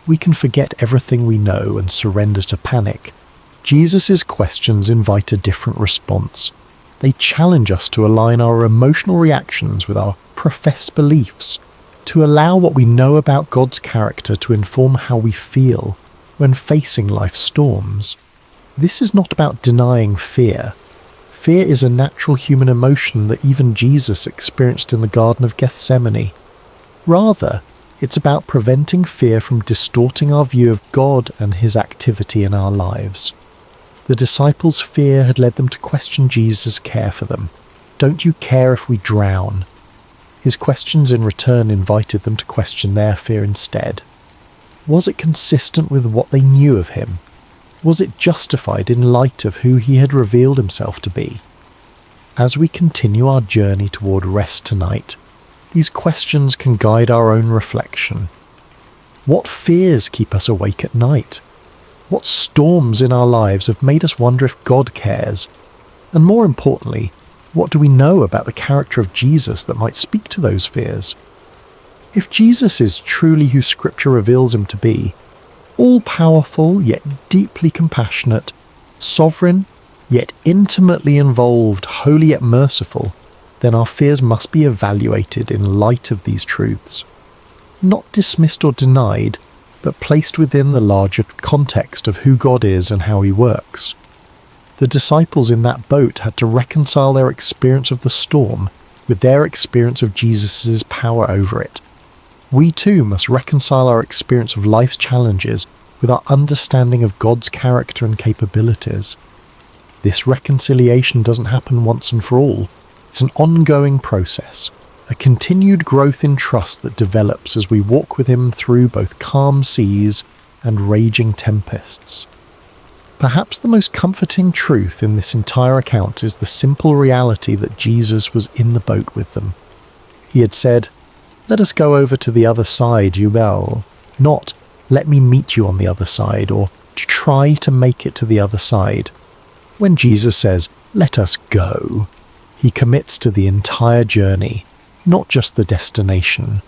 we can forget everything we know and surrender to panic. Jesus' questions invite a different response. They challenge us to align our emotional reactions with our professed beliefs. to allow what we know about God's character to inform how we feel when facing life's storms. This is not about denying fear. Fear is a natural human emotion that even Jesus experienced in the Garden of Gethsemane. Rather, it's about preventing fear from distorting our view of God and his activity in our lives. The disciples' fear had led them to question Jesus' care for them. "Don't you care if we drown?" His questions in return invited them to question their fear instead. Was it consistent with what they knew of him? Was it justified in light of who he had revealed himself to be? As we continue our journey toward rest tonight, these questions can guide our own reflection. What fears keep us awake at night? What storms in our lives have made us wonder if God cares? And more importantly, what do we know about the character of Jesus that might speak to those fears? If Jesus is truly who Scripture reveals him to be, all-powerful yet deeply compassionate, sovereign yet intimately involved, holy yet merciful, then our fears must be evaluated in light of these truths. Not dismissed or denied, but placed within the larger context of who God is and how he works. The disciples in that boat had to reconcile their experience of the storm with their experience of Jesus' power over it. We too must reconcile our experience of life's challenges with our understanding of God's character and capabilities. This reconciliation doesn't happen once and for all. It's an ongoing process, a continued growth in trust that develops as we walk with him through both calm seas and raging tempests. Perhaps the most comforting truth in this entire account is the simple reality that Jesus was in the boat with them. He had said, "Let us go over to the other side, you will," not "let me meet you on the other side," or "to try to make it to the other side." When Jesus says, "let us go," he commits to the entire journey, not just the destination.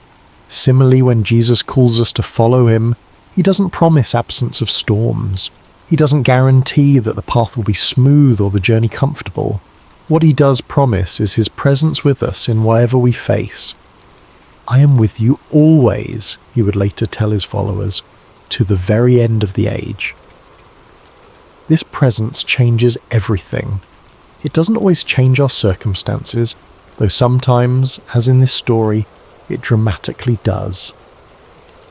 Similarly, when Jesus calls us to follow him, he doesn't promise absence of storms. He doesn't guarantee that the path will be smooth or the journey comfortable. What he does promise is his presence with us in whatever we face. "I am with you always," he would later tell his followers, "to the very end of the age." This presence changes everything. It doesn't always change our circumstances, though sometimes, as in this story, it dramatically does.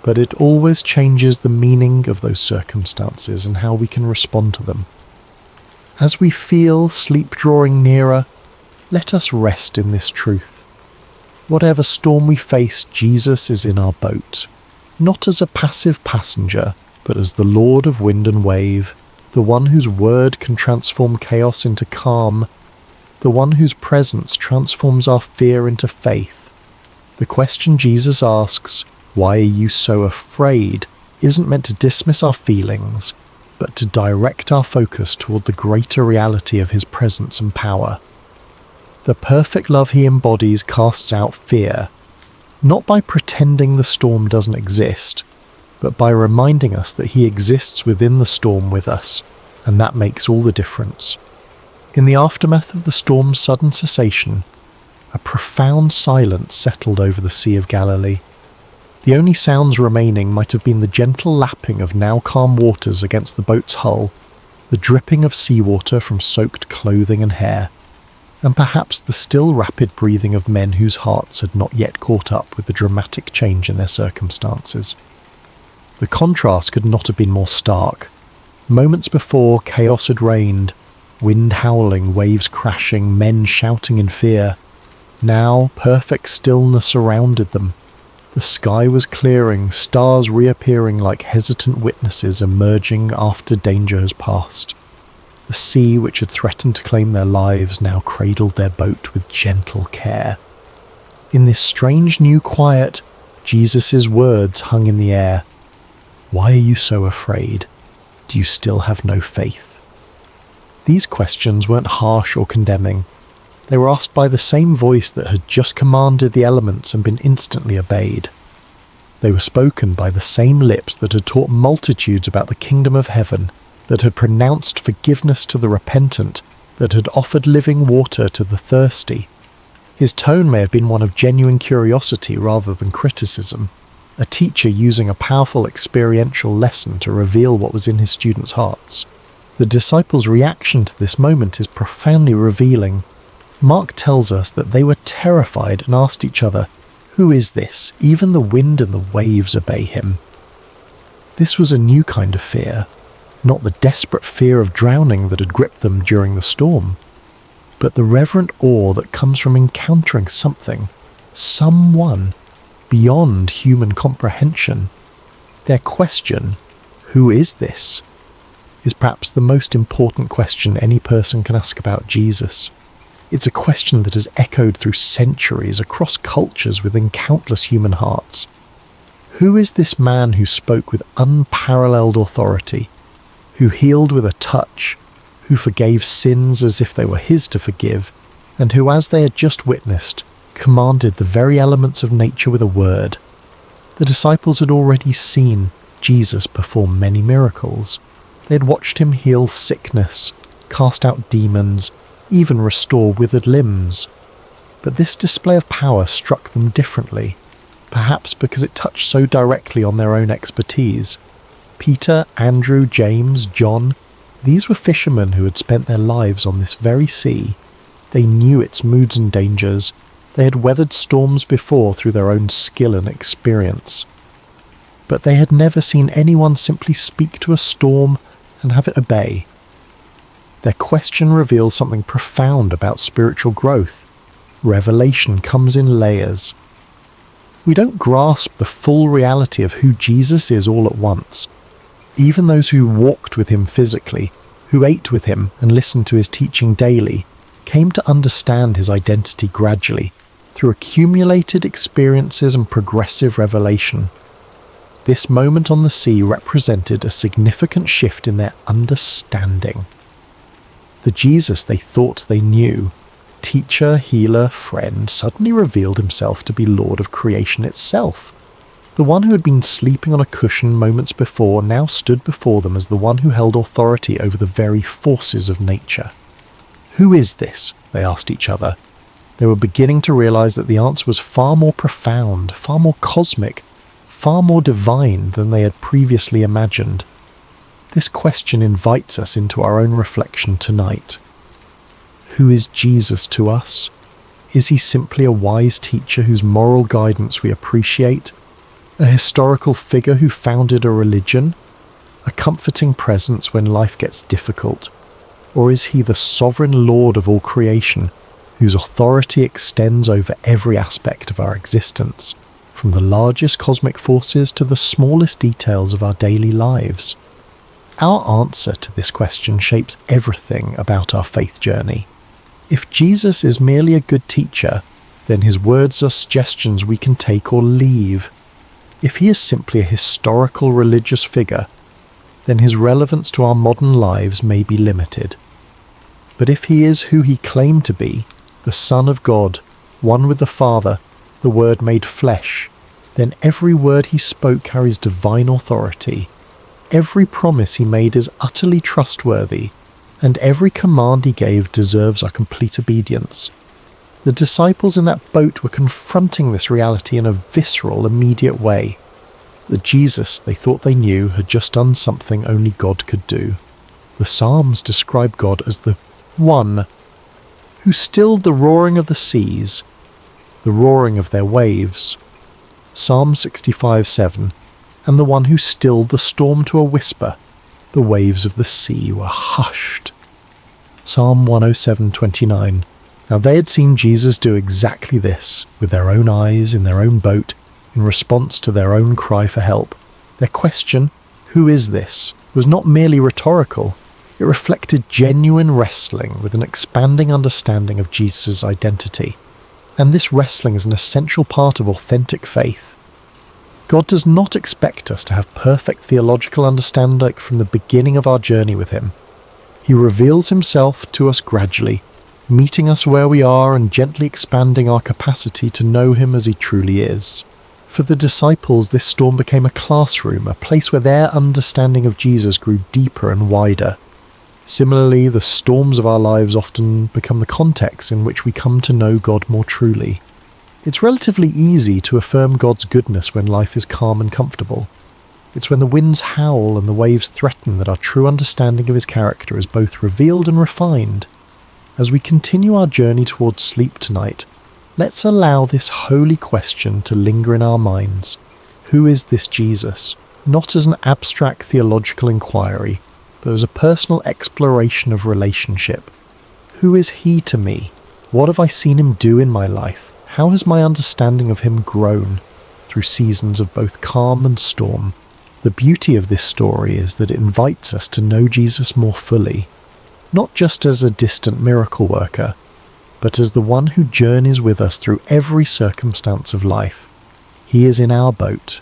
But it always changes the meaning of those circumstances and how we can respond to them. As we feel sleep drawing nearer, let us rest in this truth. Whatever storm we face, Jesus is in our boat, not as a passive passenger, but as the Lord of wind and wave, the one whose word can transform chaos into calm, the one whose presence transforms our fear into faith. The question Jesus asks, "Why are you so afraid?" isn't meant to dismiss our feelings, but to direct our focus toward the greater reality of his presence and power. The perfect love he embodies casts out fear, not by pretending the storm doesn't exist, but by reminding us that he exists within the storm with us, and that makes all the difference. In the aftermath of the storm's sudden cessation, a profound silence settled over the Sea of Galilee. The only sounds remaining might have been the gentle lapping of now calm waters against the boat's hull, the dripping of seawater from soaked clothing and hair, and perhaps the still rapid breathing of men whose hearts had not yet caught up with the dramatic change in their circumstances. The contrast could not have been more stark. Moments before, chaos had reigned, wind howling, waves crashing, men shouting in fear. Now, perfect stillness surrounded them. The sky was clearing, stars reappearing like hesitant witnesses emerging after danger has passed. The sea, which had threatened to claim their lives, now cradled their boat with gentle care. In this strange new quiet, Jesus' words hung in the air. "Why are you so afraid? Do you still have no faith?" These questions weren't harsh or condemning. They were asked by the same voice that had just commanded the elements and been instantly obeyed. They were spoken by the same lips that had taught multitudes about the kingdom of heaven, that had pronounced forgiveness to the repentant, that had offered living water to the thirsty. His tone may have been one of genuine curiosity rather than criticism, a teacher using a powerful experiential lesson to reveal what was in his students' hearts. The disciples' reaction to this moment is profoundly revealing. Mark tells us that they were terrified and asked each other, "Who is this? Even the wind and the waves obey him." This was a new kind of fear, not the desperate fear of drowning that had gripped them during the storm, but the reverent awe that comes from encountering something, someone, beyond human comprehension. Their question, "Who is this?" is perhaps the most important question any person can ask about Jesus. It's a question that has echoed through centuries across cultures within countless human hearts. Who is this man who spoke with unparalleled authority, who healed with a touch, who forgave sins as if they were his to forgive, and who, as they had just witnessed, commanded the very elements of nature with a word? The disciples had already seen Jesus perform many miracles. They had watched him heal sickness, cast out demons, even restore withered limbs. But this display of power struck them differently, perhaps because it touched so directly on their own expertise. Peter, Andrew, James, John, these were fishermen who had spent their lives on this very sea. They knew its moods and dangers. They had weathered storms before through their own skill and experience. But they had never seen anyone simply speak to a storm and have it obey. Their question reveals something profound about spiritual growth. Revelation comes in layers. We don't grasp the full reality of who Jesus is all at once. Even those who walked with him physically, who ate with him and listened to his teaching daily, came to understand his identity gradually, through accumulated experiences and progressive revelation. This moment on the sea represented a significant shift in their understanding. The Jesus they thought they knew, teacher, healer, friend, suddenly revealed himself to be Lord of creation itself. The one who had been sleeping on a cushion moments before now stood before them as the one who held authority over the very forces of nature. "Who is this?" they asked each other. They were beginning to realize that the answer was far more profound, far more cosmic, far more divine than they had previously imagined. This question invites us into our own reflection tonight. Who is Jesus to us? Is he simply a wise teacher whose moral guidance we appreciate? A historical figure who founded a religion? A comforting presence when life gets difficult? Or is he the sovereign Lord of all creation, whose authority extends over every aspect of our existence, from the largest cosmic forces to the smallest details of our daily lives? Our answer to this question shapes everything about our faith journey. If Jesus is merely a good teacher, then his words are suggestions we can take or leave. If he is simply a historical religious figure, then his relevance to our modern lives may be limited. But if he is who he claimed to be, the Son of God, one with the Father, the Word made flesh, then every word he spoke carries divine authority. Every promise he made is utterly trustworthy, and every command he gave deserves our complete obedience. The disciples in that boat were confronting this reality in a visceral, immediate way. The Jesus they thought they knew had just done something only God could do. The Psalms describe God as the One who stilled the roaring of the seas, the roaring of their waves. Psalm 65:7, and the one who stilled the storm to a whisper, the waves of the sea were hushed. Psalm 107:29. Now they had seen Jesus do exactly this, with their own eyes in their own boat, in response to their own cry for help. Their question, "Who is this?" was not merely rhetorical. It reflected genuine wrestling with an expanding understanding of Jesus' identity. And this wrestling is an essential part of authentic faith. God does not expect us to have perfect theological understanding from the beginning of our journey with him. He reveals himself to us gradually, meeting us where we are and gently expanding our capacity to know him as he truly is. For the disciples, this storm became a classroom, a place where their understanding of Jesus grew deeper and wider. Similarly, the storms of our lives often become the context in which we come to know God more truly. It's relatively easy to affirm God's goodness when life is calm and comfortable. It's when the winds howl and the waves threaten that our true understanding of his character is both revealed and refined. As we continue our journey towards sleep tonight, let's allow this holy question to linger in our minds. Who is this Jesus? Not as an abstract theological inquiry, but as a personal exploration of relationship. Who is he to me? What have I seen him do in my life? How has my understanding of him grown through seasons of both calm and storm? The beauty of this story is that it invites us to know Jesus more fully, not just as a distant miracle worker, but as the one who journeys with us through every circumstance of life. He is in our boat.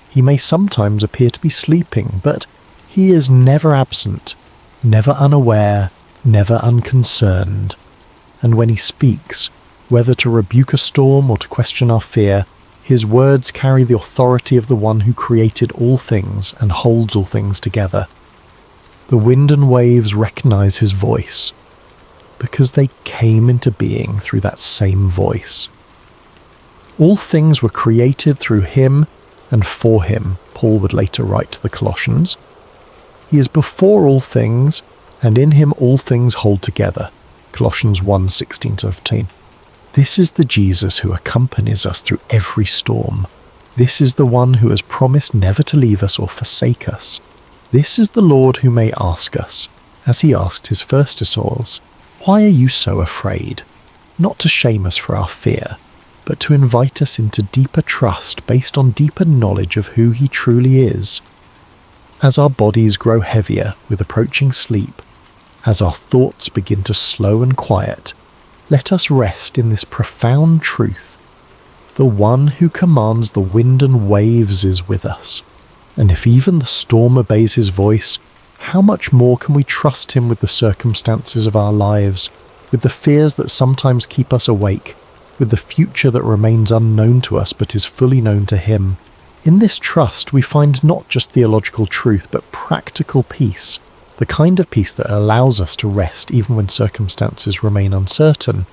He may sometimes appear to be sleeping, but he is never absent, never unaware, never unconcerned. And when he speaks, whether to rebuke a storm or to question our fear, his words carry the authority of the one who created all things and holds all things together. The wind and waves recognize his voice, because they came into being through that same voice. All things were created through him and for him, Paul would later write to the Colossians. He is before all things, and in him all things hold together. Colossians 1:16-15. This is the Jesus who accompanies us through every storm. This is the one who has promised never to leave us or forsake us. This is the Lord who may ask us, as he asked his first disciples, "Why are you so afraid?" Not to shame us for our fear, but to invite us into deeper trust based on deeper knowledge of who he truly is. As our bodies grow heavier with approaching sleep, as our thoughts begin to slow and quiet, let us rest in this profound truth. The one who commands the wind and waves is with us. And if even the storm obeys his voice, how much more can we trust him with the circumstances of our lives, with the fears that sometimes keep us awake, with the future that remains unknown to us but is fully known to him. In this trust we find not just theological truth but practical peace, the kind of peace that allows us to rest even when circumstances remain uncertain.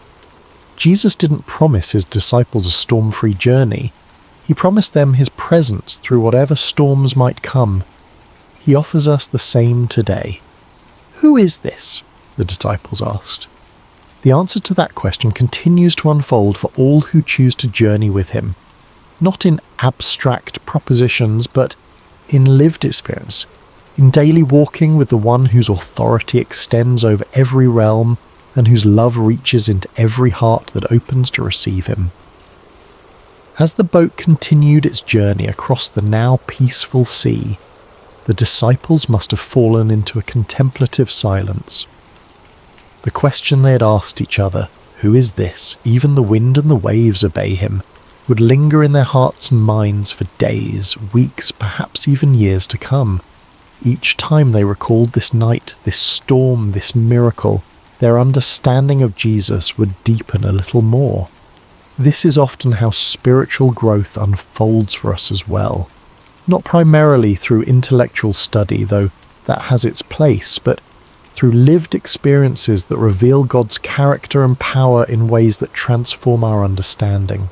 Jesus didn't promise his disciples a storm-free journey. He promised them his presence through whatever storms might come. He offers us the same today. Who is this? The disciples asked. The answer to that question continues to unfold for all who choose to journey with him, not in abstract propositions, but in lived experience, in daily walking with the one whose authority extends over every realm and whose love reaches into every heart that opens to receive him. As the boat continued its journey across the now peaceful sea, the disciples must have fallen into a contemplative silence. The question they had asked each other, "Who is this? Even the wind and the waves obey him," would linger in their hearts and minds for days, weeks, perhaps even years to come. Each time they recalled this night, this storm, this miracle, their understanding of Jesus would deepen a little more. This is often how spiritual growth unfolds for us as well. Not primarily through intellectual study, though that has its place, but through lived experiences that reveal God's character and power in ways that transform our understanding.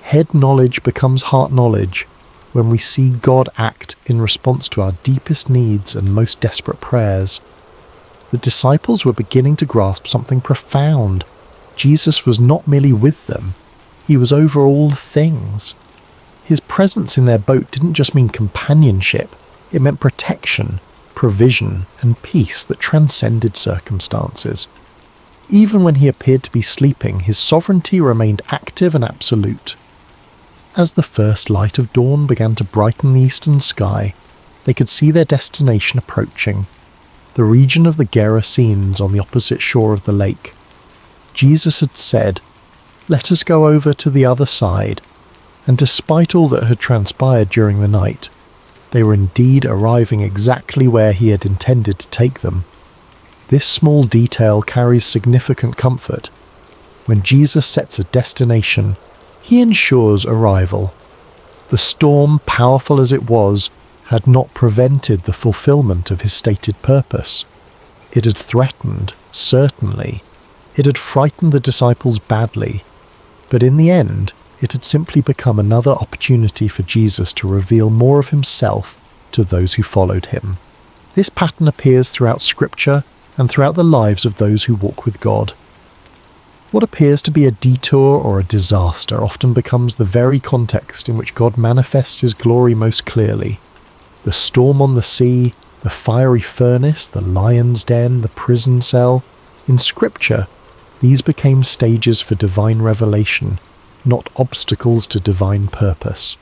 Head knowledge becomes heart knowledge when we see God act in response to our deepest needs and most desperate prayers. The disciples were beginning to grasp something profound. Jesus was not merely with them, he was over all things. His presence in their boat didn't just mean companionship, it meant protection, provision, and peace that transcended circumstances. Even when he appeared to be sleeping, his sovereignty remained active and absolute. As the first light of dawn began to brighten the eastern sky, they could see their destination approaching, the region of the Gerasenes on the opposite shore of the lake. Jesus had said, "Let us go over to the other side," and despite all that had transpired during the night, they were indeed arriving exactly where he had intended to take them. This small detail carries significant comfort. When Jesus sets a destination, he ensures arrival. The storm, powerful as it was, had not prevented the fulfillment of his stated purpose. It had threatened, certainly. It had frightened the disciples badly. But in the end, it had simply become another opportunity for Jesus to reveal more of himself to those who followed him. This pattern appears throughout Scripture and throughout the lives of those who walk with God. What appears to be a detour or a disaster often becomes the very context in which God manifests his glory most clearly. The storm on the sea, the fiery furnace, the lion's den, the prison cell. In Scripture, these became stages for divine revelation, not obstacles to divine purpose.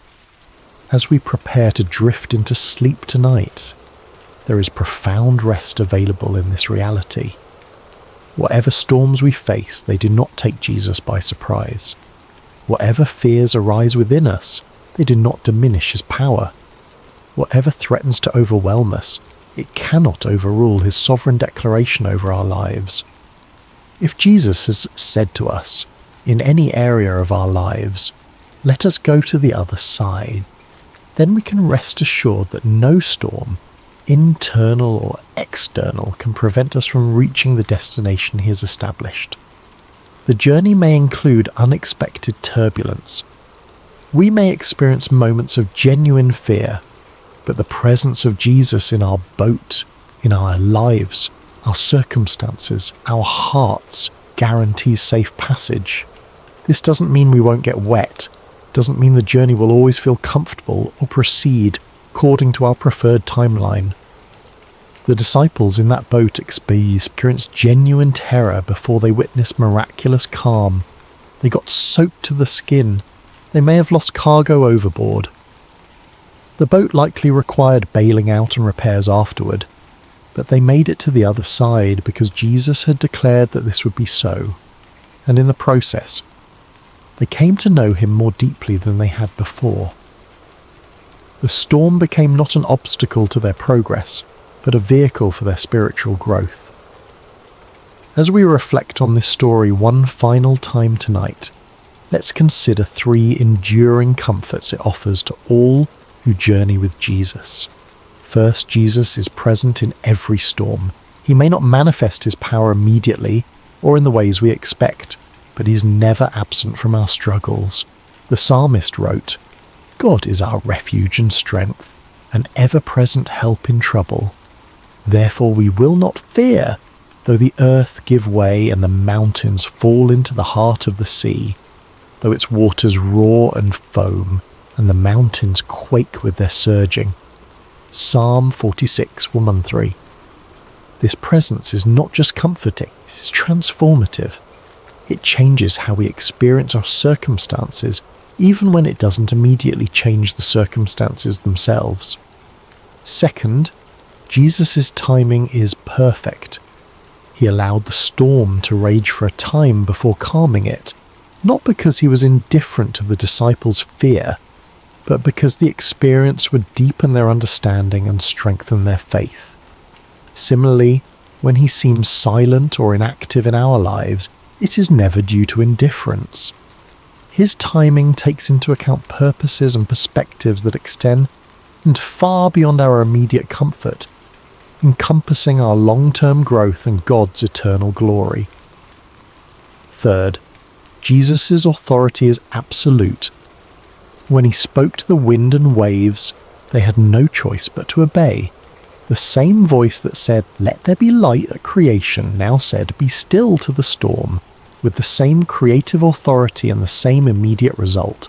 As we prepare to drift into sleep tonight, there is profound rest available in this reality. Whatever storms we face, they do not take Jesus by surprise. Whatever fears arise within us, they do not diminish his power. Whatever threatens to overwhelm us, it cannot overrule his sovereign declaration over our lives. If Jesus has said to us, in any area of our lives, "Let us go to the other side," then we can rest assured that no storm, internal or external, can prevent us from reaching the destination he has established. The journey may include unexpected turbulence. We may experience moments of genuine fear, but the presence of Jesus in our boat, in our lives, our circumstances, our hearts, guarantees safe passage. This doesn't mean we won't get wet, doesn't mean the journey will always feel comfortable or proceed according to our preferred timeline. The disciples in that boat experienced genuine terror before they witnessed miraculous calm. They got soaked to the skin. They may have lost cargo overboard. The boat likely required bailing out and repairs afterward, but they made it to the other side because Jesus had declared that this would be so, and in the process, they came to know him more deeply than they had before. The storm became not an obstacle to their progress, but a vehicle for their spiritual growth. As we reflect on this story one final time tonight, let's consider 3 enduring comforts it offers to all who journey with Jesus. First, Jesus is present in every storm. He may not manifest his power immediately or in the ways we expect, but he's never absent from our struggles. The psalmist wrote, "God is our refuge and strength, an ever-present help in trouble. Therefore we will not fear, though the earth give way and the mountains fall into the heart of the sea, though its waters roar and foam, and the mountains quake with their surging." Psalm 46:1-3. This presence is not just comforting, it is transformative. It changes how we experience our circumstances, even when it doesn't immediately change the circumstances themselves. Second, Jesus' timing is perfect. He allowed the storm to rage for a time before calming it, not because he was indifferent to the disciples' fear, but because the experience would deepen their understanding and strengthen their faith. Similarly, when he seems silent or inactive in our lives, it is never due to indifference. His timing takes into account purposes and perspectives that extend far beyond our immediate comfort, encompassing our long-term growth and God's eternal glory. Third, Jesus' authority is absolute. When he spoke to the wind and waves, they had no choice but to obey. The same voice that said, "Let there be light" at creation, now said, "Be still" to the storm, with the same creative authority and the same immediate result.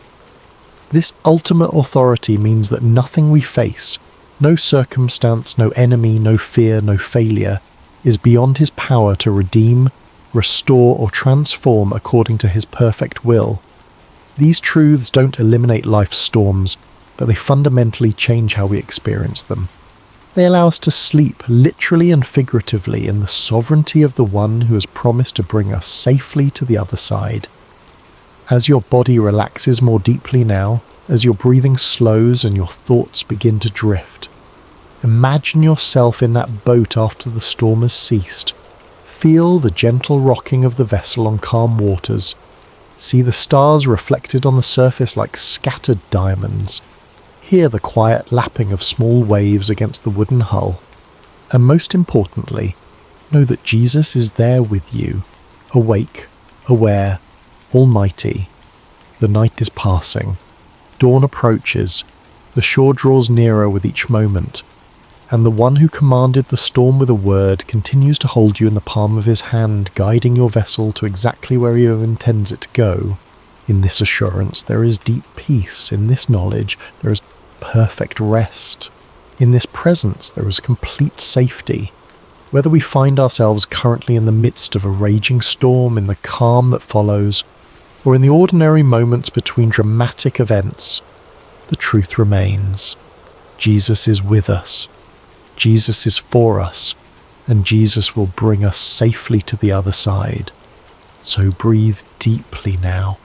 This ultimate authority means that nothing we face, no circumstance, no enemy, no fear, no failure, is beyond his power to redeem, restore, or transform according to his perfect will. These truths don't eliminate life's storms, but they fundamentally change how we experience them. They allow us to sleep, literally and figuratively, in the sovereignty of the one who has promised to bring us safely to the other side. As your body relaxes more deeply now, as your breathing slows and your thoughts begin to drift, imagine yourself in that boat after the storm has ceased. Feel the gentle rocking of the vessel on calm waters. See the stars reflected on the surface like scattered diamonds. Hear the quiet lapping of small waves against the wooden hull. And most importantly, Know that Jesus is there with you, awake, aware, almighty. The night is passing. Dawn approaches. The shore draws nearer with each moment. And the one who commanded the storm with a word continues to hold you in the palm of his hand, guiding your vessel to exactly where he intends it to go. In this assurance there is deep peace. In this knowledge there is perfect rest. In this presence there is complete safety. Whether we find ourselves currently in the midst of a raging storm, in the calm that follows, or in the ordinary moments between dramatic events, the truth remains. Jesus is with us. Jesus is for us, and Jesus will bring us safely to the other side. So breathe deeply now.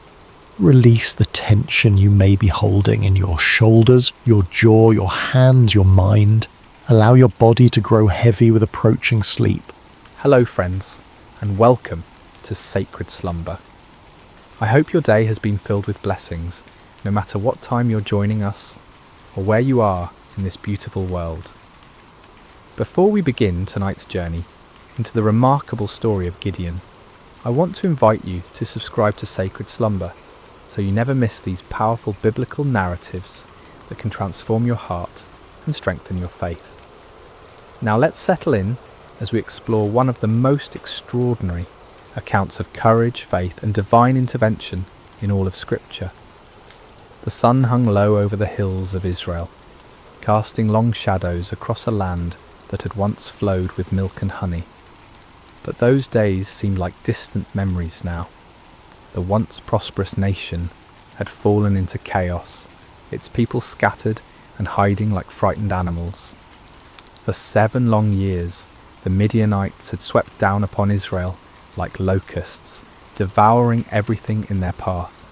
Release the tension you may be holding in your shoulders, your jaw, your hands, your mind. Allow your body to grow heavy with approaching sleep. Hello friends, and welcome to Sacred Slumber. I hope your day has been filled with blessings, no matter what time you're joining us or where you are in this beautiful world. Before we begin tonight's journey into the remarkable story of Gideon, I want to invite you to subscribe to Sacred Slumber so you never miss these powerful biblical narratives that can transform your heart and strengthen your faith. Now let's settle in as we explore one of the most extraordinary accounts of courage, faith and divine intervention in all of Scripture. The sun hung low over the hills of Israel, casting long shadows across a land that had once flowed with milk and honey. But those days seemed like distant memories now. The once prosperous nation had fallen into chaos, its people scattered and hiding like frightened animals. For 7 long years, the Midianites had swept down upon Israel like locusts, devouring everything in their path.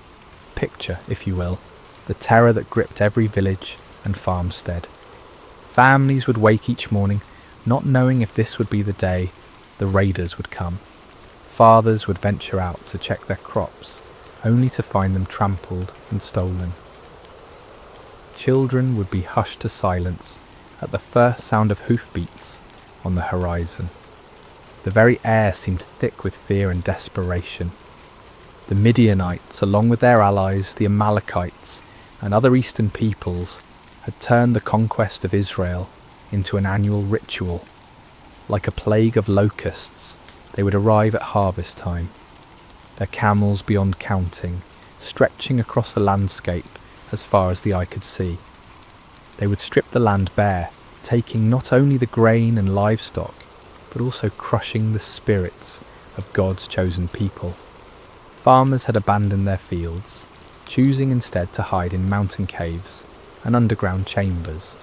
Picture, if you will, the terror that gripped every village and farmstead. Families would wake each morning not knowing if this would be the day the raiders would come. Fathers would venture out to check their crops, only to find them trampled and stolen. Children would be hushed to silence at the first sound of hoofbeats on the horizon. The very air seemed thick with fear and desperation. The Midianites, along with their allies, the Amalekites, and other eastern peoples, had turned the conquest of Israel into an annual ritual. Like a plague of locusts, they would arrive at harvest time, their camels beyond counting, stretching across the landscape as far as the eye could see. They would strip the land bare, taking not only the grain and livestock, but also crushing the spirits of God's chosen people. Farmers had abandoned their fields, choosing instead to hide in mountain caves and underground chambers.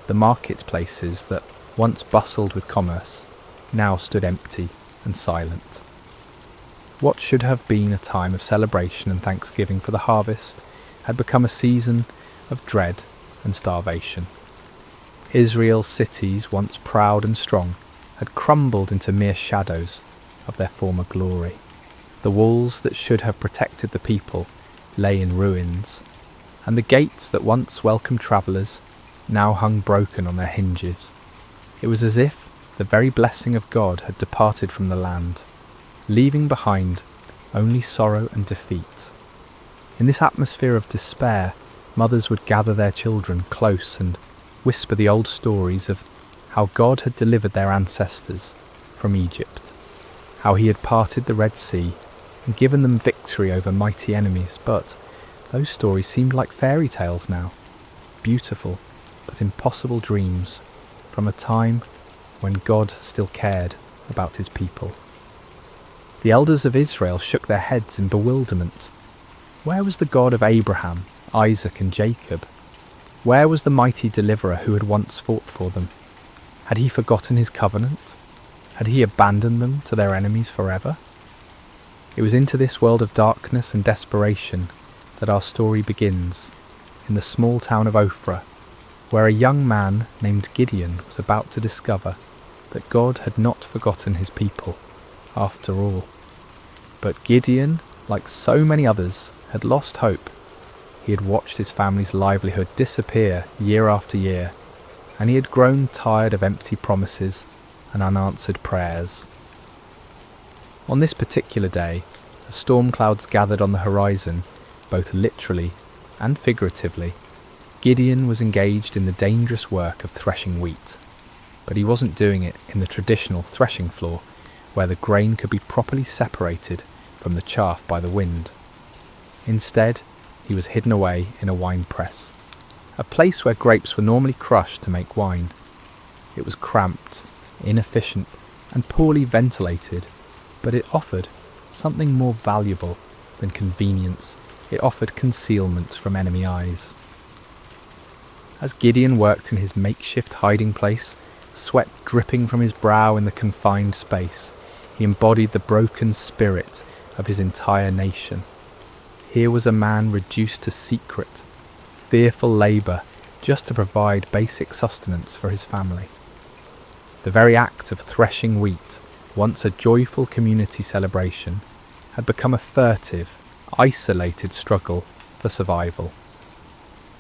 The marketplaces that once bustled with commerce now stood empty and silent. What should have been a time of celebration and thanksgiving for the harvest had become a season of dread and starvation. Israel's cities, once proud and strong, had crumbled into mere shadows of their former glory. The walls that should have protected the people lay in ruins, and the gates that once welcomed travellers now hung broken on their hinges. It was as if the very blessing of God had departed from the land, leaving behind only sorrow and defeat. In this atmosphere of despair, mothers would gather their children close and whisper the old stories of how God had delivered their ancestors from Egypt, how he had parted the Red Sea and given them victory over mighty enemies. But those stories seemed like fairy tales now, beautiful but impossible dreams from a time when God still cared about his people. The elders of Israel shook their heads in bewilderment. Where was the God of Abraham, Isaac and Jacob? Where was the mighty deliverer who had once fought for them? Had he forgotten his covenant? Had he abandoned them to their enemies forever? It was into this world of darkness and desperation that our story begins, in the small town of Ophrah, where a young man named Gideon was about to discover that God had not forgotten his people, after all. But Gideon, like so many others, had lost hope. He had watched his family's livelihood disappear year after year, and he had grown tired of empty promises and unanswered prayers. On this particular day, as storm clouds gathered on the horizon, both literally and figuratively, Gideon was engaged in the dangerous work of threshing wheat. But he wasn't doing it in the traditional threshing floor, where the grain could be properly separated from the chaff by the wind. Instead, he was hidden away in a wine press, a place where grapes were normally crushed to make wine. It was cramped, inefficient, and poorly ventilated, but it offered something more valuable than convenience. It offered concealment from enemy eyes. As Gideon worked in his makeshift hiding place, sweat dripping from his brow in the confined space, he embodied the broken spirit of his entire nation. Here was a man reduced to secret, fearful labour just to provide basic sustenance for his family. The very act of threshing wheat, once a joyful community celebration, had become a furtive, isolated struggle for survival.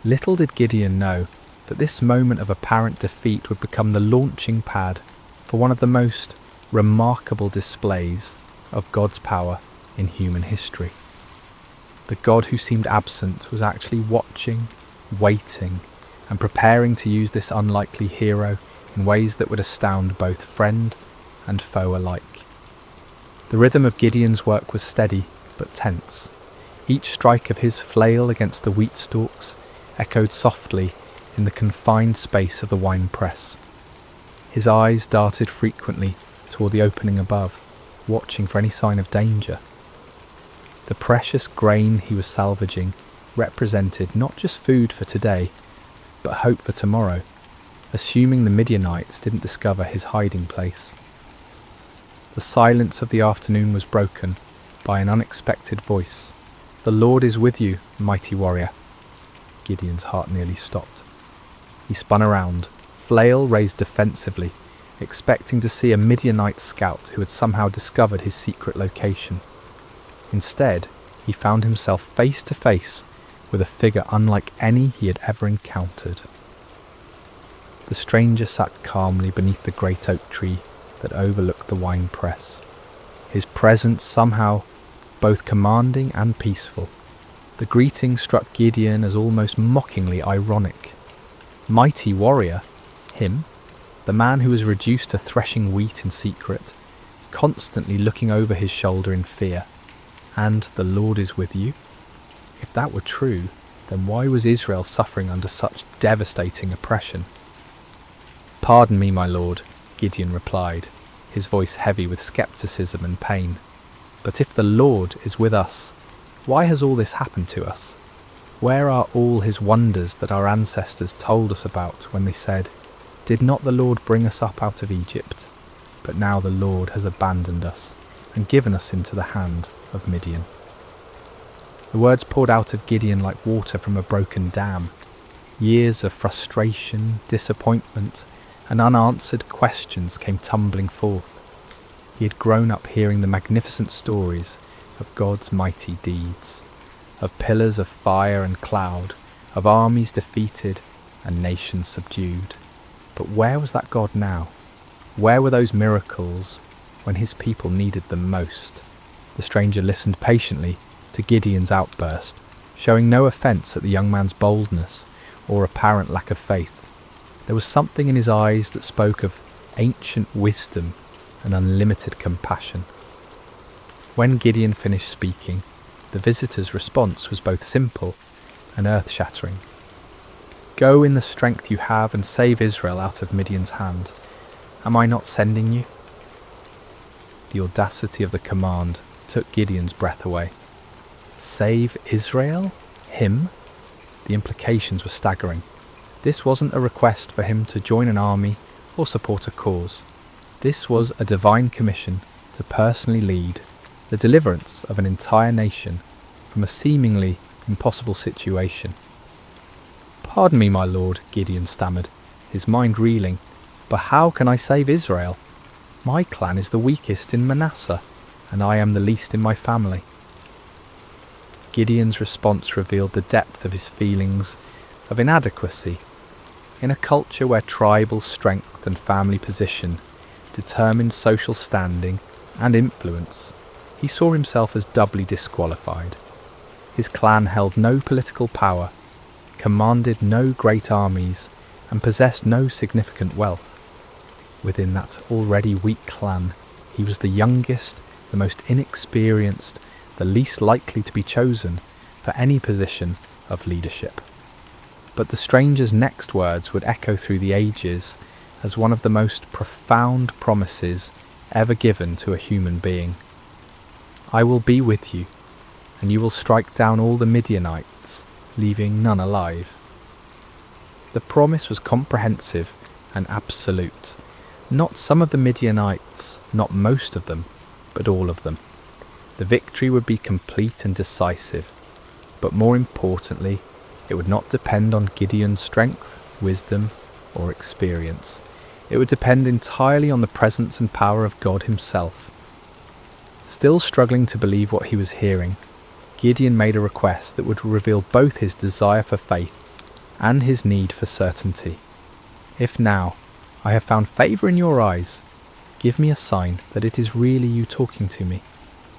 Little did Gideon know that this moment of apparent defeat would become the launching pad for one of the most remarkable displays of God's power in human history. The God who seemed absent was actually watching, waiting, and preparing to use this unlikely hero in ways that would astound both friend and foe alike. The rhythm of Gideon's work was steady but tense. Each strike of his flail against the wheat stalks echoed softly in the confined space of the wine press. His eyes darted frequently toward the opening above, watching for any sign of danger. The precious grain he was salvaging represented not just food for today, but hope for tomorrow, assuming the Midianites didn't discover his hiding place. The silence of the afternoon was broken by an unexpected voice. "The Lord is with you, mighty warrior." Gideon's heart nearly stopped. He spun around, flail raised defensively, expecting to see a Midianite scout who had somehow discovered his secret location. Instead, he found himself face to face with a figure unlike any he had ever encountered. The stranger sat calmly beneath the great oak tree that overlooked the wine press, his presence somehow both commanding and peaceful. The greeting struck Gideon as almost mockingly ironic. Mighty warrior? Him? The man who was reduced to threshing wheat in secret, constantly looking over his shoulder in fear. And the Lord is with you? If that were true, then why was Israel suffering under such devastating oppression? "Pardon me, my lord," Gideon replied, his voice heavy with skepticism and pain. "But if the Lord is with us, why has all this happened to us? Where are all his wonders that our ancestors told us about when they said, 'Did not the Lord bring us up out of Egypt?' But now the Lord has abandoned us and given us into the hand of Midian." The words poured out of Gideon like water from a broken dam. Years of frustration, disappointment, and unanswered questions came tumbling forth. He had grown up hearing the magnificent stories of God's mighty deeds, of pillars of fire and cloud, of armies defeated and nations subdued. But where was that God now? Where were those miracles when his people needed them most? The stranger listened patiently to Gideon's outburst, showing no offence at the young man's boldness or apparent lack of faith. There was something in his eyes that spoke of ancient wisdom and unlimited compassion. When Gideon finished speaking, the visitor's response was both simple and earth-shattering. "Go in the strength you have and save Israel out of Midian's hand. Am I not sending you?" The audacity of the command took Gideon's breath away. Save Israel? Him? The implications were staggering. This wasn't a request for him to join an army or support a cause. This was a divine commission to personally lead the deliverance of an entire nation from a seemingly impossible situation. "Pardon me, my lord," Gideon stammered, his mind reeling, "but how can I save Israel? My clan is the weakest in Manasseh, and I am the least in my family." Gideon's response revealed the depth of his feelings of inadequacy. In a culture where tribal strength and family position determined social standing and influence, he saw himself as doubly disqualified. His clan held no political power, commanded no great armies, and possessed no significant wealth. Within that already weak clan, he was the youngest, the most inexperienced, the least likely to be chosen for any position of leadership. But the stranger's next words would echo through the ages as one of the most profound promises ever given to a human being. I will be with you, and you will strike down all the Midianites, leaving none alive. The promise was comprehensive and absolute. Not some of the Midianites, not most of them, but all of them. The victory would be complete and decisive, but more importantly, it would not depend on Gideon's strength, wisdom, or experience. It would depend entirely on the presence and power of God himself. Still struggling to believe what he was hearing, Gideon made a request that would reveal both his desire for faith and his need for certainty. If now I have found favour in your eyes, give me a sign that it is really you talking to me.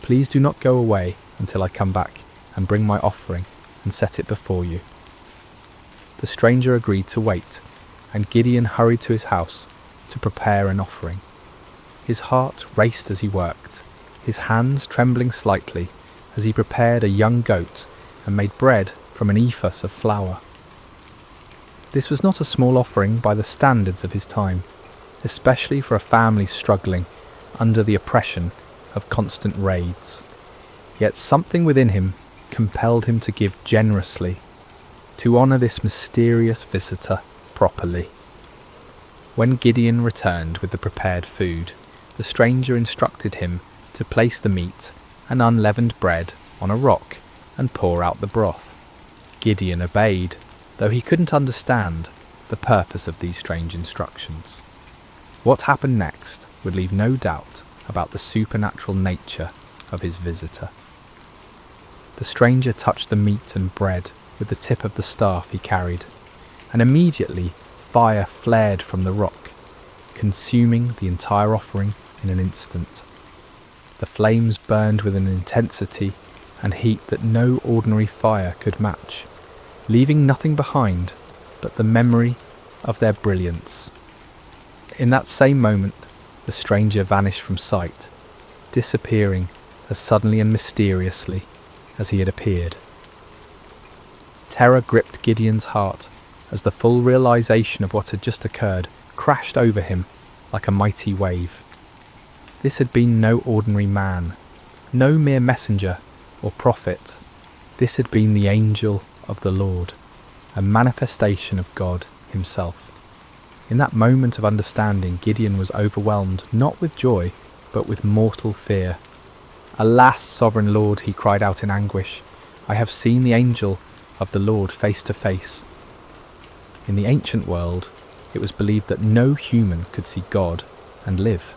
Please do not go away until I come back and bring my offering and set it before you. The stranger agreed to wait, and Gideon hurried to his house to prepare an offering. His heart raced as he worked, his hands trembling slightly as he prepared a young goat and made bread from an ephah of flour. This was not a small offering by the standards of his time, especially for a family struggling under the oppression of constant raids. Yet something within him compelled him to give generously, to honour this mysterious visitor properly. When Gideon returned with the prepared food, the stranger instructed him to place the meat and unleavened bread on a rock and pour out the broth. Gideon obeyed, though he couldn't understand the purpose of these strange instructions. What happened next would leave no doubt about the supernatural nature of his visitor. The stranger touched the meat and bread with the tip of the staff he carried, and immediately fire flared from the rock, consuming the entire offering in an instant. The flames burned with an intensity and heat that no ordinary fire could match, leaving nothing behind but the memory of their brilliance. In that same moment, the stranger vanished from sight, disappearing as suddenly and mysteriously as he had appeared. Terror gripped Gideon's heart as the full realization of what had just occurred crashed over him like a mighty wave. This had been no ordinary man, no mere messenger or prophet. This had been the angel of the Lord, a manifestation of God himself. In that moment of understanding, Gideon was overwhelmed not with joy, but with mortal fear. "Alas, sovereign Lord," he cried out in anguish, "I have seen the angel of the Lord face to face." In the ancient world, it was believed that no human could see God and live.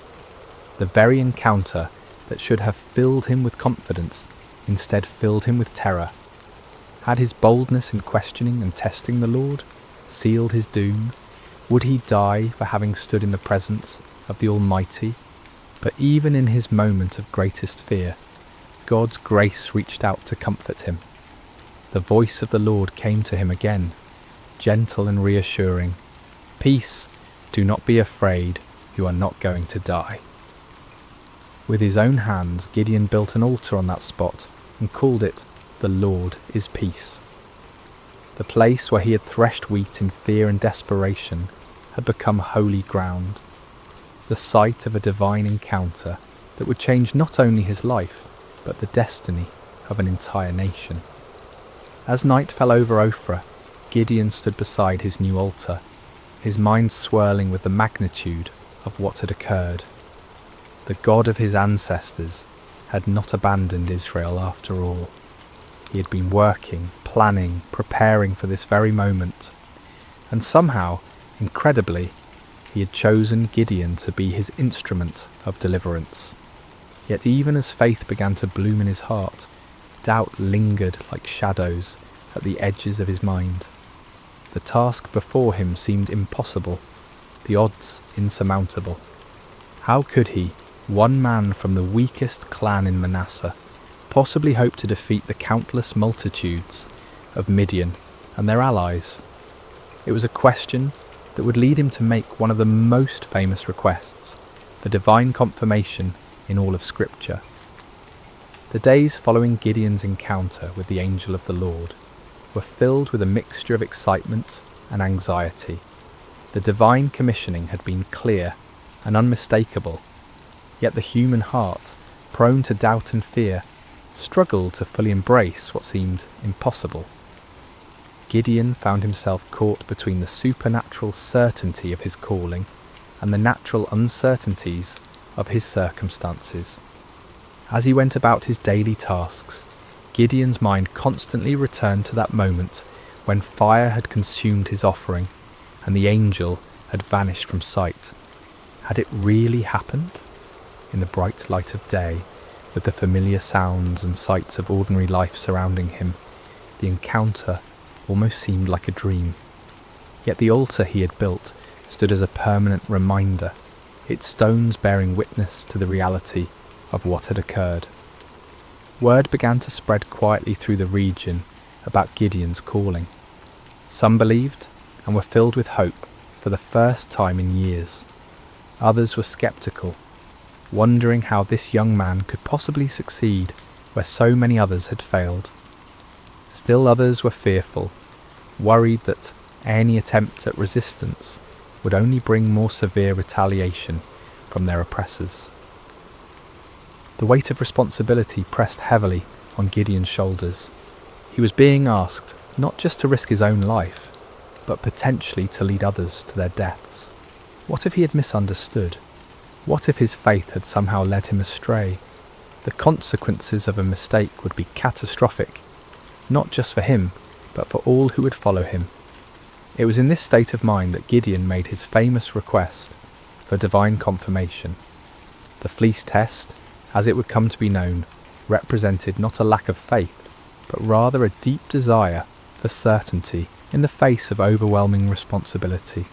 The very encounter that should have filled him with confidence instead filled him with terror. Had his boldness in questioning and testing the Lord sealed his doom? Would he die for having stood in the presence of the Almighty? But even in his moment of greatest fear, God's grace reached out to comfort him. The voice of the Lord came to him again, gentle and reassuring. "Peace, do not be afraid, you are not going to die." With his own hands, Gideon built an altar on that spot and called it, "The Lord is Peace." The place where he had threshed wheat in fear and desperation had become holy ground, the site of a divine encounter that would change not only his life, but the destiny of an entire nation. As night fell over Ophrah, Gideon stood beside his new altar, his mind swirling with the magnitude of what had occurred. The God of his ancestors had not abandoned Israel after all. He had been working, planning, preparing for this very moment, and somehow, incredibly, he had chosen Gideon to be his instrument of deliverance. Yet even as faith began to bloom in his heart, doubt lingered like shadows at the edges of his mind. The task before him seemed impossible, the odds insurmountable. How could he, one man from the weakest clan in Manasseh, possibly hope to defeat the countless multitudes of Midian and their allies? It was a question that would lead him to make one of the most famous requests for divine confirmation in all of Scripture. The days following Gideon's encounter with the angel of the Lord were filled with a mixture of excitement and anxiety. The divine commissioning had been clear and unmistakable, yet the human heart, prone to doubt and fear, struggled to fully embrace what seemed impossible. Gideon found himself caught between the supernatural certainty of his calling and the natural uncertainties of his circumstances. As he went about his daily tasks, Gideon's mind constantly returned to that moment when fire had consumed his offering and the angel had vanished from sight. Had it really happened? In the bright light of day, with the familiar sounds and sights of ordinary life surrounding him, the encounter almost seemed like a dream. Yet the altar he had built stood as a permanent reminder, its stones bearing witness to the reality of what had occurred. Word began to spread quietly through the region about Gideon's calling. Some believed and were filled with hope for the first time in years. Others were skeptical, wondering how this young man could possibly succeed where so many others had failed. Still others were fearful, worried that any attempt at resistance would only bring more severe retaliation from their oppressors. The weight of responsibility pressed heavily on Gideon's shoulders. He was being asked not just to risk his own life, but potentially to lead others to their deaths. What if he had misunderstood? What if his faith had somehow led him astray? The consequences of a mistake would be catastrophic, not just for him, but for all who would follow him. It was in this state of mind that Gideon made his famous request for divine confirmation. The fleece test, as it would come to be known, represented not a lack of faith, but rather a deep desire for certainty in the face of overwhelming responsibility.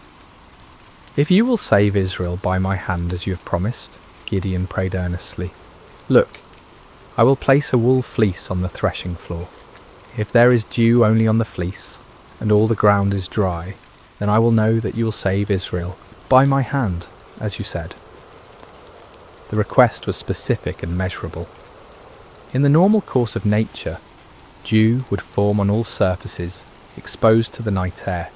"If you will save Israel by my hand as you have promised," Gideon prayed earnestly, "look, I will place a wool fleece on the threshing floor. If there is dew only on the fleece, and all the ground is dry, then I will know that you will save Israel by my hand, as you said." The request was specific and measurable. In the normal course of nature, dew would form on all surfaces exposed to the night air.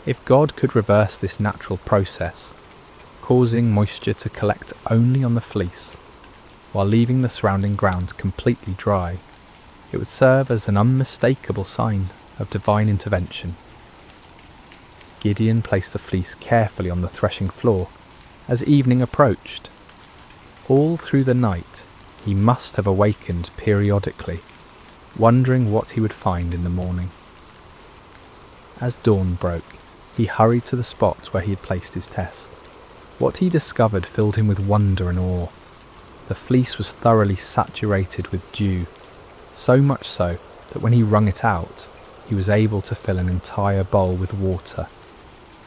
If God could reverse this natural process, causing moisture to collect only on the fleece, while leaving the surrounding ground completely dry, it would serve as an unmistakable sign of divine intervention. Gideon placed the fleece carefully on the threshing floor as evening approached. All through the night, he must have awakened periodically, wondering what he would find in the morning. As dawn broke, he hurried to the spot where he had placed his test. What he discovered filled him with wonder and awe. The fleece was thoroughly saturated with dew, so much so that when he wrung it out, he was able to fill an entire bowl with water.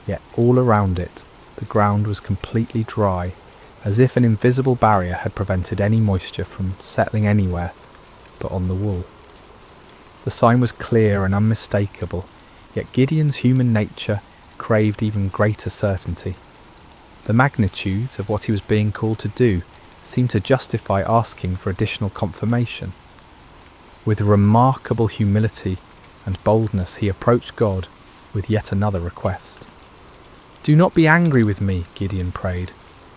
Yet all around it, the ground was completely dry, as if an invisible barrier had prevented any moisture from settling anywhere but on the wool. The sign was clear and unmistakable, yet Gideon's human nature craved even greater certainty. The magnitude of what he was being called to do seemed to justify asking for additional confirmation. With remarkable humility and boldness he approached God with yet another request. "Do not be angry with me," Gideon prayed,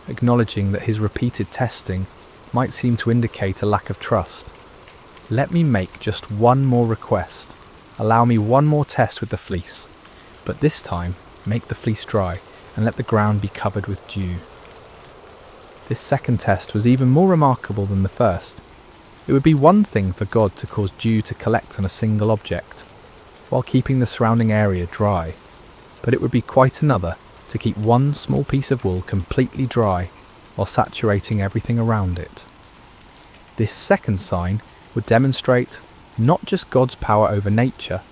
acknowledging that his repeated testing might seem to indicate a lack of trust. "Let me make just one more request. Allow me one more test with the fleece, but this time make the fleece dry and let the ground be covered with dew." This second test was even more remarkable than the first. It would be one thing for God to cause dew to collect on a single object, while keeping the surrounding area dry, but it would be quite another to keep one small piece of wool completely dry while saturating everything around it. This second sign would demonstrate not just God's power over nature,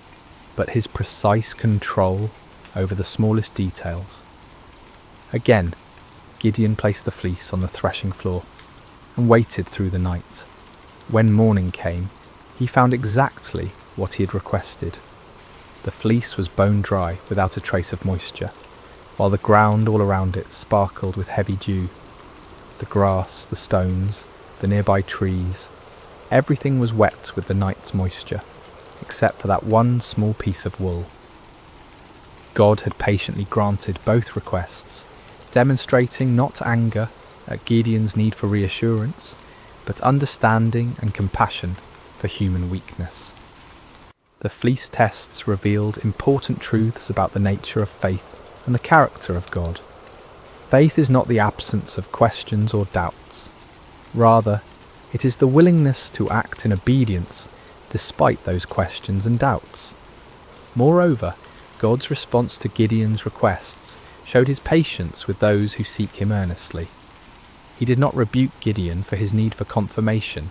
but his precise control over the smallest details. Again, Gideon placed the fleece on the threshing floor and waited through the night. When morning came, he found exactly what he had requested. The fleece was bone dry without a trace of moisture, while the ground all around it sparkled with heavy dew. The grass, the stones, the nearby trees, everything was wet with the night's moisture, except for that one small piece of wool. God had patiently granted both requests, demonstrating not anger at Gideon's need for reassurance, but understanding and compassion for human weakness. The fleece tests revealed important truths about the nature of faith and the character of God. Faith is not the absence of questions or doubts. Rather, it is the willingness to act in obedience despite those questions and doubts. Moreover, God's response to Gideon's requests showed his patience with those who seek him earnestly. He did not rebuke Gideon for his need for confirmation,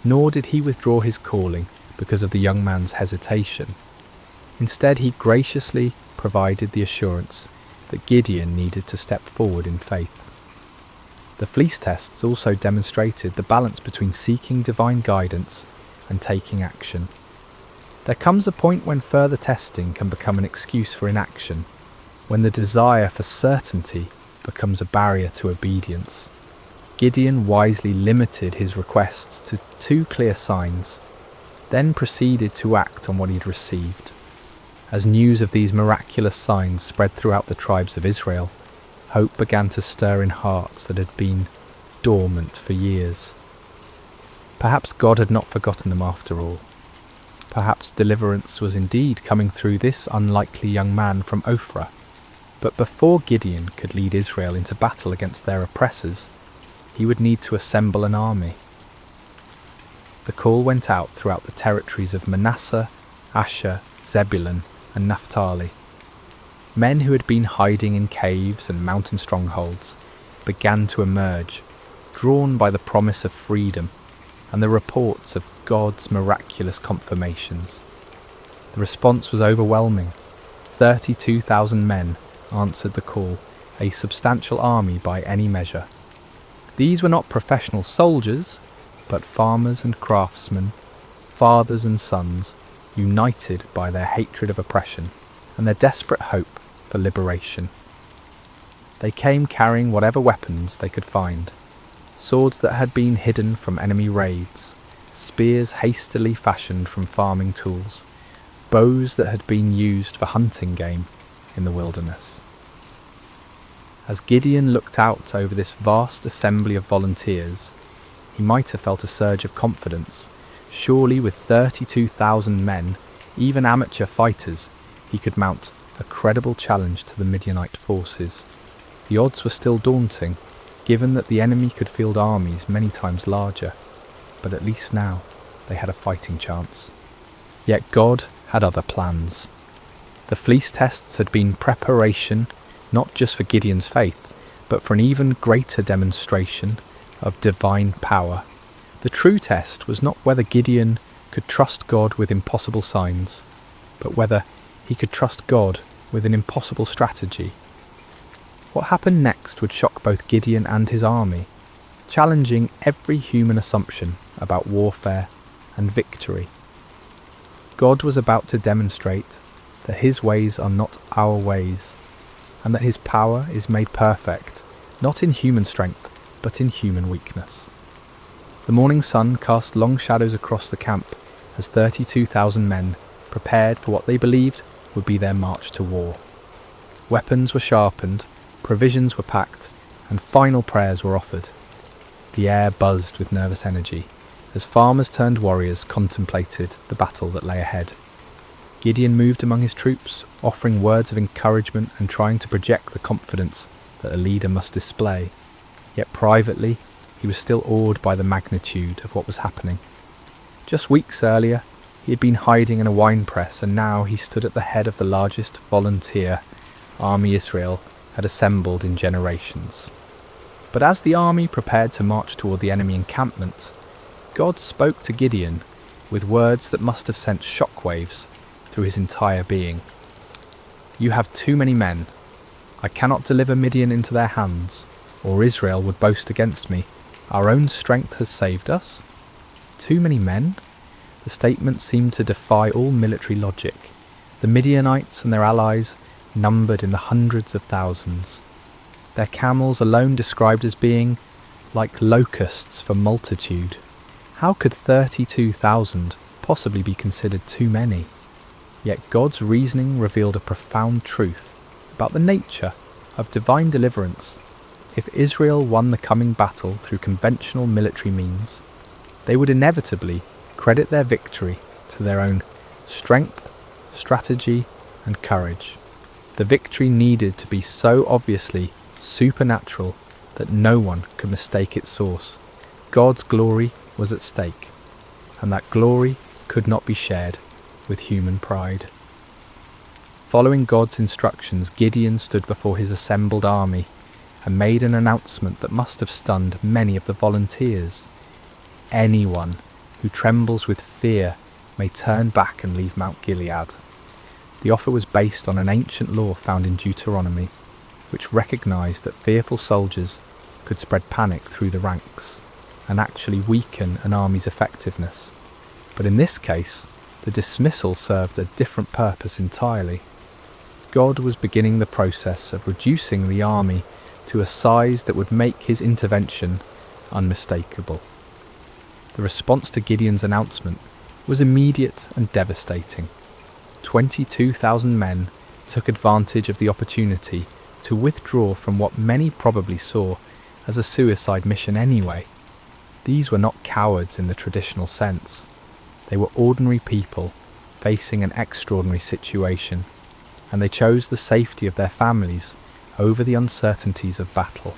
nor did he withdraw his calling because of the young man's hesitation. Instead, he graciously provided the assurance that Gideon needed to step forward in faith. The fleece tests also demonstrated the balance between seeking divine guidance and taking action. There comes a point when further testing can become an excuse for inaction, when the desire for certainty becomes a barrier to obedience. Gideon wisely limited his requests to 2 clear signs, then proceeded to act on what he had received. As news of these miraculous signs spread throughout the tribes of Israel, hope began to stir in hearts that had been dormant for years. Perhaps God had not forgotten them after all. Perhaps deliverance was indeed coming through this unlikely young man from Ophrah. But before Gideon could lead Israel into battle against their oppressors, he would need to assemble an army. The call went out throughout the territories of Manasseh, Asher, Zebulun, and Naphtali. Men who had been hiding in caves and mountain strongholds began to emerge, drawn by the promise of freedom and the reports of God's miraculous confirmations. The response was overwhelming. 32,000 men answered the call, a substantial army by any measure. These were not professional soldiers, but farmers and craftsmen, fathers and sons, united by their hatred of oppression and their desperate hope for liberation. They came carrying whatever weapons they could find, swords that had been hidden from enemy raids, spears hastily fashioned from farming tools, bows that had been used for hunting game in the wilderness. As Gideon looked out over this vast assembly of volunteers, he might have felt a surge of confidence. Surely with 32,000 men, even amateur fighters, he could mount a credible challenge to the Midianite forces. The odds were still daunting, given that the enemy could field armies many times larger, but at least now they had a fighting chance. Yet God had other plans. The fleece tests had been preparation not just for Gideon's faith, but for an even greater demonstration of divine power. The true test was not whether Gideon could trust God with impossible signs, but whether he could trust God with an impossible strategy. What happened next would shock both Gideon and his army, challenging every human assumption about warfare and victory. God was about to demonstrate that his ways are not our ways, and that his power is made perfect, not in human strength, but in human weakness. The morning sun cast long shadows across the camp as 32,000 men prepared for what they believed would be their march to war. Weapons were sharpened, provisions were packed, and final prayers were offered. The air buzzed with nervous energy as farmers turned warriors contemplated the battle that lay ahead. Gideon moved among his troops, offering words of encouragement and trying to project the confidence that a leader must display. Yet privately, he was still awed by the magnitude of what was happening. Just weeks earlier, he had been hiding in a wine press, and now he stood at the head of the largest volunteer army Israel had assembled in generations. But as the army prepared to march toward the enemy encampment, God spoke to Gideon with words that must have sent shockwaves through his entire being. "You have too many men. I cannot deliver Midian into their hands. or Israel would boast against me. Our own strength has saved us. Too many men? The statement seemed to defy all military logic. The Midianites and their allies numbered in the hundreds of thousands. Their camels alone described as being like locusts for multitude. How could 32,000 possibly be considered too many? Yet God's reasoning revealed a profound truth about the nature of divine deliverance. If Israel won the coming battle through conventional military means, they would inevitably credit their victory to their own strength, strategy, and courage. The victory needed to be so obviously supernatural that no one could mistake its source. God's glory was at stake, and that glory could not be shared with human pride. Following God's instructions, Gideon stood before his assembled army and made an announcement that must have stunned many of the volunteers. Anyone who trembles with fear may turn back and leave Mount Gilead. The offer was based on an ancient law found in Deuteronomy, which recognised that fearful soldiers could spread panic through the ranks and actually weaken an army's effectiveness. But in this case, the dismissal served a different purpose entirely. God was beginning the process of reducing the army to a size that would make his intervention unmistakable. The response to Gideon's announcement was immediate and devastating. 22,000 men took advantage of the opportunity to withdraw from what many probably saw as a suicide mission anyway. These were not cowards in the traditional sense. They were ordinary people facing an extraordinary situation, and they chose the safety of their families over the uncertainties of battle.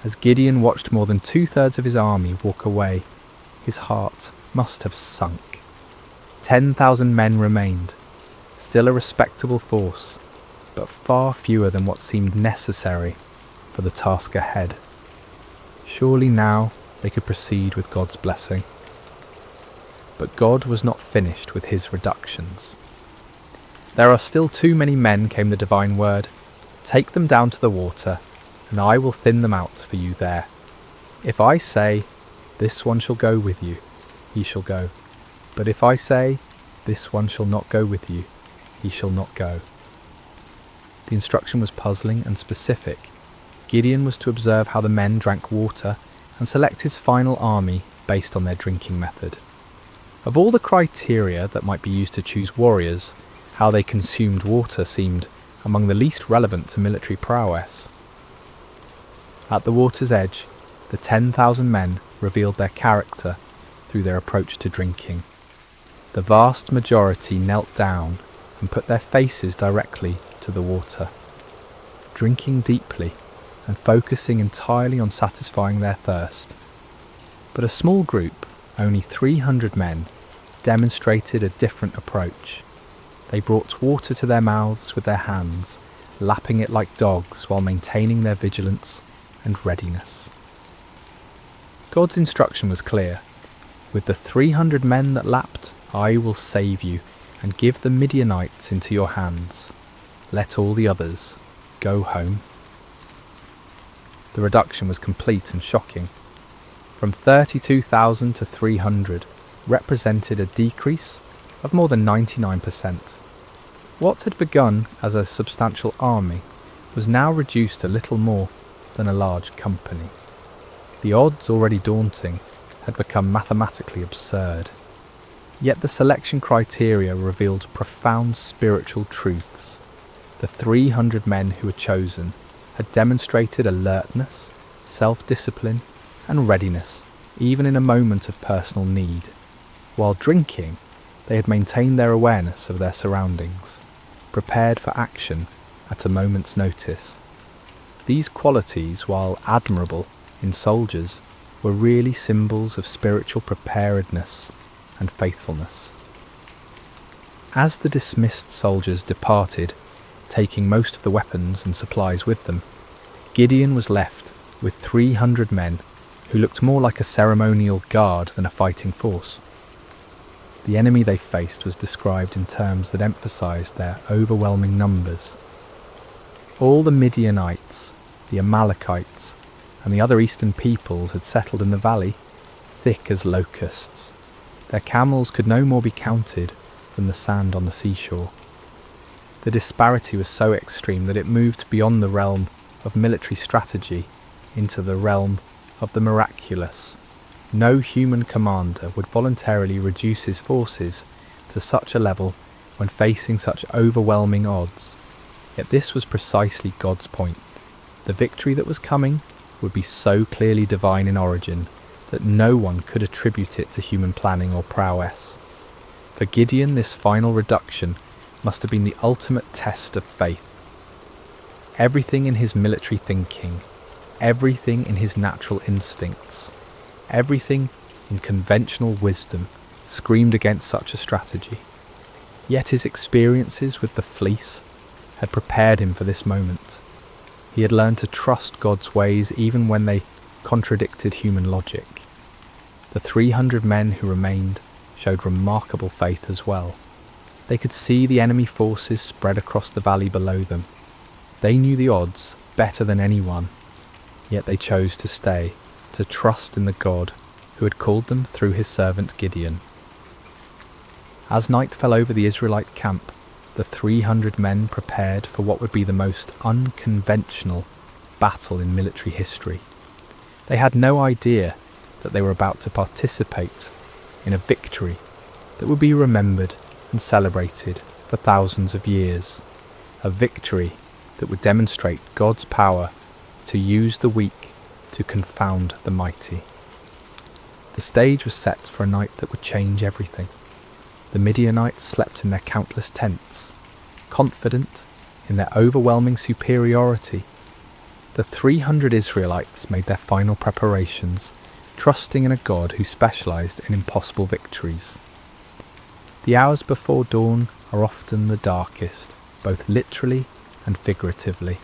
As Gideon watched more than 2/3 of his army walk away, his heart must have sunk. 10,000 men remained, still a respectable force, but far fewer than what seemed necessary for the task ahead. Surely now they could proceed with God's blessing. But God was not finished with his reductions. There are still too many men, came the divine word. Take them down to the water, and I will thin them out for you there. If I say, this one shall go with you, he shall go. But if I say, this one shall not go with you, he shall not go. The instruction was puzzling and specific. Gideon was to observe how the men drank water and select his final army based on their drinking method. Of all the criteria that might be used to choose warriors, how they consumed water seemed among the least relevant to military prowess. At the water's edge, the 10,000 men revealed their character through their approach to drinking. The vast majority knelt down and put their faces directly to the water, drinking deeply and focusing entirely on satisfying their thirst. But a small group, only 300 men, demonstrated a different approach. They brought water to their mouths with their hands, lapping it like dogs while maintaining their vigilance and readiness. God's instruction was clear. With the 300 men that lapped, I will save you and give the Midianites into your hands. Let all the others go home. The reduction was complete and shocking. From 32,000 to 300 represented a decrease of more than 99%. What had begun as a substantial army was now reduced to little more than a large company. The odds, already daunting, had become mathematically absurd. Yet the selection criteria revealed profound spiritual truths. The 300 men who were chosen had demonstrated alertness, self-discipline, and readiness, even in a moment of personal need. While drinking, they had maintained their awareness of their surroundings, prepared for action at a moment's notice. These qualities, while admirable in soldiers, were really symbols of spiritual preparedness and faithfulness. As the dismissed soldiers departed, taking most of the weapons and supplies with them, Gideon was left with 300 men who looked more like a ceremonial guard than a fighting force. The enemy they faced was described in terms that emphasized their overwhelming numbers. All the Midianites the Amalekites, and the other eastern peoples had settled in the valley, thick as locusts. Their camels could no more be counted than the sand on the seashore. The disparity was so extreme that it moved beyond the realm of military strategy into the realm of the miraculous. No human commander would voluntarily reduce his forces to such a level when facing such overwhelming odds. Yet this was precisely God's point. The victory that was coming would be so clearly divine in origin that no one could attribute it to human planning or prowess. For Gideon, this final reduction must have been the ultimate test of faith. Everything in his military thinking, everything in his natural instincts, everything in conventional wisdom screamed against such a strategy. Yet his experiences with the fleece had prepared him for this moment. He had learned to trust God's ways even when they contradicted human logic. The 300 men who remained showed remarkable faith as well. They could see the enemy forces spread across the valley below them. They knew the odds better than anyone, yet they chose to stay, to trust in the God who had called them through his servant Gideon. As night fell over the Israelite camp, the 300 men prepared for what would be the most unconventional battle in military history. They had no idea that they were about to participate in a victory that would be remembered and celebrated for thousands of years. A victory that would demonstrate God's power to use the weak to confound the mighty. The stage was set for a night that would change everything. The Midianites slept in their countless tents, confident in their overwhelming superiority. The 300 Israelites made their final preparations, trusting in a God who specialized in impossible victories. The hours before dawn are often the darkest, both literally and figuratively.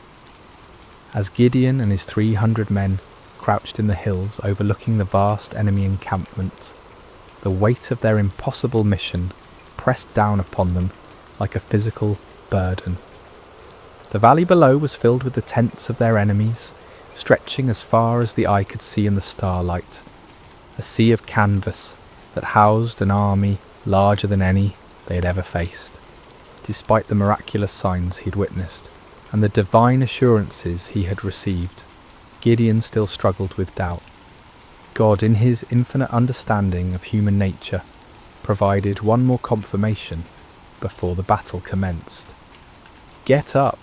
As Gideon and his 300 men crouched in the hills overlooking the vast enemy encampment, the weight of their impossible mission pressed down upon them like a physical burden. The valley below was filled with the tents of their enemies, stretching as far as the eye could see in the starlight, a sea of canvas that housed an army larger than any they had ever faced. Despite the miraculous signs he had witnessed and the divine assurances he had received, Gideon still struggled with doubt. God, in his infinite understanding of human nature, provided one more confirmation before the battle commenced. "Get up,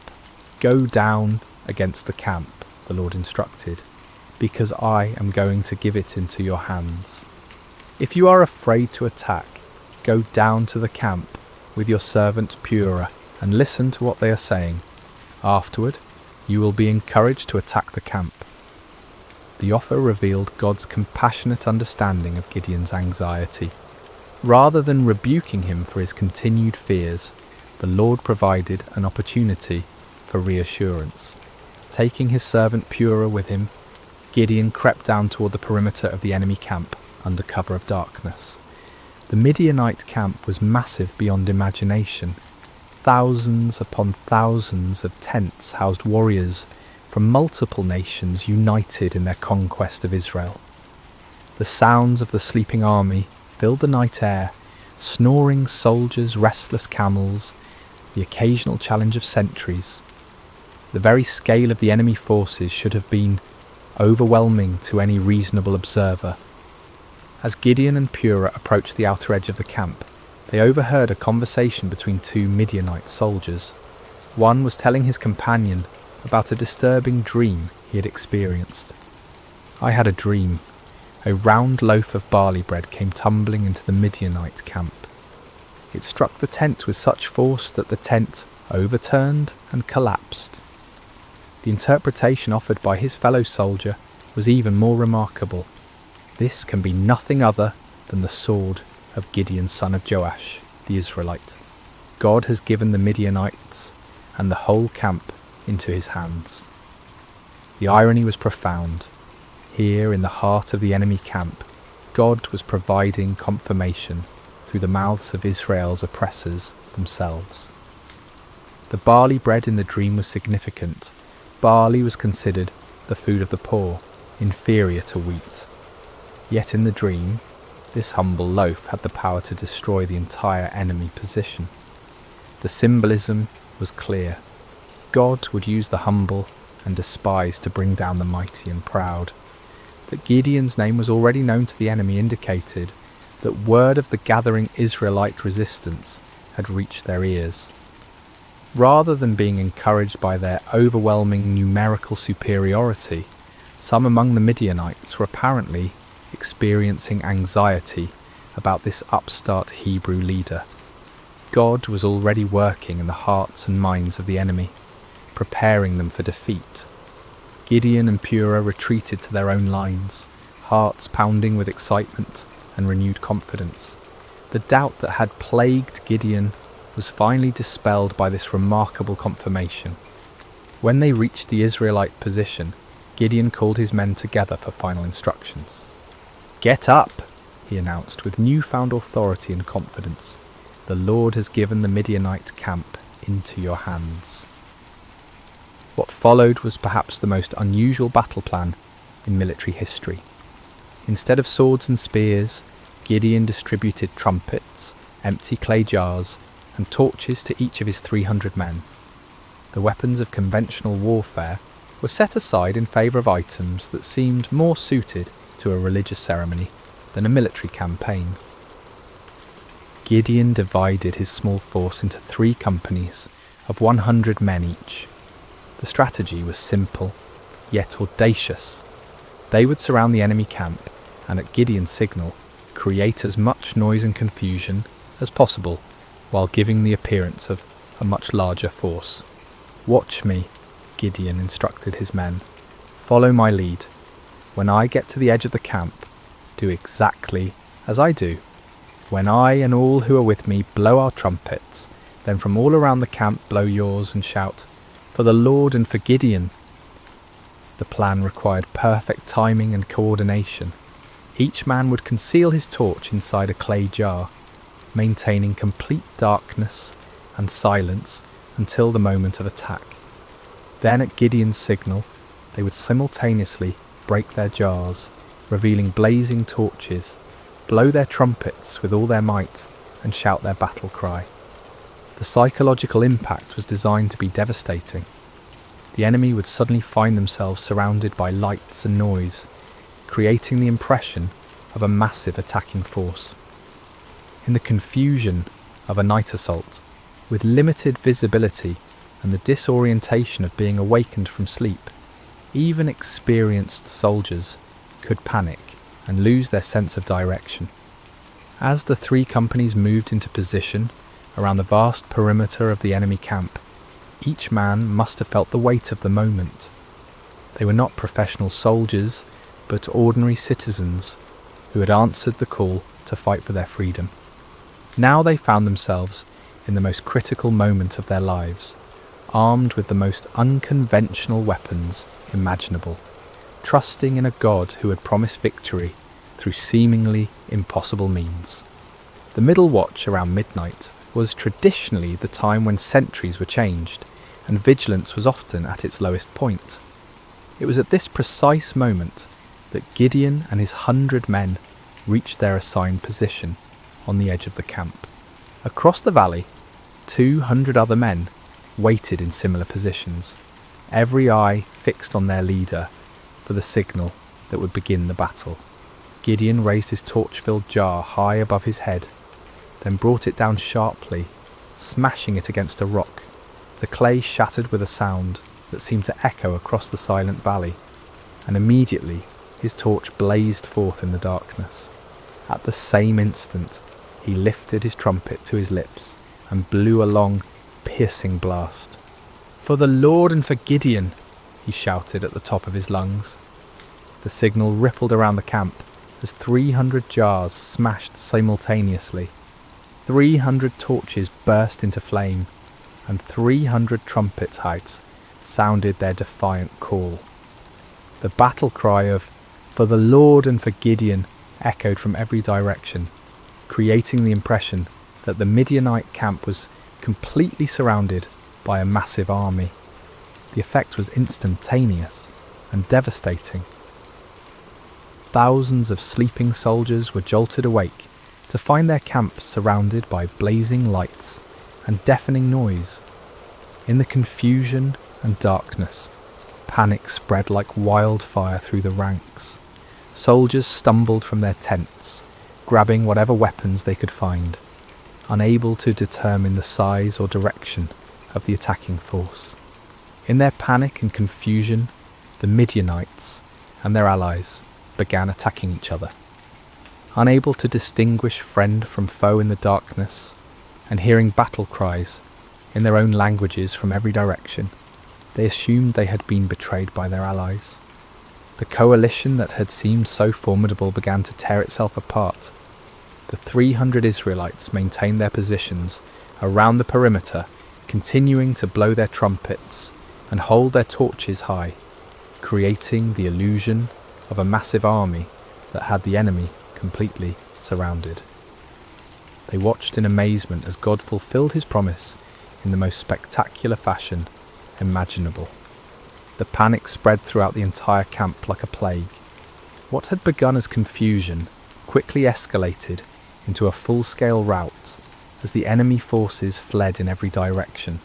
go down against the camp," the Lord instructed, "because I am going to give it into your hands. If you are afraid to attack, go down to the camp with your servant Purah and listen to what they are saying. Afterward, you will be encouraged to attack the camp." The offer revealed God's compassionate understanding of Gideon's anxiety. Rather than rebuking him for his continued fears, the Lord provided an opportunity for reassurance. Taking his servant Purah with him, Gideon crept down toward the perimeter of the enemy camp under cover of darkness. The Midianite camp was massive beyond imagination. Thousands upon thousands of tents housed warriors from multiple nations united in their conquest of Israel. The sounds of the sleeping army filled the night air, snoring soldiers, restless camels, the occasional challenge of sentries. The very scale of the enemy forces should have been overwhelming to any reasonable observer. As Gideon and Purah approached the outer edge of the camp, they overheard a conversation between two Midianite soldiers. One was telling his companion about a disturbing dream he had experienced. "I had a dream. A round loaf of barley bread came tumbling into the Midianite camp. It struck the tent with such force that the tent overturned and collapsed." The interpretation offered by his fellow soldier was even more remarkable. "This can be nothing other than the sword of Gideon, son of Joash, the Israelite. God has given the Midianites and the whole camp into his hands." The irony was profound. Here in the heart of the enemy camp, God was providing confirmation through the mouths of Israel's oppressors themselves. The barley bread in the dream was significant. barley was considered the food of the poor, inferior to wheat. Yet in the dream, this humble loaf had the power to destroy the entire enemy position. The symbolism was clear. God would use the humble and despised to bring down the mighty and proud. That Gideon's name was already known to the enemy indicated that word of the gathering Israelite resistance had reached their ears. Rather than being encouraged by their overwhelming numerical superiority, some among the Midianites were apparently experiencing anxiety about this upstart Hebrew leader. God was already working in the hearts and minds of the enemy, preparing them for defeat. Gideon and Purah retreated to their own lines, hearts pounding with excitement and renewed confidence. The doubt that had plagued Gideon was finally dispelled by this remarkable confirmation. When they reached the Israelite position, Gideon called his men together for final instructions. "Get up," he announced with newfound authority and confidence. "The Lord has given the Midianite camp into your hands." What followed was perhaps the most unusual battle plan in military history. Instead of swords and spears, Gideon distributed trumpets, empty clay jars, and torches to each of his 300 men. The weapons of conventional warfare were set aside in favour of items that seemed more suited to a religious ceremony than a military campaign. Gideon divided his small force into 3 companies of 100 men each. The strategy was simple, yet audacious. They would surround the enemy camp and at Gideon's signal create as much noise and confusion as possible while giving the appearance of a much larger force. "Watch me," Gideon instructed his men. "Follow my lead. When I get to the edge of the camp, do exactly as I do. When I and all who are with me blow our trumpets, then from all around the camp blow yours and shout, 'For the Lord and for Gideon.'" The plan required perfect timing and coordination. Each man would conceal his torch inside a clay jar, maintaining complete darkness and silence until the moment of attack. Then at Gideon's signal, they would simultaneously break their jars, revealing blazing torches, blow their trumpets with all their might, and shout their battle cry. The psychological impact was designed to be devastating. The enemy would suddenly find themselves surrounded by lights and noise, creating the impression of a massive attacking force. In the confusion of a night assault, with limited visibility and the disorientation of being awakened from sleep, even experienced soldiers could panic and lose their sense of direction. As the 3 companies moved into position around the vast perimeter of the enemy camp, each man must have felt the weight of the moment. They were not professional soldiers, but ordinary citizens who had answered the call to fight for their freedom. Now they found themselves in the most critical moment of their lives, armed with the most unconventional weapons imaginable, trusting in a God who had promised victory through seemingly impossible means. The middle watch around midnight was traditionally the time when sentries were changed, and vigilance was often at its lowest point. It was at this precise moment that Gideon and his 100 men reached their assigned position on the edge of the camp. Across the valley, 200 other men waited in similar positions, every eye fixed on their leader for the signal that would begin the battle. Gideon raised his torch-filled jar high above his head, then brought it down sharply, smashing it against a rock. The clay shattered with a sound that seemed to echo across the silent valley, and immediately his torch blazed forth in the darkness. At the same instant, he lifted his trumpet to his lips and blew a long, piercing blast. "For the Lord and for Gideon," he shouted at the top of his lungs. The signal rippled around the camp as 300 jars smashed simultaneously. 300 torches burst into flame, and 300 trumpet heights sounded their defiant call. The battle cry of "For the Lord and for Gideon" echoed from every direction, creating the impression that the Midianite camp was completely surrounded by a massive army. The effect was instantaneous and devastating. Thousands of sleeping soldiers were jolted awake to find their camp surrounded by blazing lights and deafening noise. In the confusion and darkness, panic spread like wildfire through the ranks. Soldiers stumbled from their tents, grabbing whatever weapons they could find, unable to determine the size or direction of the attacking force. In their panic and confusion, the Midianites and their allies began attacking each other. Unable to distinguish friend from foe in the darkness, and hearing battle cries in their own languages from every direction, they assumed they had been betrayed by their allies. The coalition that had seemed so formidable began to tear itself apart. The 300 Israelites maintained their positions around the perimeter, continuing to blow their trumpets and hold their torches high, creating the illusion of a massive army that had the enemy completely surrounded. They watched in amazement as God fulfilled his promise in the most spectacular fashion imaginable. The panic spread throughout the entire camp like a plague. What had begun as confusion quickly escalated into a full-scale rout as the enemy forces fled in every direction,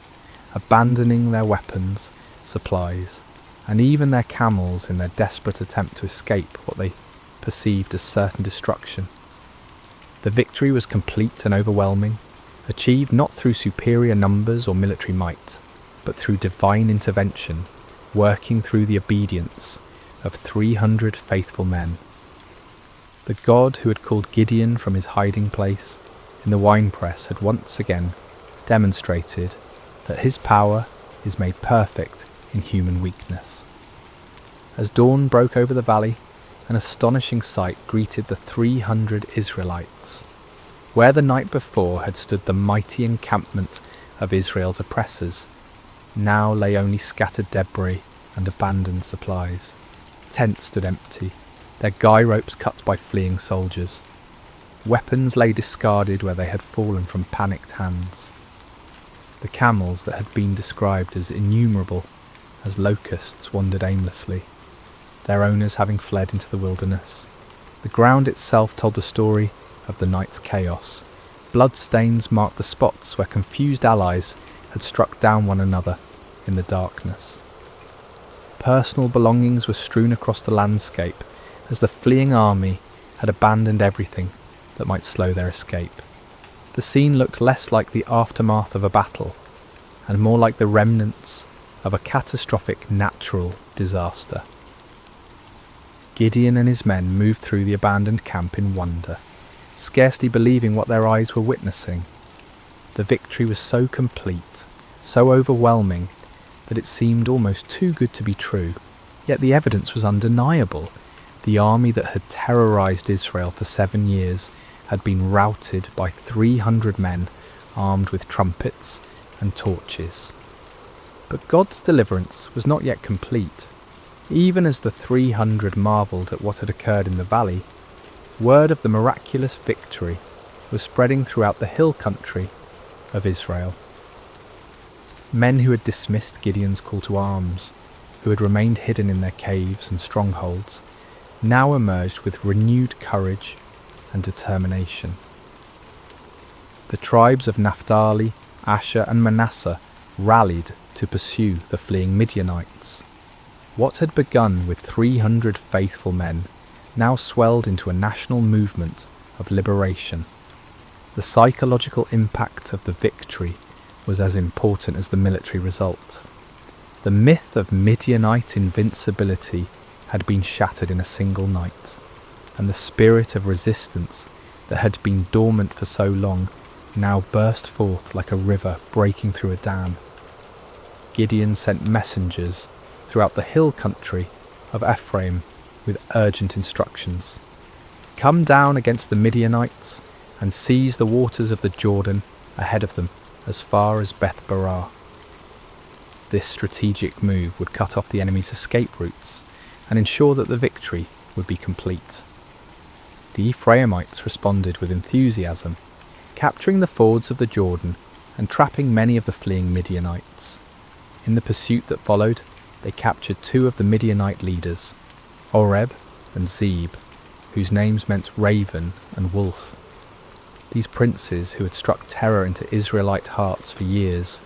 abandoning their weapons, supplies, and even their camels in their desperate attempt to escape what they perceived as certain destruction. The victory was complete and overwhelming, achieved not through superior numbers or military might, but through divine intervention, working through the obedience of 300 faithful men. The God who had called Gideon from his hiding place in the winepress had once again demonstrated that his power is made perfect in human weakness. As dawn broke over the valley, an astonishing sight greeted the 300 Israelites. Where the night before had stood the mighty encampment of Israel's oppressors, now lay only scattered debris and abandoned supplies. Tents stood empty, their guy ropes cut by fleeing soldiers. Weapons lay discarded where they had fallen from panicked hands. The camels that had been described as innumerable as locusts wandered aimlessly, their owners having fled into the wilderness. The ground itself told the story of the night's chaos. Bloodstains marked the spots where confused allies had struck down one another in the darkness. Personal belongings were strewn across the landscape as the fleeing army had abandoned everything that might slow their escape. The scene looked less like the aftermath of a battle and more like the remnants of a catastrophic natural disaster. Gideon and his men moved through the abandoned camp in wonder, scarcely believing what their eyes were witnessing. The victory was so complete, so overwhelming, that it seemed almost too good to be true. Yet the evidence was undeniable. The army that had terrorized Israel for 7 years had been routed by 300 men armed with trumpets and torches. But God's deliverance was not yet complete. Even as the 300 marvelled at what had occurred in the valley, word of the miraculous victory was spreading throughout the hill country of Israel. Men who had dismissed Gideon's call to arms, who had remained hidden in their caves and strongholds, now emerged with renewed courage and determination. The tribes of Naphtali, Asher and Manasseh rallied to pursue the fleeing Midianites. What had begun with 300 faithful men now swelled into a national movement of liberation. The psychological impact of the victory was as important as the military result. The myth of Midianite invincibility had been shattered in a single night, and the spirit of resistance that had been dormant for so long now burst forth like a river breaking through a dam. Gideon sent messengers throughout the hill country of Ephraim with urgent instructions. Come down against the Midianites and seize the waters of the Jordan ahead of them as far as Beth-barah. This strategic move would cut off the enemy's escape routes and ensure that the victory would be complete. The Ephraimites responded with enthusiasm, capturing the fords of the Jordan and trapping many of the fleeing Midianites. In the pursuit that followed, they captured two of the Midianite leaders, Oreb and Zeb, whose names meant raven and wolf. These princes, who had struck terror into Israelite hearts for years,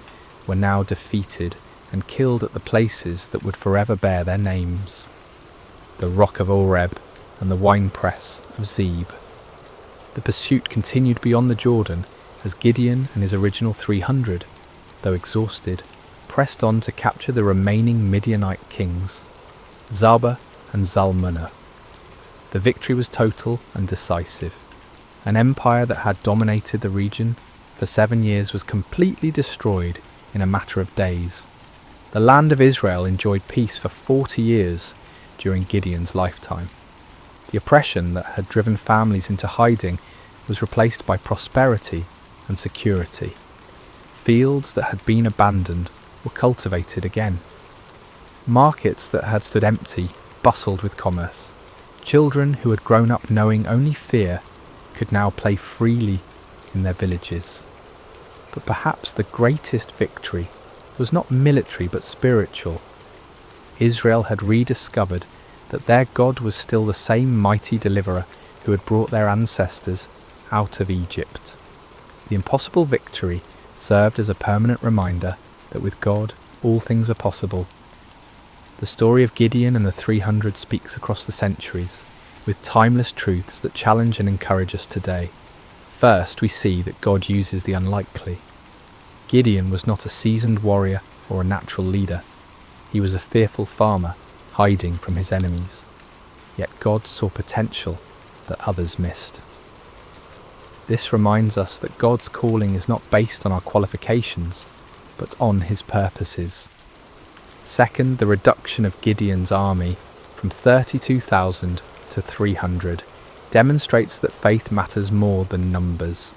were now defeated and killed at the places that would forever bear their names: the rock of Oreb and the winepress of Zeb. The pursuit continued beyond the Jordan as Gideon and his original 300, though exhausted, pressed on to capture the remaining Midianite kings, Zaba and Zalmunna. The victory was total and decisive. An empire that had dominated the region for 7 years was completely destroyed in a matter of days. The land of Israel enjoyed peace for 40 years during Gideon's lifetime. The oppression that had driven families into hiding was replaced by prosperity and security. Fields that had been abandoned were cultivated again. Markets that had stood empty bustled with commerce. Children who had grown up knowing only fear could now play freely in their villages. But perhaps the greatest victory was not military but spiritual. Israel had rediscovered that their God was still the same mighty deliverer who had brought their ancestors out of Egypt. The impossible victory served as a permanent reminder that with God all things are possible. The story of Gideon and the 300 speaks across the centuries, with timeless truths that challenge and encourage us today. First, we see that God uses the unlikely. Gideon was not a seasoned warrior or a natural leader. He was a fearful farmer, hiding from his enemies. Yet God saw potential that others missed. This reminds us that God's calling is not based on our qualifications, but on his purposes. Second, the reduction of Gideon's army from 32,000 to 300 demonstrates that faith matters more than numbers.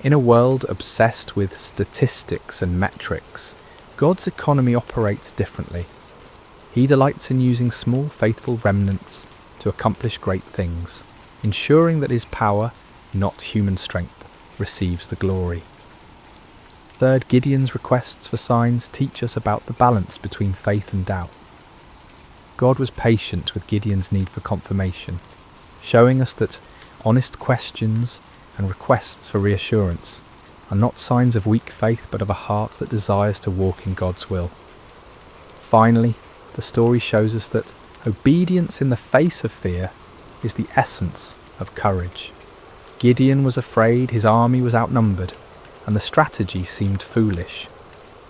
In a world obsessed with statistics and metrics, God's economy operates differently. He delights in using small faithful remnants to accomplish great things, ensuring that his power, not human strength, receives the glory. Third, Gideon's requests for signs teach us about the balance between faith and doubt. God was patient with Gideon's need for confirmation, showing us that honest questions and requests for reassurance are not signs of weak faith but of a heart that desires to walk in God's will. Finally, the story shows us that obedience in the face of fear is the essence of courage. Gideon was afraid, his army was outnumbered, and the strategy seemed foolish.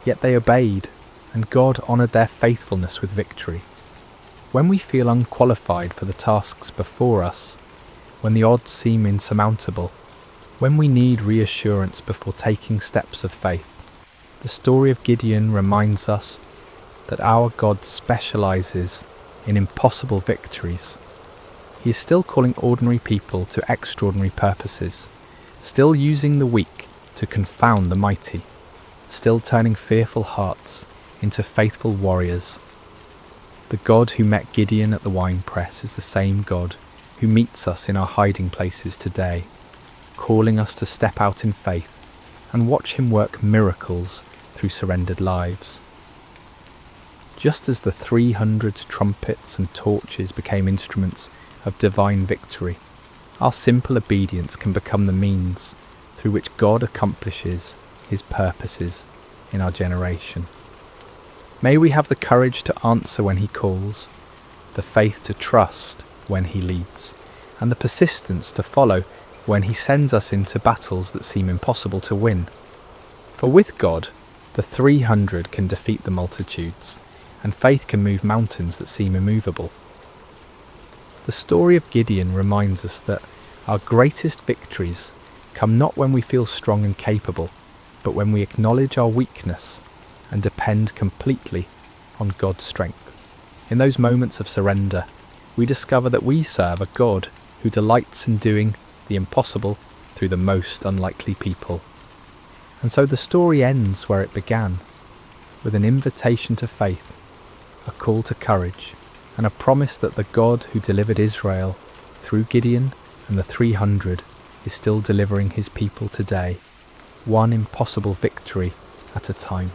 Yet they obeyed, and God honoured their faithfulness with victory. When we feel unqualified for the tasks before us, when the odds seem insurmountable, when we need reassurance before taking steps of faith, the story of Gideon reminds us that our God specialises in impossible victories. He is still calling ordinary people to extraordinary purposes, still using the weak to confound the mighty, still turning fearful hearts into faithful warriors. The God who met Gideon at the winepress is the same God who meets us in our hiding places today, calling us to step out in faith and watch him work miracles through surrendered lives. Just as the 300 trumpets and torches became instruments of divine victory, our simple obedience can become the means through which God accomplishes his purposes in our generation. May we have the courage to answer when he calls, the faith to trust when he leads, and the persistence to follow when he sends us into battles that seem impossible to win. For with God, the 300 can defeat the multitudes, and faith can move mountains that seem immovable. The story of Gideon reminds us that our greatest victories come not when we feel strong and capable, but when we acknowledge our weakness and depend completely on God's strength. In those moments of surrender, we discover that we serve a God who delights in doing the impossible through the most unlikely people. And so the story ends where it began, with an invitation to faith, a call to courage, and a promise that the God who delivered Israel through Gideon and the 300 is still delivering his people today, one impossible victory at a time.